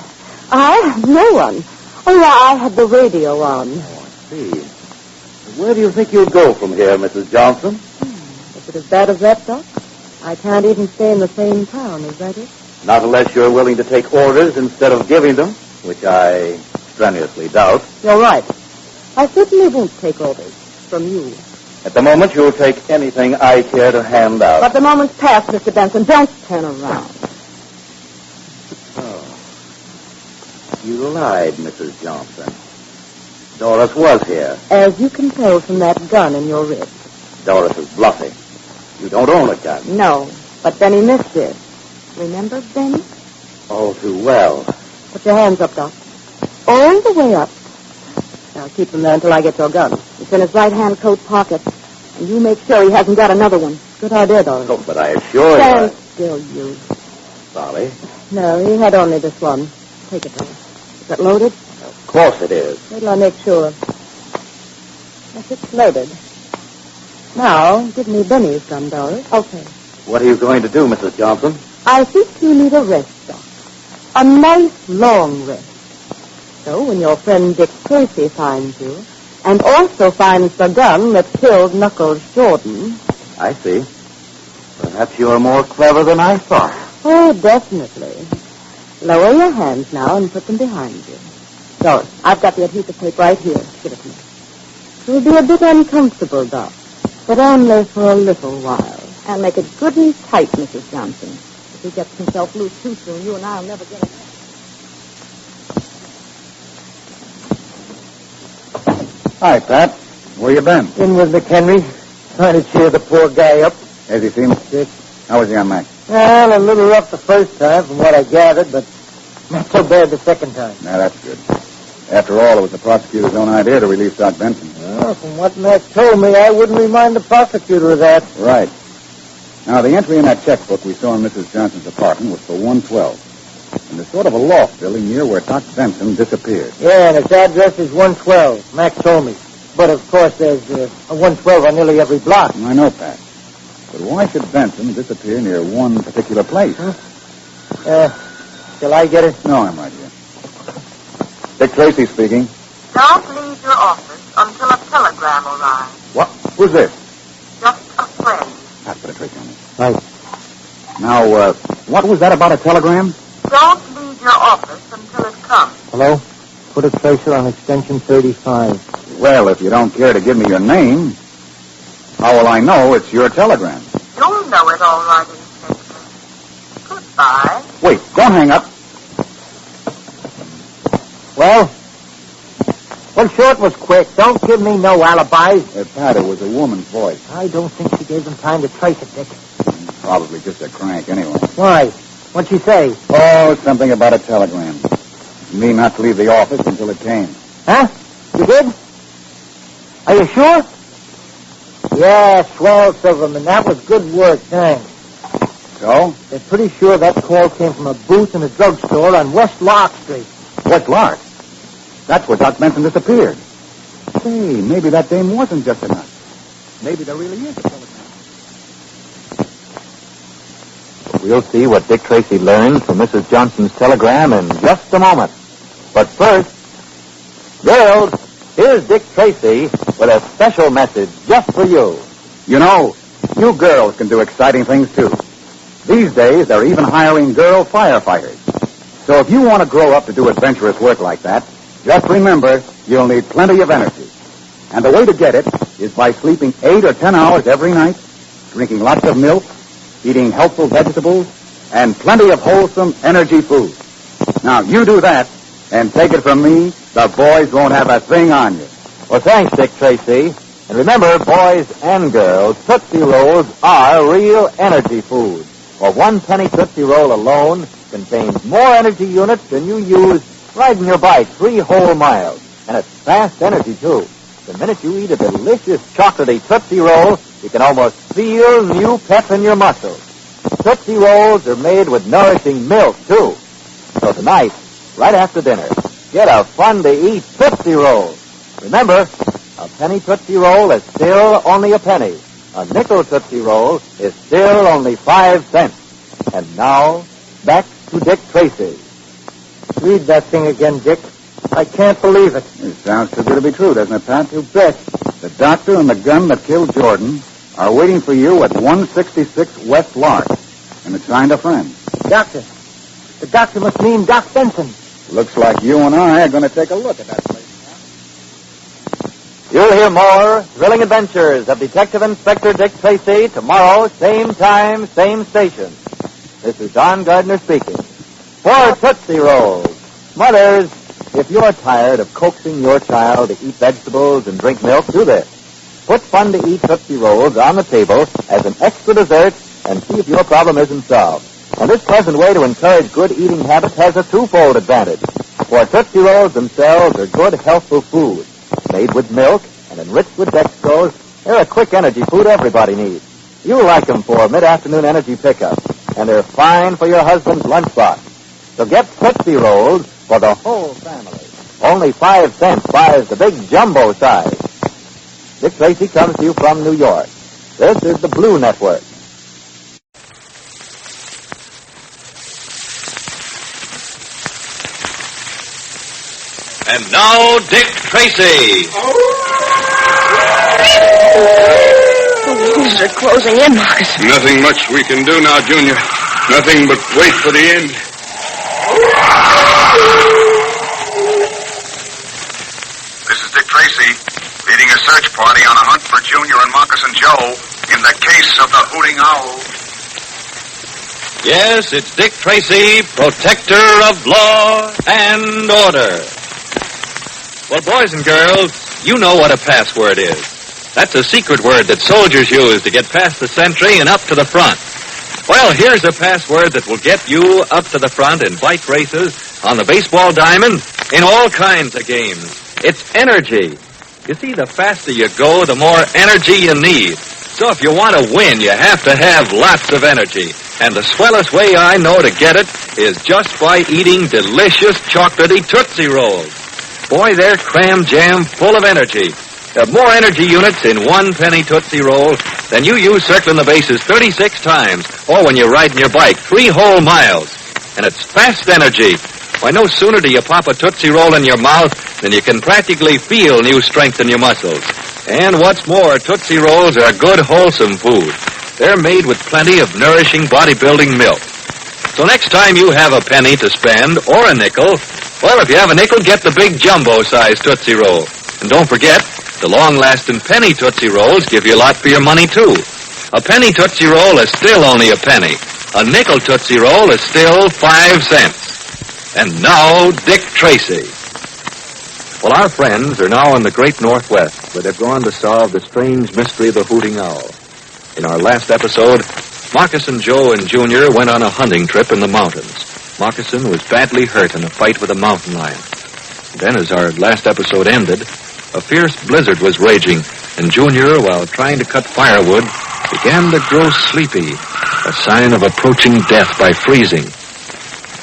Speaker 7: No one. Oh, I had the radio on.
Speaker 22: Oh, I see. Where do you think you'll go from here, Mrs. Johnson?
Speaker 7: Is it as bad as that, Doc? I can't even stay in the same town, is that it?
Speaker 22: Not unless you're willing to take orders instead of giving them, which I strenuously doubt.
Speaker 7: You're right. I certainly won't take orders from you.
Speaker 22: At the moment, you'll take anything I care to hand out.
Speaker 7: But the moment's past, Mr. Benson. Don't turn around.
Speaker 22: Oh. You lied, Mrs. Johnson. Doris was here.
Speaker 7: As you can tell from that gun in your wrist.
Speaker 22: Doris is bluffing. You don't own a gun.
Speaker 7: No, but Benny missed it. Remember, Benny?
Speaker 22: All too well.
Speaker 7: Put your hands up, Doc. All the way up. Now, keep them there until I get your gun. It's in his right-hand coat pocket. And you make sure he hasn't got another one. Good idea, Doris.
Speaker 22: Oh, but I assure you...
Speaker 7: Stand still, you.
Speaker 22: Sorry.
Speaker 7: No, he had only this one. Take it, Doris. Is it loaded?
Speaker 22: Of course it is.
Speaker 7: Wait till I make sure. Yes, it's loaded. Now, give me Benny's gun, Doris. Okay.
Speaker 22: What are you going to do, Mrs. Johnson?
Speaker 7: I think you need a rest, Doc. A nice, long rest. So, when your friend Dick Tracy finds you, and also finds the gun that killed Knuckles Jordan...
Speaker 22: I see. Perhaps you're more clever than I thought.
Speaker 7: Oh, definitely. Lower your hands now and put them behind you. Doris, I've got the adhesive tape right here. Give it to me. It'll be a bit uncomfortable, Doc, but only for a little while. And make it good and tight, Mrs. Johnson. If he gets himself loose too soon, you and I'll never get it.
Speaker 17: Hi, Pat. Where you been?
Speaker 8: In with McHenry. Trying to cheer the poor guy up.
Speaker 17: Has he seen sick? How was he on Mac?
Speaker 8: Well, a little rough the first time from what I gathered, but not so bad the second time.
Speaker 17: Now, that's good. After all, it was the prosecutor's own idea to release Doc Benson.
Speaker 8: Well, from what Mac told me, I wouldn't remind the prosecutor of that.
Speaker 17: Right. Now, the entry in that checkbook we saw in Mrs. Johnson's apartment was for 112. And there's sort of a loft building near where Doc Benson disappeared.
Speaker 8: Yeah, and its address is 112. Mac told me. But, of course, there's a 112 on nearly every block.
Speaker 17: I know, Pat. But why should Benson disappear near one particular place?
Speaker 8: Huh? Shall I get it?
Speaker 17: No, I'm right here. Dick Tracy speaking.
Speaker 18: Don't leave your office until a telegram arrives.
Speaker 17: What? Who's this?
Speaker 18: Just a friend.
Speaker 14: Pat, put a trick on me.
Speaker 22: Right.
Speaker 14: Now, what was that about a telegram?
Speaker 4: Don't leave your office until it comes.
Speaker 22: Hello? Put a tracer on extension 35.
Speaker 14: Well, if you don't care to give me your name, how will I know it's your telegram?
Speaker 4: You'll know it all right, Inspector. Goodbye.
Speaker 14: Wait, don't hang up.
Speaker 22: Well, short was quick. Don't give me no alibis.
Speaker 14: Pat, it was a woman's voice.
Speaker 22: I don't think she gave them time to trace it, Dick.
Speaker 14: Probably just a crank anyway.
Speaker 22: Why? What'd she say?
Speaker 14: Oh, something about a telegram. Me not to leave the office until it came.
Speaker 22: Huh? You did? Are you sure? Yeah, swell, Silverman. That was good work, thanks.
Speaker 14: So?
Speaker 22: They're pretty sure that call came from a booth in a drugstore on West Lark Street.
Speaker 14: West Lark? That's where Doc Benson disappeared. Say, maybe that dame wasn't just a nut. Maybe there really is a telegram.
Speaker 22: We'll see what Dick Tracy learns from Mrs. Johnson's telegram in just a moment. But first, girls, here's Dick Tracy with a special message just for you.
Speaker 14: You know, you girls can do exciting things, too. These days, they're even hiring girl firefighters. So if you want to grow up to do adventurous work like that, just remember you'll need plenty of energy. And the way to get it is by sleeping 8 or 10 hours every night, drinking lots of milk, eating healthful vegetables, and plenty of wholesome energy food. Now, you do that, and take it from me, the boys won't have a thing on you.
Speaker 22: Well, thanks, Dick Tracy. And remember, boys and girls, Tootsie Rolls are real energy food. For 1 penny Tootsie Roll alone contains more energy units than you use riding your bike 3 whole miles. And it's fast energy, too. The minute you eat a delicious chocolatey Tootsie Roll, you can almost feel new pep in your muscles. Tootsie Rolls are made with nourishing milk, too. So tonight, right after dinner, get a fun-to-eat Tootsie Roll. Remember, a penny Tootsie Roll is still only a penny. A nickel Tootsie Roll is still only 5 cents. And now, back to Dick Tracy. Read that thing again, Dick. I can't believe it.
Speaker 14: It sounds too good to be true, doesn't it, Pat?
Speaker 22: You bet.
Speaker 14: The doctor and the gun that killed Jordan are waiting for you at 166 West Lark. And it's signed a friend.
Speaker 22: Doctor. The doctor must mean Doc Benson.
Speaker 14: Looks like you and I are going to take a look at that place.
Speaker 22: You'll hear more thrilling adventures of Detective Inspector Dick Tracy tomorrow, same time, same station. This is Don Gardner speaking. For Tootsie Rolls. Mothers, if you're tired of coaxing your child to eat vegetables and drink milk, do this. Put fun-to-eat Tootsie Rolls on the table as an extra dessert and see if your problem isn't solved. And this pleasant way to encourage good eating habits has a twofold advantage. For Tootsie Rolls themselves are good, healthful food. Made with milk and enriched with dextrose, they're a quick energy food everybody needs. You'll like them for mid-afternoon energy pickup. And they're fine for your husband's lunchbox. So get Tootsie Rolls for the whole family. Only 5 cents buys the big jumbo size. Dick Tracy comes to you from New York. This is the Blue Network.
Speaker 16: And now, Dick Tracy.
Speaker 15: The wolves are closing in, Marcus.
Speaker 11: Nothing much we can do now, Junior. Nothing but wait for the end.
Speaker 23: This is Dick Tracy, leading a search party on a hunt for Junior and Moccasin Joe in the case of the Hooting Owl.
Speaker 16: Yes, it's Dick Tracy, protector of law and order. Well, boys and girls, you know what a password is. That's a secret word that soldiers use to get past the sentry and up to the front. Well, here's a password that will get you up to the front in bike races, on the baseball diamond, in all kinds of games. It's energy. You see, the faster you go, the more energy you need. So if you want to win, you have to have lots of energy. And the swellest way I know to get it is just by eating delicious chocolatey Tootsie Rolls. Boy, they're cram jam full of energy. There are more energy units in 1 penny Tootsie Roll than you use circling the bases 36 times, or when you're riding your bike 3 whole miles. And it's fast energy. Why, no sooner do you pop a Tootsie Roll in your mouth than you can practically feel new strength in your muscles. And what's more, Tootsie Rolls are good, wholesome food.
Speaker 17: They're made with plenty of nourishing bodybuilding milk. So next time you have a penny to spend, or a nickel, well, if you have a nickel, get the big jumbo-sized Tootsie Roll. And don't forget, the long-lasting penny Tootsie Rolls give you a lot for your money, too. A penny Tootsie Roll is still only a penny. A nickel Tootsie Roll is still 5 cents. And now, Dick Tracy. Well, our friends are now in the great Northwest, where they've gone to solve the strange mystery of the Hooting Owl. In our last episode, Moccasin Joe and Junior went on a hunting trip in the mountains. Moccasin was badly hurt in a fight with a mountain lion. Then, as our last episode ended, a fierce blizzard was raging, and Junior, while trying to cut firewood, began to grow sleepy, a sign of approaching death by freezing.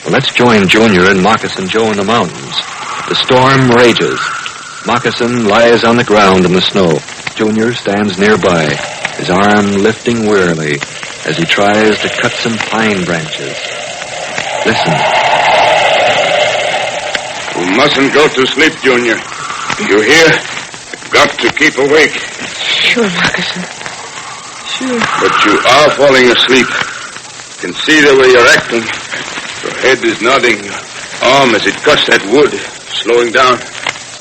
Speaker 17: Well, let's join Junior and Moccasin Joe in the mountains. The storm rages. Moccasin lies on the ground in the snow. Junior stands nearby, his arm lifting wearily as he tries to cut some pine branches. Listen.
Speaker 23: You mustn't go to sleep, Junior. You hear? Got to keep awake.
Speaker 20: Sure, Moccasin. Sure.
Speaker 23: But you are falling asleep. Can see the way you're acting. Your head is nodding. Your arm as it cuts that wood, slowing down.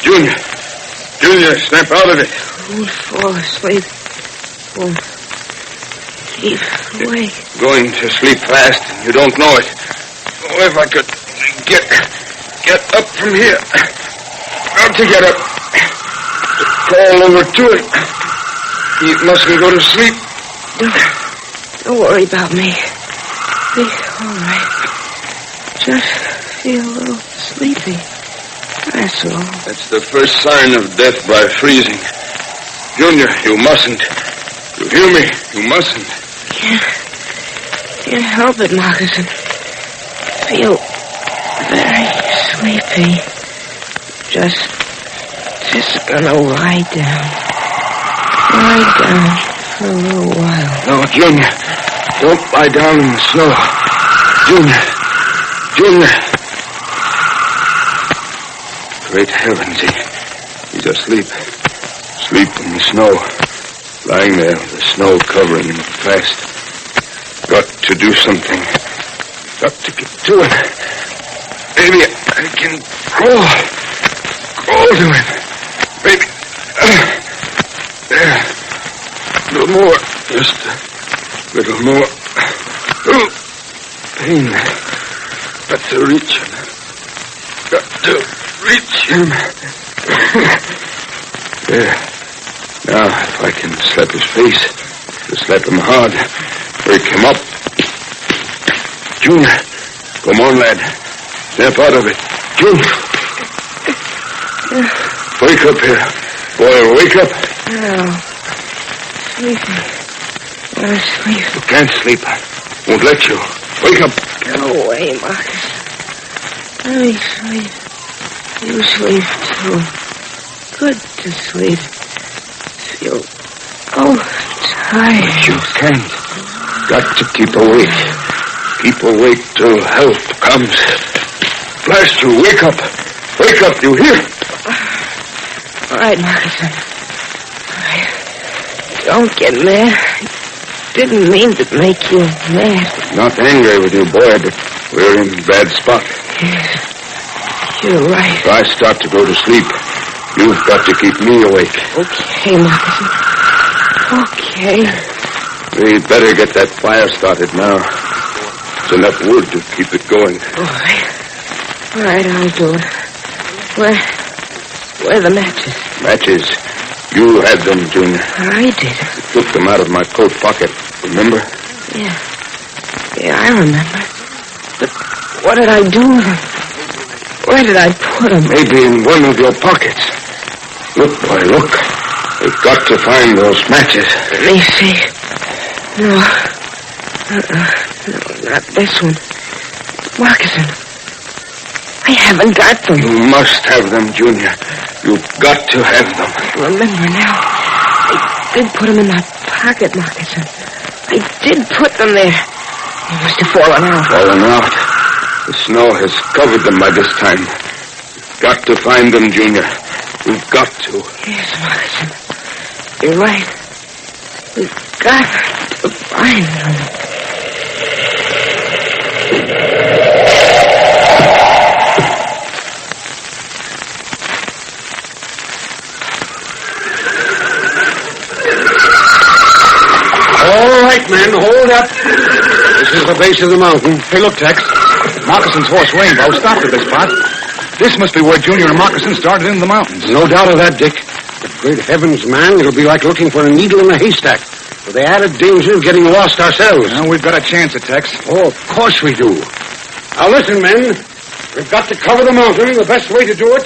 Speaker 23: Junior, snap out of it.
Speaker 20: Won't fall asleep. Won't keep awake.
Speaker 23: Going to sleep fast, and you don't know it. Oh, if I could get up from here. Got to get up. Crawl over to it. You mustn't go to sleep.
Speaker 20: Don't worry about me. Be all right. Just feel a little sleepy. That's all.
Speaker 23: That's the first sign of death by freezing. Junior, you mustn't. You hear me? You mustn't.
Speaker 20: Can't help it, Moccasin. Feel very sleepy. Just gonna lie down. Lie down for a little while.
Speaker 23: No, Junior. Don't lie down in the snow. Junior. Great heavens, he's asleep. Asleep in the snow. Lying there with the snow covering him fast. Got to do something. Got to get to it. Maybe I can crawl to him. Maybe. There. A little more. Just a little more. Oh, pain. Got to reach him. There. Now, if I can slap his face, just slap him hard, break him up. Junior, come on, lad. Snap out of it. Junior. Wake up here. Boy, wake up.
Speaker 20: No. Sleepy. I'm asleep.
Speaker 23: You can't sleep. Won't let you. Wake up.
Speaker 20: Go away, Marcus. Let me sleep. You sleep, too. Good to sleep. Feel tired.
Speaker 23: But you can't. Got to keep awake. Keep awake till help comes. Blast you, wake up. Wake up, you hear?
Speaker 20: All right, Moccasin. All right. Don't get mad. I didn't mean to make you mad.
Speaker 23: Not angry with you, boy, but we're in a bad spot.
Speaker 20: Yes. You're right.
Speaker 23: If I start to go to sleep, you've got to keep me awake.
Speaker 20: Okay, Moccasin. Okay.
Speaker 23: We'd better get that fire started now. There's enough wood to keep it going.
Speaker 20: All right, I'll do it. Where are the matches?
Speaker 23: Matches? You had them, Junior.
Speaker 20: I did.
Speaker 23: You took them out of my coat pocket, remember?
Speaker 20: Yeah, I remember. But what did I do with them? Where did I put them?
Speaker 23: Maybe in one of your pockets. Look, boy, look. We've got to find those matches.
Speaker 20: Let me see. No, not this one. Moccasin. I haven't got them.
Speaker 23: You must have them, Junior. You've got to have them.
Speaker 20: I remember now. I did put them in my pocket, Moccasin. I did put them there. They must have fallen out.
Speaker 23: Fallen out? The snow has covered them by this time. We've got to find them, Junior. We've got to.
Speaker 20: Yes, Moccasin. You're right. We've got Finally.
Speaker 12: All right, men, hold up. This is the base of the mountain.
Speaker 14: Hey, look, Tex. Moccason's horse Rainbow stopped at this spot. This must be where Junior and Moccasin started in the mountains.
Speaker 12: No doubt of that, Dick. But great heavens, man, it'll be like looking for a needle in a haystack, with the added danger of getting lost ourselves.
Speaker 14: Now, we've got a chance at Tex.
Speaker 12: Oh, of course we do. Now, listen, men. We've got to cover the mountain. The best way to do it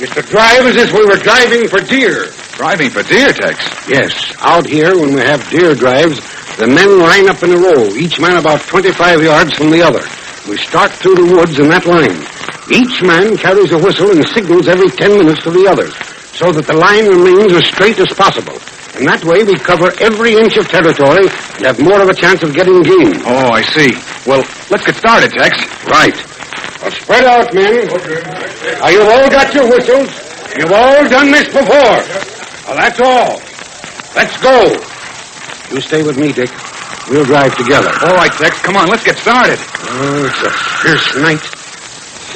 Speaker 12: is to drive as if we were driving for deer.
Speaker 14: Driving for deer, Tex?
Speaker 12: Yes. Out here, when we have deer drives, the men line up in a row, each man about 25 yards from the other. We start through the woods in that line. Each man carries a whistle and signals every 10 minutes to the others, so that the line remains as straight as possible. And that way we cover every inch of territory and have more of a chance of getting game.
Speaker 14: Oh, I see. Well, let's get started, Tex.
Speaker 12: Right. Well, spread out, men. Now, you've all got your whistles. You've all done this before. Well, that's all. Let's go. You stay with me, Dick. We'll drive together.
Speaker 14: All right, Tex. Come on, let's get started.
Speaker 12: Oh, it's a fierce night.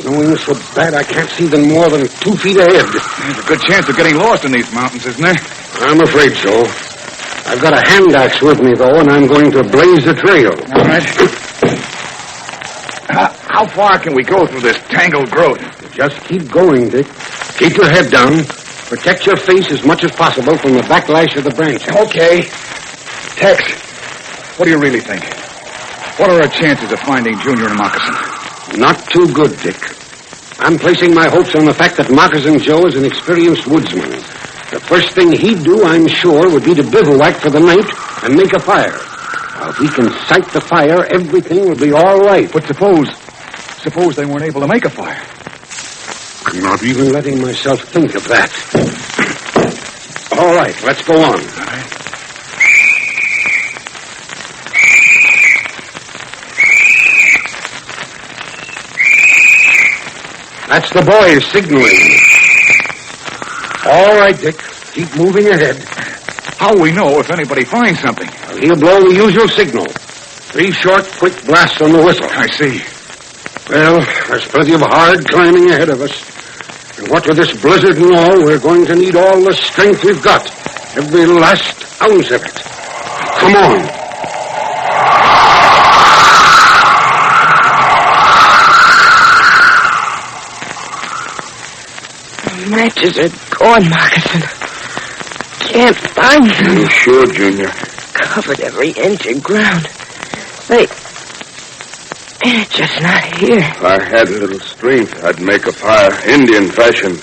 Speaker 12: Snowing so bad I can't see them more than 2 feet ahead.
Speaker 14: There's a good chance of getting lost in these mountains, isn't there?
Speaker 12: I'm afraid so. I've got a hand axe with me, though, and I'm going to blaze the trail.
Speaker 14: All right. How far can we go through this tangled growth?
Speaker 12: Just keep going, Dick. Keep your head down. Protect your face as much as possible from the backlash of the branches.
Speaker 14: Okay. Tex, what do you really think? What are our chances of finding Junior and Moccasin?
Speaker 12: Not too good, Dick. I'm placing my hopes on the fact that Moccasin Joe is an experienced woodsman. The first thing he'd do, I'm sure, would be to bivouac for the night and make a fire. Now, if we can sight the fire, everything will be all right.
Speaker 14: But suppose they weren't able to make a fire.
Speaker 12: I'm not even letting myself think of that. All right, let's go on.
Speaker 14: All right.
Speaker 12: That's the boys signaling. All right, Dick. Keep moving ahead.
Speaker 14: How will we know if anybody finds something?
Speaker 12: Well, he'll blow the usual signal. 3 short, quick blasts on the whistle.
Speaker 14: I see.
Speaker 12: Well, there's plenty of hard climbing ahead of us. And what with this blizzard and all, we're going to need all the strength we've got. Every last ounce of it. Come on.
Speaker 20: Matches are gone, Moccasin. Can't find them.
Speaker 23: You sure, Junior?
Speaker 20: Covered every inch of ground. They're just not here.
Speaker 23: If I had a little strength, I'd make a fire Indian fashion.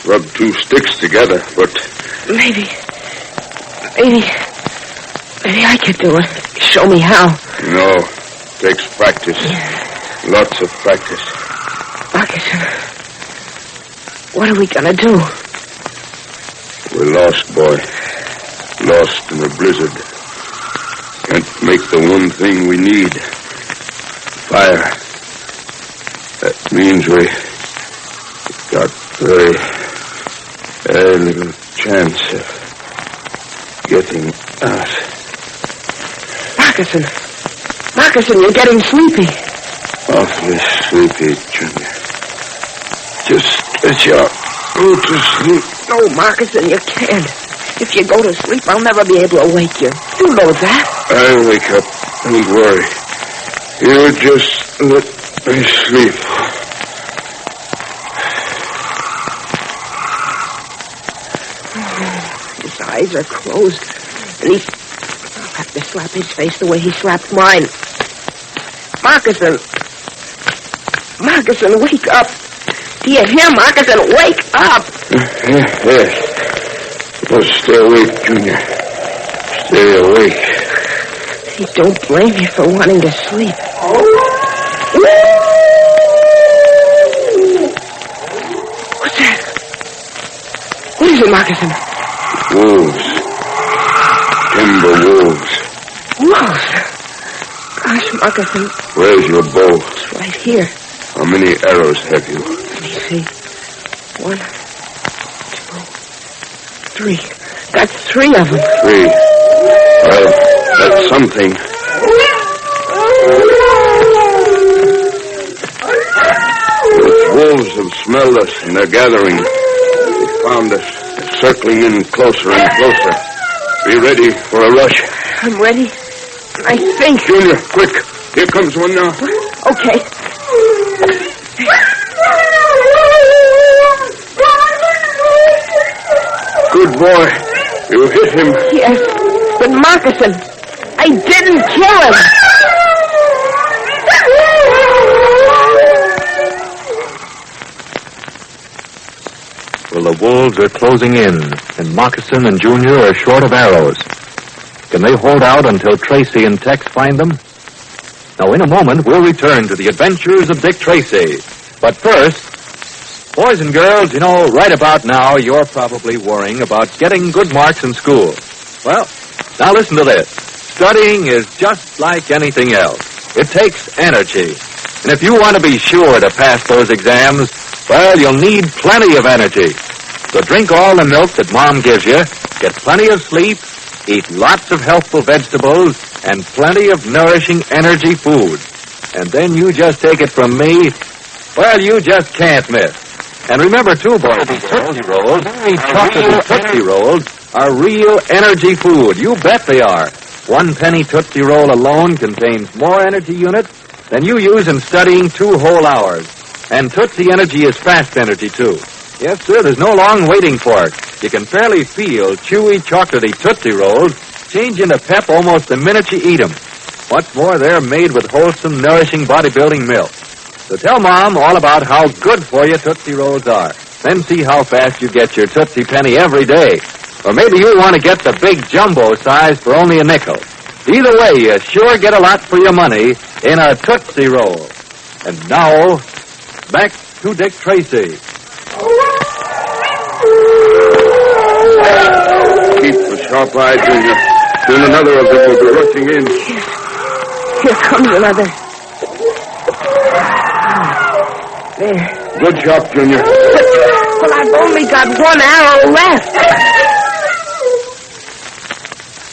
Speaker 23: Rub 2 sticks together, but...
Speaker 20: Maybe I could do it. Show me how.
Speaker 23: No. Takes practice.
Speaker 20: Yeah.
Speaker 23: Lots of practice.
Speaker 20: Moccasin, what are we gonna do?
Speaker 23: We're lost, boy. Lost in the blizzard. Can't make the one thing we need. Fire. That means we got very little chance of getting out.
Speaker 20: Moccasin, you're getting sleepy.
Speaker 23: Awfully sleepy, Junior. Just as you go to sleep.
Speaker 20: No, Moccasin, you can't. If you go to sleep, I'll never be able to wake you. You know that.
Speaker 23: I'll wake up. Don't worry. You just let me sleep.
Speaker 20: His eyes are closed. And I'll have to slap his face the way he slapped mine. Moccasin, wake up. Do you hear, Moccasin? Wake up!
Speaker 23: Yes. Well, stay awake, Junior. Stay awake.
Speaker 20: He don't blame you for wanting to sleep. What's that? What is it, Moccasin?
Speaker 23: Wolves. Timber wolves.
Speaker 20: Wolves? Gosh, Moccasin.
Speaker 23: Where's your bow?
Speaker 20: It's right here.
Speaker 23: How many arrows have you?
Speaker 20: Let me see. 1, 2, 3. That's 3 of them.
Speaker 23: 3. Well, That's something. The wolves have smelled us, and they're gathering. They found us. They're circling in closer and closer. Be ready for a rush.
Speaker 6: I'm ready. I think.
Speaker 23: Junior, quick. Here comes one now.
Speaker 6: Okay.
Speaker 23: Good boy. You hit him.
Speaker 6: Yes, but Moccasin, I didn't kill him.
Speaker 17: Well, the wolves are closing in, and Moccasin and Junior are short of arrows. Can they hold out until Tracy and Tex find them? Now, in a moment, we'll return to the adventures of Dick Tracy. But first, boys and girls, you know, right about now, you're probably worrying about getting good marks in school. Well, now listen to this. Studying is just like anything else. It takes energy. And if you want to be sure to pass those exams, well, you'll need plenty of energy. So drink all the milk that Mom gives you, get plenty of sleep, eat lots of healthful vegetables, and plenty of nourishing energy food. And then you just take it from me, well, you just can't miss. And remember, too, boys, Tootsie Rolls, chocolate Tootsie Rolls, are real energy food. You bet they are. 1 penny Tootsie Roll alone contains more energy units than you use in studying 2 whole hours. And Tootsie Energy is fast energy, too. Yes, sir, there's no long waiting for it. You can fairly feel chewy, chocolatey Tootsie Rolls change into pep almost the minute you eat them. What's more, they're made with wholesome, nourishing bodybuilding milk. So tell Mom all about how good for you Tootsie Rolls are. Then see how fast you get your Tootsie Penny every day. Or maybe you want to get the big jumbo size for only a nickel. Either way, you sure get a lot for your money in a Tootsie Roll. And now, back to Dick Tracy.
Speaker 23: Keep a sharp eye, Junior. Soon another of them will be rushing in.
Speaker 6: Here comes another. There.
Speaker 23: Good shot, Junior.
Speaker 6: But I've only got 1 arrow left.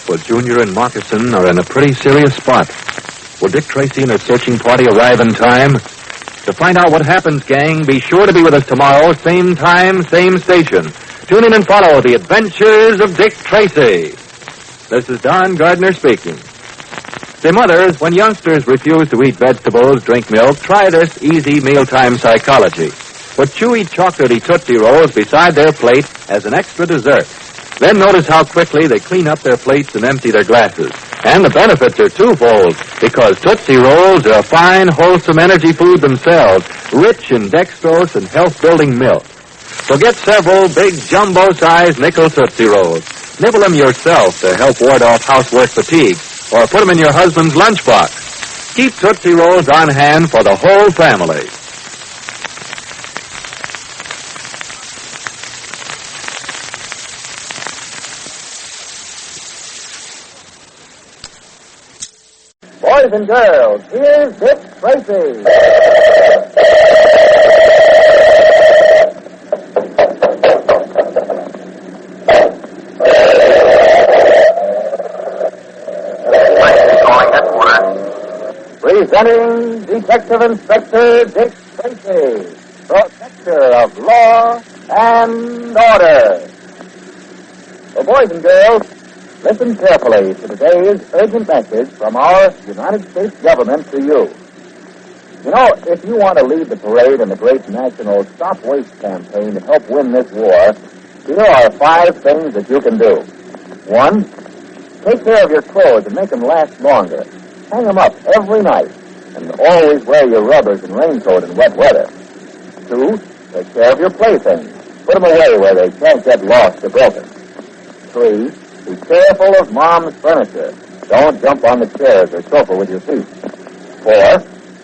Speaker 17: Well, Junior and Moccasin are in a pretty serious spot. Will Dick Tracy and his searching party arrive in time? To find out what happens, gang, be sure to be with us tomorrow, same time, same station. Tune in and follow the adventures of Dick Tracy. This is Don Gardner speaking. Say, mothers, when youngsters refuse to eat vegetables, drink milk, try this easy mealtime psychology. Put chewy, chocolatey Tootsie Rolls beside their plate as an extra dessert. Then notice how quickly they clean up their plates and empty their glasses. And the benefits are twofold, because Tootsie Rolls are a fine, wholesome energy food themselves, rich in dextrose and health-building milk. So get several big jumbo-sized nickel Tootsie Rolls. Nibble them yourself to help ward off housework fatigue, or put them in your husband's lunchbox. Keep Tootsie Rolls on hand for the whole family.
Speaker 22: Boys and girls, here's Dick Tracy. Presenting Detective Inspector Dick Tracy, protector of law and order. So, boys and girls, listen carefully to today's urgent message from our United States government to you. You know, if you want to lead the parade in the great national Stop Waste campaign to help win this war, here are 5 things that you can do. 1, take care of your clothes and make them last longer. Hang them up every night, and always wear your rubbers and raincoat in wet weather. 2, take care of your playthings. Put them away where they can't get lost or broken. 3, be careful of Mom's furniture. Don't jump on the chairs or sofa with your feet. 4,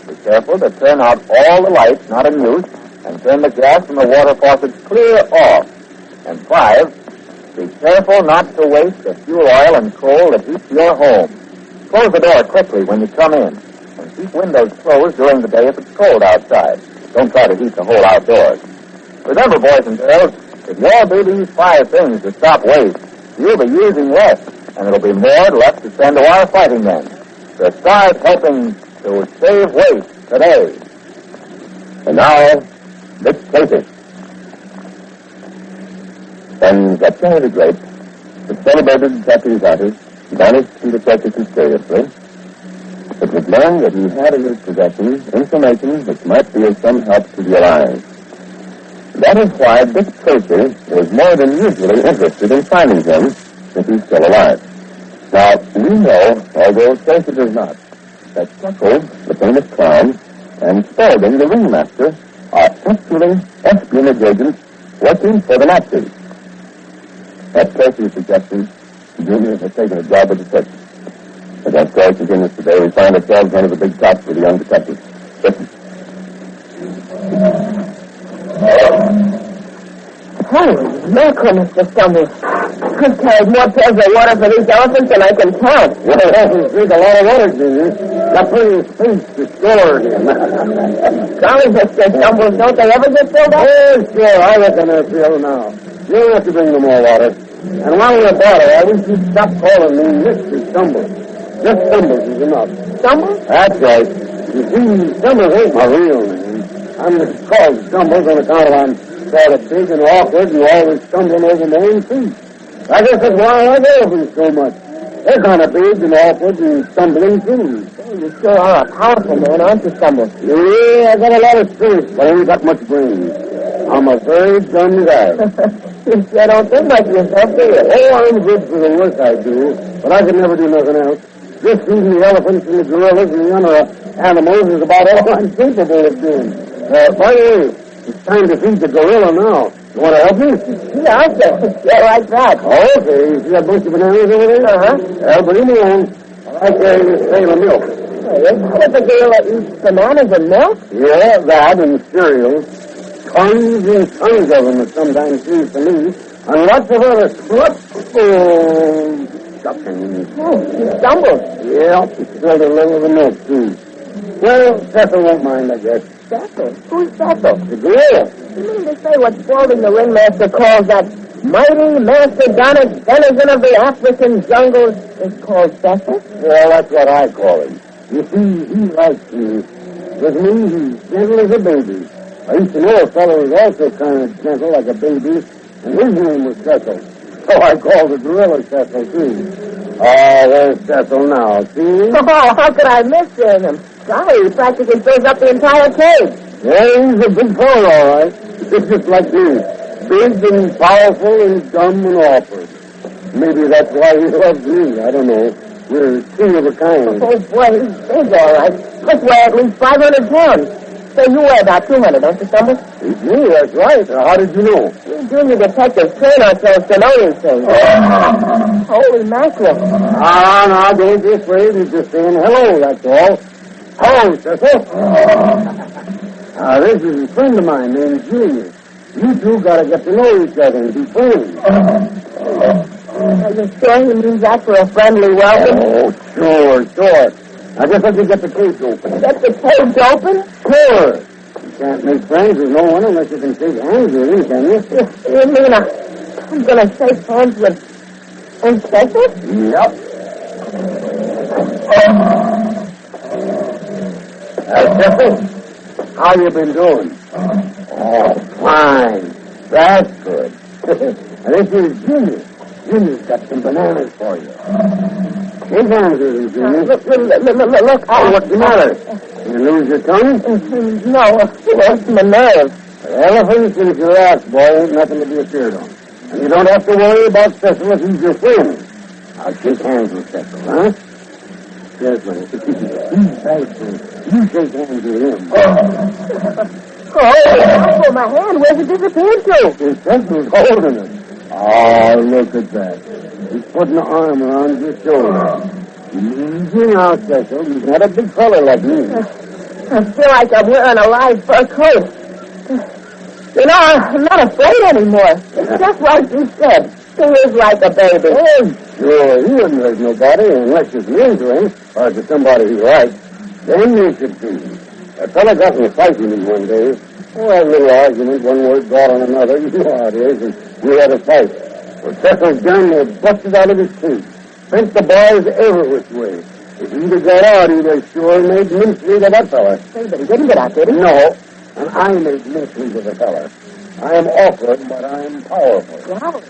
Speaker 22: be careful to turn out all the lights not in use and turn the gas and the water faucets clear off. And 5, be careful not to waste the fuel oil and coal that heats your home. Close the door quickly when you come in, and keep windows closed during the day if it's cold outside. Don't try to heat the whole outdoors. Remember, boys and girls, if you all do these 5 things to stop waste, you'll be using less and there'll be more left to send to our fighting men. So start helping to save waste today.
Speaker 3: And now, Dick Tracy. When September the Great, the celebrated Japanese artist, vanished from the circus mysteriously, it was learned that he had in his possession information which might be of some help to the Alliance. That is why Dick Tracy was more than usually interested in finding him, if he's still alive. Now, we know, although Tracy does not, that Chuckles, the famous clown, and Spaulding, the ringmaster, are actually espionage agents working for the Nazis. At Tracy's suggestion, Junior has taken a job at the circus. As our story continues today, we find ourselves one of the big shots with the young detectives. Listen.
Speaker 6: Holy mackerel, Mr. Stumbles. I've carried more pails of water for these elephants than I can count.
Speaker 3: Well, elephants drink a lot of water, Junior. Got plenty of space to store it in.
Speaker 6: Golly, Mr. Stumbles, don't they ever get filled up?
Speaker 3: Oh, sure, I reckon they're filled now. You don't have to bring no more water. And while we're about it, I wish you'd stop calling me Mr. Stumbles. Just Stumbles is enough.
Speaker 6: Stumbles?
Speaker 3: That's right. You see, Stumbles ain't my real name. I'm called Stumbles on account of I'm sort of big and awkward and always stumbling over my own feet. I guess that's why I like elephants so much. They're kind of big and awkward and stumbling too.
Speaker 6: Oh, you sure are a powerful man, aren't you, Stumbles?
Speaker 3: Yeah, I got a lot of spirit, but I ain't got much brains. I'm a very dumb guy.
Speaker 6: You sure don't think much of yourself, do you?
Speaker 3: Oh, I'm good for the work I do, but I could never do nothing else. Just feeding the elephants and the gorillas and the other animals is about all I'm capable of doing. By the way, it's time to feed the gorilla now. You want to help me?
Speaker 6: Yeah, I'll say. Yeah, like that.
Speaker 3: Okay, you see that bunch of bananas over there?
Speaker 6: Uh-huh.
Speaker 3: Well, bring them along. I carry this pail of milk.
Speaker 6: Hey, the gorilla eats bananas and milk?
Speaker 3: Yeah, that and cereal. Tons and tons of them, it sometimes seems to me. And lots of other stuff. Stuffing.
Speaker 6: Oh, you stumbled.
Speaker 3: Yeah, spilled a little of the milk, too. Well, Cecil won't mind, I guess.
Speaker 6: Cecil? Who's Cecil?
Speaker 3: The gorilla.
Speaker 6: You mean to say what Spaulding the ringmaster calls that mighty mastodonic denizen of the African jungles is called Cecil?
Speaker 3: Well, that's what I call him. You see, he likes me. With me, he's gentle as a baby. I used to know a fellow who was also kind of gentle like a baby, and his name was Cecil. So I called the gorilla Cecil, too. Oh, there's Cecil now, see?
Speaker 6: Oh, how could I miss seeing him? Golly, he practically fills up the entire cage.
Speaker 3: Yeah, he's a big fellow, all right. It's just like me. Big and powerful and dumb and awkward. Maybe that's why he loves me. I don't know. We're two of a kind.
Speaker 6: Oh, boy, he's big, all right. Must weigh at least 500 pounds. So you weigh about 200, don't you, Stumbles?
Speaker 3: Me, that's right. How did you know?
Speaker 6: We junior detectives train ourselves to know these things. Holy mackerel.
Speaker 3: Now, don't be afraid. He's just saying hello, that's all. Hello, Cecil. This is a friend of mine named Junior. You two got to get to know each other and be friends.
Speaker 6: Are you sure he means that for a friendly welcome?
Speaker 3: Oh, sure. Now, just let me get the cage open.
Speaker 6: Get the cage open?
Speaker 3: Sure. You can't make friends with no one unless you can shake hands with him, can you?
Speaker 6: You mean I'm going to shake hands with Cecil?
Speaker 3: Yep. Cecil, how you been doing? Oh, fine. That's good. And this is Junior. Junior's got some bananas for you. Shake hands with him, Junior.
Speaker 6: Look.
Speaker 3: Oh, what's the matter? You lose your tongue?
Speaker 6: No, it's my nerves.
Speaker 3: Elephants and giraffes, boy, ain't nothing to be afraid of. And you don't have to worry about Cecil if he's your friend. I'll shake hands with Cecil, huh? Yes, man. He's nice, you shake hands with him.
Speaker 6: Oh, my hand. Where's it disappeared to?
Speaker 3: His Cecil's holding it. Oh, look at that. He's putting an arm around your shoulder. Easy now, Cecil. He's not a big fella like me.
Speaker 6: I feel like I'm wearing a live fur coat. You know, I'm not afraid anymore. It's just like you said. He is like a baby.
Speaker 3: Oh, sure. He wouldn't hurt nobody unless it's mean to him or to somebody he likes. Then you should be. A fella got in a fight with me one day. Oh, a little argument, one word got on another. You know how it is. And we had a fight. Well, Cecil's gun was busted out of his teeth. Sent the boys every which way. If he'd have got out, he'd have sure made mincemeat of that fella.
Speaker 6: Say, but he didn't get out, did he?
Speaker 3: No, and I made mincemeat of the fella. I am awkward, but I am powerful.
Speaker 6: Wow.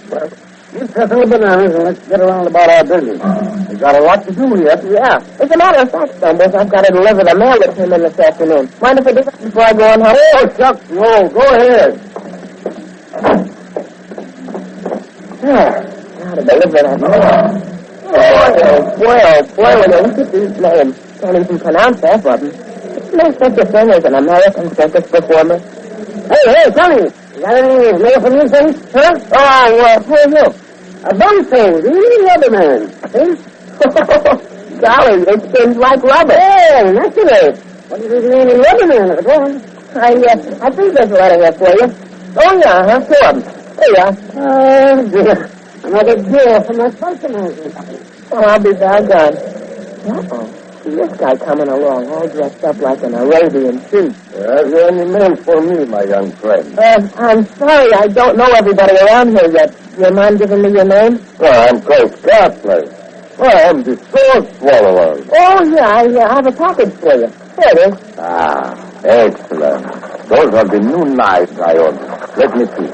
Speaker 3: Well, you settle the bananas and let's get around about our business. We've got a lot to do yet.
Speaker 6: Yeah. As a matter of fact, Stumbles, I've got to deliver the mail that came in this afternoon. Mind if I do that before I go on home?
Speaker 3: Oh, shucks, no. Go ahead.
Speaker 6: Gotta deliver that mail. Boy, when you look at these names, can't even pronounce half of them. Isn't there such a thing as an American circus performer?
Speaker 3: Hey, Sonny, you got any mail from these things? Huh? Oh, who are you? A Benson, the other man. See?
Speaker 6: Golly, it spins like rubber.
Speaker 3: Hey, that's it. What do you think of any rubber man at the phone?
Speaker 6: I think there's a letter here for you. Oh, yeah, two of them. Here you are.
Speaker 3: Oh, dear. Another deal from that functionary.
Speaker 6: Oh, I'll be doggone. Uh-oh. See this guy coming along, all dressed up like an Arabian chief.
Speaker 3: That's the only man for me, my young friend.
Speaker 6: I'm sorry, I don't know everybody around here yet. You mind giving me your name?
Speaker 3: Well, I'm Coach Godplay. Well, I'm the sword swallower.
Speaker 6: Oh, yeah, I have a package for you. Here it is.
Speaker 3: Ah, excellent. Those are the new knives I ordered. Let me see.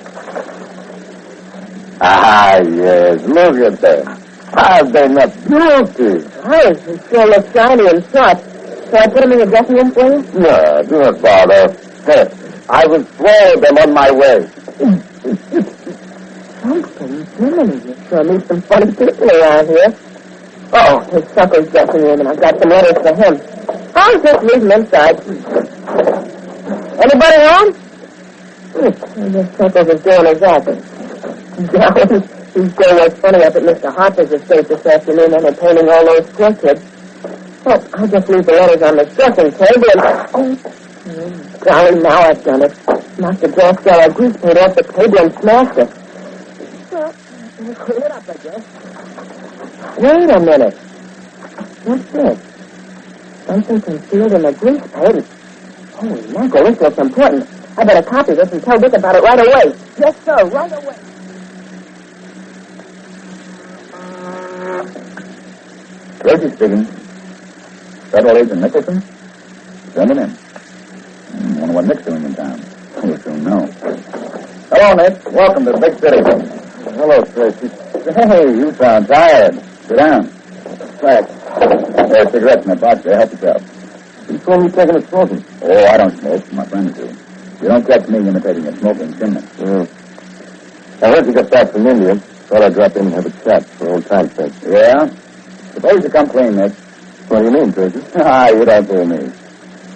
Speaker 3: Ah, yes, look at them. Ah, they're not beauty.
Speaker 6: Oh, they sure look shiny and sharp. Shall I put them in your dressing room for you?
Speaker 3: No, do not bother. I will swallow them on my way.
Speaker 6: Something, Jiminy. You sure meet some funny people around here. Oh, his sucker's dressing room, and I've got some orders for him. I'll just leave him inside. Anybody home? This sucker is doing his acting. Golly, he's going was funny up at Mr. Harper's estate this afternoon, entertaining all those poor kids. Oh, I'll just leave the letters on the dressing table and... Oh, golly, now I've done it. Knocked the glass jar of grease paint off the table and smashed it. Well, I'll clean it up, I guess. Wait a minute. What's this? Something concealed in the grease paint. Holy mackerel, this looks important. I better copy this and tell Dick about it right away. Yes, sir, right away.
Speaker 3: Tracy speaking. Federal Agent Nicholson? Send him in. Wonder what Nick's doing in town. We'll soon know. Hello, Nick. Welcome to the big city. Hello, Tracy. Hey, you sound tired. Sit down. Thanks. There's cigarettes in the box there. Help yourself. You told me taking a smoking. Oh, I don't smoke. My friends do. You don't catch me imitating a smoking chimney. I heard you got back from India. Thought I'd drop in and have a chat for old time's sake. Yeah? Suppose you come clean, Nick. What do you mean, Tracy? You don't fool me.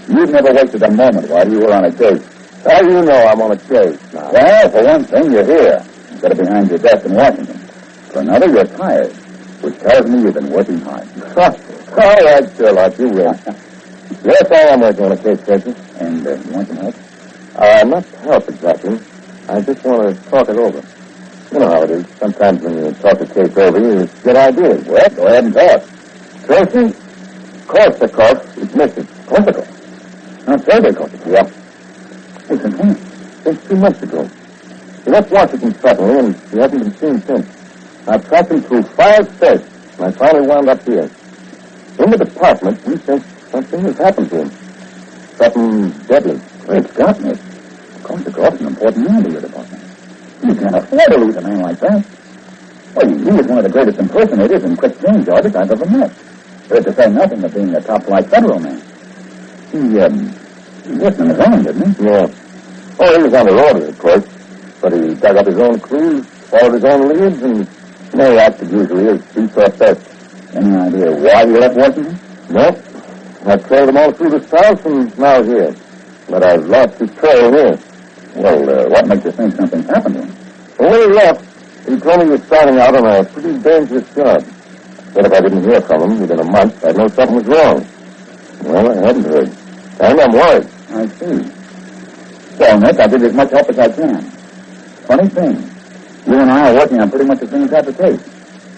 Speaker 3: You've never wasted a moment while you were on a case. How do you know I'm on a case now? Well, for one thing, you're here. Instead of behind your desk in Washington. For another, you're tired, which tells me you've been working hard. All right, Sherlock, you will. Yes, I am working on a case, Tracy. And you want some help? Not help exactly. I just want to talk it over. You know how it is. Sometimes when you talk a case over, you get ideas. Well, go ahead and talk. Tracy, Korsakoff is missing. Korsakoff? Not Sergei Korsakoff. Yeah. Listen, since 2 months ago. He left Washington suddenly, and he hasn't been seen since. I've tracked him through 5 states, and I finally wound up here. In the department, we think something has happened to him. Something deadly. Great Scott, Nick. Korsakoff's an important man to your department. You can't afford to lose a man like that. Well, he is one of the greatest impersonators and quick change artists I've ever met. To say nothing of being a top-flight federal man. He worked on his own, didn't he? Yeah. Oh, he was under orders, of course. But he dug up his own clues, followed his own leads, and he acted usually as he saw best. Any idea why he left Washington? No. I've trailed him all through the South and now here. But I've lost his trail here. Well, what makes you think something happened to him? When he left, he told me he was starting out on a pretty dangerous job. But if I didn't hear from him within a month, I'd know something was wrong. Well, I hadn't heard. And I'm worried. I see. Well, Nick, I'll give you as much help as I can. Funny thing. You and I are working on pretty much the same type of case.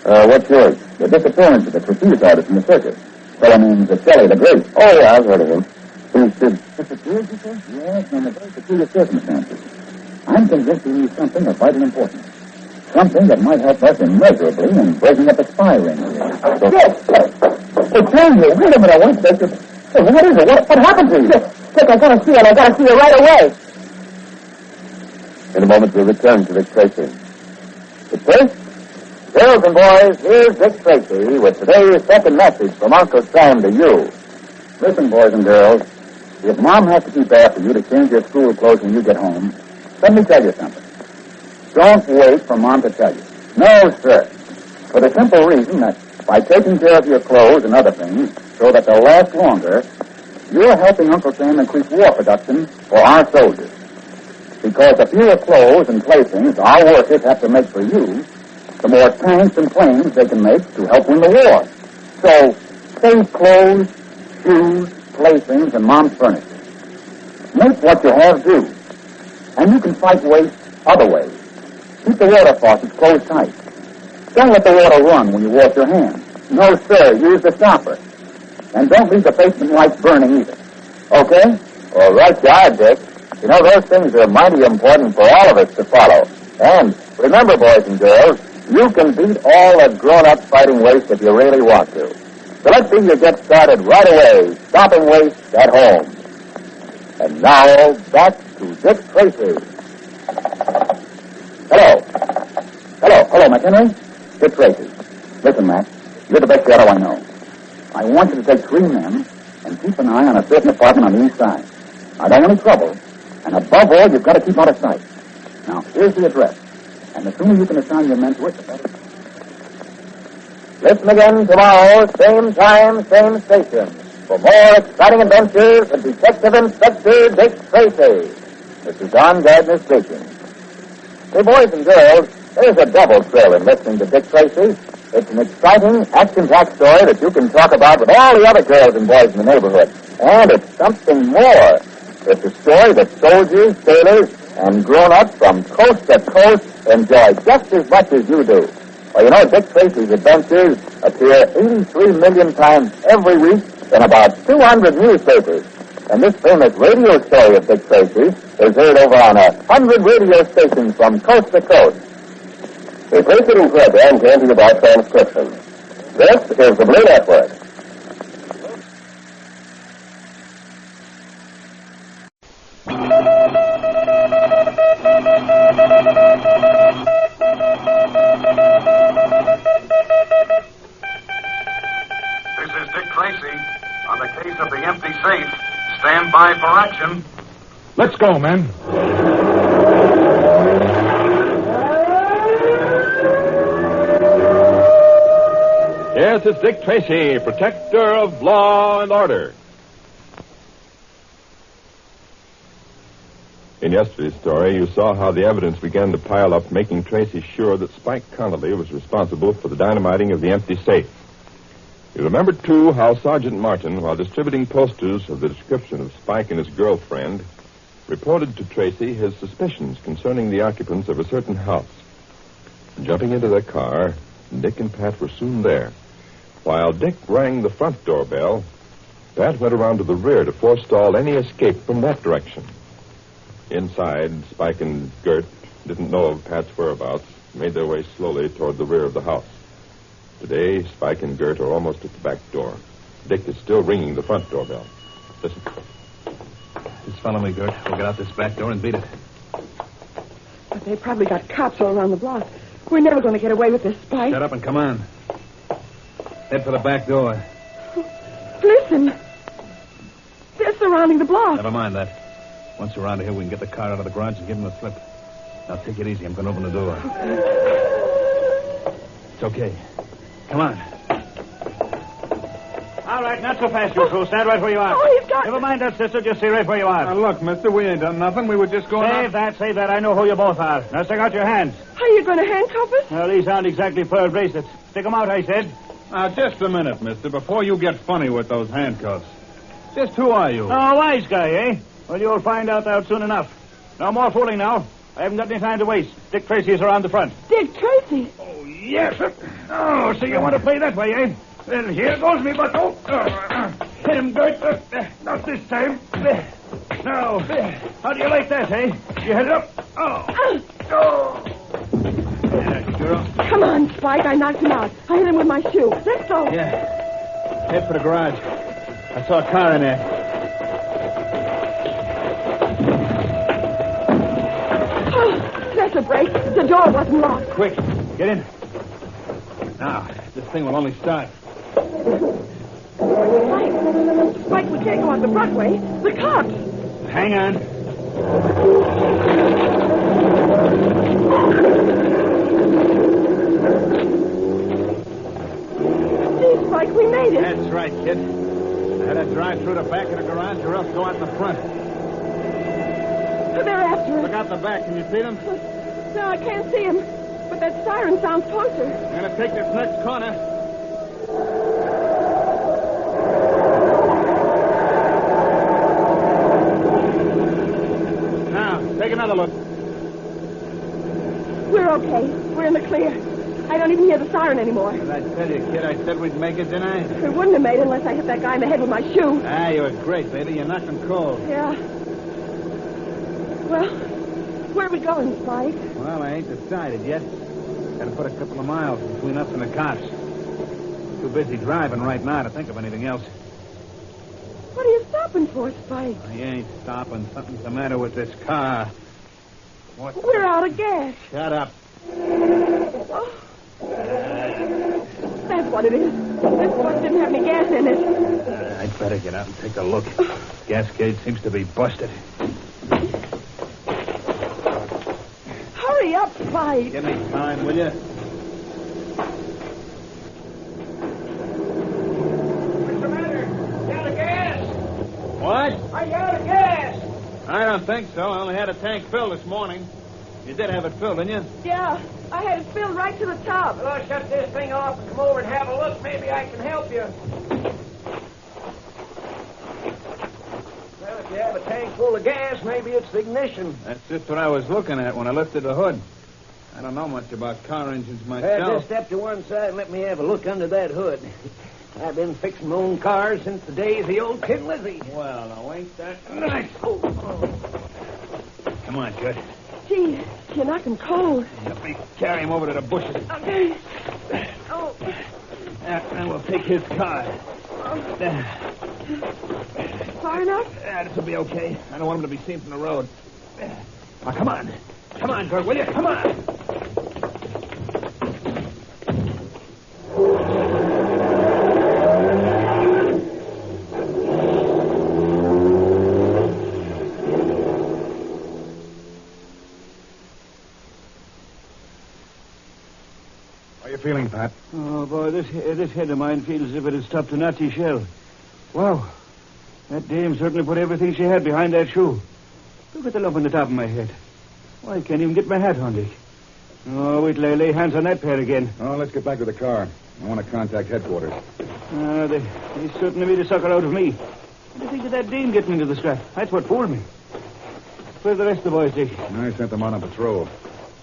Speaker 3: What's yours? The disappearance of the trapeze artist in the circus. Fellow named Shelley the Great. Oh, yeah, I've heard of him. He's disappeared, you say? Yes, under very peculiar circumstances. I'm convinced he needs something of vital importance. something that might help us immeasurably in breaking up a spy ring here. So, Hey, Samuel, wait a minute. What is it? What happened to you?
Speaker 6: Dick, I gotta see it. I gotta see it right away.
Speaker 3: In a moment, we'll return to Dick Tracy. But first, girls and boys, here's Dick Tracy with today's second message from Uncle Sam to you. Listen, boys and girls, if Mom has to keep after you to change your school clothes when you get home, let me tell you something. Don't wait for Mom to tell you. No, sir. For the simple reason that by taking care of your clothes and other things so that they'll last longer, you're helping Uncle Sam increase war production for our soldiers. Because the fewer clothes and playthings our workers have to make for you, the more tanks and planes they can make to help win the war. So, save clothes, shoes, playthings, and Mom's furniture. Make what you have do. And you can fight waste other ways. Keep the water faucets closed tight. Don't let the water run when you wash your hands. No, sir, use the stopper. And don't leave the basement lights burning either. Okay?
Speaker 5: All right, Dick. You know, those things are mighty important for all of us to follow. And remember, boys and girls, you can beat all the grown-ups fighting waste if you really want to. So let's see you get started right away, stopping waste at home. And now, back to Dick Tracy.
Speaker 3: Hello, McHenry. Dick Tracy. Listen, Mac, you're the best shadow I know. I want you to take 3 men and keep an eye on a certain apartment on the east side. I don't want any trouble, and above all, you've got to keep out of sight. Now, here's the address, and the sooner you can assign your men to it, the better.
Speaker 5: Listen again tomorrow, same time, same station, for more exciting adventures of Detective Inspector Dick Tracy. This is Don Gardner speaking. Hey, boys and girls, there's a double thrill in listening to Dick Tracy. It's an exciting, action-packed story that you can talk about with all the other girls and boys in the neighborhood. And it's something more. It's a story that soldiers, sailors, and grown-ups from coast to coast enjoy just as much as you do. Well, you know, Dick Tracy's adventures appear 83 million times every week in about 200 newspapers. And this famous radio story of Dick Tracy is heard over on 100 radio stations from coast to coast. The preceding program came to you by transcription. This is the Blue Network.
Speaker 14: This is Dick Tracy. On the case of the empty safe, stand by for action.
Speaker 21: Let's go, men. Yes, it's Dick Tracy, protector of law and order. In yesterday's story, you saw how the evidence began to pile up, making Tracy sure that Spike Connolly was responsible for the dynamiting of the empty safe. You remember, too, how Sergeant Martin, while distributing posters of the description of Spike and his girlfriend, reported to Tracy his suspicions concerning the occupants of a certain house. Jumping into their car, Dick and Pat were soon there. While Dick rang the front doorbell, Pat went around to the rear to forestall any escape from that direction. Inside, Spike and Gert didn't know of Pat's whereabouts, made their way slowly toward the rear of the house. Today, Spike and Gert are almost at the back door. Dick is still ringing the front doorbell. Listen.
Speaker 18: Just follow me, Gert. We'll get out this back door and beat it.
Speaker 7: But they probably got cops all around the block. We're never going to get away with this, Spike.
Speaker 18: Shut up and come on. Head for the back door.
Speaker 7: Listen. They're surrounding the block.
Speaker 18: Never mind that. Once we're out of here, we can get the car out of the garage and give them the slip. Now, take it easy. I'm going to open the door. It's okay. Come on.
Speaker 19: All right, not so fast, you two. Stand right where you are.
Speaker 7: Oh, he's got...
Speaker 19: Never mind that, sister. Just stay right where you are.
Speaker 21: Now, look, mister, we ain't done nothing. We were just going
Speaker 19: Save that. I know who you both are. Now, stick out your hands.
Speaker 7: Are you going to handcuff us?
Speaker 19: Well, these aren't exactly pearl bracelets. Stick them out, I said.
Speaker 21: Now, just a minute, mister, before you get funny with those handcuffs. Just who are you?
Speaker 19: Oh, wise guy, eh? Well, you'll find out soon enough. No more fooling now. I haven't got any time to waste. Dick Tracy is around the front.
Speaker 7: Dick Tracy?
Speaker 19: Oh, yes. Oh, so you want to play that way, eh? Well, here goes me bucko. Hit him, Gert. Not this time. Now, how do you like that, eh? You head it up. Oh. girl.
Speaker 6: Come on, Spike. I knocked him out. I hit him with my shoe. Let's go.
Speaker 19: Yeah. Head for the garage. I saw a car in there.
Speaker 6: Oh, that's a break. The door wasn't locked.
Speaker 19: Quick, get in. Now, this thing will only start.
Speaker 6: Spike, we can't go out the front way. The cops.
Speaker 19: Hang on.
Speaker 6: Gee, Spike, we made it.
Speaker 19: That's right, kid. I had to drive through the back of the garage or else go out in the front.
Speaker 6: They're after us.
Speaker 19: Look out the back. Can you see them?
Speaker 6: No, I can't see him. But that siren sounds closer.
Speaker 19: I'm going to take this next corner. Now, take another look.
Speaker 6: We're okay. We're in the clear. I don't even hear the siren anymore.
Speaker 19: Did I tell you, kid, I said we'd make it, didn't I?
Speaker 6: We wouldn't have made it unless I hit that guy in the head with my shoe.
Speaker 19: Ah, you were great, baby. You're knocking cold.
Speaker 6: Yeah. Well, where are we going, Spike?
Speaker 19: Well, I ain't decided yet. Got to put a couple of miles between us and the cops. Too busy driving right now to think of anything else.
Speaker 6: What are you stopping for, Spike?
Speaker 19: I ain't stopping. Something's the matter with this car. What?
Speaker 6: We're out of gas.
Speaker 19: Shut up.
Speaker 6: Oh. That's what it is. This bus didn't have any gas in it.
Speaker 19: I'd better get out and take a look. Gas gauge seems to be busted.
Speaker 6: Hurry up, Spike.
Speaker 19: Give me time, will you?
Speaker 20: What's the matter? You out of gas?
Speaker 19: What?
Speaker 20: Are you out of gas?
Speaker 19: I don't think so. I only had a tank filled this morning. You did have it filled, didn't you?
Speaker 6: Yeah, I had it filled right to the top.
Speaker 20: Well, I'll shut this thing off and come over and have a look. Maybe I can help you. Well, if you have a tank full of gas, maybe it's the ignition.
Speaker 19: That's just what I was looking at when I lifted the hood. I don't know much about car engines myself.
Speaker 20: Just step to one side and let me have a look under that hood. I've been fixing my own cars since the days of the old Kid Lizzie.
Speaker 19: Well, now ain't that nice? Come on, Kid.
Speaker 6: Gee, you're knocking cold.
Speaker 19: Let me carry him over to the bushes.
Speaker 6: Okay. Oh.
Speaker 19: And we'll take his car.
Speaker 6: Far enough?
Speaker 19: This will be okay. I don't want him to be seen from the road. Now, come on. Come on, Kurt, will you? Come on.
Speaker 14: How you feeling, Pat?
Speaker 19: Oh, boy, this head of mine feels as if it had stopped a Nazi shell. Wow. That dame certainly put everything she had behind that shoe. Look at the lump on the top of my head. Why, I can't even get my hat on, Dick. Oh, wait till I lay hands on that pair again.
Speaker 14: Oh, let's get back to the car. I want to contact headquarters.
Speaker 19: They certainly made a sucker out of me. What do you think of that dame getting into the scrap? That's what fooled me. Where are the rest of the boys, Dick?
Speaker 14: I sent them on a patrol.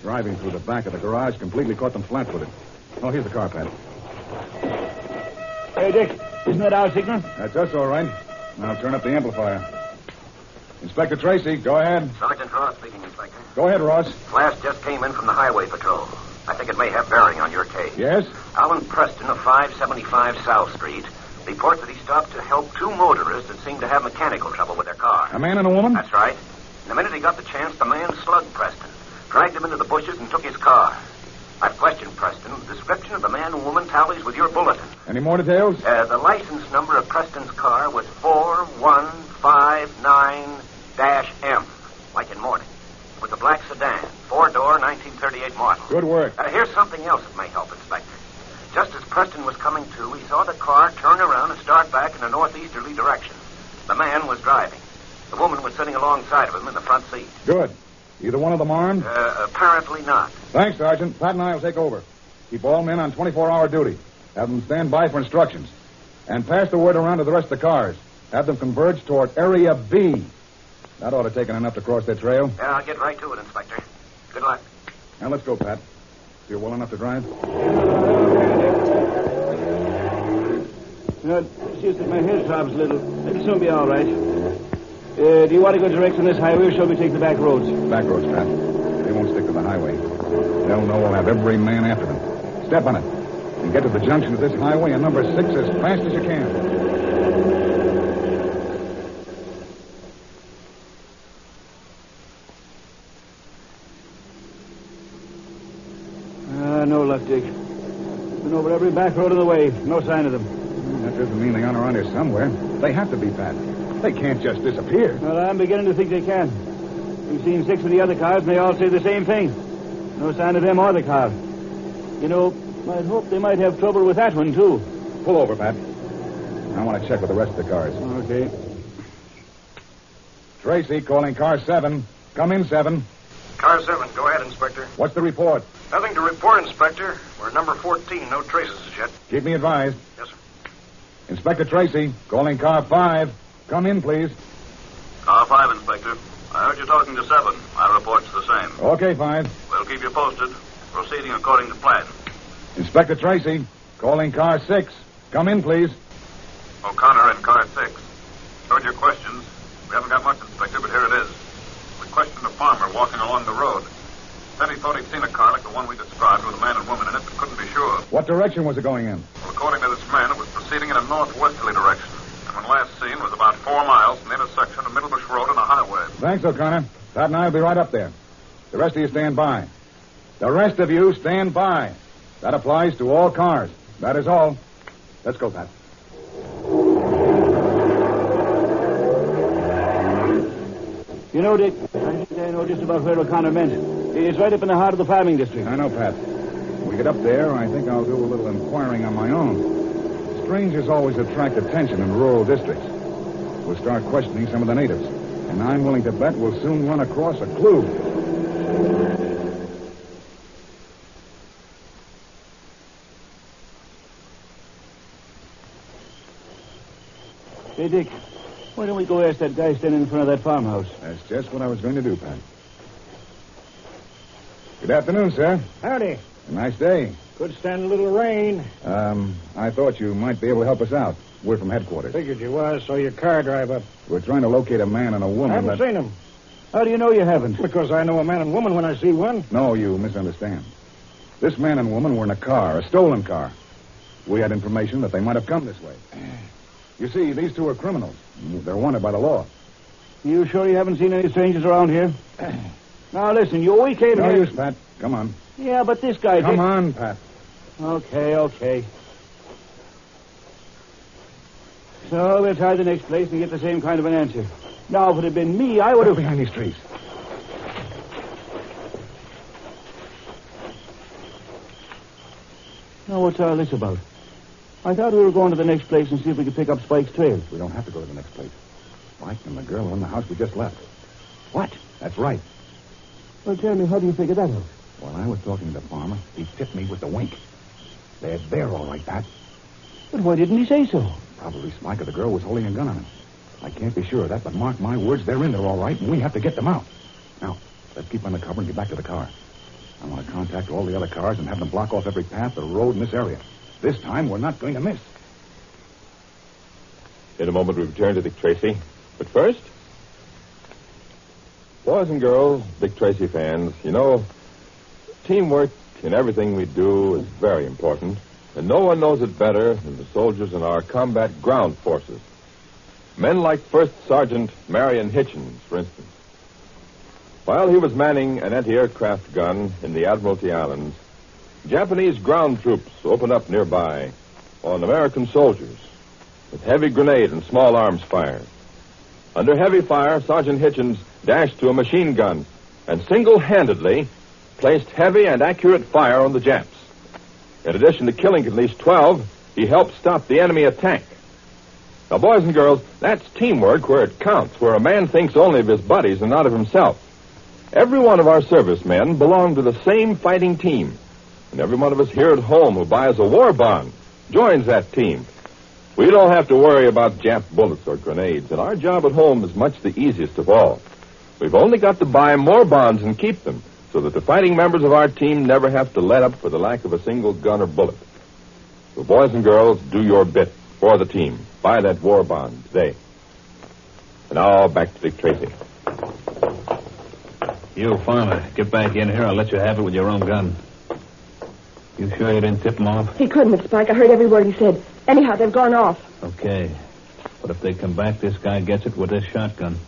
Speaker 14: Driving through the back of the garage completely caught them flat-footed. Oh, here's the car, Pat.
Speaker 19: Hey, Dick, isn't that our signal?
Speaker 14: That's us, all right. Now turn up the amplifier. Inspector Tracy, go ahead.
Speaker 12: Sergeant Ross speaking, Inspector.
Speaker 14: Go ahead, Ross.
Speaker 12: Flash just came in from the highway patrol. I think it may have bearing on your case.
Speaker 14: Yes?
Speaker 12: Alan Preston of 575 South Street reports that he stopped to help two motorists that seemed to have mechanical trouble with their car.
Speaker 14: A man and a woman?
Speaker 12: That's right. And the minute he got the chance, the man slugged Preston, dragged him into the bushes, and took his car. I've questioned Preston. The description of the man and woman tallies with your bulletin.
Speaker 14: Any more details?
Speaker 12: The license number of Preston's car was 4159-M, like in morning. It was a black sedan, four-door, 1938 model.
Speaker 14: Good work.
Speaker 12: Here's something else that may help, Inspector. Just as Preston was coming to, he saw the car turn around and start back in a northeasterly direction. The man was driving. The woman was sitting alongside of him in the front seat.
Speaker 14: Good. Either one of them armed?
Speaker 12: Apparently not.
Speaker 14: Thanks, Sergeant. Pat and I will take over. Keep all men on 24-hour duty. Have them stand by for instructions. And pass the word around to the rest of the cars. Have them converge toward Area B. That ought to take enough to cross that trail.
Speaker 12: Yeah, I'll get right to it, Inspector. Good luck.
Speaker 14: Now, let's go, Pat. You're well enough to drive?
Speaker 19: It's just that my head throbs a little. It'll soon be all right. Do you want to go direct on this highway, or shall we take the back roads?
Speaker 14: Back roads, Pat. They won't
Speaker 17: stick to the highway. They'll know we'll have every man after them. Step on it. And get to the junction of this highway and number 6 as fast as you can.
Speaker 19: No luck, Dick. Been over every back road of the way. No sign of them.
Speaker 17: That doesn't mean they aren't around here somewhere. They have to be, Pat. They can't just disappear.
Speaker 19: Well, I'm beginning to think they can. We've seen 6 of the other cars, and they all say the same thing. No sign of them or the car. You know, I'd hope they might have trouble with that one, too.
Speaker 17: Pull over, Pat. I want to check with the rest of the cars.
Speaker 19: Okay.
Speaker 17: Tracy, calling car 7. Come in, 7.
Speaker 1: Car 7, go ahead, Inspector.
Speaker 17: What's the report?
Speaker 1: Nothing to report, Inspector. We're at number 14. No traces as yet.
Speaker 17: Keep me advised.
Speaker 1: Yes, sir.
Speaker 17: Inspector Tracy, calling car 5. Come in, please.
Speaker 13: Car 5, Inspector. I heard you talking to 7. My report's the same.
Speaker 17: Okay, 5.
Speaker 13: We'll keep you posted. Proceeding according to plan.
Speaker 17: Inspector Tracy, calling car 6. Come in, please.
Speaker 13: O'Connor in car 6. Heard your questions. We haven't got much, Inspector, but here it is. We questioned a farmer walking along the road. Said he thought he'd seen a car like the one we described with a man and woman in it, but couldn't be sure.
Speaker 17: What direction was it going in?
Speaker 13: Well, according to this man, it was proceeding in a northwesterly direction. And when last seen was about 4 miles from the intersection of Middlebush Road and a highway.
Speaker 17: Thanks, O'Connor. Pat and I will be right up there. The rest of you stand by. The rest of you stand by. That applies to all cars. That is all. Let's go, Pat.
Speaker 19: You know, Dick, I think I know just about where O'Connor meant. It's right up in the heart of the farming district.
Speaker 17: I know, Pat. When we get up there, I think I'll do a little inquiring on my own. Strangers always attract attention in rural districts. We'll start questioning some of the natives. And I'm willing to bet we'll soon run across a clue.
Speaker 19: Hey, Dick, why don't we go ask that guy standing in front of that farmhouse?
Speaker 17: That's just what I was going to do, Pat. Good afternoon, sir.
Speaker 2: Howdy.
Speaker 17: A nice day.
Speaker 2: Could stand a little rain.
Speaker 17: I thought you might be able to help us out. We're from headquarters.
Speaker 2: Figured you was, so your car drive up.
Speaker 17: We're trying to locate a man and a woman.
Speaker 2: I haven't seen them.
Speaker 19: How do you know you haven't?
Speaker 2: Because I know a man and woman when I see one.
Speaker 17: No, you misunderstand. This man and woman were in a car, a stolen car. We had information that they might have come this way. You see, these two are criminals. They're wanted by the law.
Speaker 19: You sure you haven't seen any strangers around here? Now, listen, we came
Speaker 17: No
Speaker 19: here...
Speaker 17: use, Pat. Come on.
Speaker 19: Yeah, but this guy...
Speaker 17: Come on, Pat.
Speaker 19: Okay. So we'll try the next place and get the same kind of an answer. Now, if it had been me, I would have...
Speaker 17: behind these trees.
Speaker 19: Now, what's all this about? I thought we were going to the next place and see if we could pick up Spike's trail.
Speaker 17: We don't have to go to the next place. Spike and the girl are in the house we just left. What? That's right.
Speaker 19: Well, tell me, how do you figure that out?
Speaker 17: While I was talking to the farmer, he tipped me with the wink. They're there, all right, Pat.
Speaker 19: But why didn't he say so?
Speaker 17: Probably Spike or the girl was holding a gun on him. I can't be sure of that, but mark my words, they're in there all right, and we have to get them out. Now, let's keep under cover and get back to the car. I want to contact all the other cars and have them block off every path or road in this area. This time, we're not going to miss.
Speaker 10: In a moment, we return to Dick Tracy. But first, boys and girls, Dick Tracy fans, you know, teamwork in everything we do is very important, and no one knows it better than the soldiers in our combat ground forces. Men like First Sergeant Marion Hitchens, for instance. While he was manning an anti-aircraft gun in the Admiralty Islands, Japanese ground troops opened up nearby on American soldiers with heavy grenade and small arms fire. Under heavy fire, Sergeant Hitchens dashed to a machine gun and single-handedly placed heavy and accurate fire on the Japs. In addition to killing at least 12, he helped stop the enemy attack. Now, boys and girls, that's teamwork where it counts, where a man thinks only of his buddies and not of himself. Every one of our servicemen belong to the same fighting team. And every one of us here at home who buys a war bond joins that team. We don't have to worry about Jap bullets or grenades, and our job at home is much the easiest of all. We've only got to buy more bonds and keep them, so that the fighting members of our team never have to let up for the lack of a single gun or bullet. So, boys and girls, do your bit for the team. Buy that war bond today. And now, back to Dick Tracy.
Speaker 18: You, farmer, get back in here. I'll let you have it with your own gun. You sure you didn't tip them off?
Speaker 6: He couldn't, Spike. I heard every word he said. Anyhow, they've gone off.
Speaker 18: Okay. But if they come back, this guy gets it with this shotgun.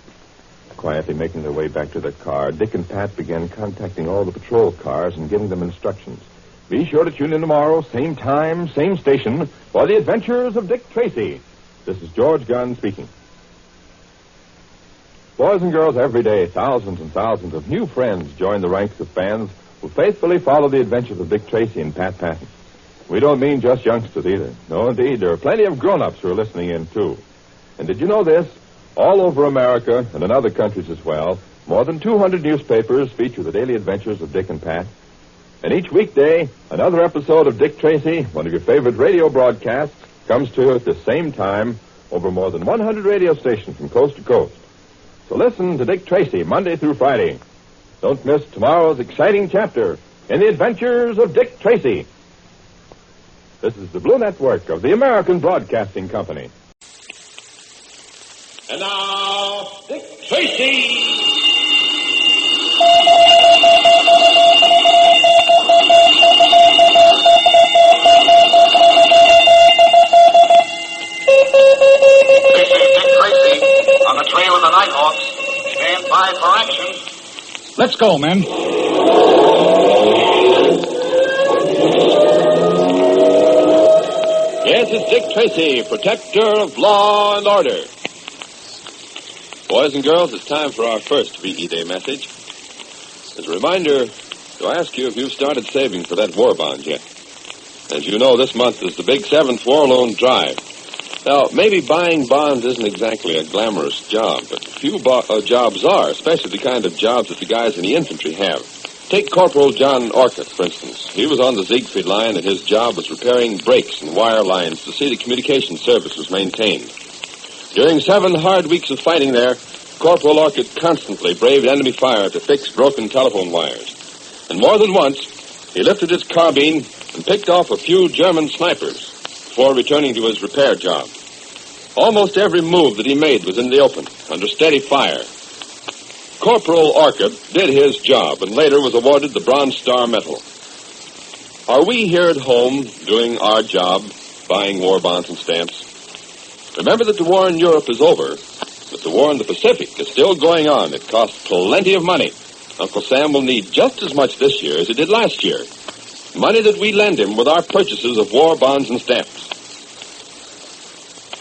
Speaker 10: Quietly making their way back to their car, Dick and Pat began contacting all the patrol cars and giving them instructions. Be sure to tune in tomorrow, same time, same station, for the adventures of Dick Tracy. This is George Gunn speaking. Boys and girls, every day, thousands and thousands of new friends join the ranks of fans who faithfully follow the adventures of Dick Tracy and Pat Patton. We don't mean just youngsters either. No, indeed, there are plenty of grown-ups who are listening in, too. And did you know this? All over America, and in other countries as well, more than 200 newspapers feature the daily adventures of Dick and Pat. And each weekday, another episode of Dick Tracy, one of your favorite radio broadcasts, comes to you at the same time over more than 100 radio stations from coast to coast. So listen to Dick Tracy Monday through Friday. Don't miss tomorrow's exciting chapter in the adventures of Dick Tracy. This is the Blue Network of the American Broadcasting Company.
Speaker 4: And now, Dick Tracy!
Speaker 1: This is Dick Tracy on the trail of the Nighthawks. Stand by for action.
Speaker 18: Let's go, men.
Speaker 4: Yes, it's Dick Tracy, protector of law and order. Boys and girls, it's time for our first VE Day message. As a reminder, to ask you if you've started saving for that war bond yet. As you know, this month is the big 7th War Loan Drive. Now, maybe buying bonds isn't exactly a glamorous job, but few jobs are, especially the kind of jobs that the guys in the infantry have. Take Corporal John Orcutt, for instance. He was on the Siegfried line, and his job was repairing breaks and wire lines to see the communication service was maintained. During 7 hard weeks of fighting there, Corporal Orcutt constantly braved enemy fire to fix broken telephone wires. And more than once, he lifted his carbine and picked off a few German snipers before returning to his repair job. Almost every move that he made was in the open, under steady fire. Corporal Orcutt did his job and later was awarded the Bronze Star Medal. Are we here at home doing our job, buying war bonds and stamps? Remember that the war in Europe is over, but the war in the Pacific is still going on. It costs plenty of money. Uncle Sam will need just as much this year as he did last year. Money that we lend him with our purchases of war bonds and stamps.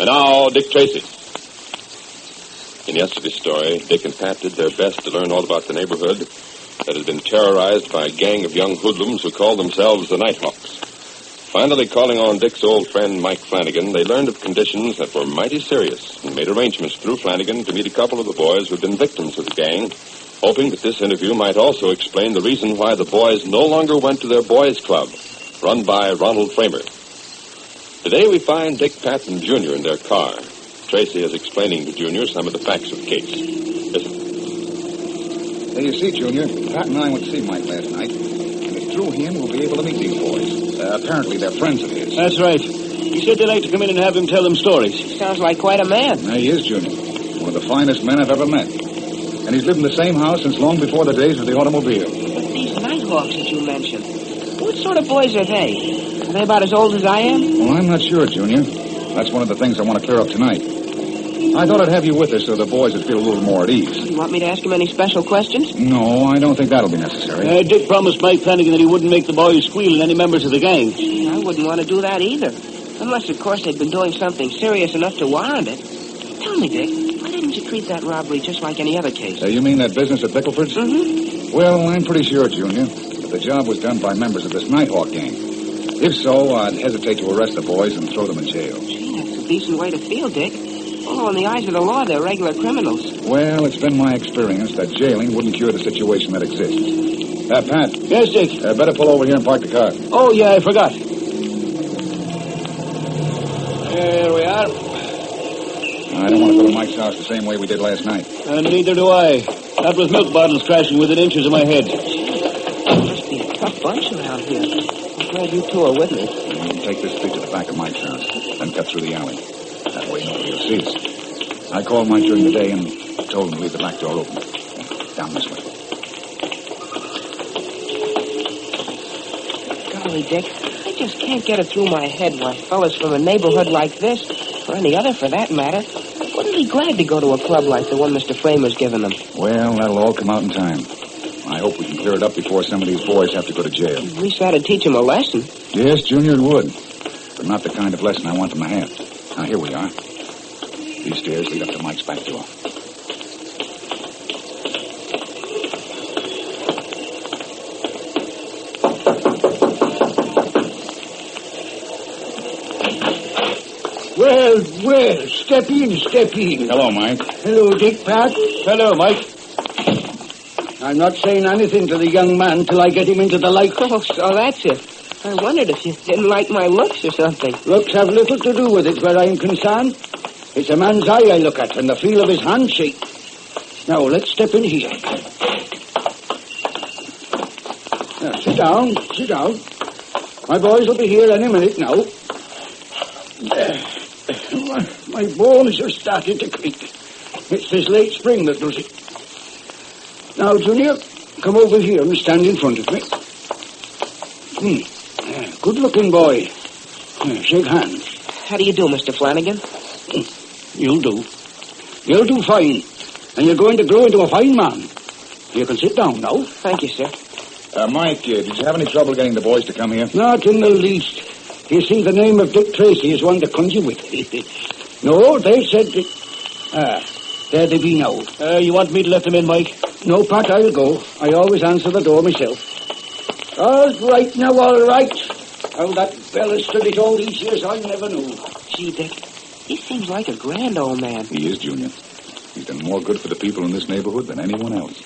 Speaker 4: And now, Dick Tracy. In yesterday's story, Dick and Pat did their best to learn all about the neighborhood that had been terrorized by a gang of young hoodlums who called themselves the Nighthawks. Finally calling on Dick's old friend, Mike Flanagan, they learned of conditions that were mighty serious and made arrangements through Flanagan to meet a couple of the boys who had been victims of the gang, hoping that this interview might also explain the reason why the boys no longer went to their boys' club, run by Ronald Framer. Today we find Dick, Pat, and Junior in their car. Tracy is explaining to Junior some of the facts of the case. Listen.
Speaker 14: Well, you see, Junior, Pat and I went to see Mike last night. And it's through him we'll be able to meet these boys. Apparently they're friends of his.
Speaker 19: That's right. He said they'd like to come in and have him tell them stories.
Speaker 8: Sounds like quite a man.
Speaker 14: He is, Junior. One of the finest men I've ever met. And he's lived in the same house since long before the days of the automobile.
Speaker 8: But these Nighthawks that you mentioned, what sort of boys are they? Are they about as old as I am?
Speaker 14: Well, I'm not sure, Junior. That's one of the things I want to clear up tonight. I thought I'd have you with us so the boys would feel a little more at ease.
Speaker 8: You want me to ask him any special questions?
Speaker 14: No, I don't think that'll be necessary.
Speaker 19: Dick promised Mike Flanagan that he wouldn't make the boys squeal and any members of the gang.
Speaker 8: I wouldn't want to do that either. Unless, of course, they'd been doing something serious enough to warrant it. Tell me, Dick, why didn't you treat that robbery just like any other case?
Speaker 14: You mean that business at Bickleford's?
Speaker 8: Mm-hmm.
Speaker 14: Well, I'm pretty sure, Junior, that the job was done by members of this Nighthawk gang. If so, I'd hesitate to arrest the boys and throw them in jail.
Speaker 8: Gee, that's a decent way to feel, Dick. Oh, in the eyes of the law, they're regular criminals.
Speaker 14: Well, it's been my experience that jailing wouldn't cure the situation that exists. Pat.
Speaker 19: Yes, Dick?
Speaker 14: Better pull over here and park the car.
Speaker 19: Oh, yeah, I forgot. There we are.
Speaker 14: I don't want to go to Mike's house the same way we did last night.
Speaker 19: And neither do I. Not with milk bottles crashing within inches of my head.
Speaker 8: There must be a tough bunch around here. I'm glad you two are with me.
Speaker 14: We'll take this street to the back of Mike's house, then cut through the alley. That way nobody will see us. I called Mike during the day and told him to leave the back door open. Down this way.
Speaker 8: Golly, Dick, I just can't get it through my head why fellas from a neighborhood like this, or any other for that matter, wouldn't be glad to go to a club like the one Mr. Framer's given them.
Speaker 17: Well, that'll all come out in time. I hope we can clear it up before some of these boys have to go to jail.
Speaker 8: At least that'd teach them a lesson.
Speaker 17: Yes, Junior, it would. But not the kind of lesson I want them to have. Now, here we are. These stairs lead up to Mike's back door.
Speaker 9: Well, step in.
Speaker 17: Hello, Mike.
Speaker 9: Hello, Dick, Pat.
Speaker 19: Hello, Mike.
Speaker 9: I'm not saying anything to the young man till I get him into the light.
Speaker 8: Oh, so that's it. I wondered if you didn't like my looks or something.
Speaker 9: Looks have little to do with it where I'm concerned. It's a man's eye I look at and the feel of his handshake. Now, let's step in here. Now, sit down. My boys will be here any minute now. My bones are starting to creak. It's this late spring that does it. Now, Junior, come over here and stand in front of me. Good-looking boy. Shake hands.
Speaker 8: How do you do, Mr. Flanagan?
Speaker 9: You'll do. You'll do fine. And you're going to grow into a fine man. You can sit down now.
Speaker 8: Thank you, sir.
Speaker 17: Mike, did you have any trouble getting the boys to come here?
Speaker 9: Not in the least. You see, the name of Dick Tracy is one to conjure with. No, they said that... there they be now.
Speaker 19: You want me to let them in, Mike?
Speaker 9: No, Pat, I'll go. I always answer the door myself. All right now, all right. How that fella stood it all these years, I never knew.
Speaker 8: Gee, Dick, he seems like a grand old man.
Speaker 17: He is, Junior. He's done more good for the people in this neighborhood than anyone else.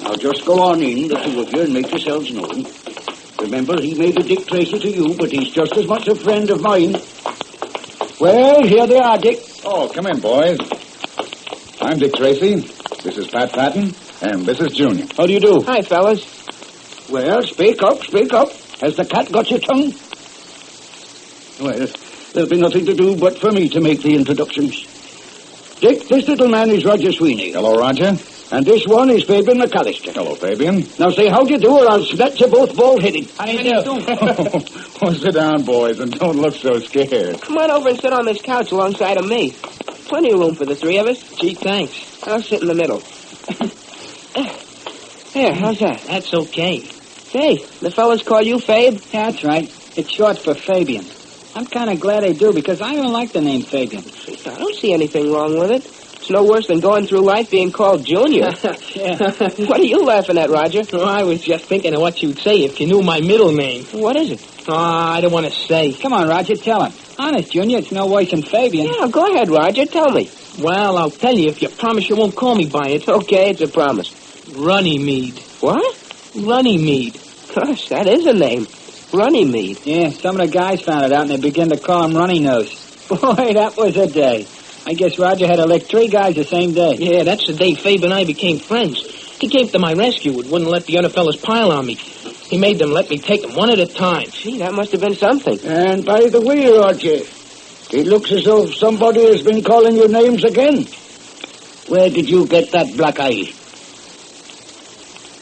Speaker 9: Now, just go on in, the two of you, and make yourselves known. Remember, he may be Dick Tracy to you, but he's just as much a friend of mine. Well, here they are, Dick.
Speaker 17: Oh, come in, boys. I'm Dick Tracy. This is Pat Patton, and this is Junior.
Speaker 19: How do you do?
Speaker 8: Hi, fellas.
Speaker 9: Well, speak up. Has the cat got your tongue? Well, there'll be nothing to do but for me to make the introductions. Dick, this little man is Roger Sweeney.
Speaker 17: Hello, Roger.
Speaker 9: And this one is Fabian McAllister.
Speaker 17: Hello, Fabian.
Speaker 9: Now say how do you do, or I'll snatch you both bald-headed.
Speaker 8: How do you do?
Speaker 17: Oh, sit down, boys, and don't look so scared.
Speaker 8: Come on over and sit on this couch alongside of me. Plenty of room for the three of us. Gee, thanks. I'll sit in the middle. Here, how's that?
Speaker 11: That's okay.
Speaker 8: Say, the fellas call you Fabe?
Speaker 11: Yeah, that's right. It's short for Fabian. I'm kind of glad they do, because I don't like the name Fabian.
Speaker 8: I don't see anything wrong with it. It's no worse than going through life being called Junior.
Speaker 11: Yeah.
Speaker 8: What are you laughing at, Roger?
Speaker 11: Oh, I was just thinking of what you'd say if you knew my middle name.
Speaker 8: What is it?
Speaker 11: Oh, I don't want to say. Come on, Roger, tell him. Honest, Junior, it's no worse than Fabian.
Speaker 8: Yeah, go ahead, Roger. Tell me.
Speaker 11: Well, I'll tell you if you promise you won't call me by it.
Speaker 8: Okay, it's a promise.
Speaker 11: Runnymede.
Speaker 8: What?
Speaker 11: Runnymede.
Speaker 8: Gosh, that is a name. Runnymede.
Speaker 11: Yeah, some of the guys found it out and they began to call him Runny Nose. Boy, that was a day. I guess Roger had to lick 3 guys the same day.
Speaker 15: Yeah, that's the day Fabe and I became friends. He came to my rescue and wouldn't let the other fellas pile on me. He made them let me take them one at a time.
Speaker 8: Gee, that must have been something.
Speaker 9: And by the way, Roger, it looks as though somebody has been calling your names again. Where did you get that black eye?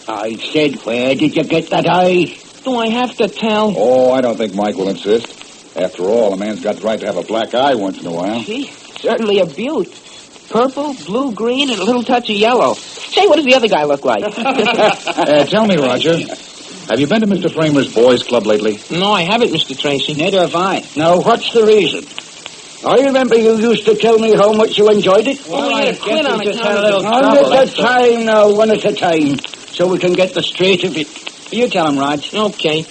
Speaker 9: I said, where did you get that eye?
Speaker 15: Do I have to tell?
Speaker 17: Oh, I don't think Mike will insist. After all, a man's got the right to have a black eye once in a while.
Speaker 8: Gee, certainly a beaut. Purple, blue, green, and a little touch of yellow. Say, what does the other guy look like?
Speaker 17: Tell me, Roger, have you been to Mr. Framer's boys' club lately?
Speaker 15: No, I haven't, Mr. Tracy.
Speaker 11: Neither have I.
Speaker 9: Now, what's the reason? I remember you used to tell me how much you enjoyed it.
Speaker 15: Well, I guess we just had a
Speaker 11: little
Speaker 9: trouble. One at a time now, one at a time, so we can get the straight of it.
Speaker 11: You tell him, Rog.
Speaker 15: Okay.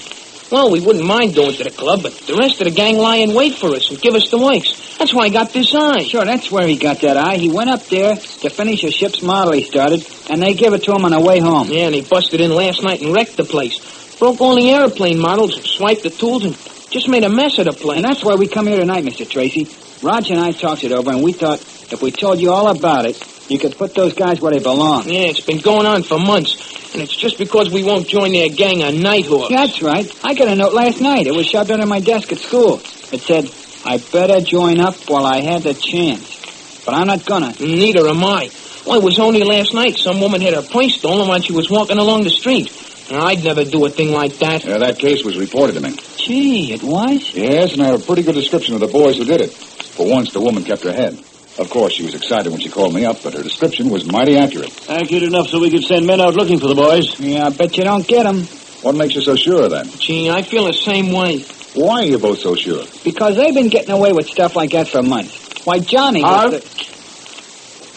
Speaker 15: Well, we wouldn't mind going to the club, but the rest of the gang lie in wait for us and give us the winks. That's why I got this eye.
Speaker 11: Sure, that's where he got that eye. He went up there to finish a ship's model he started, and they gave it to him on the way home.
Speaker 15: Yeah, and he busted in last night and wrecked the place. Broke all the airplane models and swiped the tools and just made a mess of the place.
Speaker 11: And that's why we come here tonight, Mr. Tracy. Roger and I talked it over, and we thought if we told you all about it, you could put those guys where they belong.
Speaker 15: Yeah, it's been going on for months, and it's just because we won't join their gang on Nighthawks.
Speaker 11: That's right. I got a note last night. It was shoved under my desk at school. It said, I better join up while I had the chance. But I'm not gonna.
Speaker 15: Neither am I. Well, it was only last night some woman had her purse stolen while she was walking along the street. I'd never do a thing like that.
Speaker 16: Yeah, that case was reported to me.
Speaker 11: Gee, it was?
Speaker 16: Yes, and I have a pretty good description of the boys who did it. For once, the woman kept her head. Of course, she was excited when she called me up, but her description was mighty accurate.
Speaker 19: Accurate enough so we could send men out looking for the boys.
Speaker 11: Yeah, I bet you don't get them.
Speaker 16: What makes you so sure of that?
Speaker 15: Gee, I feel the same way.
Speaker 16: Why are you both so sure?
Speaker 11: Because they've been getting away with stuff like that for months. Why, Johnny...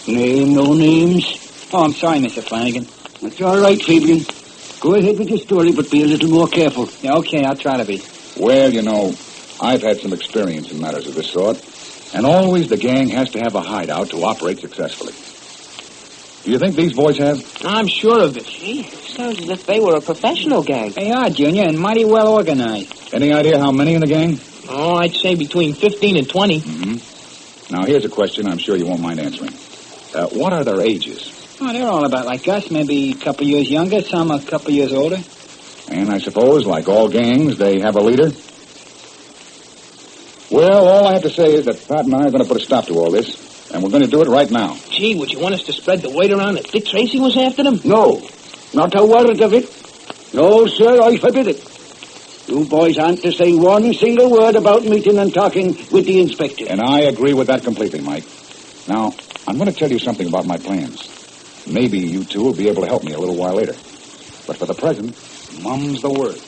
Speaker 19: Name no names.
Speaker 11: Oh, I'm sorry, Mr. Flanagan.
Speaker 19: That's all right, Fabian. Go ahead with your story, but be a little more careful.
Speaker 11: Yeah, okay, I'll try to be.
Speaker 16: Well, you know, I've had some experience in matters of this sort, and always the gang has to have a hideout to operate successfully. Do you think these boys have?
Speaker 15: I'm sure of it. Gee, sounds as if they were a professional gang.
Speaker 11: They are, Junior, and mighty well organized.
Speaker 16: Any idea how many in the gang?
Speaker 15: Oh, I'd say between 15 and 20.
Speaker 16: Mm-hmm. Now, here's a question I'm sure you won't mind answering. What are their ages?
Speaker 11: Oh, they're all about like us, maybe a couple years younger, some a couple years older.
Speaker 16: And I suppose, like all gangs, they have a leader? Well, all I have to say is that Pat and I are going to put a stop to all this, and we're going to do it right now.
Speaker 15: Gee, would you want us to spread the word around that Dick Tracy was after them?
Speaker 19: No, not a word of it. No, sir, I forbid it. You boys aren't to say one single word about meeting and talking with the inspector.
Speaker 16: And I agree with that completely, Mike. Now, I'm going to tell you something about my plans. Maybe you two will be able to help me a little while later. But for the present, mum's the word.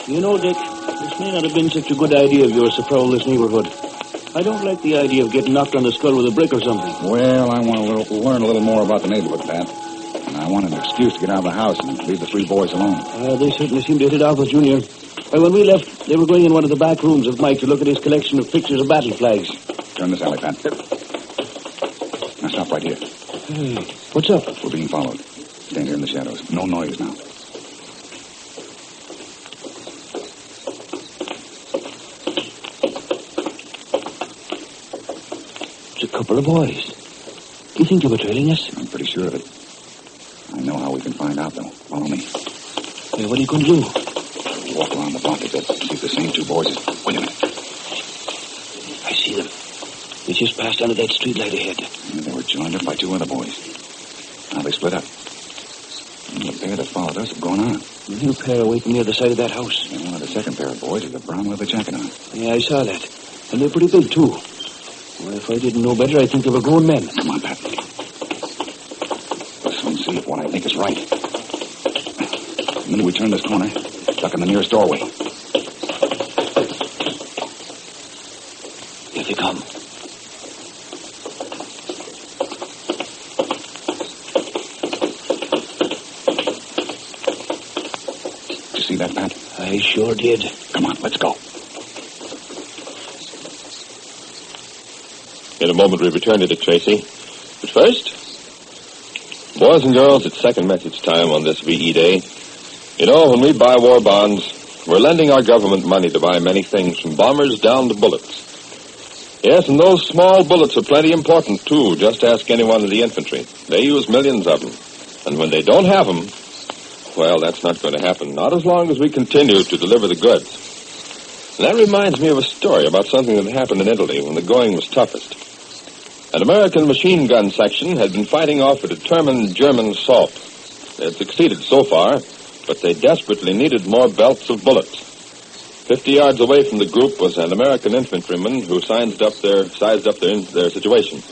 Speaker 19: You know, Dick, this may not have been such a good idea of yours to prowl this neighborhood. I don't like the idea of getting knocked on the skull with a brick or something.
Speaker 16: Well, I want to learn a little more about the neighborhood, Pat. And I want an excuse to get out of the house and leave the three boys alone.
Speaker 19: They certainly seem to hit it off with Junior. When we left, they were going in one of the back rooms of Mike to look at his collection of pictures of battle flags.
Speaker 16: Turn this alley, Pat. Now stop right here.
Speaker 19: Hey, what's up?
Speaker 16: We're being followed. Stand here in the shadows. No noise now.
Speaker 19: It's a couple of boys. Do you think they were trailing us?
Speaker 16: I'm pretty sure of it. I know how we can find out, though. Follow me.
Speaker 19: Hey, what are you going to do?
Speaker 16: Walk around the block a bit. See if the same two boys is... Wait a minute.
Speaker 19: I see them. They just passed under that street light ahead.
Speaker 16: And they were joined up by two other boys. Now they split up. And the pair that followed us have gone on.
Speaker 19: The new pair are waiting near the side of that house.
Speaker 16: And one of the second pair of boys has a brown leather jacket on.
Speaker 19: Yeah, I saw that. And they're pretty big, too. Well, if I didn't know better, I'd think they were grown men.
Speaker 16: Come on, Pat. We'll soon see if what I think is right. The minute we turn this corner, duck in the nearest doorway.
Speaker 19: Here they come.
Speaker 16: Did you see that, Pat?
Speaker 19: I sure did.
Speaker 16: Come on, let's go.
Speaker 4: In a moment, we return to Dick Tracy. But first, boys and girls, it's second message time on this VE Day. You know, when we buy war bonds, we're lending our government money to buy many things, from bombers down to bullets. Yes, and those small bullets are plenty important, too. Just ask anyone in the infantry. They use millions of them. And when they don't have them, well, that's not going to happen. Not as long as we continue to deliver the goods. And that reminds me of a story about something that happened in Italy when the going was toughest. An American machine gun section had been fighting off a determined German assault. They had succeeded so far, but they desperately needed more belts of bullets. 50 yards away from the group was an American infantryman who sized up their situation.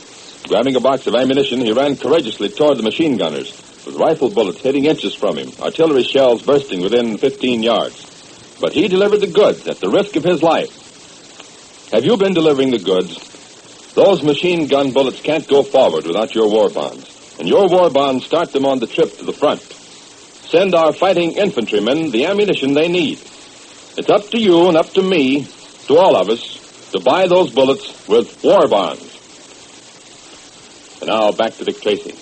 Speaker 4: Grabbing a box of ammunition, he ran courageously toward the machine gunners, with rifle bullets hitting inches from him, artillery shells bursting within 15 yards. But he delivered the goods at the risk of his life. Have you been delivering the goods? Those machine gun bullets can't go forward without your war bonds. And your war bonds start them on the trip to the front. Send our fighting infantrymen the ammunition they need. It's up to you and up to me, to all of us, to buy those bullets with war bonds. And now back to Dick Tracy.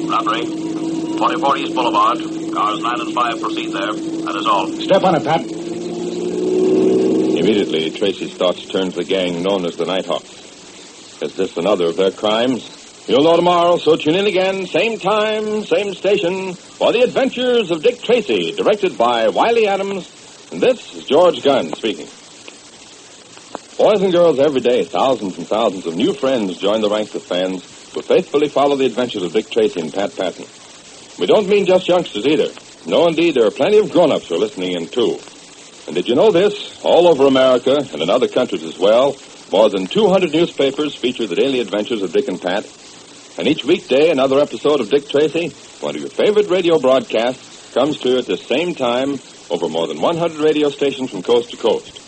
Speaker 1: Robbery. 44 East Boulevard. Cars 9 and 5 proceed there. That is all.
Speaker 16: Step on it, Pat.
Speaker 4: Immediately, Tracy's thoughts turned to the gang known as the Nighthawks. Is this another of their crimes? You'll know tomorrow, so tune in again, same time, same station, for the adventures of Dick Tracy, directed by Wiley Adams. And this is George Gunn speaking. Boys and girls, every day, thousands and thousands of new friends join the ranks of fans who faithfully follow the adventures of Dick Tracy and Pat Patton. We don't mean just youngsters either. No, indeed, there are plenty of grown-ups who are listening in, too. And did you know this? All over America, and in other countries as well, more than 200 newspapers feature the daily adventures of Dick and Pat. And each weekday, another episode of Dick Tracy, one of your favorite radio broadcasts, comes to you at the same time over more than 100 radio stations from coast to coast.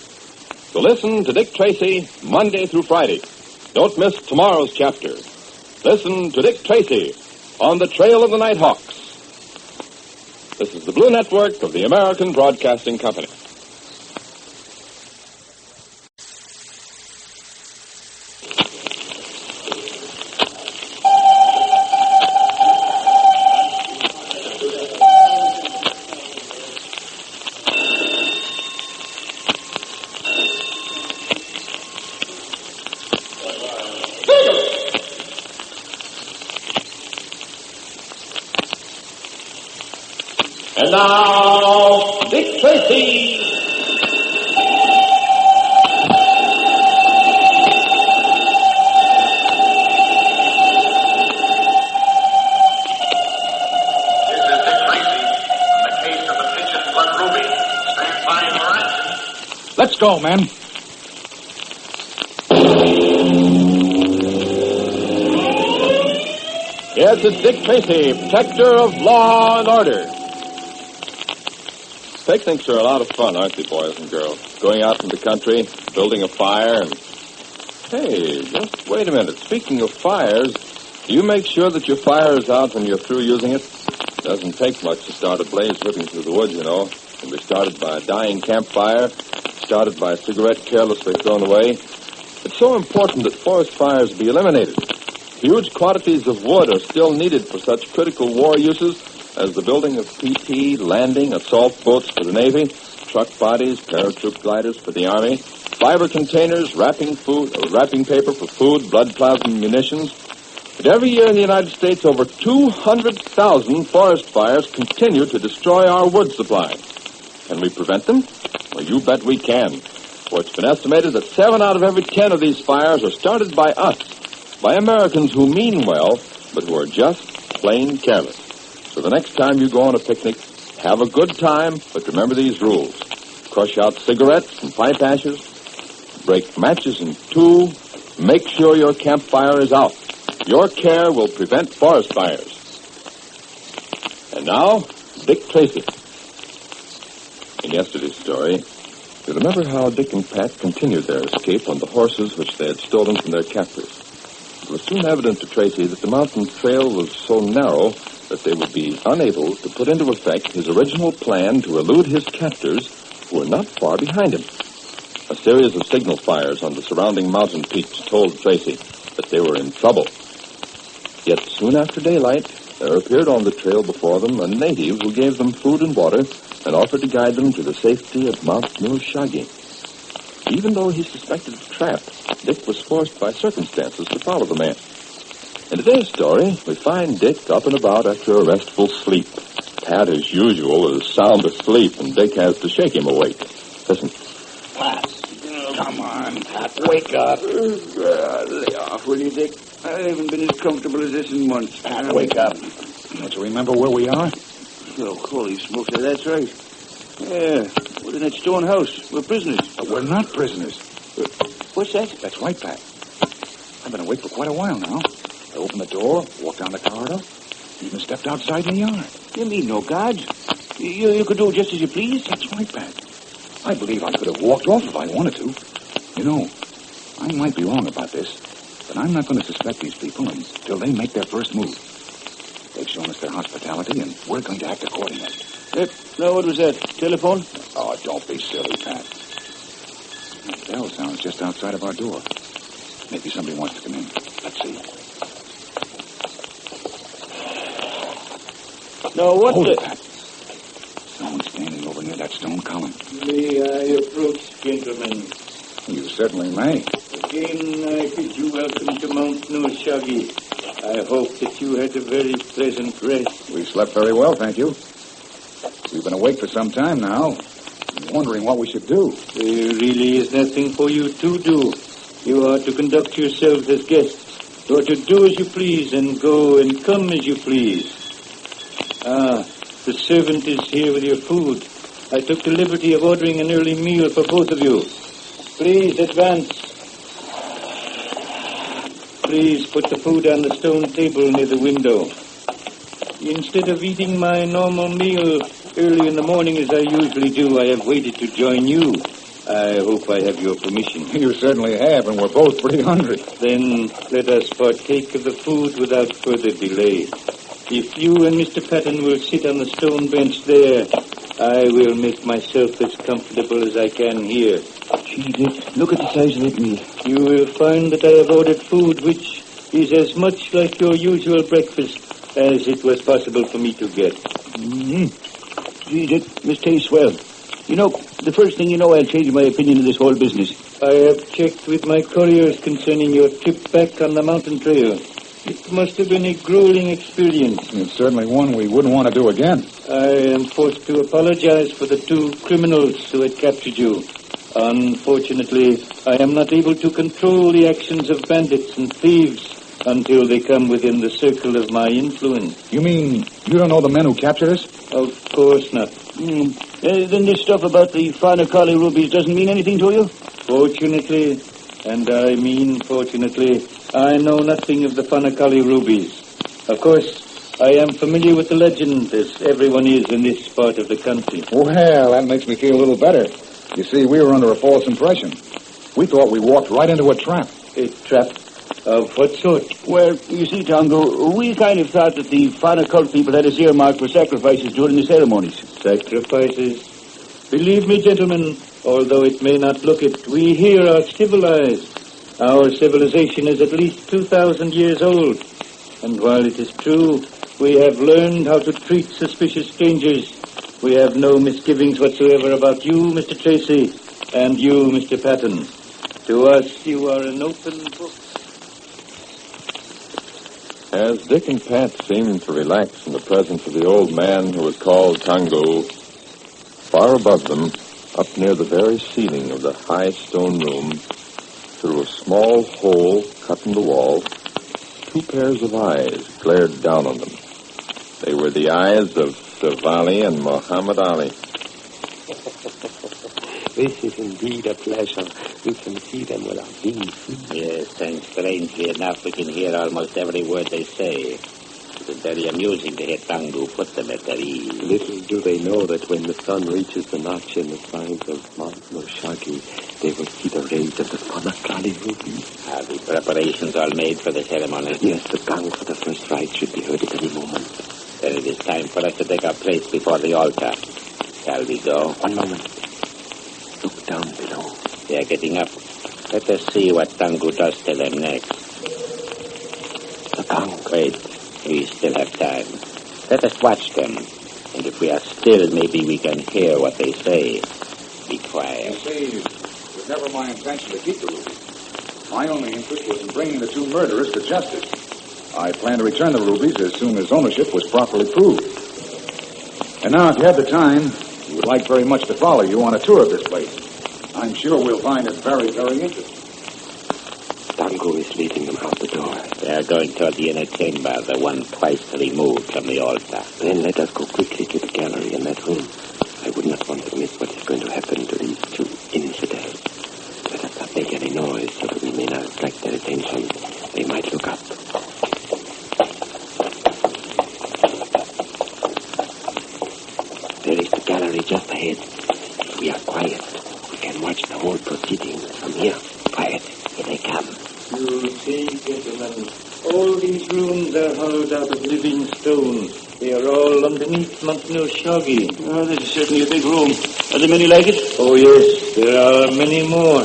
Speaker 4: So listen to Dick Tracy Monday through Friday. Don't miss tomorrow's chapter. Listen to Dick Tracy on the Trail of the Nighthawks. This is the Blue Network of the American Broadcasting Company.
Speaker 1: And now, Dick Tracy. This is Dick Tracy on the case of the Pigeon Cut Ruby. Stand by for action.
Speaker 9: Let's go, men.
Speaker 4: Yes, it's Dick Tracy, protector of law and order. Picnics are a lot of fun, aren't they, boys and girls? Going out in the country, building a fire, and... Hey, just wait a minute. Speaking of fires, do you make sure that your fire is out when you're through using it? It doesn't take much to start a blaze whipping through the woods, you know. It can be started by a dying campfire, started by a cigarette carelessly thrown away. It's so important that forest fires be eliminated. Huge quantities of wood are still needed for such critical war uses as the building of PT, landing, assault boats for the Navy, truck bodies, paratroop gliders for the Army, fiber containers, wrapping paper for food, blood plasma munitions. But every year in the United States, over 200,000 forest fires continue to destroy our wood supply. Can we prevent them? Well, you bet we can. For it's been estimated that 7 out of every 10 of these fires are started by us, by Americans who mean well, but who are just plain careless. So the next time you go on a picnic, have a good time, but remember these rules. Crush out cigarettes and pipe ashes. Break matches in two. Make sure your campfire is out. Your care will prevent forest fires. And now, Dick Tracy. In yesterday's story, you remember how Dick and Pat continued their escape on the horses which they had stolen from their captors. It was soon evident to Tracy that the mountain trail was so narrow that they would be unable to put into effect his original plan to elude his captors, who were not far behind him. A series of signal fires on the surrounding mountain peaks told Tracy that they were in trouble. Yet soon after daylight, there appeared on the trail before them a native who gave them food and water and offered to guide them to the safety of Mount Milshagi. Even though he suspected a trap, Dick was forced by circumstances to follow the man. In today's story, we find Dick up and about after a restful sleep. Pat, as usual, is sound asleep, and Dick has to shake him awake. Listen.
Speaker 9: Pat, come on, Pat, wake up. Lay off, will you, Dick? I haven't been as comfortable as this in months. Pat, wake up. Don't you remember where we are?
Speaker 19: Oh, holy smokes, that's right. Yeah, we're in that stone house. We're prisoners.
Speaker 16: But we're not prisoners.
Speaker 19: What's that?
Speaker 16: That's right, Pat. I've been awake for quite a while now. I opened the door, walked down the corridor, even stepped outside in the yard.
Speaker 19: You mean no guards? You could do just as you please?
Speaker 16: That's right, Pat. I believe I could have walked off if I wanted to. You know, I might be wrong about this, but I'm not going to suspect these people until they make their first move. They've shown us their hospitality, and we're going to act accordingly.
Speaker 19: Yep. Now, what was that? Telephone?
Speaker 16: Oh, don't be silly, Pat. That bell sounds just outside of our door. Maybe somebody wants to come in. Let's see.
Speaker 19: No, what
Speaker 16: Hold
Speaker 19: the...
Speaker 16: it, Pat. Someone's standing over near that stone column.
Speaker 3: May I approach, gentlemen?
Speaker 16: You certainly may.
Speaker 3: Again, I bid you welcome to Mount Milshagi. I hope that you had a very pleasant rest.
Speaker 16: We slept very well, thank you. We've been awake for some time now. wondering what we should do.
Speaker 3: There really is nothing for you to do. You are to conduct yourselves as guests. You are to do as you please and go and come as you please. The servant is here with your food. I took the liberty of ordering an early meal for both of you. Please advance. Please put the food on the stone table near the window. Instead of eating my normal meal early in the morning as I usually do, I have waited to join you. I hope I have your permission.
Speaker 16: You certainly have, and we're both pretty hungry.
Speaker 3: Then let us partake of the food without further delay. If you and Mr. Patton will sit on the stone bench there, I will make myself as comfortable as I can here.
Speaker 19: Gee, Dick, look at the size of that meal.
Speaker 3: You will find that I have ordered food which is as much like your usual breakfast as it was possible for me to get.
Speaker 19: Mm-hmm. Gee, Dick, this tastes well. You know, the first thing you know, I'll change my opinion of this whole business.
Speaker 3: I have checked with my couriers concerning your trip back on the mountain trail. It must have been a grueling experience.
Speaker 16: It's certainly one we wouldn't want to do again.
Speaker 3: I am forced to apologize for the 2 criminals who had captured you. Unfortunately, I am not able to control the actions of bandits and thieves until they come within the circle of my influence.
Speaker 16: You mean you don't know the men who captured us?
Speaker 3: Of course not.
Speaker 19: Then this stuff about the Fanacali rubies doesn't mean anything to you?
Speaker 3: Fortunately, and I mean fortunately, I know nothing of the Fanacali rubies. Of course, I am familiar with the legend, as everyone is in this part of the country.
Speaker 16: Well, that makes me feel a little better. You see, we were under a false impression. We thought we walked right into a trap.
Speaker 3: A trap? Of what sort?
Speaker 19: Well, you see, Tongo, we kind of thought that the Fanacult people had us earmarked for sacrifices during the ceremonies.
Speaker 3: Sacrifices? Believe me, gentlemen, although it may not look it, we here are civilized. Our civilization is at least 2,000 years old. And while it is true, we have learned how to treat suspicious strangers, we have no misgivings whatsoever about you, Mr. Tracy, and you, Mr. Patton. To us, you are an open book.
Speaker 10: As Dick and Pat seemed to relax in the presence of the old man who was called Tango, far above them, up near the very ceiling of the high stone room, through a small hole cut in the wall, 2 pairs of eyes glared down on them. They were the eyes of Savali and Muhammad Ali.
Speaker 5: This is indeed a pleasure. We can see them with our beams.
Speaker 22: Yes, and strangely enough, we can hear almost every word they say. It is very amusing to hear Tangu put them at their ease.
Speaker 5: Little do they know that when the sun reaches the notch in the sides of Mount Noshagi, they will see the rays of the Fanakali ruby.
Speaker 22: Are the preparations all made for the ceremony?
Speaker 5: Yes, the gong for the first rite should be heard at any moment.
Speaker 22: Then it is time for us to take our place before the altar. Shall we go?
Speaker 5: One moment. Look down below.
Speaker 22: They are getting up. Let us see what Tangu does to them next.
Speaker 5: The gong.
Speaker 22: Wait. We still have time. Let us watch them. And if we are still, maybe we can hear what they say. Be quiet.
Speaker 16: You see, it was never my intention to keep the rubies. My only interest was in bringing the 2 murderers to justice. I plan to return the rubies as soon as ownership was properly proved. And now, if you have the time, we would like very much to follow you on a tour of this place. I'm sure we'll find it very, very interesting.
Speaker 5: Tango is leading them out the door.
Speaker 22: They are going toward the inner chamber, the one twice removed from the altar.
Speaker 5: Then let us go quickly to the gallery in that room. I would not want to miss what is going to happen to these 2 infidels. Let us not make any noise so that we may not attract their attention. They might look up. There is the gallery just ahead. If we are quiet, we can watch the whole proceedings from here. Quiet. Here they come.
Speaker 3: You see, gentlemen, all these rooms are hollowed out of living stone. They are all underneath Mount Noshagi.
Speaker 19: Oh, this is certainly a big room. Are there many like it?
Speaker 3: Oh, yes, there are many more.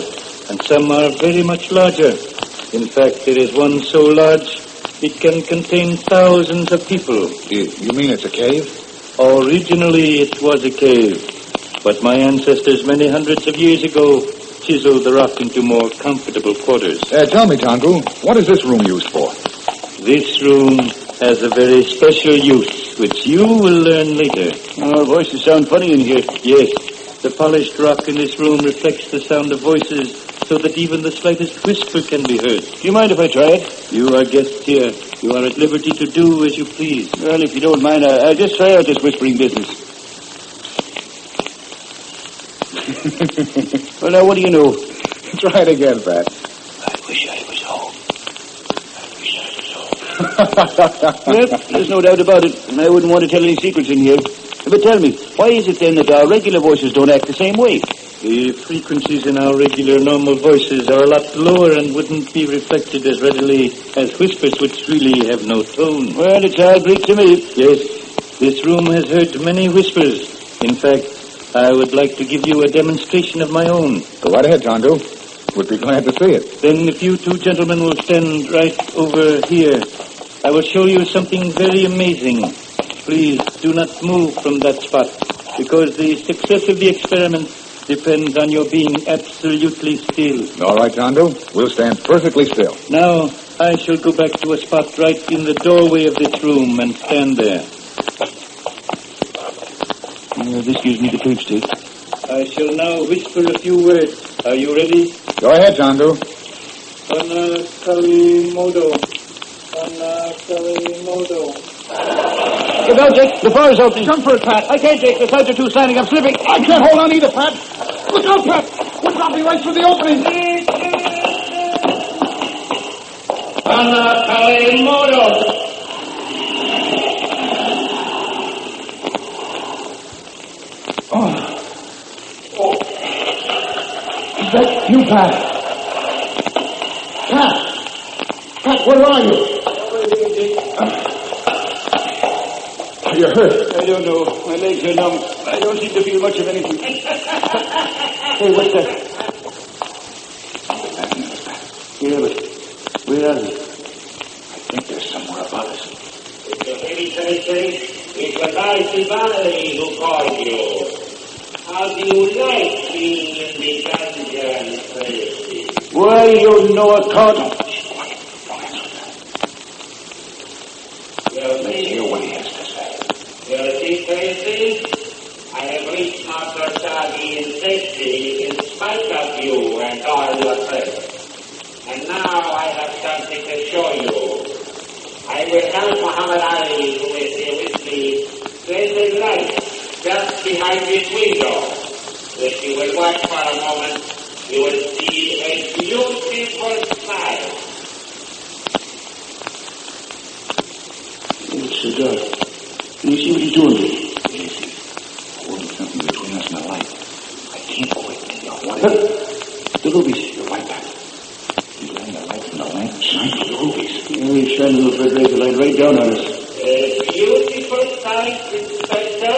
Speaker 3: And some are very much larger. In fact, there is one so large, it can contain thousands of people.
Speaker 16: You mean it's a cave?
Speaker 3: Originally, it was a cave. But my ancestors, many hundreds of years ago, chiseled the rock into more comfortable quarters.
Speaker 16: Tell me, Tangu, what is this room used for?
Speaker 3: This room has a very special use, which you will learn later.
Speaker 19: Oh, voices sound funny in here.
Speaker 3: Yes, The polished rock in this room reflects the sound of voices so that even the slightest whisper can be heard.
Speaker 19: Do you mind if I try it?
Speaker 3: You are guests here. You are at liberty to do as you please.
Speaker 19: Well, if you don't mind, I'll just try out this whispering business. Well, now, what do you know?
Speaker 16: Try it again, Pat.
Speaker 19: I wish I was home. Well, there's no doubt about it. I wouldn't want to tell any secrets in here. But tell me, why is it then that our regular voices don't act the same way?
Speaker 3: The frequencies in our regular normal voices are a lot lower and wouldn't be reflected as readily as whispers, which really have no tone.
Speaker 19: Well, it's all Greek to me.
Speaker 3: Yes, this room has heard many whispers. In fact, I would like to give you a demonstration of my own.
Speaker 16: Go right ahead, Tonto. Would be glad to see it.
Speaker 3: Then if you two gentlemen will stand right over here, I will show you something very amazing. Please do not move from that spot, because the success of the experiment depends on your being absolutely still.
Speaker 16: All right, Tonto. We'll stand perfectly still.
Speaker 3: Now, I shall go back to a spot right in the doorway of this room and stand there.
Speaker 19: This gives me the creepstick.
Speaker 3: I shall now whisper a few words. Are you ready?
Speaker 16: Go ahead, Tonto.
Speaker 3: Modo. Modo.
Speaker 19: Look out, Dick. The floor is open. Jump for it, Pat. I can't, Dick. The sides are too standing. I'm slipping.
Speaker 16: I can't hold on either, Pat. Look out, Pat. We're dropping right through the opening.
Speaker 3: Modo.
Speaker 16: Oh. Is that you, Pat? Pat, where are you? Are you hurt?
Speaker 19: I don't know. My legs are numb. I don't seem to feel much of anything. Hey, what's that? Yeah, but where are they?
Speaker 16: I think they're somewhere above us.
Speaker 1: It's the Lady Tracy. It's the Barry Thomson who called you. How do you like being in the dungeon, Tracy?
Speaker 19: Why, you know a card.
Speaker 16: Let's hear what he has to say.
Speaker 1: You see, Tracy, I have reached Master Shaggy in safety in spite of you and all your friends. And now I have something to show you. I will help Muhammad Ali, who is here with me, place a light just behind this window. If you will watch for a moment, you will see a beautiful sight.
Speaker 19: It's a dark. Can you see what he's doing?
Speaker 16: Easy. Holding something between us and the light. I can't quite make out what it is.
Speaker 19: The rubies.
Speaker 16: You're right back. He's letting the light from the lamp shine through the rubies.
Speaker 19: Yeah, he's shining a red razor light right down on us.
Speaker 1: A beautiful sight, Inspector.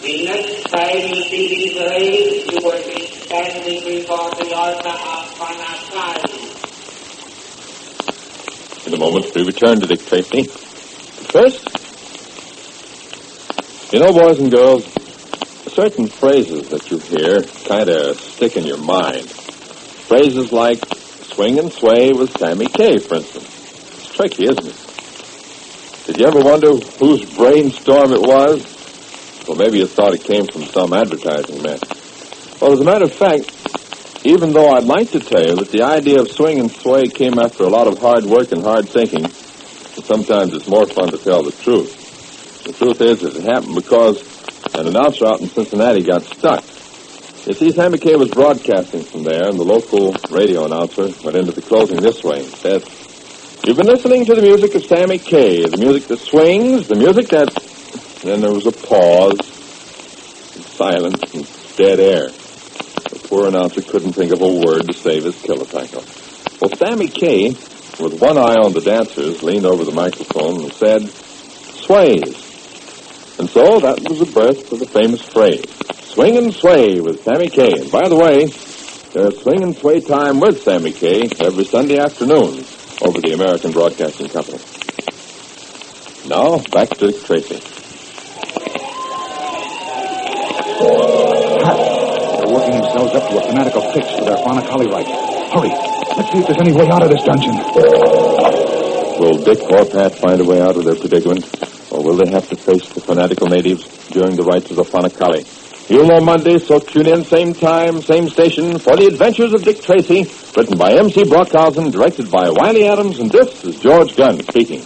Speaker 1: The next time you see these rays, you will be standing before the altar of Panasai.
Speaker 10: In a moment, we return to Dick Tracy. First, you know, boys and girls, certain phrases that you hear kind of stick in your mind. Phrases like swing and sway with Sammy K, for instance. It's tricky, isn't it? Did you ever wonder whose brainstorm it was? Well, maybe you thought it came from some advertising man. Well, as a matter of fact, even though I'd like to tell you that the idea of swing and sway came after a lot of hard work and hard thinking, and sometimes it's more fun to tell the truth. The truth is that it happened because an announcer out in Cincinnati got stuck. You see, Sammy K was broadcasting from there, and the local radio announcer went into the closing this way and said, "You've been listening to the music of Sammy K, the music that swings, the music that..." Then there was a pause, and silence, and dead air. The poor announcer couldn't think of a word to save his kilocycle. Well, Sammy K, with one eye on the dancers, leaned over the microphone and said, "Sways." And so that was the birth of the famous phrase, swing and sway with Sammy K. And by the way, there's swing and sway time with Sammy K every Sunday afternoon over the American Broadcasting Company. Now, back to Dick Tracy.
Speaker 16: They're working themselves up to a fanatical fix with their pharmacology right. Hurry. Let's see if there's any way out of this dungeon.
Speaker 10: Will Dick or Pat find a way out of their predicament? Or will they have to face the fanatical natives during the rites of the Fanakali? You'll know Monday, so tune in same time, same station for The Adventures of Dick Tracy, written by M.C. Brockhausen, directed by Wiley Adams, and this is George Gunn speaking.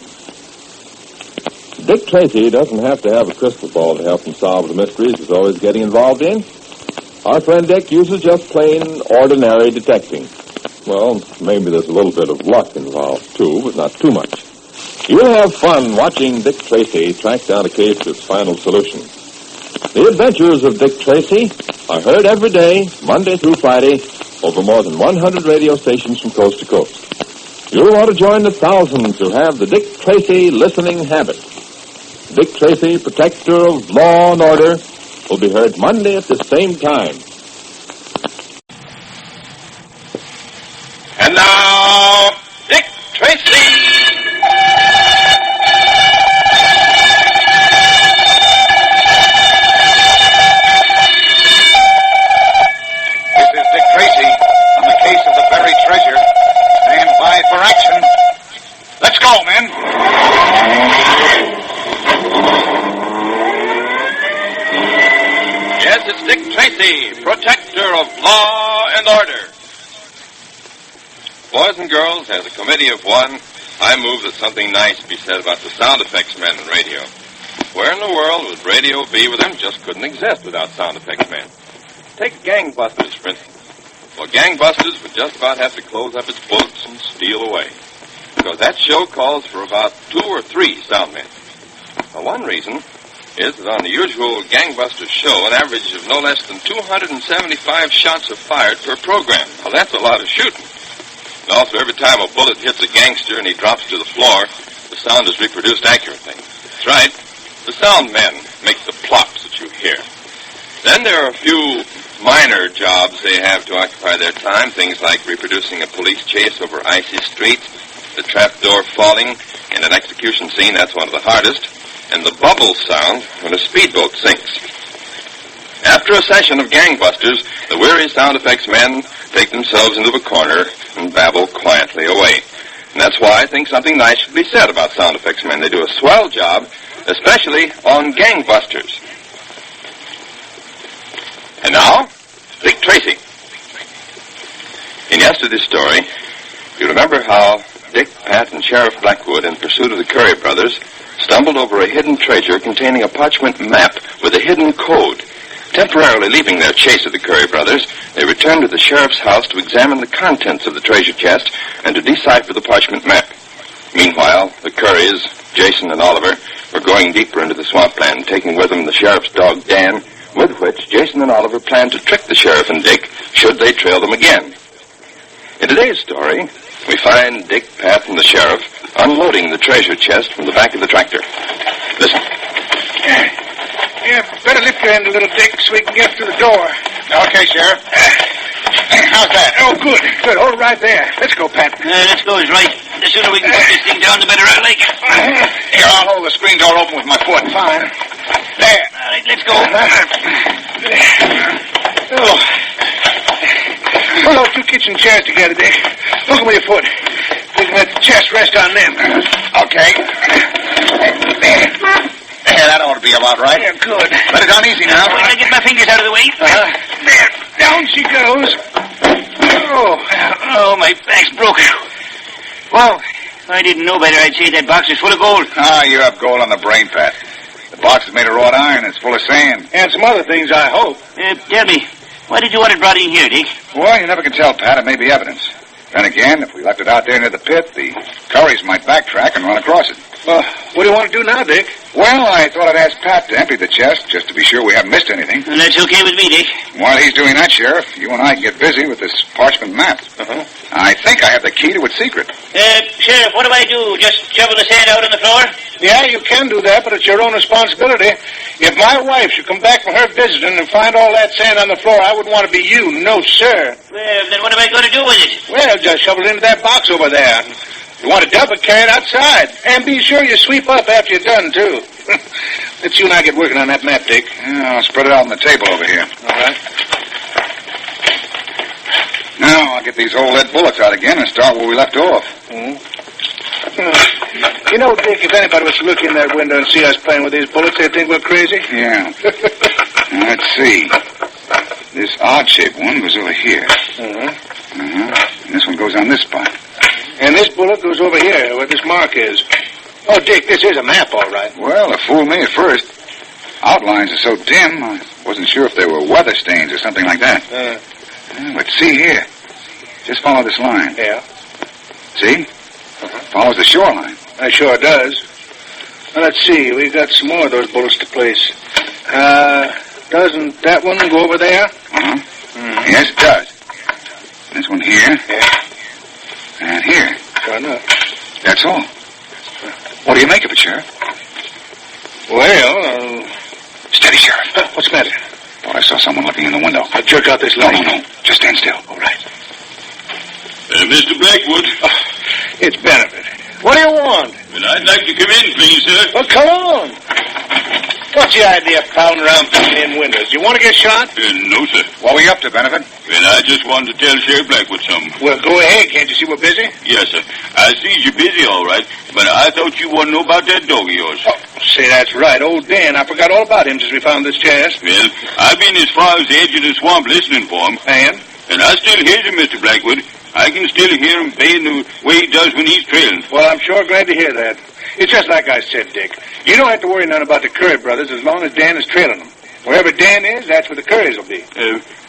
Speaker 10: Dick Tracy doesn't have to have a crystal ball to help him solve the mysteries he's always getting involved in. Our friend Dick uses just plain, ordinary detecting. Well, maybe there's a little bit of luck involved, too, but not too much. You'll have fun watching Dick Tracy track down a case to its final solution. The Adventures of Dick Tracy are heard every day, Monday through Friday, over more than 100 radio stations from coast to coast. You'll want to join the thousands who have the Dick Tracy listening habit. Dick Tracy, protector of law and order, will be heard Monday at the same time.
Speaker 13: And now, Dick Tracy!
Speaker 14: For action. Let's go, men.
Speaker 13: Yes, it's Dick Tracy, protector of law and order. Boys and girls, as a committee of one, I move that something nice be said about the sound effects men in radio. Where in the world would radio be with them? Just couldn't exist without sound effects men. Take Gangbusters, for instance. Well, Gangbusters would just about have to close up its books and steal away. Because that show calls for about 2 or 3 sound men. Now, one reason is that on the usual Gangbusters show, an average of no less than 275 shots are fired per program. Well, that's a lot of shooting. And also, every time a bullet hits a gangster and he drops to the floor, the sound is reproduced accurately. That's right. The sound men make the plops that you hear. Then there are a few minor jobs they have to occupy their time, things like reproducing a police chase over icy streets, the trapdoor falling in an execution scene, that's one of the hardest, and the bubble sound when a speedboat sinks. After a session of Gangbusters, the weary sound effects men take themselves into a corner and babble quietly away. And that's why I think something nice should be said about sound effects men. They do a swell job, especially on Gangbusters. And now, Dick Tracy. In yesterday's story, you remember how Dick, Pat, and Sheriff Blackwood, in pursuit of the Curry brothers, stumbled over a hidden treasure containing a parchment map with a hidden code. Temporarily leaving their chase of the Curry brothers, they returned to the sheriff's house to examine the contents of the treasure chest and to decipher the parchment map. Meanwhile, the Currys, Jason and Oliver, were going deeper into the swampland, taking with them the sheriff's dog, Dan, with which Jason and Oliver planned to trick the sheriff and Dick should they trail them again. In today's story, we find Dick, Pat, and the sheriff unloading the treasure chest from the back of the tractor. Listen.
Speaker 12: Yeah, better lift your end a little, Dick, so we can get through the door.
Speaker 14: Okay, Sheriff. How's that?
Speaker 12: Oh, good. Good. Hold it right there. Let's go, Pat.
Speaker 20: Let's go is right. The sooner we can put this thing down, the better I like it.
Speaker 14: Here, I'll hold the screen door open with my foot.
Speaker 12: Fine.
Speaker 20: There. All right, let's go.
Speaker 12: Oh. Pull those 2 kitchen chairs together, Dick. Look at your foot. We can let the chest rest on them.
Speaker 14: Okay. There, that ought to be about right.
Speaker 12: Yeah, good.
Speaker 14: Let it down easy now.
Speaker 20: Wait, I get my fingers out of the way.
Speaker 12: There. Down she goes.
Speaker 20: Oh, my back's broken. Well, if I didn't know better, I'd say that box is full of gold.
Speaker 14: Ah, you have gold on the brain, Pat. The box is made of wrought iron. It's full of sand.
Speaker 12: And some other things, I hope.
Speaker 20: Tell me, why did you want it brought in here, Dick?
Speaker 14: Well, you never can tell, Pat. It may be evidence. Then again, if we left it out there near the pit, the Currys might backtrack and run across it.
Speaker 12: What do you want to do now, Dick?
Speaker 14: Well, I thought I'd ask Pat to empty the chest, just to be sure we haven't missed anything.
Speaker 20: And that's okay with me, Dick.
Speaker 14: While he's doing that, Sheriff, you and I can get busy with this parchment map. I think I have the key to its secret.
Speaker 20: Sheriff, what do I do? Just shovel the sand out on the floor?
Speaker 12: Yeah, you can do that, but it's your own responsibility. If my wife should come back from her visiting and find all that sand on the floor, I wouldn't want to be you. No, sir.
Speaker 20: Well, then what am I going to do with it?
Speaker 12: Well, just shovel it into that box over there. If you want to dump it, carry it outside. And be sure you sweep up after you're done, too. Let's you and I get working on that map, Dick.
Speaker 14: Yeah, I'll spread it out on the table over here.
Speaker 12: All right.
Speaker 14: Now I'll get these old lead bullets out again and start where we left off.
Speaker 12: You know, Dick, if anybody was to look in that window and see us playing with these bullets, they'd think we're crazy.
Speaker 14: Yeah.
Speaker 16: Let's see. This odd-shaped one goes over here. And this one goes on this spot.
Speaker 12: And this bullet goes over here, where this mark is. Oh, Dick, this is a map, all right.
Speaker 16: Well, it fooled me at first. Outlines are so dim, I wasn't sure if they were weather stains or something like that. But see here. Just follow this line.
Speaker 12: Yeah.
Speaker 16: See? Follows the shoreline.
Speaker 12: That sure does. Well, let's see. We've got some more of those bullets to place. Doesn't that one go over there?
Speaker 16: Yes, it does. This one here.
Speaker 12: Yeah.
Speaker 16: And here.
Speaker 12: Sure enough.
Speaker 16: That's all. What do you make of it, Sheriff?
Speaker 12: Well,
Speaker 16: Steady, Sheriff.
Speaker 12: What's the matter?
Speaker 16: Thought I saw someone looking in the window.
Speaker 12: I'll jerk out this light.
Speaker 16: No. Just stand still.
Speaker 12: All right.
Speaker 13: Mr. Blackwood.
Speaker 12: It's Benefit. What do you want?
Speaker 13: Well, I'd like to come in, please, sir.
Speaker 12: Well, come on. What's the idea of prowling around peeking in windows? You want to get shot?
Speaker 13: No, sir.
Speaker 16: What were you up to, Benefit?
Speaker 13: Well, I just wanted to tell Sheriff Blackwood something.
Speaker 12: Well, go ahead. Can't you see we're busy?
Speaker 13: Yes, sir. I see you're busy, all right, but I thought you wanted to know about that dog of yours.
Speaker 12: Oh, say, that's right. Old Dan. I forgot all about him since we found this chest.
Speaker 13: Well, I've been as far as the edge of the swamp listening for him. And I still hear him, Mr. Blackwood. I can still hear him baying the way he does when he's trailing.
Speaker 12: Well, I'm sure glad to hear that. It's just like I said, Dick. You don't have to worry none about the Curry brothers as long as Dan is trailing them. Wherever Dan is, that's where the Currys will be.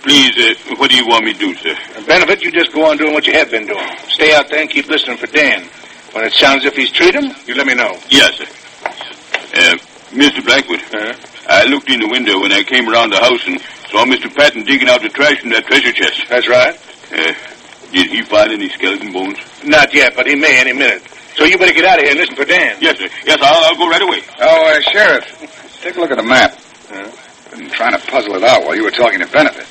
Speaker 13: Please, what do you want me to do, sir?
Speaker 12: Benefit, you just go on doing what you have been doing. Stay out there and keep listening for Dan. When it sounds as if he's treating him, you let me know.
Speaker 13: Yes, sir. Mr. Blackwood, I looked in the window when I came around the house and saw Mr. Patton digging out the trash from that treasure chest.
Speaker 12: That's right.
Speaker 13: Did he find any skeleton bones?
Speaker 12: Not yet, but he may any minute. So you better get out of here and listen for Dan.
Speaker 13: Yes, sir. Yes, I'll go right away.
Speaker 16: Oh, Sheriff, take a look at the map. Been trying to puzzle it out while you were talking to Benefit.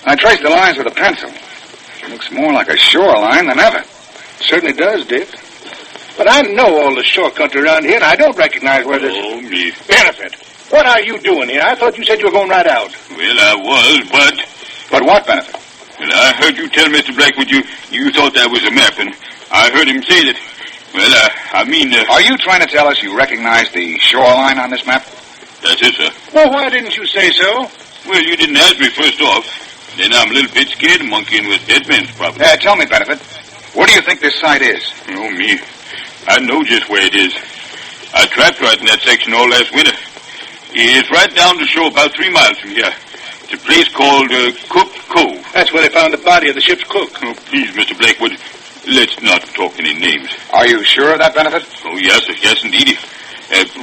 Speaker 16: I traced the lines with a pencil. It looks more like a shoreline than ever.
Speaker 12: Certainly does, Dick. But I know all the shore country around here, and I don't recognize where this...
Speaker 13: Oh, me.
Speaker 12: Benefit, what are you doing here? I thought you said you were going right out.
Speaker 13: Well, I was, but...
Speaker 16: But what, Benefit?
Speaker 13: Well, I heard you tell Mr. Blackwood you thought that was a map, and I heard him say that. Well, I mean...
Speaker 16: Are you trying to tell us you recognize the shoreline on this map?
Speaker 13: That's it, sir.
Speaker 12: Well, why didn't you say so?
Speaker 13: Well, you didn't ask me first off. Then I'm a little bit scared of monkeying with dead men's property.
Speaker 16: Tell me, Benefit, where do you think this site is?
Speaker 13: Oh, me. I know just where it is. I trapped right in that section all last winter. It's right down the shore, about 3 miles from here. It's a place called Cook Cove.
Speaker 12: That's where they found the body of the ship's cook.
Speaker 13: Oh, please, Mr. Blackwood, let's not talk any names.
Speaker 16: Are you sure of that, Benefit?
Speaker 13: Oh, yes, sir. Yes, indeed.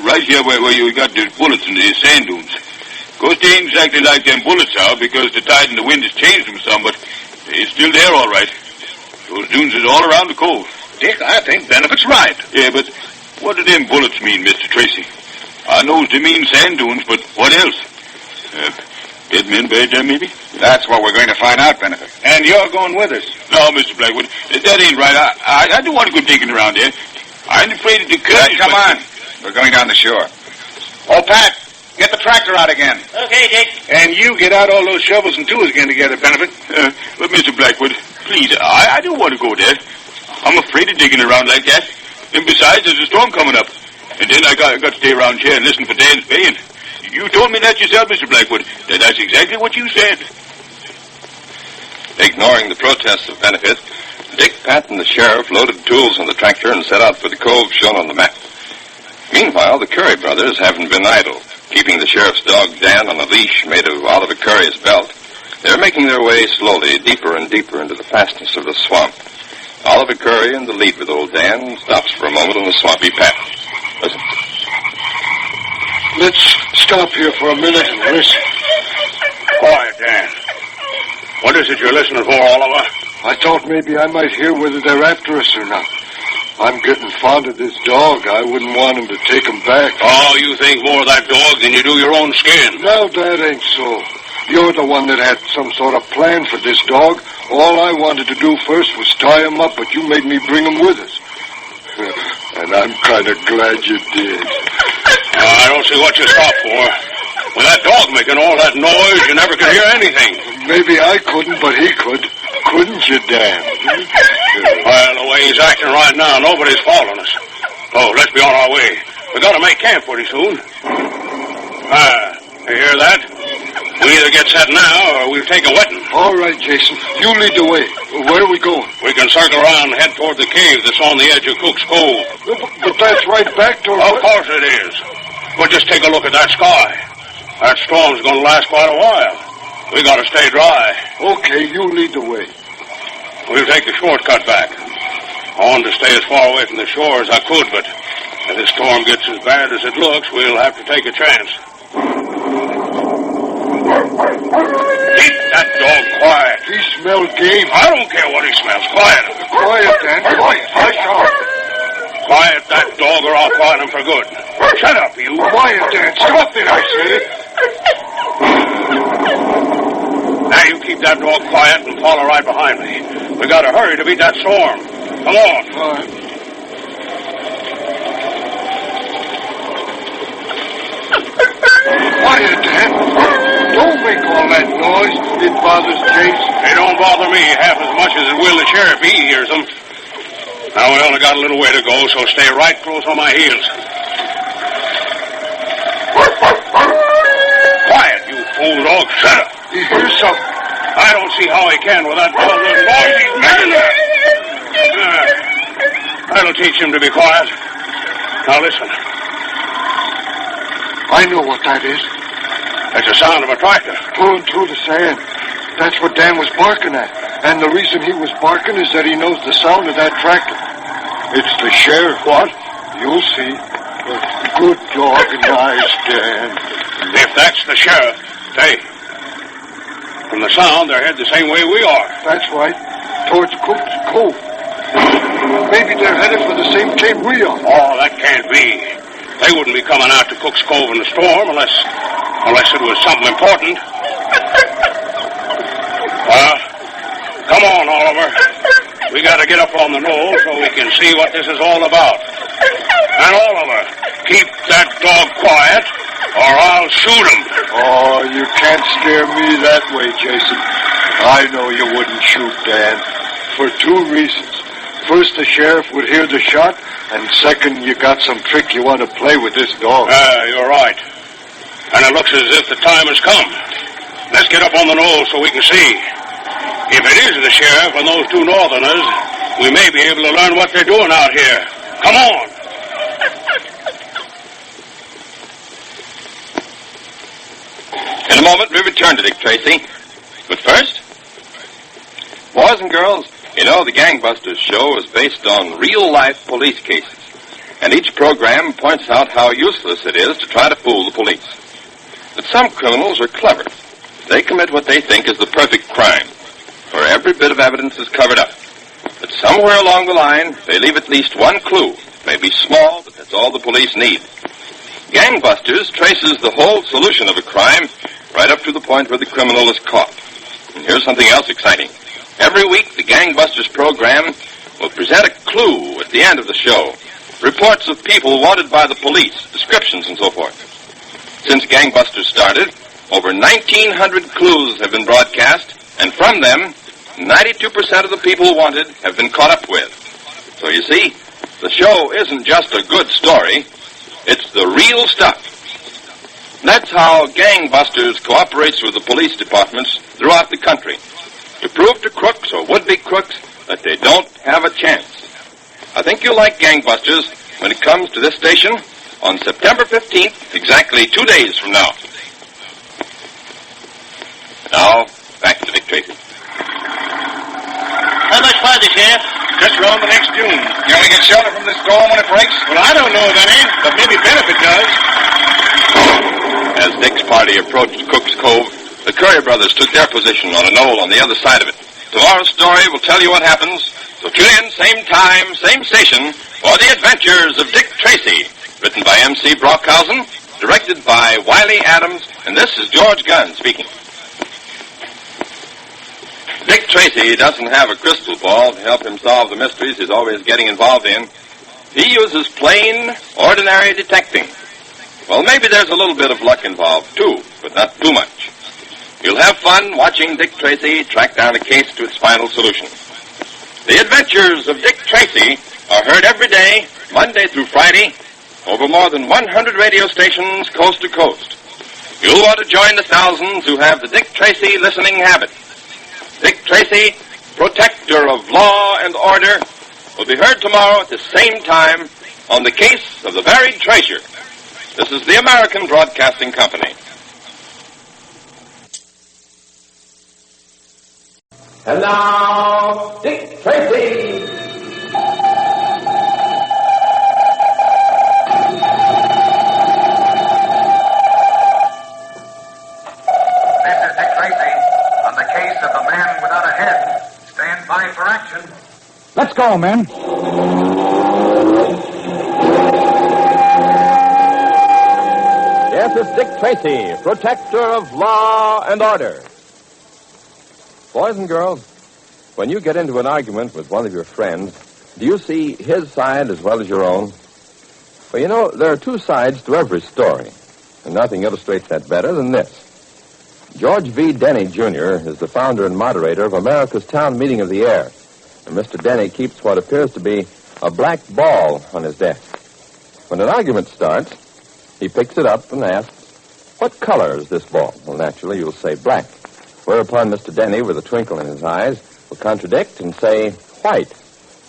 Speaker 13: Right here where you got the bullets in the sand dunes. Of course, they ain't exactly like them bullets are because the tide and the wind has changed them some, but they're still there all right. Those dunes is all around the cove.
Speaker 12: Dick, I think Benefit's right.
Speaker 13: Yeah, but what do them bullets mean, Mr. Tracy? I knows they mean sand dunes, but what else? Dead men buried there, maybe?
Speaker 16: That's what we're going to find out, Benefit.
Speaker 12: And you're going with us.
Speaker 13: No, Mr. Blackwood, that ain't right. I don't want to go digging around there. I ain't afraid of the Currys.
Speaker 16: Come on. We're going down the shore. Oh, Pat, get the tractor out again.
Speaker 20: Okay, Dick.
Speaker 12: And you get out all those shovels and tools again together, Benefit.
Speaker 13: But, Mr. Blackwood, please, I don't want to go there. I'm afraid of digging around like that. And besides, there's a storm coming up. And then I got to stay around here and listen for Dan's baying. You told me that yourself, Mr. Blackwood. That's exactly what you said.
Speaker 4: Ignoring the protests of Benefit, Dick, Pat, and the sheriff loaded tools on the tractor and set out for the cove shown on the map. Meanwhile, the Curry brothers haven't been idle, keeping the sheriff's dog Dan on a leash made of Oliver Curry's belt. They're making their way slowly deeper and deeper into the fastness of the swamp. Oliver Curry, in the lead with old Dan, stops for a moment on the swampy path. Listen.
Speaker 7: Let's stop here for a minute and listen.
Speaker 12: Quiet, Dan. What is it you're listening for, Oliver?
Speaker 7: I thought maybe I might hear whether they're after us or not. I'm getting fond of this dog. I wouldn't want him to take him back.
Speaker 12: Oh, you think more of that dog than you do your own skin.
Speaker 7: No, that ain't so. You're the one that had some sort of plan for this dog. All I wanted to do first was tie him up, but you made me bring him with us. And I'm kind of glad you did.
Speaker 12: I don't see what you stopped for. With that dog making all that noise, you never could hear anything.
Speaker 7: Maybe I couldn't, but he could. Couldn't you, Dan?
Speaker 12: Well, the way he's acting right now, nobody's following us. Oh, let's be on our way. We got to make camp pretty soon. You hear that? We either get set now or we'll take a wetting.
Speaker 7: All right, Jason. You lead the way. Where are we going?
Speaker 12: We can circle around and head toward the cave that's on the edge of Cook's Cove.
Speaker 7: But that's right back toward...
Speaker 12: Of course it is. But just take a look at that sky. That storm's going to last quite a while. We got to stay dry.
Speaker 7: Okay, you lead the way.
Speaker 12: We'll take the shortcut back. I wanted to stay as far away from the shore as I could, but if the storm gets as bad as it looks, we'll have to take a chance. Keep that dog quiet.
Speaker 7: He smells game.
Speaker 12: I don't care what he smells. Quiet him.
Speaker 7: Quiet, Dan. Quiet. I shall.
Speaker 12: Quiet that dog or I'll quiet him for good. Shut up, you.
Speaker 7: Quiet, Dan. Stop it, I say.
Speaker 12: Now you keep that dog quiet and follow right behind me. We got to hurry to beat that storm. Come on.
Speaker 7: All right. Quiet, Dan. Don't make all that noise. It bothers Chase.
Speaker 12: They don't bother me half as much as it will the sheriff. He hears them. Now we only got a little way to go, so stay right close on my heels. Quiet, you fool dog. Shut up.
Speaker 7: He hears something.
Speaker 12: I don't see how he can with that dog little noise he's making there. That'll teach him to be quiet. Now listen.
Speaker 7: I know what that is.
Speaker 12: It's the sound of a tractor.
Speaker 7: Pulling through the sand. That's what Dan was barking at. And the reason he was barking is that he knows the sound of that tractor. It's the sheriff.
Speaker 12: What?
Speaker 7: You'll see. Good dog, nice, Dan.
Speaker 12: If that's the sheriff, hey. From the sound, they're headed the same way we are.
Speaker 7: That's right. Towards Cook's Cove. Maybe they're headed for the same cave we are.
Speaker 12: Oh, that can't be. They wouldn't be coming out to Cook's Cove in the storm unless it was something important. Come on, Oliver. We got to get up on the knoll so we can see what this is all about. And Oliver, keep that dog quiet or I'll shoot him.
Speaker 7: Oh, you can't scare me that way, Jason. I know you wouldn't shoot, Dan. For two reasons. First, the sheriff would hear the shot, and second, you got some trick you want to play with this dog.
Speaker 12: You're right. And it looks as if the time has come. Let's get up on the knoll so we can see. If it is the sheriff and those two northerners, we may be able to learn what they're doing out here. Come on.
Speaker 4: In a moment, we return to Dick Tracy. But first, boys and girls, you know the Gangbusters show is based on real-life police cases. And each program points out how useless it is to try to fool the police. But some criminals are clever. They commit what they think is the perfect crime, where every bit of evidence is covered up. But somewhere along the line, they leave at least one clue. It may be small, but that's all the police need. Gangbusters traces the whole solution of a crime right up to the point where the criminal is caught. And here's something else exciting. Every week, the Gangbusters program will present a clue at the end of the show. Reports of people wanted by the police, descriptions and so forth. Since Gangbusters started, over 1,900 clues have been broadcast, and from them, 92% of the people wanted have been caught up with. So you see, the show isn't just a good story, it's the real stuff. That's how Gangbusters cooperates with the police departments throughout the country to prove to crooks or would-be crooks that they don't have a chance. I think you'll like Gangbusters when it comes to this station on September 15th, exactly 2 days from now. Now, back to Dick Tracy.
Speaker 12: How much farther, Sheriff?
Speaker 14: Just around the next dune. You only get shelter from this storm when it breaks?
Speaker 12: Well, I don't know of any, but maybe Benefit does.
Speaker 4: As Dick's party approached Cook's Cove, the Curry brothers took their position on a knoll on the other side of it. Tomorrow's story will tell you what happens, so tune in, same time, same station, for The Adventures of Dick Tracy, written by M.C. Brockhausen, directed by Wiley Adams, and this is George Gunn speaking. Dick Tracy doesn't have a crystal ball to help him solve the mysteries he's always getting involved in. He uses plain, ordinary detecting. Well, maybe there's a little bit of luck involved, too, but not too much. You'll have fun watching Dick Tracy track down a case to its final solution. The Adventures of Dick Tracy are heard every day, Monday through Friday, over more than 100 radio stations coast to coast. You'll want to join the thousands who have the Dick Tracy listening habit. Dick Tracy, protector of law and order, will be heard tomorrow at the same time on the case of the buried treasure. This is the American Broadcasting Company.
Speaker 2: And now, Dick Tracy.
Speaker 14: This is Dick Tracy on the case of the man without a head. Stand by for action.
Speaker 9: Let's go, men.
Speaker 10: Yes, it's Dick Tracy, protector of law and order. Boys and girls, when you get into an argument with one of your friends, do you see his side as well as your own? Well, you know, there are two sides to every story, and nothing illustrates that better than this. George V. Denny, Jr. is the founder and moderator of America's Town Meeting of the Air, and Mr. Denny keeps what appears to be a black ball on his desk. When an argument starts, he picks it up and asks, "What color is this ball?" Well, naturally, you'll say black. Whereupon Mr. Denny, with a twinkle in his eyes, will contradict and say white.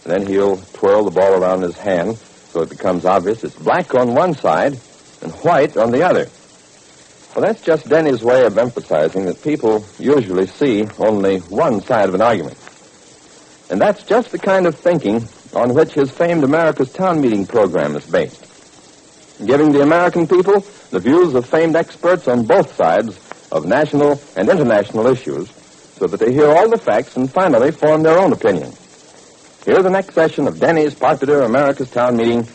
Speaker 10: And then he'll twirl the ball around his hand so it becomes obvious it's black on one side and white on the other. Well, that's just Denny's way of emphasizing that people usually see only one side of an argument. And that's just the kind of thinking on which his famed America's Town Meeting program is based. Giving the American people the views of famed experts on both sides of national and international issues so that they hear all the facts and finally form their own opinion. Here's the next session of Denny's popular America's Town Meeting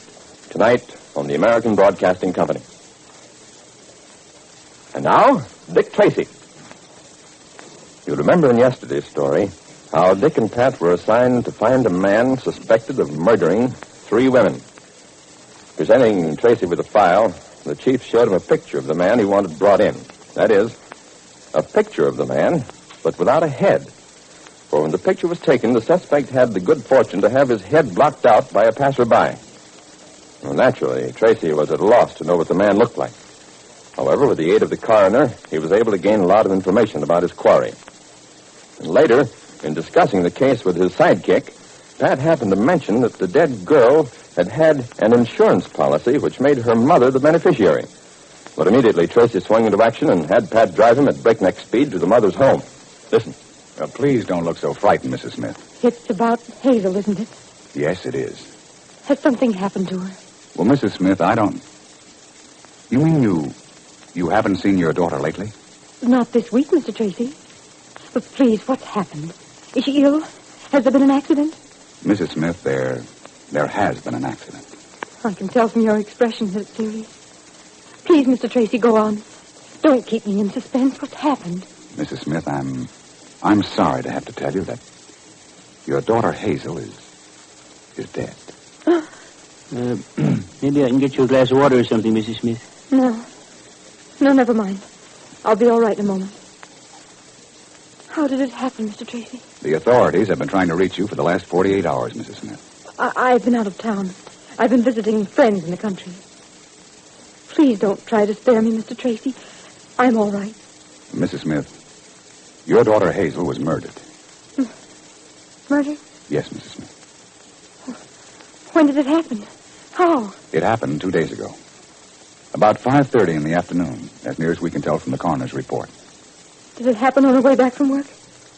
Speaker 10: tonight on the American Broadcasting Company. And now, Dick Tracy. You remember in yesterday's story how Dick and Pat were assigned to find a man suspected of murdering 3 women. Presenting Tracy with a file, the chief showed him a picture of the man he wanted brought in. That is, a picture of the man, but without a head. For when the picture was taken, the suspect had the good fortune to have his head blocked out by a passerby. Well, naturally, Tracy was at a loss to know what the man looked like. However, with the aid of the coroner, he was able to gain a lot of information about his quarry. And later, in discussing the case with his sidekick, Pat happened to mention that the dead girl had an insurance policy which made her mother the beneficiary. But immediately, Tracy swung into action and had Pat drive him at breakneck speed to the mother's home. Listen.
Speaker 16: Now, please don't look so frightened, Mrs. Smith.
Speaker 21: It's about Hazel, isn't it?
Speaker 16: Yes, it is.
Speaker 21: Has something happened to her?
Speaker 16: Well, Mrs. Smith, I don't... You mean you haven't seen your daughter lately?
Speaker 21: Not this week, Mr. Tracy. But please, what's happened? Is she ill? Has there been an accident?
Speaker 16: Mrs. Smith, there has been an accident.
Speaker 21: I can tell from your expression that it's serious. Please, Mr. Tracy, go on. Don't keep me in suspense. What's happened?
Speaker 16: Mrs. Smith, I'm sorry to have to tell you that your daughter Hazel is dead.
Speaker 11: Maybe I can get you a glass of water or something, Mrs. Smith.
Speaker 21: No, never mind. I'll be all right in a moment. How did it happen, Mr. Tracy?
Speaker 16: The authorities have been trying to reach you for the last 48 hours, Mrs. Smith.
Speaker 21: I've been out of town. I've been visiting friends in the country. Please don't try to spare me, Mr. Tracy. I'm all right.
Speaker 16: Mrs. Smith, your daughter Hazel was murdered.
Speaker 21: Murdered?
Speaker 16: Yes, Mrs. Smith.
Speaker 21: When did it happen? How?
Speaker 16: It happened 2 days ago. About 5:30 in the afternoon, as near as we can tell from the coroner's report.
Speaker 21: Did it happen on her way back from work?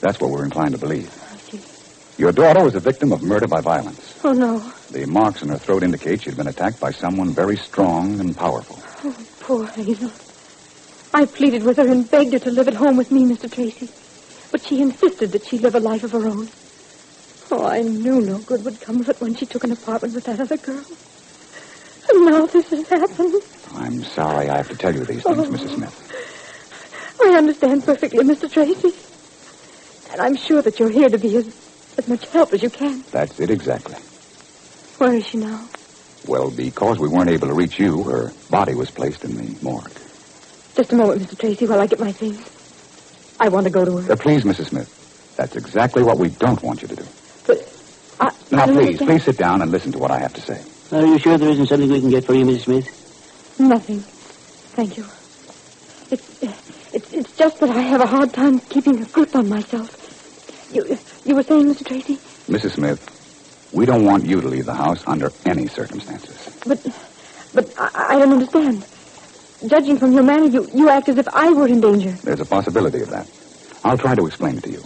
Speaker 16: That's what we're inclined to believe.
Speaker 21: I see.
Speaker 16: Your daughter was a victim of murder by violence.
Speaker 21: Oh, no.
Speaker 16: The marks on her throat indicate she'd been attacked by someone very strong and powerful.
Speaker 21: Oh, poor Hazel. I pleaded with her and begged her to live at home with me, Mr. Tracy. But she insisted that she live a life of her own. Oh, I knew no good would come of it when she took an apartment with that other girl. And now this has happened.
Speaker 16: I'm sorry I have to tell you these things, Mrs. Smith.
Speaker 21: I understand perfectly, Mr. Tracy. And I'm sure that you're here to be as much help as you can.
Speaker 16: That's it exactly.
Speaker 21: Where is she now?
Speaker 16: Well, because we weren't able to reach you, her body was placed in the morgue.
Speaker 21: Just a moment, Mr. Tracy, while I get my things. I want to go to her.
Speaker 16: Please, Mrs. Smith. That's exactly what we don't want you to do.
Speaker 21: But
Speaker 16: Now, please sit down and listen to what I have to say.
Speaker 11: Are you sure there isn't something we can get for you, Mrs. Smith?
Speaker 21: Nothing. Thank you. It's just that I have a hard time keeping a grip on myself. You were saying, Mr. Tracy?
Speaker 16: Mrs. Smith, we don't want you to leave the house under any circumstances.
Speaker 21: But I don't understand. Judging from your manner, you act as if I were in danger.
Speaker 16: There's a possibility of that. I'll try to explain it to you.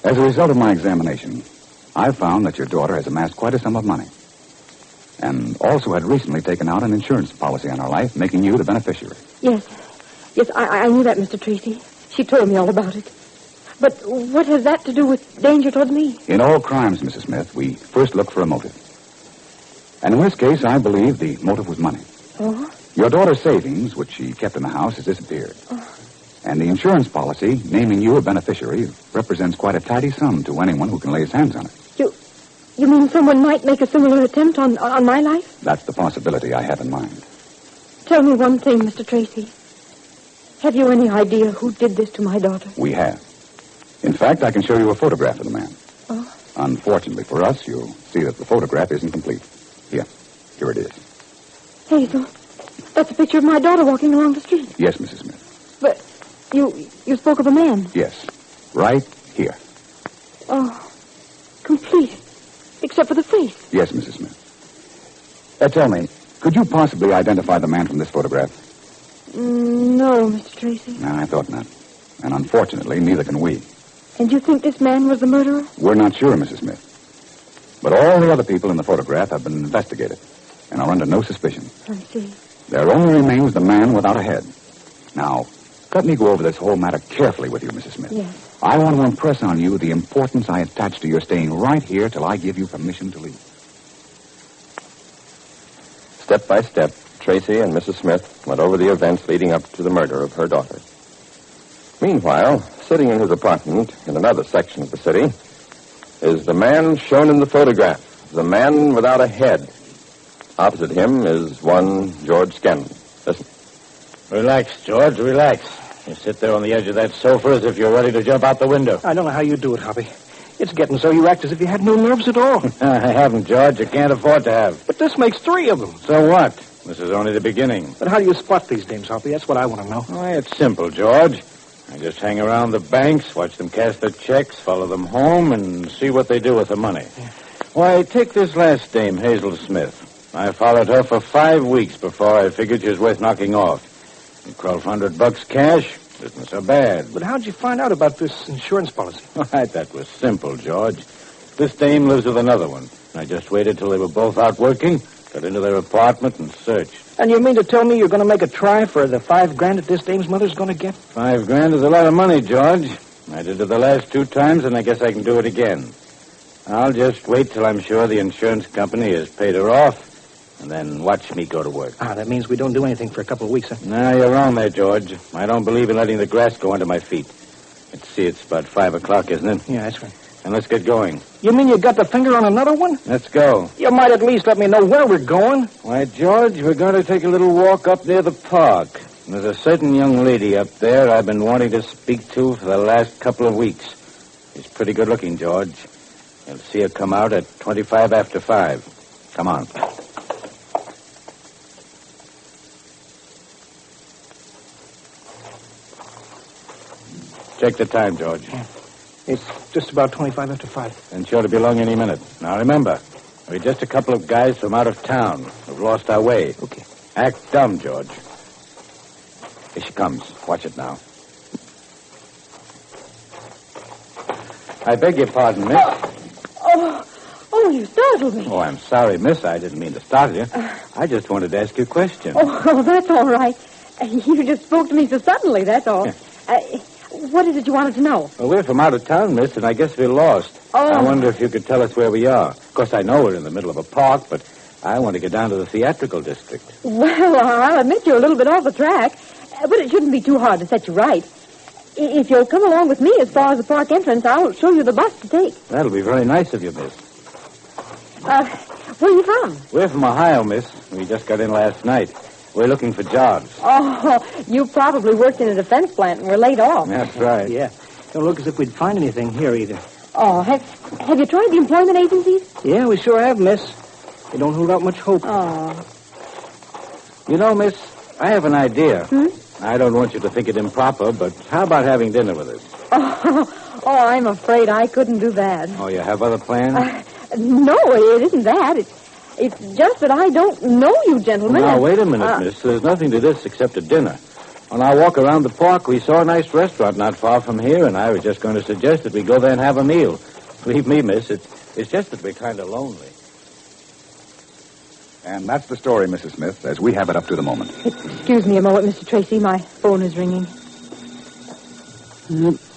Speaker 16: As a result of my examination, I've found that your daughter has amassed quite a sum of money. And also had recently taken out an insurance policy on her life, making you the beneficiary.
Speaker 21: Yes, I knew that, Mr. Tracy. She told me all about it. But what has that to do with danger towards me?
Speaker 16: In all crimes, Mrs. Smith, we first look for a motive. And in this case, I believe the motive was money.
Speaker 21: Oh?
Speaker 16: Your daughter's savings, which she kept in the house, has disappeared.
Speaker 21: Oh.
Speaker 16: And the insurance policy, naming you a beneficiary, represents quite a tidy sum to anyone who can lay his hands on it.
Speaker 21: You mean someone might make a similar attempt on my life?
Speaker 16: That's the possibility I have in mind.
Speaker 21: Tell me one thing, Mr. Tracy. Have you any idea who did this to my daughter?
Speaker 16: We have. In fact, I can show you a photograph of the man.
Speaker 21: Oh?
Speaker 16: Unfortunately for us, you'll see that the photograph isn't complete. Here it is.
Speaker 21: Hazel, that's a picture of my daughter walking along the street.
Speaker 16: Yes, Mrs. Smith.
Speaker 21: But you spoke of a man.
Speaker 16: Yes, right here.
Speaker 21: Oh, complete. Except for the face.
Speaker 16: Yes, Mrs. Smith. Tell me, could you possibly identify the man from this photograph?
Speaker 21: No, Mr. Tracy.
Speaker 16: No, I thought not. And unfortunately, neither can we.
Speaker 21: And you think this man was the murderer?
Speaker 16: We're not sure, Mrs. Smith. But all the other people in the photograph have been investigated and are under no suspicion.
Speaker 21: I see.
Speaker 16: There only remains the man without a head. Now, let me go over this whole matter carefully with you, Mrs. Smith.
Speaker 21: Yes.
Speaker 16: I want to impress on you the importance I attach to your staying right here till I give you permission to leave.
Speaker 4: Step by step, Tracy and Mrs. Smith went over the events leading up to the murder of her daughter. Meanwhile, sitting in his apartment in another section of the city is the man shown in the photograph, the man without a head. Opposite him is one George Scanlon. Listen.
Speaker 3: Relax, George, relax. You sit there on the edge of that sofa as if you're ready to jump out the window.
Speaker 11: I don't know how you do it, Hoppy. It's getting so you act as if you had no nerves at all.
Speaker 3: I haven't, George. I can't afford to have.
Speaker 11: But this makes 3 of them.
Speaker 3: So what? This is only the beginning.
Speaker 11: But how do you spot these dames, Hoppy? That's what I want to know.
Speaker 3: Why, it's simple, George. I just hang around the banks, watch them cash their checks, follow them home, and see what they do with the money. Yeah. Why, take this last dame, Hazel Smith. I followed her for 5 weeks before I figured she was worth knocking off. $1,200 cash isn't so bad.
Speaker 11: But how'd you find out about this insurance policy?
Speaker 3: Why, that was simple, George. This dame lives with another one. I just waited till they were both out working, got into their apartment, and searched.
Speaker 11: And you mean to tell me you're going to make a try for the $5,000 that this dame's mother's going to get?
Speaker 3: $5,000 is a lot of money, George. I did it the last 2 times, and I guess I can do it again. I'll just wait till I'm sure the insurance company has paid her off, and then watch me go to work.
Speaker 11: That means we don't do anything for a couple of weeks, huh?
Speaker 3: No, you're wrong there, George. I don't believe in letting the grass go under my feet. Let's see, it's about 5 o'clock, isn't it?
Speaker 11: Yeah, that's right.
Speaker 3: And let's get going.
Speaker 11: You mean you got the finger on another one?
Speaker 3: Let's go.
Speaker 11: You might at least let me know where we're going.
Speaker 3: Why, George, we're going to take a little walk up near the park. There's a certain young lady up there I've been wanting to speak to for the last couple of weeks. She's pretty good looking, George. You'll see her come out at 25 after 5. Come on. Check the time, George.
Speaker 11: It's just about 25 after 5.
Speaker 3: And sure to be along any minute. Now, remember, we're just a couple of guys from out of town who've lost our way.
Speaker 11: Okay.
Speaker 3: Act dumb, George. Here she comes. Watch it now. I beg your pardon, miss.
Speaker 21: Oh, you startled me.
Speaker 3: Oh, I'm sorry, miss. I didn't mean to startle you. I just wanted to ask you a question.
Speaker 21: Oh, that's all right. You just spoke to me so suddenly, that's all. What is it you wanted to know?
Speaker 3: Well, we're from out of town, miss, and I guess we're lost.
Speaker 21: Oh.
Speaker 3: I wonder if you could tell us where we are. Of course, I know we're in the middle of a park, but I want to get down to the theatrical district.
Speaker 21: Well, I'll admit you're a little bit off the track, but it shouldn't be too hard to set you right. If you'll come along with me as far as the park entrance, I'll show you the bus to take.
Speaker 3: That'll be very nice of you, miss.
Speaker 21: Where are you from?
Speaker 3: We're from Ohio, miss. We just got in last night. We're looking for jobs.
Speaker 21: Oh, you probably worked in a defense plant and were laid off.
Speaker 3: That's right.
Speaker 11: Yeah. Don't look as if we'd find anything here either.
Speaker 21: Oh, have you tried the employment agencies?
Speaker 11: Yeah, we sure have, miss. They don't hold out much hope.
Speaker 21: Oh.
Speaker 3: You know, miss, I have an idea. I don't want you to think it improper, but how about having dinner with us?
Speaker 21: Oh, I'm afraid I couldn't do that.
Speaker 3: Oh, you have other plans?
Speaker 21: No, it isn't that. It's just that I don't know you gentlemen.
Speaker 3: Now, wait a minute, miss. There's nothing to this except a dinner. On our walk around the park, we saw a nice restaurant not far from here, and I was just going to suggest that we go there and have a meal. Believe me, miss, it's just that we're kind of lonely.
Speaker 16: And that's the story, Mrs. Smith, as we have it up to the moment.
Speaker 21: Excuse me a moment, Mr. Tracy. My phone is ringing.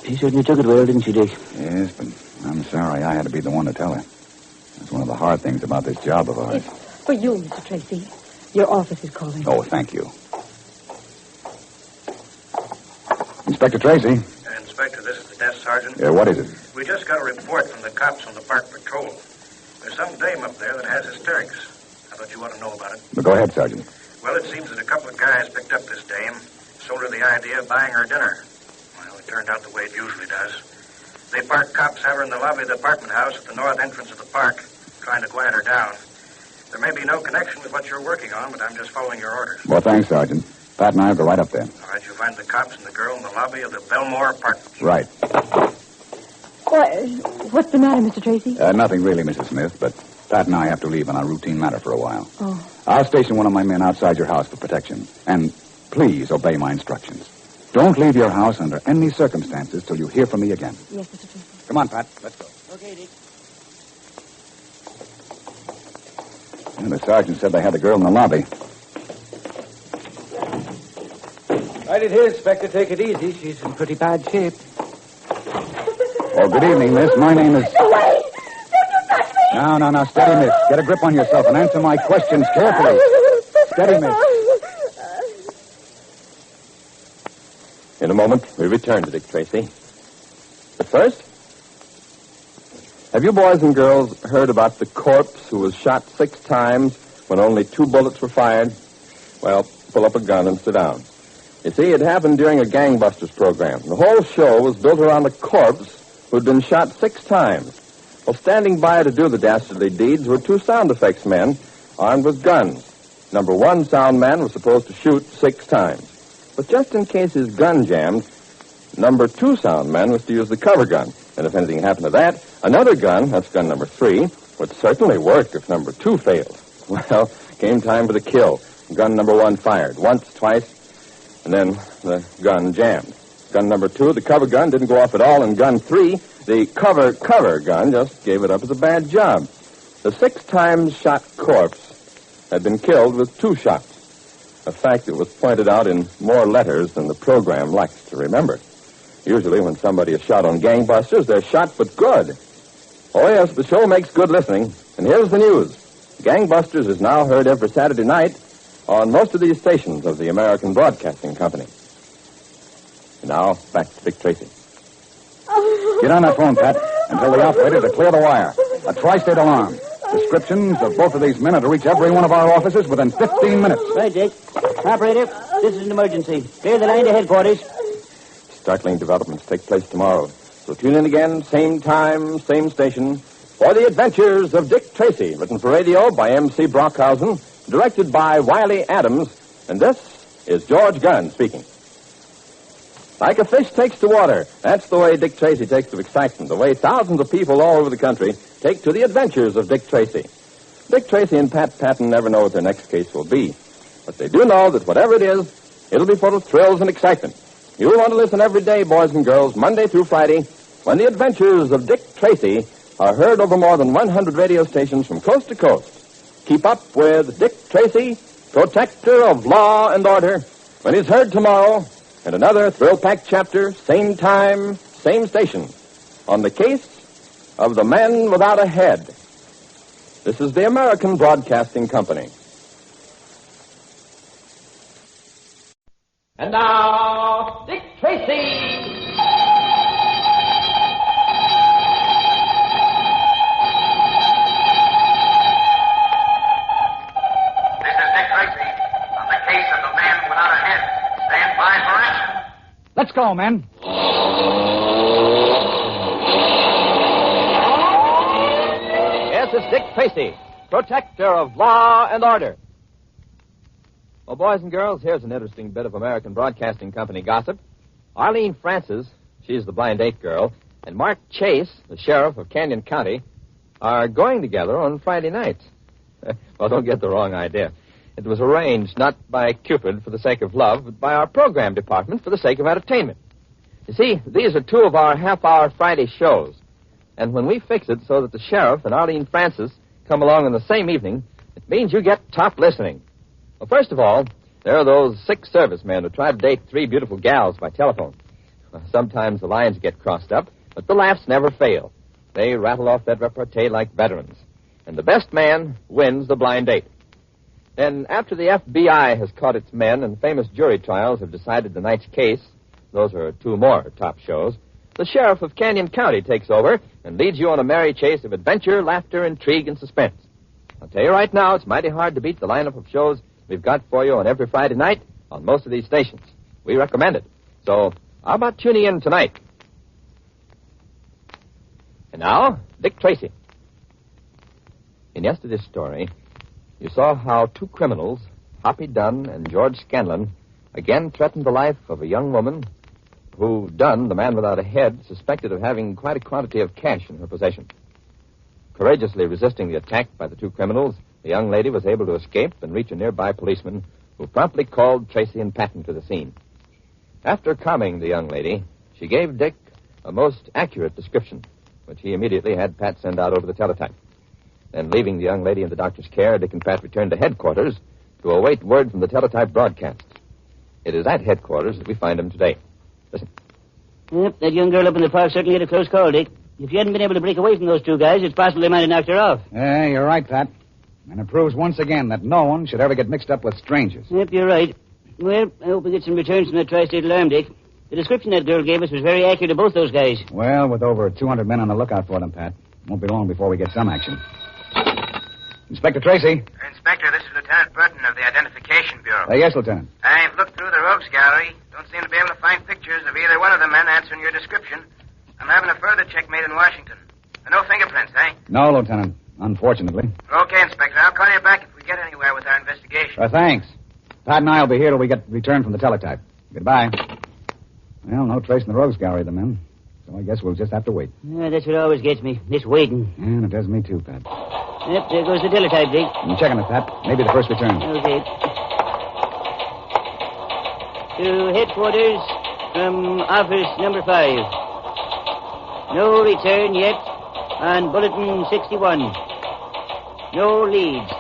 Speaker 9: She certainly took it well, didn't she, Dick?
Speaker 16: Yes, but I'm sorry I had to be the one to tell her. That's one of the hard things about this job of ours.
Speaker 21: It's for you, Mr. Tracy. Your office is calling.
Speaker 16: Oh, thank you. Inspector Tracy.
Speaker 6: Inspector, this is the desk sergeant.
Speaker 16: Yeah, what is it?
Speaker 6: We just got a report from the cops on the park patrol. There's some dame up there that has hysterics. I thought you ought to know about it.
Speaker 16: Well, go ahead, Sergeant.
Speaker 6: Well, it seems that a couple of guys picked up this dame, sold her the idea of buying her dinner. Well, it turned out the way it usually does. They parked cops have her in the lobby of the apartment house at the north entrance of the park, trying to quiet her down. There may be no connection with what you're working on, but I'm just following your orders.
Speaker 16: Well, thanks, Sergeant. Pat and I will go right up there.
Speaker 6: All right, you'll find the cops and the girl in the lobby of the Belmore apartment.
Speaker 16: Right.
Speaker 21: What's the matter, Mr. Tracy?
Speaker 16: Nothing really, Mrs. Smith, but Pat and I have to leave on a routine matter for a while.
Speaker 21: Oh.
Speaker 16: I'll station one of my men outside your house for protection. And please obey my instructions. Don't leave your house under any circumstances till you hear from me again.
Speaker 21: Yes, Mr. Tracy.
Speaker 16: Come on, Pat. Let's go.
Speaker 21: Okay, Dick.
Speaker 16: And the sergeant said they had the girl in the lobby.
Speaker 3: Right it here, Inspector. Take it easy. She's in pretty bad shape.
Speaker 16: Oh, good evening, miss. My name is...
Speaker 21: No way!
Speaker 16: No. Steady, miss. Get a grip on yourself and answer my questions carefully. Steady, miss.
Speaker 10: In a moment, we return to Dick Tracy. But first, have you boys and girls heard about the corpse who was shot 6 times when only 2 bullets were fired? Well, pull up a gun and sit down. You see, it happened during a gangbusters program. The whole show was built around a corpse who'd been shot 6 times. Well, standing by to do the dastardly deeds were 2 sound effects men armed with guns. Number 1 sound man was supposed to shoot 6 times. But just in case his gun jammed, number 2 sound man was to use the cover gun. And if anything happened to that, another gun, that's gun number 3, would certainly work if number 2 failed. Well, came time for the kill. Gun number 1 fired once, twice, and then the gun jammed. Gun number 2, the cover gun, didn't go off at all, and gun 3, the cover gun, just gave it up as a bad job. The 6 times shot corpse had been killed with 2 shots. A fact that was pointed out in more letters than the program likes to remember. Usually when somebody is shot on gangbusters, they're shot but good. Oh, yes, the show makes good listening. And here's the news. Gangbusters is now heard every Saturday night on most of these stations of the American Broadcasting Company. And now, back to Dick Tracy.
Speaker 16: Get on that phone, Pat, and tell the operator to clear the wire. A tri-state alarm. Descriptions of both of these men are to reach every one of our offices within 15 minutes.
Speaker 9: Right, Dick. Operator, this is an emergency. Clear the line to headquarters.
Speaker 10: Startling developments take place tomorrow. So tune in again, same time, same station, for The Adventures of Dick Tracy, written for radio by M.C. Brockhausen, directed by Wiley Adams, and this is George Gunn speaking. Like a fish takes to water, that's the way Dick Tracy takes to excitement, the way thousands of people all over the country take to The Adventures of Dick Tracy. Dick Tracy and Pat Patton never know what their next case will be, but they do know that whatever it is, it'll be full of thrills and excitement. You'll want to listen every day, boys and girls, Monday through Friday, when The Adventures of Dick Tracy are heard over more than 100 radio stations from coast to coast. Keep up with Dick Tracy, protector of law and order, when he's heard tomorrow, and another thrill-packed chapter, same time, same station, on the case of the man without a head. This is the American Broadcasting Company.
Speaker 2: And now, Dick Tracy!
Speaker 9: Let's go, men.
Speaker 10: Yes, it's Dick Tracy, protector of law and order.
Speaker 8: Well, boys and girls, here's an interesting bit of American Broadcasting Company gossip. Arlene Francis, she's the blind date girl, and Mark Chase, the sheriff of Canyon County, are going together on Friday nights. Well, don't get the wrong idea. It was arranged not by Cupid for the sake of love, but by our program department for the sake of entertainment. You see, these are two of our half-hour Friday shows. And when we fix it so that the sheriff and Arlene Francis come along on the same evening, it means you get top listening. Well, first of all, there are those 6 servicemen who try to date 3 beautiful gals by telephone. Well, sometimes the lines get crossed up, but the laughs never fail. They rattle off that repartee like veterans. And the best man wins the blind date. Then, after the FBI has caught its men and famous jury trials have decided the night's case, those are 2 more top shows, the sheriff of Canyon County takes over and leads you on a merry chase of adventure, laughter, intrigue, and suspense. I'll tell you right now, it's mighty hard to beat the lineup of shows we've got for you on every Friday night on most of these stations. We recommend it. So, how about tuning in tonight? And now, Dick Tracy. In yesterday's story, you saw how 2 criminals, Hoppy Dunn and George Scanlon, again threatened the life of a young woman who Dunn, the man without a head, suspected of having quite a quantity of cash in her possession. Courageously resisting the attack by the 2 criminals, the young lady was able to escape and reach a nearby policeman who promptly called Tracy and Patton to the scene. After calming the young lady, she gave Dick a most accurate description, which he immediately had Pat send out over the teletype. Then, leaving the young lady in the doctor's care, Dick and Pat returned to headquarters to await word from the teletype broadcast. It is at headquarters that we find him today. Listen.
Speaker 18: Yep, that young girl up in the park certainly had a close call, Dick. If you hadn't been able to break away from those 2 guys, it's possible they might have knocked her off.
Speaker 16: Yeah, you're right, Pat. And it proves once again that no one should ever get mixed up with strangers.
Speaker 18: Yep, you're right. Well, I hope we get some returns from that tri-state alarm, Dick. The description that girl gave us was very accurate of both those guys.
Speaker 16: Well, with over 200 men on the lookout for them, Pat, won't be long before we get some action. Inspector Tracy.
Speaker 23: Inspector, this is Lieutenant Burton of the Identification Bureau.
Speaker 16: Yes, Lieutenant.
Speaker 23: I've looked through the rogues gallery. Don't seem to be able to find pictures of either one of the men answering your description. I'm having a further check made in Washington. No fingerprints, eh?
Speaker 16: No, Lieutenant. Unfortunately.
Speaker 23: Okay, Inspector. I'll call you back if we get anywhere with our investigation.
Speaker 16: Thanks. Pat and I will be here till we get return from the teletype. Goodbye. Well, no trace in the rogues gallery of the men. So I guess we'll just have to wait.
Speaker 18: Yeah, that's what always gets me. This waiting.
Speaker 16: And it does me too, Pat.
Speaker 18: Yep, there goes the teletype, Dick.
Speaker 16: I'm checking it, Pat. Maybe the first return.
Speaker 18: Okay. To headquarters from office number 5. No return yet on bulletin 61. No leads.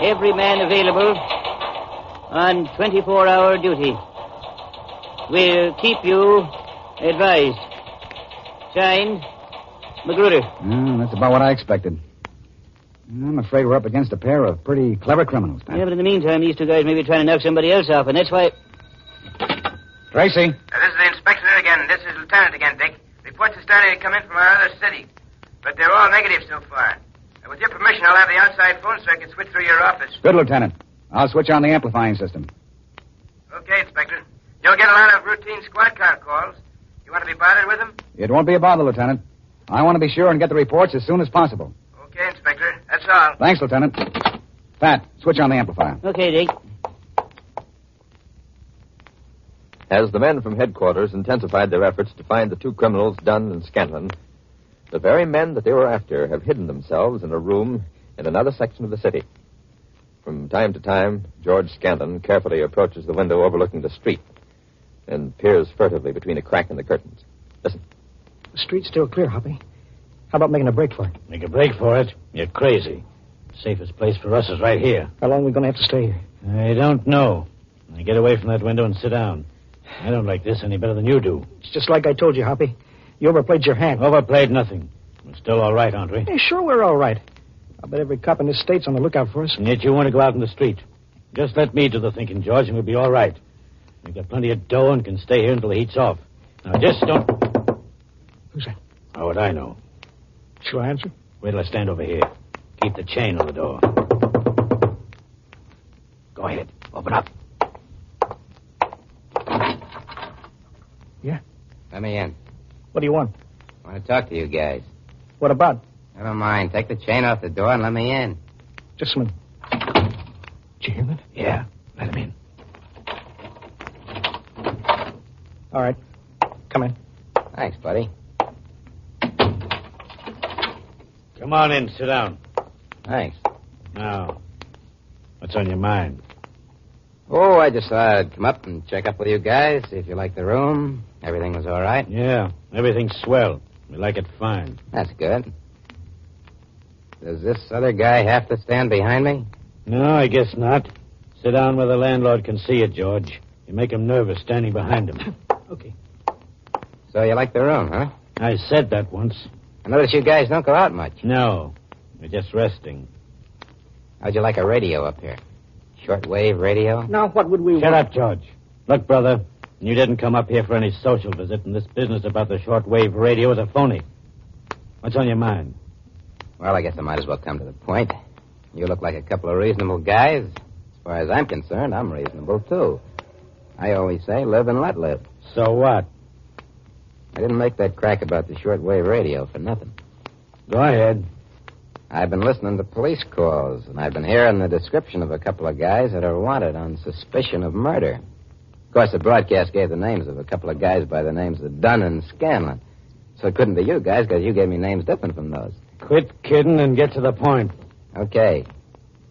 Speaker 18: Every man available on 24-hour duty. We'll keep you advised. Signed, Magruder.
Speaker 16: That's about what I expected. I'm afraid we're up against a pair of pretty clever criminals, Pat.
Speaker 18: Yeah, but in the meantime, these 2 guys may be trying to knock somebody else off, and that's why...
Speaker 16: Tracy.
Speaker 23: This is the inspector again. This is Lieutenant again, Dick. Reports are starting to come in from our other city. But they're all negative so far. And with your permission, I'll have the outside phone circuit switch through your office.
Speaker 16: Good, Lieutenant. I'll switch on the amplifying system.
Speaker 23: Okay, Inspector. You'll get a lot of routine squad car calls. You want to be bothered with them?
Speaker 16: It won't be a bother, Lieutenant. I want to be sure and get the reports as soon as possible.
Speaker 23: Okay, Inspector. That's all.
Speaker 16: Thanks, Lieutenant. Pat, switch on the amplifier.
Speaker 18: Okay, Dick.
Speaker 8: As the men from headquarters intensified their efforts to find the 2 criminals, Dunn and Scanlon, the very men that they were after have hidden themselves in a room in another section of the city. From time to time, George Scanlon carefully approaches the window overlooking the street and peers furtively between a crack in the curtains. Listen.
Speaker 24: The street's still clear, Hoppy. How about making a break for it?
Speaker 25: Make a break for it? You're crazy. The safest place for us is right here.
Speaker 24: How long are we going to have to stay here?
Speaker 25: I don't know. Now get away from that window and sit down. I don't like this any better than you do.
Speaker 24: It's just like I told you, Hoppy. You overplayed your hand.
Speaker 25: Overplayed nothing. We're still all right, aren't we?
Speaker 24: Hey, sure we're all right. I bet every cop in this state's on the lookout for us.
Speaker 25: And yet you want to go out in the street. Just let me do the thinking, George, and we'll be all right. We've got plenty of dough and can stay here until the heat's off. Now, just don't...
Speaker 24: Who's that?
Speaker 25: How would I know?
Speaker 24: Shall I answer?
Speaker 25: Wait till I stand over here. Keep the chain on the door. Go ahead. Open up.
Speaker 24: Yeah?
Speaker 26: Let me in.
Speaker 24: What do you want?
Speaker 26: I want to talk to you guys.
Speaker 24: What about?
Speaker 26: Never mind. Take the chain off the door and let me in.
Speaker 24: Just a minute. Did you hear that?
Speaker 25: Yeah.
Speaker 24: Let him in. All right. Come in.
Speaker 26: Thanks, buddy.
Speaker 25: Come on in. Sit down.
Speaker 26: Thanks.
Speaker 25: Now, what's on your mind?
Speaker 26: Oh, I just thought I'd come up and check up with you guys, see if you like the room. Everything was all right?
Speaker 25: Yeah, everything's swell. We like it fine.
Speaker 26: That's good. Does this other guy have to stand behind me?
Speaker 25: No, I guess not. Sit down where the landlord can see you, George. You make him nervous standing behind him.
Speaker 24: Okay.
Speaker 26: So you like the room, huh?
Speaker 25: I said that once.
Speaker 26: I notice you guys don't go out much.
Speaker 25: No, we're just resting.
Speaker 26: How'd you like a radio up here? Shortwave radio?
Speaker 24: Now, what would we...
Speaker 25: Shut up, George. Look, brother, you didn't come up here for any social visit, and this business about the shortwave radio is a phony. What's on your mind?
Speaker 26: Well, I guess I might as well come to the point. You look like a couple of reasonable guys. As far as I'm concerned, I'm reasonable, too. I always say, live and let live.
Speaker 25: So what?
Speaker 26: I didn't make that crack about the shortwave radio for nothing.
Speaker 25: Go ahead.
Speaker 26: I've been listening to police calls, and I've been hearing the description of a couple of guys that are wanted on suspicion of murder. Of course, the broadcast gave the names of a couple of guys by the names of Dunn and Scanlon. So it couldn't be you guys, because you gave me names different from those.
Speaker 25: Quit kidding and get to the point.
Speaker 26: Okay.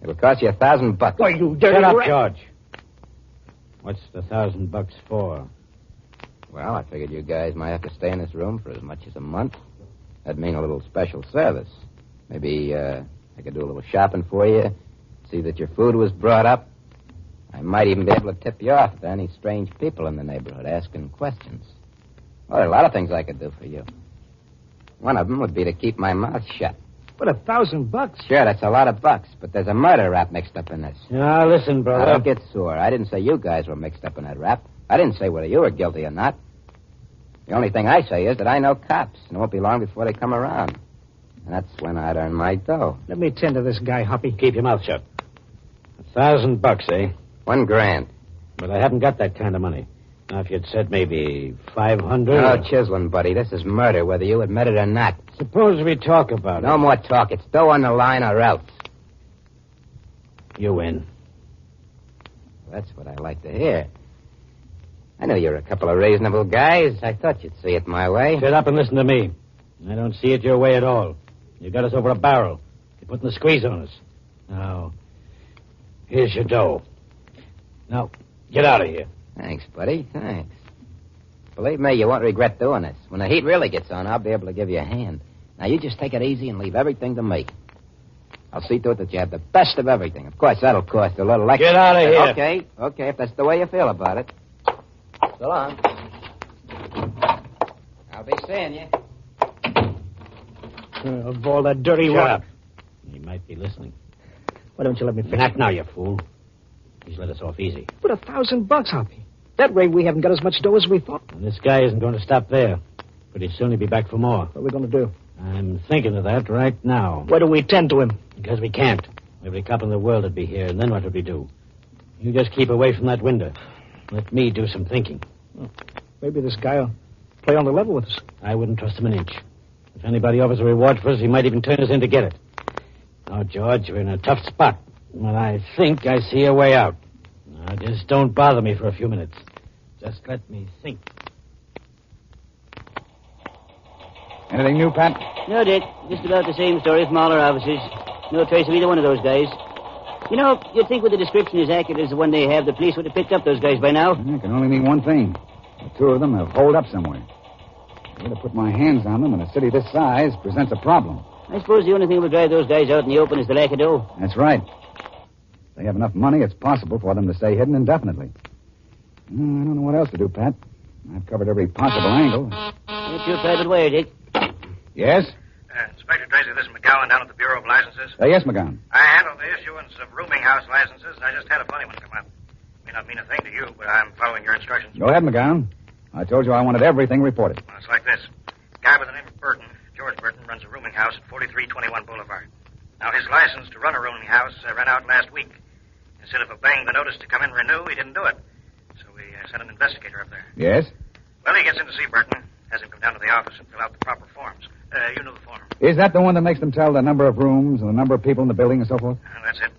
Speaker 26: It'll cost you $1,000.
Speaker 24: Why, you dirty
Speaker 25: Shut up,
Speaker 24: rat.
Speaker 25: George. What's the $1,000 for?
Speaker 26: Well, I figured you guys might have to stay in this room for as much as a month. That'd mean a little special service. Maybe I could do a little shopping for you, see that your food was brought up. I might even be able to tip you off to any strange people in the neighborhood asking questions. Well, there are a lot of things I could do for you. One of them would be to keep my mouth shut.
Speaker 24: But $1,000?
Speaker 26: Sure, that's a lot of bucks, but there's a murder rap mixed up in this.
Speaker 25: Now, listen, brother.
Speaker 26: Now, don't get sore. I didn't say you guys were mixed up in that rap. I didn't say whether you were guilty or not. The only thing I say is that I know cops, and it won't be long before they come around. And that's when I'd earn my dough.
Speaker 24: Let me tend to this guy, Hoppy.
Speaker 25: Keep your mouth shut. $1,000, eh?
Speaker 26: $1,000.
Speaker 25: But I haven't got that kind of money. Now, if you'd said maybe 500.
Speaker 26: No chiseling, buddy. This is murder, whether you admit it or not.
Speaker 25: Suppose we talk about it.
Speaker 26: No more talk. It's dough on the line or else.
Speaker 25: You win.
Speaker 26: That's what I like to hear. I know you're a couple of reasonable guys. I thought you'd see it my way.
Speaker 25: Shut up and listen to me. I don't see it your way at all. You got us over a barrel. You're putting the squeeze on us. Now, here's your dough. Now, get out of here.
Speaker 26: Thanks, buddy. Thanks. Believe me, you won't regret doing this. When the heat really gets on, I'll be able to give you a hand. Now, you just take it easy and leave everything to me. I'll see to it that you have the best of everything. Of course, that'll cost a little extra.
Speaker 25: Get out of here.
Speaker 26: Okay, if that's the way you feel about it. So long. I'll be seeing you.
Speaker 24: Of all that dirty
Speaker 25: Shut
Speaker 24: rot.
Speaker 25: up. He might be listening.
Speaker 24: Why don't you let me finish?
Speaker 25: Not now, you fool. He's let us off easy.
Speaker 24: But $1,000, Hoppy. That way we haven't got as much dough as we thought.
Speaker 25: And this guy isn't going to stop there. Pretty soon he'll be back for more.
Speaker 24: What are we going to do?
Speaker 25: I'm thinking of that right now.
Speaker 24: Why do we tend to him?
Speaker 25: Because we can't. Every cop in the world would be here, and then what would we do? You just keep away from that window. Let me do some thinking.
Speaker 24: Oh, maybe this guy will play on the level with us.
Speaker 25: I wouldn't trust him an inch. If anybody offers a reward for us, he might even turn us in to get it. Now, George, we're in a tough spot. But I think I see a way out. Now, just don't bother me for a few minutes. Just let me think.
Speaker 16: Anything new, Pat?
Speaker 18: No, Dick. Just about the same story from all our officers. No trace of either one of those guys. You know, you'd think with the description as accurate as the one they have, the police would have picked up those guys by now.
Speaker 16: It can only mean one thing. The two of them have holed up somewhere. I would have put my hands on them, and a city this size presents a problem.
Speaker 18: I suppose the only thing that will drive those guys out in the open is the lack of dough.
Speaker 16: That's right. If they have enough money, it's possible for them to stay hidden indefinitely. I don't know what else to do, Pat. I've covered every possible angle.
Speaker 18: That's your private wire, Dick.
Speaker 16: Yes?
Speaker 6: Inspector Tracy, this is McGowan down at the Bureau of Licenses.
Speaker 16: Yes, McGowan.
Speaker 6: I handle the issuance of rooming house licenses. I just had a funny one come up. May not mean a thing to you, but I'm following your instructions.
Speaker 16: Go ahead, McGowan. I told you I wanted everything reported.
Speaker 6: Well, it's like this. Guy by the name of Burton, George Burton, runs a rooming house at 4321 Boulevard. Now, his license to run a rooming house ran out last week. Instead of obeying the notice to come in and renew, he didn't do it. So we sent an investigator up there.
Speaker 16: Yes?
Speaker 6: Well, he gets in to see Burton, has him come down to the office and fill out the proper forms. You know the form.
Speaker 16: Is that the one that makes them tell the number of rooms and the number of people in the building and so forth?
Speaker 6: That's it.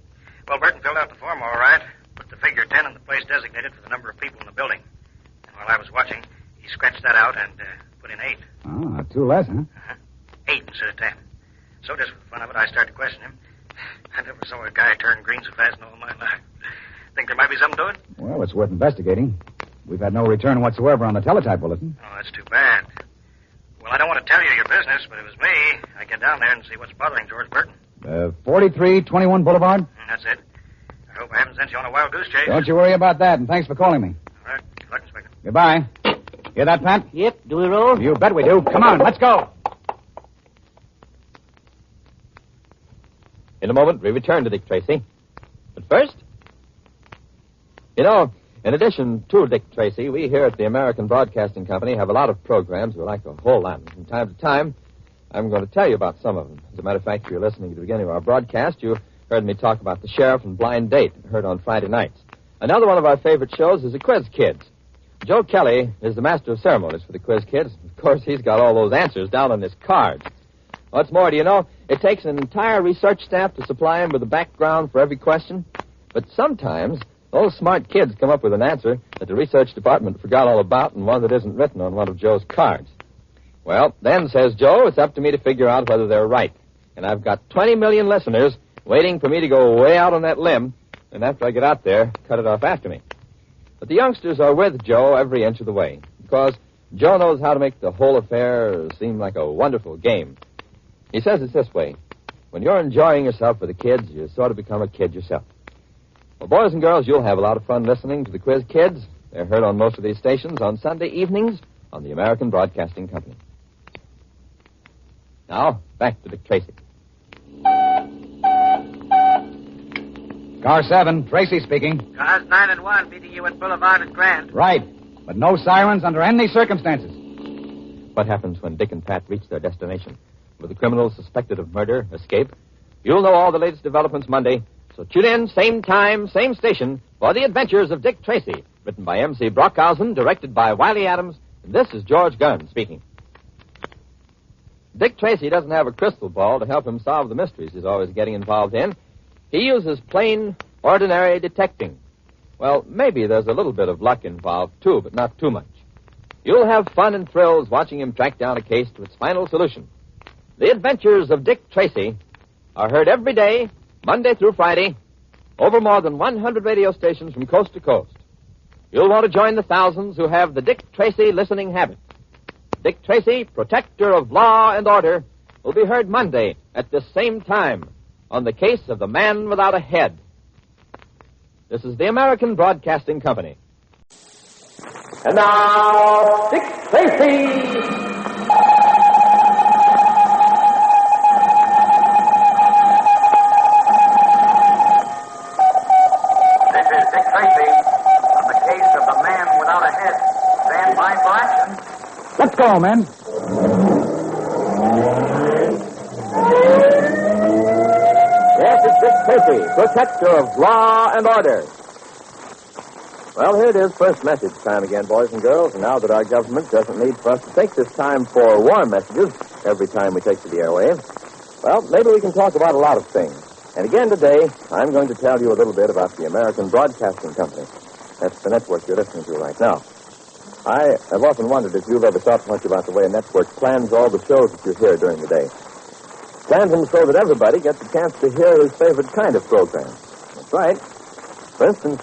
Speaker 6: Well, Burton filled out the form all right, but the figure figure 10 in the place designated for the number of people in the building. And while I was watching, he scratched that out and put in 8.
Speaker 16: Oh, 2 less, huh?
Speaker 6: 8 instead of 10. So just for the fun of it, I started to question him. I never saw a guy turn green so fast in all my life. Think there might be something to it?
Speaker 16: Well, it's worth investigating. We've had no return whatsoever on the teletype bulletin.
Speaker 6: Oh, that's too bad. Well, I don't want to tell you your business, but if it was me, I'd get down there and see what's bothering George Burton.
Speaker 16: 4321 Boulevard?
Speaker 6: That's it. I hope I haven't sent you on a wild goose chase.
Speaker 16: Don't you worry about that, and thanks for calling me.
Speaker 6: All right. Good luck, Inspector.
Speaker 16: Goodbye. Hear that, Pat?
Speaker 18: Yep. Do we roll?
Speaker 16: You bet we do. Come on, let's go.
Speaker 8: In a moment, we return to Dick Tracy. But first, you know, in addition to Dick Tracy, we here at the American Broadcasting Company have a lot of programs we like a whole lot. From time to time, I'm going to tell you about some of them. As a matter of fact, if you're listening to the beginning of our broadcast, you heard me talk about the Sheriff and Blind Date, heard on Friday nights. Another one of our favorite shows is the Quiz Kids. Joe Kelly is the master of ceremonies for the Quiz Kids. Of course, he's got all those answers down on his cards. What's more, do you know, it takes an entire research staff to supply him with a background for every question. But sometimes those smart kids come up with an answer that the research department forgot all about and one that isn't written on one of Joe's cards. Well, then, says Joe, it's up to me to figure out whether they're right. And I've got 20 million listeners waiting for me to go way out on that limb, and after I get out there, cut it off after me. But the youngsters are with Joe every inch of the way, because Joe knows how to make the whole affair seem like a wonderful game. He says it's this way. When you're enjoying yourself with the kids, you sort of become a kid yourself. Well, boys and girls, you'll have a lot of fun listening to the Quiz Kids. They're heard on most of these stations on Sunday evenings on the American Broadcasting Company. Now, back to Dick Tracy.
Speaker 16: Car 7, Tracy speaking.
Speaker 23: Cars 9 and 1 meeting you at Boulevard and Grand.
Speaker 16: Right, but no sirens under any circumstances.
Speaker 8: What happens when Dick and Pat reach their destination? Will the criminals suspected of murder escape? You'll know all the latest developments Monday, so tune in, same time, same station, for The Adventures of Dick Tracy, written by M.C. Brockhausen, directed by Wiley Adams, and this is George Gunn speaking. Dick Tracy doesn't have a crystal ball to help him solve the mysteries he's always getting involved in. He uses plain, ordinary detecting. Well, maybe there's a little bit of luck involved, too, but not too much. You'll have fun and thrills watching him track down a case to its final solution. The Adventures of Dick Tracy are heard every day, Monday through Friday, over more than 100 radio stations from coast to coast. You'll want to join the thousands who have the Dick Tracy listening habit. Dick Tracy, protector of law and order, will be heard Monday at this same time on the case of the man without a head. This is the American Broadcasting Company.
Speaker 2: And now, Dick Tracy!
Speaker 16: Let's go, men.
Speaker 8: Yes, it's Dick Tracy, protector of law and order. Well, here it is, first message time again, boys and girls. And now that our government doesn't need for us to take this time for war messages every time we take to the airwaves, well, maybe we can talk about a lot of things. And again today, I'm going to tell you a little bit about the American Broadcasting Company. That's the network you're listening to right now. I have often wondered if you've ever thought much about the way a network plans all the shows that you hear during the day. Plans them so that everybody gets a chance to hear his favorite kind of program. That's right. For instance,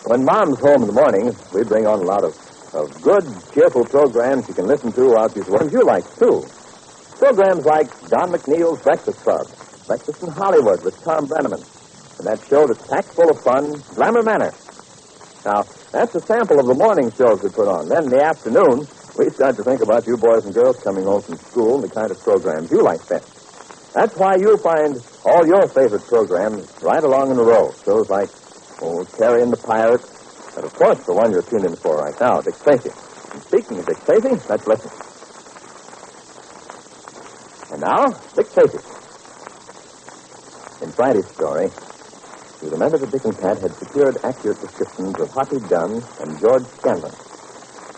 Speaker 8: when Mom's home in the mornings, we bring on a lot of good, cheerful programs you can listen to out these ones you like, too. Programs like Don McNeil's Breakfast Club, Breakfast in Hollywood with Tom Brenneman, and that show that's packed full of fun, Glamour Manor. Now, that's a sample of the morning shows we put on. Then in the afternoon, we start to think about you boys and girls coming home from school and the kind of programs you like best. That's why you'll find all your favorite programs right along in a row. Shows like, Terry and the Pirates, and of course the one you're tuned in for right now, Dick Tracy. And speaking of Dick Tracy, let's listen. And now, Dick Tracy. In Friday's story, you remember that Dick and Pat had secured accurate descriptions of Hoppy Dunn and George Scanlon.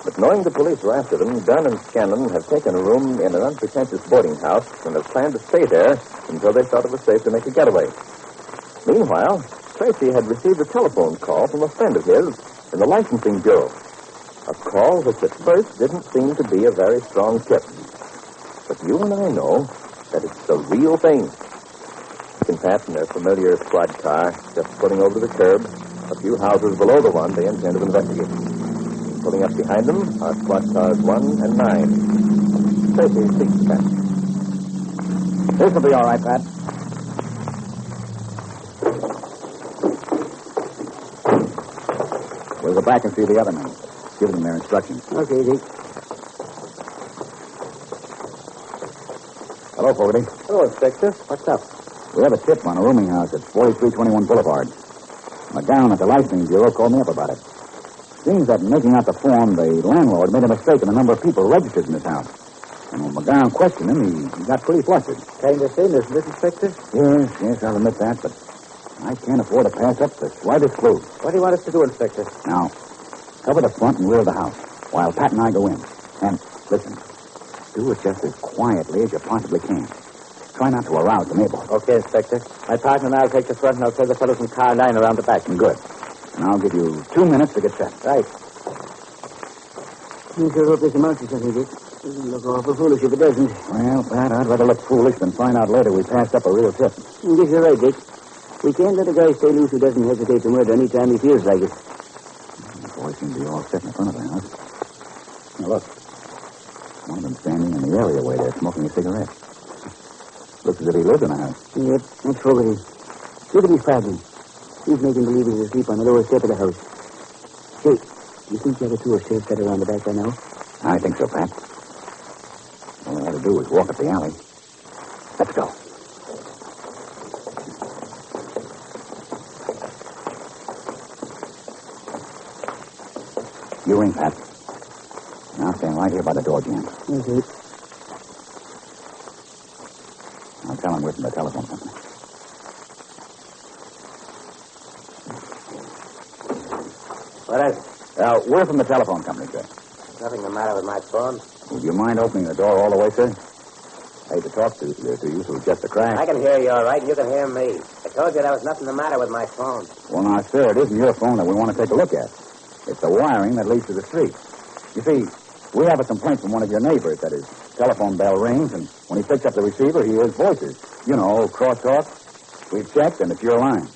Speaker 8: But knowing the police were after them, Dunn and Scanlon have taken a room in an unpretentious boarding house and have planned to stay there until they thought it was safe to make a getaway. Meanwhile,
Speaker 2: Tracy had received a telephone call from a friend of his in the licensing bureau. A call which at first didn't seem to be a very strong tip. But you and I know that it's the real thing. You can pass in their familiar squad car, just pulling over to the curb, a few houses below the one they intend to investigate. Pulling up behind them are squad cars 1 and 9. Tracy speaks to Pat.
Speaker 9: This will be all right, Pat. We'll go back and see the other men. Give them their instructions.
Speaker 18: Okay, Dick.
Speaker 9: Hello, Fogarty.
Speaker 2: Hello, Inspector.
Speaker 9: What's up? We have a tip on a rooming house at 4321 Boulevard. McGowan at the licensing bureau called me up about it. Seems that in making out the form, the landlord made a mistake in the number of people registered in this house. And when McGowan questioned him, he got pretty flustered.
Speaker 2: Kind of thin, isn't it, Inspector?
Speaker 9: Yes, I'll admit that, but I can't afford to pass up the slightest clue.
Speaker 2: What do you want us to do, Inspector?
Speaker 9: Now, cover the front and rear of the house while Pat and I go in. And, listen, do it just as quietly as you possibly can. Try not to arouse the neighborhood.
Speaker 2: Okay, Inspector. My partner and I'll take the front and I'll send the fellows in car 9 around the back.
Speaker 9: Good. And I'll give you 2 minutes to get set.
Speaker 2: Right.
Speaker 18: You sure hope this amounts to something, Dick. It'll look awful foolish if it doesn't.
Speaker 9: Well, Pat, I'd rather look foolish than find out later we passed up a real tip.
Speaker 18: I guess you're right, Dick. We can't let a guy stay loose who doesn't hesitate to murder any time he feels like it.
Speaker 9: The boys seem to be all set in front of the house. Now, look. One of them standing in the areaway there smoking a cigarette. Looks as if he lives in the house.
Speaker 18: Yep, that's Fogarty. Look at his father. He's making believe he's asleep on the lower step of the house. Say, you think the other two are safe set around the back by now?
Speaker 9: I think so, Pat. All I had to do was walk up the alley. Let's go. You ring, Pat. And I'll stand right here by the door, Jim.
Speaker 18: Okay.
Speaker 9: I'll tell him we're from the telephone company.
Speaker 18: What is it?
Speaker 9: We're from the telephone company, sir.
Speaker 18: Nothing the matter with my phone.
Speaker 9: Would you mind opening the door all the way, sir? I hate to talk to you, so just a crack.
Speaker 18: I can hear you all right, and you can hear me. I told you there was nothing the matter with my phone.
Speaker 9: Well, now, sir, it isn't your phone that we want to take a look at. It's the wiring that leads to the street. You see, we have a complaint from one of your neighbors that his telephone bell rings, and when he picks up the receiver, he hears voices. You know, crosstalk. We've checked, and it's your line.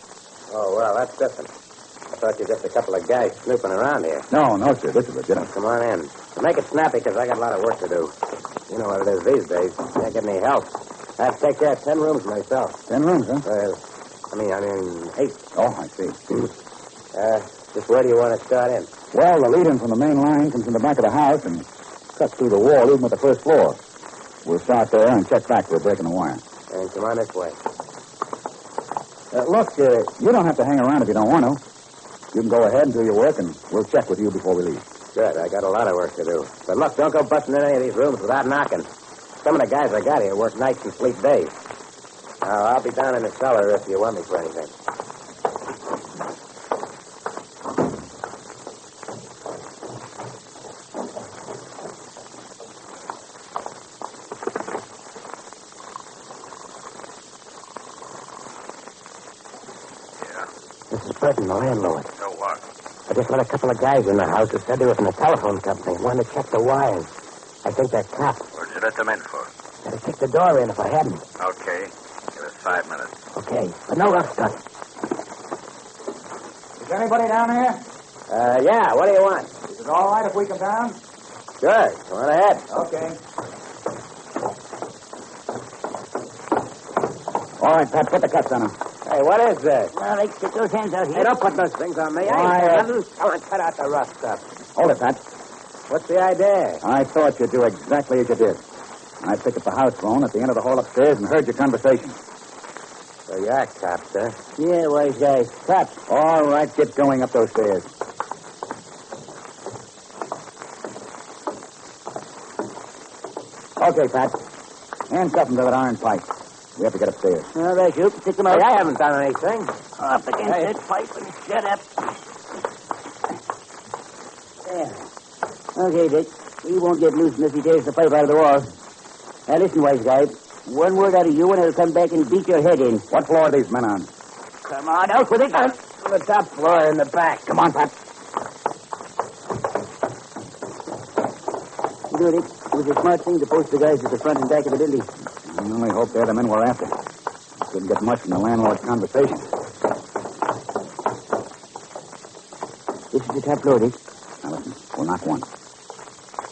Speaker 18: Oh, well, that's different. I thought you were just a couple of guys snooping around here.
Speaker 9: No, sir. This is legitimate.
Speaker 18: Come on in. Make it snappy, because I got a lot of work to do. You know what it is these days. Can't get any help. I have to take care of 10 rooms myself.
Speaker 9: 10 rooms, huh?
Speaker 18: I mean, 8.
Speaker 9: Oh, I see.
Speaker 18: Just where do you want to start in?
Speaker 9: Well, the lead-in from the main line comes from the back of the house and cuts through the wall, even at the first floor. We'll start there and check back for a break in the wire.
Speaker 18: And come on this way.
Speaker 9: Look, you don't have to hang around if you don't want to. You can go ahead and do your work, and we'll check with you before we leave.
Speaker 18: Good. I got a lot of work to do. But look, don't go busting in any of these rooms without knocking. Some of the guys I got here work nights and sleep days. I'll be down in the cellar if you want me for anything. This is Burton, the landlord.
Speaker 6: So what?
Speaker 18: I just met a couple of guys in the house who said they were from the telephone company. Wanted to check the wires. I think they're cops.
Speaker 6: What'd you let them in for?
Speaker 18: I'd have kicked the door in if I hadn't.
Speaker 6: Okay. Give us 5 minutes.
Speaker 18: Okay, but no rough stuff.
Speaker 9: Is anybody down here?
Speaker 18: Yeah, what do you want?
Speaker 9: Is it all right if we come down?
Speaker 18: Sure, go on ahead.
Speaker 9: Okay. All right, Pat, put the cuffs on him.
Speaker 18: Hey, what is this? Well, they stick those hands out here. Hey, don't put those things on me. I ain't nothing. Come on, cut out the rough stuff.
Speaker 9: Hold it, Pat.
Speaker 18: What's the idea?
Speaker 9: I thought you'd do exactly as you did. I picked up the house phone at the end of the hall upstairs and heard your conversation.
Speaker 18: So you're cops, huh? Yeah, wise guys. Cops.
Speaker 9: All right, get going up those stairs. Okay, Pat. Handcuff him to that iron pipe. We have to get upstairs.
Speaker 18: All right, you stick them out. Hey, I haven't done anything. Up against that pipe and shut up. There. Okay, Dick. He won't get loose unless he tears the pipe out of the wall. Now, listen, wise guy. One word out of you and it'll come back and beat your head in.
Speaker 9: What floor are these men on?
Speaker 18: Come on, out with it. On the top floor in the back.
Speaker 25: Come on, Pat.
Speaker 18: You know, Dick, it was a smart thing to post the guys at the front and back of the building.
Speaker 16: I only hope they're the men we're after. Couldn't get much from the landlord's conversation.
Speaker 18: This is the top floor, Dick.
Speaker 16: Now listen, we'll knock once.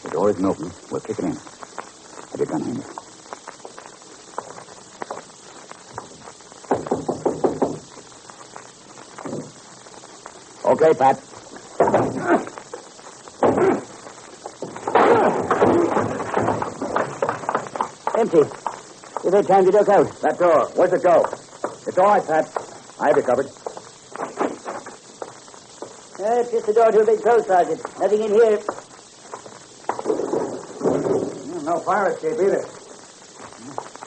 Speaker 16: The door isn't open. We'll kick it in. Have your gun handy. Okay, Pat.
Speaker 18: Empty. You've had time to duck out.
Speaker 16: That door. Where's it go? It's all right, Pat. I have you covered.
Speaker 18: It's just the door to a big clothes closet. Nothing in here.
Speaker 16: No fire escape either.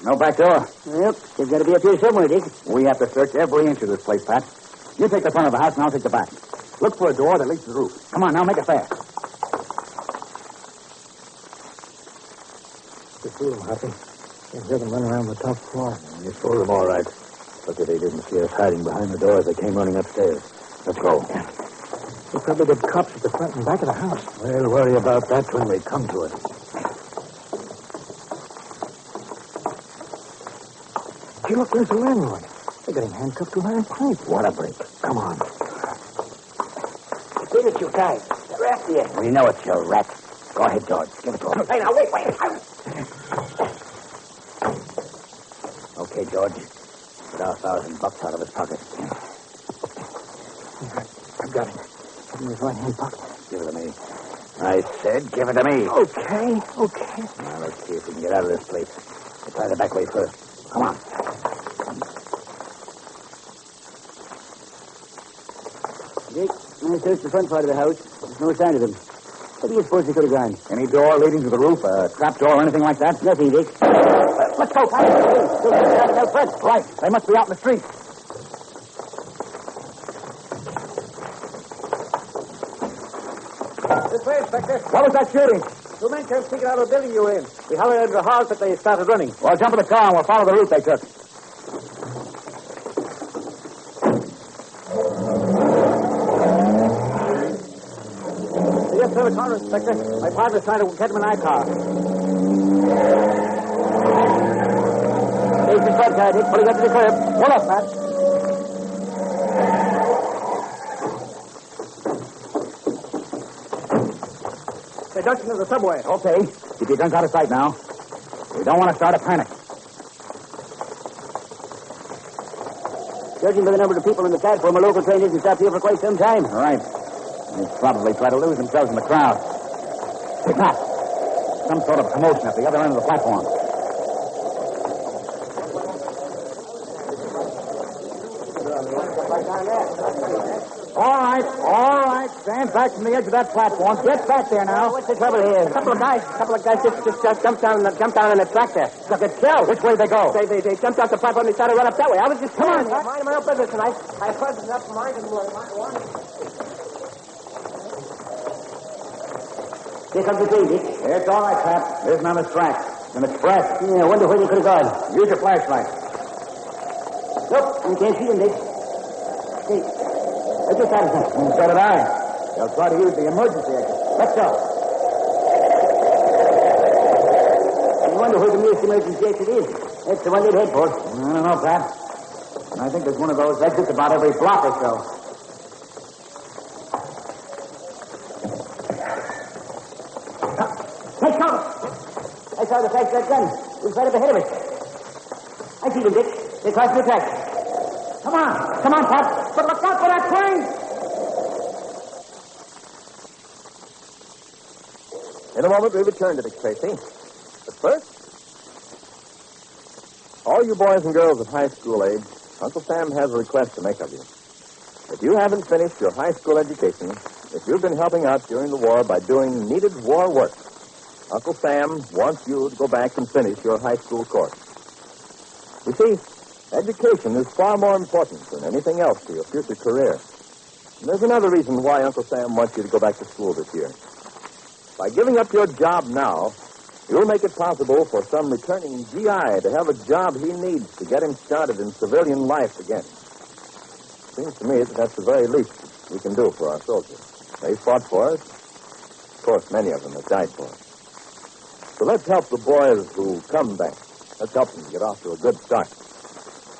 Speaker 16: No back door.
Speaker 18: Yep. They've got to be up here somewhere, Dick.
Speaker 16: We have to search every inch of this place, Pat. You take the front of the house, and I'll take the back. Look for a door that leads to the roof. Come on, now, make it fast.
Speaker 24: You fool them, Huffy. You hear them run around the top floor.
Speaker 16: You fooled them all right. Look if they didn't see us hiding behind the door as they came running upstairs. Let's go.
Speaker 24: They probably got cops at the front and back of the house.
Speaker 16: We'll worry about that when we come to it.
Speaker 24: Hey, look, there's the landlord. They got him handcuffed to an iron pipe.
Speaker 16: What a break. Come on.
Speaker 18: Give it, you guys. They're after you.
Speaker 16: We know it's your rat. Go ahead, George. Give it to him.
Speaker 18: Hey, now, wait.
Speaker 16: Okay, George. Get our $1,000 out of his pocket.
Speaker 24: I've got it. It's in his right-hand pocket.
Speaker 16: Give it to me. I said give it to me.
Speaker 24: Okay.
Speaker 16: Now, let's see if we can get out of this place. We'll try the back way first. Come on.
Speaker 18: Dick, I searched the front part of the house. There's no sign of them. What do you suppose they could have gone?
Speaker 16: Any door leading to the roof? A trap door or anything like that?
Speaker 18: Nothing, Dick.
Speaker 16: Let's go, Pat. Out front. Right. They must be out in the street.
Speaker 25: This way, Inspector.
Speaker 16: What was that shooting?
Speaker 25: Two men came sneaking out of the building you were in. We hollered into the house that they started running.
Speaker 16: Well, jump in the car and we'll follow the route they took.
Speaker 25: Yes, sir, the car, Inspector. My partner's trying to get him an I-car.
Speaker 18: There's the front car, Dick. Pulling up to the curb.
Speaker 16: Pull up, Pat.
Speaker 25: They're ducking to the subway.
Speaker 16: Okay. Keep your guns out of sight now. We don't want to start a panic.
Speaker 18: Judging by the number of people in the platform, a local train isn't stopped here for quite some time.
Speaker 16: All right. They'll probably try to lose themselves in the crowd. Pick up. Some sort of commotion at the other end of the platform. All right. Stand back from the edge of that platform. Get back there now.
Speaker 18: What's the trouble here?
Speaker 25: A couple of guys just jumped down on the track there.
Speaker 16: Got get killed. Which way they go?
Speaker 25: They jumped off the platform and they started to run up that way. I was just
Speaker 16: Come on,
Speaker 25: mind my own business, and I heard enough mind and
Speaker 18: Here comes the train, Dick.
Speaker 16: It's all right, Pat. There's another track. An express.
Speaker 18: Yeah, I wonder where they could have gone.
Speaker 16: Use your flashlight.
Speaker 18: Nope, you can't see them, Dick. Hey, I just thought of something.
Speaker 16: So did I. They'll try to use the emergency exit. Let's go.
Speaker 18: I wonder where the nearest emergency exit is. That's the one they'd head for.
Speaker 16: I don't know, Pat. I think there's one of those exits about every block or so.
Speaker 18: Hey, come! I saw the flash of that gun. It was right up ahead of us. I see them, Dick. They're crossing the track.
Speaker 16: Come on, Pat. But look out for that train!
Speaker 2: In a moment, we return to Dick Tracy. But first, all you boys and girls of high school age, Uncle Sam has a request to make of you. If you haven't finished your high school education, if you've been helping out during the war by doing needed war work, Uncle Sam wants you to go back and finish your high school course. You see, education is far more important than anything else to your future career. And there's another reason why Uncle Sam wants you to go back to school this year. By giving up your job now, you'll make it possible for some returning GI to have a job he needs to get him started in civilian life again. Seems to me that that's the very least we can do for our soldiers. They fought for us. Of course, many of them have died for us. So let's help the boys who come back. Let's help them to get off to a good start.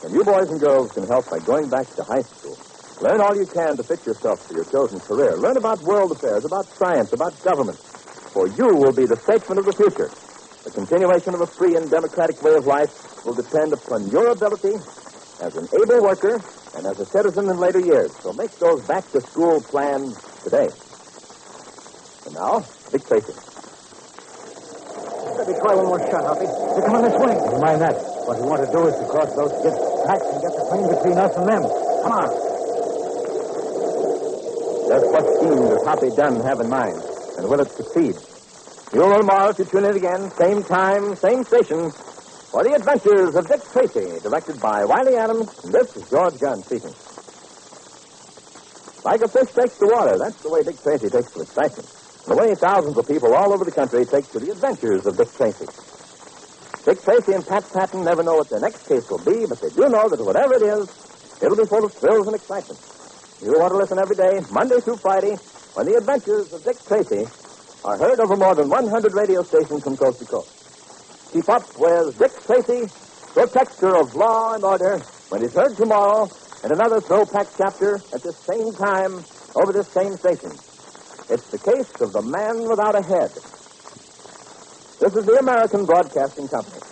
Speaker 2: And you boys and girls can help by going back to high school. Learn all you can to fit yourself for your chosen career. Learn about world affairs, about science, about government. For you will be the statesman of the future. The continuation of a free and democratic way of life will depend upon your ability as an able worker and as a citizen in later years. So make those back-to-school plans today. And now, Dick Tracy.
Speaker 24: Let me try one more shot, Hoppy. They're coming this way. Never mind that. What we want to do is to cross those skids tracks and get the plane between us and them. Come on.
Speaker 2: Just what scheme does Hoppy Dunn have in mind? And will it succeed? You'll know tomorrow if you tune in again, same time, same station, for the adventures of Dick Tracy, directed by Wiley Adams, and this is George Gunn speaking. Like a fish takes to water, that's the way Dick Tracy takes to excitement. The way thousands of people all over the country take to the adventures of Dick Tracy. Dick Tracy and Pat Patton never know what their next case will be, but they do know that whatever it is, it'll be full of thrills and excitement. You'll want to listen every day, Monday through Friday, when the adventures of Dick Tracy are heard over more than 100 radio stations from coast to coast. Keep up with Dick Tracy, protector of law and order, when he's heard tomorrow in another thrill-packed chapter at this same time over this same station. It's the case of the man without a head. This is the American Broadcasting Company.